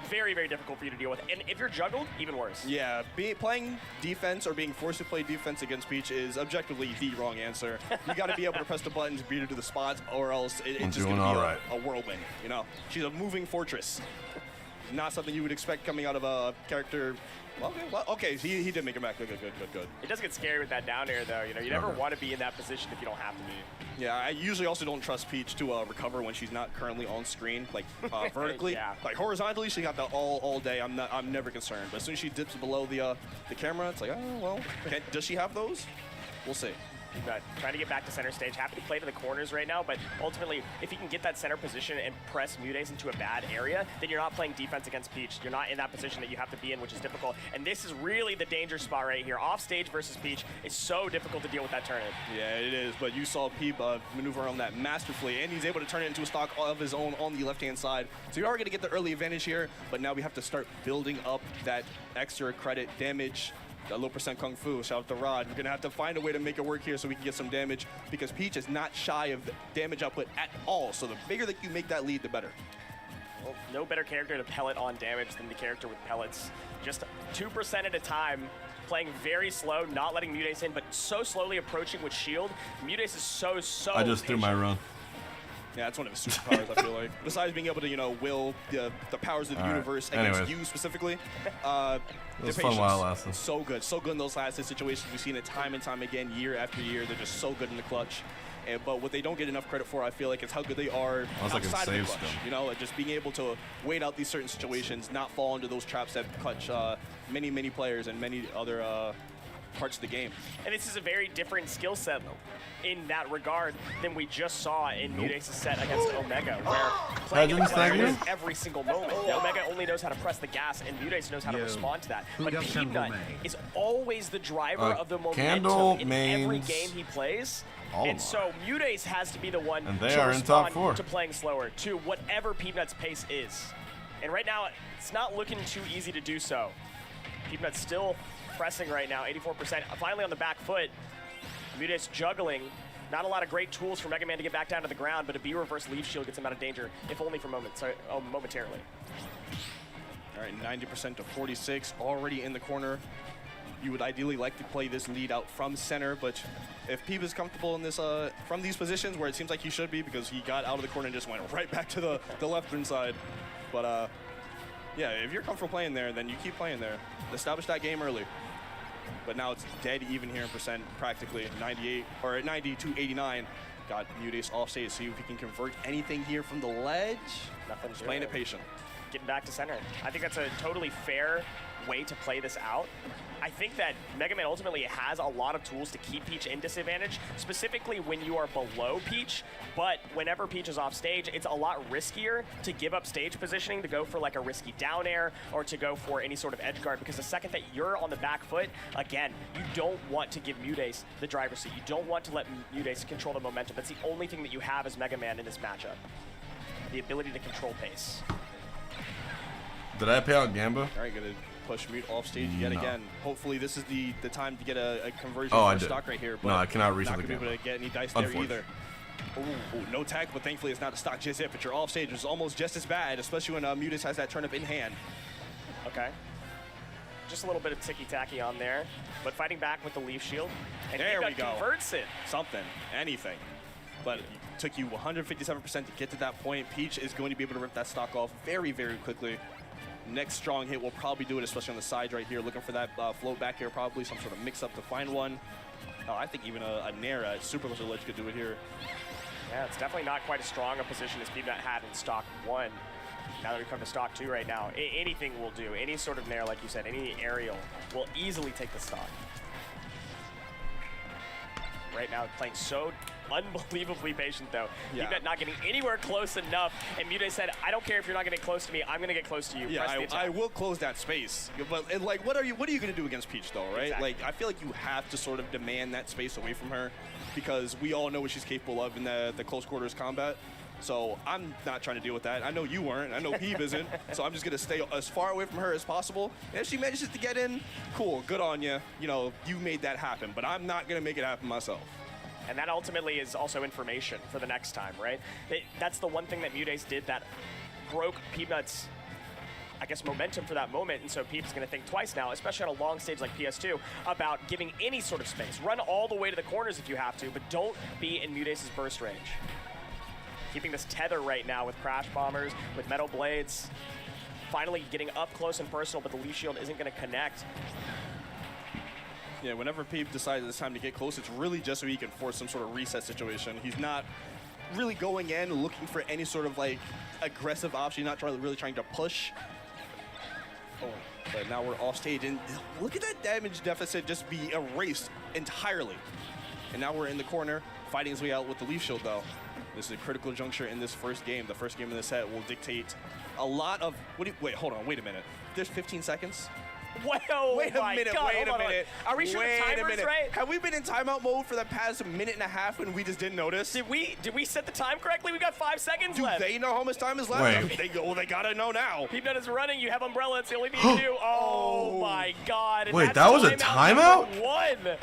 very, very difficult for you to deal with. And if you're juggled, even worse. Yeah, playing defense or being forced to play defense against Peach is objectively the wrong answer. You got to be able to press the buttons, beat her to the spots, or else it's just going to be a whirlwind. You know, she's a moving fortress. not something you would expect coming out of a character. Okay, he did make it back. Good. It does get scary with that down air, though. You know, you never want to be in that position if you don't have to be. Yeah, I usually also don't trust Peach to recover when she's not currently on screen, like vertically. Yeah. Like horizontally, she got that all day. I'm never concerned. But as soon as she dips below the camera, it's like, oh well. Does she have those? We'll see. But trying to get back to center stage. Happy to play to the corners right now, but ultimately, if you can get that center position and press Mutace into a bad area, then you're not playing defense against Peach. You're not in that position that you have to be in, which is difficult. And this is really the danger spot right here. Off stage versus Peach is so difficult to deal with that turn. Yeah, it is, but you saw Peep maneuver on that masterfully, and he's able to turn it into a stock of his own on the left-hand side. So you're already going to get the early advantage here, but now we have to start building up that extra credit damage. That low percent Kung Fu, shout out to Rod. We're gonna have to find a way to make it work here so we can get some damage because Peach is not shy of damage output at all. So the bigger that you make that lead, the better. Well, no better character to pellet on damage than the character with pellets. Just 2% at a time, playing very slow, not letting Mutace in, but so slowly approaching with shield. Mutace is so I just threw my run. Yeah, that's one of his superpowers, I feel like. Besides being able to, you know, will the powers of the universe against you specifically. It was fun while it lasted. So good in those last situations. We've seen it time and time again, year after year. They're just so good in the clutch. But what they don't get enough credit for, I feel like, is how good they are outside of the clutch. You know, like just being able to wait out these certain situations, not fall into those traps that clutch many players and many other parts of the game. And this is a very different skill set in that regard than we just saw in Mutace's set against Omega, where playing in every single moment. Omega only knows how to press the gas, and Mutace knows how to respond to that. But Peabnut is always the driver of the momentum in every game he plays. And so Mutace has to be the one to respond to playing slower, to whatever Peabnut's pace is. And right now, it's not looking too easy to do so. Peabnut's still pressing right now, 84%. Finally on the back foot. Mutace juggling. Not a lot of great tools for Mega Man to get back down to the ground, but a B reverse leaf shield gets him out of danger, if only for momentarily. All right, 90% to 46, already in the corner. You would ideally like to play this lead out from center, but if Peep is comfortable in this from these positions where it seems like he should be because he got out of the corner and just went right back to the left-hand side. But yeah, if you're comfortable playing there, then you keep playing there. Establish that game early. But now it's dead even here in percent, practically 98 or at 92-89. Got Mutace off stage. See if he can convert anything here from the ledge. Nothing. Just playing it patient. Getting back to center. I think that's a totally fair way to play this out. I think that Mega Man ultimately has a lot of tools to keep Peach in disadvantage, specifically when you are below Peach, but whenever Peach is off stage, it's a lot riskier to give up stage positioning, to go for like a risky down air, or to go for any sort of edge guard, because the second that you're on the back foot, again, you don't want to give Mutace the driver's seat. You don't want to let Mutace control the momentum. That's the only thing that you have as Mega Man in this matchup. The ability to control pace. Did I pay out Gamba? All right, gonna push Mute off stage yet again. Hopefully this is the time to get a conversion for stock right here. But no, I cannot reach not the gonna be able to get any dice there either. Ooh, no tag, but thankfully it's not a stock just yet. But your off stage is almost just as bad, especially when Mutace has that turnip in hand. Okay. Just a little bit of ticky-tacky on there, but fighting back with the leaf shield. And there we go. Converts it. Something, anything. But it took you 157% to get to that point. Peach is going to be able to rip that stock off very quickly. Next strong hit will probably do it, especially on the sides right here. Looking for that float back here, probably some sort of mix-up to find one. Oh, I think even a Nair at Super Lizard Ledge could do it here. Yeah, it's definitely not quite as strong a position as Peabnut had in stock 1. Now that we come to stock 2 right now, anything will do. Any sort of Nair, like you said, any aerial will easily take the stock. Right now, playing so unbelievably patient, though. Yeah. Peabnut not getting anywhere close enough, and Mutace said, I don't care if you're not getting close to me, I'm going to get close to you. Yeah, I will close that space. But, like, what are you going to do against Peach, though, right? Exactly. Like, I feel like you have to sort of demand that space away from her because we all know what she's capable of in the close quarters combat. So I'm not trying to deal with that. I know you weren't. I know Peeb isn't. So I'm just going to stay as far away from her as possible. And if she manages to get in, cool, good on you. You know, you made that happen. But I'm not going to make it happen myself. And that ultimately is also information for the next time, right? That's the one thing that Mutace did that broke Peabnut's, I guess, momentum for that moment. And so Peeb's going to think twice now, especially on a long stage like PS2, about giving any sort of space. Run all the way to the corners if you have to, but don't be in Mutace's burst range. Keeping this tether right now with Crash Bombers, with Metal Blades. finally getting up close and personal, but the leaf shield isn't going to connect. Yeah, whenever Peab decides it's time to get close, it's really just so he can force some sort of reset situation. He's not really going in looking for any sort of like aggressive option, not really trying to push. Oh, but now we're off stage, and look at that damage deficit just be erased entirely. And now we're in the corner, fighting his way out with the leaf shield, though. This is a critical juncture in this first game. The first game in the set will dictate a lot of... wait, hold on, wait a minute. There's 15 seconds? Whoa, wait a minute, God, wait a minute. Are we sure the timer's right? Have we been in timeout mode for the past minute and a half and we just didn't notice? Did we set the time correctly? We got 5 seconds left. Do they know how much time is left? Wait. They gotta know now. Peabnut is running. You have Umbrella. It's the only thing you can do. Oh my God. And Wait, that was a timeout? One.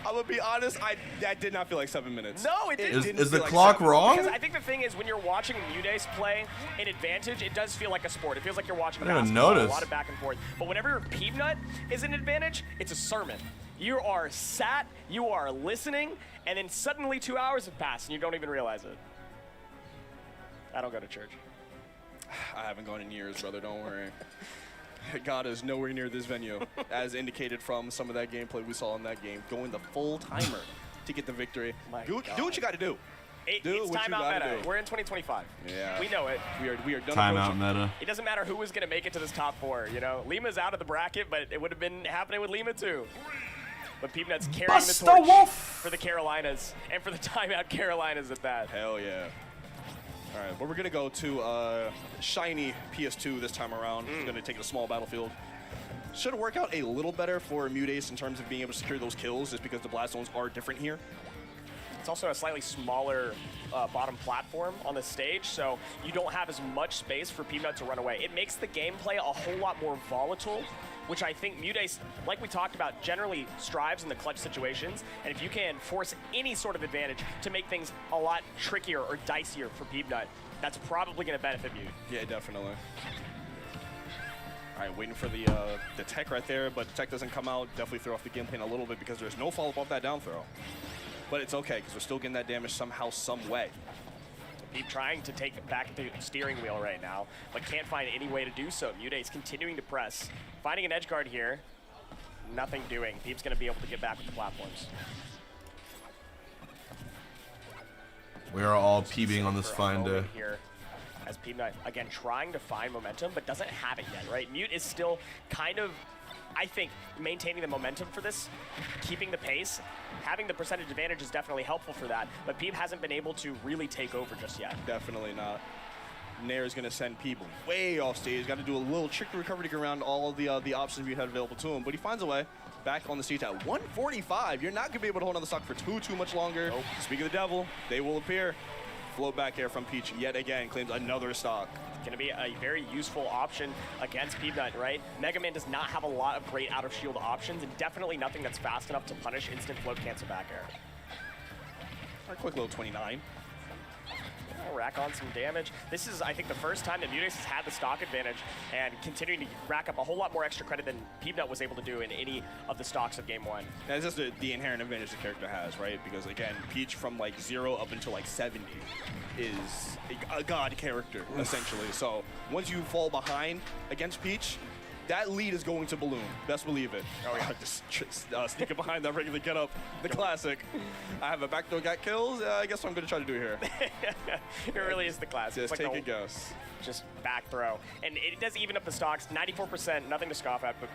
I'm gonna be honest, that did not feel like 7 minutes. No, it didn't. Is the clock wrong? Because I think the thing is, when you're watching Mudace play in Advantage, it does feel like a sport. It feels like you're watching basketball, a lot of back and forth. But whenever Peabnut is in Advantage, it's a sermon. You are sat, you are listening, and then suddenly 2 hours have passed and you don't even realize it. I don't go to church. I haven't gone in years, brother, don't worry. God is nowhere near this venue, as indicated from some of that gameplay we saw in that game. Going the full timer to get the victory. Do what you got to do. It's timeout meta. We're in 2025. Yeah. We know it. We are done. Timeout meta. It doesn't matter who was going to make it to this top 4. You know, Lima's out of the bracket, but it would have been happening with Lima too. But Peabnut's carrying the torch for the Carolinas and for the timeout Carolinas at that. Hell yeah. All right, but we're gonna go to shiny PS2 this time around. We're gonna take a small battlefield. Should work out a little better for Mudace in terms of being able to secure those kills, just because the blast zones are different here. It's also a slightly smaller bottom platform on the stage, so you don't have as much space for Peabnut to run away. It makes the gameplay a whole lot more volatile, which I think Mudace, like we talked about, generally strives in the clutch situations. And if you can force any sort of advantage to make things a lot trickier or dicier for Peabnut, that's probably going to benefit you. Yeah, definitely. All right, waiting for the tech right there, but the tech doesn't come out. Definitely throw off the game plan a little bit because there's no follow-up off that down throw. But it's okay, because we're still getting that damage somehow, some way. Peab trying to take back the steering wheel right now, but can't find any way to do so. Mudace continuing to press. Finding an edge guard here. Nothing doing. Peab's going to be able to get back with the platforms. We are all peebing on this fine day. Here, as Peabnut, again, trying to find momentum, but doesn't have it yet, right? Mute is still kind of, I think, maintaining the momentum for this, keeping the pace. Having the percentage advantage is definitely helpful for that, but Peab hasn't been able to really take over just yet. Definitely not. Nair is going to send Peab way off stage. Got to do a little trick recovery to get around all of the options we had available to him, but he finds a way. Back on the stage at 145. You're not going to be able to hold on the stock for too much longer. Nope. Speak of the devil, they will appear. Float back air from Peach yet again, claims another stock. Going to be a very useful option against Peabnut, right? Mega Man does not have a lot of great out-of-shield options, and definitely nothing that's fast enough to punish instant float cancel back air. All right, quick little 29. Rack on some damage. This is, I think, the first time that Mudace has had the stock advantage and continuing to rack up a whole lot more extra credit than Peabnut was able to do in any of the stocks of Game 1. That's just the inherent advantage the character has, right? Because, again, Peach from, like, 0 up until, like, 70 is a god character, essentially. So once you fall behind against Peach, that lead is going to balloon. Best believe it. Oh, yeah. Just sneaking behind that regular get up. The classic. I have a backdoor got kills. I guess what I'm going to try to do here. It really is the classic. Just it's like take a guess. Just back throw. And it does even up the stocks. 94%, nothing to scoff at. But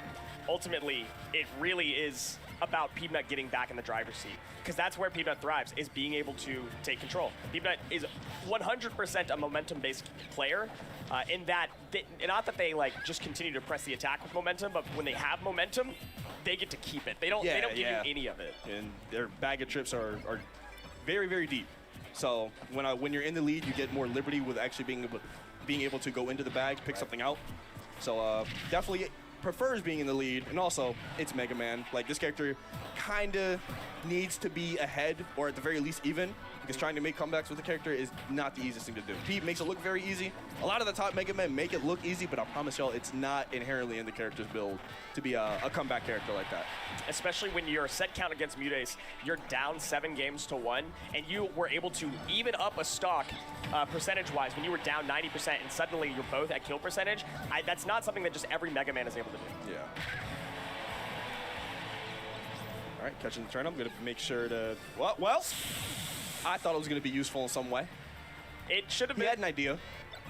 ultimately, it really is about Peabnut getting back in the driver's seat. Because that's where Peabnut thrives, is being able to take control. Peabnut is 100% a momentum-based player. In that, not that they like just continue to press the attack with momentum, but when they have momentum, they get to keep it. They don't give you any of it. And their bag of trips are very, very deep. So when you're in the lead, you get more liberty with actually being able to go into the bags, pick something out. So definitely prefers being in the lead, and also it's Mega Man. Like, this character kind of needs to be ahead, or at the very least even, because trying to make comebacks with the character is not the easiest thing to do. Peab makes it look very easy. A lot of the top Mega Men make it look easy, but I promise y'all it's not inherently in the character's build to be a comeback character like that. Especially when your set count against Mutace, you're down 7 games to 1, and you were able to even up a stock percentage-wise when you were down 90%, and suddenly you're both at kill percentage. That's not something that just every Mega Man is able to do. Yeah. All right, catching the turn. I'm going to make sure to... Well, I thought it was going to be useful in some way. It should have been. He had an idea.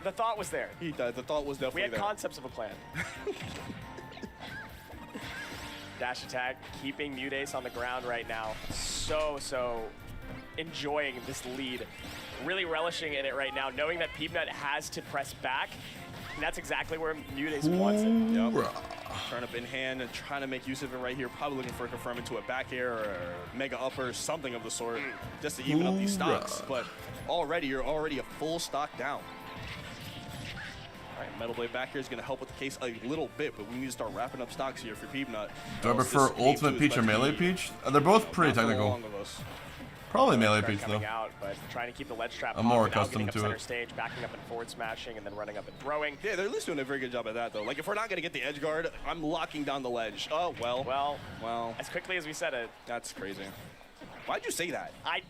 The thought was there. The thought was definitely there. We had concepts of a plan. Dash attack, keeping Mutace on the ground right now. So enjoying this lead. Really relishing in it right now, knowing that Peabnut has to press back. And that's exactly where Mutace wants it. Yep. Turn up in hand and trying to make use of it right here. Probably looking for a confirm into a back air or a mega upper, something of the sort, just to even up these stocks. But already, you're already a full stock down. All right, Metal Blade back here is going to help with the case a little bit, but we need to start wrapping up stocks here for Peabnut. Do I prefer Ultimate Peach or Melee Peach? They're both pretty technical. Probably Melee Peach though. Out, but trying to keep the ledge trap. I'm more accustomed to center it. Stage, backing up and forward smashing, and then running up and throwing. Yeah, they're at least doing a very good job at that though. Like if we're not gonna get the edge guard, I'm locking down the ledge. Oh well. Well. As quickly as we said it. That's crazy. Why'd you say that? I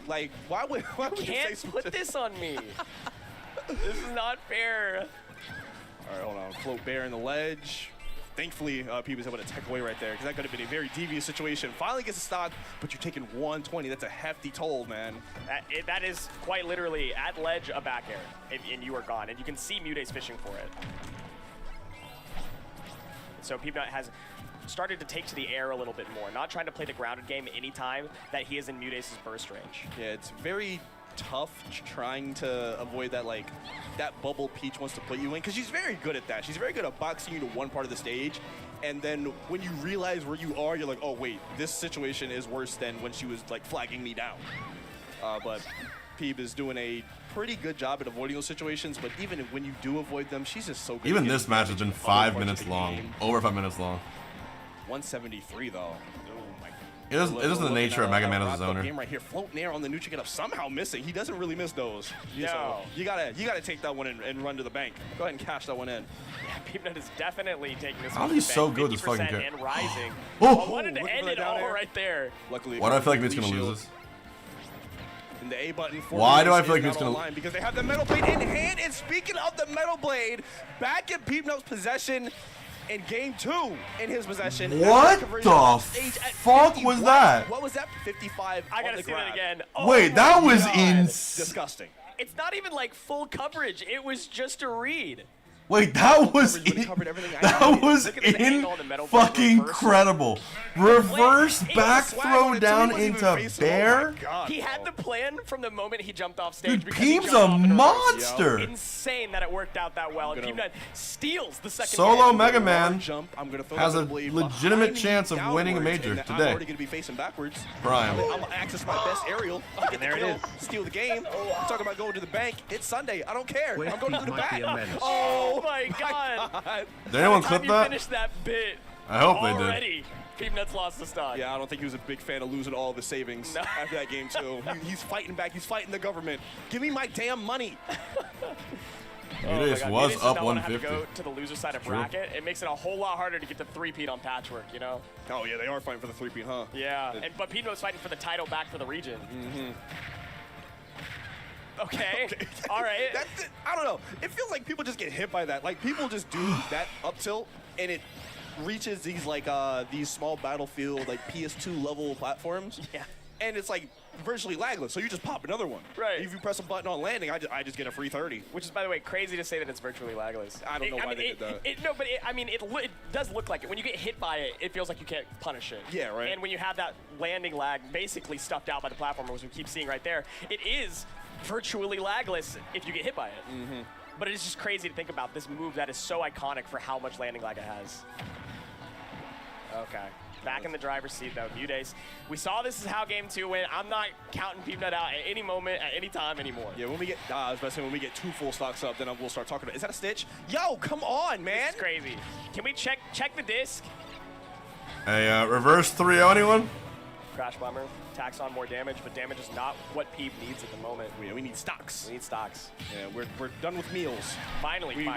like why would you say can't put this on me. This is not fair. All right, hold on. Float bear in the ledge. Thankfully, Peab was able to tech away right there, because that could have been a very devious situation. Finally gets a stock, but you're taking 120. That's a hefty toll, man. That is quite literally at ledge a back air, and you are gone. And you can see Mutace fishing for it. So Peabnut has started to take to the air a little bit more, not trying to play the grounded game anytime that he is in Mutace's burst range. Yeah, it's very tough trying to avoid that, like, that bubble Peach wants to put you in, because she's very good at that. She's very good at boxing you to one part of the stage, and then when you realize where you are, you're like, oh wait, this situation is worse than when she was like flagging me down. But Peab is doing a pretty good job at avoiding those situations, but even when you do avoid them, she's just so good. Even this match has been 5 minutes long, over 5 minutes long. 173 though. It is the nature of Mega Man as a zoner. Game right here, floating air on the neutral get up, somehow missing. He doesn't really miss those. No. So you gotta take that one and run to the bank. Go ahead and cash that one in. Yeah, Peabnut is definitely taking this How one he's to the so bank, good, this fucking 50% kid. and rising. Oh! I wanted to end it all right there. Luckily, why do I feel like Pete's gonna lose this? And the A button for why do I feel like Pete's gonna lose? Because they have the Metal Blade in hand. And speaking of the Metal Blade, back in Peabnut's possession. In game 2, in his possession. What the fuck was that? What was that? 55. I gotta see that again. Oh, wait, that was disgusting. It's not even like full coverage. It was just a read. Wait, that was fucking incredible. Reverse back throw down into bear. He had the plan from the moment he jumped off stage. Dude, Peeb's a monster. Insane that it worked out that well. And Peabnut steals the second Solo game. Mega Man has a legitimate chance of winning a major today. I'm already gonna be facing backwards. Prime. I'm gonna access my best aerial. And there it is. Steal the game. I'm talking about going to the bank. It's Sunday. I don't care. Where I'm going to the might be bank. a menace. Oh my God! Did anyone By the clip time that? You finished that bit. I hope they did. Already, Peabnut's lost the stock. Yeah, I don't think he was a big fan of losing all of his savings after that game too. He's fighting back. He's fighting the government. Give me my damn money. Mutace was up 150. To go to the loser side of bracket. It makes it a whole lot harder to get the three-peat on Patchwork, you know? Oh yeah, they are fighting for the three-peat, huh? Yeah, but Peabnut's fighting for the title back for the region. Okay. All right. I don't know. It feels like people just get hit by that. Like people just do that up tilt, and it reaches these like these small battlefield like PS2 level platforms. Yeah. And it's like virtually lagless, so you just pop another one. Right. If you press a button on landing, I just get a free 30. Which is, by the way, crazy to say that it's virtually lagless. I don't know why they did that. No, but it does look like it. When you get hit by it, it feels like you can't punish it. Yeah, right. And when you have that landing lag basically stuffed out by the platformer, as we keep seeing right there, it is virtually lagless if you get hit by it. But it is just crazy to think about this move that is so iconic for how much landing lag it has. Okay. Back in the driver's seat, though, Mutace. We saw this is how game 2 went. I'm not counting Peabnut out at any moment, at any time anymore. Yeah, when we get, I was about to say, when we get 2 full stocks up, then we'll start talking about, is that a stitch? Yo, come on, man. This is crazy. Can we check the disc? Hey, reverse 3-0, anyone? Crash Bomber. Tacks on more damage, but damage is not what Peeb needs at the moment. We need stocks. We need stocks. Yeah, we're done with meals. Finally.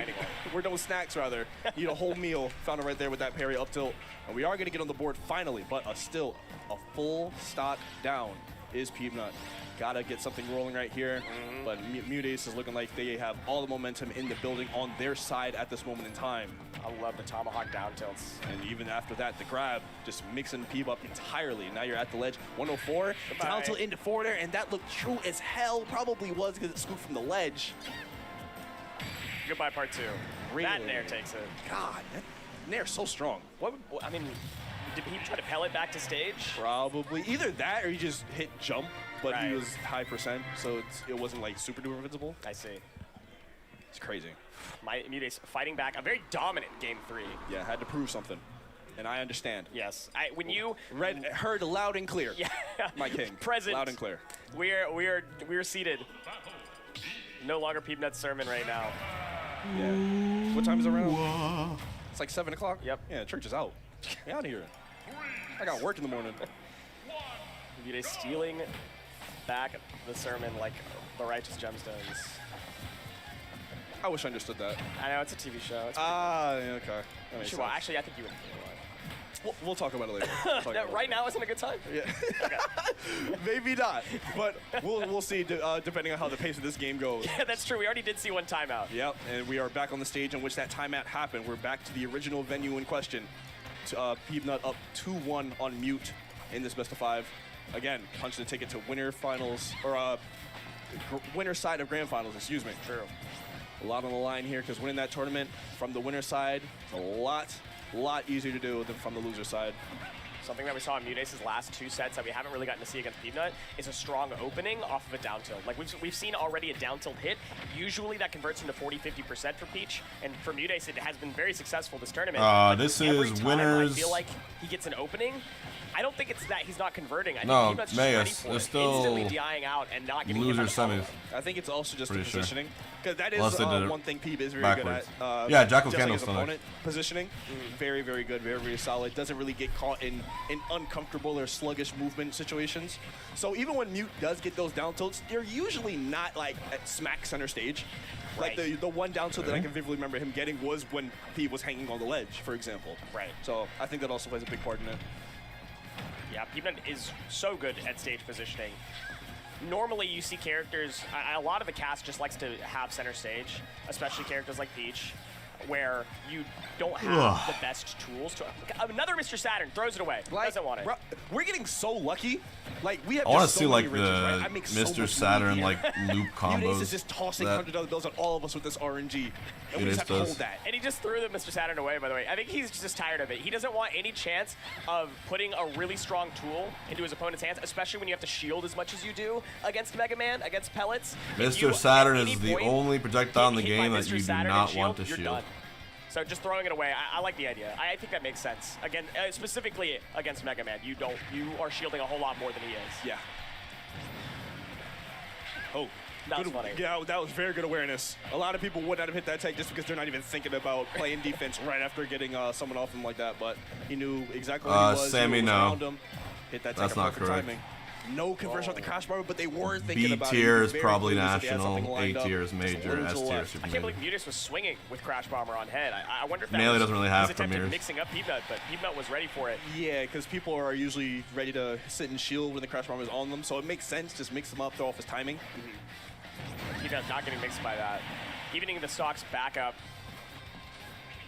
We're done with snacks, rather. Need a whole meal. Found it right there with that parry up tilt. And we are going to get on the board finally, but still a full stock down is Peabnut. Gotta get something rolling right here, but Mutace is looking like they have all the momentum in the building on their side at this moment in time. I love the tomahawk down tilts. And even after that, the grab just mixing Peeb up entirely. Now you're at the ledge. 104, Goodbye. down tilt into forward air, and that looked true as hell. Probably was because it scooped from the ledge. Goodbye, part 2. Really? That Nair takes it. God, that Nair's so strong. I mean, did he try to pellet back to stage? Probably. Either that or he just hit jump, but he Right. was high percent, so it wasn't like super duper invincible. I see. It's crazy. Mutace fighting back. A very dominant game 3. Yeah, had to prove something. And I understand. Yes. When you heard loud and clear. Yeah. My king. Present. Loud and clear. We are seated. No longer Peabnut's sermon right now. Yeah. What time is it around? It's like 7 o'clock? Yep. Yeah, church is out. Get out of here. I got work in the morning. Mutace stealing back the sermon like the righteous gemstones. I wish I understood that. I know, it's a TV show. It's Okay. That makes well, sense. actually, I think you would. We'll talk about it later. Right now isn't a good time? Yeah. Maybe not, but we'll see depending on how the pace of this game goes. Yeah, that's true. We already did see one timeout. Yep, and we are back on the stage in which that timeout happened. We're back to the original venue in question. Peabnut up 2-1 on Mute in this best of 5. Again, punch the ticket to winner finals, or winner side of grand finals, excuse me. True. A lot on the line here because winning that tournament from the winner side is a lot easier to do than from the loser side. Something that we saw in Mutace's last 2 sets that we haven't really gotten to see against Peabnut is a strong opening off of a down tilt. Like we've seen already a down tilt hit. Usually that converts into 40-50% for Peach, and for Mutace it has been very successful this tournament. This Every is time winners. I feel like he gets an opening. I don't think it's that he's not converting. I think No, Peabnut's just ready Mayas. for They're it. still Instantly DIing out and not getting hit loser by the follow-up. semis. I think it's also just the Pretty sure. positioning. Because that is Unless they did it one thing Peeb is very backwards. good at. Yeah, Jackal just can like his still opponent positioning. Very, very good. Very, very solid. Doesn't really get caught in uncomfortable or sluggish movement situations. So even when Mute does get those down tilts, they're usually not like at smack center stage. Like the one down tilt that I can vividly remember him getting was when Peeb was hanging on the ledge, for example. Right. So I think that also plays a big part in it. Yeah, Peabnut is so good at stage positioning. Normally, you see characters, a lot of the cast just likes to have center stage, especially characters like Peach, where you don't have the best tools to. Another Mr. Saturn throws it away. Doesn't want it. We're getting so lucky. Like we have. I want to just see so like many riches, right? I the make so Mr. much Saturn money like here. loop combos. Mutace is just tossing that $100 bills at all of us with this RNG, and we Mutace just have to does. hold that. And he just threw the Mr. Saturn away, by the way. I think he's just tired of it. He doesn't want any chance of putting a really strong tool into his opponent's hands, especially when you have to shield as much as you do against Mega Man, against pellets. If you, Mr. Saturn at any is the point, only projectile in the get hit by game that Mr. you do Saturn not and want to you're shield. done. So just throwing it away, I like the idea. I think that makes sense. Again, specifically against Mega Man, you are shielding a whole lot more than he is. Yeah. Oh, that was good, funny. Yeah, that was very good awareness. A lot of people would not have hit that tag just because they're not even thinking about playing defense right after getting someone off him like that. But he knew exactly where he was. Sammy, he knew what was no. around him. Hit that tag That's at not perfect correct. timing. No conversion with the crash bar, but they were thinking B about it. tier He is very probably clearly said they had something national, A lined up. tier is Just a major, little S to the tier left. super I can't major. believe Mutace was swinging with Crash Bomber on head. I wonder if that Melee was doesn't really have his attempt at premieres. mixing up Peabnut, but Peabnut was ready for it. Yeah, because people are usually ready to sit and shield when the crash bomb is on them, so it makes sense. Just mix them up, throw off his timing. Peabnut not getting mixed by that. Evening the stocks back up.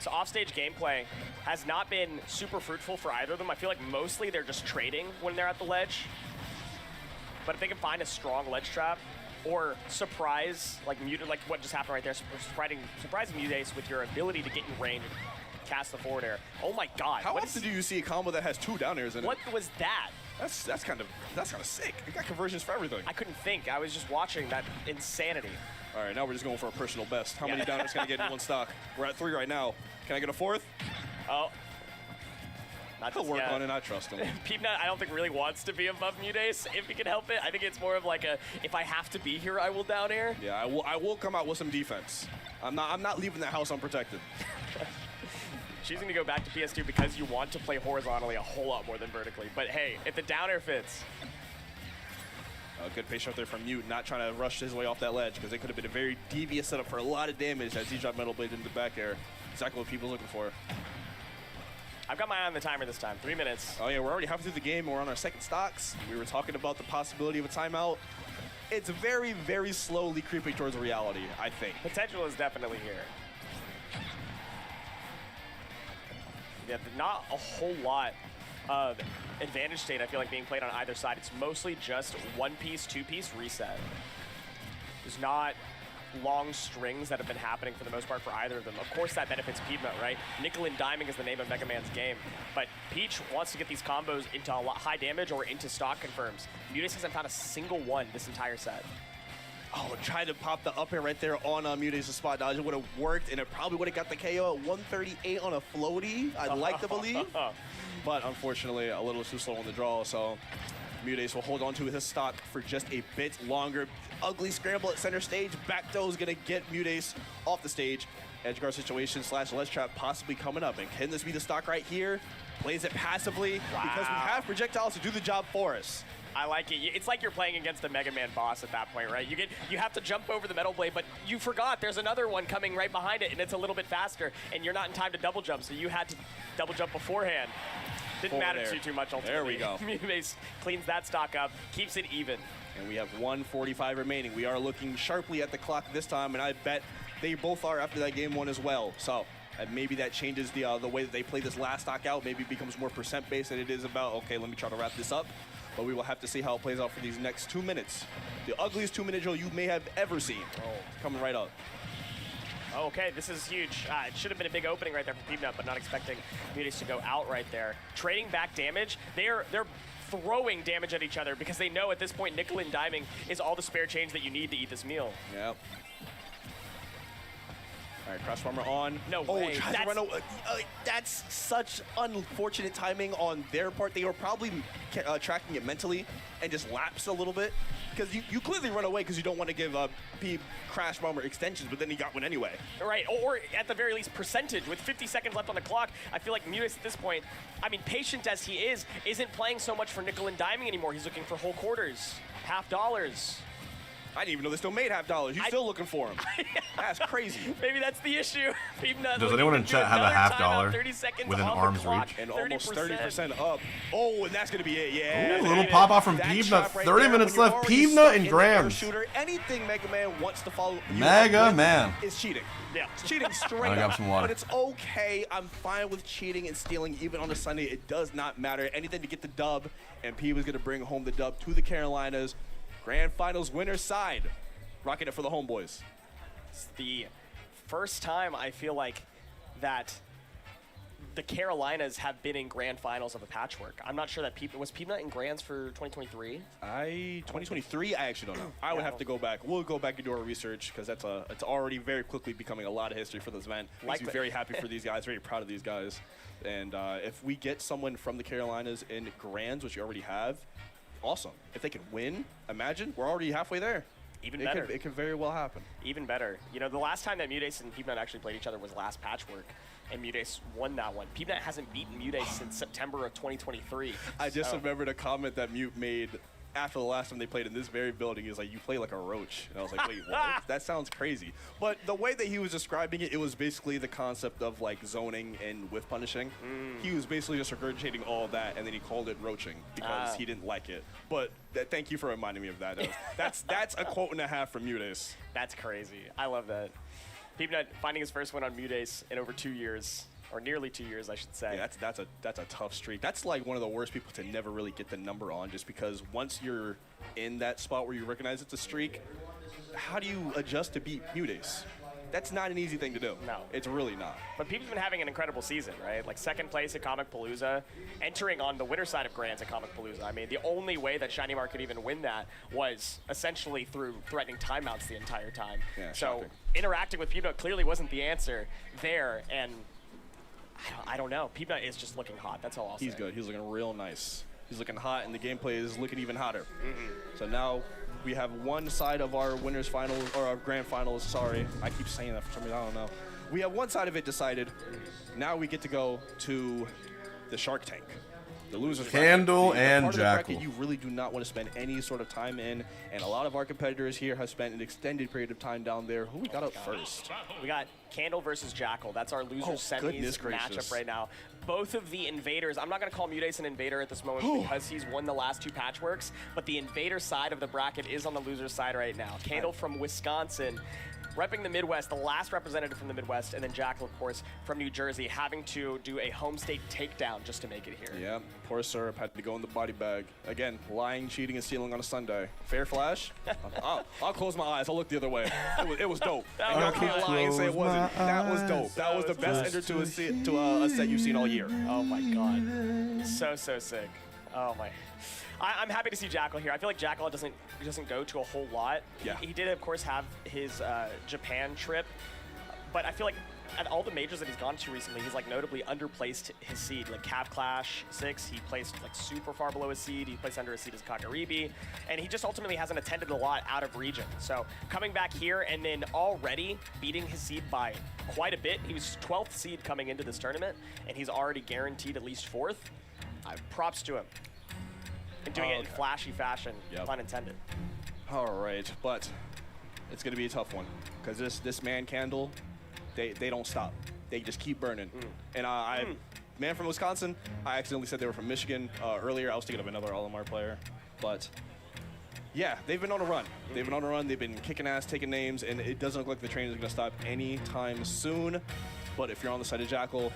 So offstage gameplay has not been super fruitful for either of them. I feel like mostly they're just trading when they're at the ledge. But if they can find a strong ledge trap or surprise, like what just happened right there, surprising Mutace with your ability to get in range and cast the forward air. Oh my God! How often do you see a combo that has 2 down airs in it? What was that? That's kind of sick. It got conversions for everything. I couldn't think. I was just watching that insanity. All right, now we're just going for a personal best. How many down airs can I get in one stock? We're at 3 right now. Can I get a 4th? Oh. He'll work on it. I trust him. Peabnut, I don't think really wants to be above Mutace if he can help it. I think it's more of like a, if I have to be here, I will down air. Yeah, I will come out with some defense. I'm not leaving that house unprotected. choosing to go back to PS2 because you want to play horizontally a whole lot more than vertically. But hey, if the down air fits. Good patient out there from Mute, not trying to rush his way off that ledge because it could have been a very devious setup for a lot of damage as he dropped Metal Blade into the back air. Exactly what people are looking for. I've got my eye on the timer this time, 3 minutes. Oh yeah, we're already halfway through the game. We're on our second stocks. We were talking about the possibility of a timeout. It's very, very slowly creeping towards reality, I think. Potential is definitely here. Yeah, not a whole lot of advantage state, I feel like, being played on either side. It's mostly just one-piece, two-piece reset. There's not long strings that have been happening for the most part for either of them. Of course, that benefits Peabnut, right? Nickel and diming is the name of Mega Man's game, but Peach wants to get these combos into a lot high damage or into stock confirms. Mudace hasn't found a single one this entire set. Oh, tried to pop the up air right there on Mudace's spot dodge. It would have worked, and it probably would have got the KO at 138 on a floaty, I'd like to believe. But unfortunately, a little too slow on the draw, so Mudace will hold on to his stock for just a bit longer. Ugly scramble at center stage. Back throw is going to get Mudace off the stage. Edge guard situation / ledge trap possibly coming up. And can this be the stock right here? Plays it passively because we have projectiles to do the job for us. I like it. It's like you're playing against a Mega Man boss at that point, right? You have to jump over the Metal Blade, but you forgot there's another one coming right behind it, and it's a little bit faster, and you're not in time to double jump, so you had to double jump beforehand. Didn't matter too much ultimately. There we go. Mudace cleans that stock up, keeps it even. And we have 1:45 remaining. We are looking sharply at the clock this time, and I bet they both are after that game one as well. So maybe that changes the way that they play this last stock out. Maybe it becomes more percent-based than it is about, okay, let me try to wrap this up. But we will have to see how it plays out for these next 2 minutes. The ugliest 2-minute drill you may have ever seen. Oh, coming right up. Okay, this is huge. It should have been a big opening right there for Peabnut, but not expecting Mudace to go out right there. Trading back damage, they're throwing damage at each other because they know at this point nickel and diming is all the spare change that you need to eat this meal. Yep. All right, cross farmer on. No way. Tries to run away. That's such unfortunate timing on their part. They were probably tracking it mentally and just lapsed a little bit. Because you clearly run away because you don't want to give Peab crash bomber extensions, but then he got one anyway. Right, or at the very least percentage. With 50 seconds left on the clock, I feel like Mudace at this point, I mean, patient as he is, isn't playing so much for nickel and diming anymore. He's looking for whole quarters, $half. I didn't even know they still made $half. You're still looking for him. That's crazy. Maybe that's the issue. Does anyone in chat have a $half 30 seconds within arm's reach? And almost 30% up. Oh, and that's going to be it, yeah. Ooh, a little pop-off from Peabnut. 30 minutes left. Peabnut and Grams. Shooter, anything Mega Man wants to follow Mega Man is cheating. Yeah. It's cheating straight I got up. some water. But it's okay. I'm fine with cheating and stealing even on a Sunday. It does not matter. Anything to get the dub, and Peab is going to bring home the dub to the Carolinas. Grand Finals winner's side. Rocking it for the homeboys. It's the first time I feel like that the Carolinas have been in grand finals of a Patchwork. I'm not sure that was Peabnut in grands for 2023? 2023, I actually don't know. I would have to go back. We'll go back and do our research because it's already very quickly becoming a lot of history for this event. Makes me very happy for these guys, very proud of these guys. And if we get someone from the Carolinas in grands, which you already have, awesome. If they can win, imagine, we're already halfway there. Even better. It could very well happen. Even better. You know, the last time that Mudace and Peabnut actually played each other was last Patchwork, and Mudace won that one. Peabnut hasn't beaten Mudace since September of 2023. I just remembered a comment that Mute made after the last time they played in this very building. He was like, you play like a roach. And I was like, wait, what? That sounds crazy. But the way that he was describing it, it was basically the concept of like zoning and whiff punishing. He was basically just regurgitating all of that, and then he called it roaching because he didn't like it. But thank you for reminding me of that. That's a quote and a half from Mudace. That's crazy. I love that. Peabnut finding his first win on Mudace in over 2 years. Or nearly 2 years, I should say. Yeah, that's a tough streak. That's like one of the worst people to never really get the number on, just because once you're in that spot where you recognize it's a streak, how do you adjust to beat Mudace? That's not an easy thing to do. No. It's really not. But Peab's been having an incredible season, right? Like second place at Comic Palooza, entering on the winner side of Grands at Comic Palooza. I mean, the only way that Shiny Mark could even win that was essentially through threatening timeouts the entire time. Yeah, so shocking. interacting with Peabnut clearly wasn't the answer there, and I don't know. Peabnut is just looking hot. That's all I'll say. He's good. He's looking real nice. He's looking hot, and the gameplay is looking even hotter. So now we have one side of our winners finals, or our grand finals. Sorry, I keep saying that for some reason. I don't know. we have one side of it decided. Now we get to go to the Shark Tank. The losers Candle bracket. and Part of the bracket Jackal. you really do not want to spend any sort of time in, and a lot of our competitors here have spent an extended period of time down there. Who we got up first? We got Candle versus Jackal. That's our loser semis matchup right now. Both of the invaders, I'm not going to call Mutace an invader at this moment because he's won the last 2 Patchworks, but the invader side of the bracket is on the loser side right now. Candle from Wisconsin, repping the Midwest, the last representative from the Midwest, and then Jackal, of course, from New Jersey, having to do a home state takedown just to make it here. Yeah, poor Syrup had to go in the body bag. Again, lying, cheating, and stealing on a Sunday. Fair flash? I'll close my eyes. I'll look the other way. It was dope. And y'all can't lie and say it wasn't. That was dope. That was the best ender to a set you've seen all year. Oh my god. So sick. Oh my. I'm happy to see Jackal here. I feel like Jackal doesn't go to a whole lot. Yeah. He did, of course, have his Japan trip, but I feel like at all the majors that he's gone to recently, he's like notably underplaced his seed. Like Cav Clash 6, he placed like super far below his seed. He placed under his seed as Kakaribi, and he just ultimately hasn't attended a lot out of region. So coming back here and then already beating his seed by quite a bit. He was 12th seed coming into this tournament, and he's already guaranteed at least 4th. Props to him. And doing it in flashy fashion, pun intended. All right, but it's going to be a tough one because this man Candle, they don't stop. They just keep burning. And man from Wisconsin, I accidentally said they were from Michigan earlier. I was thinking of another Olimar player, but yeah, they've been on a run. They've been on a run. They've been kicking ass, taking names, and it doesn't look like the train is going to stop anytime soon. But if you're on the side of Jackal,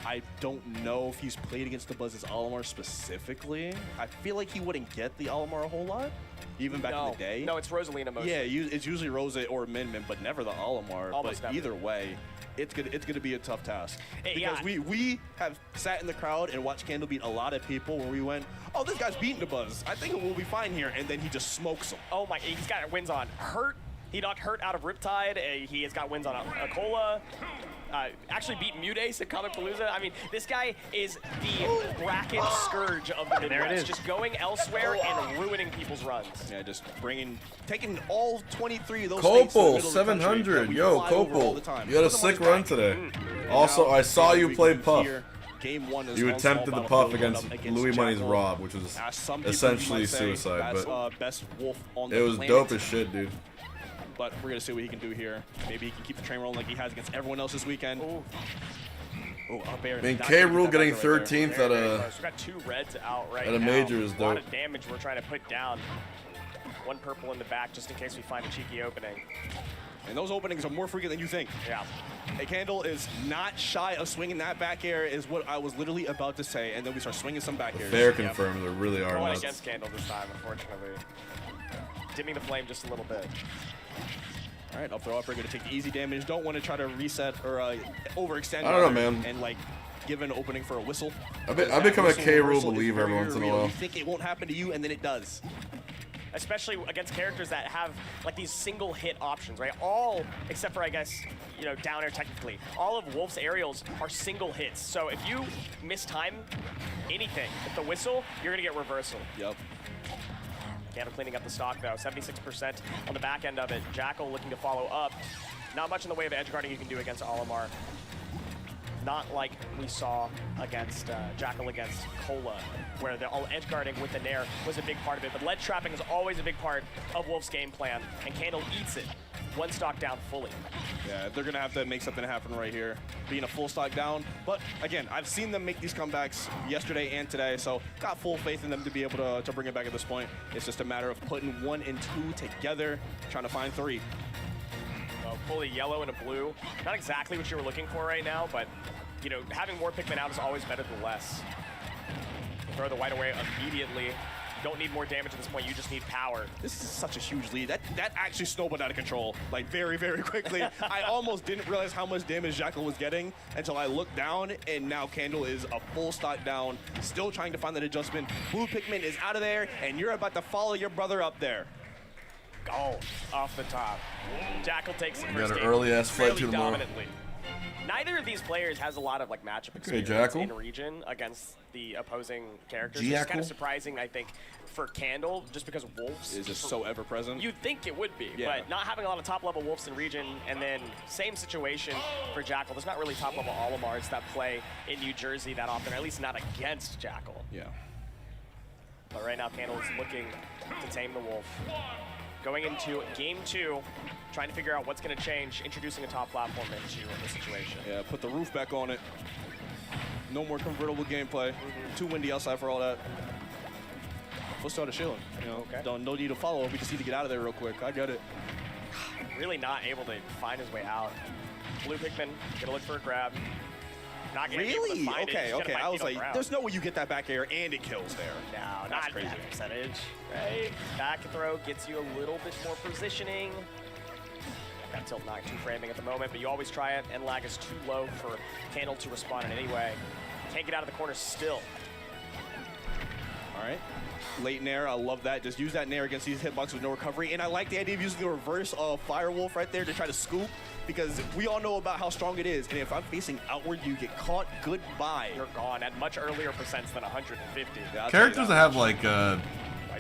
I don't know if he's played against the Buzz's Olimar specifically. I feel like he wouldn't get the Olimar a whole lot, even back in the day. No, it's Rosalina mostly. Yeah, it's usually Rosa or Min, but never the Olimar. Almost but never. either way, it's gonna be a tough task. Because we have sat in the crowd and watched Candle beat a lot of people where we went, oh, this guy's beating the Buzz. I think we'll be fine here. And then he just smokes them. Oh my, he's got wins on Hurt. He knocked Hurt out of Riptide. He has got wins on Akola. Actually beat Mutace at Comicpalooza. I mean, this guy is the bracket scourge of the Midwest. There it is. Just going elsewhere and ruining people's runs. Yeah, just taking all 23 of those Copel, 700. Yo, Copel, you had a sick run today. Also, I saw you play Puff. Game 1 is you attempted the Puff against Louis Money's Rob, which was essentially suicide, but best wolf on it was dope as shit, dude. But we're going to see what he can do here. Maybe he can keep the train rolling like he has against everyone else this weekend. Up air. I mean, K-Rule getting 13th at a We've got 2 reds out right at a major is dope. A lot dope. of damage we're trying to put down. 1 purple in the back just in case we find a cheeky opening. And those openings are more frequent than you think. Yeah. A Candle is not shy of swinging that back air is what I was literally about to say. And then we start swinging some back airs. Fair confirmed, there really are Going nuts. against Candle this time, unfortunately. Dimming the flame just a little bit. All right, up throw upper, going to take the easy damage. Don't want to try to reset or overextend. I don't know, man. And like give an opening for a whistle. I become a K-Rule believer every once in a while. You think it won't happen to you, and then it does. Especially against characters that have like these single hit options, right? All, except for I guess, you know, down air technically. All of Wolf's aerials are single hits. So if you mistime anything with the whistle, you're gonna get reversal. Yep. Candle cleaning up the stock though, 76% on the back end of it. Jackal looking to follow up. Not much in the way of edge guarding you can do against Olimar. Not like we saw against Jackal against Cola, where the edge guarding with the Nair was a big part of it. But ledge trapping is always a big part of Wolf's game plan, and Candle eats it. 1 stock down fully. Yeah, they're going to have to make something happen right here, being a full stock down. But again, I've seen them make these comebacks yesterday and today, so got full faith in them to be able to bring it back at this point. It's just a matter of putting 1 and 2 together, trying to find 3. Well, fully yellow and a blue. Not exactly what you were looking for right now, but you know, having more Pikmin out is always better than less. Throw the white away immediately. Don't need more damage at this point, you just need power. This is such a huge lead. That actually snowballed out of control, like very, very quickly. I almost didn't realize how much damage Jackal was getting until I looked down, and now Candle is a full stock down, still trying to find that adjustment. Blue Pikmin is out of there, and you're about to follow your brother up there. Go off the top. Jackal takes the Got first an game early ass fight fairly to tomorrow. dominantly. Neither of these players has a lot of like matchup experience Jackal. in region against the opposing characters. It's Jackal. kind of surprising, I think, for Candle, just because Wolves is just so ever present. You'd think it would be, Yeah. but not having a lot of top level Wolves in region, and then same situation for Jackal. There's not really top level Olimars that play in New Jersey that often, or at least not against Jackal. Yeah. But right now, Candle is looking to tame the Wolf. Going into game 2, trying to figure out what's going to change, introducing a top platform into the situation. Yeah, put the roof back on it. No more convertible gameplay. Too windy outside for all that. Let's start a shielding. You know, no need to follow. We just need to get out of there real quick. I get it. Really not able to find his way out. Blue Pikmin, gonna look for a grab. Not gonna be able to Really? find it. Okay, He's gonna okay. find I was feet on like, ground. there's no way you get that back air and it kills there. No, That's not crazy. that percentage, right? Back throw gets you a little bit more positioning. Got tilt not too framing at the moment, but you always try it, and lag is too low for Candle to respond in any way. Can't get out of the corner still. All right. Late nair, I love that. Just use that nair against these hitboxes with no recovery. And I like the idea of using the reverse Firewolf right there to try to scoop, because we all know about how strong it is. And if I'm facing outward, you get caught, goodbye. You're gone at much earlier percents than 150. Yeah, Characters that have like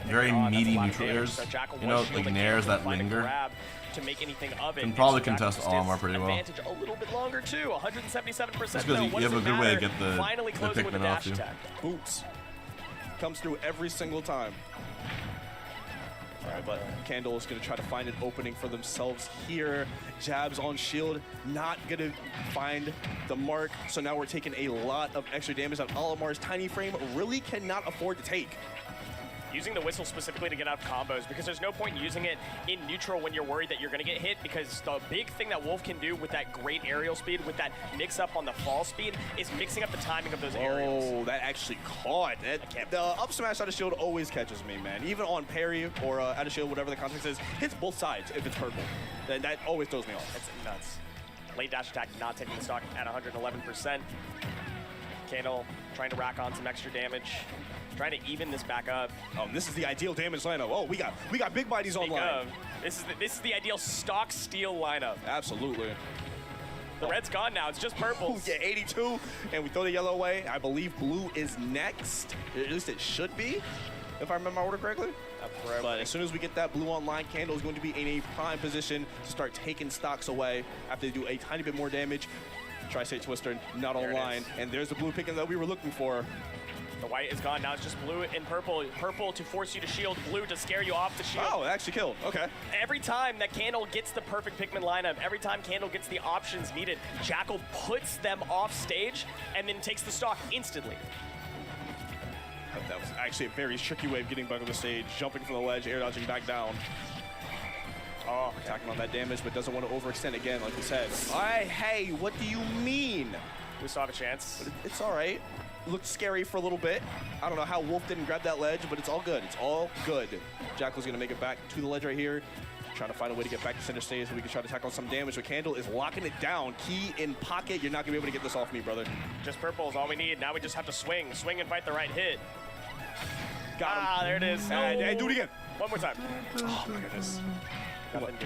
very on, that's meaty a lot of neutral damage. airs, So Jackal you know, was shielding like nairs Candle that to find a linger, grab to make anything of it. can And probably so Jackal contest stands Olimar pretty well. advantage a little bit longer too. 177%. That's though. because What you does have a it good way to matter? get the Finally closing with a Pikmin dash off you. attack. Boots. Comes through every single time. All right, but Candle is going to try to find an opening for themselves here. Jabs on shield, not going to find the mark. So now we're taking a lot of extra damage on Olimar's tiny frame. Really cannot afford to take. Using the whistle specifically to get out of combos, because there's no point using it in neutral when you're worried that you're going to get hit, because the big thing that Wolf can do with that great aerial speed, with that mix-up on the fall speed, is mixing up the timing of those aerials. Oh, that actually caught. The up smash out of shield always catches me, man. Even on parry or out of shield, whatever the context is, hits both sides if it's purple. That always throws me off. That's nuts. Late dash attack not taking the stock at 111%. Candle trying to rack on some extra damage. Trying to even this back up. This is the ideal damage lineup. Oh, we got big bodies online. This is the ideal stock steal lineup. Absolutely. The red's gone now. It's just purple. Yeah, 82, and we throw the yellow away. I believe blue is next. At least it should be, if I remember my order correctly. But as soon as we get that blue online, Candle is going to be in a prime position to start taking stocks away after they do a tiny bit more damage. Tri-State Twister not online, and there's the blue picking that we were looking for. The white is gone. Now it's just blue and purple. Purple to force you to shield, blue to scare you off the shield. Oh, it actually killed. Okay. Every time that Candle gets the perfect Pikmin lineup, every time Candle gets the options needed, Jackal puts them off stage and then takes the stock instantly. That was actually a very tricky way of getting back on the stage, jumping from the ledge, air dodging back down. Oh, attacking on that damage, but doesn't want to overextend again, like we said. All right, hey, what do you mean? We still have a chance. But it's all right. Looked scary for a little bit. I don't know how Wolf didn't grab that ledge, but it's all good. It's all good. Jackal's going to make it back to the ledge right here. Trying to find a way to get back to center stage so we can try to tackle some damage. But Candle is locking it down. Key in pocket. You're not going to be able to get this off me, brother. Just purple is all we need. Now we just have to swing. Swing and fight the right hit. Got him. There it is. And do it again. One more time. Oh, my goodness.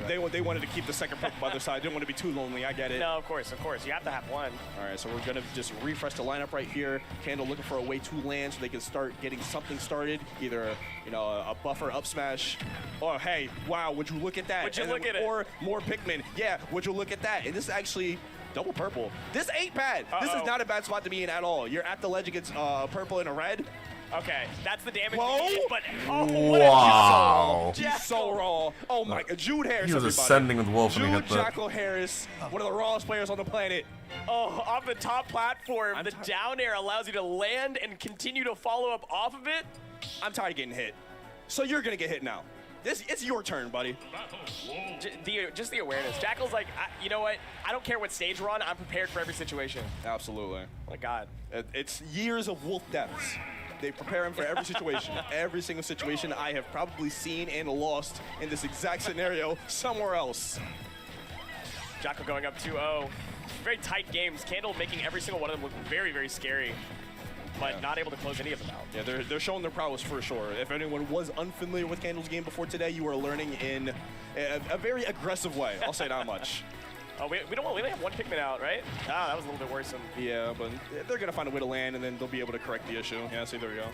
They wanted to keep the second purple by their side. Didn't want to be too lonely. I get it. No, of course. You have to have one. All right, so we're going to just refresh the lineup right here. Candle looking for a way to land so they can start getting something started. Either, a buffer up smash. Or, hey, wow, would you look at that? Would you look at it? Or more Pikmin. Yeah, would you look at that? And this is actually double purple. This ain't bad. This is not a bad spot to be in at all. You're at the ledge against purple and a red. Okay, that's the damage. Whoa! But Wow. He's so raw. Oh my God, Jude Harris. He was everybody. ascending with Wolf when he Jude hit the. Jackal Harris, one of the rawest players on the planet. Oh, off the top platform, the down air allows you to land and continue to follow up off of it. I'm tired of getting hit. So you're gonna get hit now. It's your turn, buddy. Just the awareness. Jackal's like, you know what? I don't care what stage we're on. I'm prepared for every situation. Absolutely. Oh my God. It's years of Wolf depths. They prepare him for every situation. Every single situation I have probably seen and lost in this exact scenario somewhere else. Jackal going up 2-0. Very tight games. Candle making every single one of them look very, very scary, but not able to close any of them out. Yeah, they're showing their prowess for sure. If anyone was unfamiliar with Candle's game before today, you are learning in a very aggressive way. I'll say that much. Oh, we only have one Pikmin out, right? Ah, that was a little bit worrisome. Yeah, but they're going to find a way to land, and then they'll be able to correct the issue. Yeah, see, there we go.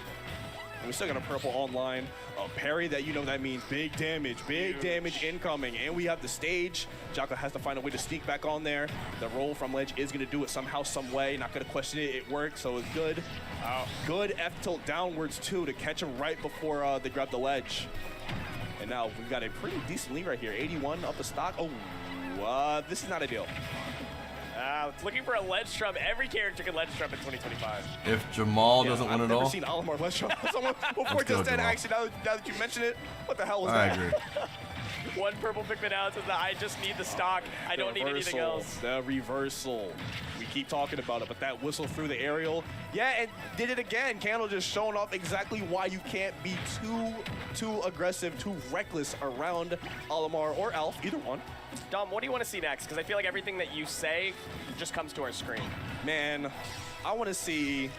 And we still got a purple online. A parry that that means big damage incoming. And we have the stage. Jackal has to find a way to sneak back on there. The roll from ledge is going to do it somehow, some way. Not going to question it. It worked, so it's good. Good F tilt downwards, too, to catch him right before they grab the ledge. And now we've got a pretty decent lead right here. 81 up the stock. Oh, this is not ideal. Looking for a ledge trump. Every character can ledge trump in 2025. If Jamal doesn't win I've it never all. seen Olimar ledge trump. Someone before just said, actually, now that you mention it, what the hell was I that? agree. One purple Pikmin out says that I just need the stock. I don't need anything else. The reversal. We keep talking about it, but that whistle through the aerial. Yeah, and did it again. Candle just showing off exactly why you can't be too aggressive, too reckless around Olimar or Elf, either one. Dom, what do you want to see next? Because I feel like everything that you say just comes to our screen. Man, I want to see...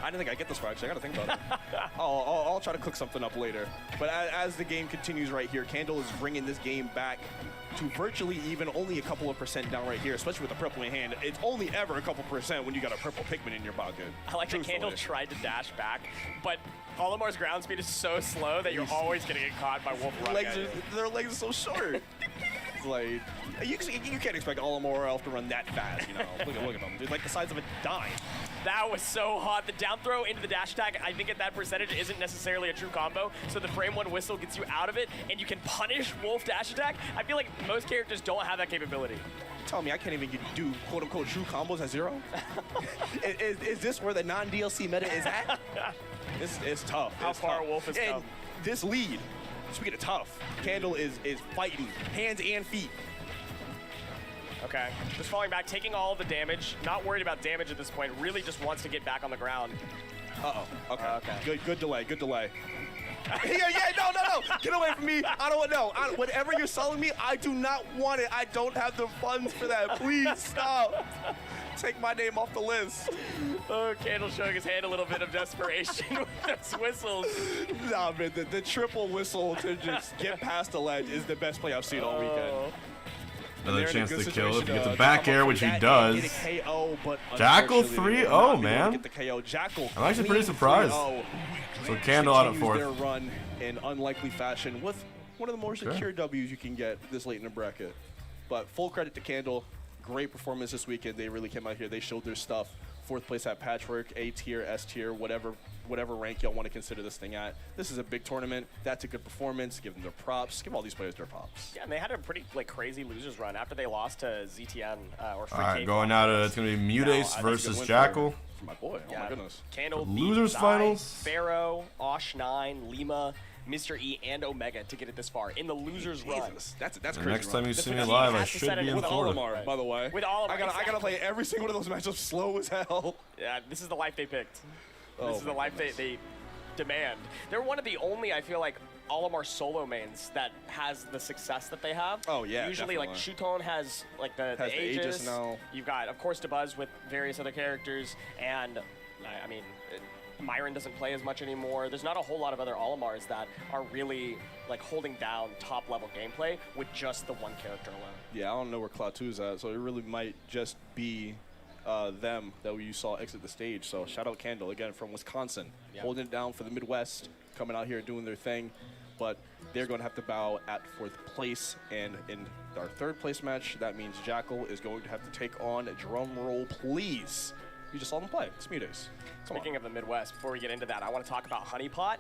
I didn't think I'd get this far, actually. I got to think about it. I'll try to cook something up later. But as the game continues right here, Candle is bringing this game back to virtually even, only a couple of % down right here, especially with the purple in hand. It's only ever a couple % when you got a purple Pikmin in your pocket. I like that Candle tried to dash back, but Olimar's ground speed is so slow that you're always going to get caught by Wolf running at you. Their legs are so short. It's like, you can't expect Olimar or Elf to run that fast, Look at them. They're like the size of a dime. That was so hot. The down throw into the dash attack, I think at that percentage isn't necessarily a true combo. So the frame one whistle gets you out of it, and you can punish Wolf dash attack. I feel like most characters don't have that capability. Tell me I can't even do quote-unquote true combos at 0? is this where the non-DLC meta is at? It's tough. How far Wolf has come. This lead, speaking of tough, Candle is fighting hands and feet. Okay, just falling back, taking all the damage, not worried about damage at this point, really just wants to get back on the ground. Okay. Good delay. No. Get away from me. I don't know. Whatever you're selling me, I do not want it. I don't have the funds for that. Please stop. Take my name off the list. Oh, Candle showing his hand a little bit of desperation with those whistles. Nah, man, the triple whistle to just get past the ledge is the best play I've seen all weekend. Another chance to kill if he gets a back air, which he does. KO, but Jackal 3-0, man. Get the KO. Jackal, I'm actually pretty surprised. So Candle on it fourth. Their run in unlikely fashion with one of the more secure W's you can get this late in the bracket. But full credit to Candle. Great performance this weekend. They really came out here. They showed their stuff. 4th place at Patchwork, A tier, S tier, whatever rank y'all want to consider this thing at. This is a big tournament. That's a good performance. Give them their props. Give all these players their props. Yeah, and they had a pretty crazy losers run after they lost to ZTN or Free All right, going out of it's gonna be Mutace versus Jackal. For my boy. Oh my goodness. Candle losers beat finals. Pharaoh, Osh9, Lima, Mr. E, and Omega to get it this far in the losers run. That's crazy. Next time you see me live, I should be in Florida. Olimar, by the way. With Olimar, I gotta play every single one of those matchups slow as hell. Yeah, this is the life they picked. This is the life they demand. They're one of the only, I feel like, Olimar solo mains that has the success that they have. Oh yeah, usually definitely. like Shuton has like the Aegis. now. You've got of course Dabuz with various other characters, and I mean Myron doesn't play as much anymore. There's not a whole lot of other Olimars that are really like holding down top level gameplay with just the one character alone. Yeah, I don't know where Cloud 2's at, so it really might just be them that you saw exit the stage. So shout out Candle again from Wisconsin, holding it down for the Midwest, coming out here doing their thing. But they're going to have to bow at 4th place, and in our 3rd place match, that means Jackal is going to have to take on, drum roll please. You just saw them play. It's Mutace. Speaking of the Midwest, before we get into that, I want to talk about Honeypot.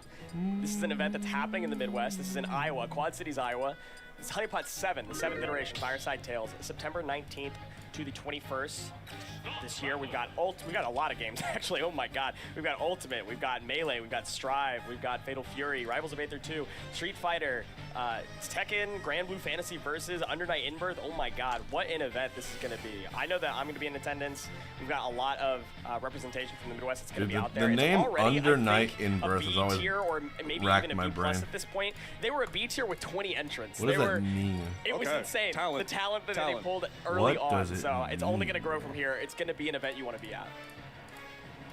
This is an event that's happening in the Midwest. This is in Iowa, Quad Cities, Iowa. This is Honeypot 7, the 7th iteration, Fireside Tales, September 19th to the 21st. This year we've got a lot of games actually. Oh my God, we've got Ultimate, we've got Melee, we've got Strive, we've got Fatal Fury, Rivals of Aether 2, Street Fighter, Tekken, Grand Blue Fantasy versus Under Night In-Birth. Oh my God, what an event this is going to be. I know that I'm going to be in attendance. We've got a lot of representation from the Midwest. It's going to be out there. The name already, Under Night In-Birth has always or maybe racked even a my B+ brain. at this point. They were a B tier with 20 entrants. What does that mean? It was insane. The talent that they pulled early What on. does it So it's only mean? going to grow from here. It's going to be an event you want to be at.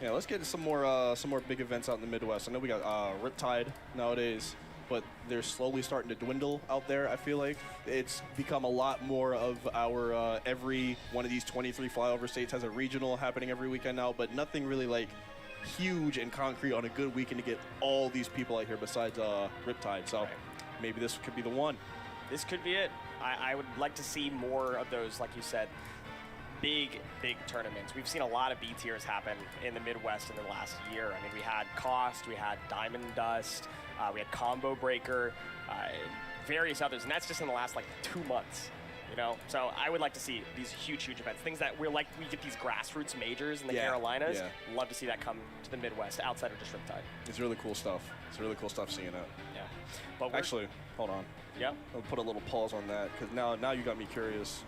Yeah, let's get some more big events out in the Midwest. I know we got Riptide nowadays. but they're slowly starting to dwindle out there, I feel like. It's become a lot more of our, every one of these 23 flyover states has a regional happening every weekend now, but nothing really like huge and concrete on a good weekend to get all these people out here besides Riptide. So maybe this could be the one. This could be it. I would like to see more of those, like you said, big tournaments. We've seen a lot of B tiers happen in the Midwest in the last year. I mean, we had Cost, we had Diamond Dust, we had Combo Breaker, various others, and that's just in the last like 2 months. You know, so I would like to see these huge events, things that we get these grassroots majors in the Carolinas. Love to see that come to the Midwest outside of just Riptide. It's really cool stuff. It's really cool stuff seeing it. Yeah. But actually, hold on. Yep. I'll put a little pause on that because now you got me curious.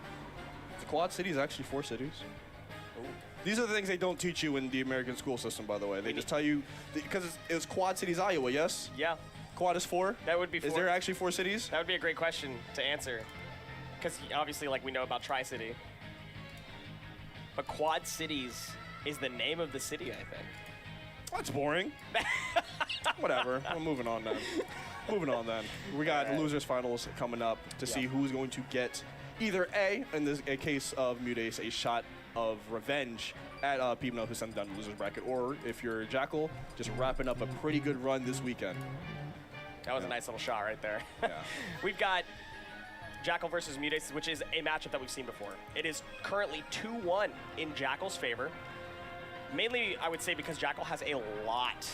The Quad City is actually 4 cities. Ooh. These are the things they don't teach you in the American school system, by the way. They just tell you because it was Quad Cities, Iowa. Yes. Yeah. Quad is 4. That would be 4. Is there actually 4 cities? That would be a great question to answer. Because obviously, like, we know about Tri-City. But Quad Cities is the name of the city, I think. That's boring. Whatever. We're moving on then. Moving on then. We got losers finals coming up to see who's going to get either A, in this case of Mutace, a shot of revenge at Peabnut, who sent them down the losers bracket, or if you're Jackal, just wrapping up a pretty good run this weekend. That was a nice little shot right there. Yeah. We've got Jackal versus Mutace, which is a matchup that we've seen before. It is currently 2-1 in Jackal's favor. Mainly, I would say, because Jackal has a lot.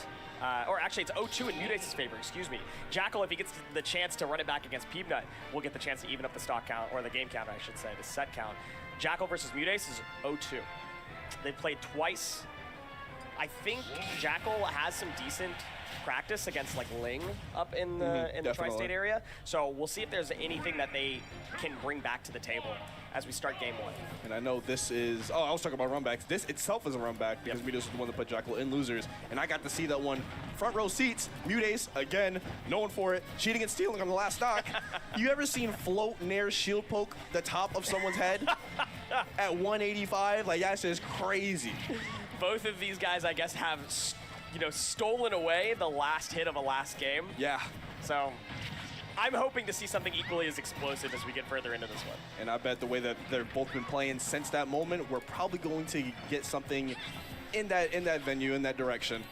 Or actually, it's 0-2 in Mutace's favor, excuse me. Jackal, if he gets the chance to run it back against Peabnut, will get the chance to even up the stock count, or the game count, I should say, the set count. Jackal versus Mutace is 0-2. They've played twice. I think Jackal has some decent practice against like Ling up in the tri-state area. So we'll see if there's anything that they can bring back to the table as we start game 1. And I know this is, I was talking about runbacks. This itself is a runback because Mutace is the one that put Jackal in losers. And I got to see that one front row seats. Mutace, again, known for it, cheating and stealing on the last stock. You ever seen float nair shield poke the top of someone's head at 185? Like, that's just crazy. Both of these guys, I guess, have stolen away the last hit of a last game. Yeah. So I'm hoping to see something equally as explosive as we get further into this one. And I bet the way that they've both been playing since that moment, we're probably going to get something in that venue, in that direction.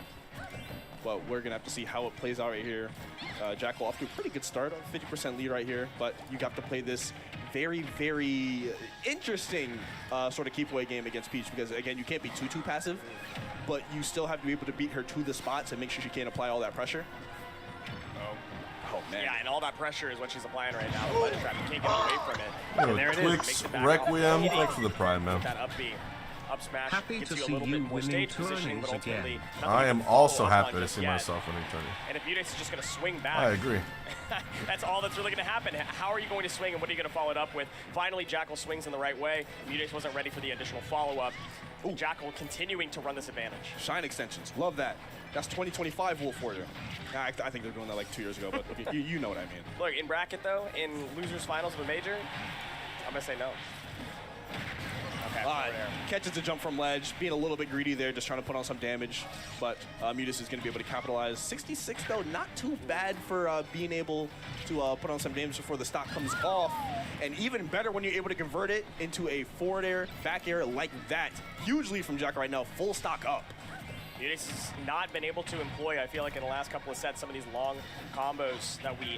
But we're going to have to see how it plays out right here. Jackal off to a pretty good start, 50% lead right here. But you got to play this very, very interesting sort of keep away game against Peach because, again, you can't be too passive, but you still have to be able to beat her to the spots and make sure she can't apply all that pressure. Oh, man. Yeah, and all that pressure is what she's applying right now. The ledge trap, you can't get away from it. Yo, And there it Twix, is. Makes it back Requiem, off. thanks for the prime, man. That up B. Up smash Happy gets to you a see little you bit more winning stage positioning, but tourneys ultimately, again. nothing I you am can also follow up happy on to just see yet. myself winning tourney. And if Mutace is just going to swing back. I agree. That's all that's really going to happen. How are you going to swing, and what are you going to follow it up with? Finally, Jackal swings in the right way. Mutace wasn't ready for the additional follow-up. Jackal continuing to run this advantage. Shine extensions. Love that. That's 2025 Wolf for you. I think they're doing that like 2 years ago, but okay, you know what I mean. Look, in bracket, though, in losers finals of a major, I'm going to say no. Okay, catches a jump from ledge, being a little bit greedy there, just trying to put on some damage. But Mutace is going to be able to capitalize. 66, though, not too bad for being able to put on some damage before the stock comes off. And even better when you're able to convert it into a forward air, back air like that. Huge lead from Jackal right now, full stock up. Mutace has not been able to employ, I feel like in the last couple of sets, some of these long combos that we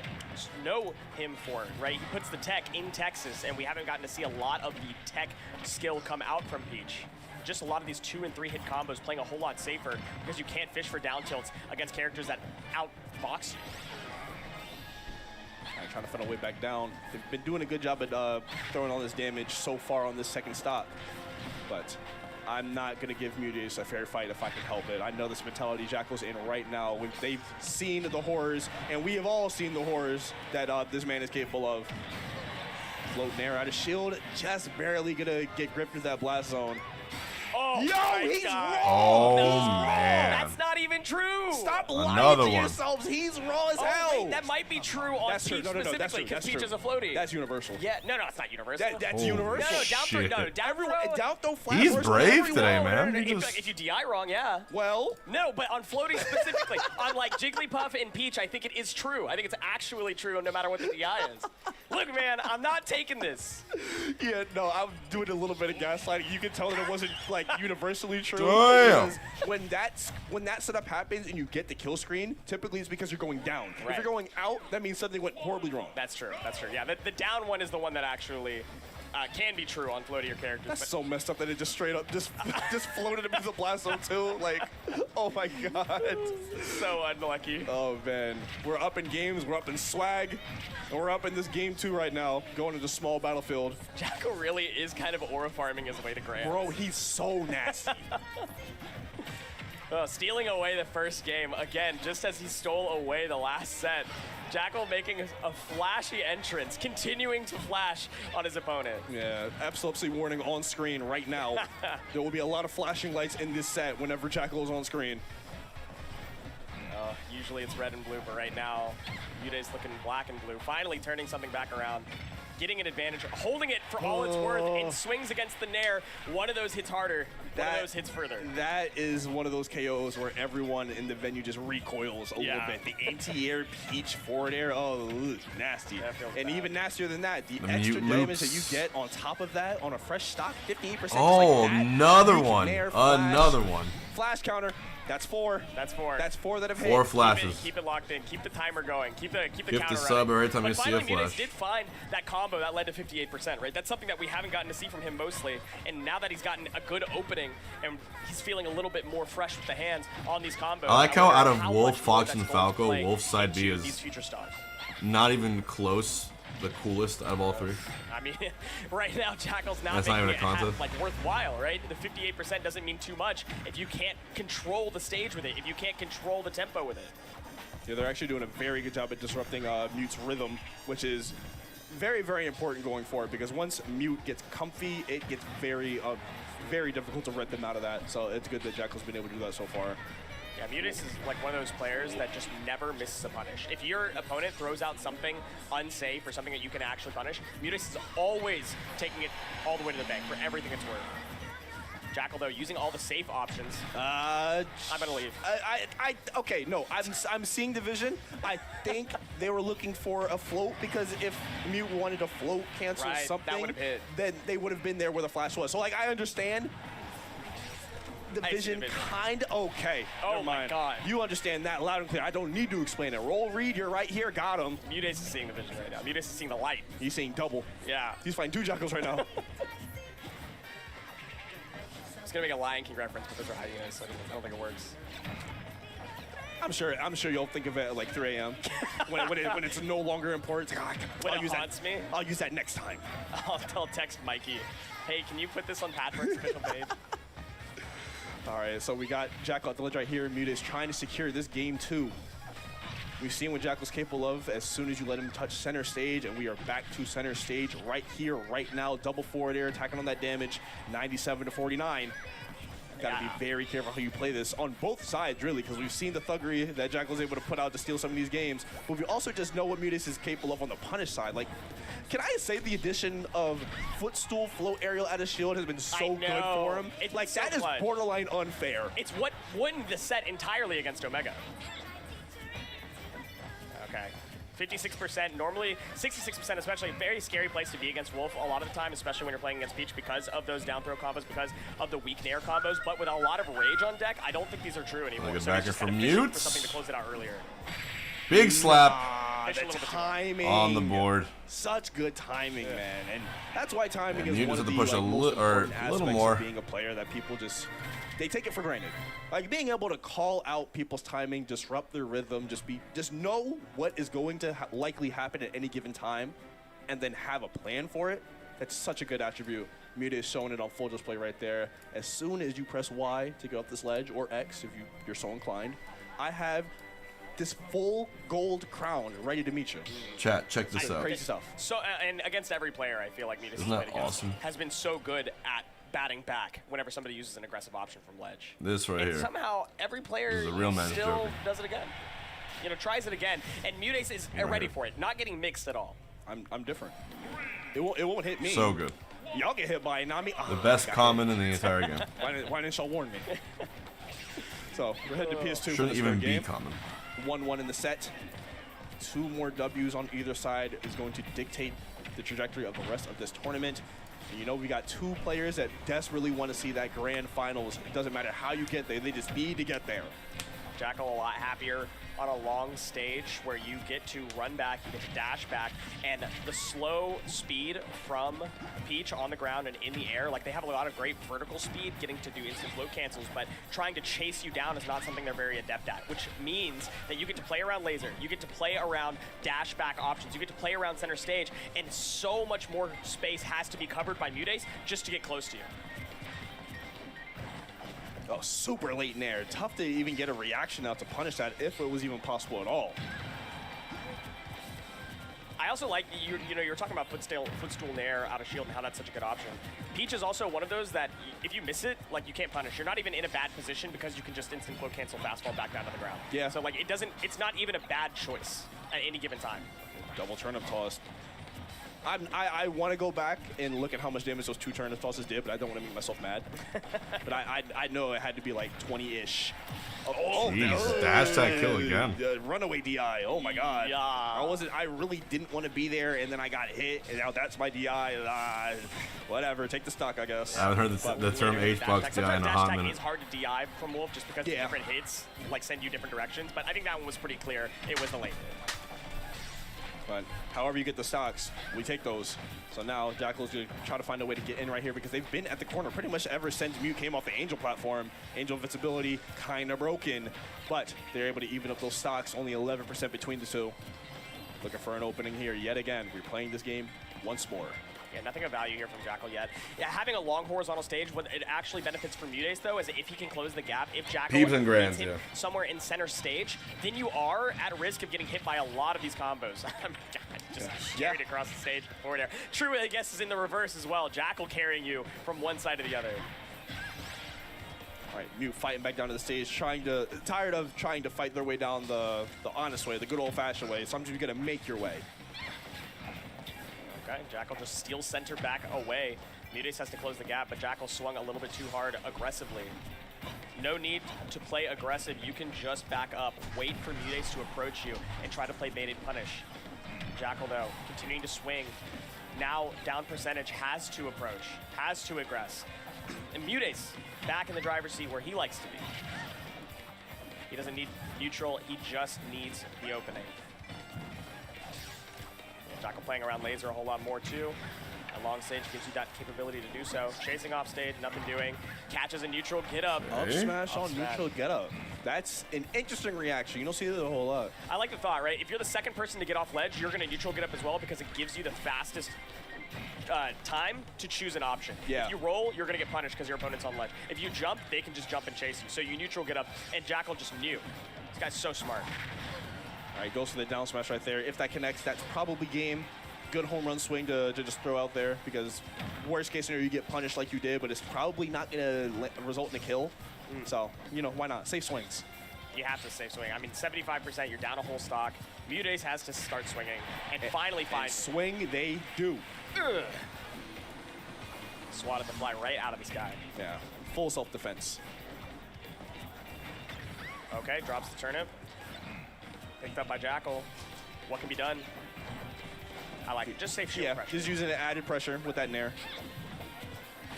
know him for, right? He puts the tech in Texas, and we haven't gotten to see a lot of the tech skill come out from Peach. Just a lot of these 2- and 3-hit combos playing a whole lot safer because you can't fish for down tilts against characters that outbox you. Trying to find a way back down. They've been doing a good job at throwing all this damage so far on this second stop. But I'm not going to give Mutace a fair fight if I can help it. I know this mentality Jackal's in right now. They've seen the horrors, and we have all seen the horrors that this man is capable of. Float nair out of shield, just barely going to get gripped into that blast zone. Oh, Oh, Yo, he's wrong. Oh, man. That's not even true. Stop Another lying to one. yourselves. He's raw as Oh, hell. wait, that might be true on That's true. Peach No, that's specifically, true. because That's Peach true. is a floaty. That's universal. Yeah, no, it's not universal. That's Oh, universal. No, down throw, shit. Down throw flash. He's works brave for today, everyone. man. He If, just- if you DI wrong, yeah. Well, No, but on floating specifically, on like Jigglypuff and Peach, I think it is true. I think it's actually true no matter what the DI is. Look, man, I'm not taking this. yeah, no, I'm doing a little bit of gaslighting. You can tell that it wasn't like universally true. Damn. Because when that setup happens and you get the kill screen, typically it's because you're going down. Right. If you're going out, that means something went horribly wrong. That's true. That's true. Yeah, the down one is the one that actually can be true on floatier characters. That's but so messed up that it just straight up just floated him into the blast zone too. Like, oh my god. so unlucky. Oh man, we're up in games, we're up in swag, and we're up in this game 2 right now, going into small battlefield. Jackal really is kind of aura farming his way to Grand. Bro, he's so nasty. Stealing away the first game, again, just as he stole away the last set. Jackal making a flashy entrance, continuing to flash on his opponent. Yeah, epilepsy warning on screen right now. There will be a lot of flashing lights in this set whenever Jackal is on screen. Usually it's red and blue, but right now, Muday's looking black and blue. Finally turning something back around. Getting an advantage, holding it for all it's worth, and swings against the Nair. One of those hits harder, one of those hits further. That is one of those KOs where everyone in the venue just recoils a little bit. The anti-air Peach forward air, oh, nasty. And even nastier than that, the extra damage that you get on top of that on a fresh stock, 58%. Oh, like that. another Peach one. Nair flash, Another one. Flash counter. That's 4. That's 4. That's 4 that have hit. 4 flashes. Keep it locked in. Keep the timer going. Keep the Give counter the sub running. every time But you see a finally, Muday's flash. did find that combo that led to 58%, right? That's something that we haven't gotten to see from him mostly. And now that he's gotten a good opening and he's feeling a little bit more fresh with the hands on these combos. I like how out of much Wolf, more Fox, that's and going to Falco, play Wolf's side B into these is future stars. not even close the coolest out of all 3. I mean, right now, Jackal's not That's not making even a it contest. like worthwhile, right? The 58% doesn't mean too much if you can't control the stage with it, if you can't control the tempo with it. Yeah, they're actually doing a very good job at disrupting Mute's rhythm, which is very, very important going forward, because once Mute gets comfy, it gets very difficult to ret them out of that. So it's good that Jackal's been able to do that so far. Yeah, Mutis is like one of those players that just never misses a punish. If your opponent throws out something unsafe or something that you can actually punish, Mutis is always taking it all the way to the bank for everything it's worth. Jackal, though, using all the safe options. I'm gonna leave. Okay, no, I'm seeing the vision. I think they were looking for a float, because if Mute wanted to float cancel Right, that something, would've hit. then they would have been there where the flash was. So like, I understand. The vision kind of okay. Oh Never my mind. God. You understand that loud and clear. I don't need to explain it. Roll read, you're right here, got him. Mutis is seeing the vision right now. Mutis is seeing the light. He's seeing double. Yeah. He's fighting 2 Jackals right now. I was gonna make a Lion King reference, but those are hyenas, so I don't think it works. I'm sure you'll think of it at like 3 a.m. when it's no longer important. It's like, When I'll it use haunts that. me? I'll use that next time. I'll text Mikey, hey, can you put this on Patchwork's official page? All right, so we got Jackal at the ledge right here. Mute is trying to secure this game 2. We've seen what Jackal's capable of as soon as you let him touch center stage, and we are back to center stage right here, right now. Double forward air, attacking on that damage, 97 to 49. Got to be very careful how you play this on both sides, really, because we've seen the thuggery that Jackal's able to put out to steal some of these games. But we also just know what Mutis is capable of on the punish side. Like, can I say the addition of footstool float aerial at a shield has been so good for him? It's like, so that is clutch. borderline unfair. It's what won the set entirely against Omega. Okay. 56%, normally 66%, especially a very scary place to be against Wolf a lot of the time, especially when you're playing against Peach because of those down throw combos, because of the weak Nair combos. But with a lot of rage on deck, I don't think these are true anymore. Like a So he's backer just from kind of fishing Mute. for something to close it out earlier. Big slap The Fish a little bit too much. timing. on the board. Such good timing, man. And that's why timing Yeah, is Mute one just of had the to push a most important little aspects more. of being a player that people just, they take it for granted. Like, being able to call out people's timing, disrupt their rhythm, just know what is going to likely happen at any given time, and then have a plan for it. That's such a good attribute. Mute is showing it on full display right there. As soon as you press Y to get off this ledge, or X if you're so inclined, I have this full gold crown ready to meet you. Chat, check this out. Crazy stuff. So, and against every player, I feel like Mutis Isn't that awesome? has been so good at batting back whenever somebody uses an aggressive option from ledge. This right And here. somehow every player This is a real man's still Joker. does it again. You know, tries it again, and Mutace is ready for it, not getting mixed at all. I'm different. It won't hit me. So good. Y'all get hit by it, not me. The best common in the entire game. Why didn't y'all warn me? So we're heading to PS2 for Shouldn't this even third be game. common. 1-1 in the set. 2 more W's on either side is going to dictate the trajectory of the rest of this tournament. And you know, we got 2 players that desperately want to see that grand finals. It doesn't matter how you get there, they just need to get there. Jackal a lot happier on a long stage where you get to run back, you get to dash back, and the slow speed from Peach on the ground and in the air, like they have a lot of great vertical speed, getting to do instant float cancels, but trying to chase you down is not something they're very adept at, which means that you get to play around laser, you get to play around dash back options, you get to play around center stage, and so much more space has to be covered by Mutace just to get close to you. Oh, super late in there. Tough to even get a reaction out to punish that if it was even possible at all. I also like, you know, you're talking about footstool nair out of shield and how that's such a good option. Peach is also one of those that if you miss it, like you can't punish. You're not even in a bad position because you can just instant float cancel fastball back down to the ground. Yeah. So like it's not even a bad choice at any given time. Double turnip toss. I want to go back and look at how much damage those 2 turnip tosses did, but I don't want to make myself mad. But I know it had to be like 20-ish. Jeez, dash that kill again. Runaway DI. Oh my God. Yeah. I really didn't want to be there, and then I got hit, and now that's my DI. Whatever. Take the stock, I guess. I haven't heard the term H-box DI in a hot minute. It's hard to DI from Wolf just because the different hits like send you different directions. But I think that one was pretty clear. It was the late hit. But however you get the stocks, we take those. So now Jackal's going to try to find a way to get in right here because they've been at the corner pretty much ever since Mute came off the Angel platform. Angel invincibility kind of broken, but they're able to even up those stocks, only 11% between the 2. Looking for an opening here yet again. We're playing this game once more. Yeah, nothing of value here from Jackal yet. Yeah, having a long horizontal stage, what it actually benefits for Mutace, though, is if he can close the gap, if Jackal Peeps and Grands, hit somewhere in center stage, then you are at risk of getting hit by a lot of these combos. I mean, God, just carried across the stage before there. True, I guess, is in the reverse as well. Jackal carrying you from one side to the other. All right, Mute fighting back down to the stage, tired of trying to fight their way down the honest way, the good old-fashioned way. Sometimes you got to make your way. Okay, Jackal just steals center back away. Mutace has to close the gap, but Jackal swung a little bit too hard aggressively. No need to play aggressive. You can just back up, wait for Mutace to approach you, and try to play baited punish. Jackal, though, continuing to swing. Now, down percentage, has to approach, has to aggress. And Mutace, back in the driver's seat where he likes to be. He doesn't need neutral, he just needs the opening. Jackal playing around laser a whole lot more too. A long stage gives you that capability to do so. Chasing off stage, nothing doing. Catches a neutral, get up. Up smash on neutral, get up. That's an interesting reaction. You don't see that a whole lot. I like the thought, right? If you're the second person to get off ledge, you're going to neutral get up as well because it gives you the fastest time to choose an option. Yeah. If you roll, you're going to get punished because your opponent's on ledge. If you jump, they can just jump and chase you. So you neutral get up, and Jackal just knew. This guy's so smart. All right, goes for the down smash right there. If that connects, that's probably game. Good home run swing to just throw out there because worst case scenario, you get punished like you did, but it's probably not going to result in a kill. So, you know, why not? Safe swings. You have to safe swing. I mean, 75%, you're down a whole stock. Mutace has to start swinging and finally find and swing they do. Ugh. Swatted the fly right out of the sky. Yeah, full self-defense. Okay, drops the turnip. Picked up by Jackal. What can be done? I like it. Just safe shield pressure. Just using the added pressure with that nair.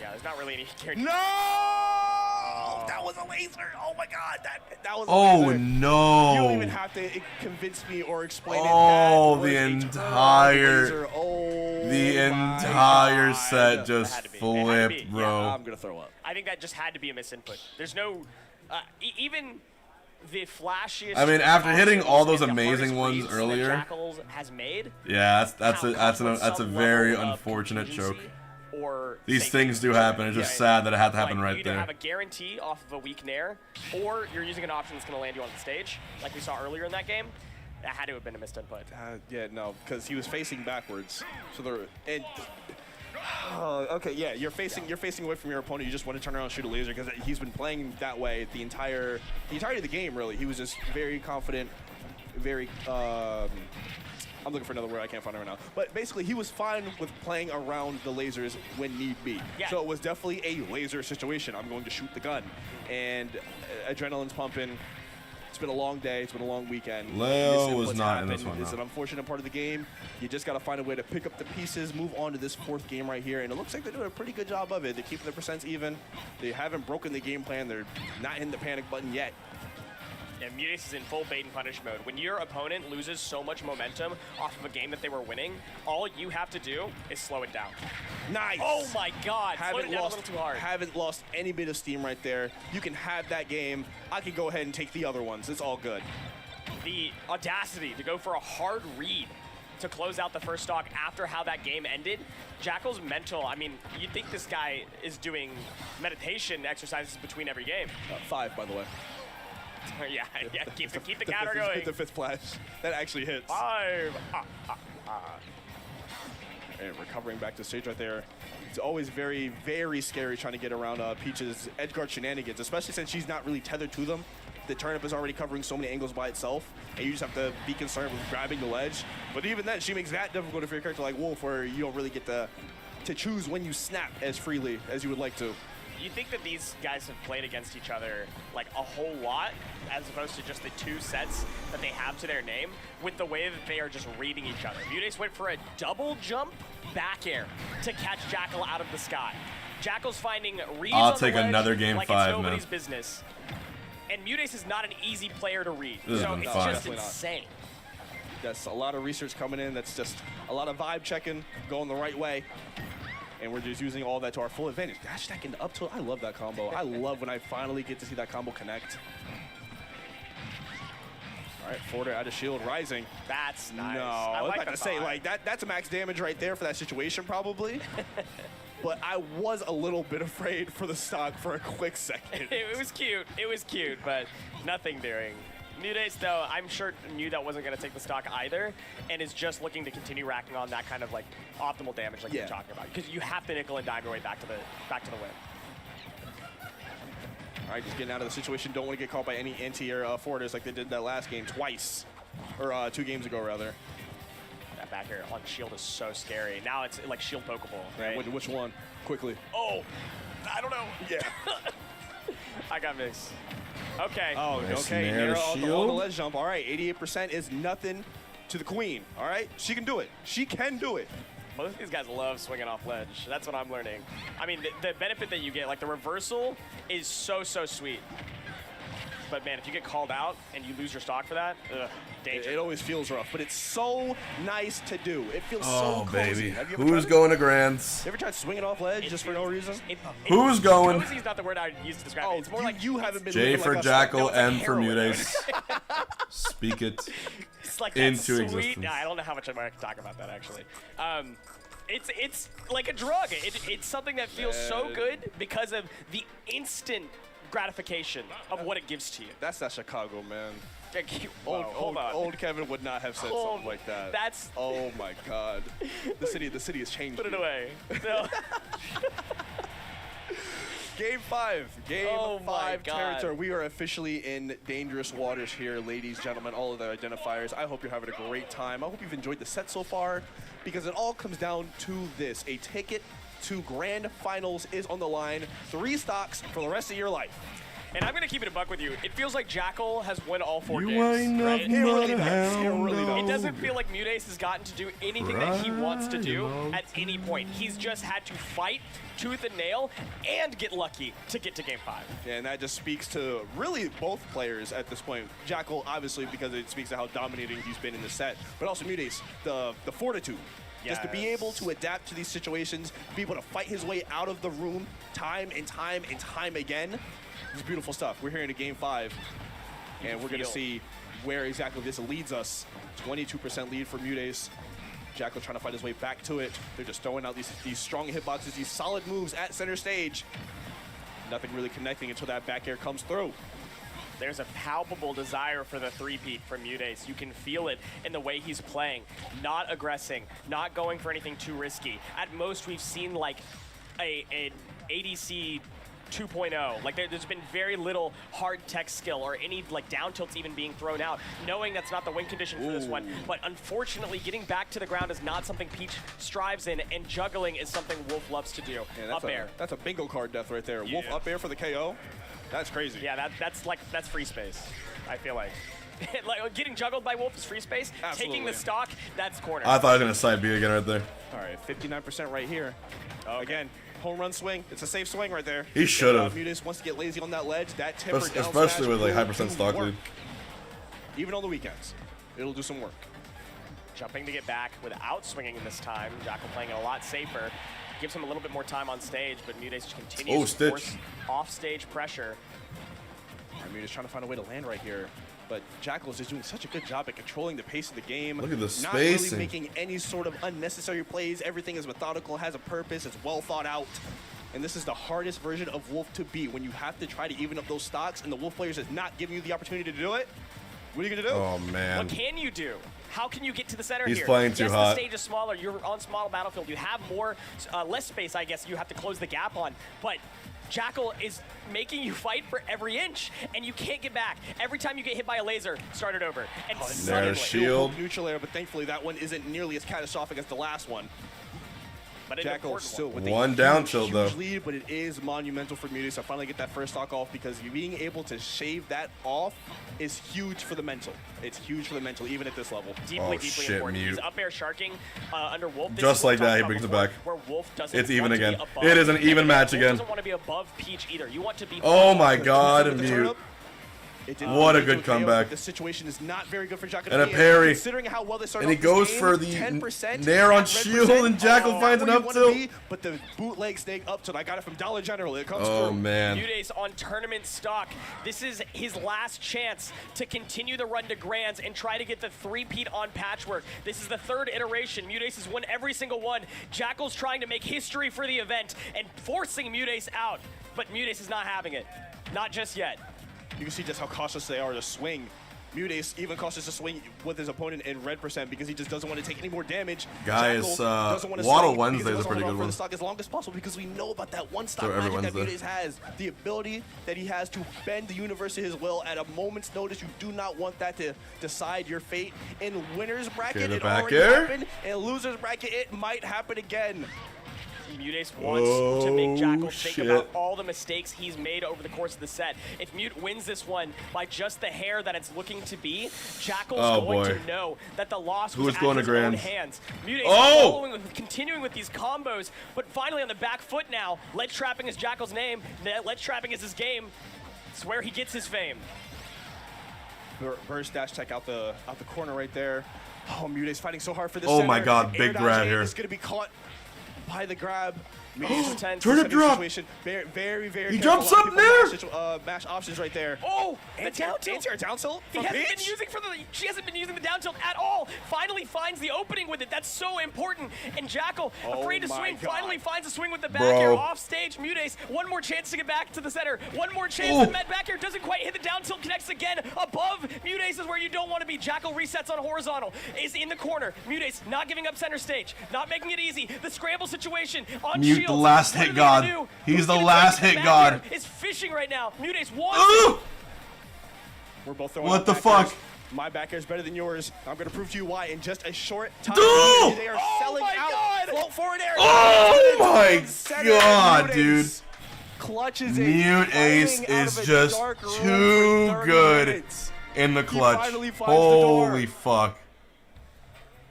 Yeah, there's not really any guarantee. No! That was a laser. Oh my God, that was. Oh a laser. no! You don't even have to convince me or explain it. Oh, the entire set just flipped, bro. Yeah, I'm gonna throw up. I think that just had to be a misinput. There's no, even the flashiest. I mean, after hitting all those amazing ones earlier, Jackal has made. Yeah, that's a very unfortunate choke. Or these things do happen. It's just sad that it had to happen right you there. either have a guarantee off of a weak nair, or you're using an option that's going to land you on the stage, like we saw earlier in that game. That had to have been a missed input. Yeah, no, because he was facing backwards. So and Okay, yeah, you're facing away from your opponent. You just want to turn around and shoot a laser because he's been playing that way the entirety of the game. Really, he was just very confident, very. I'm looking for another word I can't find it right now. But basically, he was fine with playing around the lasers when need be. Yeah. So it was definitely a laser situation. I'm going to shoot the gun, and adrenaline's pumping. It's been a long day. It's been a long weekend. Leo was not in this one. It's an unfortunate part of the game. You just got to find a way to pick up the pieces, move on to this fourth game right here, and it looks like they're doing a pretty good job of it. They're keeping the percents even. They haven't broken the game plan. They're not hitting the panic button yet. Yeah, Mudace is in full bait and punish mode. When your opponent loses so much momentum off of a game that they were winning, all you have to do is slow it down. Nice. Oh my God. Slowed it down a little too hard. Haven't lost any bit of steam right there. You can have that game. I can go ahead and take the other ones. It's all good. The audacity to go for a hard read to close out the first stock after how that game ended. Jackal's mental, I mean, you'd think this guy is doing meditation exercises between every game. 5, by the way. yeah, keep the counter going. The fifth flash. That actually hits. 5. And recovering back to stage right there. It's always very, very scary trying to get around Peach's edgeguard shenanigans, especially since she's not really tethered to them. The turnip is already covering so many angles by itself, and you just have to be concerned with grabbing the ledge. But even then, she makes that difficult for your character like Wolf, where you don't really get to choose when you snap as freely as you would like to. You think that these guys have played against each other like a whole lot, as opposed to just the 2 sets that they have to their name, with the way that they are just reading each other. Mudace went for a double jump back air to catch Jackal out of the sky. Jackal's finding reads I'll on take the ledge another game like 5, it's nobody's man. business. And Mudace is not an easy player to read, This so has been it's fun. just insane. That's a lot of research coming in. That's just a lot of vibe checking, going the right way. And we're just using all that to our full advantage. Dash stack into up tilt. I love that combo. I love when I finally get to see that combo connect. All right, forward out of shield, rising. That's nice. No, I I was like about to say, like, that's a max damage right there for that situation, probably. But I was a little bit afraid for the stock for a quick second. It was cute. It was cute, but nothing doing. Mudace, though, I'm sure knew that wasn't going to take the stock either, and is just looking to continue racking on that kind of like optimal damage like you're talking about, because you have to nickel and dime your way back to the win. All right, just getting out of the situation. Don't want to get caught by any anti-air forwarders like they did that last game twice, or 2 games ago rather. That back air on shield is so scary. Now it's like shield pokeable, right? Which one? Quickly. Oh, I don't know. Yeah. I got mixed. Okay. Oh, Nice okay. nair Nair to on the shield. ledge jump. All right, 88% is nothing to the queen. All right, she can do it. She can do it. Most of these guys love swinging off ledge. That's what I'm learning. I mean, the benefit that you get, like the reversal, is so sweet. But man, if you get called out and you lose your stock for that, ugh, danger. It always feels rough, but it's so nice to do. It feels Oh, so cozy. baby. Have you ever Who's tried it? going to Grands? You ever tried swinging off ledge just for no reason? Who's going? Cozy is not the word I would use to describe it. It's more like you haven't been J living for like us. Jackal, No, it's like M for heroin. Mudace. Speak it It's like that into sweet. existence. I don't know how much I can talk about that actually. It's like a drug. It's something that feels so good because of the instant gratification of what it gives to you. That's not Chicago, man. Hold on. Old Kevin would not have said something like that. That's. Oh my God. The city has changed. Put it away. No. Game 5. Game Oh my 5 God. territory. We are officially in dangerous waters here, ladies, gentlemen, all of the identifiers. I hope you're having a great time. I hope you've enjoyed the set so far, because it all comes down to this. A ticket to grand finals is on the line. 3 stocks for the rest of your life. And I'm going to keep it a buck with you. It feels like Jackal has won all 4 You games. ain't Right? nothing It really but a does. hound It doesn't dog. feel like Mudace has gotten to do anything that he wants to do Right at any point. He's just had to fight tooth and nail and get lucky to get to Game 5. Yeah, and that just speaks to really both players at this point. Jackal, obviously, because it speaks to how dominating he's been in the set, but also Mudace, the fortitude. Just to be able to adapt to these situations, be able to fight his way out of the room time and time and time again. It's beautiful stuff. We're here in a Game 5, and we're going to see where exactly this leads us. 22% lead for Mudace. Jackal trying to fight his way back to it. They're just throwing out these strong hitboxes, these solid moves at center stage. Nothing really connecting until that back air comes through. There's a palpable desire for the three-peat from Mudace. You can feel it in the way he's playing. Not aggressing, not going for anything too risky. At most, we've seen like an ADC 2.0. Like there's been very little hard tech skill or any like down tilts even being thrown out, knowing that's not the win condition for this one. But unfortunately, getting back to the ground is not something Peach strives in, and juggling is something Wolf loves to do. Yeah, up air. That's a bingo card death right there. Wolf up air for the KO. That's crazy. Yeah, that's free space, I feel like. Like getting juggled by Wolf is free space. Absolutely. Taking the stock, that's corner. I thought I was gonna side B again right there. All right, 59% right here. Again, home run swing. It's a safe swing right there. He should have. Mudace wants to get lazy on that ledge. That temper down especially smash with like will high percent do stock work. lead. Even on the weekends, it'll do some work. Jumping to get back without swinging this time. Jackal playing it a lot safer. Gives him a little bit more time on stage, but Mudace continues to force off-stage pressure. Mudace trying to find a way to land right here. But Jackal is just doing such a good job at controlling the pace of the game. Look at the Not really spacing. making any sort of unnecessary plays. Everything is methodical, has a purpose, it's well thought out. And this is the hardest version of Wolf to beat, when you have to try to even up those stocks and the Wolf players is not giving you the opportunity to do it. What are you going to do? Oh, man. What can you do? How can you get to the center He's here? playing too yes, hot. The stage is smaller. You're on small battlefield. You have more, less space, I guess. You have to close the gap on. But Jackal is making you fight for every inch, and you can't get back. Every time you get hit by a laser, start it over. And suddenly, shield. Neutral air, but thankfully that one isn't nearly as catastrophic as the last one. But Jackal still with one a down huge, tilt though. huge lead, but it is monumental for Mudace to finally get that first stock off, because being able to shave that off is huge for the mental. It's huge for the mental, even at this level. Deeply important. He's up air sharking under Wolf. This Just is what like we that, talked he about brings it before, back. Where Wolf doesn't It's even want to again. be above. It is an even match Wolf again. doesn't want to be above Peach either. You want to be. Oh my God, With the mute. turnip, it didn't What a lead to good KO. comeback. The situation is not very good for Jackal. And a parry. Considering how well they started And he off this goes game, for the 10% nair on at shield, 100%. and Jackal finds an Where up you wanna tilt. be, but the bootleg snake up tilt, I got it from Dollar General. It comes Oh, through. man. Mudace on tournament stock. This is his last chance to continue the run to Grands and try to get the three-peat on Patchwork. This is the third iteration. Mudace has won every single one. Jackal's trying to make history for the event and forcing Mudace out, but Mudace is not having it. Not just yet. You can see just how cautious they are to swing. Mudace even cautious to swing with his opponent in red percent because he just doesn't want to take any more damage. Guys, Jackal doesn't want to Waddle swing Wednesday because is a he pretty doesn't good want to run for one. the stock as long as possible, because we know about that one stock So every magic that Wednesday. Mudace has. The ability that he has to bend the universe to his will at a moment's notice. You do not want that to decide your fate. In winner's bracket, Okay, the it back already air. happened. In loser's bracket, it might happen again. Mudace wants to make Jackal think shit. about all the mistakes he's made over the course of the set. If Mute wins this one by just the hair that it's looking to be, Jackal's going boy. to know that the loss Who's was going at to his own Grands? hands. Mudace Oh! continuing with these combos, but finally on the back foot now. Ledge trapping is Jackal's name. Ledge trapping is his game. It's where he gets his fame. Burst dash tech out the corner right there. Oh, Mudace fighting so hard for this. Oh my center. God, Air big dodge grab in here. is gonna be caught by the grab. Turnip drop. Situation. Very, very, very He careful. jumps A lot of up people mash options right there. Oh, the down tilt. Anti-air down tilt He from hasn't Peach? been using she hasn't been using the down tilt at all. Finally finds the opening with it. That's so important. And Jackal, afraid to my swing, God. finally finds a swing with the back Bro. air off stage. Mudace, one more chance to get back to the center. One more chance. Ooh. The med back air doesn't quite hit the down tilt, connects again. Above, Mudace is where you don't want to be. Jackal resets on horizontal, is in the corner. Mudace not giving up center stage, not making it easy. The scramble situation on Mute shield. the last What hit are they gonna god. do? He's Who's the gonna last take the hit back god. air? Is fishing right now. Mudace wants Ooh! it. We're both throwing What out the back fuck? airs. My back air is better than yours. I'm going to prove to you why in just a short time. Dude! They are Oh selling my out. God! Float forward air. Oh my Center, God, Mudace dude. Clutches it. Mute Ace Fighting out is of a just dark room too for 30 good minutes. in the clutch. finally finds the door. Holy fuck.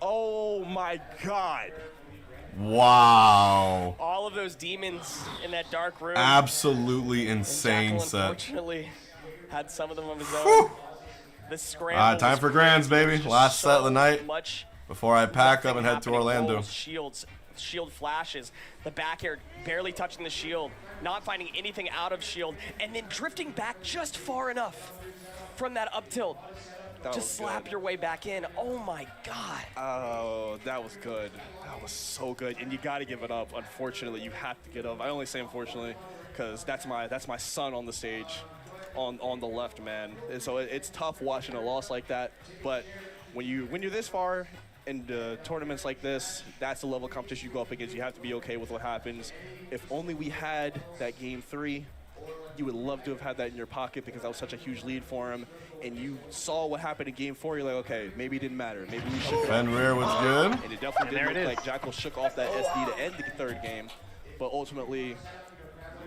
Oh my God. Wow. All of those demons in that dark room. Absolutely insane Jackal, set. unfortunately, had some of them of his own. The scramble. Time was for Grands, baby. just Last set of the so night much before I pack up nothing and head to happening. Orlando. Rolls, shield flashes, the back air barely touching the shield, not finding anything out of shield, and then drifting back just far enough from that up tilt to slap your way back in. Oh my God. Oh, that was good. That was so good. And you got to give it up. Unfortunately, you have to get up. I only say unfortunately because that's my son on the stage. on the left, man. And so it's tough watching a loss like that. But when you're this far in tournaments like this, that's the level of competition you go up against. You have to be okay with what happens. If only we had that game 3, you would love to have had that in your pocket because that was such a huge lead for him. And you saw what happened in game 4, you're like, okay, maybe it didn't matter. Maybe we shook it off. Fenrir was good. And it definitely didn't look like Jackal shook off that SD to end the 3rd game. But ultimately,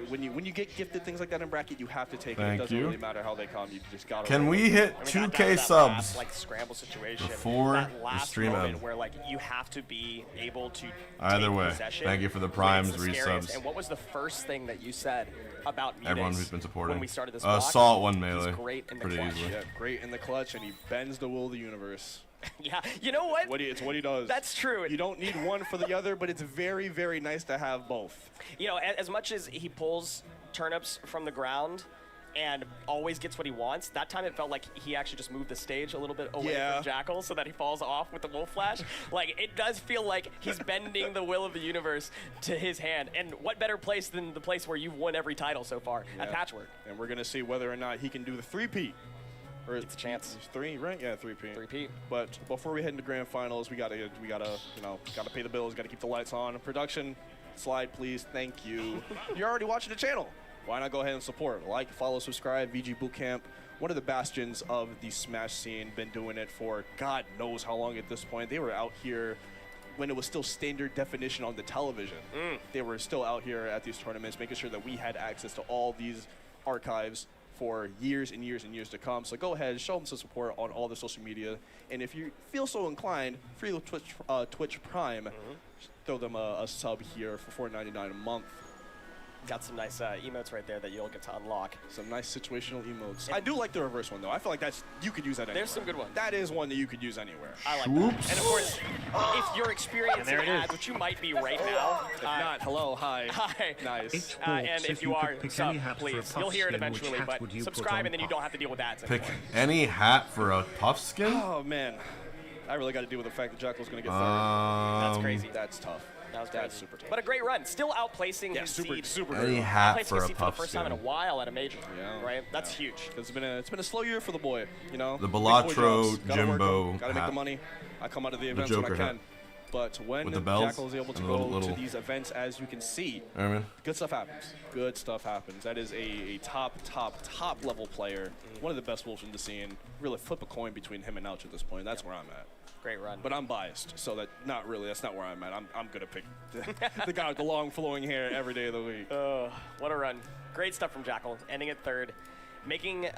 when you get gifted things like that in bracket, you have to take it. It doesn't really matter how they come. You just gotta. Can we hit 2K subs like scramble situation before that last the stream moment end? where like you have to be able to Either take way, possession thank you for the when primes, it's the scariest. resubs. And what was the first thing that you said about Mudace Everyone who's been supporting. when we started this block? Salt won melee. He's great in the pretty clutch. easily. Yeah, great in the clutch, and he bends the will of the universe. Yeah, you know what? It's what he does. That's true. You don't need one for the other, but it's very, very nice to have both. You know, as much as he pulls turnips from the ground and always gets what he wants, that time it felt like he actually just moved the stage a little bit away from Jackal so that he falls off with the wolf flash. Like, it does feel like he's bending the will of the universe to his hand. And what better place than the place where you've won every title so far at Patchwork? And we're going to see whether or not he can do the 3-peat. Or it's a chance. 3, right? Yeah, 3-peat. 3-peat. But before we head into grand finals, we gotta pay the bills, gotta keep the lights on. Production, slide please, thank you. You're already watching the channel. Why not go ahead and support? Like, follow, subscribe, VG Bootcamp. One of the bastions of the Smash scene, been doing it for God knows how long at this point. They were out here when it was still standard definition on the television. They were still out here at these tournaments, making sure that we had access to all these archives for years and years and years to come. So go ahead, show them some support on all the social media. And if you feel so inclined, free Twitch Prime, throw them a sub here for $4.99 a month. Got some nice emotes right there that you'll get to unlock. Some nice situational emotes. I do like the reverse one, though. I feel like you could use that anywhere. There's some good ones. That is one that you could use anywhere. I like that. And of course, if you're experiencing ads, which you might be right now. If not, hello, hi. Hi. Nice. And if you are, sub, please. You'll hear it eventually, but subscribe and then you don't have to deal with ads anymore. Pick any hat for a puff skin? Oh, man. I really got to deal with the fact that Jackal's going to get 3rd. That's crazy. That's tough. That's super tough. But a great run. Still outplacing his super seed. Any hat for a for the puff first time in a while at a major. Yeah. Right? That's huge. It's been a slow year for the boy, you know. The Balatro Jimbo Gotta make hat. the money. I come out of the events when I Joker can. hat. But when With the bells Jackal is able to and go little- to these events, as you can see, Airman. good stuff happens. Good stuff happens. That is a top level player. One of the best wolves in the scene. Really flip a coin between him and Ouch at this point. That's where I'm at. Great run. But I'm biased, so that's not where I'm at. I'm gonna pick the guy with the long flowing hair every day of the week. What a run. Great stuff from Jackal. Ending at 3rd. Making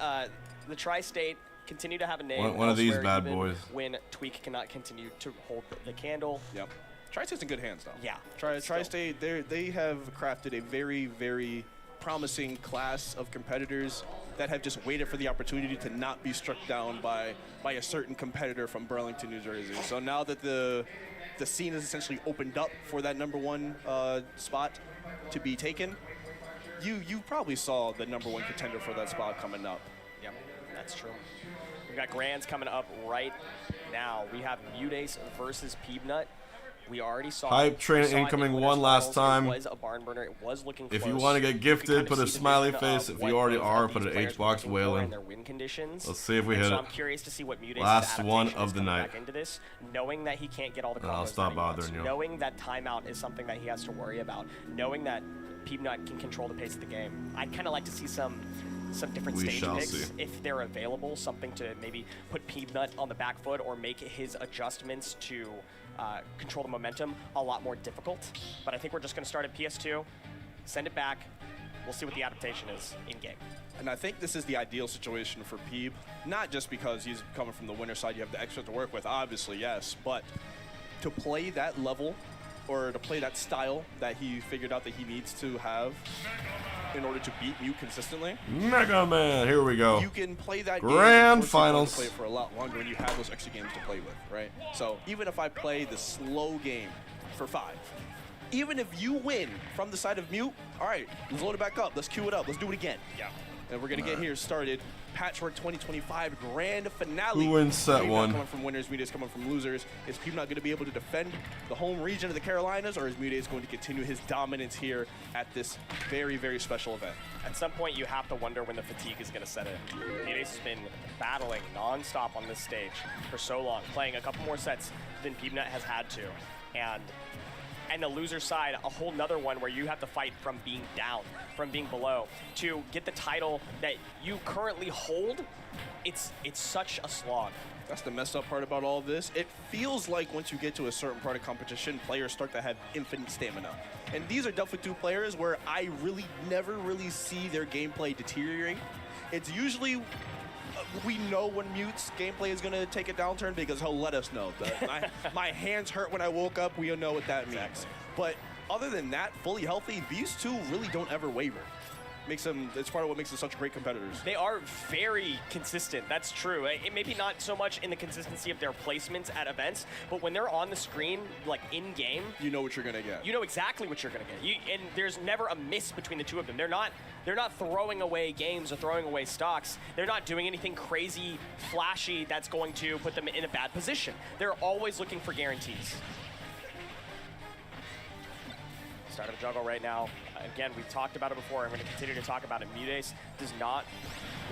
the Tri-State continue to have a name. One of these elsewhere, bad even boys. When Tweak cannot continue to hold the candle. Yep. Tri-State's in good hands, though. Yeah. Tri-State, they have crafted a very, very promising class of competitors that have just waited for the opportunity to not be struck down by a certain competitor from Burlington, New Jersey. So now that the scene is essentially opened up for that #1 spot to be taken, you probably saw the #1 contender for that spot coming up. Yep, that's true. We've got Grands coming up right now. We have Mudace versus Peabnut. We already saw Hype train incoming one last time. It was a barn burner. It was looking close. If you want to get gifted, put a smiley face. If you already are, put an H-box wailing. Let's see if we hit so it. I'm curious to see what Mudace's Last one adaptation of is the coming night. back into this, knowing that he can't get all the combos I'll stop that he wants, bothering you. knowing that timeout is something that he has to worry about, knowing that Peabnut can control the pace of the game. I'd kind of like to see some different We stage shall picks see. if they're available, something to maybe put Peabnut on the back foot or make his adjustments to control the momentum a lot more difficult. But I think we're just going to start at PS2, send it back. We'll see what the adaptation is in-game. And I think this is the ideal situation for Peeb, not just because he's coming from the winner side, you have the extra to work with, obviously, yes, but to play that level or to play that style that he figured out that he needs to have in order to beat Mute consistently. Mega Man, here we go. You can play that Grand game finals. play it for a lot longer when you have those extra games to play with, right? So even if I play the slow game for 5, even if you win from the side of Mute, all right, let's load it back up. Let's queue it up. Let's do it again. Yeah. And we're going to get here started. Patchwork 2025 grand finale. Who wins set Peabnut one? Coming from winners, Mudace coming from losers. Is Peabnut going to be able to defend the home region of the Carolinas, or is Mudace going to continue his dominance here at this very, very special event? At some point, you have to wonder when the fatigue is going to set in. Mudace has been battling non-stop on this stage for so long, playing a couple more sets than Peabnut has had to. And the loser side, a whole nother one where you have to fight from being down, from being below, to get the title that you currently hold. It's such a slog. That's the messed up part about all this. It feels like once you get to a certain part of competition, players start to have infinite stamina. And these are definitely two players where I really never really see their gameplay deteriorate. It's usually, we know when Mute's gameplay is going to take a downturn because he'll let us know. My hands hurt when I woke up. We know what that means. Exactly. But other than that, fully healthy, these two really don't ever waver. It's part of what makes them such great competitors. They are very consistent. That's true. It maybe not so much in the consistency of their placements at events, but when they're on the screen, like in game, you know what you're gonna get. You know exactly what you're gonna get. And there's never a miss between the two of them. They're not throwing away games or throwing away stocks. They're not doing anything crazy, flashy that's going to put them in a bad position. They're always looking for guarantees. Start of a juggle right now. Again, we've talked about it before. I'm going to continue to talk about it. Mudace does not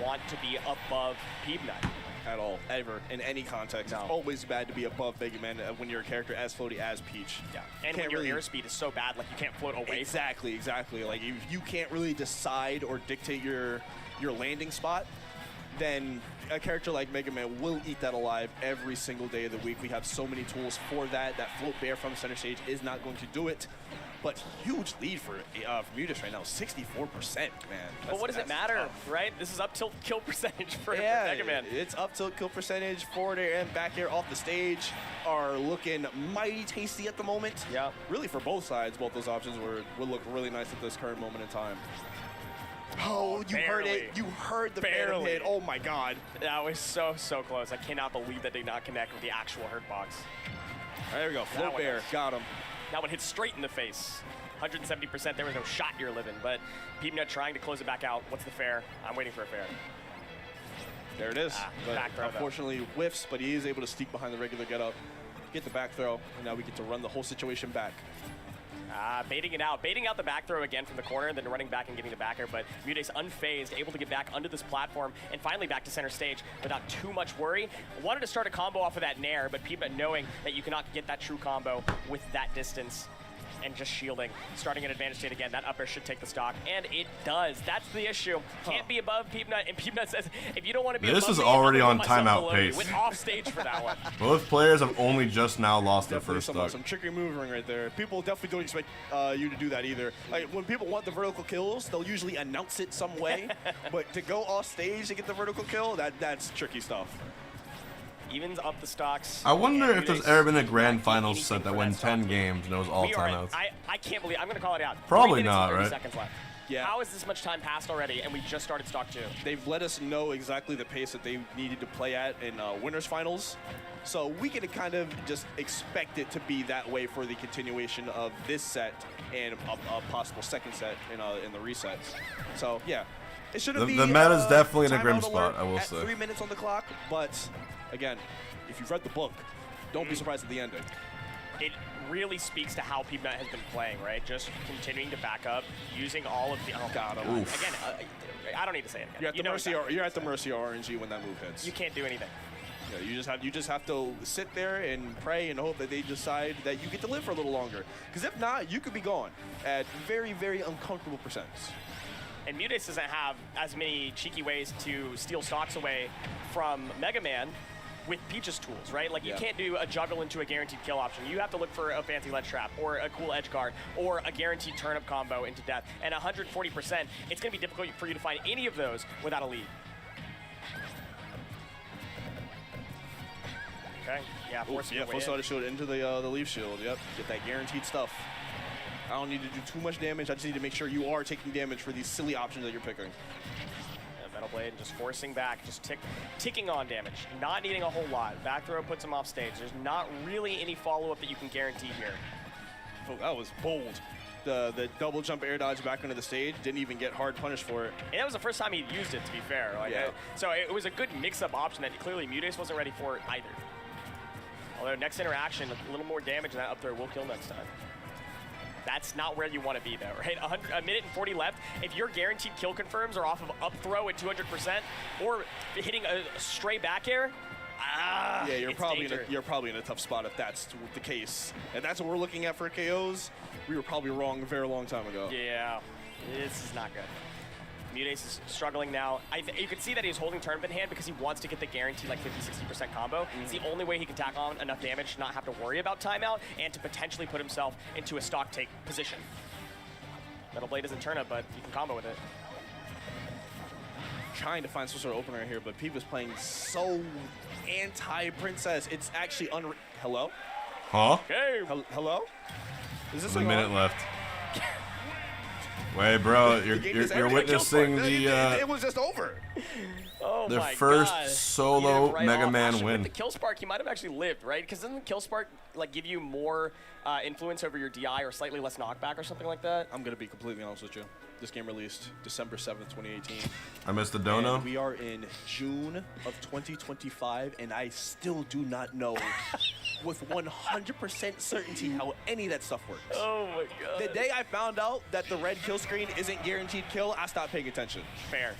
want to be above Peabnut. At all, ever, in any context. No. It's always bad to be above Mega Man when you're a character as floaty as Peach. Yeah, and when your airspeed is so bad, like you can't float away. Exactly. Like if you can't really decide or dictate your landing spot, then a character like Mega Man will eat that alive every single day of the week. We have so many tools for that. That float bear from center stage is not going to do it. But huge lead for Mudace right now, 64%, man. But what does it matter, right? This is up tilt kill percentage for Mega Man. It's up tilt kill percentage. Forward air and back air off the stage are looking mighty tasty at the moment. Yeah. Really for both sides, both those options will look really nice at this current moment in time. Oh, you heard it. You heard the phantom hit. Oh my God. That was so close. I cannot believe that did not connect with the actual hurt box. All right, there we go. Float bear. Got him. That one hit straight in the face. 170%. There was no shot you're living, but Peabnut trying to close it back out. What's the fair? I'm waiting for a fair. There it is. Back throw, unfortunately whiffs, but he is able to sneak behind the regular get up, get the back throw, and now we get to run the whole situation back. Baiting it out. Baiting out the back throw again from the corner, then running back and getting the backer, but Mudace unfazed, able to get back onto this platform, and finally back to center stage without too much worry. Wanted to start a combo off of that nair, but Peabnut knowing that you cannot get that true combo with that distance, and just shielding. Starting at advantage state again, that up air should take the stock, and it does. That's the issue. Can't be above Peabnut, and Peabnut says, if you don't want to be this above is me, already I'll on put myself timeout below pace. you. Went off stage for that one. Both players have only just now lost their first stock. Some trickery moving right there. People definitely don't expect you to do that either. Like when people want the vertical kills, they'll usually announce it some way, but to go off stage to get the vertical kill, that's tricky stuff. Evens up the stocks. I wonder if there's ever been a grand finals set that went 10 games and it was all timeouts. I can't believe, I'm going to call it out. Probably 3 minutes not, and 30 right? seconds left. Yeah. How is this much time passed already and we just started stock 2? They've let us know exactly the pace that they needed to play at in winners finals. So we can kind of just expect it to be that way for the continuation of this set and a possible second set in the resets. So yeah, it shouldn't be the meta's definitely in a grim timeout spot, alert I will at say. 3 minutes on the clock, but again, if you've read the book, don't be surprised at the ending. It really speaks to how Peabnut has been playing, right? Just continuing to back up, using all of the. Oh God! Again, I don't need to say it again. You're at the mercy of RNG when that move hits. You can't do anything. Yeah, you just have to sit there and pray and hope that they decide that you get to live for a little longer. Because if not, you could be gone at very, very uncomfortable percents. And Mudace doesn't have as many cheeky ways to steal stocks away from Mega Man with Peach's tools, right? Like, you can't do a juggle into a guaranteed kill option. You have to look for a fancy ledge trap or a cool edge guard or a guaranteed turnip combo into death. And 140%, it's going to be difficult for you to find any of those without a lead. Okay, yeah, force starter shield into the leaf shield, yep. Get that guaranteed stuff. I don't need to do too much damage, I just need to make sure you are taking damage for these silly options that you're picking. Metal Blade just forcing back, just ticking on damage, not needing a whole lot. Back throw puts him off stage. There's not really any follow-up that you can guarantee here. that was bold. The double jump air dodge back onto the stage, didn't even get hard punished for it. And that was the first time he'd used it, to be fair. Like, Yeah. So it was a good mix-up option that clearly Mudace wasn't ready for either. Although next interaction, a little more damage than that up there will kill next time. That's not where you want to be, though, right? A minute and 40 left. If your guaranteed kill confirms are off of up throw at 200% or hitting a stray back air, yeah, you're probably in a tough spot if that's the case. And that's what we're looking at for KOs. We were probably wrong a very long time ago. Yeah, this is not good. Mudace is struggling now. You can see that he's holding tournament hand because he wants to get the guaranteed like 50-60% combo. It's the only way he can tack on enough damage to not have to worry about timeout and to potentially put himself into a stock take position. Metal Blade isn't turnip, but you can combo with it. Trying to find some sort of opener here, but Peep is playing so anti-Princess. It's actually Hello? Huh? Hey. Hello? Is this There's a minute left. Wait, bro, you're witnessing the it was just over. Oh the my first God. solo Right Mega off. Man Actually, win. With the Kill Spark, he might have actually lived, right? Because doesn't the Kill Spark like give you more influence over your DI or slightly less knockback or something like that? I'm gonna be completely honest with you. This game released December 7th, 2018. I missed the dono. And we are in June of 2025, and I still do not know with 100% certainty how any of that stuff works. Oh my God. The day I found out that the red kill screen isn't guaranteed kill, I stopped paying attention. Fair.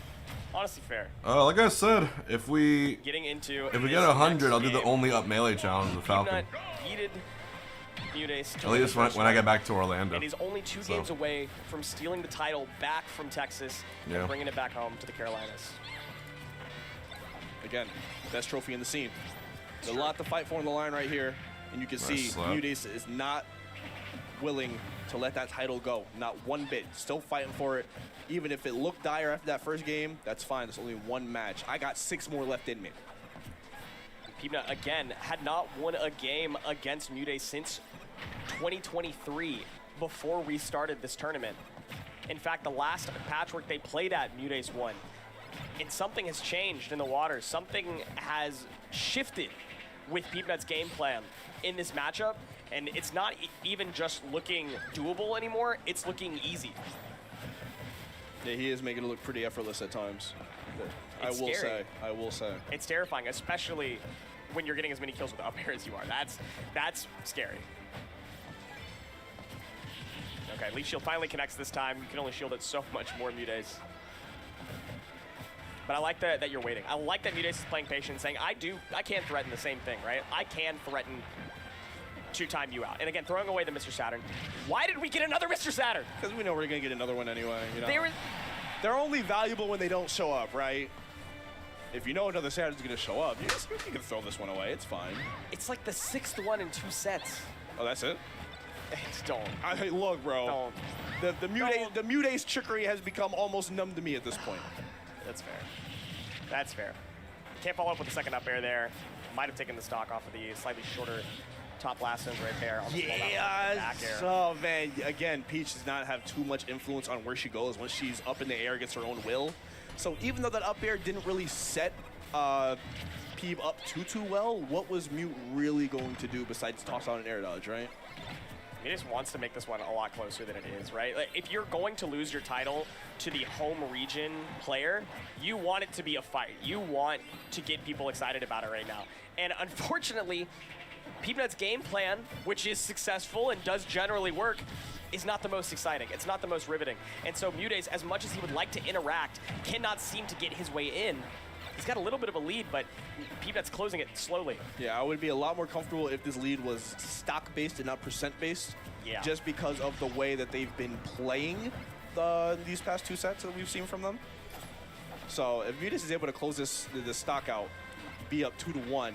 Honestly fair. Like I said, if we Getting into get 100, I'll do the only up melee challenge with Falcon. Peabnut yeeted Mudace At least when I get back to Orlando. And he's only two games away from stealing the title back from Texas and bringing it back home to the Carolinas. Again, best trophy in the scene. There's a lot to fight for on the line right here, and you can see Mudace is not willing to let that title go. Not one bit. Still fighting for it. Even if it looked dire after that first game, that's fine. There's only one match. I got 6 more left in me. Peabnut, again, had not won a game against Mudace since 2023, before we started this tournament. In fact, the last Patchwork they played at, Mudace won. And something has changed in the water. Something has shifted with Peabnut's game plan in this matchup, and it's not even just looking doable anymore, it's looking easy. Yeah, he is making it look pretty effortless at times. I will say. It's terrifying, especially when you're getting as many kills with up air as you are. That's scary. Okay, Leaf Shield finally connects this time. You can only shield it so much more, Mudace. But I like that you're waiting. I like that Mudace is playing patient, saying, I can threaten the same thing, right? I can threaten to time you out. And again, throwing away the Mr. Saturn. Why did we get another Mr. Saturn? Because we know we're going to get another one anyway. You know? They're only valuable when they don't show up, right? If you know another Saturn's going to show up, you can throw this one away. It's fine. It's like the 6th one in 2 sets. Oh, that's it? Don't. Look, bro. Don't. The Mudace trickery has become almost numb to me at this point. That's fair. That's fair. Can't follow up with the second up air there. Might have taken the stock off of the slightly shorter top blast zones right there. Yeah, so man, again, Peach does not have too much influence on where she goes once she's up in the air against her own will. So even though that up air didn't really set Peeb up too well, what was Mute really going to do besides toss out an air dodge, right? He just wants to make this one a lot closer than it is, right? Like, if you're going to lose your title to the home region player, you want it to be a fight. You want to get people excited about it right now. And unfortunately, Peabnut's game plan, which is successful and does generally work, is not the most exciting. It's not the most riveting. And so Mudace, as much as he would like to interact, cannot seem to get his way in. He's got a little bit of a lead, but Peabnut's closing it slowly. Yeah, I would be a lot more comfortable if this lead was stock-based and not percent-based. Yeah. Just because of the way that they've been playing these past 2 sets that we've seen from them. So if Mudace is able to close this stock out, be up 2-1,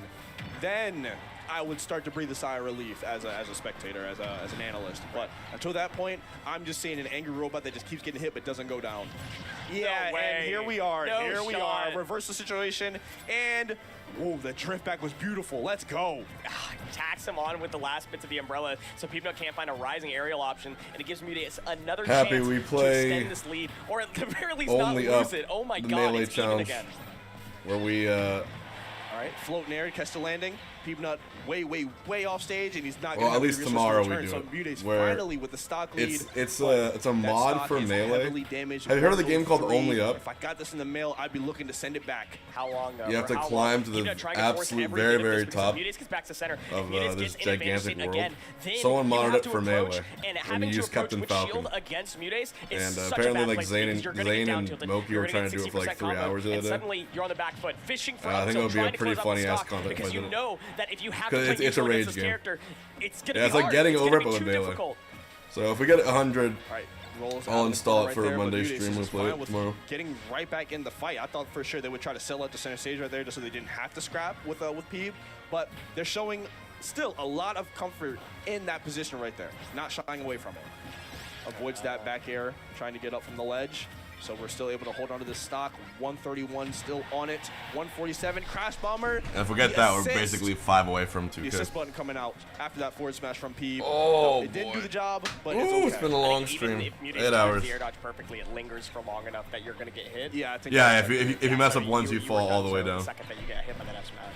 then I would start to breathe a sigh of relief as a spectator, as an analyst. But until that point, I'm just seeing an angry robot that just keeps getting hit but doesn't go down. Yeah, no way. And here we are. No here we shot. are. Reverse the situation. And, whoa, the drift back was beautiful. Let's go. Tax him on with the last bits of the umbrella, so Peabnut can't find a rising aerial option, and it gives Mudace another Happy chance we to play extend this lead, or at the very least only not lose up it. Oh my the God, melee it's even challenge again. where we All right, float in air, catch the landing. Peabnut way off stage, and he's not Well, going to at least tomorrow we do So it. Mute's Where finally with the stock lead. it's a mod for Melee. Have you heard of the game called Only Up? If I got this in the mail, I'd be looking to send it back. How long? You have to climb to the absolute very top of this gigantic world. Someone modded it for Melee, and you use Captain Falcon. And apparently, like Zane and Moki were trying to do it for like 3 hours the other day. Suddenly, you're on the back foot, fishing for I think it would be a pretty funny ass content because you know that if you have because it's a rage game. It's gonna yeah, it's like getting over it, but with Melee. So if we get 100, I'll install it for a Monday stream. We'll play it tomorrow. Getting right back in the fight. I thought for sure they would try to sell out the center stage right there just so they didn't have to scrap with Peeb. But they're showing still a lot of comfort in that position right there, not shying away from it. Avoids that back air, trying to get up from the ledge. So we're still able to hold on to this stock. 131 still on it. 147 crash bomber. And forget that, we're basically 5 away from 2K. The assist button coming out after that forward smash from Peeb. Oh, it didn't do the job, but ooh, it's okay. It's been a long stream. 8 hours. The air dodge perfectly, it lingers for long enough that you're gonna get hit. Yeah, I think. Yeah, if you mess up once, you fall all the way down. The second that you get hit by that F smash.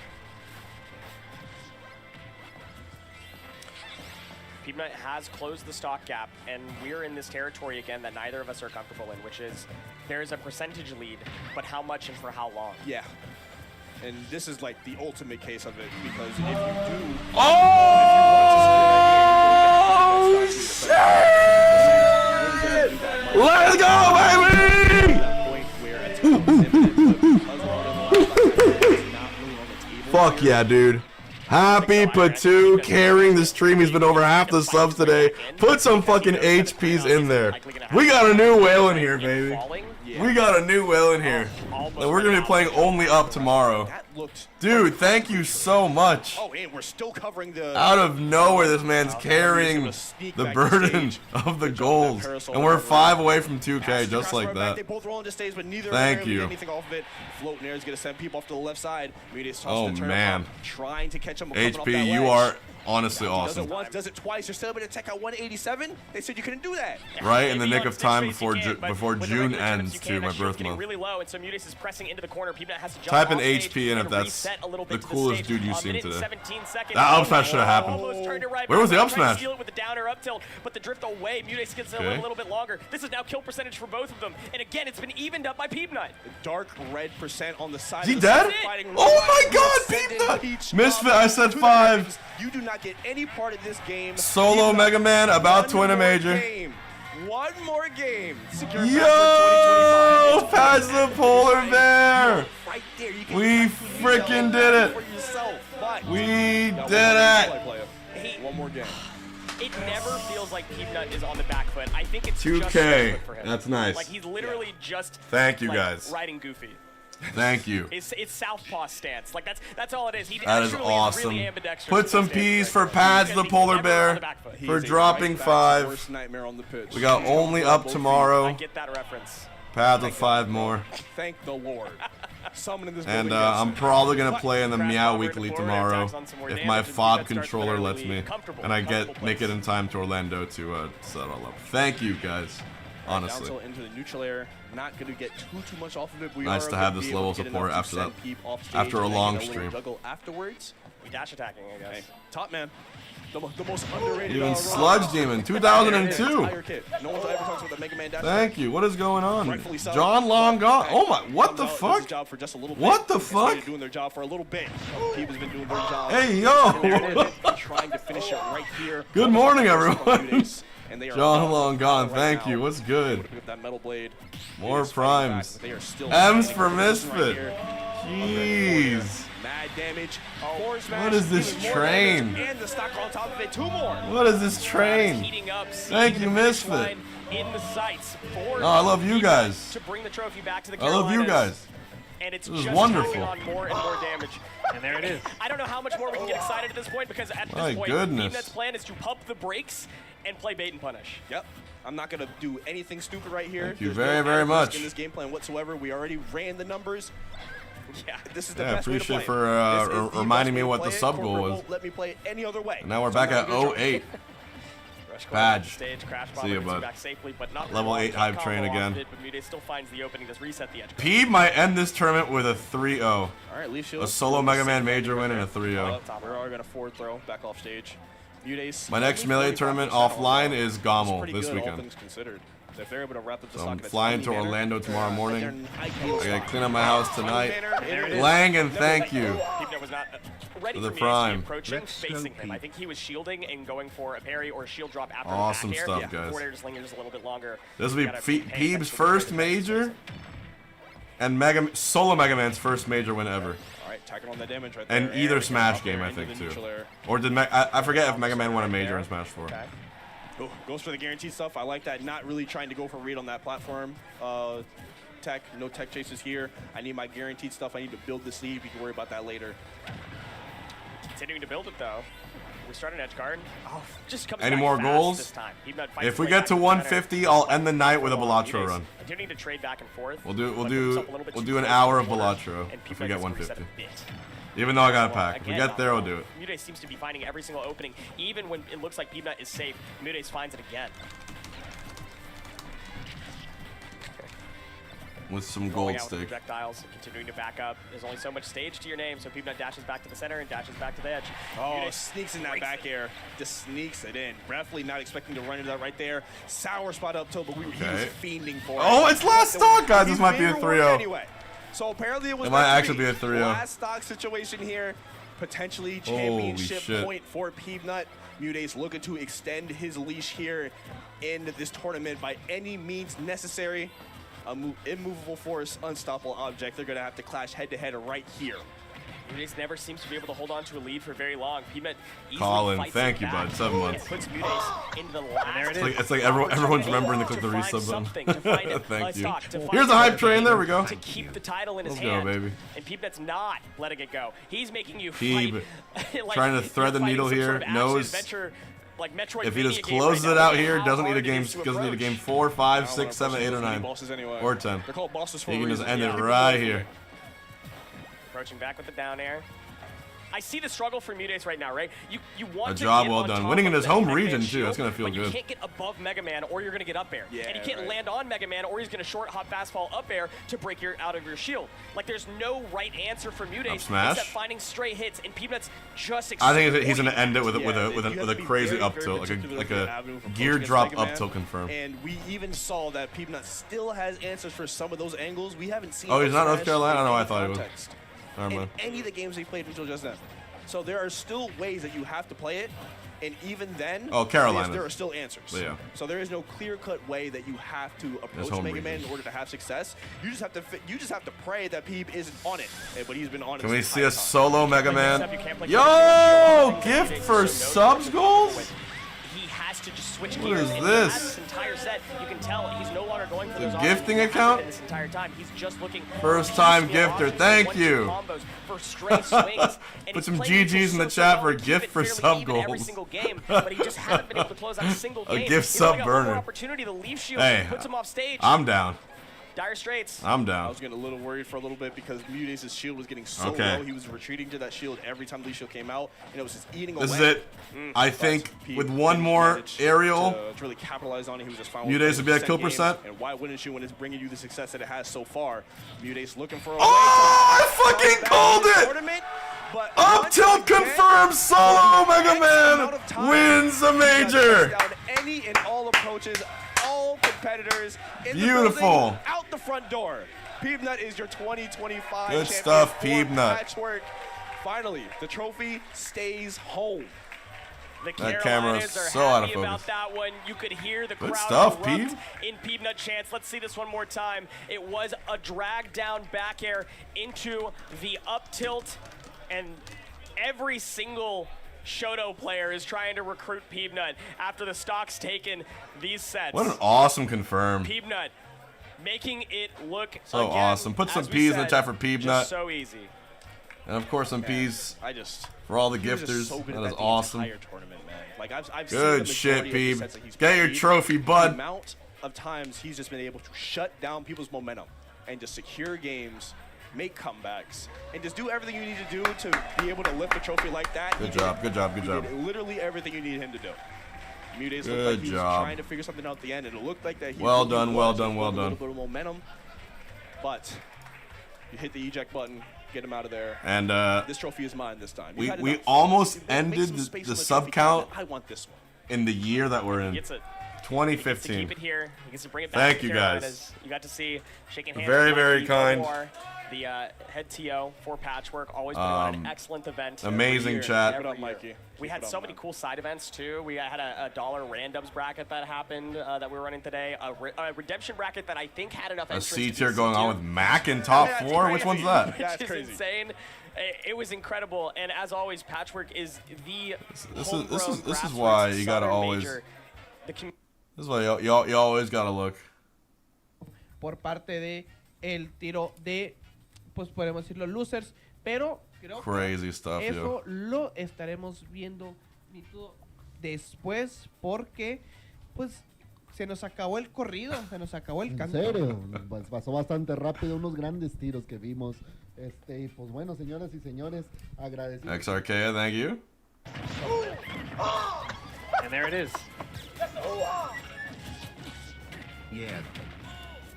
Peabnut has closed the stock gap, and we're in this territory again that neither of us are comfortable in, which is there is a percentage lead, but how much and for how long? Yeah. And this is like the ultimate case of it, because if you do... Oh, shit! Let's go, baby! Fuck yeah, dude. Happy Patu carrying the stream. He's been over half the subs today. Put some fucking HPs in there. We got a new whale in here, baby. We got a new whale in here. And we're going to be playing Only Up tomorrow. Dude, thank you so much. Oh, and we're still covering the... Out of nowhere, this man's carrying the burden of the goals. And we're 5 away from 2K, just like that. They both roll into stage, but neither thank you. Anything off of it. Floating air is going to send people off to the left side. Oh, man. Trying to catch him. HP, you are honestly awesome. Does it once, does it twice. You're still able to tech out 187. They said you couldn't do that. Right in the nick of time before June ends, too, my birth month. Really low, and so Mutis is pressing into the corner. Peabnut has to jump Type in HP in if that's the coolest dude you've seen today. That up smash should have happened. Where was the up smash? Steal it with the downer up tilt, but the drift away. Mutis gets a little bit longer. This is now kill percentage for both of them, and again, it's been evened up by Peabnut. Dark red percent on the side. Is he dead? Oh my God, Peabnut! Misfit, I said 5. You do not get any part of this game. Solo Mega Man about to win a major. One more game. Yo, Patch the Polar Bear. Right there, we freaking did it. We did it. One more game. It never feels like Peabnut is on the back foot. I think it's 2K. Just for him. That's nice. Like he's literally just thank you guys. Riding Goofy. Thank you. It's southpaw stance. Like that's all it is. That is awesome. Really put some P's for Patch the Polar Bear for dropping 5. We got Only Up tomorrow. I get that reference. Patch with 5 more. Thank the Lord. And I'm probably gonna play in the Meow Weekly tomorrow if my fob controller lets me, and I make it in time to Orlando to set it all up. Thank you guys. Honestly, into the neutral air, not going to get too much off of it. Nice to have this level of support after that. After a long stream. Afterwards, we dash attacking, I guess. Hey, top man, the most underrated. Even Sludge Demon, 2002. No one's ever talks about the Mega Man dash. Thank you. What is going on? John Long gone. Oh my! What the fuck? What the fuck? Doing their job for a little bit. People's been doing their job. Hey yo! Trying to finish it right here. Good morning, everyone. John Long gone, thank you. What's good? More primes. M's for Misfit. Jeez. Mad damage. What is this train? And the stock on top of it, 2 more. What is this train? Thank you, Misfit. In the sights oh, I love you guys. To bring the trophy back to the I love you guys. And it's this is just wonderful. On more and more damage. And there it is. I don't know how much more we can get excited at this point because at this point, Peabnut's plan is to pump the brakes and play bait and punish. Yep. I'm not going to do anything stupid right here. Thank you very much. In this game plan whatsoever. We already ran the numbers. Yeah, this is the best way to play. Appreciate for reminding me what the sub goal was. Let me play it any other way. And now we're back at 08. Badge. Stage, crash See you, bomb, bud. back safely, but not Level really 8 hype combo train off again. of it, but Mude still finds the opening, does reset the edge. Peeb might end this tournament with a 3-0. All right, Leaf Shield. A solo Mega Man major win and a 3-0. We're already going to forward throw back off stage. Mudace. My next Melee tournament offline is Gommel this All weekend. things considered. If they're able to wrap up the So stock I'm in a flying to timely manner, Orlando tomorrow morning. they're I gotta clean up my house tonight. There it is. Lang, and thank you Peabnut was not ready for the for Mude prime. approaching, facing him. I think he was shielding and going for a parry or a shield drop after Awesome the back stuff, air. guys. Forward air just lingers a little bit longer. This will be Gotta pay Peeb's attention to first the major and Solo Mega Man's first major win ever. All right, tacking on the damage right there. And either Smash game, I think, too. Or did I forget if Mega Man won a major in Smash 4. Oh, goes for the guaranteed stuff. I like that. Not really trying to go for read on that platform. Tech, no tech chases here. I need my guaranteed stuff. I need to build this lead. We can worry about that later. Continuing to build it though. We start an edge guard. Oh, just comes Any back more fast goals? This time. Peabnut fights If we way get back to the 150, center. I'll end the night with a Balatro run. Continuing to trade back and forth. We'll do But himself a little bit too an close hour to of the corner, Balatro and if we Peabnut get gets to reset 150. a bit. Even though I got a pack. If we Again, get there, we'll do it. Mude seems to be finding every single opening, even when it looks like Peabnut is safe. Mude finds it again. With some Rolling gold out with stake. projectiles, continuing to back up. There's only so much stage to your name, so Peabnut dashes back to the center and dashes back to the edge. Oh, Mude sneaks in that back air. Just sneaks it in. Breathley not expecting to run into that right there. Sour spot up tilt, but he was fiending for it. Oh, it's last stock, guys. This He's might be a being rewarded 3-0. Anyway. So apparently it was It might meant to actually be a 3-0. Last stock situation here. Potentially championship shit. point for Peabnut. Mudace looking to extend his leash here in this tournament by any means necessary. Immovable force, unstoppable object. They're going to have to clash head-to-head right here. Mudace never seems to be able to hold on to a lead for very long. Peabnut easily Colin, fights thank it you, back bud. 7 months. and puts Mudace into the last. It's like everyone's remembering to click the resub button. Thank you. Stock, Here's a hype train. There we go. To keep the title in Let's his go, hand. baby. And Peabnut's not letting it go. He's making you Peeb, fight. Like trying to thread the you're needle fighting some here. sort of Knows action-adventure, like Metroid if he just game closes right it now, out like here, how doesn't need a hard it game. is to Doesn't need a approach. game 4, 5, 6, 7, 8, or 9, Bosses anyway. or 10. They're called bosses for He a can just reason. end it Yeah. right here. Approaching back with the down air. I see the struggle for Mudace right now, right? You want A to job get well on done. top Winning in of his that home Mega Man region, too. shield, That's gonna feel but good. You can't get above Mega Man or you're gonna get up air. Yeah, and you can't land on Mega Man or he's gonna short hop fast fall up air to break your out of your shield. Like there's no right answer for Mudace smash? except finding straight hits, and Peabnut's just I think he's exploiting gonna end it with You have a to be crazy very, up very tilt, particular like with the a avenue for gear approach drop against up Mega tilt Man. confirm. And we even saw that Peabnut still has answers for some of those angles. We haven't seen. Oh, he's not North Smash Carolina? in No, I any thought he was. context Never in mind. any of the games they played until just then. So there are still ways that you have to play it, and even then, Oh, Carolina. there are still answers. Yeah. So there is no clear-cut way that you have to approach home Mega Man region. in order to have success. You just have to pray that Peeb isn't on it, but he's been on it. Can we this see a entire time. solo Mega Man? Yo, gift for subs goals? He has to just switch What gears. is and this? This entire set, you can tell he's no longer going for The those gifting offenses account? this entire time. He's just looking First for time piecemeal gifter, options, thank 1-2 you. combos for straight swings. And Put he's some playing GGs in the so chat well for to gift keep it for fairly sub even every goals. single game, but he just hasn't been able to close out a single A game. gift He's only sub got one more burner. opportunity. The leaf shield Hey, puts him off stage. I'm down. Dire Straits. I'm I down. was getting a little worried for a little bit because Mudace's shield was getting so Okay. low. He was retreating to that shield every time the shield came out, and it was just eating This is away. it. I think Peeb with one didn't more manage aerial, to really capitalize on it. He was just fine. Mudace would be at kill games, percent. And why wouldn't you when it's bringing you the success that it has so far? Mudace looking for a way Oh, to I fucking back called in the it! tournament, but Up once tilt again, confirmed. Solo Mega Man wins the major. Down any and all approaches, all competitors in Beautiful. the building, out the front door. Peabnut is your 2025 Good champion stuff, for Peabnut. Patchwork. Finally, the trophy stays home. The That camera is Carolinas are so out of happy about focus. that one. You could hear the Good crowd stuff, erupt Peeb. in Peabnut chants. Let's see this one more time. It was a drag down back air into the up tilt, and every single Shoto player is trying to recruit Peabnut after the stock's taken these sets. What an awesome confirm. Peabnut making it look So again, awesome. Put some as we P's in the said, chat for Peabnut. just so easy. And of course some P's for all the he was just gifters. so good That at is the awesome. entire tournament, man. Like I've seen Good the shit, majority of the Peeb. sets that he's Get your played. trophy, The bud. amount of times he's just been able to shut down people's momentum and just secure games, make comebacks, and just do everything you need to do to be able to lift a trophy like that. Good He job, did. good job, good He job. did literally everything you needed him to do. Mudace looked Good like he was job. trying to figure something out at the end, and it looked like that he Well really done, well was done, well with a little done. bit of momentum, but you hit the eject button, get him out of there. And this trophy is mine this time. we You had we enough. almost Make ended some space the on sub trophy count cabinet. I want this one. in the year that we're in. Gets it. 2015. Keep it here. He gets to bring it back. Thank to you Carolinas. guys. You got to see shaking hands. Very, with very Mikey kind. before. The head TO for Patchwork, always putting on an excellent event. Amazing chat. Keep it up, Mikey. We had Keep it so up, many man. cool side events too. We had a dollar randoms bracket that happened that we were running today. A redemption bracket that I think had enough A entrants C to tier be going on C-tier. with Mac in top Yeah, that's 4. Which crazy. one's that? That's Which is crazy. insane. It was incredible, and as always, Patchwork is the This homegrown is grassroots why you gotta Southern always. major. The This is why you always gotta look. Por parte de el tiro de, pues podemos decirlo, losers, pero creo Crazy que stuff, eso lo estaremos viendo nítido después porque pues se nos acabó el corrido, se nos acabó el En canto. serio, pues pasó bastante rápido, unos grandes tiros que vimos. Y pues bueno, señoras y señores, agradecidos. XRK, thank you. And there it is. Yeah.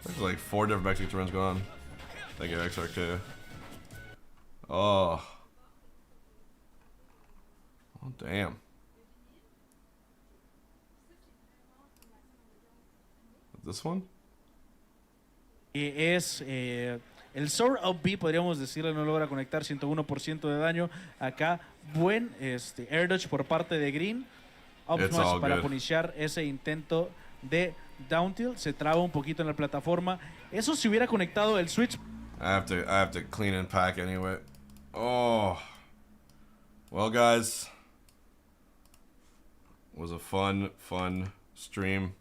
There's like 4 different Mexican runs going on. Thank you, XRK. Oh. Oh, damn. This one? Es el Sword of B, podríamos decirle, no logra conectar 101% de daño. Acá, buen air dodge por parte de Green. Up It's smash all para good. punishar ese intento de down tilt. Se traba un poquito en la plataforma. Eso si hubiera conectado el switch. I have to clean and pack anyway. Oh. Well, guys. It was a fun stream.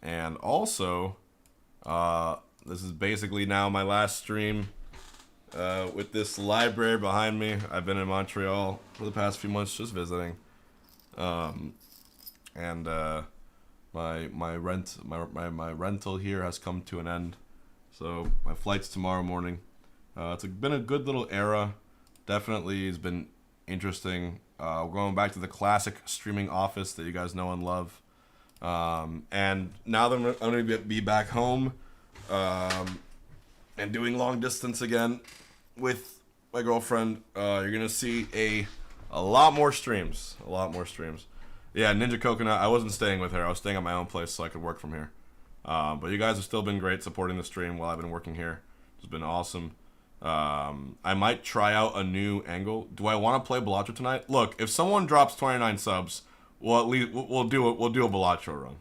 And also, this is basically now my last stream with this library behind me. I've been in Montreal for the past few months just visiting. My rental here has come to an end. So my flight's tomorrow morning. It's been a good little era. Definitely has been interesting. We're going back to the classic streaming office that you guys know and love. And now that I'm going to be back home and doing long distance again with my girlfriend, you're going to see a lot more streams. A lot more streams. Yeah, Ninja Coconut, I wasn't staying with her. I was staying at my own place so I could work from here. But you guys have still been great supporting the stream while I've been working here. It's been awesome. I might try out a new angle. Do I want to play Balatro tonight? Look, if someone drops 29 subs, well, at least we'll do a Balatro run.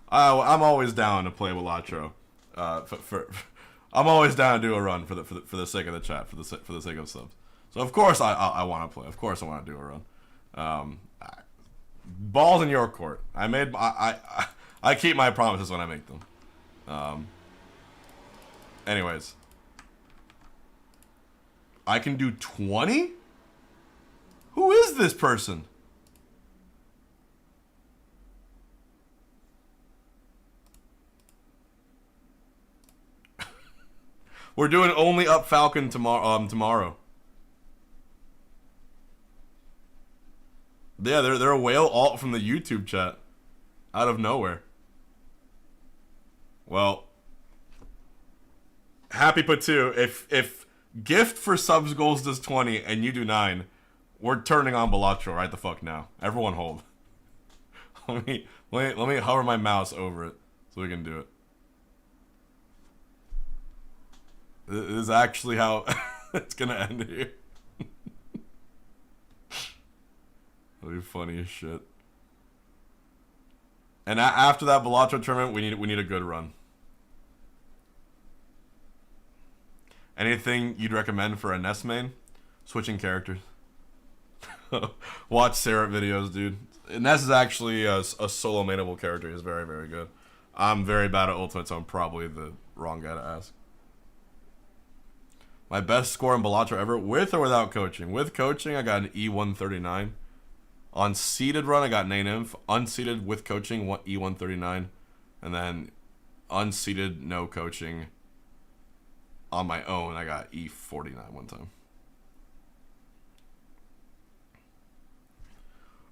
I'm always down to play Balatro. I'm always down to do a run for the sake of the chat, for the sake of subs. So of course I want to play. Of course I want to do a run. Balls in your court. I keep my promises when I make them. Anyways. I can do 20? Who is this person? We're doing only Up Falcon tomorrow. Yeah, they're a whale alt from the YouTube chat. Out of nowhere. Well, Happy Patu, if Gift for subs goals does 20 and you do 9, we're turning on Balatro right the fuck now. Everyone hold. let me hover my mouse over it so we can do it. This is actually how it's gonna end here. That'll be funny as shit. And after that Balatro tournament, we need a good run. Anything you'd recommend for a Ness main? Switching characters. Watch Sarah videos, dude. Ness is actually a solo mainable character. He's very, very good. I'm very bad at Ultimate, so I'm probably the wrong guy to ask. My best score in Balatro ever, with or without coaching? With coaching, I got an E139. On seeded run, I got 9inf. Unseeded with coaching, E139. And then unseeded, no coaching. On my own, I got E49 one time.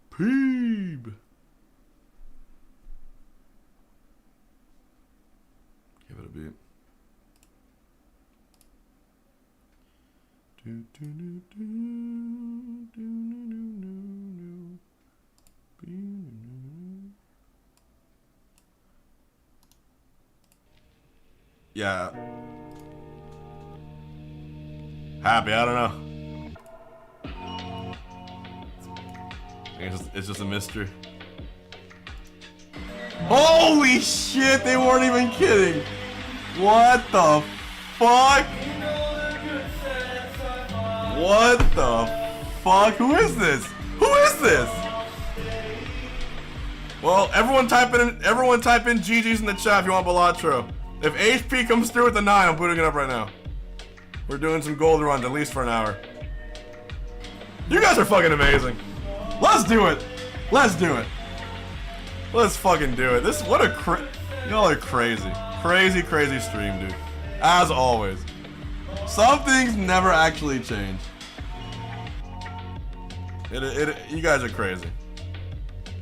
Peeb. a beat. Yeah. Happy, I don't know. It's just a mystery. Holy shit, they weren't even kidding. What the fuck? What the fuck? Who is this? Who is this? Well, everyone type in GG's in the chat if you want Balatro. If HP comes through with the 9, I'm putting it up right now. We're doing some gold runs at least for an hour. You guys are fucking amazing. Let's do it. Let's do it. Let's fucking do it. Y'all are crazy. Crazy stream, dude. As always. Some things never actually change. You guys are crazy.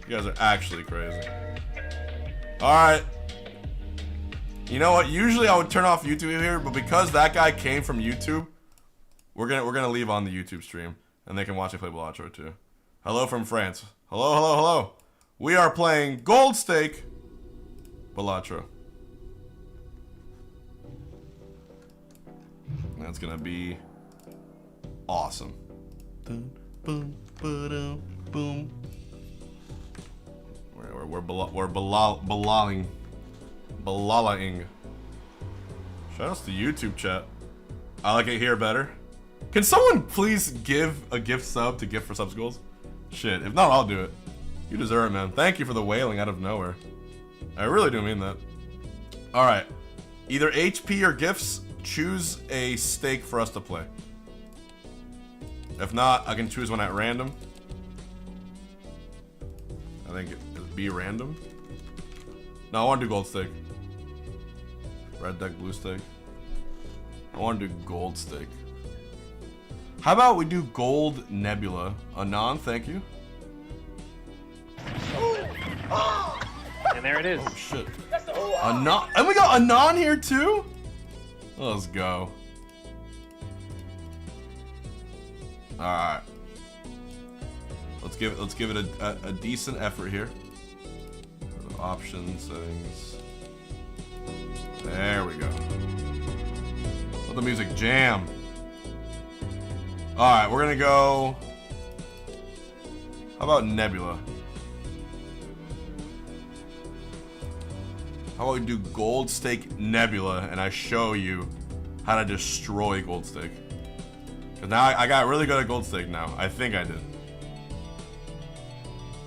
You guys are actually crazy. Alright. You know what? Usually I would turn off YouTube here, but because that guy came from YouTube, we're gonna leave on the YouTube stream, and they can watch me play Balatro too. Hello from France. Hello. We are playing Gold Stake Balatro. That's gonna be awesome. Boom, boom, boom. We're balaling. Shoutouts to YouTube chat. I like it here better. Can someone please give a gift sub to gift for subs goals? Shit, if not, I'll do it. You deserve it, man. Thank you for the wailing out of nowhere. I really do mean that. Alright. Either HP or gifts, choose a stake for us to play. If not, I can choose one at random. I think it'd be random. No, I want to do gold stake. Red deck, blue stake. I want to do gold stake. How about we do gold nebula? Anon, thank you. And there it is. Oh shit. Anon, and we got Anon here too? Let's go. Alright. Let's give it a decent effort here. Options, settings. There we go. Let the music jam. Alright, we're gonna go. How about Nebula? How about we do Gold Stake Nebula and I show you how to destroy Gold Stake? Cause now I got really good at Gold Stake now. I think I did.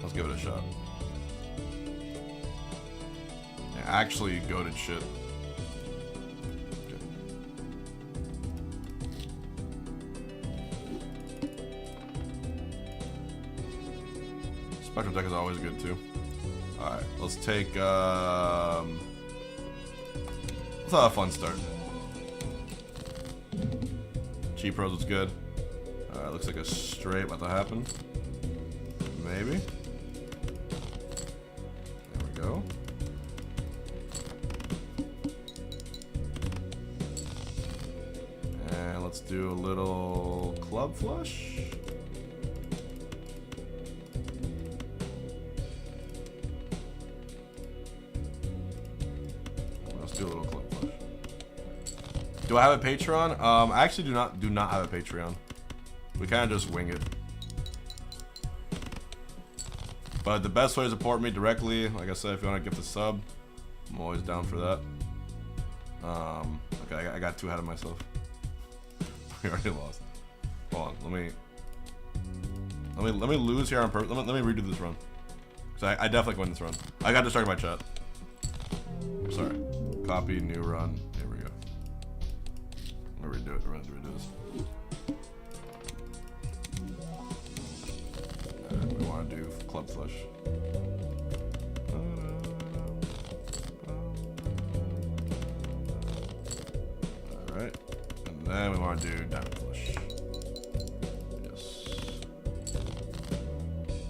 Let's give it a shot. Yeah, actually goated shit. Spectrum deck is always good too. Alright, let's take let's have a fun start. Cheap Pros was good. Alright, looks like a straight about to happen. Maybe. There we go. And let's do a little club flush. Let's do a little club flush. Do I have a Patreon? I actually do not have a Patreon. We kind of just wing it. But the best way to support me directly, like I said, if you want to gift a sub, I'm always down for that. Okay, I got too ahead of myself. We already lost. Hold on, let me lose here on purpose. Let me redo this run. Cause I definitely can win this run. I got distracted by chat. Sorry. Copy, new run. Here we go. I'm gonna redo it. We're gonna redo this. We want to do club flush. Alright. And then we want to do diamond flush. Yes.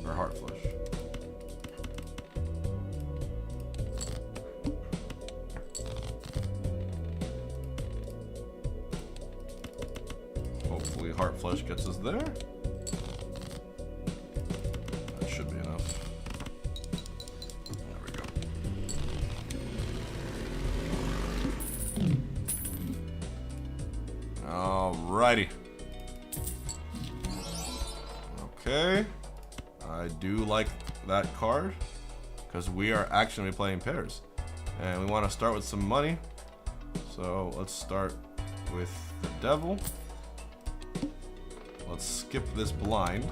Or heart flush. Heart Flush gets us there. That should be enough. There we go. Alrighty. Okay. I do like that card because we are actually playing pairs. And we want to start with some money. So let's start with the devil. Let's skip this blind.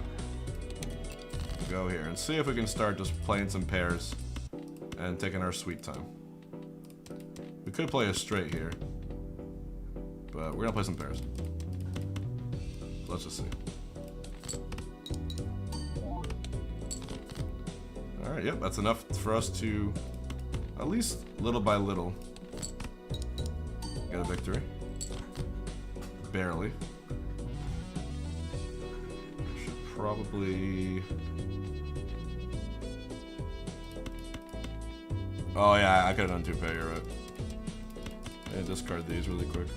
Go here and see if we can start just playing some pairs and taking our sweet time. We could play a straight here, but we're gonna play some pairs. Let's just see. Alright, yep, that's enough for us to, at least little by little, get a victory. Barely. Should probably... Oh yeah, I could have done 2 pair, you're right. Yeah, discard these really quick.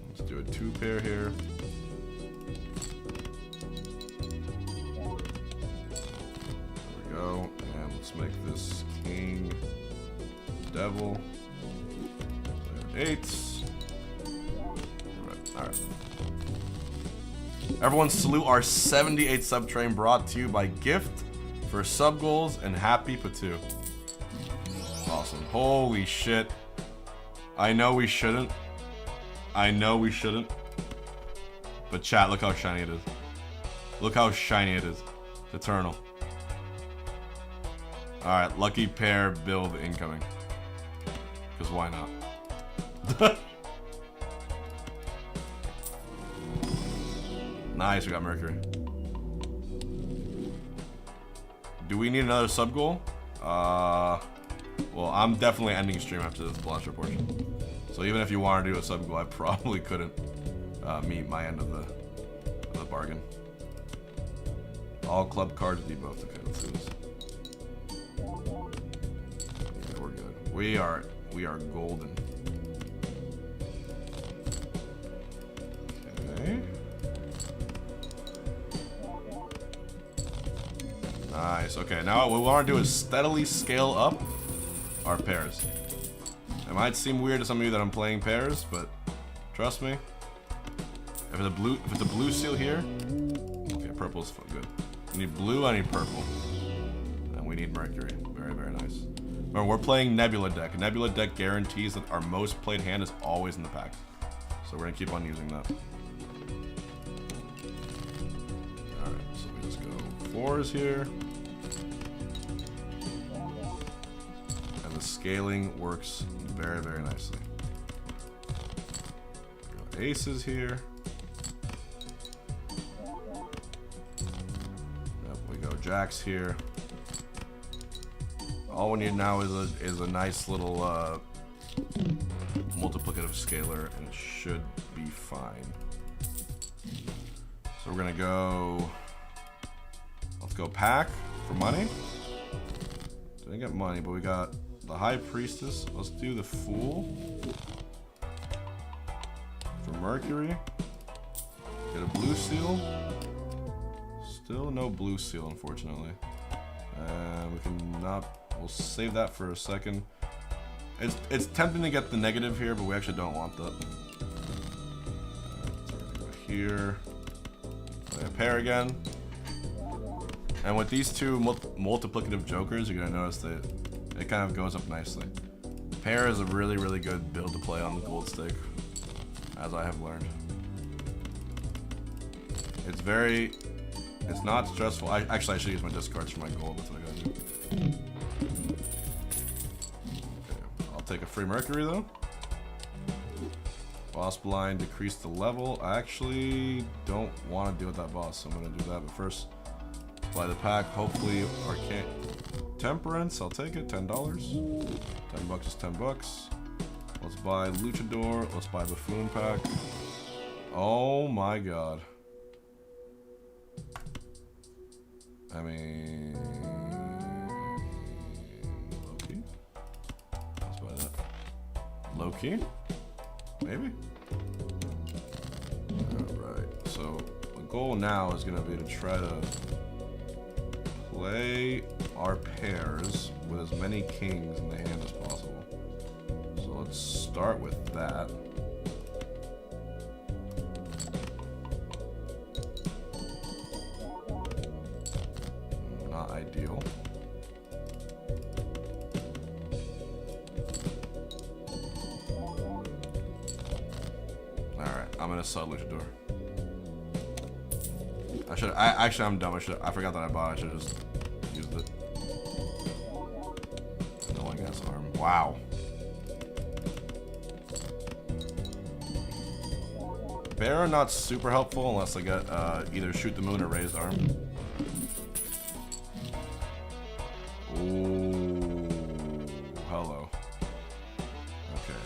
Let's do a 2 pair here. Go, and let's make this king devil. There, 8s. Alright. Everyone salute our 78 sub train brought to you by Gift for sub goals and Happy Patu. Awesome. Holy shit. I know we shouldn't. I know we shouldn't. But chat, look how shiny it is. Look how shiny it is. It's eternal. Alright, lucky pair build incoming. Because why not? Nice, we got Mercury. Do we need another sub goal? Well, I'm definitely ending stream after this blaster portion. So even if you want to do a sub goal, I probably couldn't meet my end of the bargain. All club cards debuffed. Okay, let's do this. We're good. We are golden. Okay. Nice. Okay, now what we want to do is steadily scale up our pairs. It might seem weird to some of you that I'm playing pairs, but trust me. If it's a blue seal here, okay, purple's good. We need blue, I need purple. And we need Mercury. Very, very nice. Remember, we're playing Nebula deck. Nebula deck guarantees that our most played hand is always in the pack. So we're gonna keep on using that. Alright, so we just go 4s here. And the scaling works very, very nicely. Go aces here. Yep, we go jacks here. All we need now is a nice little multiplicative scalar, and it should be fine. So we're gonna go. Let's go pack for money. Didn't get money, but we got the High Priestess. Let's do the Fool for Mercury. Get a blue seal. Still no blue seal, unfortunately. And we can not. We'll save that for a second. It's tempting to get the negative here, but we actually don't want that. So we're gonna go here. Play a pair again. And with these two multiplicative jokers, you're gonna notice that it kind of goes up nicely. Pair is a really, really good build to play on the gold stake, as I have learned. It's not stressful. Actually, I should use my discards for my gold. That's what I gotta do. I'll take a free Mercury though. Boss blind, decrease the level. I actually don't want to deal with that boss, so I'm gonna do that. But first, buy the pack. Hopefully, Arcane Temperance. I'll take it. $10. $10 is $10. Let's buy Luchador. Let's buy Buffoon pack. Oh my god. I mean, low-key? Let's buy that. Low-key? Maybe? goal now is going to be to try to play our pairs with as many kings in the hand as possible. So let's start with that. Not ideal. Alright, I'm gonna sell Luchador. Actually, I'm dumb. I forgot that I bought. I should have just used it. No one gets arm. Wow. Baron not super helpful unless I get either shoot the moon or raised arm. Ooh, hello. Okay.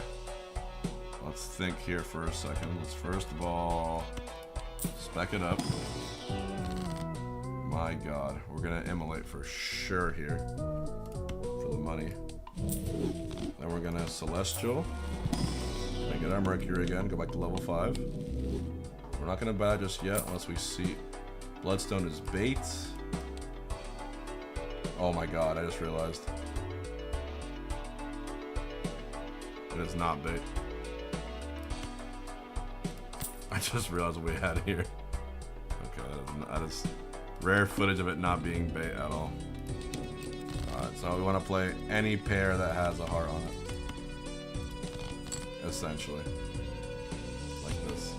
Let's think here for a second. Let's first of all spec it up. My god, we're gonna immolate for sure here for the money. Then we're gonna Celestial. Gonna get our Mercury again, go back to level 5. We're not gonna buy just yet unless we see Bloodstone is bait. Oh my god, I just realized. It is not bait. I just realized what we had here. Okay, that is rare footage of it not being bait at all. Alright, so we want to play any pair that has a heart on it. Essentially. Like this.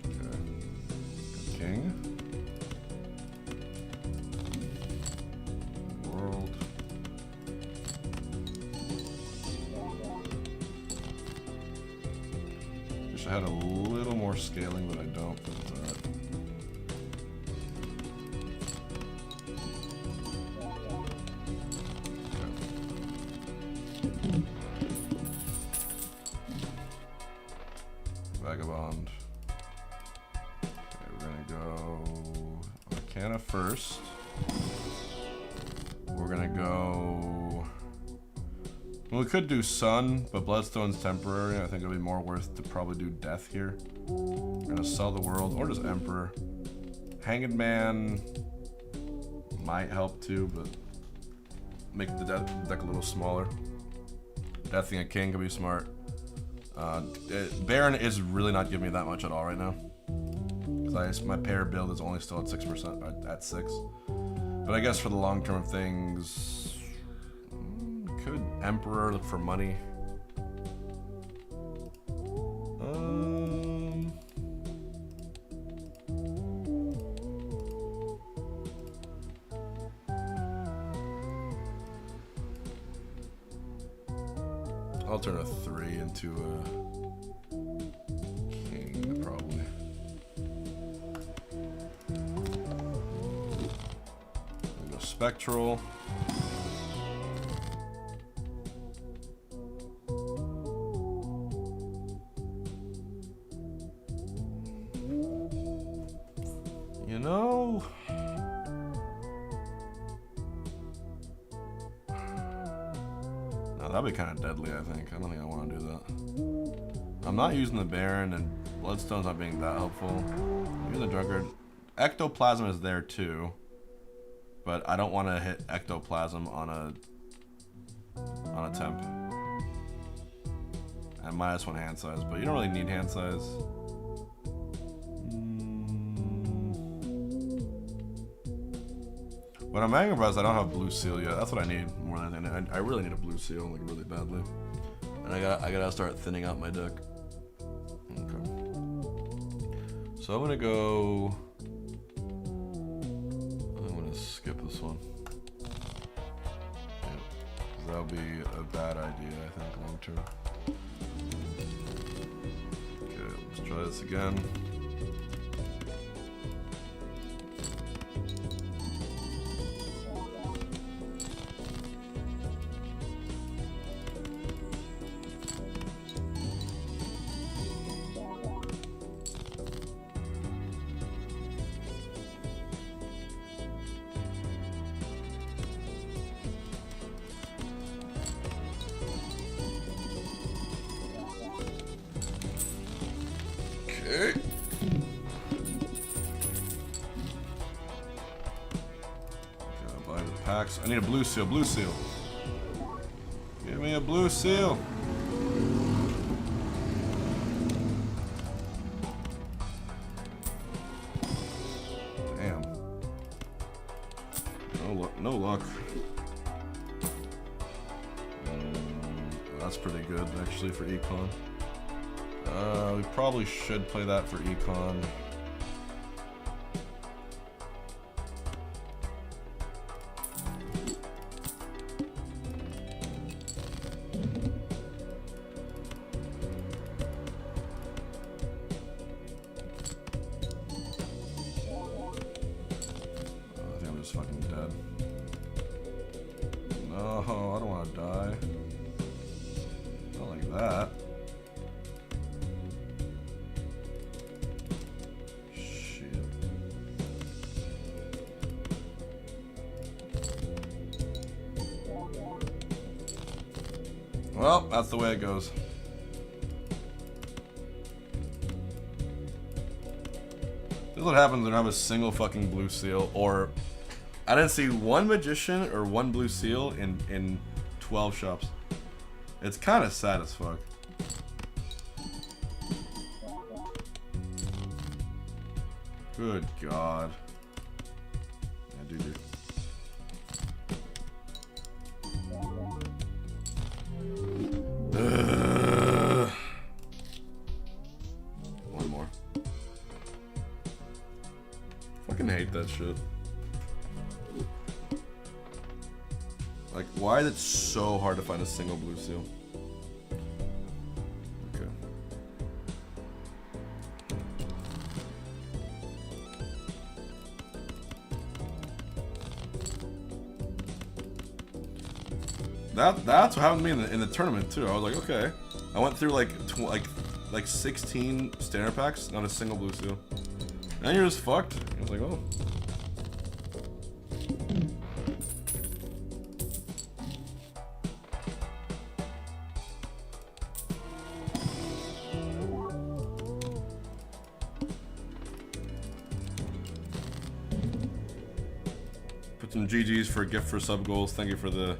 Okay. King. World. Wish I had a little more scaling, but I don't. That's alright. Vagabond. Okay, we're gonna go Arcana first. We're gonna go. Well, we could do Sun, but Bloodstone's temporary. I think it'll be more worth to probably do Death here. We're gonna sell the world, or just Emperor. Hanged Man might help too, but make the deck a little smaller. Deathing a King could be smart. Baron is really not giving me that much at all right now. Because my pair build is only still at 6%, at 6. But I guess for the long term of things, could Emperor look for money? I'll turn a 3 into a King, probably. We'll go Spectral. You know, no, that'd be kind of deadly, I think. I don't think I want to do that. I'm not using the Baron, and Bloodstone's not being that helpful. Use the Drunkard. Ectoplasm is there too, but I don't want to hit Ectoplasm on a temp. And -1 hand size, but you don't really need hand size. When I'm angry about, I don't have blue seal yet. That's what I need more than anything. I really need a blue seal, like really badly. And I gotta start thinning out my deck. Okay. So I'm gonna go. I'm gonna skip this one. Yeah, that'll be a bad idea, I think, long term. Okay, let's try this again. packs. I need a blue seal. Blue seal. Give me a blue seal. Damn. No luck. That's pretty good actually for econ. We probably should play that for econ. Well, that's the way it goes. This is what happens when I have a single fucking blue seal, or I didn't see one magician or one blue seal in 12 shops. It's kind of sad as fuck. Good God. Yeah, dude. One more. Fucking hate that shit. Like, why is it so hard to find a single blue seal? Okay. That's what happened to me in the tournament too. I was like, okay. I went through like 16 standard packs, not a single blue seal. And you're just fucked. I was like, oh. Put some GGs for a gift for sub goals. Thank you for the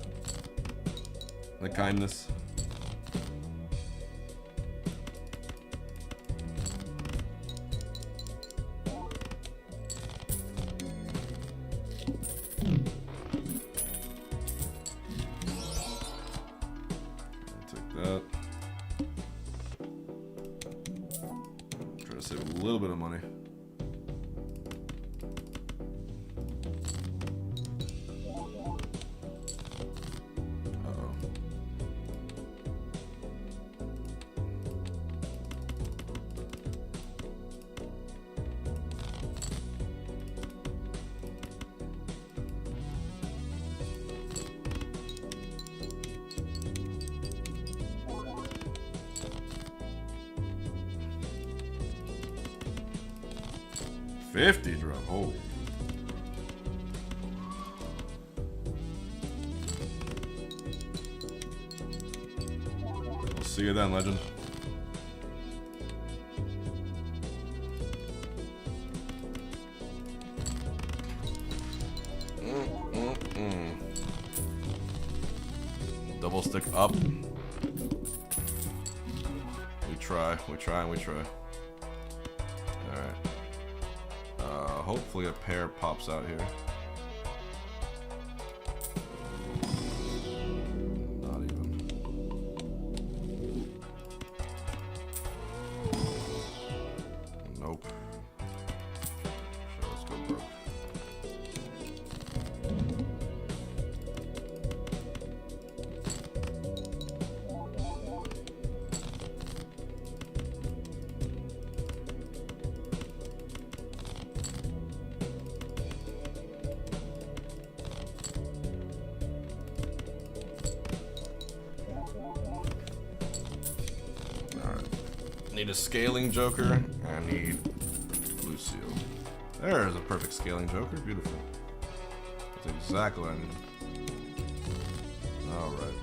kindness. I'll take that. Try to save a little bit of money. $50 drop. Oh. We'll see you then, legend. Double stick up. We try, and we try. Alright. Hopefully a pair pops out here. Not even. Nope. Sure, let's go broke. Need a scaling joker. I need blue seal. There's a perfect scaling joker. Beautiful. That's exactly what I need. Alright.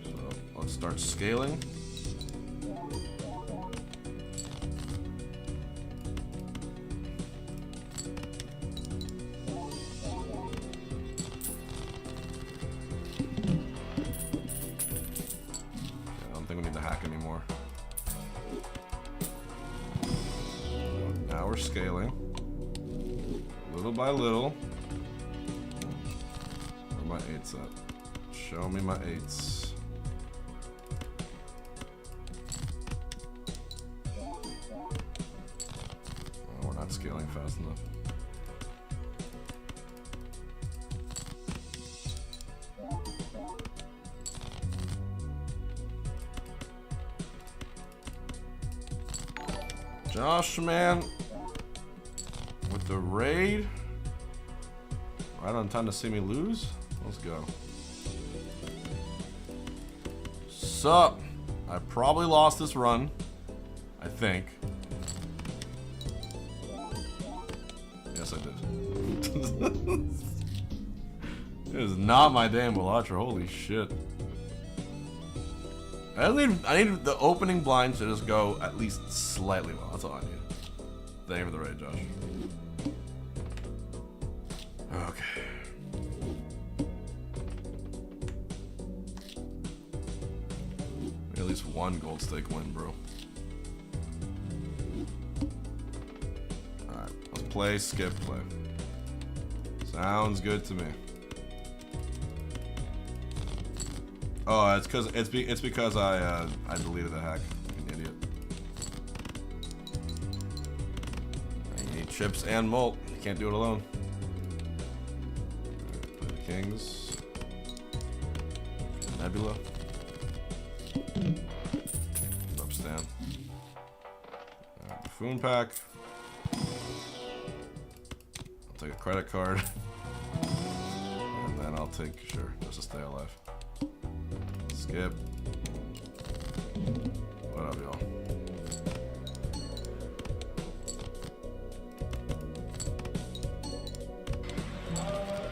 So let's start scaling. scaling. Little by little. Where are my 8s at? Show me my 8s. Oh, we're not scaling fast enough. Josh, man, with the raid, right on time to see me lose. Let's go. Sup? I probably lost this run. I think. Yes, I did. It is not my damn Bellatra. Holy shit. I need the opening blind to just go at least slightly well. That's all I need. Thank you for the raid, Josh. Okay. At least one gold stake win, bro. Alright, let's play, skip, play. Sounds good to me. Oh, it's because I deleted the hack. Like an idiot. You need chips and malt. You can't do it alone. Right, play the kings. Nebula. Upstand. Alright, Buffoon pack. I'll take a credit card. And then I'll take, sure, just to stay alive. Skip. What up, y'all?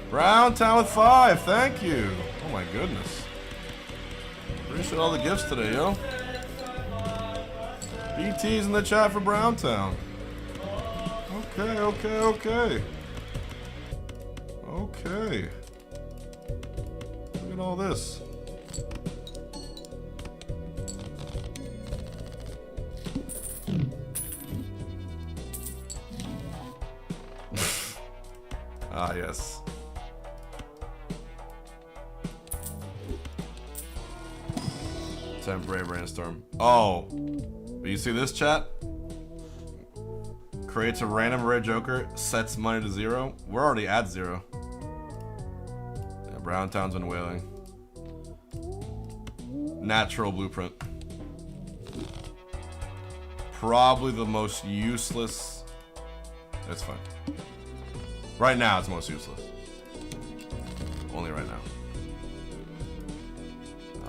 Brown Town with 5, thank you. Oh my goodness. Appreciate all the gifts today, yo. BT's in the chat for Brown Town. Okay, okay, okay. Okay. Look at all this. Ah, yes. Temporary brainstorm. Oh, but you see this chat? Creates a random rare joker, sets money to 0. We're already at 0. Yeah, Brown Town's been wailing. Natural blueprint. Probably the most useless. That's fine. Right now, it's most useless. Only right now.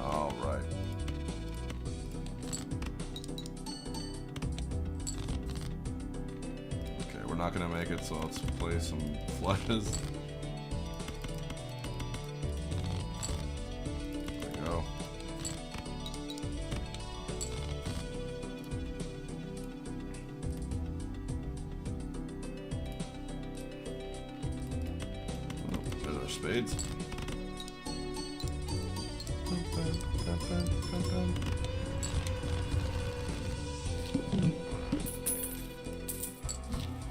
All right. Okay, we're not gonna make it, so let's play some flushes. There we go. Spades.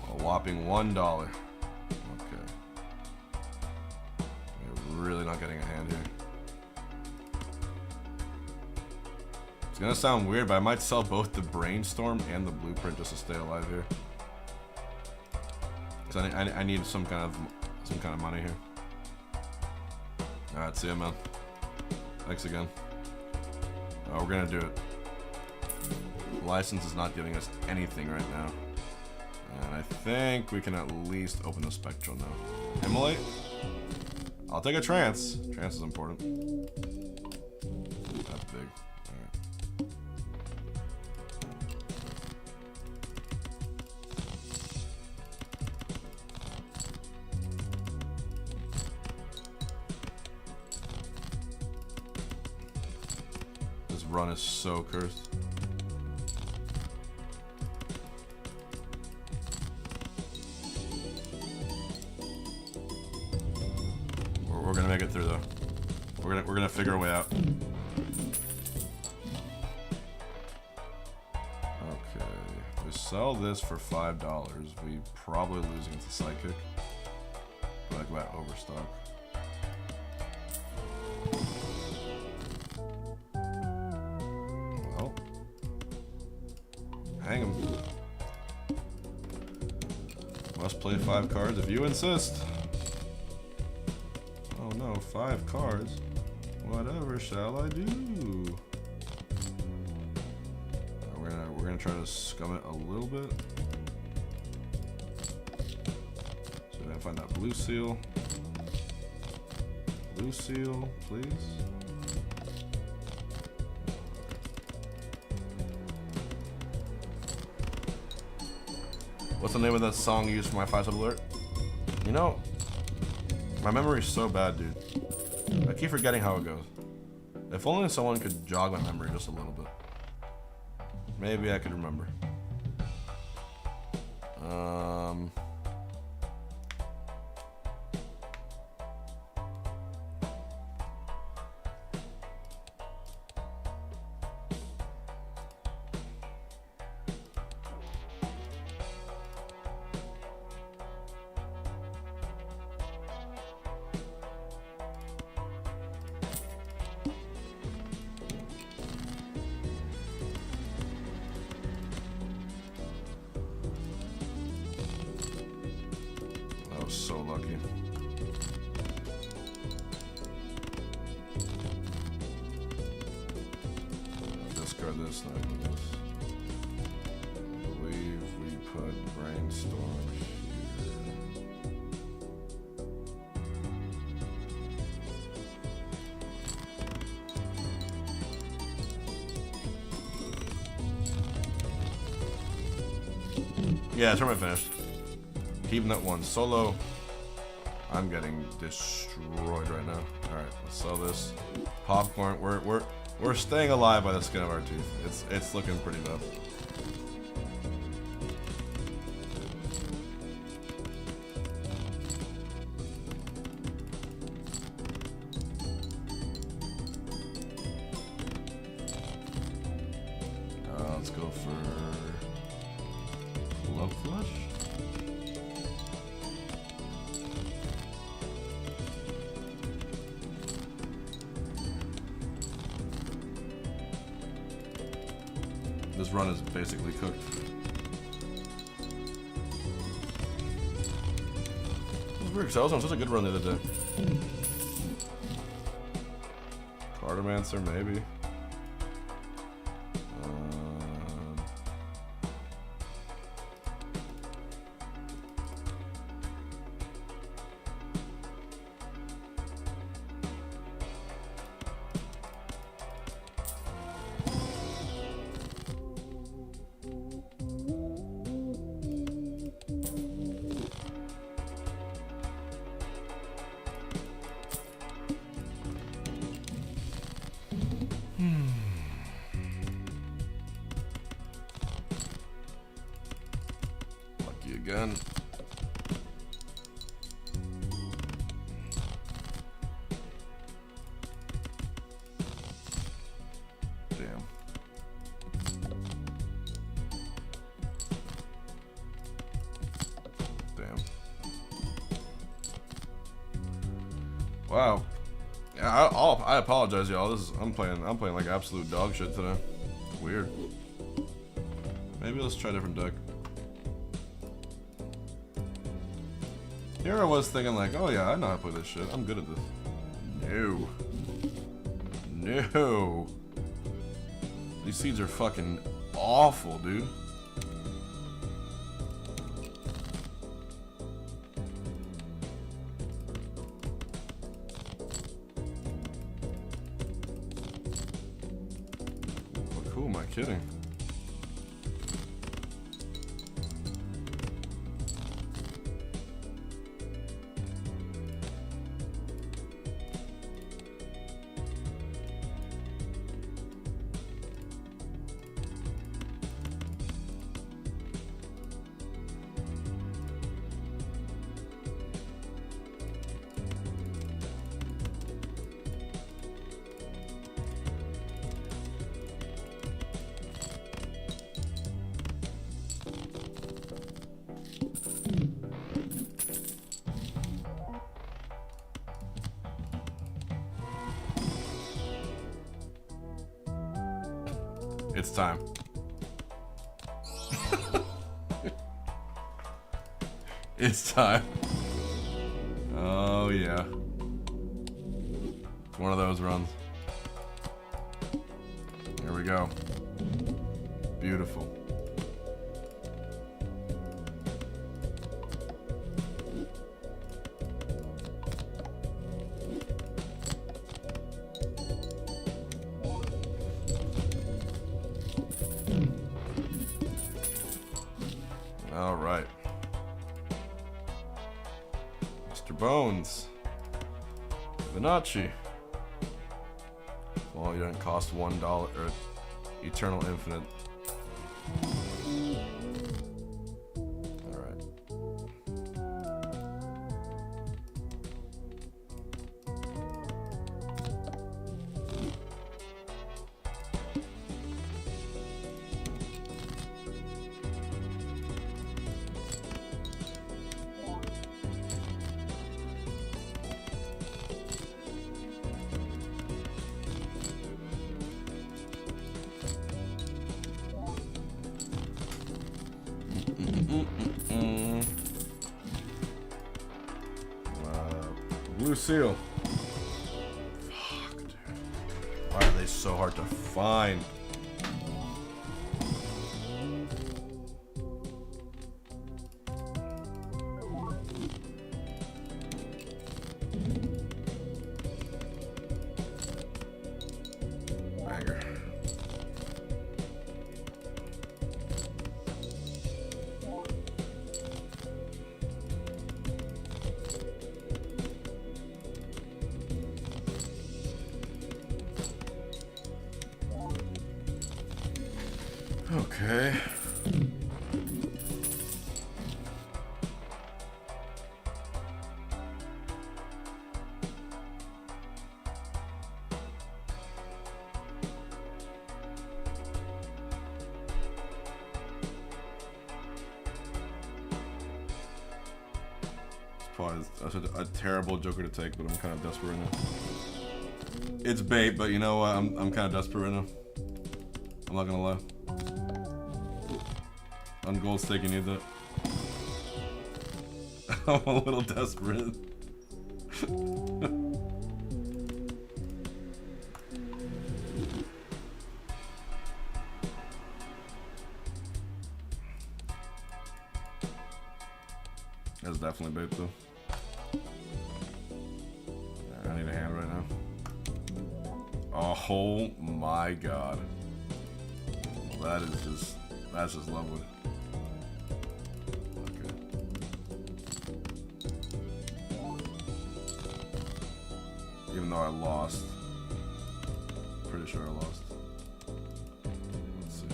A whopping $1. Okay. We're really not getting a hand here. It's gonna sound weird, but I might sell both the brainstorm and the blueprint just to stay alive here. Cause I need some kind of money here. Alright, see ya, man. Thanks again. We're gonna do it. License is not giving us anything right now. And I think we can at least open the Spectral now. Immolate? I'll take a trance. Trance is important. That's big. Alright. Run is so cursed. We're gonna make it through though. We're gonna figure a way out. Okay, there's sell this for $5. We probably losing to Psychic. But I got overstock. Well, hang him. Must play 5 cards if you insist. Oh no, 5 cards. Whatever shall I do? We're gonna try to scum it a little bit. So we're gonna find that blue seal. Blue seal, please. What's the name of that song you used for my 5-sub alert? You know, my memory's so bad, dude. I keep forgetting how it goes. If only someone could jog my memory just a little bit. Maybe I could remember. So lucky. Discard this, not this. I believe we put Brainstorm here. Yeah, tournament finished. Peabnut won solo. I'm getting destroyed right now. All right, let's sell this popcorn. We're staying alive by the skin of our teeth. It's looking pretty bad. Let's go for Love Flush. This run is basically cooked. It was weird because I was on such a good run the other day. Cartomancer, maybe. Again. Damn. Wow. Yeah, I apologize, y'all. I'm playing like absolute dog shit today. Weird. Maybe let's try a different deck. Here I was thinking like, oh yeah, I know how to play this shit. I'm good at this. No. No. These seeds are fucking awful, dude. But who am I kidding? It's time. It's time. Oh yeah. One of those runs. Here we go. Beautiful. All right. Mr. Bones. Fibonacci. Well, you don't cost $1 or Eternal Infinite. All right. Blue seal. Fuck, dude. Why are they so hard to find? Banger. Okay. Probably that's a terrible joker to take, but I'm kind of desperate right now. It's bait, but you know what? I'm kind of desperate right now. I'm not gonna lie. On gold stake, you need that. I'm a little desperate. That's definitely bait though. I need a hand right now. Oh my god. That is just, that's just lovely. Okay. Even though I lost. Pretty sure I lost. Let's see.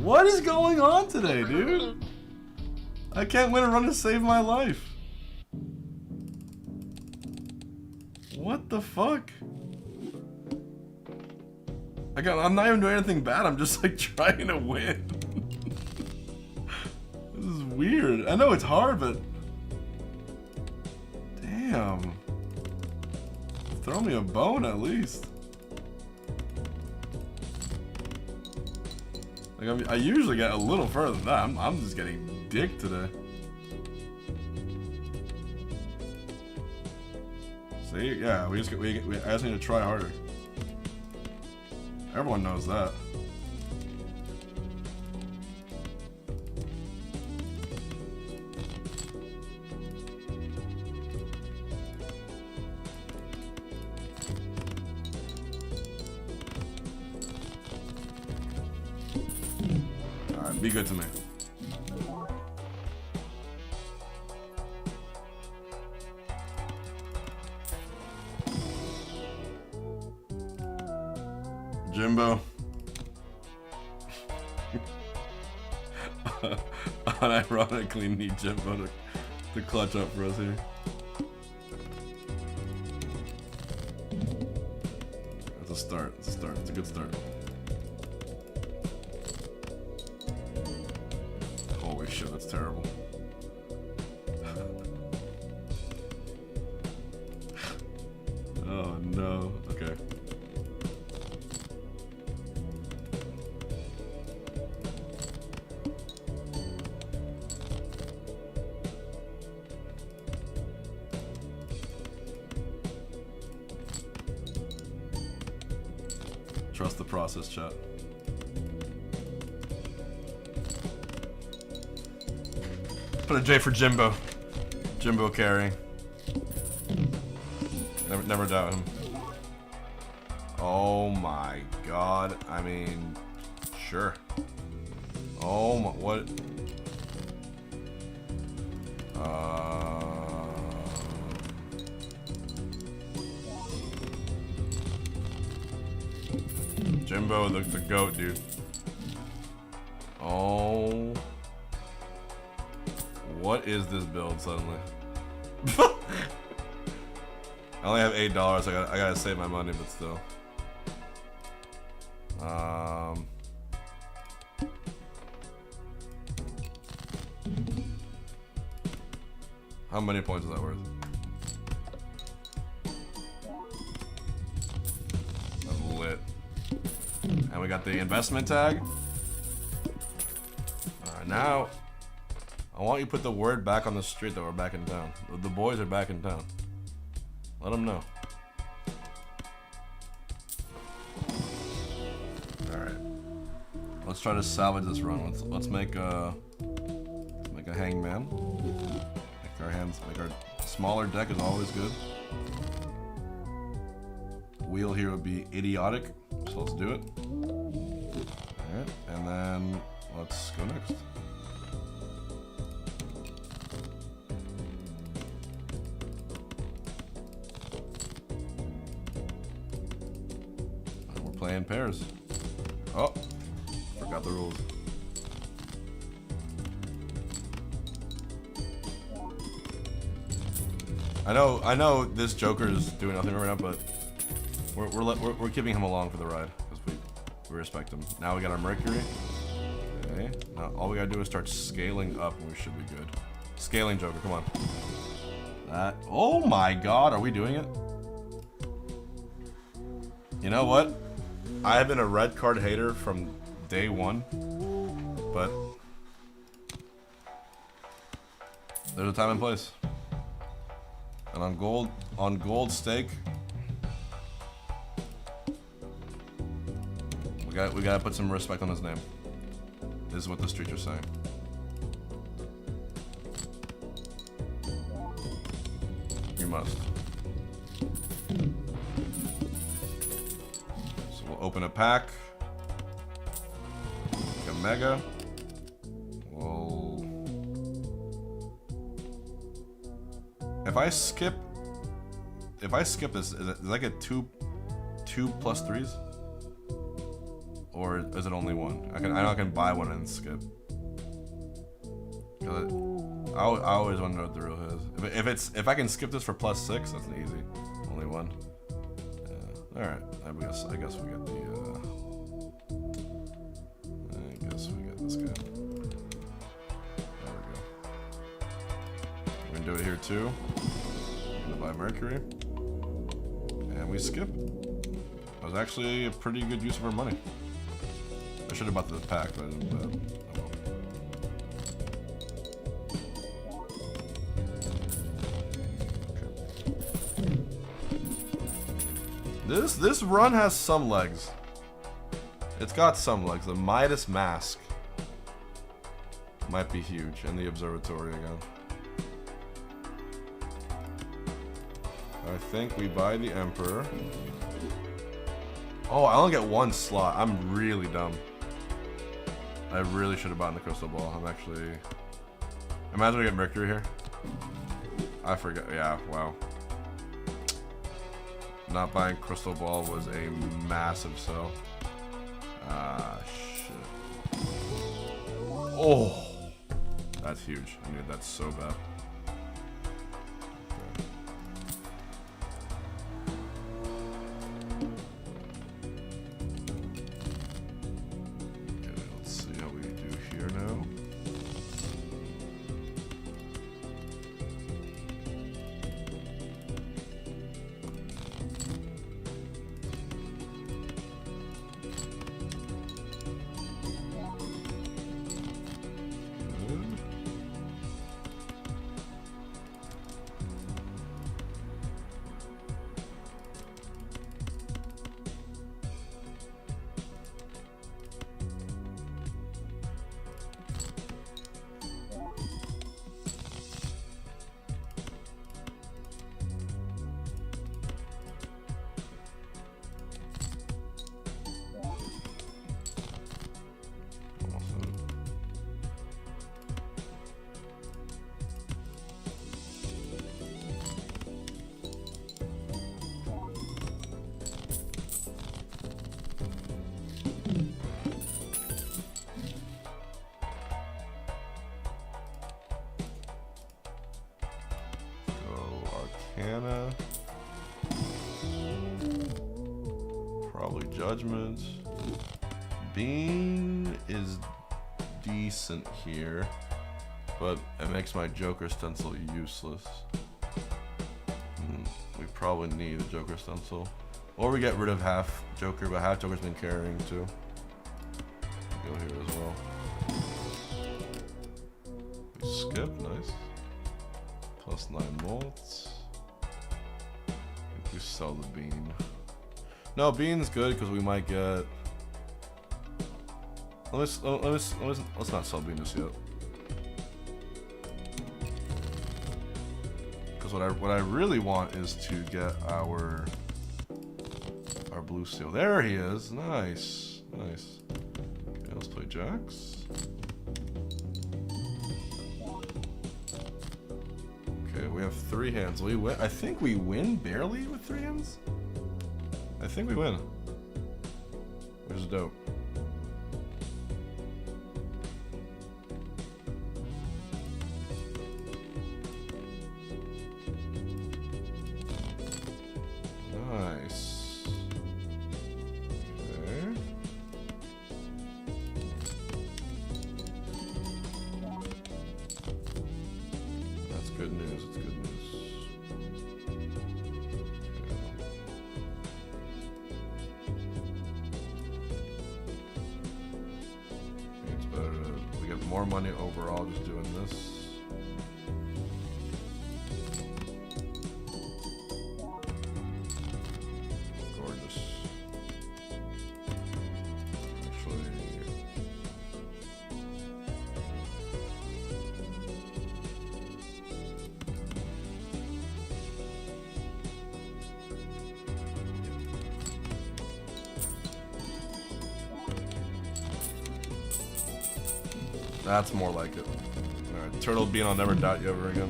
What is going on today, dude? I can't win a run to save my life. What the fuck? I'm not even doing anything bad. I'm just like trying to win. This is weird. I know it's hard, but damn. Throw me a bone at least. Like I usually get a little further than that. I'm just getting dick today. See, yeah, I just need to try harder. Everyone knows that. Alright, be good to me. Jimbo. Unironically need Jimbo to clutch up for us here. It's a start. It's a start. It's a good start. Holy shit, that's terrible. Oh no. Okay. Trust the process, chat. Put a J for Jimbo. Jimbo carrying. Never doubt him. Oh my god. I mean, sure. Oh my, what? Jimbo, the goat, dude. Oh. What is this build suddenly? I only have $8. I gotta save my money, but still. How many points is that worth? That's lit. And we got the investment tag. Alright, now I want you to put the word back on the street that we're back in town. The boys are back in town. Let them know. Alright. Let's try to salvage this run. Let's make a hangman. Make our smaller deck is always good. Wheel here would be idiotic, so let's do it. Alright, and then let's go next. And we're playing pairs. Oh, forgot the rules. I know this Joker is doing nothing right now, but we're keeping him along for the ride because we respect him. Now we got our Mercury. Okay. Now all we gotta do is start scaling up, and we should be good. Scaling Joker, come on. That. Oh my God, are we doing it? You know what? I have been a red card hater from day one, but there's a time and place. And on gold stake, we gotta put some respect on his name. This is what the streets are saying. You must. So we'll open a pack. Like a mega. If I skip this, does I get two plus threes? Or is it only one? I know I can buy one and skip. I always wonder what the rule is. If I can skip this for plus 6, that's an easy. Only one. Yeah. Alright. I guess we get the I guess we get this guy. There we go. We're gonna do it here too. I'm gonna buy Mercury. And we skip. That was actually a pretty good use of our money. I should have bought the pack, but I didn't. This run has some legs. It's got some legs. The Midas Mask might be huge, and the Observatory again. I think we buy the Emperor. Oh, I only get one slot. I'm really dumb. I really should have bought the Crystal Ball. I'm actually... Imagine we get Mercury here. I forgot. Yeah, wow. Not buying Crystal Ball was a massive sell. Ah, shit. Oh, that's huge. I mean, that's so bad. Okay, let's see how we do here now. Arcana. Probably Judgment. Bean is decent here, but it makes my Joker stencil useless. We probably need a Joker stencil. Or we get rid of half Joker, but half Joker's been carrying too. Go here as well. We skip, nice. Plus 9 volts. I think we sell the bean. No, bean's good because we might get. Let's not sell bean just yet. Because what I really want is to get our blue seal. There he is. Nice, nice. Okay, let's play jacks. Okay, we have 3 hands. We win. I think we win barely with 3 hands. I think we win, which is dope. Nice. Okay. That's good news. It's good news. It's better to, we get more money overall just doing this. Gorgeous. Actually, that's more like it. Alright, Turtle Bean, I'll never doubt you ever again.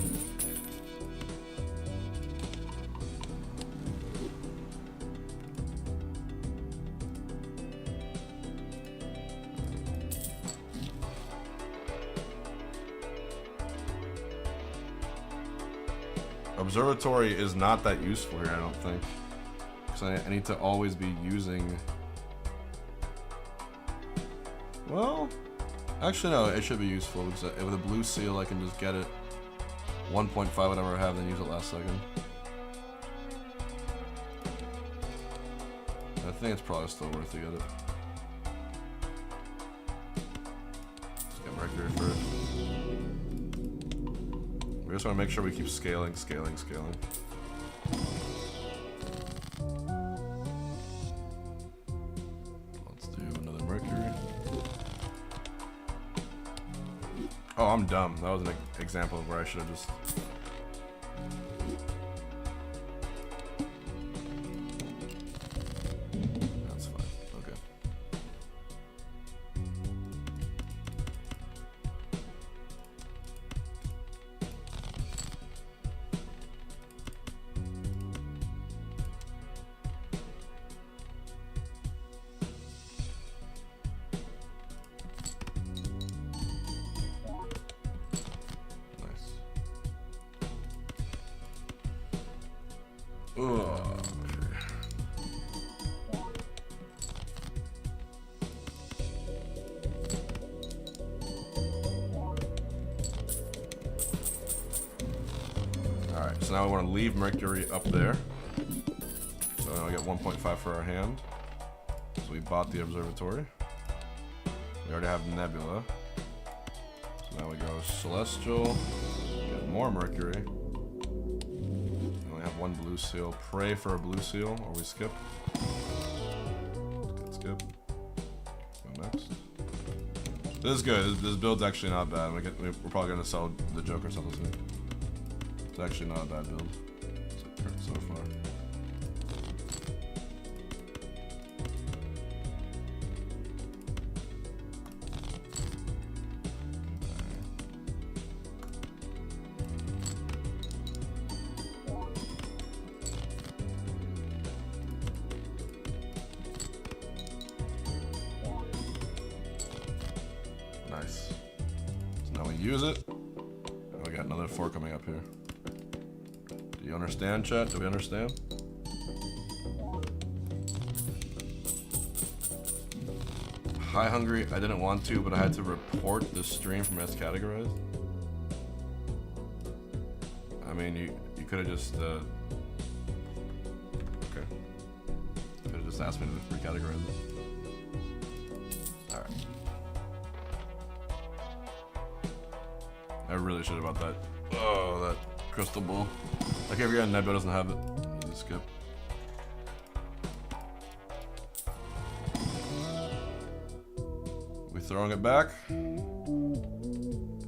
Observatory is not that useful here, I don't think. Because I need to always be using... Well... Actually, no, it should be useful because with a blue seal, I can just get it 1.5 whatever I have, then use it last second. I think it's probably still worth to get it. Let's get Mercury first. We just want to make sure we keep scaling, scaling, scaling. Let's do another Mercury. Oh, I'm dumb. That was an example of where I should have just... That's fine. Okay. Ugh. Alright, so now we want to leave Mercury up there. So now we get 1.5 for our hand. So we bought the observatory. We already have Nebula. So now we go Celestial. Get more Mercury. We only have one blue seal. Pray for a blue seal, or we skip. Skip. Go next. This is good. This build's actually not bad. We're probably gonna sell the Joker something soon. It's actually not a bad build so far. Nice. So now we use it. And we got another 4 coming up here. Do you understand, chat? Do we understand? Hi, Hungry. I didn't want to, but I had to report the stream from as categorized. I mean, you could have just okay. You could have just asked me to recategorize it. All right. I really should have bought that. Oh, that crystal ball. Like every other Nebula doesn't have it. Easy skip. We throwing it back?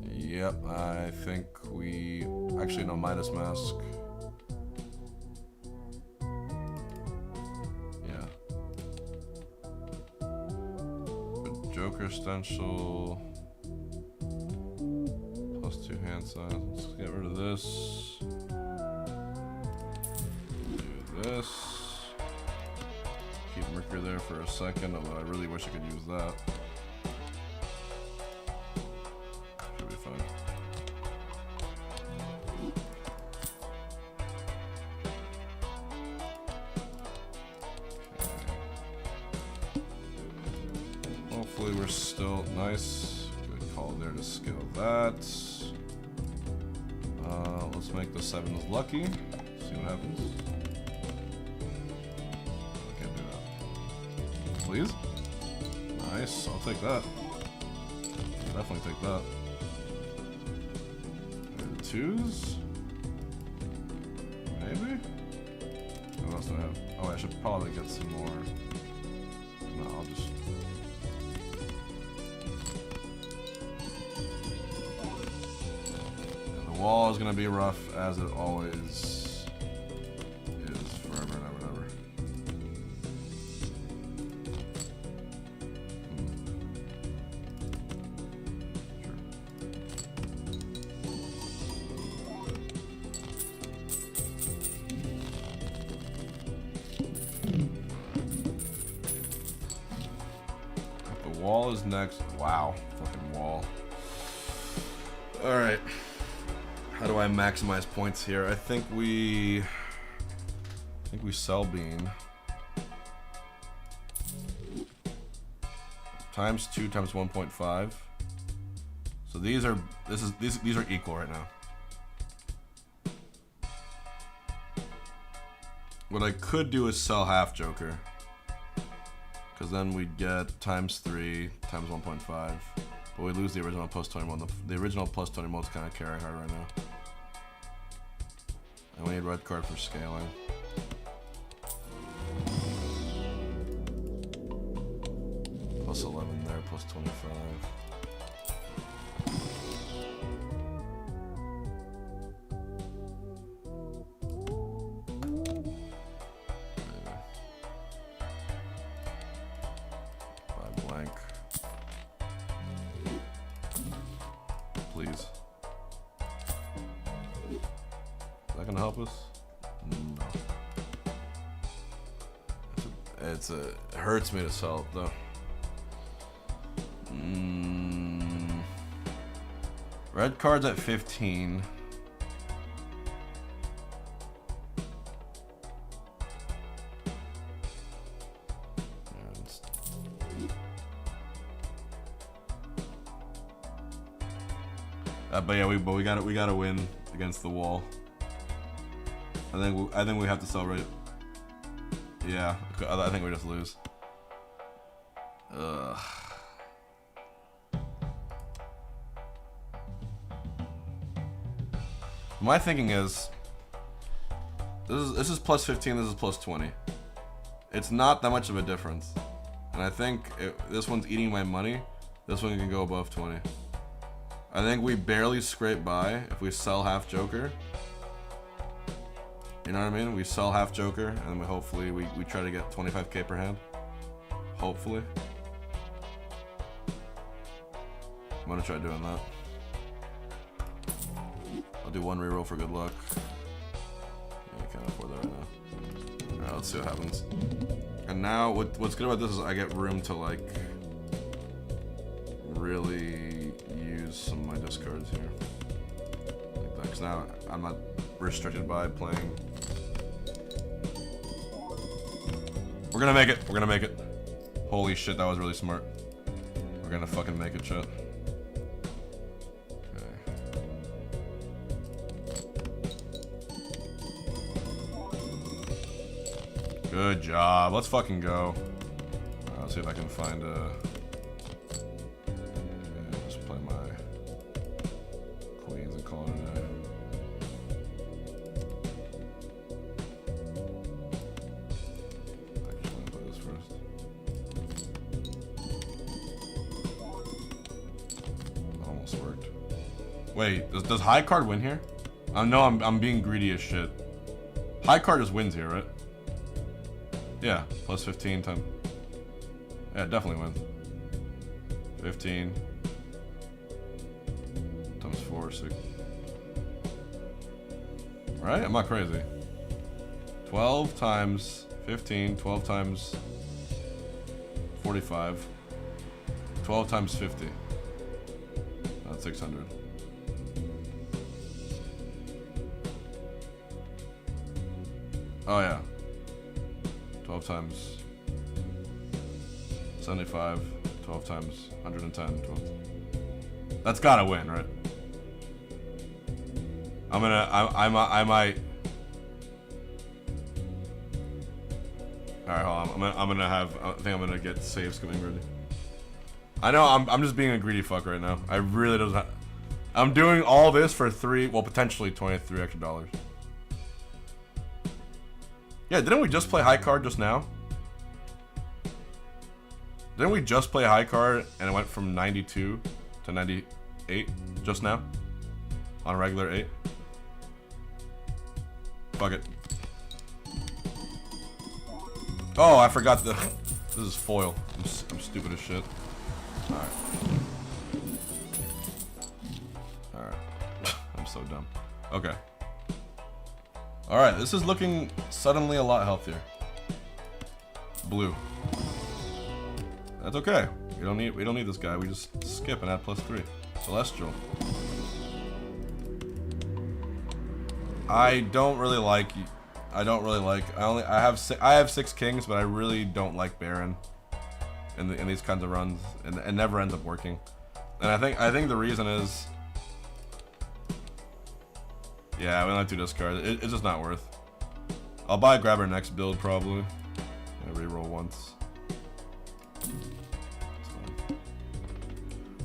Yep, I think we actually no Midas Mask. Yeah. But Joker Stencil. +2 hand size. Let's get rid of this. Do this. Keep Mercury there for a second, although I really wish I could use that. Should be fine. Okay. Hopefully we're still nice. Good call there to scale that. Let's make the 7s lucky. See what happens. I can't do that. Please? Nice, I'll take that. Definitely take that. And the 2s? Maybe? What else do I have? Oh, I should probably get some more. No, I'll just... The wall is gonna be rough, as it always is, forever and ever and ever. The wall is next. Wow, fucking wall. All right. How do I maximize points here? I think we sell Bean. Times 2 times 1.5. So these are equal right now. What I could do is sell half Joker. Because then we'd get times 3 times 1.5. But we lose the original +20 mode. The original +20 mode's kind of carrying hard right now. And we need red card for scaling. +11 there, +25. Buy blank. Please. Is that gonna help us? No. It hurts me to sell it though. Red card's at 15. But yeah, we gotta win against the wall. I think we have to celebrate. Yeah, I think we just lose. Ugh. My thinking is, this is plus 15, this is plus 20. It's not that much of a difference. And I think this one's eating my money. This one can go above 20. I think we barely scrape by if we sell half Joker. You know what I mean? We sell half Joker and we hopefully we try to get 25k per hand. Hopefully. I'm gonna try doing that. I'll do one reroll for good luck. Yeah, I can't afford that right now. Alright, let's see what happens. And now, what's good about this is I get room to, like, really use some of my discards here. Like that, because now I'm not restricted by playing. We're gonna make it. We're gonna make it. Holy shit, that was really smart. We're gonna fucking make it, chat. Good job. Let's fucking go. Let's see if I can find a... Okay, just play my queens and call it a day. Actually, let me play this first. Almost worked. Wait, does high card win here? No, I'm being greedy as shit. High card just wins here, right? Yeah, plus 15 times. Yeah, definitely wins. 15 times 4, 6. Right? I'm not crazy. 12 times 15, 12 times 45, 12 times 50. That's 600. Oh yeah. 12 times 75, 12 times 110, 12. That's gotta win, right? I might. Alright, hold on. I think I'm gonna get saves coming ready. I know, I'm just being a greedy fuck right now. I really don't. I'm doing all this for potentially $23 extra. Yeah, didn't we just play high card just now? Didn't we just play high card and it went from 92 to 98 just now? On regular 8? Fuck it. Oh, I forgot this is foil. I'm stupid as shit. Alright. Alright. I'm so dumb. Okay. Alright, this is looking suddenly a lot healthier. Blue. That's okay. We don't need this guy. We just skip and add +3. Celestial. I have 6 kings, but I really don't like Baron in these kinds of runs, and it never ends up working. And I think the reason is, yeah, we don't have to discard. It's just not worth. I'll buy Grabber next build probably. I reroll once.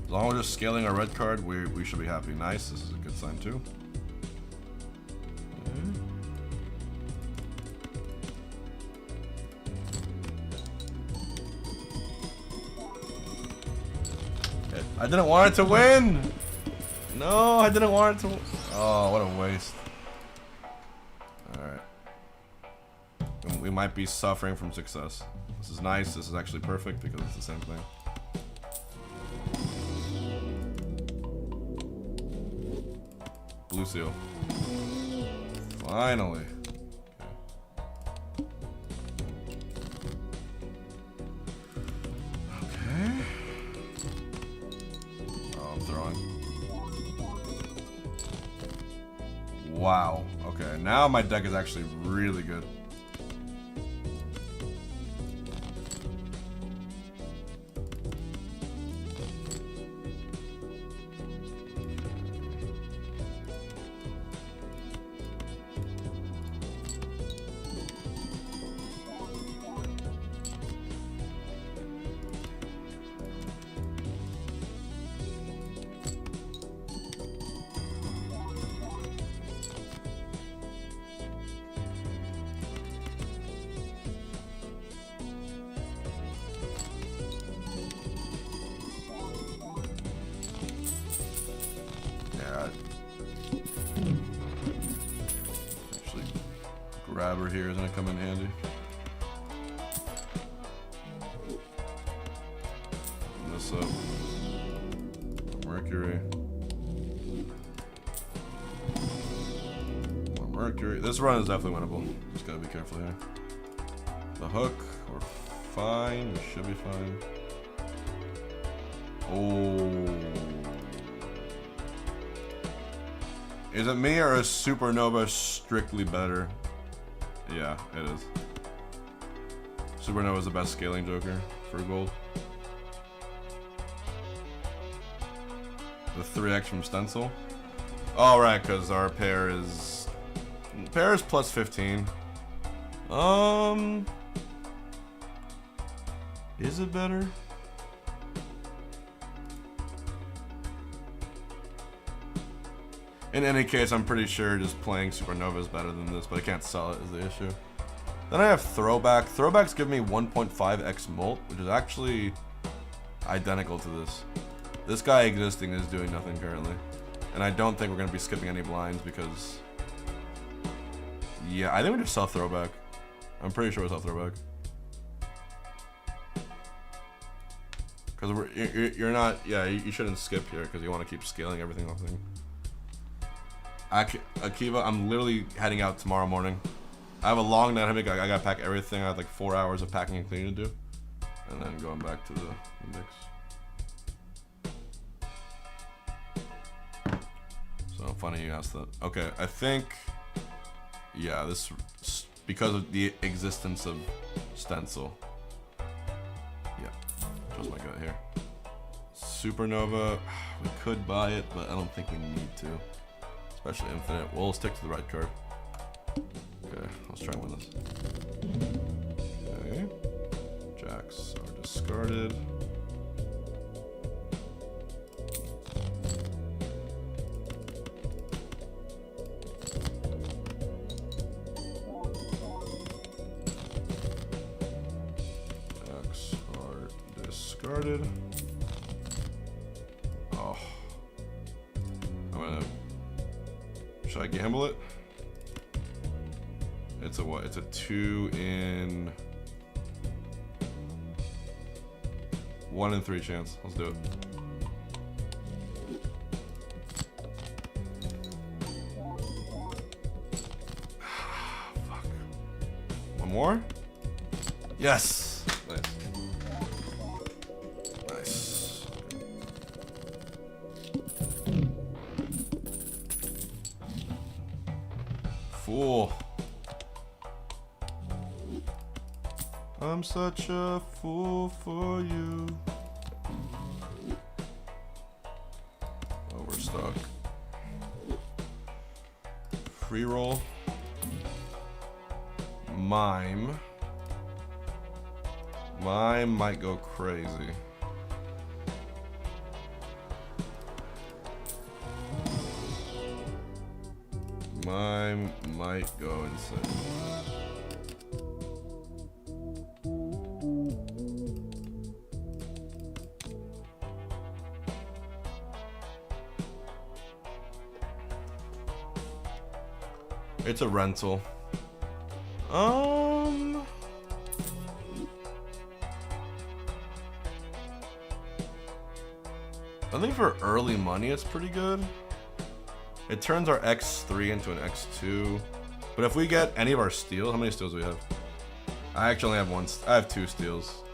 As long as we're just scaling our red card, we should be happy. Nice. This is a good sign too. I didn't want it to win! No, I didn't want it to. Oh, what a waste. Alright. We might be suffering from success. This is nice. This is actually perfect because it's the same thing. Blue seal. Finally. Okay. Oh, I'm throwing. Wow. Okay, now my deck is actually really good. grabber here is gonna come in handy. Open this up. Mercury. More Mercury. This run is definitely winnable. Just gotta be careful here. The hook, we're fine. We should be fine. Oh. Is it me or is Supernova strictly better? Yeah, it is. Supernova is the best scaling joker for gold. The 3x from Stencil. Oh, right, because our pair is plus 15. Is it better? In any case, I'm pretty sure just playing Supernova is better than this, but I can't sell it is the issue. Then I have Throwback. Throwbacks give me 1.5x molt, which is actually identical to this. This guy existing is doing nothing currently. And I don't think we're going to be skipping any blinds because... Yeah, I think we just sell Throwback. I'm pretty sure we sell Throwback. Because you're not... Yeah, you shouldn't skip here because you want to keep scaling everything off thing. Akiva, I'm literally heading out tomorrow morning. I have a long night. I gotta pack everything. I have like 4 hours of packing and cleaning to do. And then going back to the mix. So funny you asked that. Okay, I think... Yeah, this... Because of the existence of Stencil. Yeah, trust my gut here. Supernova, we could buy it, but I don't think we need to. Especially Infinite. We'll stick to the red card. Okay, let's try and win this. Okay. Jacks are discarded. Jacks are discarded. Oh. I'm gonna... Should I gamble it? It's a what? It's a 2 in 1 in 3 chance. Let's do it. Fuck. One more? Yes. Nice. Nice. Fool. I'm such a fool for you. Oh, we're stuck. Free roll. Mime. Mime might go crazy. Mime might go insane. It's a rental. I think for early money it's pretty good. It turns our X3 into an X2. But if we get any of our steals, how many steals do we have? I actually only have one. I have 2 steals.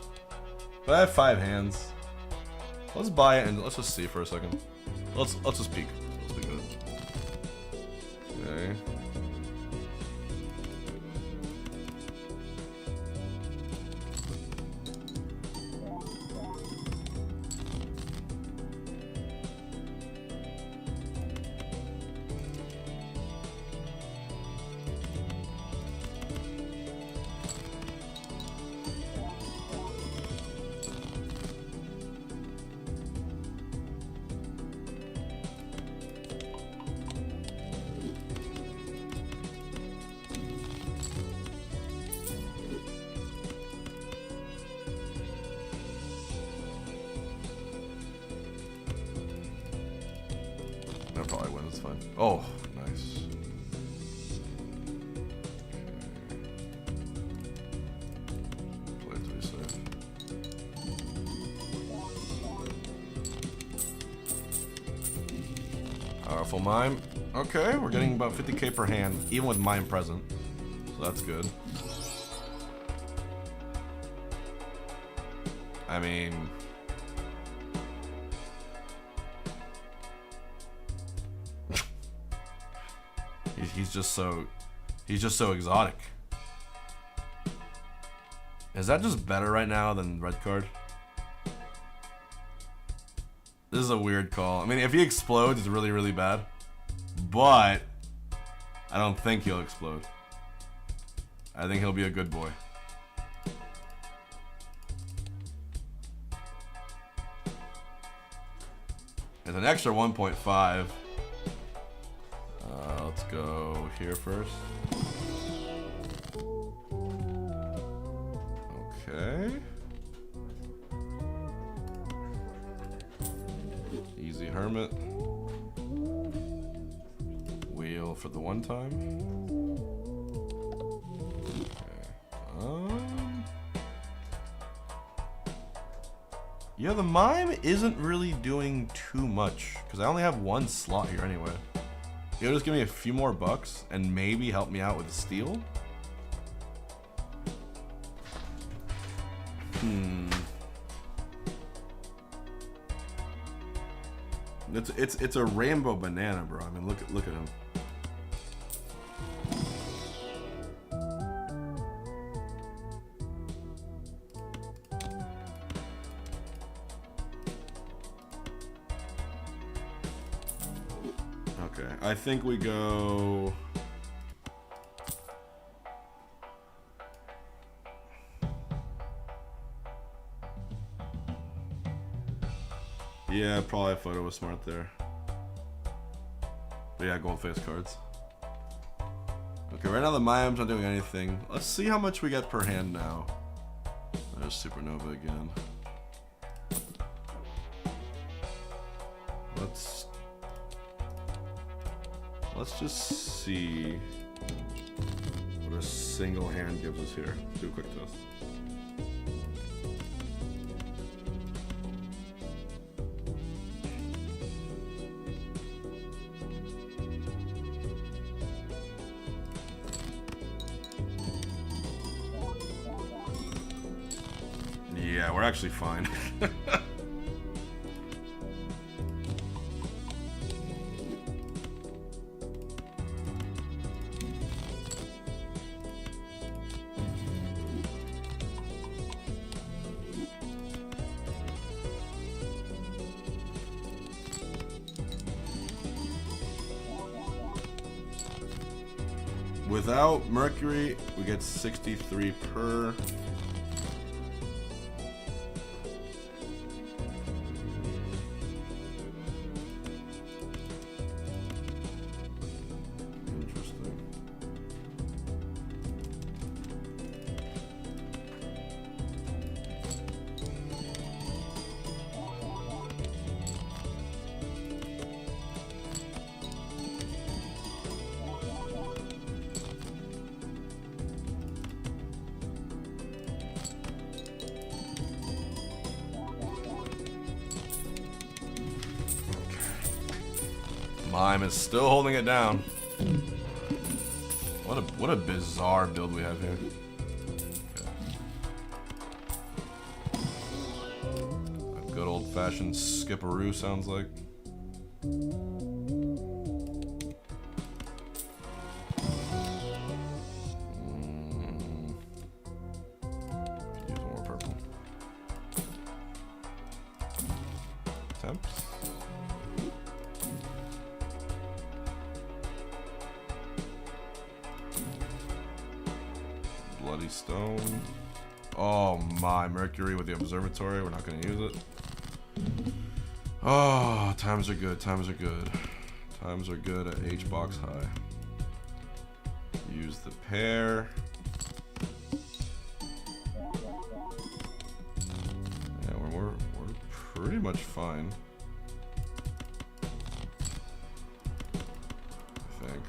But I have 5 hands. Let's buy it and let's just see for a second. Let's just peek. Let's peek at it. Okay. I'll probably win, it's fine. Oh, nice. Beautiful mime. Okay, we're getting about 50k per hand, even with mime present. So that's good. I mean... he's just so exotic. Is that just better right now than red card? This is a weird call. I mean, if he explodes, it's really, really bad. But I don't think he'll explode. I think he'll be a good boy. There's an extra 1.5. Let's go here first. Okay. Easy hermit. Wheel for the one time. Okay. Yeah, the mime isn't really doing too much because I only have one slot here anyway. It'll just give me a few more bucks and maybe help me out with the steal. It's a rainbow banana, bro. I mean, look at him. Okay, I think we go. Yeah, probably a photo was smart there. But yeah, gold face cards. Okay, right now the mime's not doing anything. Let's see how much we get per hand now. There's Supernova again. Let's just see what a single hand gives us here. Do a quick test. Yeah, we're actually fine. Without Mercury, we get 63 per. Mime is still holding it down. What a bizarre build we have here. Okay. A good old-fashioned skipperoo sounds like. Use more purple. Temps. Bloody Stone. Oh my, Mercury with the Observatory. We're not going to use it. Oh, times are good. Times are good. Times are good at H-Box High. Use the pair. Yeah, we're pretty much fine. I think.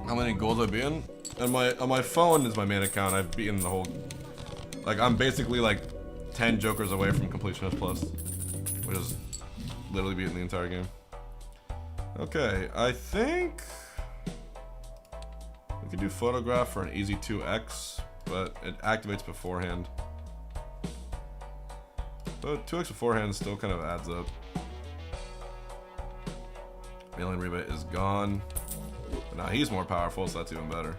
How many goals I've beaten? On my phone is my main account. I've beaten the whole. Like I'm basically like 10 jokers away from completionist plus, which is literally beating the entire game. Okay, I think we could do photograph for an easy 2x, but it activates beforehand. But 2x beforehand still kind of adds up. Alien rebate is gone. But now he's more powerful, so that's even better.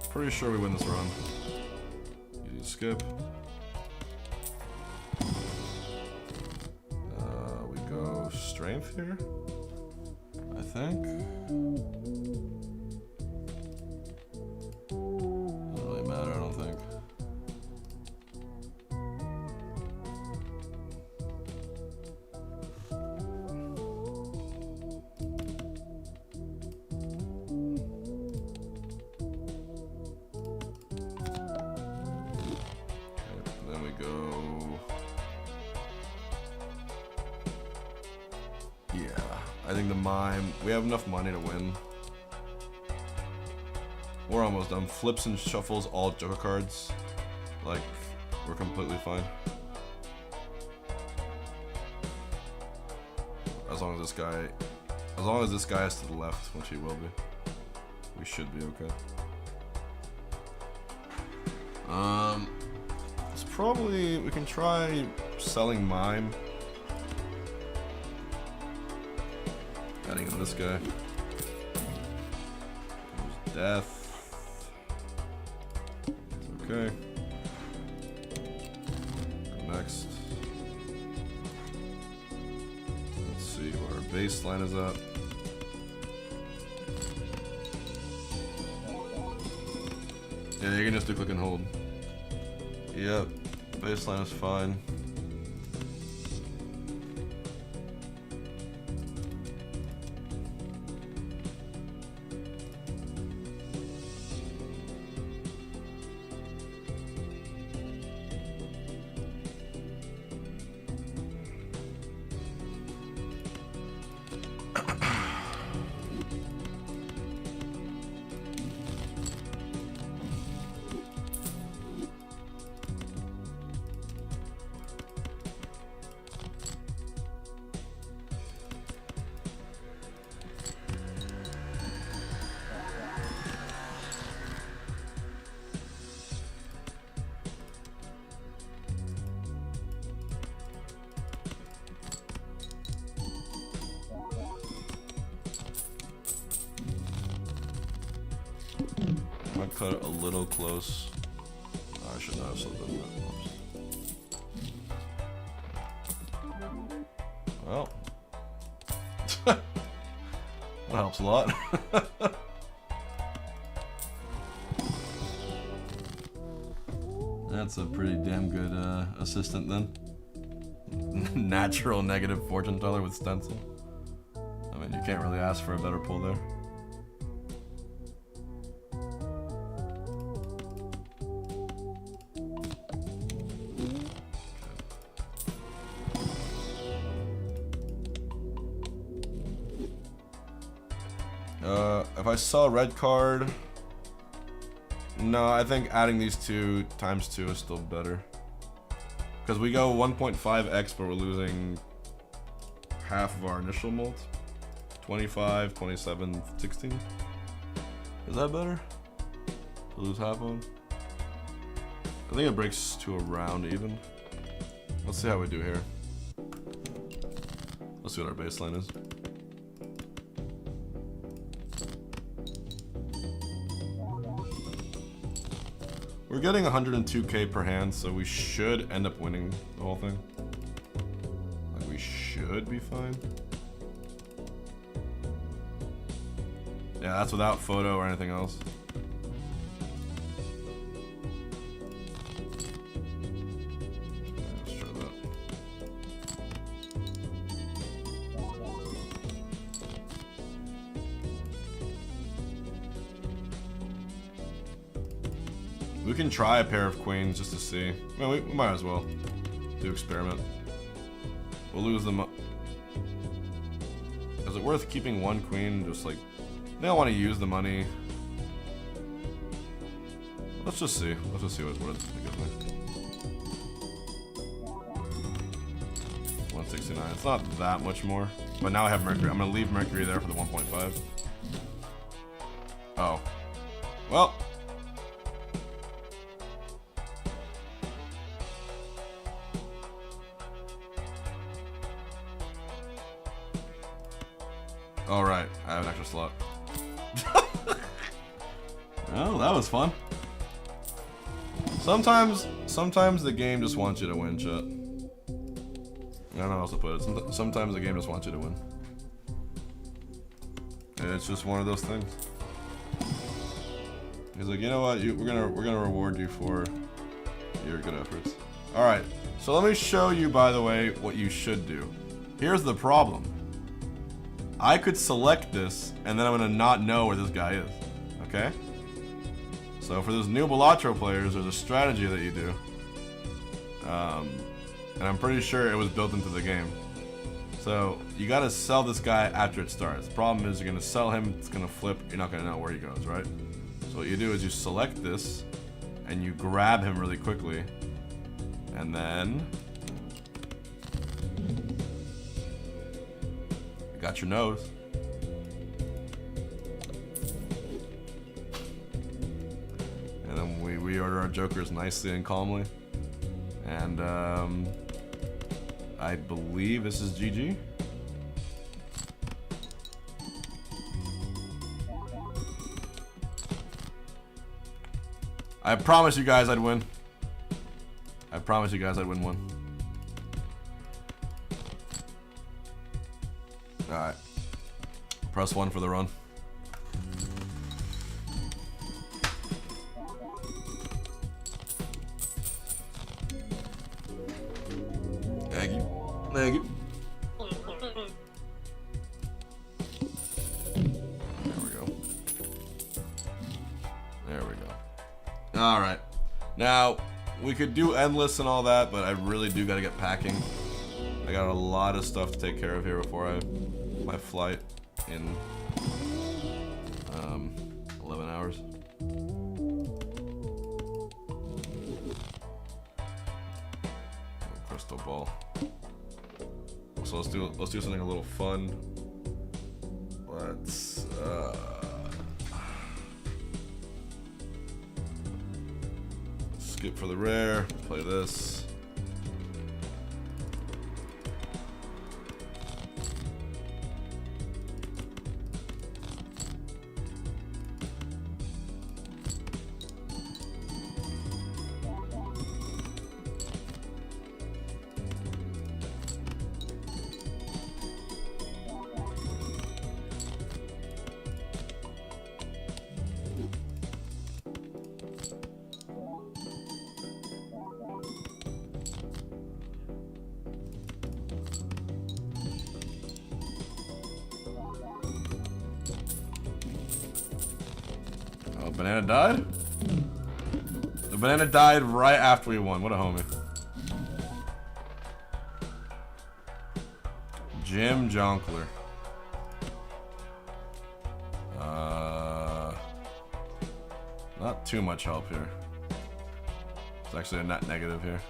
Pretty sure we win this run. Easy skip. We go strength here, I think. Doesn't really matter, I don't think. We have enough money to win. We're almost done. Flips and shuffles all Joker cards. Like, we're completely fine. As long as this guy is to the left, which he will be, we should be okay. It's probably, we can try selling Mime. Adding in this guy. There's death. It's okay. Next. Let's see where our baseline is at. Yeah, you can just do click and hold. Yep, baseline is fine. Cut it a little close. Oh, I should not have slowed them that. Well, that helps a lot. That's a pretty damn good assistant then. Natural negative fortune teller with stencil. I mean, you can't really ask for a better pull there. If I saw a red card, no, I think adding these two times 2 is still better. Because we go 1.5x, but we're losing half of our initial molt. 25, 27, 16. Is that better? To lose half on? I think it breaks to around even. Let's see how we do here. Let's see what our baseline is. We're getting 102k per hand, so we should end up winning the whole thing. Like, we should be fine. Yeah, that's without photo or anything else. Let's try that. We can try a pair of queens just to see. Well, we might as well do experiment. We'll lose them. Is it worth keeping one queen, just like They don't want to use the money. Let's just see. Let's just see what it gives me. 169. It's not that much more. But now I have Mercury. I'm going to leave Mercury there for the 1.5. Oh. Well. Alright, I have an extra slot. Well, that was fun. Sometimes the game just wants you to win, chat. I don't know how else to put it. Sometimes the game just wants you to win. And it's just one of those things. He's like, you know what? We're gonna reward you for your good efforts. All right. So let me show you, by the way, what you should do. Here's the problem. I could select this, and then I'm gonna not know where this guy is. Okay? So for those new Balatro players, there's a strategy that you do. And I'm pretty sure it was built into the game. So you gotta sell this guy after it starts. The problem is you're gonna sell him, it's gonna flip, you're not gonna know where he goes, right? So what you do is you select this, and you grab him really quickly, and then you got your nose. And then we reorder our jokers nicely and calmly. And I believe this is GG. I promise you guys I'd win. I promise you guys I'd win one. Alright. Press 1 for the run. Thank you. Thank you. There we go. There we go. Alright. Now, we could do endless and all that, but I really do gotta get packing. I got a lot of stuff to take care of here before my flight in 11 hours. Crystal ball. So let's do something a little fun. Let's skip for the rare, play this. Banana died? The banana died right after we won. What a homie. Jim Jonkler. Not too much help here. It's actually a net negative here.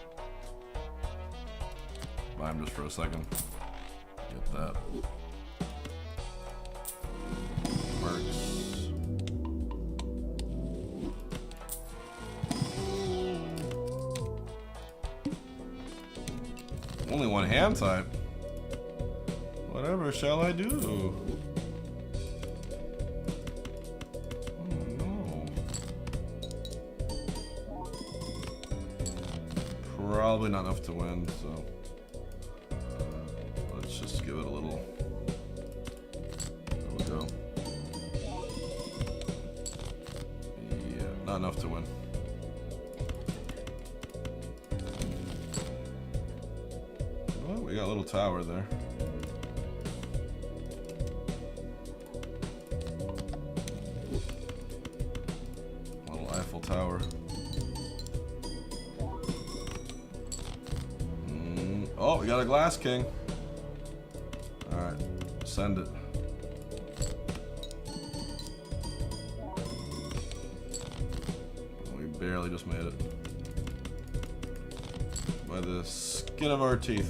Buy him just for a second. Get that. Works. Only one hand type. Whatever shall I do? Oh no. Probably not enough to win, so let's just give it a little. There we go. Yeah, not enough to win. We got a little tower there. Little Eiffel Tower. Oh, we got a Glass King. Alright, send it. barely just made it. By the skin of our teeth.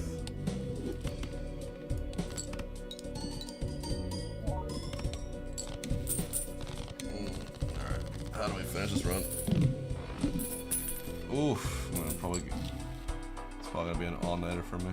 Alright, how do we finish this run? Oof, it's probably gonna be an all-nighter for me.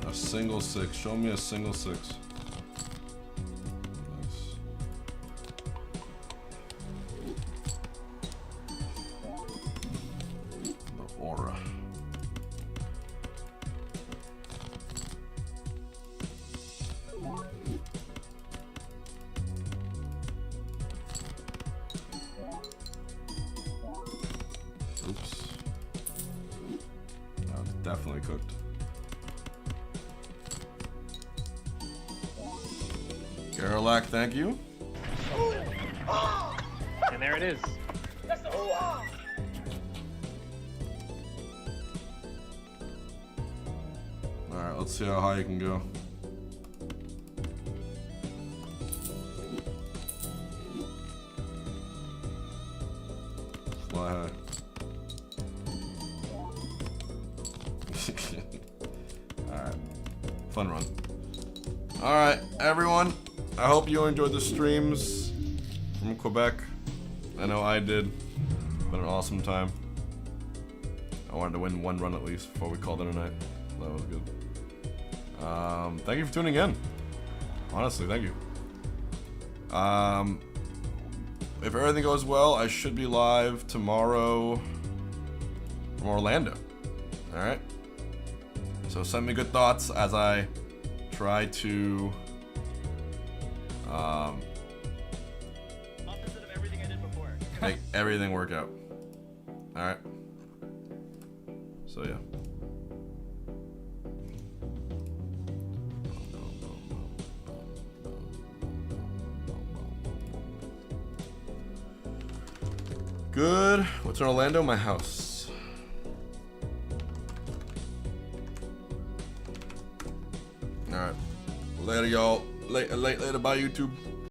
A single six. Show me a single six. Nice. The aura. Oops. No, definitely cooked. Garlac, thank you. And there it is. Alright, let's see how high you can go. Fly high. Alright. Fun run. Alright, everyone. I hope you enjoyed the streams from Quebec. I know I did. Been an awesome time. I wanted to win one run at least before we called it a night. That was good. Thank you for tuning in. Honestly, thank you. If everything goes well, I should be live tomorrow from Orlando. Alright? So send me good thoughts as I try to Opposite of everything I did before. make everything work out. Alright? So yeah. Good. What's in Orlando? My house. Alright. Later, y'all. Later, bye, YouTube.